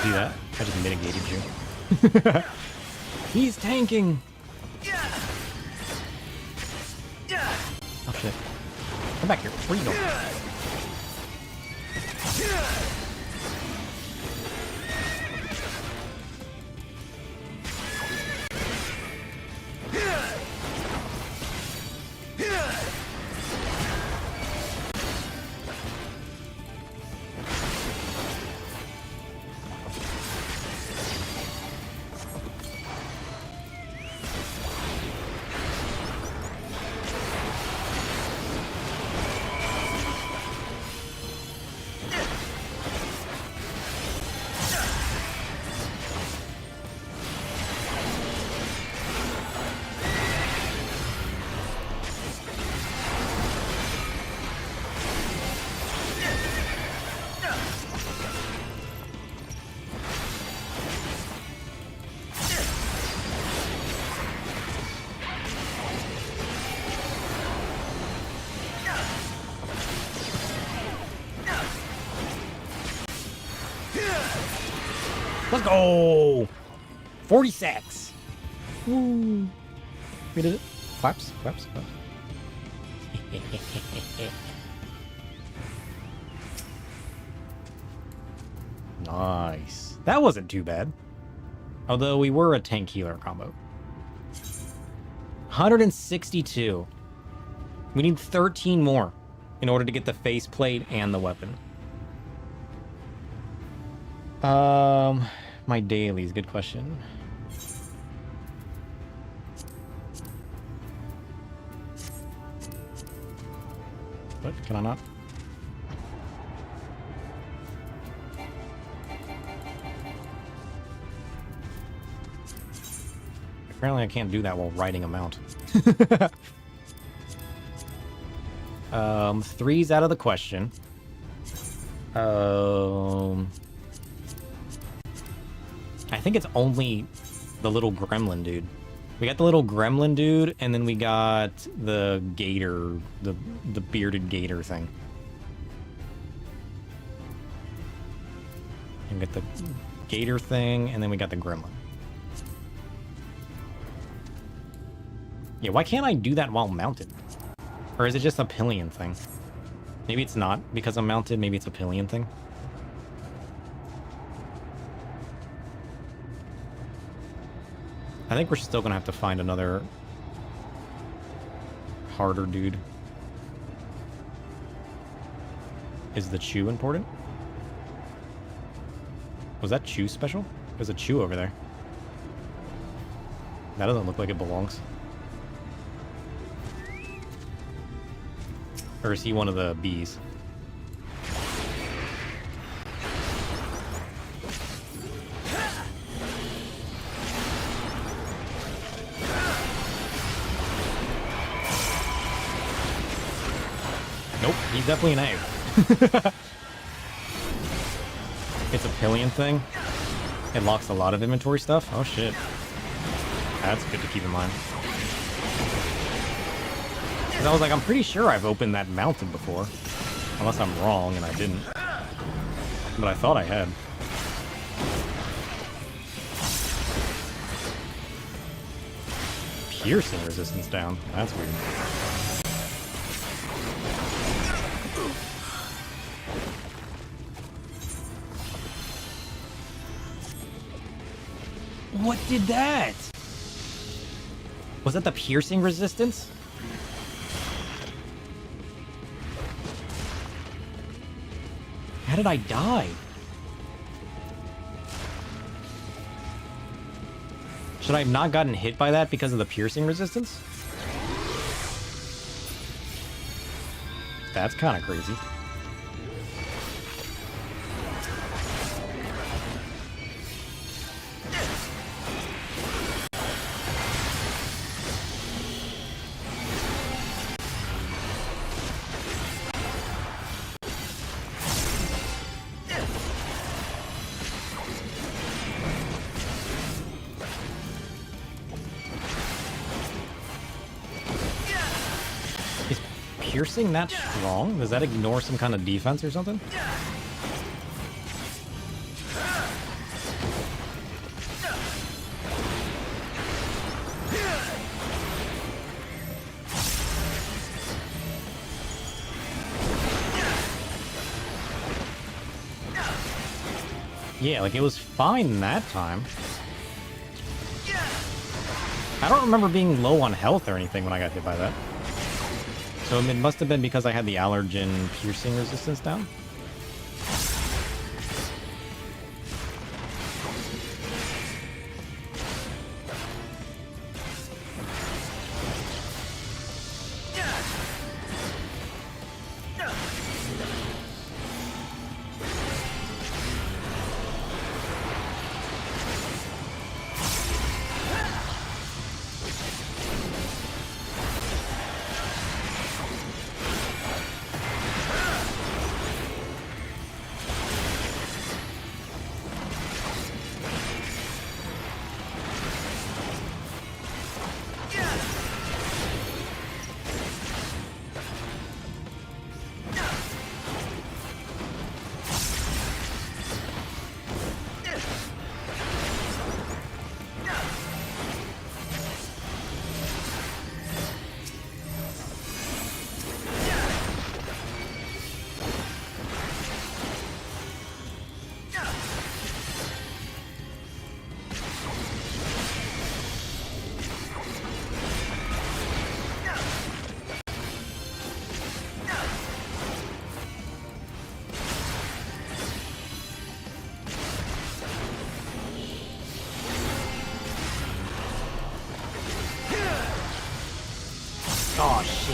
See that? I just mitigated you. He's tanking! Oh shit. Come back here. Where are you going? Let's go! 46! Woo! We did it. Claps, claps, claps. Nice. That wasn't too bad. Although we were a tank healer combo. 162. We need 13 more in order to get the faceplate and the weapon. My dailies, good question. What? Can I not? Apparently I can't do that while riding a mount. Three's out of the question. I think it's only the little gremlin dude. We got the little gremlin dude, and then we got the gator, the bearded gator thing. And we got the gator thing, and then we got the gremlin. Yeah, why can't I do that while mounted? Or is it just a pillion thing? Maybe it's not because I'm mounted, maybe it's a pillion thing. I think we're still gonna have to find another harder dude. Is the Chew important? Was that Chew special? There's a Chew over there. That doesn't look like it belongs. Or is he one of the bees? Nope, he's definitely an A. It's a pillion thing. It locks a lot of inventory stuff. Oh shit. That's good to keep in mind. Because I was like, I'm pretty sure I've opened that mounted before. Unless I'm wrong and I didn't. But I thought I had. Piercing resistance down. That's weird. What did that? Was that the piercing resistance? How did I die? Should I have not gotten hit by that because of the piercing resistance? That's kind of crazy. Piercing that strong? Does that ignore some kind of defense or something? Yeah, like it was fine that time. I don't remember being low on health or anything when I got hit by that. So it must have been because I had the allergen piercing resistance down.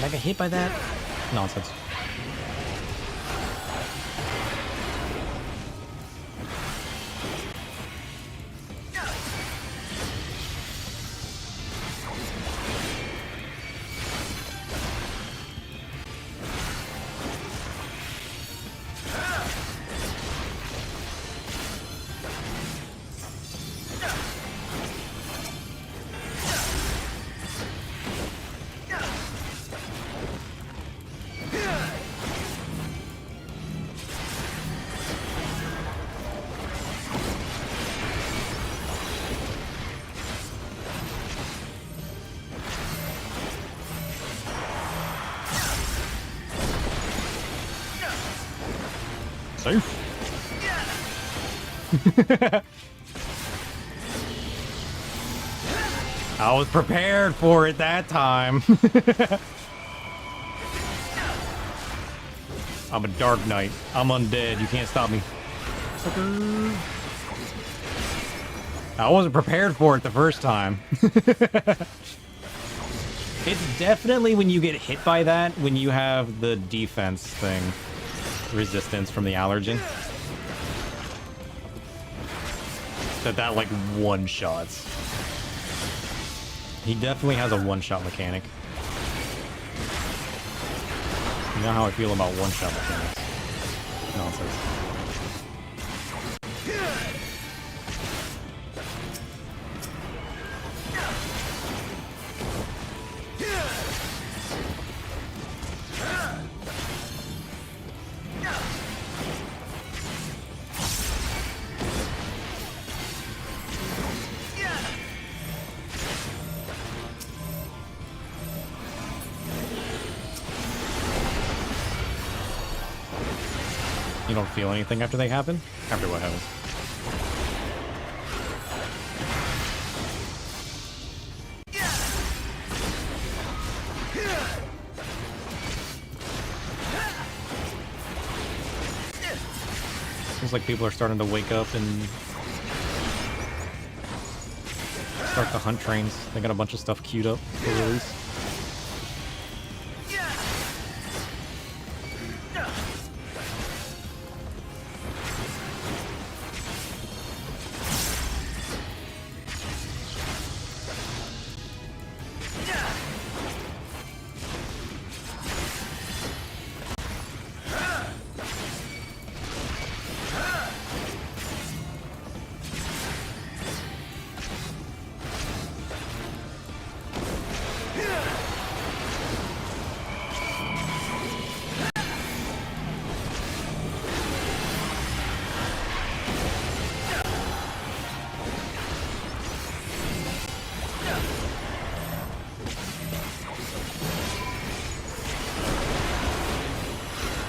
Did I get hit by that? Nonsense. Safe. I was prepared for it that time. I'm a Dark Knight. I'm undead. You can't stop me. Sucker. I wasn't prepared for it the first time. It's definitely when you get hit by that, when you have the defense thing. Resistance from the allergen. That like one-shots. He definitely has a one-shot mechanic. You know how I feel about one-shot mechanics. Nonsense. You don't feel anything after they happen? After what happens? Seems like people are starting to wake up and start the hunt trains. They got a bunch of stuff queued up for release.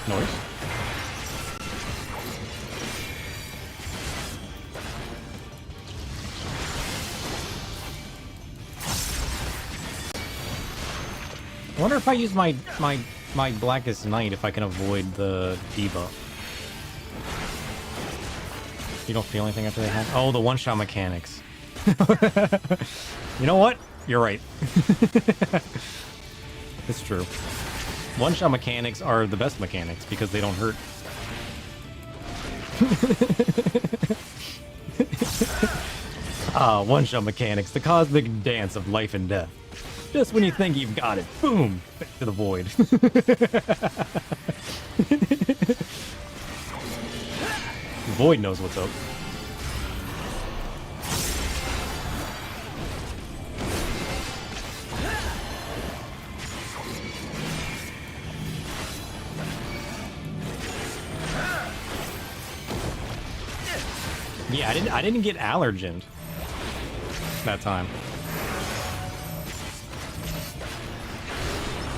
Noise. I wonder if I use my Blackest Night if I can avoid the debuff. You don't feel anything after they have? Oh, the one-shot mechanics. You know what? You're right. It's true. One-shot mechanics are the best mechanics because they don't hurt. One-shot mechanics, the cosmic dance of life and death. Just when you think you've got it, boom, back to the void. Void knows what's up. Yeah, I didn't get allergened that time.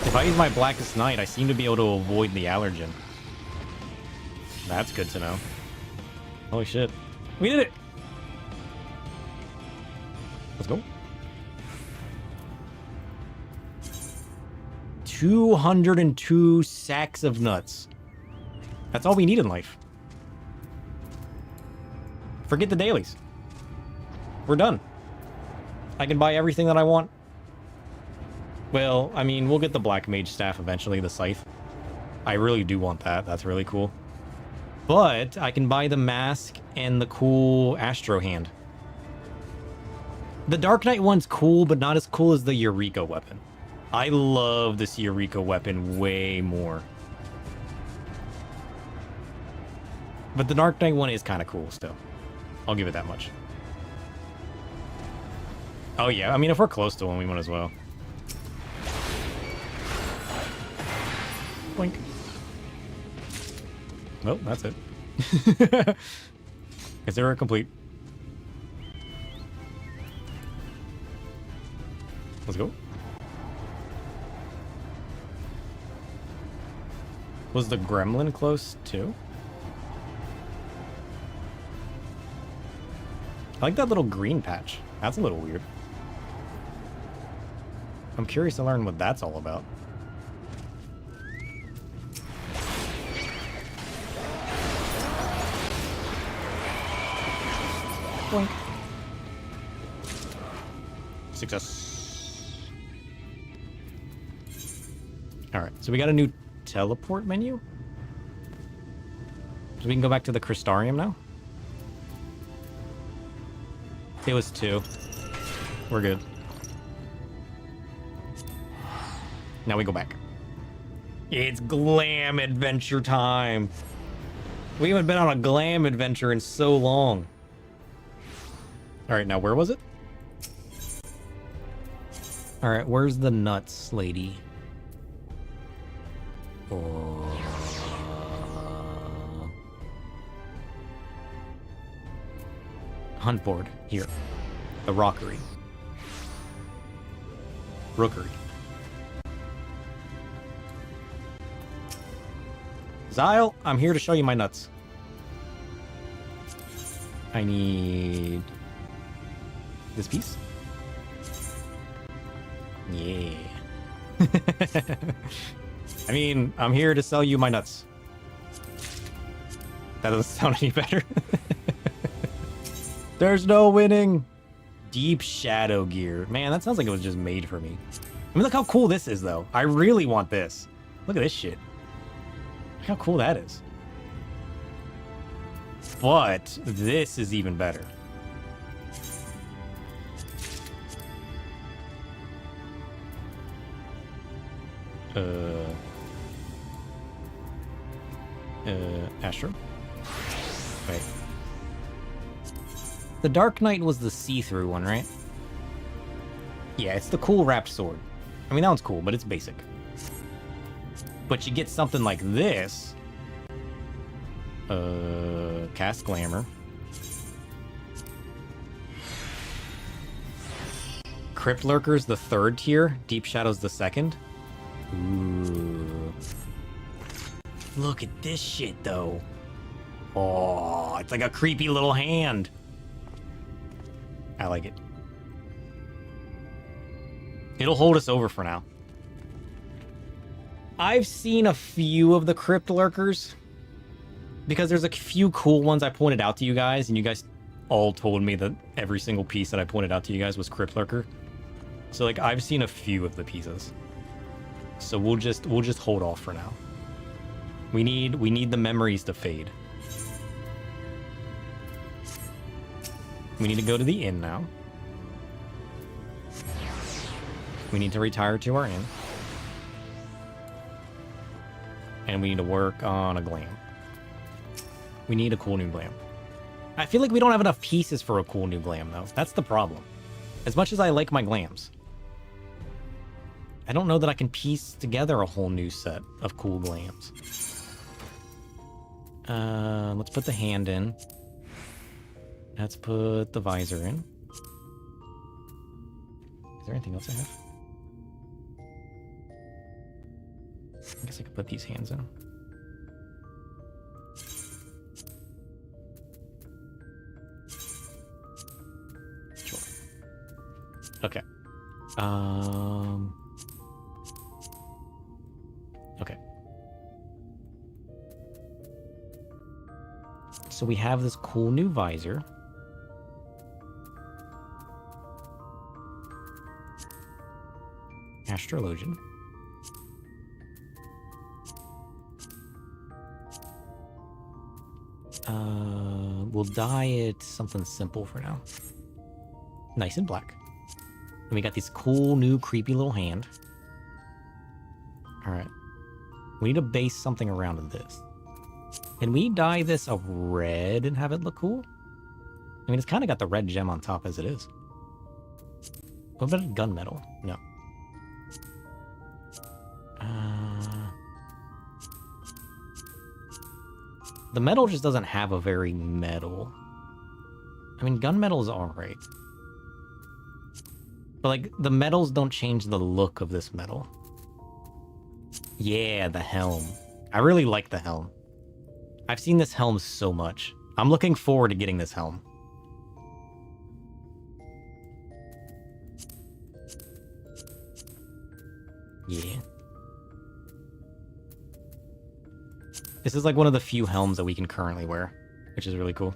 If I use my Blackest Night, I seem to be able to avoid the allergen. That's good to know. Holy shit. We did it! Let's go. 202 sacks of nuts. That's all we need in life. Forget the dailies. We're done. I can buy everything that I want. Well, I mean, we'll get the Black Mage staff eventually, the scythe. I really do want that. That's really cool. But I can buy the mask and the cool Astro hand. The Dark Knight one's cool, but not as cool as the Eureka weapon. I love this Eureka weapon way more. But the Dark Knight one is kind of cool still. I'll give it that much. Oh yeah, I mean, if we're close to one, we might as well. Boink. Well, that's it. Consider it complete. Let's go. Was the gremlin close too? I like that little green patch. That's a little weird. I'm curious to learn what that's all about. Boink. Success. Alright, so we got a new teleport menu? So we can go back to the Crystarium now? It was 2. We're good. Now we go back. It's glam adventure time. We haven't been on a glam adventure in so long. Alright, now where was it? Alright, where's the nuts, lady? Hunt board. Here. The rockery. Rookery. Zyle, I'm here to show you my nuts. I need this piece. Yeah. I mean, I'm here to sell you my nuts. That doesn't sound any better. There's no winning. Deep Shadow gear. Man, that sounds like it was just made for me. I mean, look how cool this is, though. I really want this. Look at this shit. Look how cool that is. But this is even better. Astro? Wait. The Dark Knight was the see-through one, right? Yeah, it's the cool wrapped sword. I mean, that one's cool, but it's basic. But you get something like this. Cast Glamour. Crypt Lurker's the 3rd tier. Deep Shadow's the 2nd. Ooh. Look at this shit, though. Oh, it's like a creepy little hand. I like it. It'll hold us over for now. I've seen a few of the Crypt Lurkers, because there's a few cool ones I pointed out to you guys, and you guys all told me that every single piece that I pointed out to you guys was Crypt Lurker. So like, I've seen a few of the pieces. So we'll just hold off for now. We need the memories to fade. We need to go to the inn now. We need to retire to our inn. And we need to work on a glam. We need a cool new glam. I feel like we don't have enough pieces for a cool new glam, though. That's the problem. As much as I like my glams, I don't know that I can piece together a whole new set of cool glams. Let's put the hand in. Let's put the visor in. Is there anything else I have? I guess I could put these hands in. Sure. Okay. Okay. So we have this cool new visor. Astrologian. We'll dye it something simple for now. Nice and black. And we got this cool, new, creepy little hand. Alright. We need to base something around this. Can we dye this a red and have it look cool? I mean, it's kind of got the red gem on top as it is. What about gunmetal? No. The metal just doesn't have a very metal. I mean, gunmetal is alright. But, like, the metals don't change the look of this metal. Yeah, the helm. I really like the helm. I've seen this helm so much. I'm looking forward to getting this helm. Yeah. This is like one of the few helms that we can currently wear, which is really cool.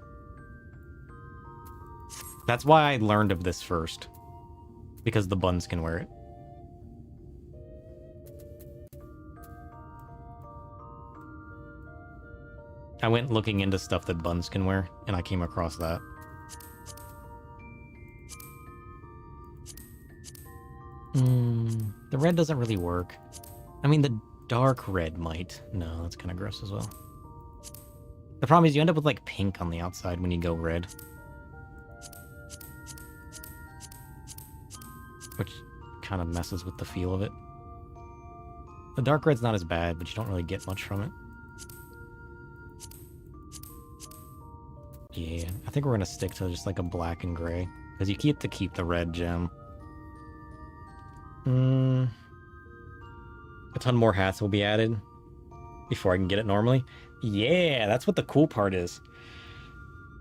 That's why I learned of this first. Because the buns can wear it. I went looking into stuff that buns can wear, and I came across that. The red doesn't really work. I mean, the dark red might. No, that's kind of gross as well. The problem is you end up with, like, pink on the outside when you go red. Which kind of messes with the feel of it. The dark red's not as bad, but you don't really get much from it. Yeah, I think we're gonna stick to just like a black and gray. Because you get to keep the red gem. A ton more hats will be added before I can get it normally. Yeah, that's what the cool part is.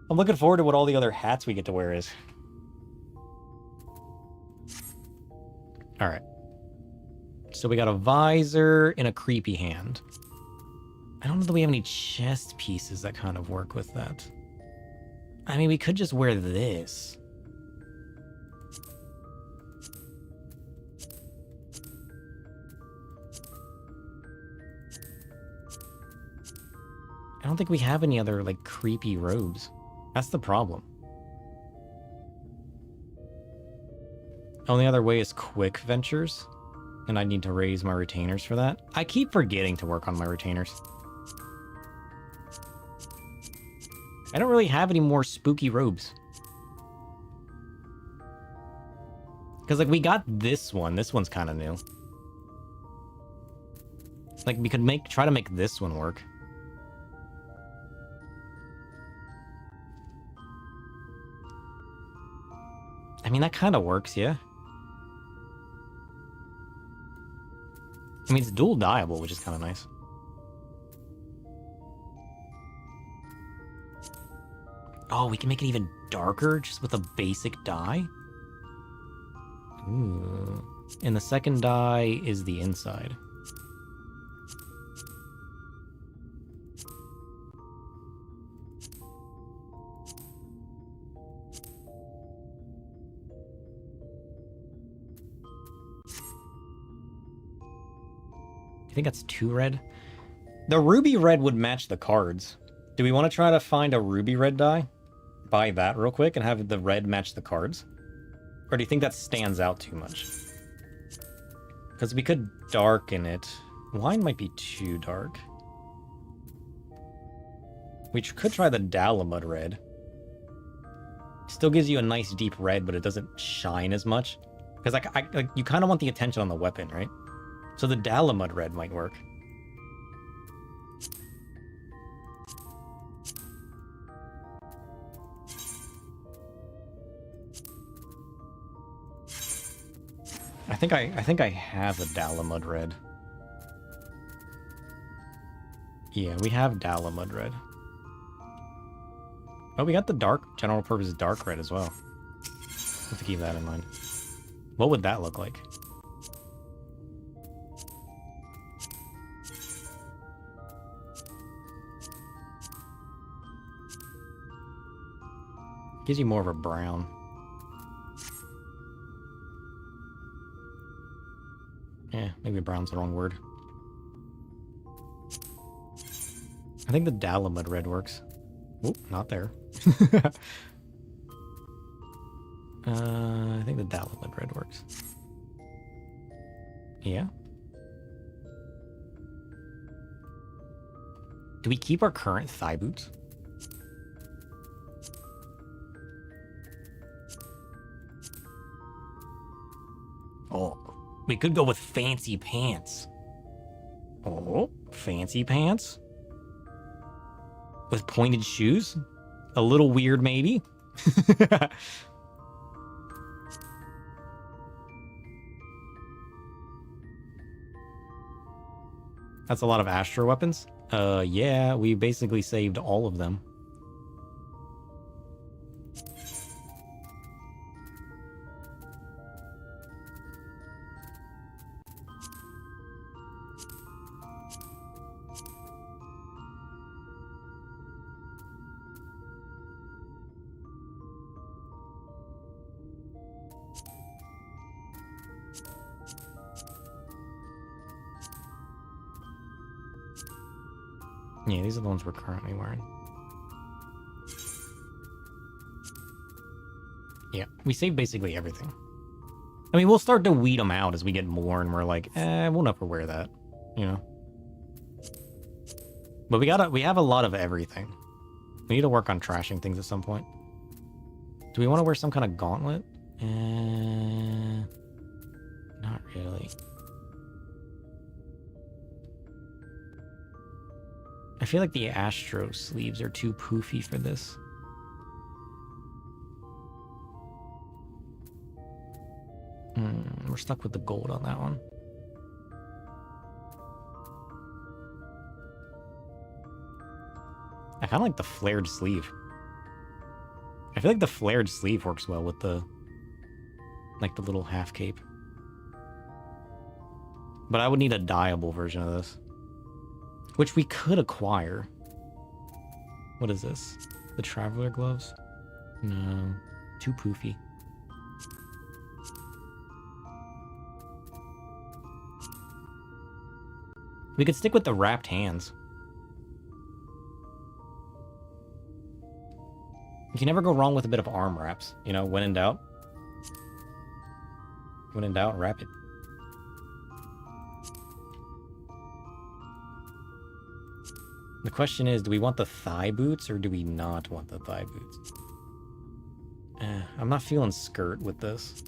I'm looking forward to what all the other hats we get to wear is. Alright. So we got a visor and a creepy hand. I don't know that we have any chest pieces that kind of work with that. I mean, we could just wear this. I don't think we have any other, like, creepy robes. That's the problem. Only other way is quick ventures, and I need to raise my retainers for that. I keep forgetting to work on my retainers. I don't really have any more spooky robes. Because, like, we got this one. This one's kind of new. Like, we could try to make this one work. I mean, that kind of works, yeah. I mean, it's dual dyeable, which is kind of nice. Oh, we can make it even darker just with a basic dye? Ooh. And the second dye is the inside. I think that's 2 red. The ruby red would match the cards. Do we want to try to find a ruby red dye? Buy that real quick and have the red match the cards? Or do you think that stands out too much? Because we could darken it. Wine might be too dark. We could try the Dalamud red. Still gives you a nice deep red, but it doesn't shine as much. Because like you kind of want the attention on the weapon, right? So the Dalamud red might work. I think I have a Dalamud red. Yeah, we have Dalamud red. Oh, we got the dark general purpose dark red as well. Have to keep that in mind. What would that look like? Gives you more of a brown. Maybe brown's the wrong word. I think the Dalamud red works. Oop, not there. I think the Dalamud red works. Yeah. Do we keep our current thigh boots? Oh, we could go with fancy pants. Oh, fancy pants? With pointed shoes? A little weird, maybe? That's a lot of Astro weapons? Yeah, we basically saved all of them. Yeah, these are the ones we're currently wearing. Yeah, we saved basically everything. I mean, we'll start to weed them out as we get more, and we're like, we'll never wear that, you know? But we have a lot of everything. We need to work on trashing things at some point. Do we want to wear some kind of gauntlet? Not really. I feel like the Astro sleeves are too poofy for this. We're stuck with the gold on that one. I kind of like the flared sleeve. I feel like the flared sleeve works well with the, like, the little half cape. But I would need a dyeable version of this. Which we could acquire. What is this? The Traveler gloves? No. Too poofy. We could stick with the wrapped hands. You can never go wrong with a bit of arm wraps. You know, when in doubt. When in doubt, wrap it. The question is, do we want the thigh boots or do we not want the thigh boots? I'm not feeling skirt with this.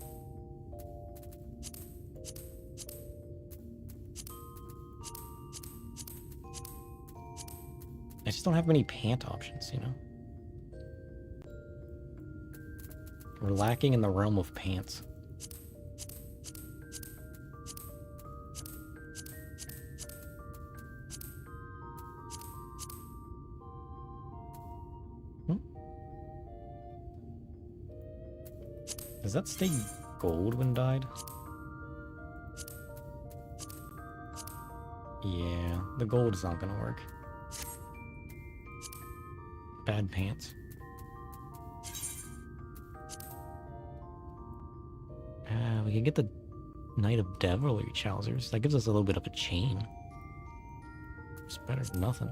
I just don't have many pant options, you know? We're lacking in the realm of pants. Does that stay gold when dyed? Yeah, the gold is not gonna work. Bad pants. We can get the Knight of Devilry Trousers. That gives us a little bit of a chain. It's better than nothing.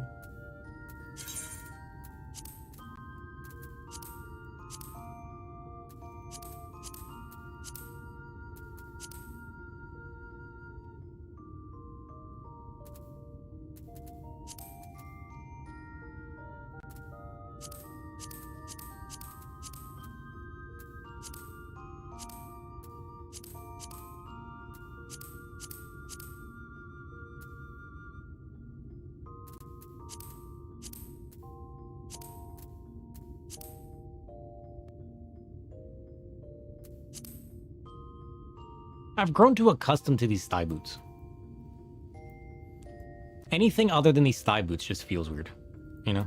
I've grown too accustomed to these thigh boots. Anything other than these thigh boots just feels weird, you know?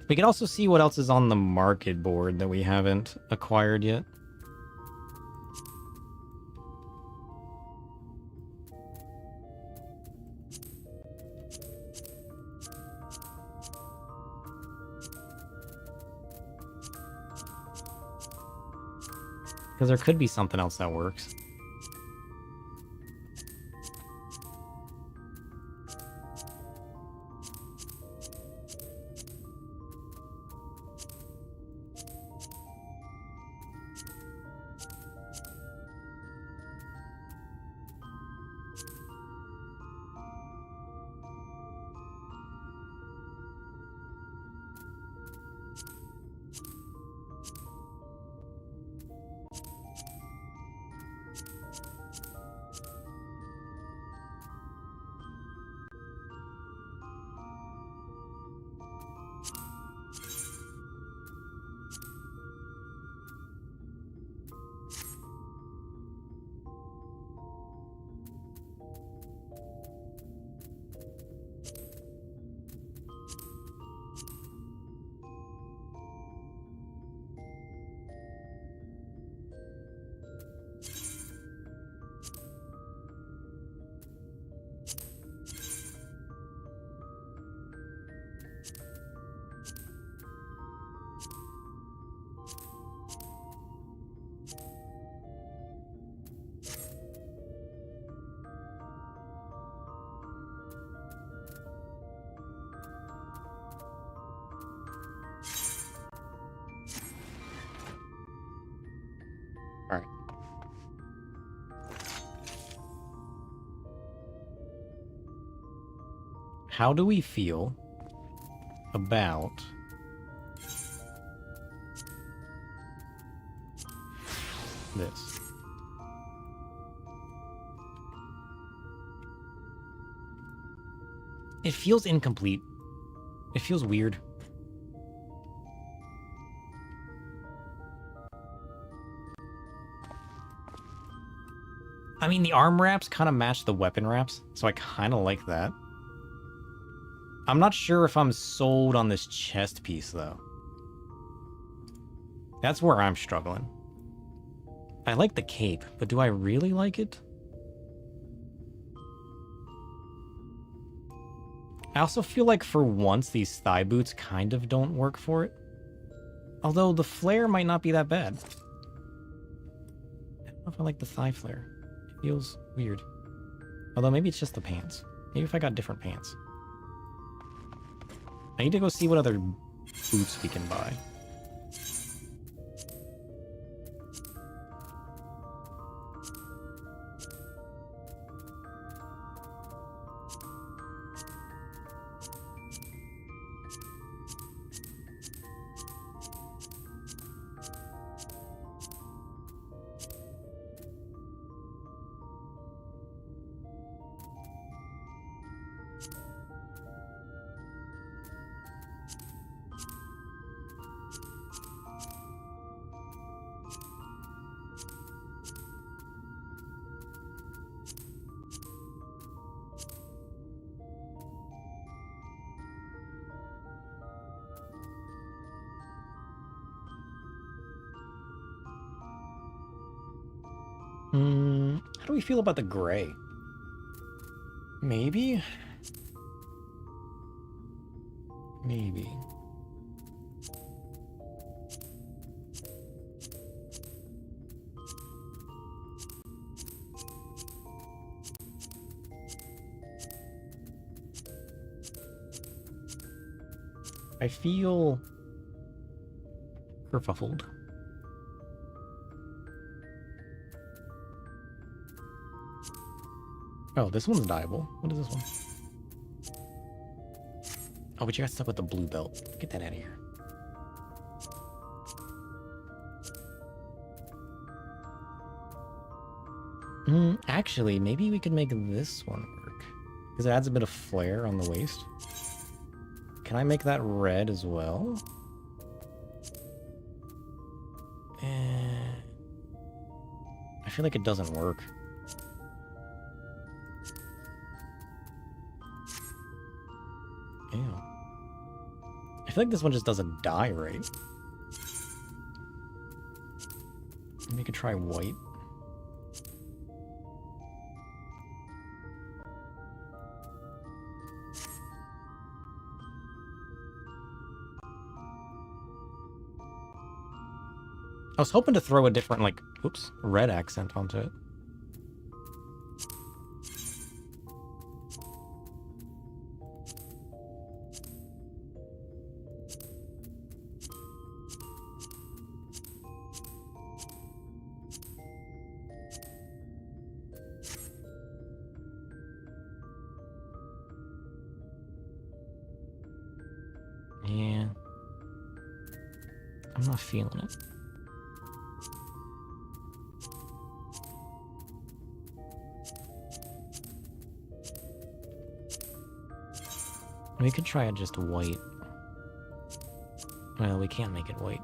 We can also see what else is on the market board that we haven't acquired yet. Because there could be something else that works. Alright. How do we feel about this? It feels incomplete. It feels weird. I mean, the arm wraps kind of match the weapon wraps, so I kind of like that. I'm not sure if I'm sold on this chest piece, though. That's where I'm struggling. I like the cape, but do I really like it? I also feel like for once these thigh boots kind of don't work for it. Although the flare might not be that bad. I don't know if I like the thigh flare. It feels weird. Although maybe it's just the pants. Maybe if I got different pants. I need to go see what other boots we can buy. How do we feel about the gray? Maybe? Maybe. I feel kerfuffled. Oh, this one's dyeable. What is this one? Oh, but you got stuck with the blue belt. Get that out of here. Actually, maybe we could make this one work. Because it adds a bit of flare on the waist. Can I make that red as well? I feel like it doesn't work. Ew. I feel like this one just doesn't dye right. Maybe we could try white. I was hoping to throw a different, like, oops, red accent onto it. Yeah. I'm not feeling it. We could try it just white. Well, we can't make it white.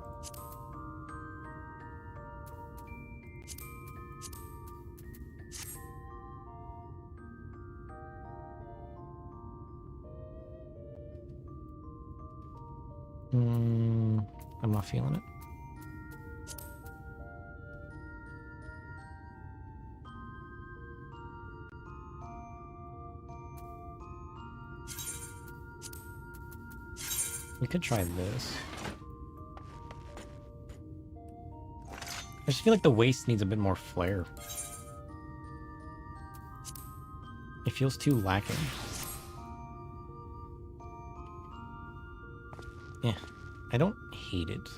I'm not feeling it. We could try this. I just feel like the waist needs a bit more flair. It feels too lacking. Yeah, I don't hate it.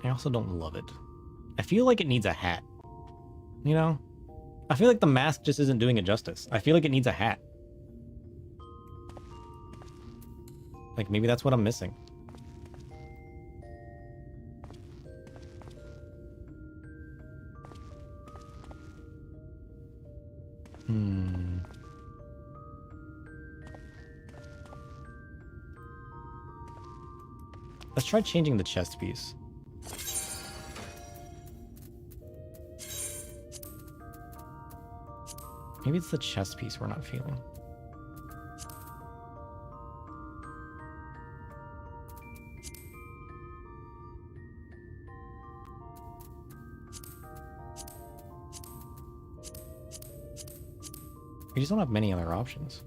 I also don't love it. I feel like it needs a hat. You know? I feel like the mask just isn't doing it justice. I feel like it needs a hat. Like, maybe that's what I'm missing. Let's try changing the chest piece. Maybe it's the chest piece we're not feeling. We just don't have many other options.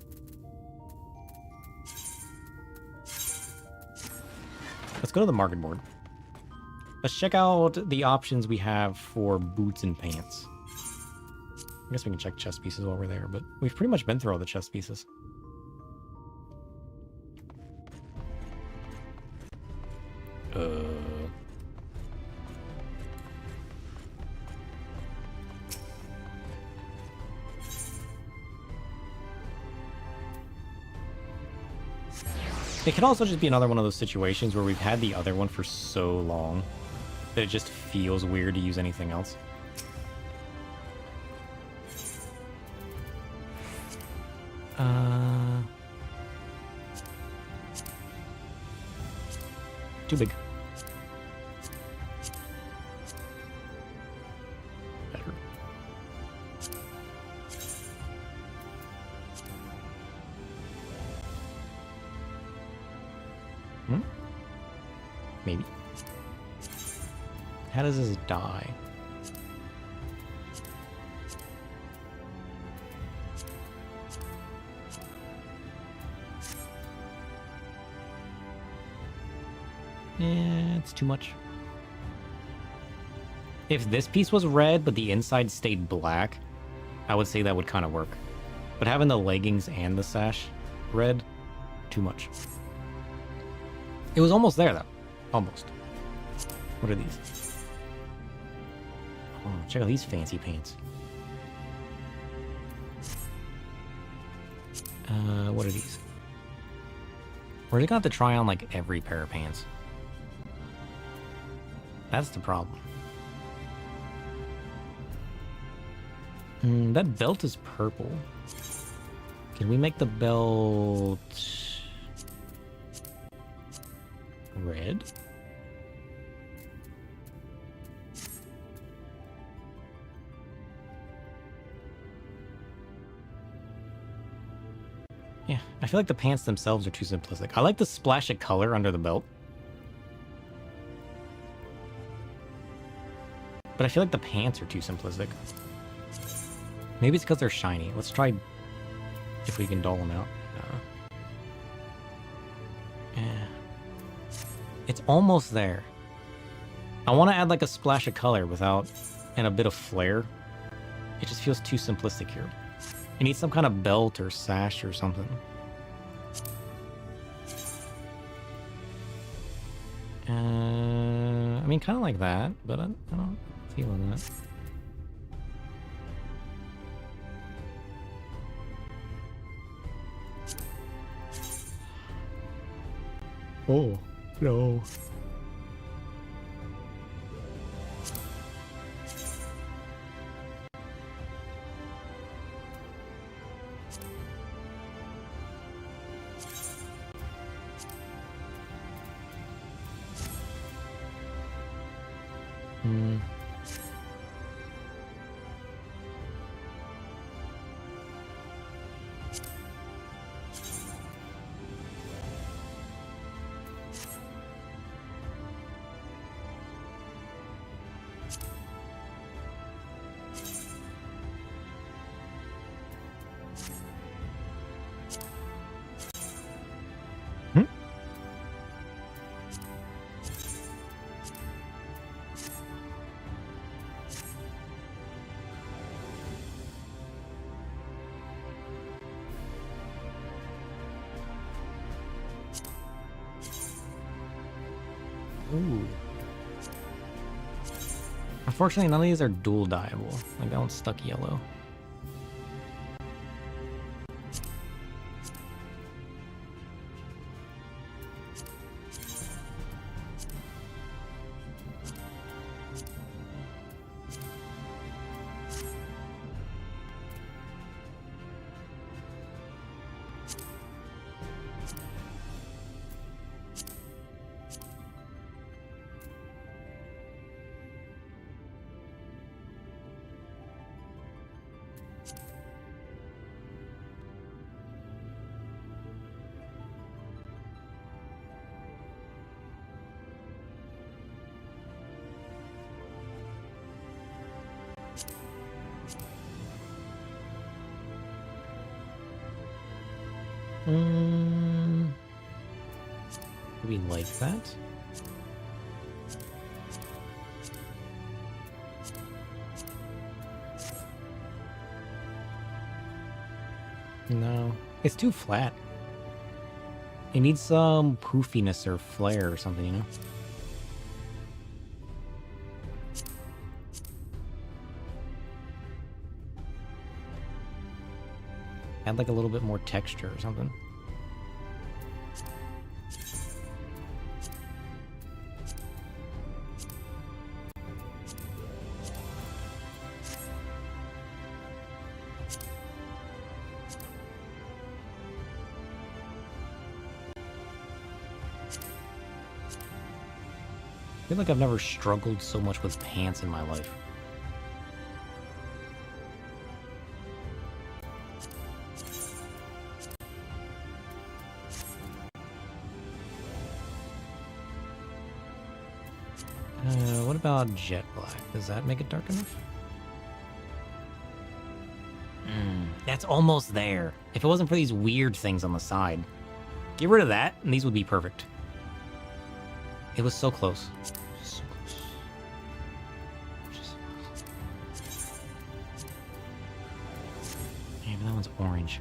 Let's go to the market board. Let's check out the options we have for boots and pants. I guess we can check chest pieces while we're there, but we've pretty much been through all the chest pieces. It could also just be another one of those situations where we've had the other one for so long that it just feels weird to use anything else. Too big. Better. Maybe. How does this die? Yeah, it's too much. If this piece was red, but the inside stayed black, I would say that would kind of work. But having the leggings and the sash red, too much. It was almost there, though. Almost. What are these? Oh, check out these fancy pants. What are these? We're just gonna have to try on, like, every pair of pants. That's the problem. That belt is purple. Can we make the belt red? Yeah, I feel like the pants themselves are too simplistic. I like the splash of color under the belt. But I feel like the pants are too simplistic. Maybe it's because they're shiny. Let's try if we can dull them out. Yeah. It's almost there. I want to add like a splash of color without, and a bit of flair. It just feels too simplistic here. You need some kind of belt or sash or something. I mean, kind of like that, but I don't feel that. Oh, no. Hmm. Ooh. Unfortunately, none of these are dual dyeable. Like that one's stuck yellow. Maybe like that? No, it's too flat. It needs some poofiness or flair or something, you know? Add like a little bit more texture or something. I feel like I've never struggled so much with pants in my life. What about jet black? Does that make it dark enough? That's almost there. If it wasn't for these weird things on the side. Get rid of that, and these would be perfect. It was so close. So close. Yeah, but that one's orange.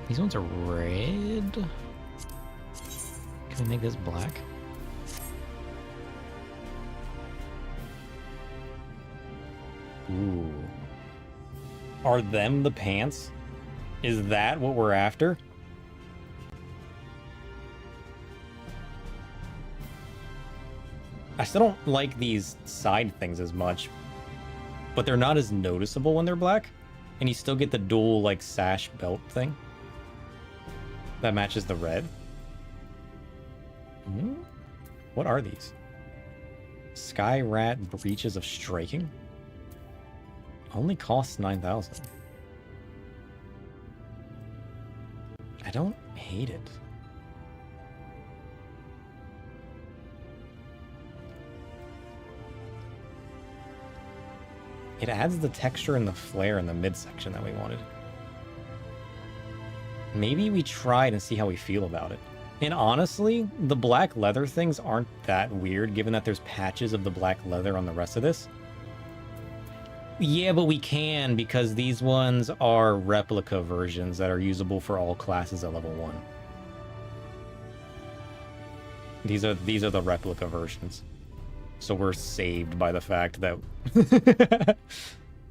These ones are red. Can we make this black? Ooh. Are them the pants? Is that what we're after? I still don't like these side things as much, but they're not as noticeable when they're black, and you still get the dual, like, sash belt thing that matches the red. What are these? Sky Rat Breaches of Striking? Only costs 9,000. I don't hate it. It adds the texture and the flare in the midsection that we wanted. Maybe we try it and see how we feel about it. And honestly, the black leather things aren't that weird, given that there's patches of the black leather on the rest of this. Yeah, but we can, because these ones are replica versions that are usable for all classes at level 1. These are the replica versions. So we're saved by the fact that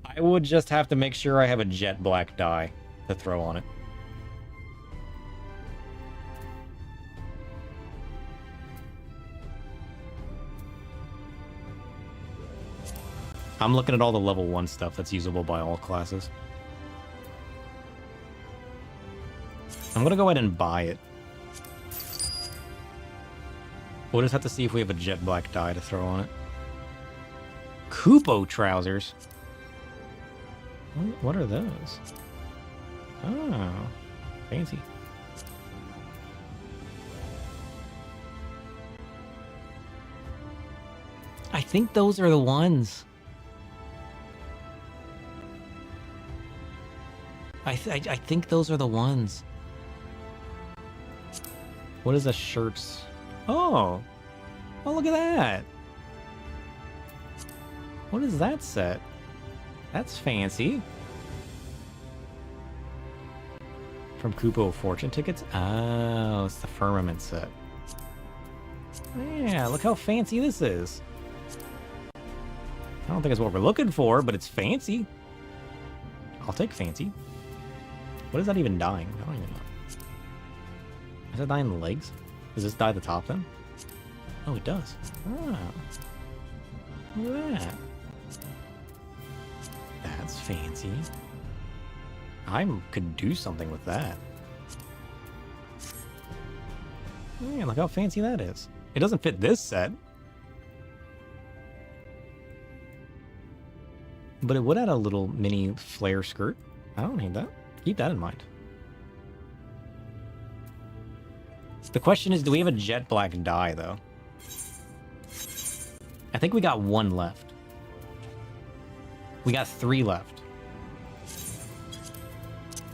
I would just have to make sure I have a jet black dye to throw on it. I'm looking at all the level 1 stuff that's usable by all classes. I'm gonna go ahead and buy it. We'll just have to see if we have a jet black dye to throw on it. Kupo trousers? What are those? Oh, fancy. I think those are the ones. I think those are the ones. What is the shirts? Oh! Oh, look at that! What is that set? That's fancy. From Kupo Fortune Tickets? Oh, it's the Firmament set. Yeah, look how fancy this is. I don't think it's what we're looking for, but it's fancy. I'll take fancy. What is that even dyeing? I don't even know. Is that dyeing the legs? Does this dye the top then? Oh, it does. Oh. Look at that. That's fancy. I could do something with that. Yeah, look how fancy that is. It doesn't fit this set. But it would add a little mini flare skirt. I don't need that. Keep that in mind. The question is, do we have a jet black dye, though? I think we got 1 left. We got 3 left.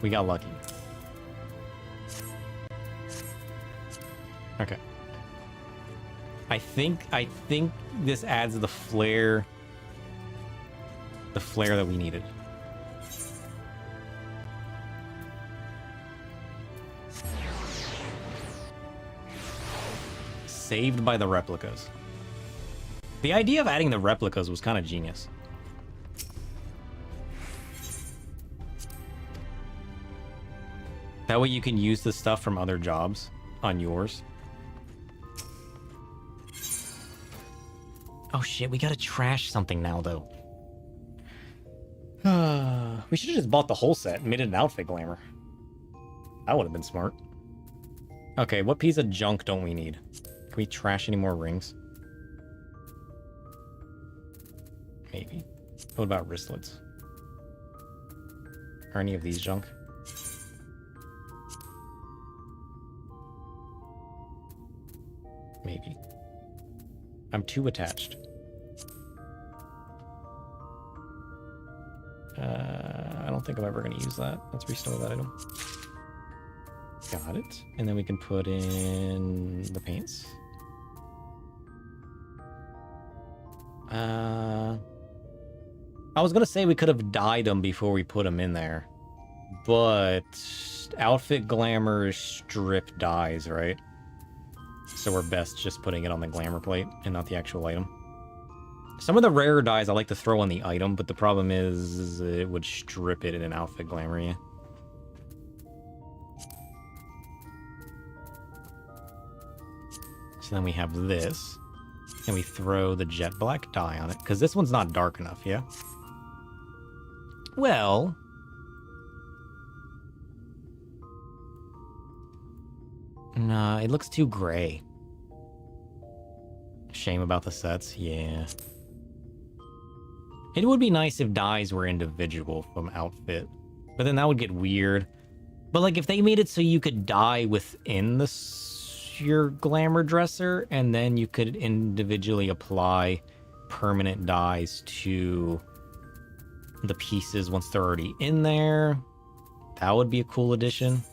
We got lucky. Okay. I think this adds the flare that we needed. Saved by the replicas. The idea of adding the replicas was kind of genius. That way you can use the stuff from other jobs on yours. Oh shit, we gotta trash something now though. We should have just bought the whole set and made it an outfit glamour. That would have been smart. Okay, what piece of junk don't we need? Can we trash any more rings? Maybe. What about wristlets? Are any of these junk? Maybe. I'm too attached. I don't think I'm ever going to use that. Let's restore that item. Got it. And then we can put in the paints. I was going to say we could have dyed them before we put them in there. But outfit glamour strip dyes, right? So we're best just putting it on the glamour plate and not the actual item. Some of the rarer dyes I like to throw on the item, but the problem is it would strip it in an outfit glamour, yeah. So then we have this, and we throw the jet black dye on it, because this one's not dark enough, yeah? Well... Nah, it looks too gray. Shame about the sets, yeah. It would be nice if dyes were individual from outfit, but then that would get weird. But like if they made it so you could dye within your glamour dresser, and then you could individually apply permanent dyes to the pieces once they're already in there, that would be a cool addition.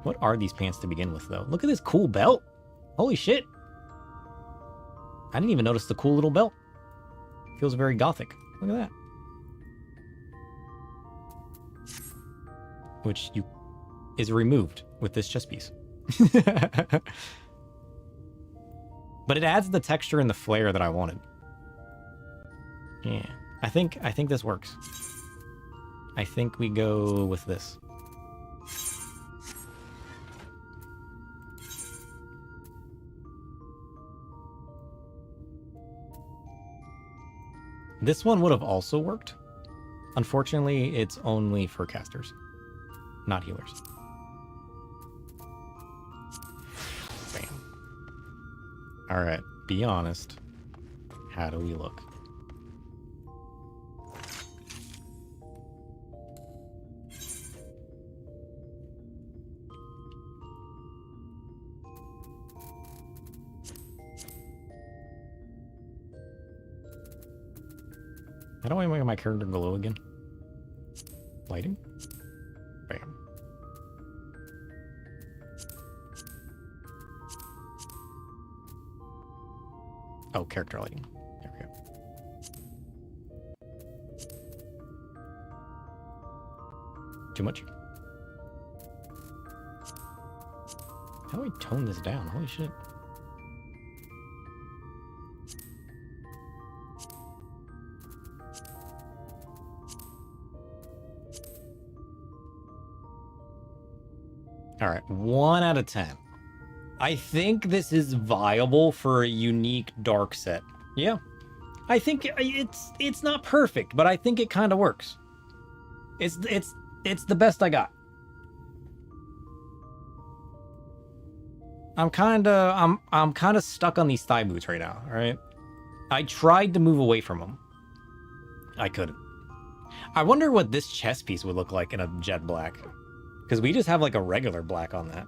What are these pants to begin with, though? Look at this cool belt. Holy shit. I didn't even notice the cool little belt. Feels very gothic. Look at that. Which is removed with this chest piece. But it adds the texture and the flair that I wanted. Yeah. I think this works. I think we go with this. This one would have also worked. Unfortunately, it's only for casters, not healers. Bam. All right, be honest. How do we look? How do I make my character glow again? Lighting? Bam. Oh, character lighting. There we go. Too much? How do I tone this down? Holy shit. All right, 1 out of 10. I think this is viable for a unique dark set. Yeah, I think it's not perfect, but I think it kind of works. It's the best I got. I'm kind of stuck on these thigh boots right now. All right, I tried to move away from them. I couldn't. I wonder what this chest piece would look like in a jet black. Because we just have like a regular black on that.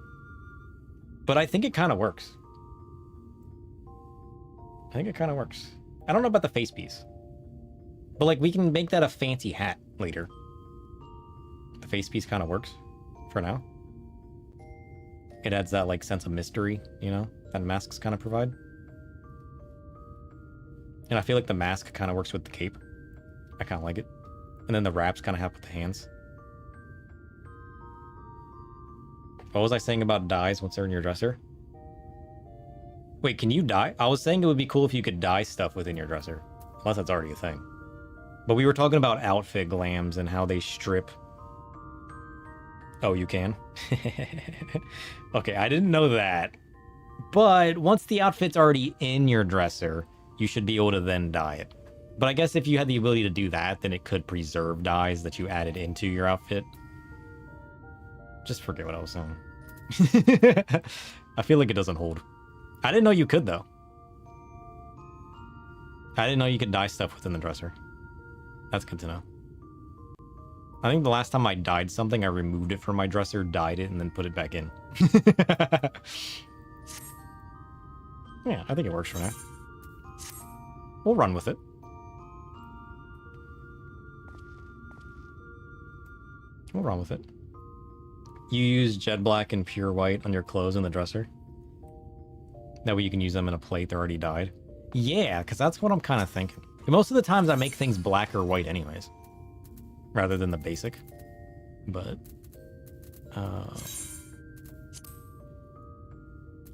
But I think it kind of works. I think it kind of works. I don't know about the face piece. But like we can make that a fancy hat later. The face piece kind of works for now. It adds that like sense of mystery, you know, that masks kind of provide. And I feel like the mask kind of works with the cape. I kind of like it. And then the wraps kind of help with the hands. What was I saying about dyes once they're in your dresser? Wait, can you dye? I was saying it would be cool if you could dye stuff within your dresser. Unless that's already a thing. But we were talking about outfit glams and how they strip. Oh, you can? Okay, I didn't know that. But once the outfit's already in your dresser, you should be able to then dye it. But I guess if you had the ability to do that, then it could preserve dyes that you added into your outfit. Just forget what I was saying. I feel like it doesn't hold. I didn't know you could, though. I didn't know you could dye stuff within the dresser. That's good to know. I think the last time I dyed something, I removed it from my dresser, dyed it, and then put it back in. Yeah, I think it works for now. We'll run with it. We'll run with it. You use jet black and pure white on your clothes in the dresser? That way you can use them in a plate they're already dyed? Yeah, because that's what I'm kind of thinking. Most of the times I make things black or white anyways. Rather than the basic. But...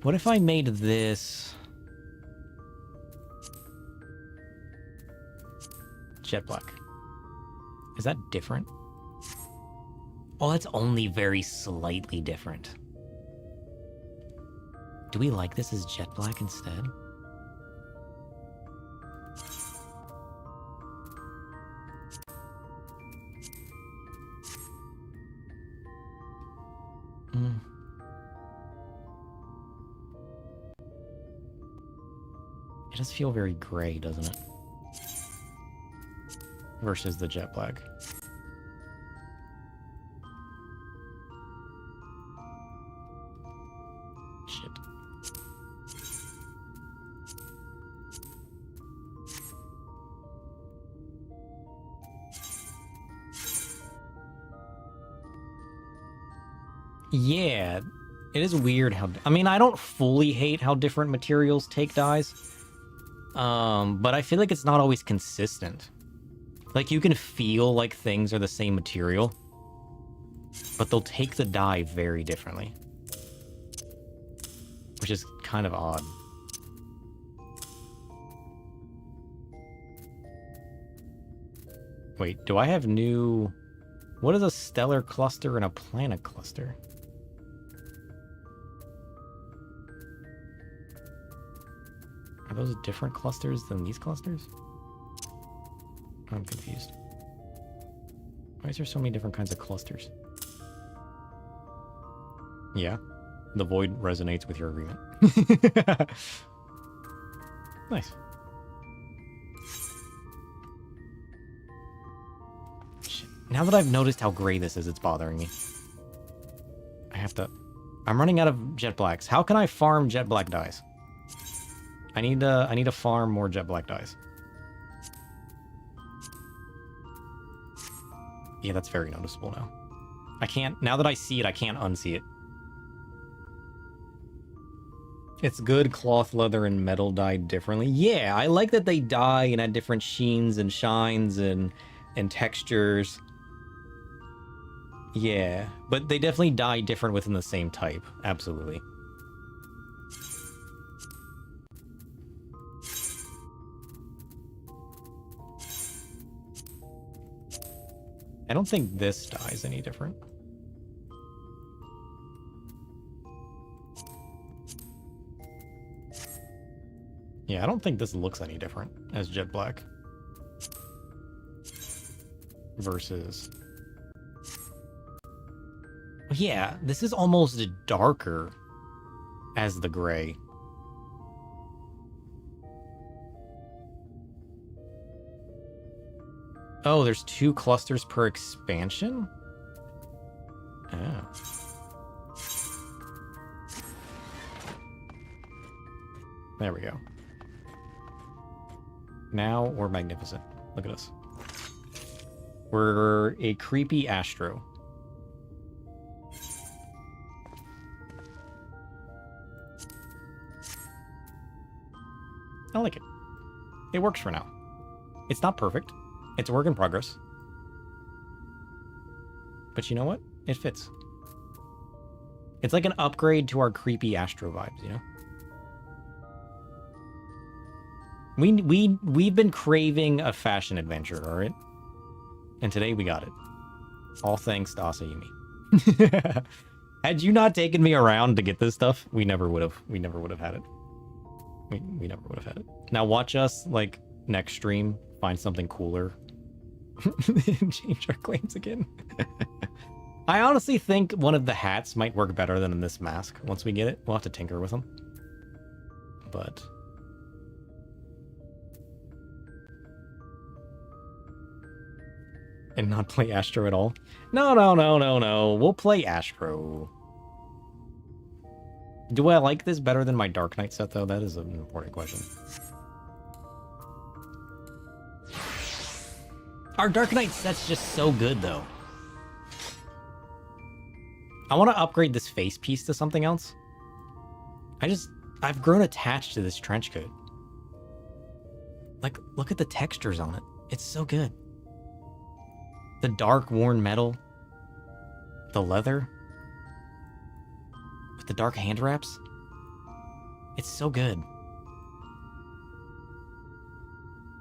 what if I made this... jet black? Is that different? Oh, that's only very slightly different. Do we like this as jet black instead? It does feel very gray, doesn't it? Versus the jet black. Shit. Yeah, it is weird how... I mean, I don't fully hate how different materials take dyes. But I feel like it's not always consistent. Like, you can feel like things are the same material, but they'll take the dye very differently. Which is kind of odd. Wait, do I have new... What is a stellar cluster and a planet cluster? Are those different clusters than these clusters? I'm confused. Why is there so many different kinds of clusters? Yeah, the void resonates with your agreement. Nice. Shit. Now that I've noticed how gray this is, it's bothering me. I have to... I'm running out of jet blacks. How can I farm jet black dyes? I need to farm more jet black dyes. Yeah, that's very noticeable now. I can't... Now that I see it, I can't unsee it. It's good cloth, leather, and metal dyed differently. Yeah, I like that they dye and add different sheens and shines and textures. Yeah, but they definitely dye different within the same type. Absolutely. I don't think this dye is any different. Yeah, I don't think this looks any different as jet black. Versus... Yeah, this is almost darker as the gray. Oh, there's 2 clusters per expansion? Oh. There we go. Now we're magnificent. Look at us. We're a creepy Astro. I like it. It works for now. It's not perfect. It's a work in progress. But you know what? It fits. It's like an upgrade to our creepy Astro vibes, you know? We've been craving a fashion adventure, alright? And today we got it. All thanks to Asayumi. Had you not taken me around to get this stuff, we never would have had it. We never would have had it. Now watch us, like, next stream, find something cooler. And change our claims again. I honestly think one of the hats might work better than this mask once we get it. We'll have to tinker with them. But... and not play Astro at all? No. We'll play Astro. Do I like this better than my Dark Knight set, though? That is an important question. Our Dark Knight set's just so good, though. I want to upgrade this face piece to something else. I've grown attached to this trench coat. Like, look at the textures on it. It's so good. The dark, worn metal. The leather. With the dark hand wraps. It's so good.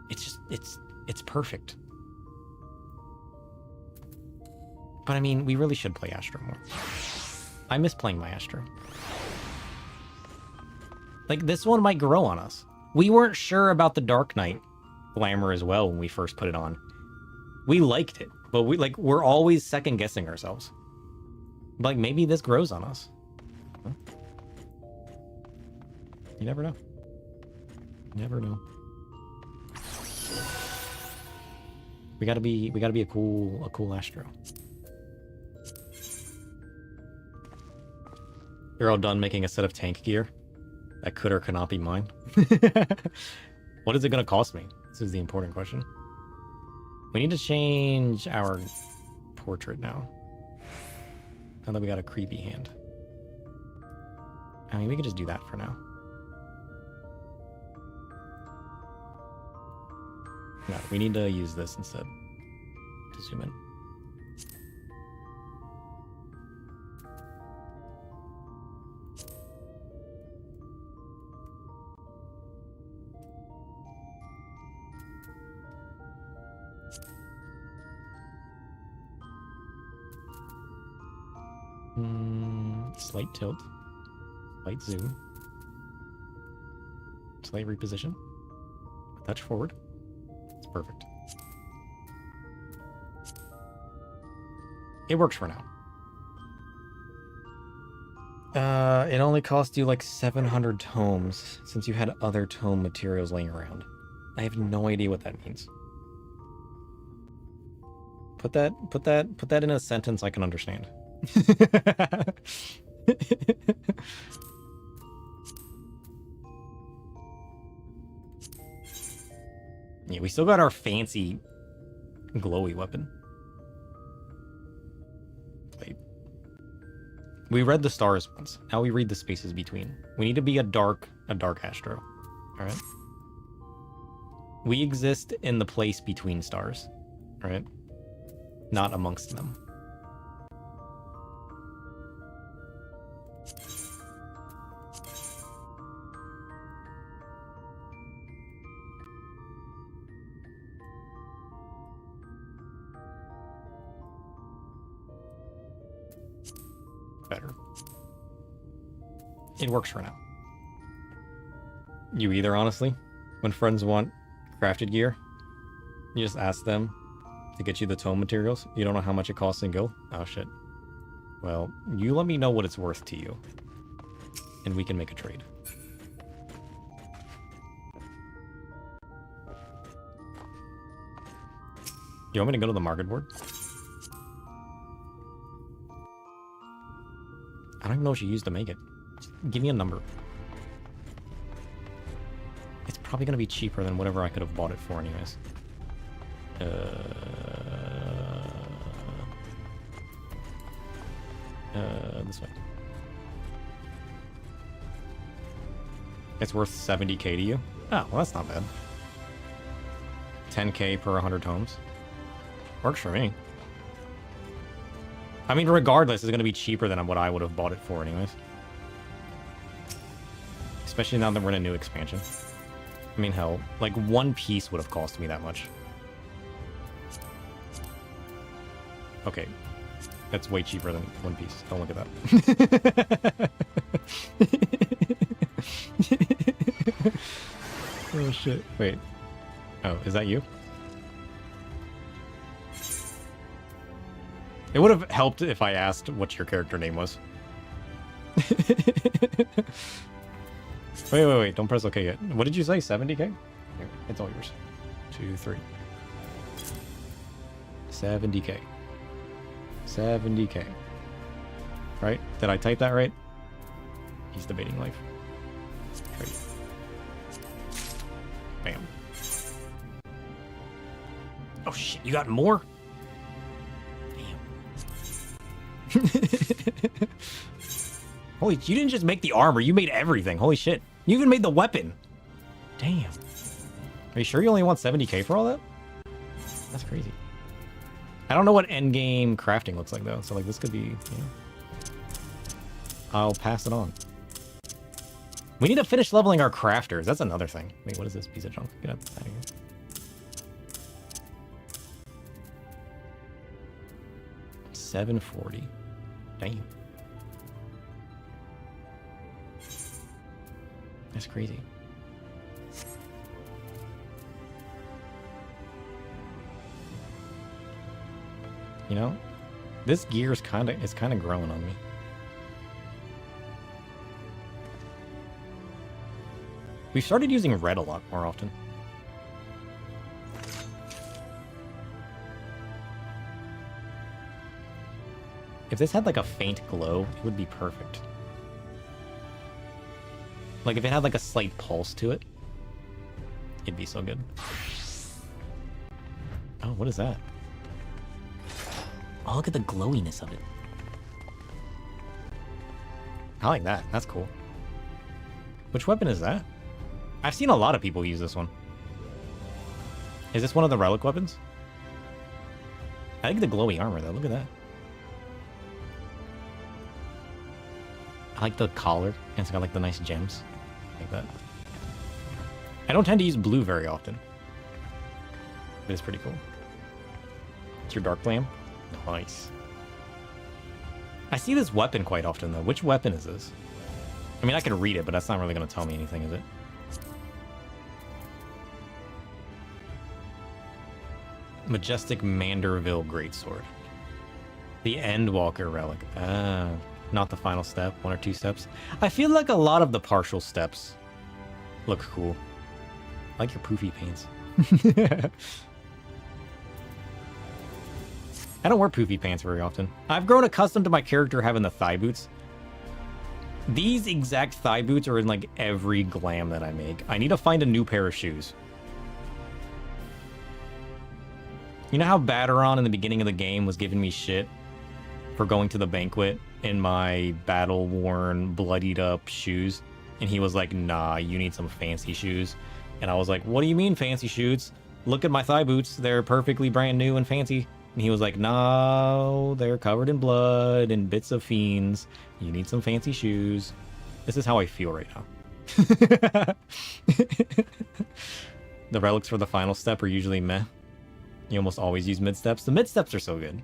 It's perfect. But I mean, we really should play Astro more. I miss playing my Astro. Like, this one might grow on us. We weren't sure about the Dark Knight glamour as well when we first put it on. We liked it, but we're always second guessing ourselves. Like, maybe this grows on us. Huh? You never know. Never know. We gotta be a cool Astro. You're all done making a set of tank gear? That could or could not be mine. What is it gonna cost me? This is the important question. We need to change our portrait now. Now that we got a creepy hand. I mean, we could just do that for now. No, we need to use this instead to zoom in. Slight tilt, slight zoom, slight reposition, a touch forward. It's perfect. It works for now. It only cost you like 700 tomes since you had other tome materials laying around. I have no idea what that means. Put that in a sentence I can understand. Yeah, we still got our fancy glowy weapon. Wait. We read the stars once. Now we read the spaces between. We need to be a dark astro. Alright? We exist in the place between stars. Alright? Not amongst them. Better. It works for now. You either, honestly. When friends want crafted gear, you just ask them to get you the tome materials. You don't know how much it costs in guild? Oh shit. Well, you let me know what it's worth to you. And we can make a trade. You want me to go to the market board? I don't even know what you used to make it. Just give me a number. It's probably going to be cheaper than whatever I could have bought it for anyways. This way. It's worth 70k to you? Oh, well that's not bad. 10k per 100 tomes. Works for me. I mean, regardless, it's going to be cheaper than what I would have bought it for anyways. Especially now that we're in a new expansion. I mean, hell, like one piece would have cost me that much. Okay. That's way cheaper than one piece. Don't look at that. Oh, shit. Wait. Oh, is that you? It would have helped if I asked what your character name was. Wait. Don't press OK yet. What did you say? 70k? Here, it's all yours. 2, 3. 70k. 70k. Right? Did I type that right? He's debating life. Trade. Bam. Oh shit, you got more? Holy, you didn't just make the armor, you made everything. Holy shit. You even made the weapon. Damn. Are you sure you only want 70k for all that? That's crazy. I don't know what endgame crafting looks like though, so like this could be, you know. I'll pass it on. We need to finish leveling our crafters. That's another thing. Wait, what is this piece of junk? Get out of here. 740. Damn. That's crazy. You know, this gear is kind of growing on me. We've started using red a lot more often. If this had like a faint glow, it would be perfect. Like if it had like a slight pulse to it, it'd be so good. Oh, what is that? Oh, look at the glowiness of it. I like that. That's cool. Which weapon is that? I've seen a lot of people use this one. Is this one of the relic weapons? I like the glowy armor, though. Look at that. I like the collar. And it's got, like, the nice gems. Like that. I don't tend to use blue very often. But it's pretty cool. It's your Dark Flame? Nice. I see this weapon quite often, though. Which weapon is this? I mean, I can read it, but that's not really going to tell me anything, is it? Majestic Manderville Greatsword. The Endwalker Relic. Ah, not the final step. 1 or 2 steps. I feel like a lot of the partial steps look cool. I like your poofy pants. I don't wear poofy pants very often. I've grown accustomed to my character having the thigh boots. These exact thigh boots are in like every glam that I make. I need to find a new pair of shoes. You know how Baderon in the beginning of the game was giving me shit for going to the banquet in my battle-worn, bloodied-up shoes? And he was like, nah, you need some fancy shoes. And I was like, what do you mean fancy shoes? Look at my thigh boots. They're perfectly brand new and fancy. And he was like, no, they're covered in blood and bits of fiends. You need some fancy shoes. This is how I feel right now. The relics for the final step are usually meh. You almost always use mid-steps. The mid-steps are so good.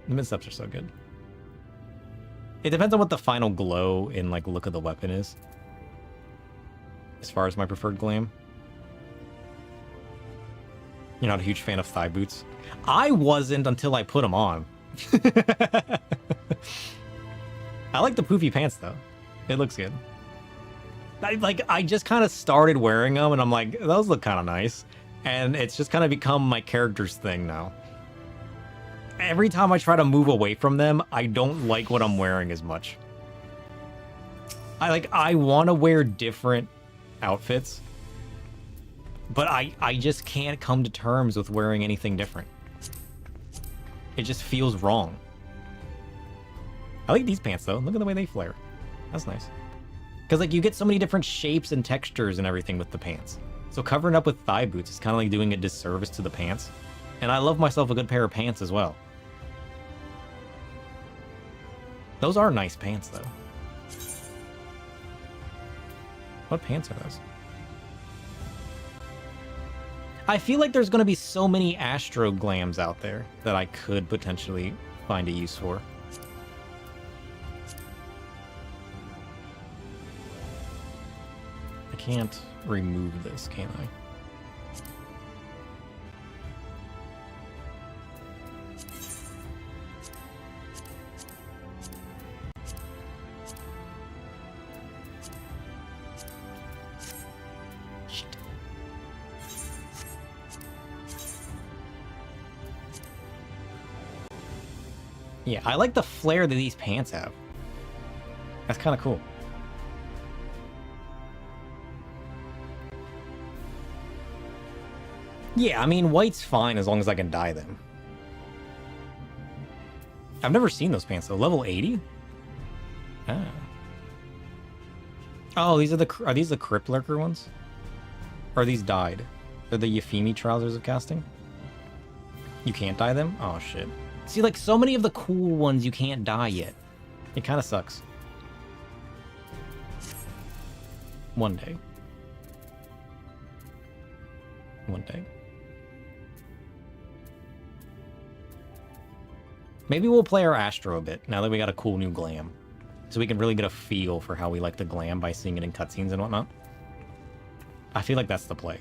The mid-steps are so good. It depends on what the final glow in, like, look of the weapon is. As far as my preferred glam. You're not a huge fan of thigh boots? I wasn't until I put them on. I like the poofy pants, though. It looks good. I just kind of started wearing them, and I'm like, those look kind of nice. And it's just kind of become my character's thing now. Every time I try to move away from them, I don't like what I'm wearing as much. I want to wear different outfits, but I just can't come to terms with wearing anything different. It just feels wrong. I like these pants, though. Look at the way they flare. That's nice. Because, like, you get so many different shapes and textures and everything with the pants. So covering up with thigh boots is kind of like doing a disservice to the pants. And I love myself a good pair of pants as well. Those are nice pants, though. What pants are those? I feel like there's going to be so many Astro Glams out there that I could potentially find a use for. I can't remove this, can I? Yeah, I like the flare that these pants have. That's kind of cool. Yeah, I mean, white's fine as long as I can dye them. I've never seen those pants, though. Level 80? Ah. Oh, these are these the Crypt Lurker ones? Or are these dyed? They're the Euphemi Trousers of Casting? You can't dye them? Oh, shit. See, like, so many of the cool ones you can't dye yet. It kind of sucks. One day. One day. Maybe we'll play our Astro a bit, now that we got a cool new glam. So we can really get a feel for how we like the glam by seeing it in cutscenes and whatnot. I feel like that's the play.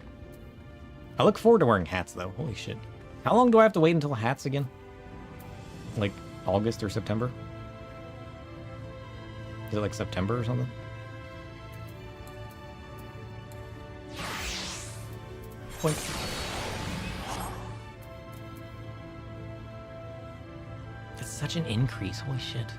I look forward to wearing hats, though. Holy shit. How long do I have to wait until hats again? Like, August or September? Is it like September or something? Point. That's such an increase, holy shit.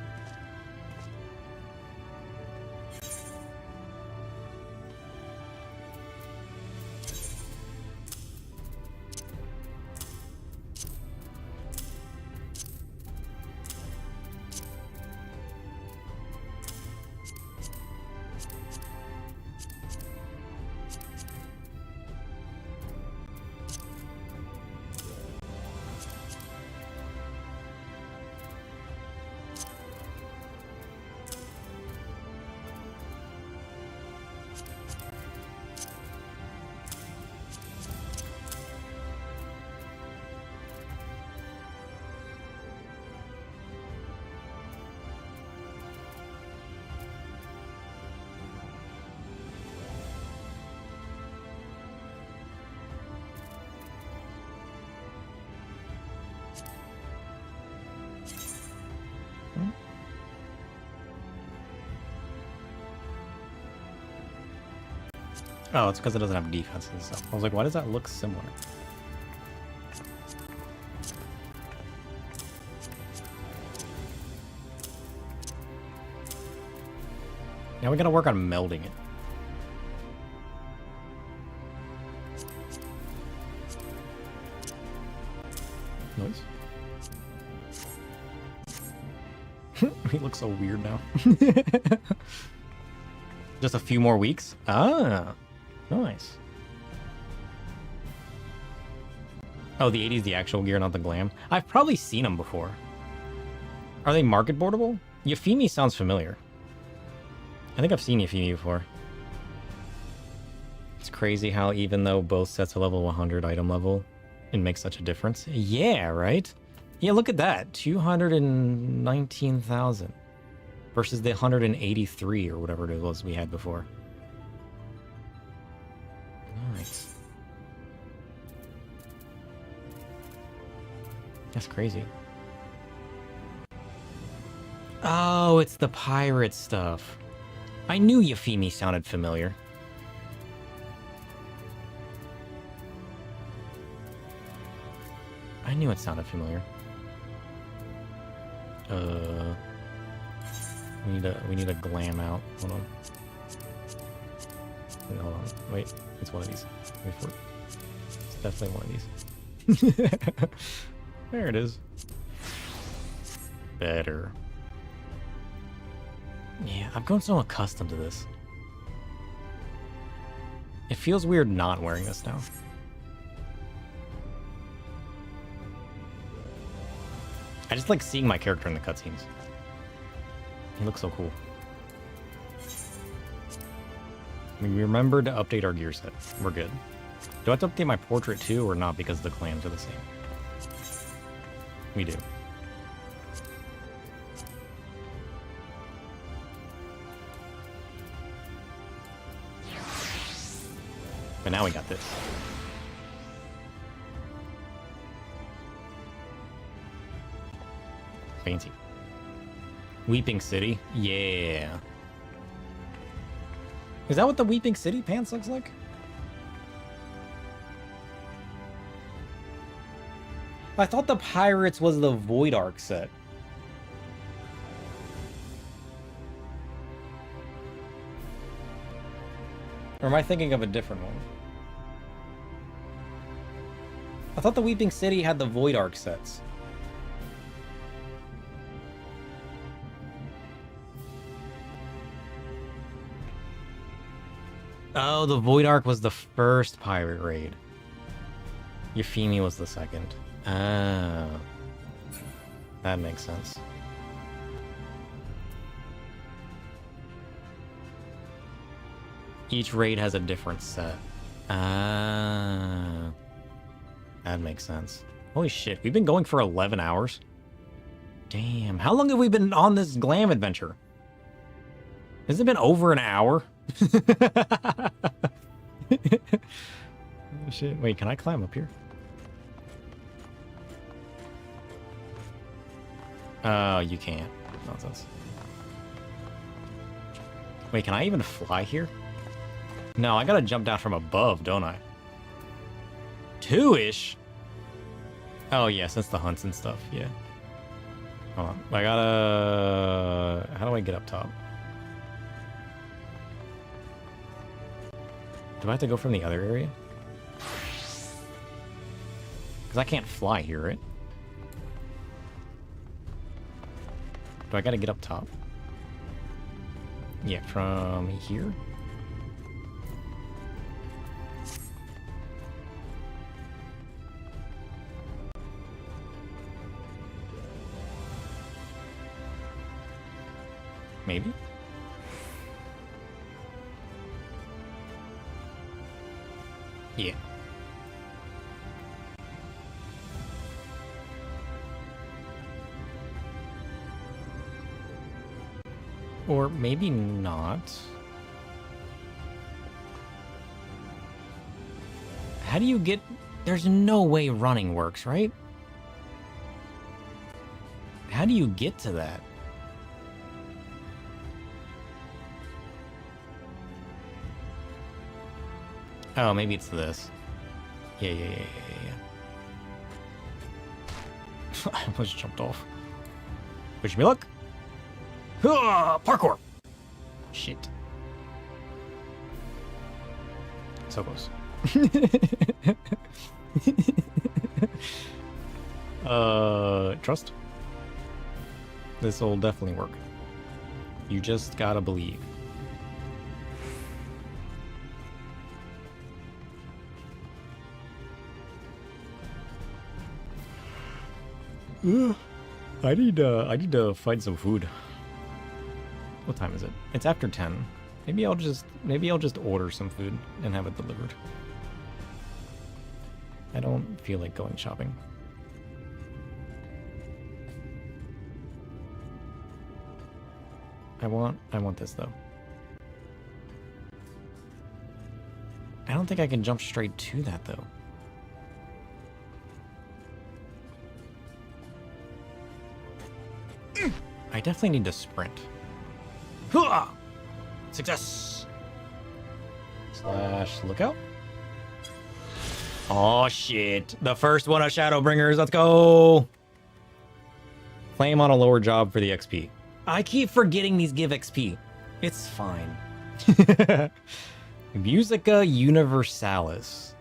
Oh, it's because it doesn't have defense and stuff. I was like, why does that look similar? Now we gotta work on melding it. Noise. He looks so weird now. Just a few more weeks? Ah, nice. Oh, the 80's the actual gear, not the glam. I've probably seen them before. Are they market boardable? Euphemia sounds familiar. I think I've seen Euphemia before. It's crazy how even though both sets are level 100 item level, it makes such a difference. Yeah, right? Yeah, look at that. 219,000 versus the 183 or whatever it was we had before. Nice. That's crazy. Oh, it's the pirate stuff. I knew Euphemia sounded familiar. I knew it sounded familiar. We need a glam out. Hold on. Wait, hold on. Wait, it's one of these. Wait for it. It's definitely one of these. There it is. Better. Yeah, I've grown so accustomed to this. It feels weird not wearing this now. I just like seeing my character in the cutscenes. He looks so cool. We remembered to update our gear set. We're good. Do I have to update my portrait too or not because the clams are the same? We do. But now we got this. Fancy. Weeping City? Yeah. Is that what the Weeping City pants looks like? I thought the Pirates was the Void Arc set. Or am I thinking of a different one? I thought the Weeping City had the Void Arc sets. Oh, the Void Arc was the first pirate raid. Euphemia was the second. Oh. That makes sense. Each raid has a different set. Ah. That makes sense. Holy shit, we've been going for 11 hours? Damn, how long have we been on this glam adventure? Has it been over an hour? Oh, shit. Wait, can I climb up here? Oh, you can't. Nonsense. Wait, can I even fly here? No, I gotta jump down from above, don't I? 2-ish? Oh, yeah, since the hunts and stuff, yeah. Hold on. I gotta... How do I get up top? Do I have to go from the other area? Because I can't fly here, right? Do I gotta get up top? Yeah, from here? Maybe? Yeah. Or maybe not. How do you get... There's no way running works, right? How do you get to that? Oh, maybe it's this. Yeah. I almost jumped off. Wish me luck. Parkour! Shit. So close. Trust. This'll definitely work. You just gotta believe. I need to find some food. What time is it? It's after 10. Maybe I'll just order some food and have it delivered. I don't feel like going shopping. I want this though. I don't think I can jump straight to that though. I definitely need to sprint. Success! / lookout. Oh shit. The first one of Shadowbringers. Let's go! Claim on a lower job for the XP. I keep forgetting these give XP. It's fine. Musica Universalis.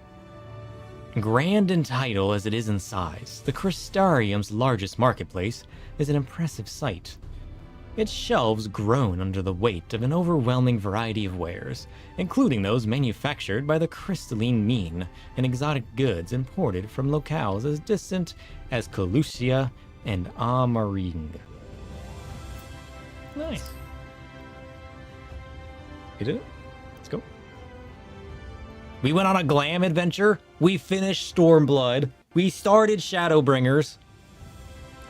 Grand in title as it is in size, the Crystarium's largest marketplace is an impressive sight. Its shelves groan under the weight of an overwhelming variety of wares, including those manufactured by the crystalline mean and exotic goods imported from locales as distant as Colusia and Amaring. Nice. You did it? Let's go. We went on a glam adventure. We finished Stormblood. We started Shadowbringers.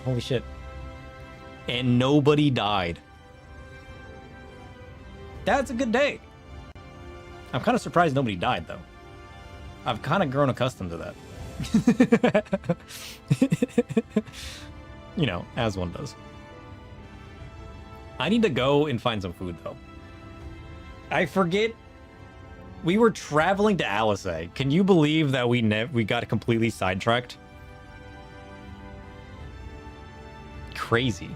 Holy shit. And nobody died. That's a good day. I'm kind of surprised nobody died, though. I've kind of grown accustomed to that. You know, as one does. I need to go and find some food, though. I forget. We were traveling to Alizé. Can you believe that we got completely sidetracked? Crazy.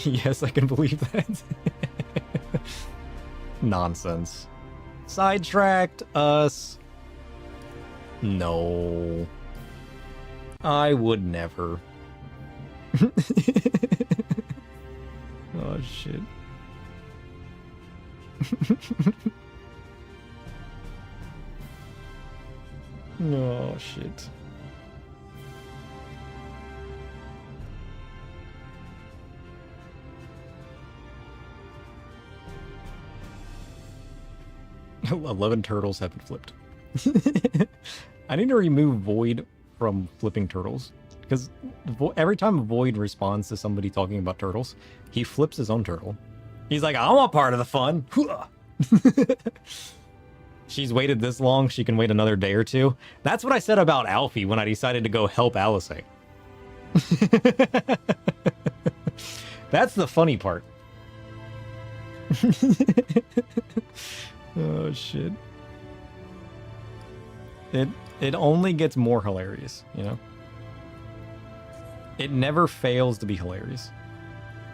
Yes, I can believe that. Nonsense. Sidetracked us. No. I would never. Oh, shit. Oh, shit. "11 turtles have been flipped." I need to remove Void from flipping turtles. Because every time Void responds to somebody talking about turtles, he flips his own turtle. He's like, I want part of the fun. She's waited this long, she can wait another day or two. That's what I said about Alfie when I decided to go help Alizé. That's the funny part. Oh, shit. It only gets more hilarious, you know? It never fails to be hilarious.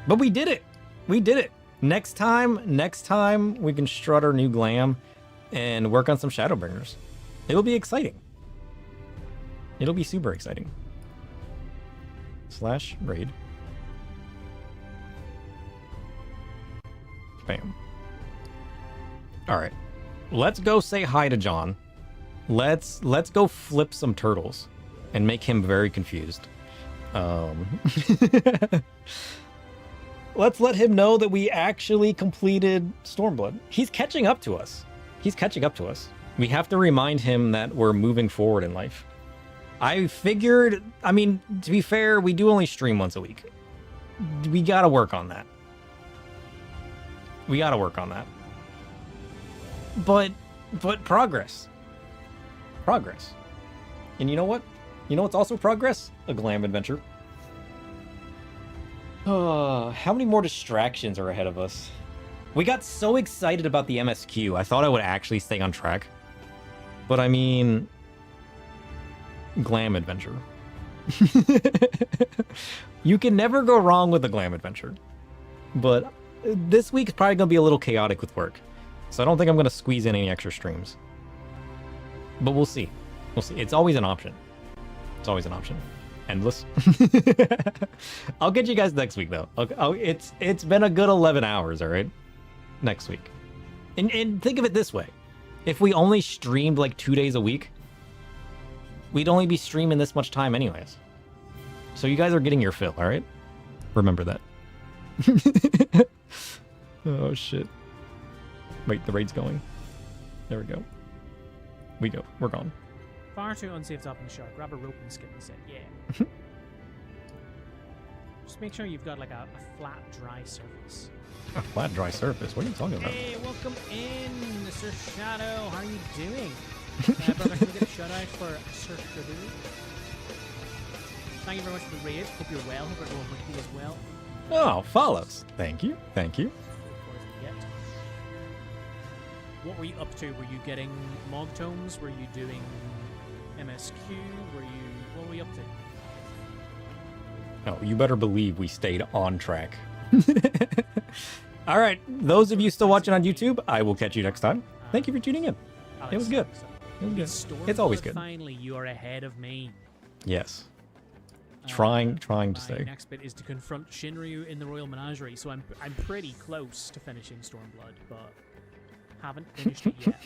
But we did it! We did it! Next time we can strut our new glam and work on some Shadowbringers. It'll be exciting. It'll be super exciting. /raid. Bam. Alright. Let's go say hi to John. Let's go flip some turtles and make him very confused. Let's let him know that we actually completed Stormblood. He's catching up to us. We have to remind him that we're moving forward in life. I figured, I mean, to be fair, we do only stream once a week. We gotta work on that. But progress. And you know what? You know what's also progress? A glam adventure. Oh, how many more distractions are ahead of us? We got so excited about the MSQ, I thought I would actually stay on track. But I mean... Glam adventure. You can never go wrong with a glam adventure. But this week's probably going to be a little chaotic with work. So I don't think I'm going to squeeze in any extra streams. But we'll see. We'll see. It's always an option. It's always an option. Endless. I'll get you guys next week, though. It's been a good 11 hours, all right? Next week. And think of it this way. If we only streamed like 2 days a week, we'd only be streaming this much time anyways. So you guys are getting your fill, all right? Remember that. Oh, shit. Wait, the raid's going. There we go. We're gone. Far too unsafe to hop in the shower. Grab a rope and skip the set. Yeah. Just make sure you've got like a flat, dry surface. A flat, dry surface? What are you talking about? Hey, welcome in, Sir Shadow. How are you doing? Brother, can we get a shout out for Sir Shadow? Thank you very much for the raid. Hope you're well. Hope everyone with you as well. Oh, follows. Thank you. Thank you. What were you up to? Were you getting Mog Tomes? Were you doing MSQ? What were you up to? Oh, you better believe we stayed on track. All right, those of you still watching on YouTube, I will catch you next time. Thank you for tuning in. It was good. It was good. It's always good. Finally, you are ahead of me. Yes. Trying to stay. My next bit is to confront Shinryu in the Royal Menagerie, so I'm pretty close to finishing Stormblood, but haven't finished it yet.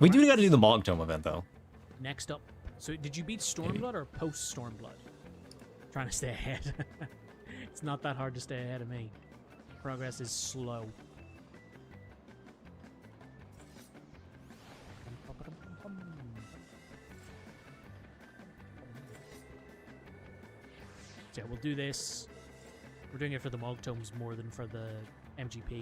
We do got to do the Mog Tome event, though. Next up. So, did you beat Stormblood or post Stormblood? Trying to stay ahead. It's not that hard to stay ahead of me. Progress is slow. So yeah, we'll do this. We're doing it for the Mog Tomes more than for the MGP.